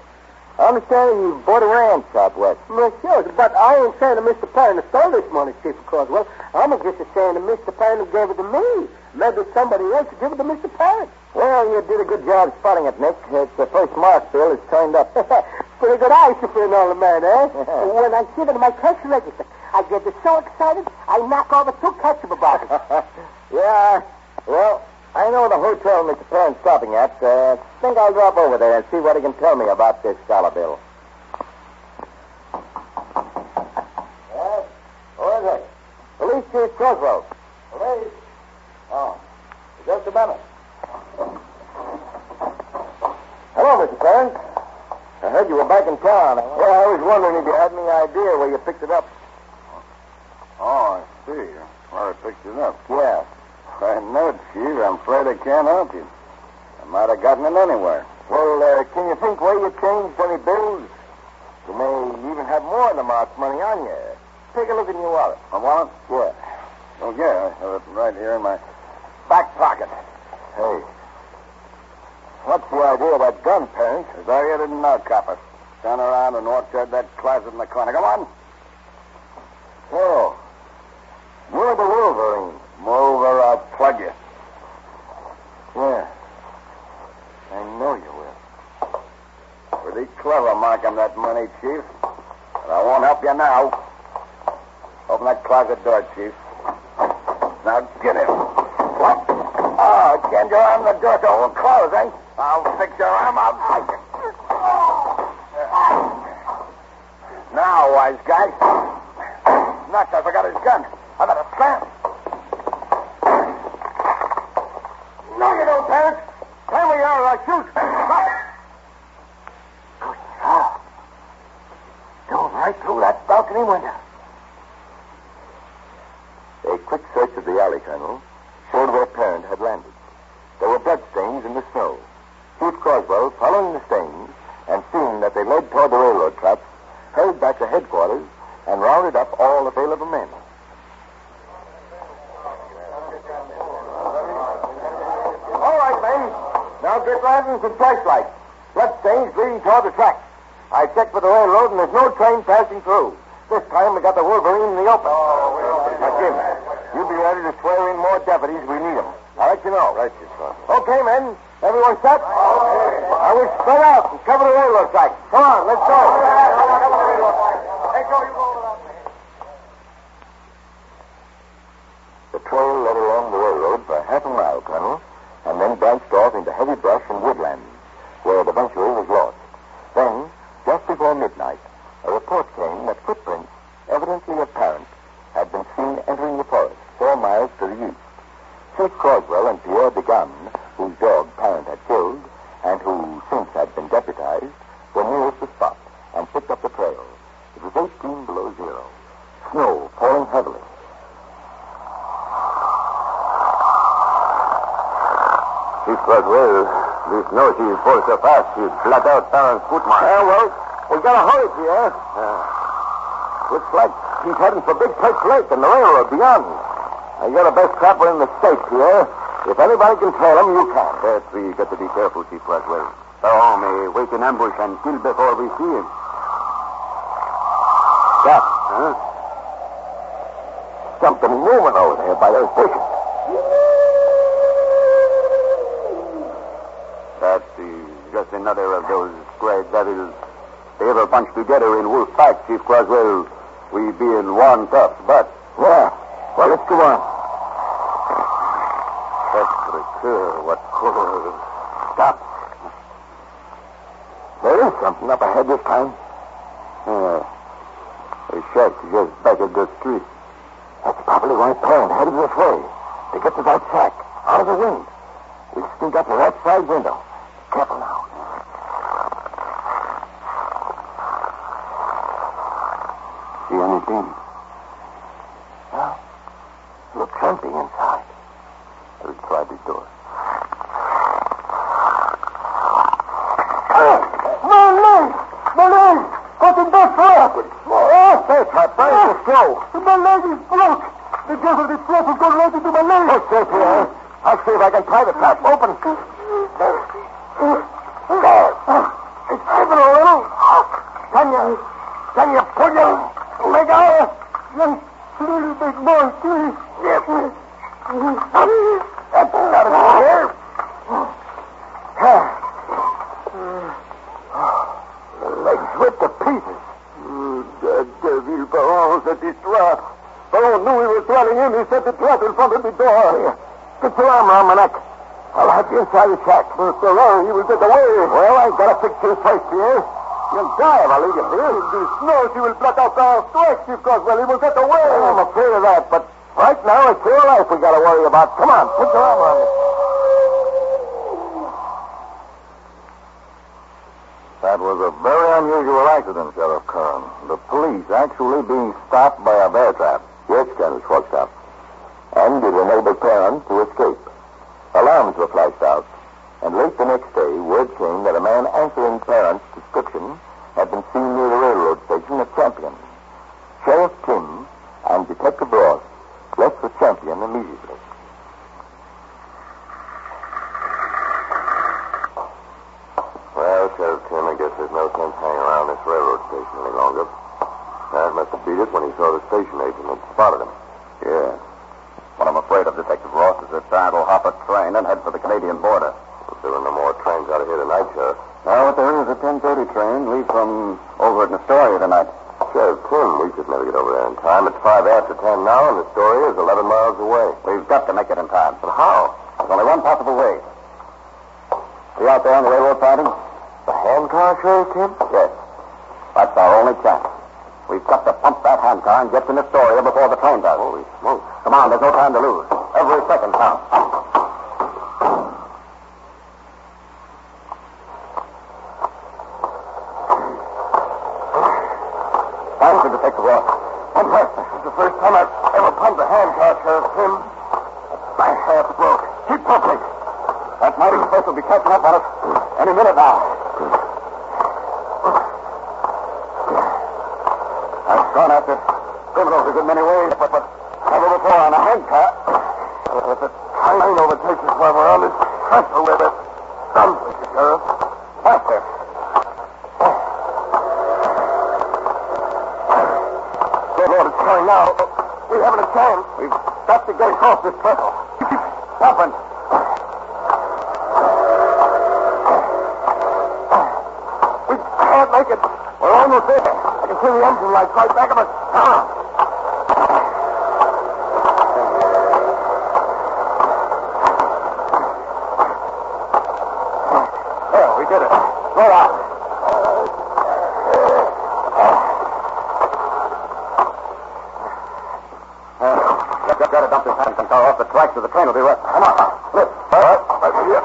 Speaker 12: I understand he bought a ranch out west.
Speaker 15: Well, sure, but I ain't saying that Mr. Parent stole this money, Chief Croswell. I'm just saying that Mr. Parent gave it to me. Maybe somebody else gave it to Mr. Parent.
Speaker 12: Well, you did a good job spotting it, Nick. It's the first mark bill that's turned up.
Speaker 15: Pretty good eyes for an old man, eh? When I see it in my cash register, I get so excited, I knock over 2 ketchup bottles.
Speaker 12: Yeah, well, I know the hotel Mr. Parent's stopping at. Think I'll drop over there and see what he can tell me about this dollar bill. Yes? Who is it? Police Chief Croswell. Police? Oh, just a minute. Hello, Mr. Parent. I heard you were back in town. I was wondering if you had any idea where you picked it up.
Speaker 4: Oh, I see. Where I picked it up.
Speaker 12: Yeah.
Speaker 4: I know, Chief. I'm afraid I can't help you. I might have gotten it anywhere.
Speaker 12: Well, can you think where you changed any bills? You may even have more than the marked money on you. Take a look in your wallet.
Speaker 4: My wallet?
Speaker 12: Yeah.
Speaker 4: Oh, yeah. I have it right here in my back pocket.
Speaker 12: Hey. What's the idea of that gun, Parent?
Speaker 4: As I didn't know, copper. Turn around and watch out that closet in the corner. Come on.
Speaker 12: Oh. You're the Wolverine.
Speaker 4: Move or I'll plug you.
Speaker 12: Yeah. I know you will.
Speaker 4: Pretty clever marking that money, Chief. But I won't help you now. Open that closet door, Chief. Now get him. What? Oh, can't your arm the door will close, eh? I'll fix your arm. I'll break it. Now, wise guy. Nuts, I forgot his gun. I better slam. No, you don't, Parent. Tell me or I'll shoot.
Speaker 15: Dove right through that balcony window.
Speaker 12: A quick search of the alley, Colonel, showed where Parent had landed. There were bloodstains in the snow. Chief Croswell, following the stains and seeing that they led toward the railroad tracks, hurried back to headquarters and rounded up all available men.
Speaker 4: All right, men. Now get lanterns and flashlights. Bloodstains leading toward the tracks. I checked for the railroad, and there's no train passing through. This time we got the Wolverine in the open. Now, Jim, you be ready to swear in more deputies. We need them. I'll let you know. Right, you son. Okay, men. Everyone set? I will spread out and cover the railroad tracks. Come on, let's go.
Speaker 12: The trail led along the railroad for half a mile, Colonel, and then branched off into heavy brush and woodland, where it eventually was lost. Then, just before midnight, a report came that footprints, evidently apparent, had been seen entering the forest 4 miles to the east. Chief Croswell and Pierre de Gun, whose dog Parent had killed, and who since had been deputized, were nearest the spot and picked up the trail. It was 18 below zero. Snow pouring heavily. Chief Croswell, this snow she falls so fast, she's flat out Baron's footmark. Well, we gotta hurry, Pierre. Looks like he's heading for Big Place Lake and the railroad beyond. You're the best trapper in the state, Pierre. If anybody can trail him, you can. Yes, we got to be careful, Chief Croswell. So, may wait in ambush and kill before we see him. Stop. Huh? Something moving over there by those bushes. That is just another of those square devils. They ever bunched together in wolf pack, Chief Croswell. We be in one tough spot. Yeah. Well, let's go on. What horror. Stop. There is something up ahead this time. A shack just back of the street. That's probably why Perrin headed this way. To get to that shack, out of the wind. We'll sneak up to that side window. Careful now. See anything? No. Looks empty inside. We'll try the door.
Speaker 15: My leg! Got in that trap!
Speaker 12: Oh, say, trap, burn the snow.
Speaker 15: My leg is broke! The devil, the trap has gone right into my leg!
Speaker 12: Oh, say, Pierre. I'll see if I can pry the trap open. There. It's given a little. Can you pull your leg out?
Speaker 15: Yes, little big boy, please.
Speaker 12: Yes. That's got it here. The legs ripped to pieces. The devil Baron set his trap. Baron knew he was trailing him. He set the trap in front of the door. Get your arm around my neck. I'll have you inside the shack. Mr. Long, he will get away. Well, I gotta fix you first, Pierre. You'll die if I leave you here. In the snow, she will block out our strikes, Chief Croswell. He will get away. I'm afraid of that, but right now it's your life we gotta worry about. Come on, put your arm around me. That was a very unusual accident, Sheriff Kern. The police actually being stopped by a bear trap. Yes, Colonel Schwarzkopf. And it enabled Perrin to escape. Alarms were flashed out, and late the next day, word came that a man answering Perrin's description had been seen near the railroad station at Champion. Sheriff Kim and Detective Ross left for Champion immediately. Well, Sheriff Kim, I guess there's no sense hanging around this railroad station any longer. That must have beat it when he saw the station agent had spotted him. Yeah. What I'm afraid of, Detective Ross, is that Barrett will hop a train and head for the Canadian border. If there are no more trains out of here tonight, Sheriff. Well, what there is a 10:30 train leaves from over at Astoria tonight. Sheriff Kim, we should never get over there in time. It's 5 after 10 now, and Astoria is 11 miles away. We've got to make it in time. But how? There's only one possible way. See out there on the railroad siding? The handcar, Sheriff Kim? Yes. That's our only chance. We've got to pump that handcar and get to Astoria before the train does. Holy smoke. Come on, there's no time to lose. Every second counts. Thank you, Detective Ross. This is the first time I've ever pumped a handcar, Sheriff Kim. My half broke. Keep pumping. That mighty express will be catching up on us any minute now. I've gone after criminals a good many ways, but never before on a handcar. If the train overtakes us while we're on this trestle with it, some Sheriff. Faster. Good Lord, it's going now. We haven't a chance. We've got to get across this trestle. Keep pumping. We can't make it. We're almost there. I can see the engine lights right back of us. Come on. There, we did it. Go on. Got to dump this hand car off the tracks of the train will be right. Come on. Lift. All right. Right here.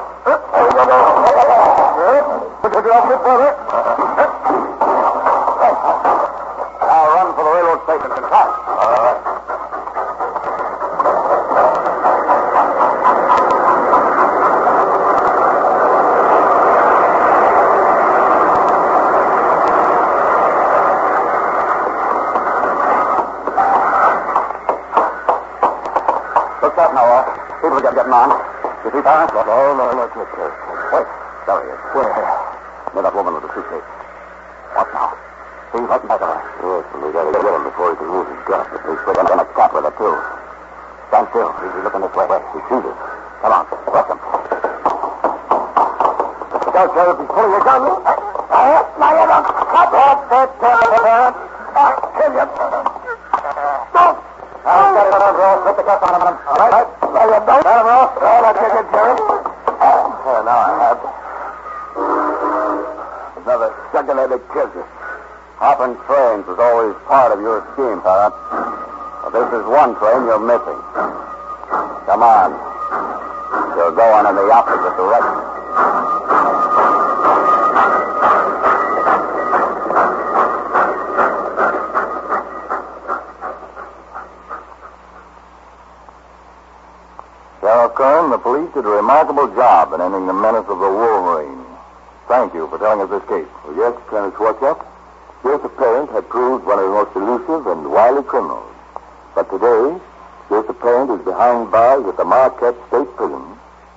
Speaker 12: Took it off a bit further. Now run for the railroad station and fast. All right. What's that now, Ross? People are getting on. You see, Parent? No, not Smith. Wait. There he is. Where? Near that woman with the suitcase. What now? He's right back of her. Yes, and we got to get him before he can move his gun. He's putting on a cap with her, too. Stand still. He's looking this way. He sees us. Come on. Press him. Go, Sheriff. He's pulling your gun. Now you don't stop it. I'll kill you. Don't. I'll get it on, Ross. Put the cuff on him. All right? Now you don't. Let him, Ross. Well, I'll take it, Sheriff. Now I have. Another second-headed kisser. Hopping trains is always part of your scheme, Parrot. But this is one train you're missing. Come on. You're going in the opposite direction. Sheriff Kern, the police did a remarkable job in ending the menace of the Wolverine. Thank you for telling us this case. Well, yes, Colonel Schwarzkopf. Joseph Parent had proved one of the most elusive and wily criminals. But today, Joseph Parent is behind bars at the Marquette State Prison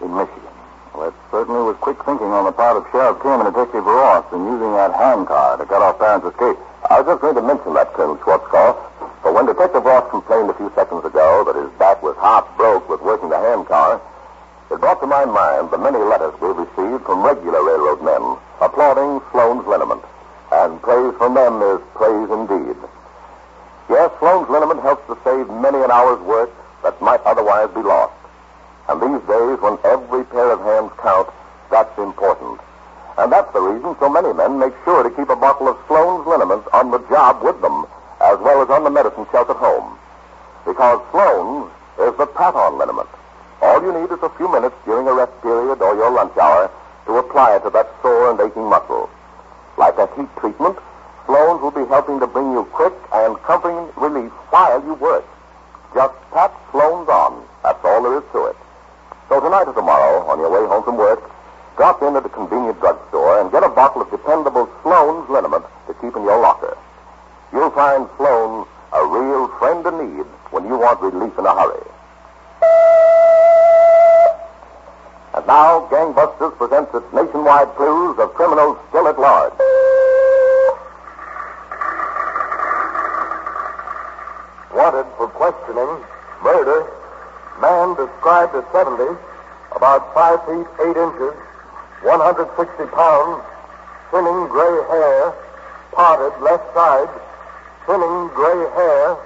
Speaker 12: in Michigan. Well, that certainly was quick thinking on the part of Sheriff Kim and Detective Ross in using that handcar to cut off Parent's escape. I was just going to mention that, Colonel Schwarzkopf, but when Detective Ross complained a few seconds ago that his back was half broke with working the handcar, it brought to my mind the many letters we've received from regular railroad men applauding Sloan's liniment. And praise from them is praise indeed. Yes, Sloan's liniment helps to save many an hour's work that might otherwise be lost. And these days, when every pair of hands count, that's important. And that's the reason so many men make sure to keep a bottle of Sloan's liniment on the job with them, as well as on the medicine shelf at home. Because Sloan's is the pat-on liniment. All you need is a few minutes during a rest period or your lunch hour to apply it to that sore and aching muscle. Like a heat treatment, Sloan's will be helping to bring you quick and comforting relief while you work. Just pat Sloan's on. That's all there is to it. So tonight or tomorrow, on your way home from work, drop in at a convenient drugstore and get a bottle of dependable Sloan's liniment to keep in your locker. You'll find Sloan's a real friend in need when you want relief in a hurry. And now, Gangbusters presents its nationwide clues of criminals still at large. Wanted for questioning, murder, man described as 70, about 5 feet 8 inches, 160 pounds, thinning gray hair, parted left side, thinning gray hair,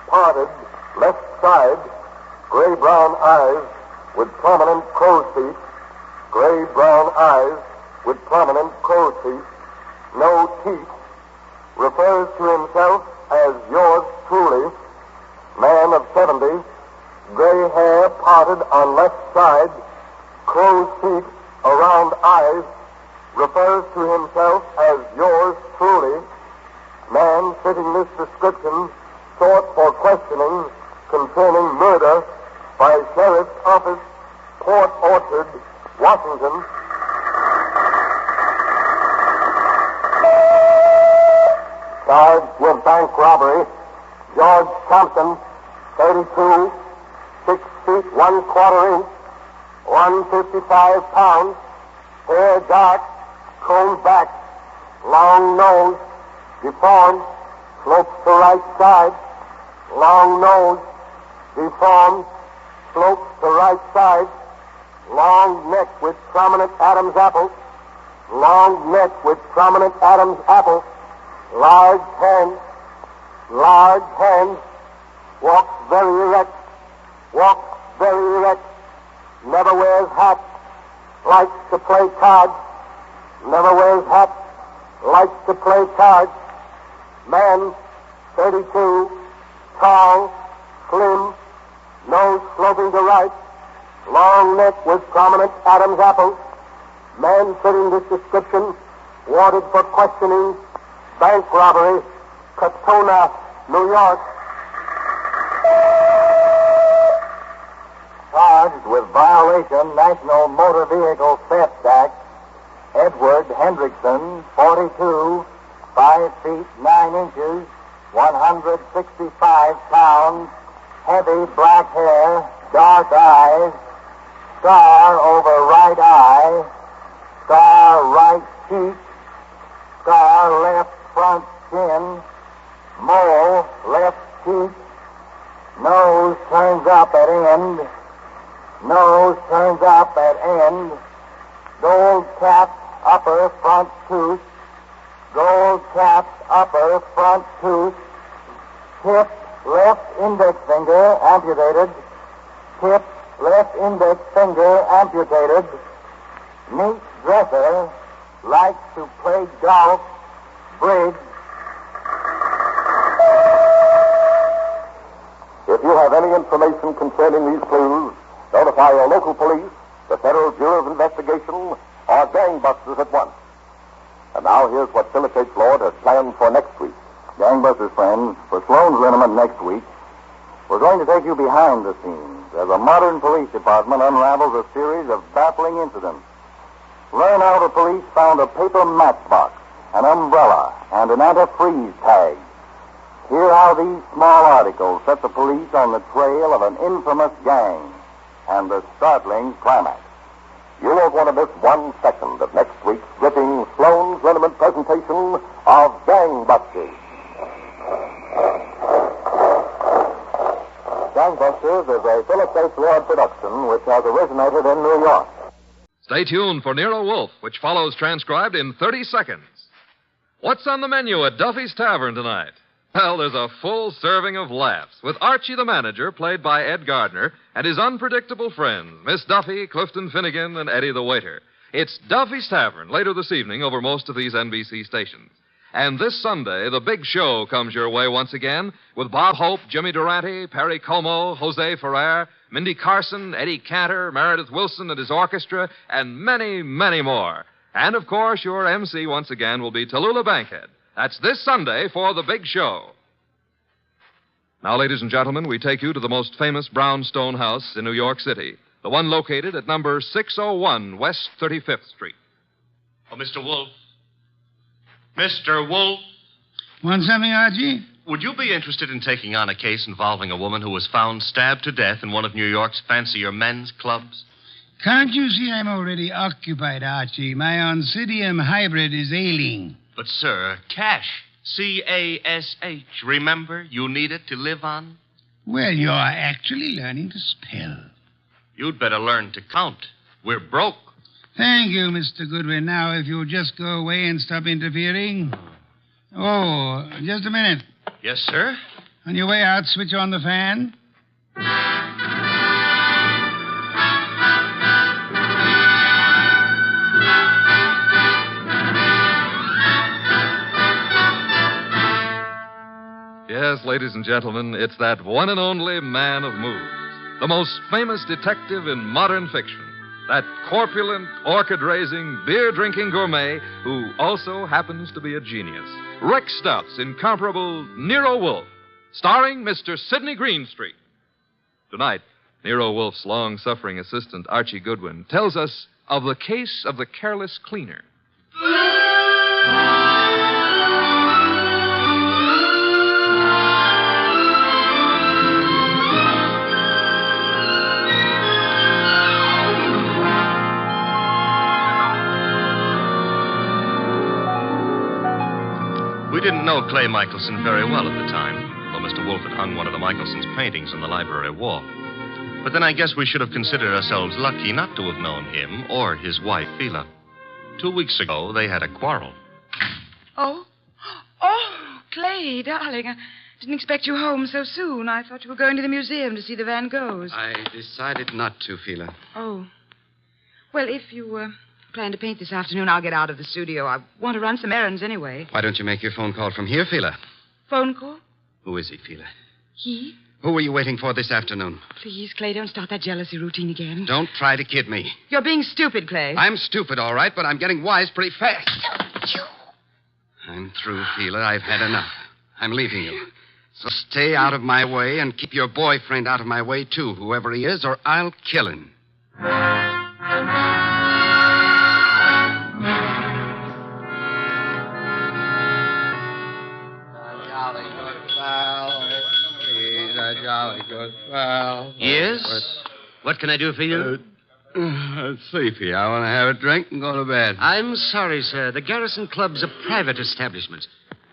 Speaker 12: parted left side, gray-brown eyes with prominent crow's feet, gray-brown eyes with prominent crow's feet, no teeth, refers to himself as yours truly, man of 70, gray hair parted on left side, crow's feet around eyes, refers to himself as yours truly, man fitting this description, sought for questioning concerning murder by Sheriff's Office, Port Orchard, Washington. Charged with bank robbery, George Thompson, 32, 6 feet 1/4 inch, 155 pounds, hair dark, combed back, long nose, deformed, slopes to right side, long nose, deformed, slopes to right side, long neck with prominent Adam's apple, long neck with prominent Adam's apple, large hands, walks very erect, never wears hat, likes to play cards, never wears hat, likes to play cards, man, 32, tall, slim, nose sloping to right, long neck with prominent Adam's apple, man fitting this description,
Speaker 15: wanted for questioning, bank robbery, Katona, New York.
Speaker 12: Charged with violation National Motor Vehicle Theft Act, Edward Hendrickson, 42, 5 feet 9 inches, 165 pounds, heavy black hair, dark eyes, scar over right eye, scar right cheek, scar left front chin, mole left cheek, nose turns up at end, nose turns up at end, gold cap upper front tooth, gold cap upper front tooth, tip left index finger amputated, tip left index finger amputated, neat dresser, likes to play golf, bridge.
Speaker 10: If you have any information concerning these clues, notify your local police, the Federal Bureau of Investigation, or Gangbusters at once. And now here's what Philip H. Lord has planned for next week.
Speaker 12: Gangbusters, friends, for Sloan's Liniment next week, we're going to take you behind the scenes as a modern police department unravels a series of baffling incidents. Learn how the police found a paper matchbox, an umbrella, and an antifreeze tag. Hear how these small articles set the police on the trail of an infamous gang, and the startling climax.
Speaker 10: You won't want to miss 1 second of next week's gripping Sloan's Liniment presentation of Gangbusters.
Speaker 12: Gangbusters is a Philip H. Lord production which has originated in New York.
Speaker 17: Stay tuned for Nero Wolfe, which follows transcribed in 30 seconds. What's on the menu at Duffy's Tavern tonight? Well, there's a full serving of laughs with Archie the manager, played by Ed Gardner, and his unpredictable friends, Miss Duffy, Clifton Finnegan, and Eddie the waiter. It's Duffy's Tavern later this evening over most of these NBC stations. And this Sunday, the big show comes your way once again with Bob Hope, Jimmy Durante, Perry Como, Jose Ferrer, Mindy Carson, Eddie Cantor, Meredith Wilson and his orchestra, and many, many more. And, of course, your MC once again will be Tallulah Bankhead. That's this Sunday for the big show. Now, ladies and gentlemen, we take you to the most famous brownstone house in New York City, the one located at number 601 West 35th Street.
Speaker 11: Oh, Mr. Wolf. Mr. Wolf.
Speaker 16: Want something, Archie?
Speaker 11: Would you be interested in taking on a case involving a woman who was found stabbed to death in one of New York's fancier men's clubs?
Speaker 16: Can't you see I'm already occupied, Archie? My Oncidium hybrid is ailing.
Speaker 11: But, sir, cash. C-A-S-H. Remember, you need it to live on.
Speaker 16: Well, you're actually learning to spell.
Speaker 11: You'd better learn to count. We're broke.
Speaker 16: Thank you, Mr. Goodwin. Now, if you'll just go away and stop interfering. Oh, just a minute.
Speaker 11: Yes, sir?
Speaker 16: On your way out, switch on the fan.
Speaker 17: Yes, ladies and gentlemen, it's that one and only man of moves, the most famous detective in modern fiction, that corpulent, orchid-raising, beer-drinking gourmet who also happens to be a genius. Rex Stout's incomparable Nero Wolfe, starring Mr. Sidney Greenstreet. Tonight, Nero Wolfe's long-suffering assistant, Archie Goodwin, tells us of the case of the careless cleaner.
Speaker 11: We didn't know Clay Michelson very well at the time, though Mr. Wolfe had hung one of the Michelson's paintings on the library wall. But then I guess we should have considered ourselves lucky not to have known him or his wife, Phila. 2 weeks ago, they had a quarrel.
Speaker 20: Oh, Clay, darling, I didn't expect you home so soon. I thought you were going to the museum to see the Van Goghs.
Speaker 21: I decided not to, Phila.
Speaker 20: Oh. Well, if you plan to paint this afternoon, I'll get out of the studio. I want to run some errands anyway.
Speaker 21: Why don't you make your phone call from here, Phila?
Speaker 20: Phone call?
Speaker 21: Who is he, Phila?
Speaker 20: He?
Speaker 21: Who were you waiting for this afternoon?
Speaker 20: Please, Clay, don't start that jealousy routine again.
Speaker 21: Don't try to kid me.
Speaker 20: You're being stupid, Clay.
Speaker 21: I'm stupid, all right, but I'm getting wise pretty fast. I'm through, Fila. I've had enough. I'm leaving you. So stay out of my way and keep your boyfriend out of my way, too, whoever he is, or I'll kill him.
Speaker 3: Yes? What can I do for you?
Speaker 21: Sleepy. I want to have a drink and go to bed.
Speaker 3: I'm sorry, sir. The Garrison Club's a private establishment.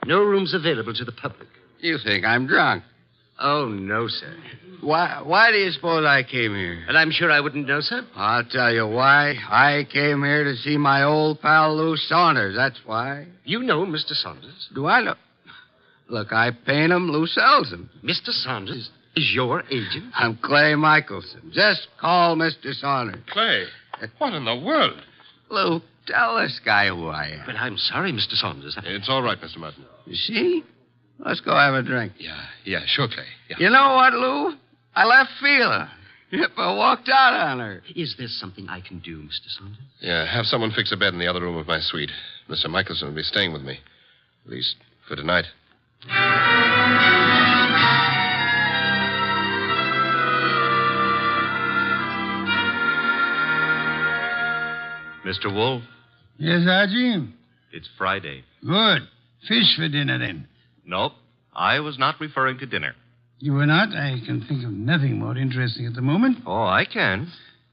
Speaker 3: No rooms available to the public.
Speaker 21: You think I'm drunk?
Speaker 3: Oh, no, sir.
Speaker 21: Why do you suppose I came here?
Speaker 3: And I'm sure I wouldn't know, sir.
Speaker 21: I'll tell you why. I came here to see my old pal Lou Saunders. That's why.
Speaker 3: You know Mr. Saunders?
Speaker 21: Do I know? Look, I paint him. Lou sells him.
Speaker 3: Mr. Saunders is your agent?
Speaker 21: I'm Clay Michelson. Just call Mr. Saunders.
Speaker 6: Clay? What in the world?
Speaker 21: Lou, tell this guy who I am.
Speaker 3: But I'm sorry, Mr. Saunders.
Speaker 6: It's all right, Mr. Martin.
Speaker 21: You see? Let's go have a drink.
Speaker 6: Yeah, sure, Clay. Yeah.
Speaker 21: You know what, Lou? I left Fila. Yep, I walked out on her.
Speaker 3: Is there something I can do, Mr. Saunders?
Speaker 6: Yeah, have someone fix a bed in the other room of my suite. Mr. Michelson will be staying with me. At least for tonight.
Speaker 11: Mr. Wolf,
Speaker 16: Yes, Archie?
Speaker 11: it's Friday.
Speaker 16: Good. Fish for dinner, then.
Speaker 11: Nope, I was not referring to dinner.
Speaker 16: You were not? I can think of nothing more interesting at the moment.
Speaker 11: Oh, I can.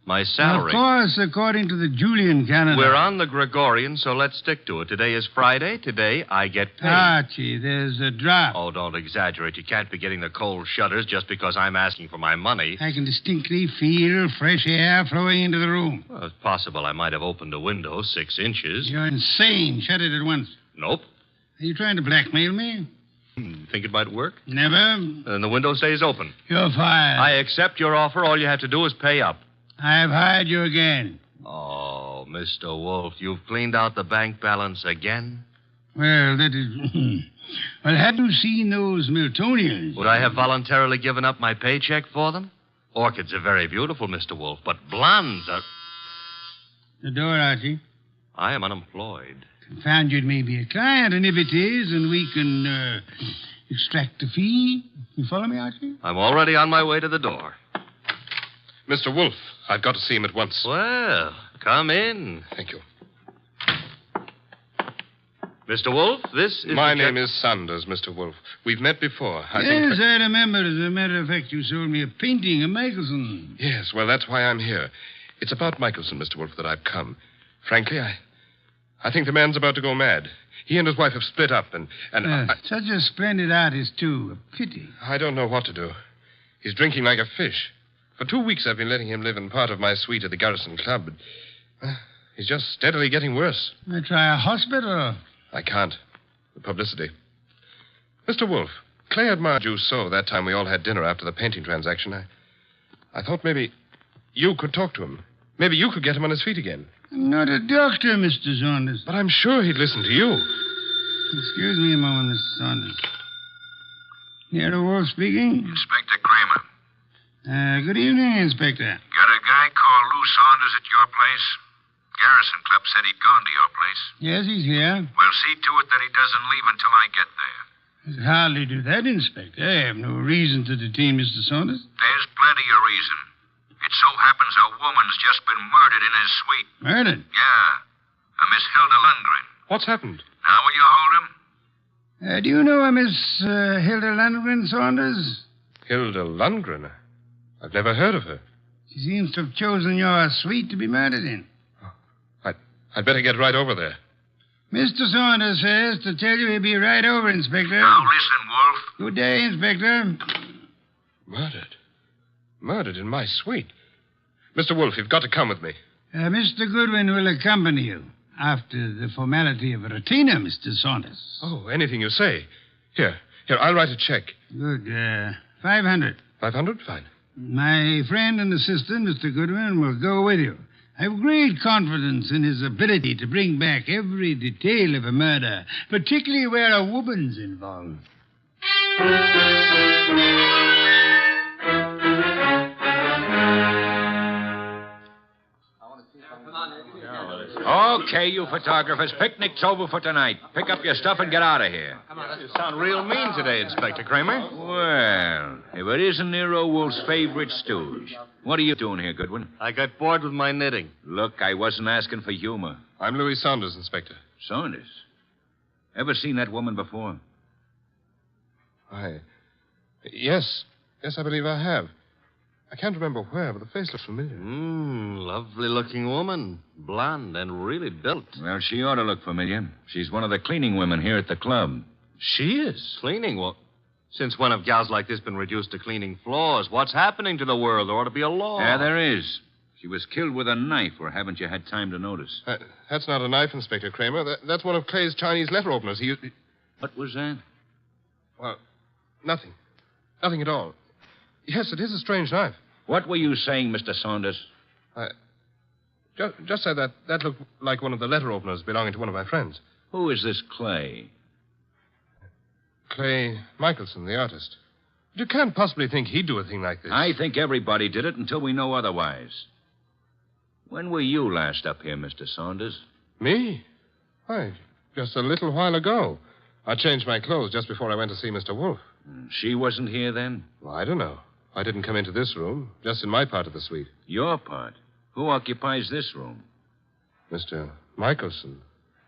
Speaker 11: My salary.
Speaker 16: Of course, according to the Julian calendar.
Speaker 11: We're on the Gregorian, so let's stick to it. Today is Friday. Today I get paid.
Speaker 16: Archie, there's a drop.
Speaker 11: Oh, don't exaggerate. You can't be getting the cold shutters just because I'm asking for my money.
Speaker 16: I can distinctly feel fresh air flowing into the room.
Speaker 11: Well, it's possible I might have opened a window 6 inches.
Speaker 16: You're insane. Shut it at once.
Speaker 11: Nope.
Speaker 16: Are you trying to blackmail me?
Speaker 11: Think it might work?
Speaker 16: Never.
Speaker 11: Then the window stays open.
Speaker 16: You're fired.
Speaker 11: I accept your offer. All you have to do is pay up.
Speaker 16: I've hired you again.
Speaker 11: Oh, Mr. Wolf, you've cleaned out the bank balance again?
Speaker 16: Well, that is... Well, had you seen those Miltonians?
Speaker 11: Would I have voluntarily given up my paycheck for them? Orchids are very beautiful, Mr. Wolf, but blondes are...
Speaker 16: The door, Archie.
Speaker 11: I am unemployed.
Speaker 16: Found you'd maybe a client, and if it is, and we can extract a fee. You follow me, Archie?
Speaker 11: I'm already on my way to the door.
Speaker 6: Mr. Wolf, I've got to see him at once.
Speaker 11: Well, come in.
Speaker 6: Thank you.
Speaker 11: Mr. Wolf, this is...
Speaker 6: My name is Saunders, Mr. Wolf. We've met before.
Speaker 16: I remember. As a matter of fact, you sold me a painting of Michelson.
Speaker 6: Yes, well, that's why I'm here. It's about Michelson, Mr. Wolf, that I've come. Frankly, I think the man's about to go mad. He and his wife have split up, and
Speaker 16: such a splendid artist, too. A pity.
Speaker 6: I don't know what to do. He's drinking like a fish. For 2 weeks, I've been letting him live in part of my suite at the Garrison Club, but he's just steadily getting worse.
Speaker 16: I try a hospital.
Speaker 6: I can't. The publicity. Mr. Wolf, Clay admired you so that time we all had dinner after the painting transaction. I thought maybe you could talk to him. Maybe you could get him on his feet again.
Speaker 16: I'm not a doctor, Mr. Saunders.
Speaker 6: But I'm sure he'd listen to you.
Speaker 16: Excuse me a moment, Mr. Saunders. Nero Wolf speaking?
Speaker 7: Inspector Kramer.
Speaker 16: Good evening, Inspector.
Speaker 7: Got a guy called Lou Saunders at your place? Garrison Club said he'd gone to your place.
Speaker 16: Yes, he's here.
Speaker 7: Well, see to it that he doesn't leave until I get there.
Speaker 16: I could hardly do that, Inspector. I have no reason to detain Mr. Saunders.
Speaker 7: There's plenty of reason. It so happens a woman's just been murdered in his suite.
Speaker 16: Murdered?
Speaker 7: Yeah. A Miss Hilda Lundgren.
Speaker 6: What's happened?
Speaker 7: Now will you hold him?
Speaker 16: Do you know a Miss Hilda Lundgren, Saunders?
Speaker 6: Hilda Lundgren? I've never heard of her.
Speaker 16: She seems to have chosen your suite to be murdered in.
Speaker 6: I'd better get right over there.
Speaker 16: Mr. Saunders says to tell you he'll be right over, Inspector.
Speaker 7: Now listen, Wolf.
Speaker 16: Good day, Inspector.
Speaker 6: Murdered? Murdered in my suite? Mr. Wolf, you've got to come with me.
Speaker 16: Mr. Goodwin will accompany you after the formality of a retainer, Mr. Saunders.
Speaker 6: Oh, anything you say. Here, I'll write a check.
Speaker 16: Good. 500.
Speaker 6: 500? Fine.
Speaker 16: My friend and assistant, Mr. Goodwin, will go with you. I have great confidence in his ability to bring back every detail of a murder, particularly where a woman's involved.
Speaker 1: Okay, you photographers. Picnic's over for tonight. Pick up your stuff and get out of here.
Speaker 11: You sound real mean today, Inspector Kramer.
Speaker 1: Well, if it isn't Nero Wolf's favorite stooge. What are you doing here, Goodwin?
Speaker 11: I got bored with my knitting.
Speaker 1: Look, I wasn't asking for humor.
Speaker 6: I'm Louis Saunders, Inspector.
Speaker 1: Saunders? Ever seen that woman before?
Speaker 6: Yes, I believe I have. I can't remember where, but the face looks familiar.
Speaker 11: Lovely-looking woman. Blonde and really built.
Speaker 1: Well, she ought to look familiar. She's one of the cleaning women here at the club.
Speaker 11: She is? Cleaning? Well, since when have gals like this been reduced to cleaning floors? What's happening to the world? There ought to be a law.
Speaker 1: Yeah, there is. She was killed with a knife, or haven't you had time to notice?
Speaker 6: That's not a knife, Inspector Kramer. That's one of Clay's Chinese letter openers.
Speaker 1: What was that?
Speaker 6: Well, nothing. Nothing at all. Yes, it is a strange knife.
Speaker 1: What were you saying, Mr. Saunders?
Speaker 6: Just said that looked like one of the letter openers belonging to one of my friends.
Speaker 1: Who is this Clay?
Speaker 6: Clay Michelson, the artist. But you can't possibly think he'd do a thing like this.
Speaker 1: I think everybody did it until we know otherwise. When were you last up here, Mr. Saunders?
Speaker 6: Me? Why, just a little while ago. I changed my clothes just before I went to see Mr. Wolf.
Speaker 1: She wasn't here then?
Speaker 6: Well, I don't know. I didn't come into this room, just in my part of the suite.
Speaker 1: Your part? Who occupies this room?
Speaker 6: Mr. Michelson.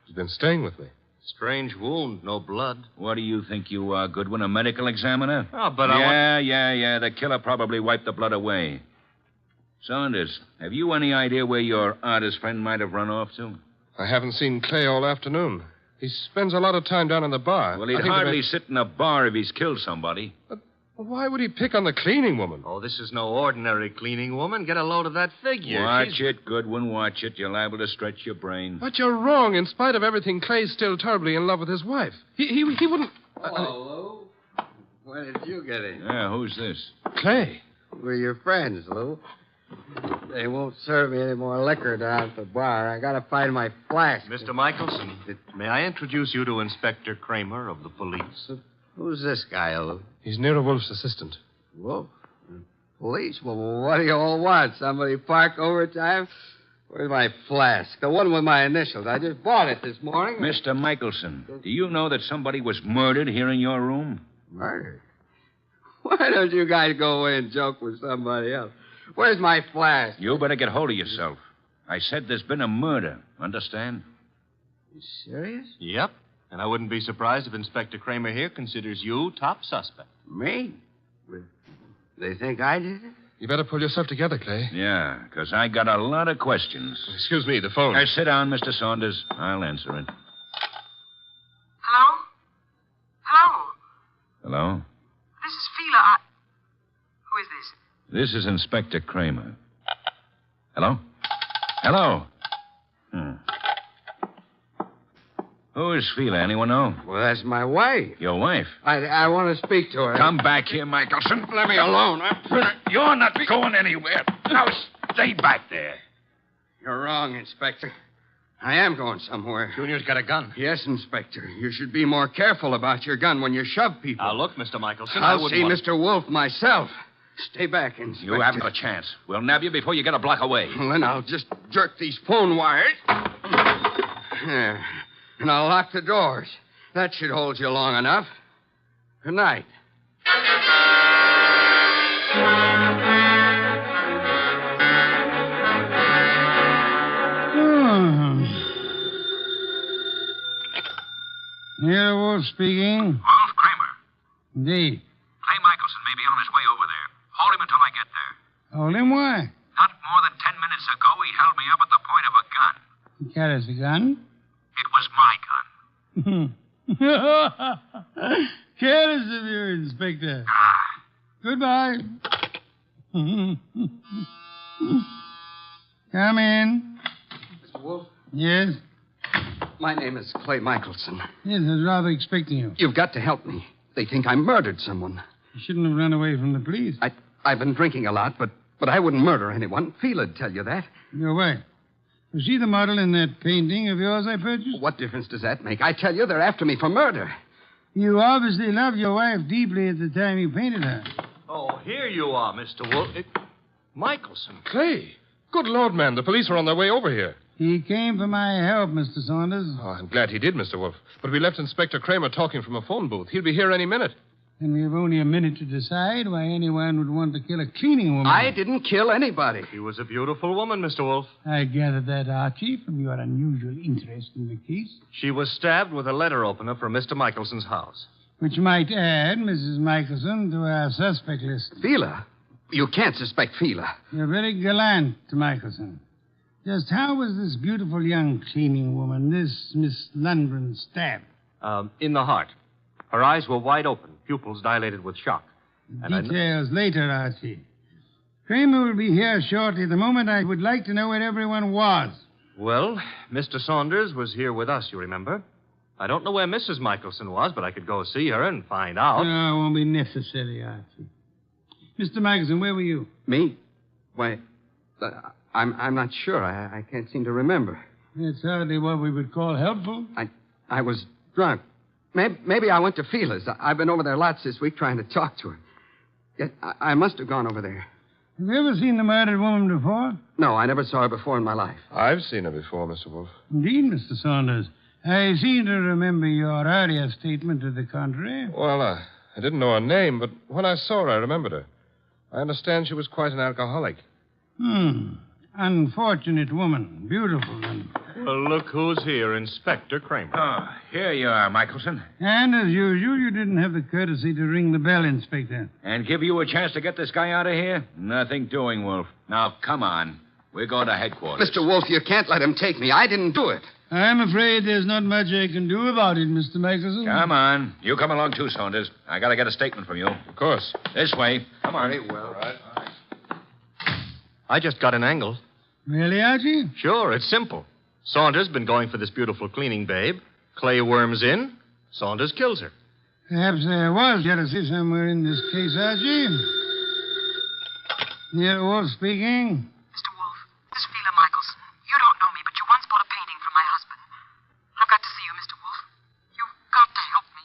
Speaker 6: He's been staying with me.
Speaker 11: Strange wound, no blood.
Speaker 1: What do you think you are, Goodwin, a medical examiner?
Speaker 11: Oh, but
Speaker 1: Yeah. The killer probably wiped the blood away. Saunders, have you any idea where your artist friend might have run off to?
Speaker 6: I haven't seen Clay all afternoon. He spends a lot of time down in the bar.
Speaker 1: Well, he'd hardly sit in a bar if he's killed somebody.
Speaker 6: Why would he pick on the cleaning woman?
Speaker 11: Oh, this is no ordinary cleaning woman. Get a load of that figure.
Speaker 1: Watch it, Goodwin, watch it. You're liable to stretch your brain.
Speaker 6: But you're wrong. In spite of everything, Clay's still terribly in love with his wife. He wouldn't...
Speaker 21: Hello, Lou. When did you get in?
Speaker 1: Yeah, who's this?
Speaker 6: Clay.
Speaker 21: We're your friends, Lou. They won't serve me any more liquor down at the bar. I gotta find my flask.
Speaker 11: Mr. Michelson, may I introduce you to Inspector Kramer of the police?
Speaker 21: Who's this guy, Lou?
Speaker 6: He's Nero Wolf's assistant.
Speaker 21: Wolf? Police? Well, what do you all want? Somebody park overtime? Where's my flask? The one with my initials. I just bought it this morning.
Speaker 1: Mr. Michelson, do you know that somebody was murdered here in your room?
Speaker 21: Murdered? Why don't you guys go away and joke with somebody else? Where's my flask?
Speaker 1: You better get hold of yourself. I said there's been a murder. Understand?
Speaker 21: You serious?
Speaker 11: Yep. And I wouldn't be surprised if Inspector Kramer here considers you top suspect.
Speaker 21: Me? They think I did it?
Speaker 6: You better pull yourself together, Clay.
Speaker 1: Yeah, because I got a lot of questions.
Speaker 6: Excuse me, the phone.
Speaker 1: Sit down, Mr. Saunders. I'll answer it.
Speaker 20: Hello? Hello?
Speaker 1: Hello?
Speaker 20: This is Fila. Who is this?
Speaker 1: This is Inspector Kramer. Hello? Hello? Who is Fila? Anyone know?
Speaker 21: Well, that's my wife.
Speaker 1: Your wife?
Speaker 21: I want to speak to her.
Speaker 1: Come back here, Michelson. Let me alone. You're not going anywhere. Now, stay back there.
Speaker 21: You're wrong, Inspector. I am going somewhere.
Speaker 11: Junior's got a gun.
Speaker 21: Yes, Inspector. You should be more careful about your gun when you shove people.
Speaker 11: Now, look, Mr. Michelson,
Speaker 21: I'll see Mr. Wolf myself. Stay back, Inspector.
Speaker 1: You haven't a chance. We'll nab you before you get a block away.
Speaker 21: Well, then I'll just jerk these phone wires. There. And I'll lock the doors. That should hold you long enough. Good night.
Speaker 16: Here, Wolf speaking.
Speaker 7: Wolf Kramer.
Speaker 16: Indeed.
Speaker 7: Clay Michelson may be on his way over there. Hold him until I get there.
Speaker 16: Hold him, why?
Speaker 7: Not more than 10 minutes ago, he held me up at the point of a gun.
Speaker 16: He carries a gun?
Speaker 7: It was my gun.
Speaker 16: Careless of you, Inspector. Goodbye. Come in.
Speaker 21: Mr. Wolf?
Speaker 16: Yes?
Speaker 21: My name is Clay Michelson.
Speaker 16: Yes, I was rather expecting you.
Speaker 21: You've got to help me. They think I murdered someone.
Speaker 16: You shouldn't have run away from the police.
Speaker 21: I've been drinking a lot, but I wouldn't murder anyone. Fela'd tell you that.
Speaker 16: Your wife. Was she the model in that painting of yours I purchased?
Speaker 21: What difference does that make? I tell you, they're after me for murder.
Speaker 16: You obviously loved your wife deeply at the time you painted her.
Speaker 11: Oh, here you are, Mr. Wolf. Michelson.
Speaker 6: Clay. Good Lord, man. The police are on their way over here.
Speaker 16: He came for my help, Mr. Saunders.
Speaker 6: Oh, I'm glad he did, Mr. Wolf. But we left Inspector Kramer talking from a phone booth. He'll be here any minute.
Speaker 16: And we have only a minute to decide why anyone would want to kill a cleaning woman.
Speaker 21: I didn't kill anybody.
Speaker 11: She was a beautiful woman, Mr. Wolf.
Speaker 16: I gathered that, Archie, from your unusual interest in the case.
Speaker 11: She was stabbed with a letter opener from Mr. Michelson's house.
Speaker 16: Which might add Mrs. Michelson to our suspect list.
Speaker 21: Fila? You can't suspect Fila.
Speaker 16: You're very gallant, Michelson. Just how was this beautiful young cleaning woman, this Miss Lundgren, stabbed?
Speaker 11: In the heart. Her eyes were wide open, pupils dilated with shock.
Speaker 16: Details later, Archie. Kramer will be here shortly. At the moment, I would like to know where everyone was.
Speaker 11: Well, Mr. Saunders was here with us, you remember? I don't know where Mrs. Michelson was, but I could go see her and find out.
Speaker 16: No, it won't be necessary, Archie. Mr. Michelson, where were you?
Speaker 21: Me? Why, I'm not sure. I can't seem to remember.
Speaker 16: It's hardly what we would call helpful.
Speaker 21: I was drunk. Maybe I went to Fila's. I've been over there lots this week trying to talk to her. Yes, I must have gone over there.
Speaker 16: Have you ever seen the murdered woman before?
Speaker 21: No, I never saw her before in my life.
Speaker 6: I've seen her before, Mr. Wolf.
Speaker 16: Indeed, Mr. Saunders. I seem to remember your earlier statement to the contrary.
Speaker 6: Well, I didn't know her name, but when I saw her, I remembered her. I understand she was quite an alcoholic.
Speaker 16: Unfortunate woman. Beautiful and...
Speaker 11: Well, look who's here, Inspector Kramer.
Speaker 1: Oh, here you are, Michelson.
Speaker 16: And as usual, you didn't have the courtesy to ring the bell, Inspector.
Speaker 1: And give you a chance to get this guy out of here? Nothing doing, Wolf. Now, come on. We're going to headquarters.
Speaker 21: Mr. Wolf, you can't let him take me. I didn't do it.
Speaker 16: I'm afraid there's not much I can do about it, Mr. Michelson.
Speaker 1: Come on. You come along too, Saunders. I got to get a statement from you.
Speaker 6: Of course.
Speaker 1: This way. Come on.
Speaker 21: Very well.
Speaker 1: All right.
Speaker 11: I just got an angle.
Speaker 16: Really, Archie?
Speaker 11: Sure, it's simple. Saunders been going for this beautiful cleaning babe. Clay worms in. Saunders kills her.
Speaker 16: Perhaps there was jealousy somewhere in this case, Archie. Here, Wolf speaking.
Speaker 2: Mr. Wolf, this is Fila Michelson. You don't know me, but you once bought a painting from my husband. I've got to see you, Mr. Wolf. You've got to help me.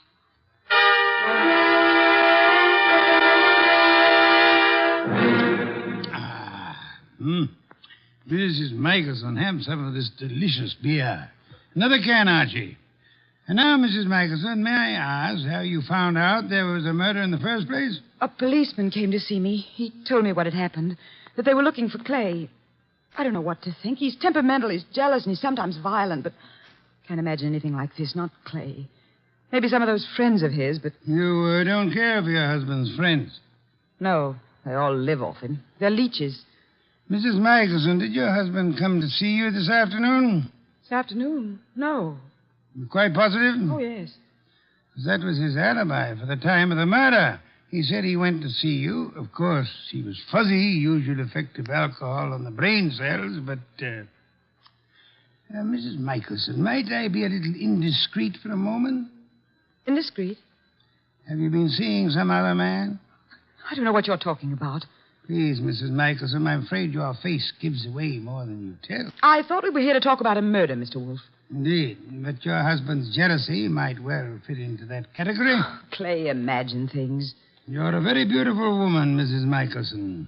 Speaker 16: Mrs. Michelson, have some of this delicious beer. Another can, Archie. And now, Mrs. Michelson, may I ask how you found out there was a murder in the first place?
Speaker 20: A policeman came to see me. He told me what had happened, that they were looking for Clay. I don't know what to think. He's temperamental, he's jealous, and he's sometimes violent, but can't imagine anything like this, not Clay. Maybe some of those friends of his, but...
Speaker 16: You don't care for your husband's friends?
Speaker 20: No, they all live off him. They're leeches.
Speaker 16: Mrs. Michelson, did your husband come to see you this afternoon?
Speaker 20: This afternoon? No.
Speaker 16: You're quite positive?
Speaker 20: Oh, yes.
Speaker 16: That was his alibi for the time of the murder. He said he went to see you. Of course, he was fuzzy, usual effect of alcohol on the brain cells, but... Mrs. Michelson, might I be a little indiscreet for a moment?
Speaker 20: Indiscreet?
Speaker 16: Have you been seeing some other man?
Speaker 20: I don't know what you're talking about.
Speaker 16: Please, Mrs. Michelson, I'm afraid your face gives away more than you tell.
Speaker 20: I thought we were here to talk about a murder, Mr. Wolf.
Speaker 16: Indeed, but your husband's jealousy might well fit into that category.
Speaker 20: Clay, imagine things.
Speaker 16: You're a very beautiful woman, Mrs. Michelson.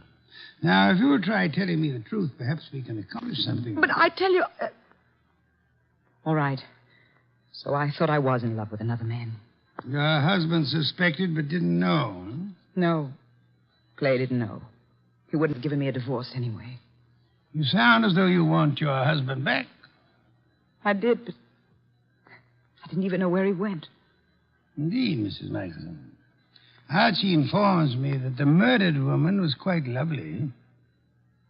Speaker 16: Now, if you'll try telling me the truth, perhaps we can accomplish something.
Speaker 20: But I tell you... All right. So I thought I was in love with another man.
Speaker 16: Your husband suspected but didn't know. Huh?
Speaker 20: No. Clay didn't know. He wouldn't have given me a divorce anyway.
Speaker 16: You sound as though you want your husband back.
Speaker 20: I did, but I didn't even know where he went.
Speaker 16: Indeed, Mrs. Michelson. Archie informs me that the murdered woman was quite lovely.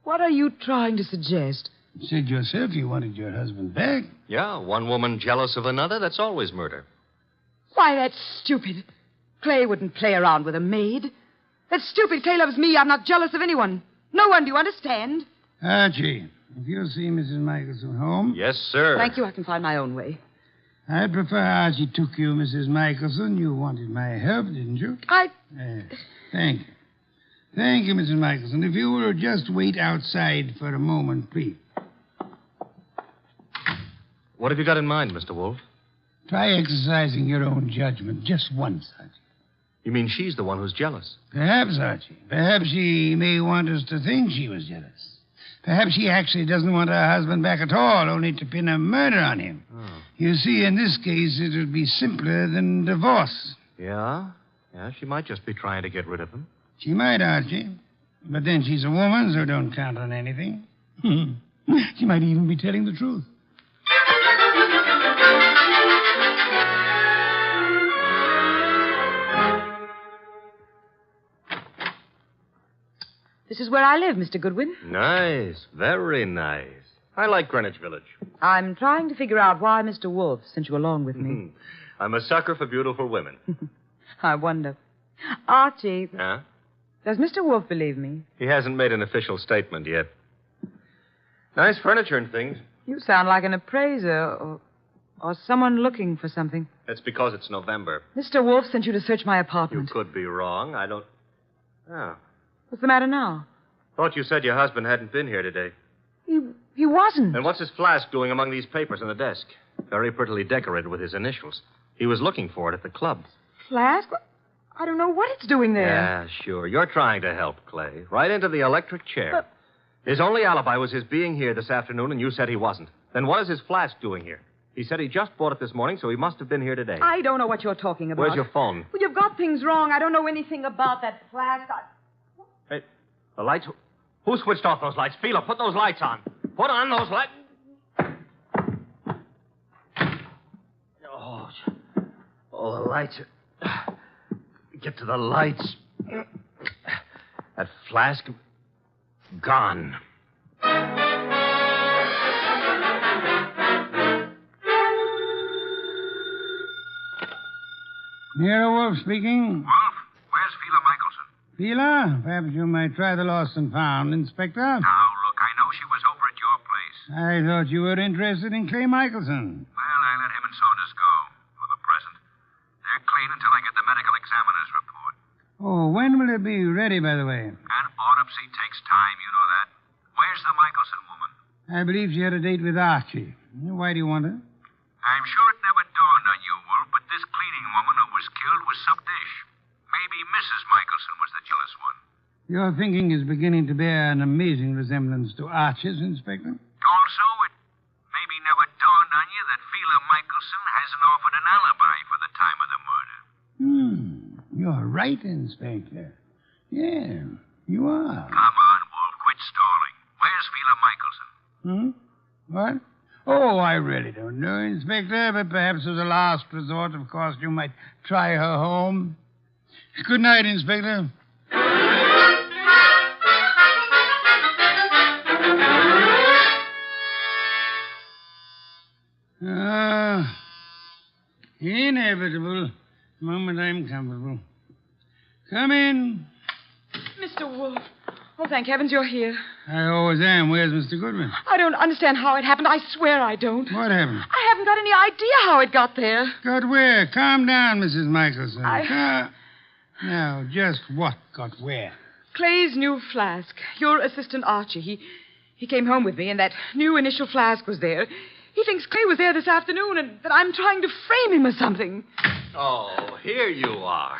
Speaker 20: What are you trying to suggest?
Speaker 16: You said yourself you wanted your husband back.
Speaker 11: Yeah, one woman jealous of another, that's always murder.
Speaker 20: Why, that's stupid. Clay wouldn't play around with a maid. That's stupid. Clay loves me. I'm not jealous of anyone. No one, do you understand?
Speaker 16: Archie, if you'll see Mrs. Michelson home...
Speaker 11: Yes, sir.
Speaker 20: Thank you. I can find my own way.
Speaker 16: I prefer Archie took you, Mrs. Michelson. You wanted my help, didn't you? Thank you. Thank you, Mrs. Michelson. If you will just wait outside for a moment, please.
Speaker 11: What have you got in mind, Mr. Wolf?
Speaker 16: Try exercising your own judgment just once, Archie.
Speaker 11: You mean she's the one who's jealous?
Speaker 16: Perhaps, Archie. Perhaps she may want us to think she was jealous. Perhaps she actually doesn't want her husband back at all, only to pin a murder on him.
Speaker 11: Oh.
Speaker 16: You see, in this case, it would be simpler than divorce.
Speaker 11: Yeah? Yeah, she might just be trying to get rid of him.
Speaker 16: She might, Archie. But then she's a woman, so don't count on anything. She might even be telling the truth.
Speaker 20: This is where I live, Mr. Goodwin.
Speaker 11: Nice. Very nice. I like Greenwich Village.
Speaker 20: I'm trying to figure out why Mr. Wolf sent you along with me.
Speaker 11: I'm a sucker for beautiful women.
Speaker 20: I wonder. Archie,
Speaker 11: Huh?
Speaker 20: does Mr. Wolf believe me?
Speaker 11: He hasn't made an official statement yet. Nice furniture and things.
Speaker 20: You sound like an appraiser or someone looking for something.
Speaker 11: That's because it's November.
Speaker 20: Mr. Wolf sent you to search my
Speaker 11: You
Speaker 20: apartment.
Speaker 11: could be wrong. I don't... Oh.
Speaker 20: What's the matter now?
Speaker 11: Thought you said your husband hadn't been here today.
Speaker 20: He wasn't.
Speaker 11: And what's his flask doing among these papers on the desk? Very prettily decorated with his initials. He was looking for it at the club.
Speaker 20: Flask? I don't know what it's doing there.
Speaker 11: Yeah, sure. You're trying to help, Clay. Right into the electric chair. His only alibi was his being here this afternoon, and you said he wasn't. Then what is his flask doing here? He said he just bought it this morning, so he must have been here today.
Speaker 20: I don't know what you're talking about.
Speaker 11: Where's your phone?
Speaker 20: Well, you've got things wrong. I don't know anything about that flask.
Speaker 11: Hey, the lights... Who switched off those lights? Fila, put those lights on. Put on those lights. Oh, the lights are... Get to the lights. That flask... Gone.
Speaker 16: Nero Wolf speaking.
Speaker 7: Wolf, where's Fila Michelson?
Speaker 16: Fila, perhaps you might try the lost and found, Inspector.
Speaker 7: Now, look, I know she was over at your place.
Speaker 16: I thought you were interested in Clay Michelson.
Speaker 7: Well, I let him and Saunders go for the present. They're clean until I get the medical examiner's report.
Speaker 16: Oh, when will it be ready, by the way?
Speaker 7: An autopsy takes time, you know that. Where's the Michelson woman?
Speaker 16: I believe she had a date with Archie. Why do you want her?
Speaker 7: I'm sure it never dawned on you, Wolf, but this cleaning woman who was killed was some dish. Maybe Mrs. Michelson was the jealous one.
Speaker 16: Your thinking is beginning to bear an amazing resemblance to Archie's, Inspector.
Speaker 7: Also, it maybe never dawned on you that Fila Michelson hasn't offered an alibi for the time of the murder.
Speaker 16: You're right, Inspector. Yeah, you are.
Speaker 7: Come on, Wolf, quit stalling. Where's Fila Michelson?
Speaker 16: What? Oh, I really don't know, Inspector, but perhaps as a last resort, of course, you might try her home. Good night, Inspector. Inevitable. The moment I'm comfortable. Come in.
Speaker 20: Mr. Wolf. Oh, thank heavens you're here.
Speaker 16: I always am. Where's Mr. Goodman?
Speaker 20: I don't understand how it happened. I swear I don't.
Speaker 16: What happened?
Speaker 20: I haven't got any idea how it got there.
Speaker 16: Got where? Calm down, Mrs. Michelson. Now, just what got where?
Speaker 20: Clay's new flask. Your assistant Archie. He came home with me, and that new initial flask was there. He thinks Clay was there this afternoon, and that I'm trying to frame him or something.
Speaker 11: Oh, here you are.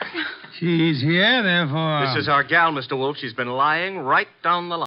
Speaker 16: She's here, therefore.
Speaker 11: This is our gal, Mr. Wolf. She's been lying right down the line.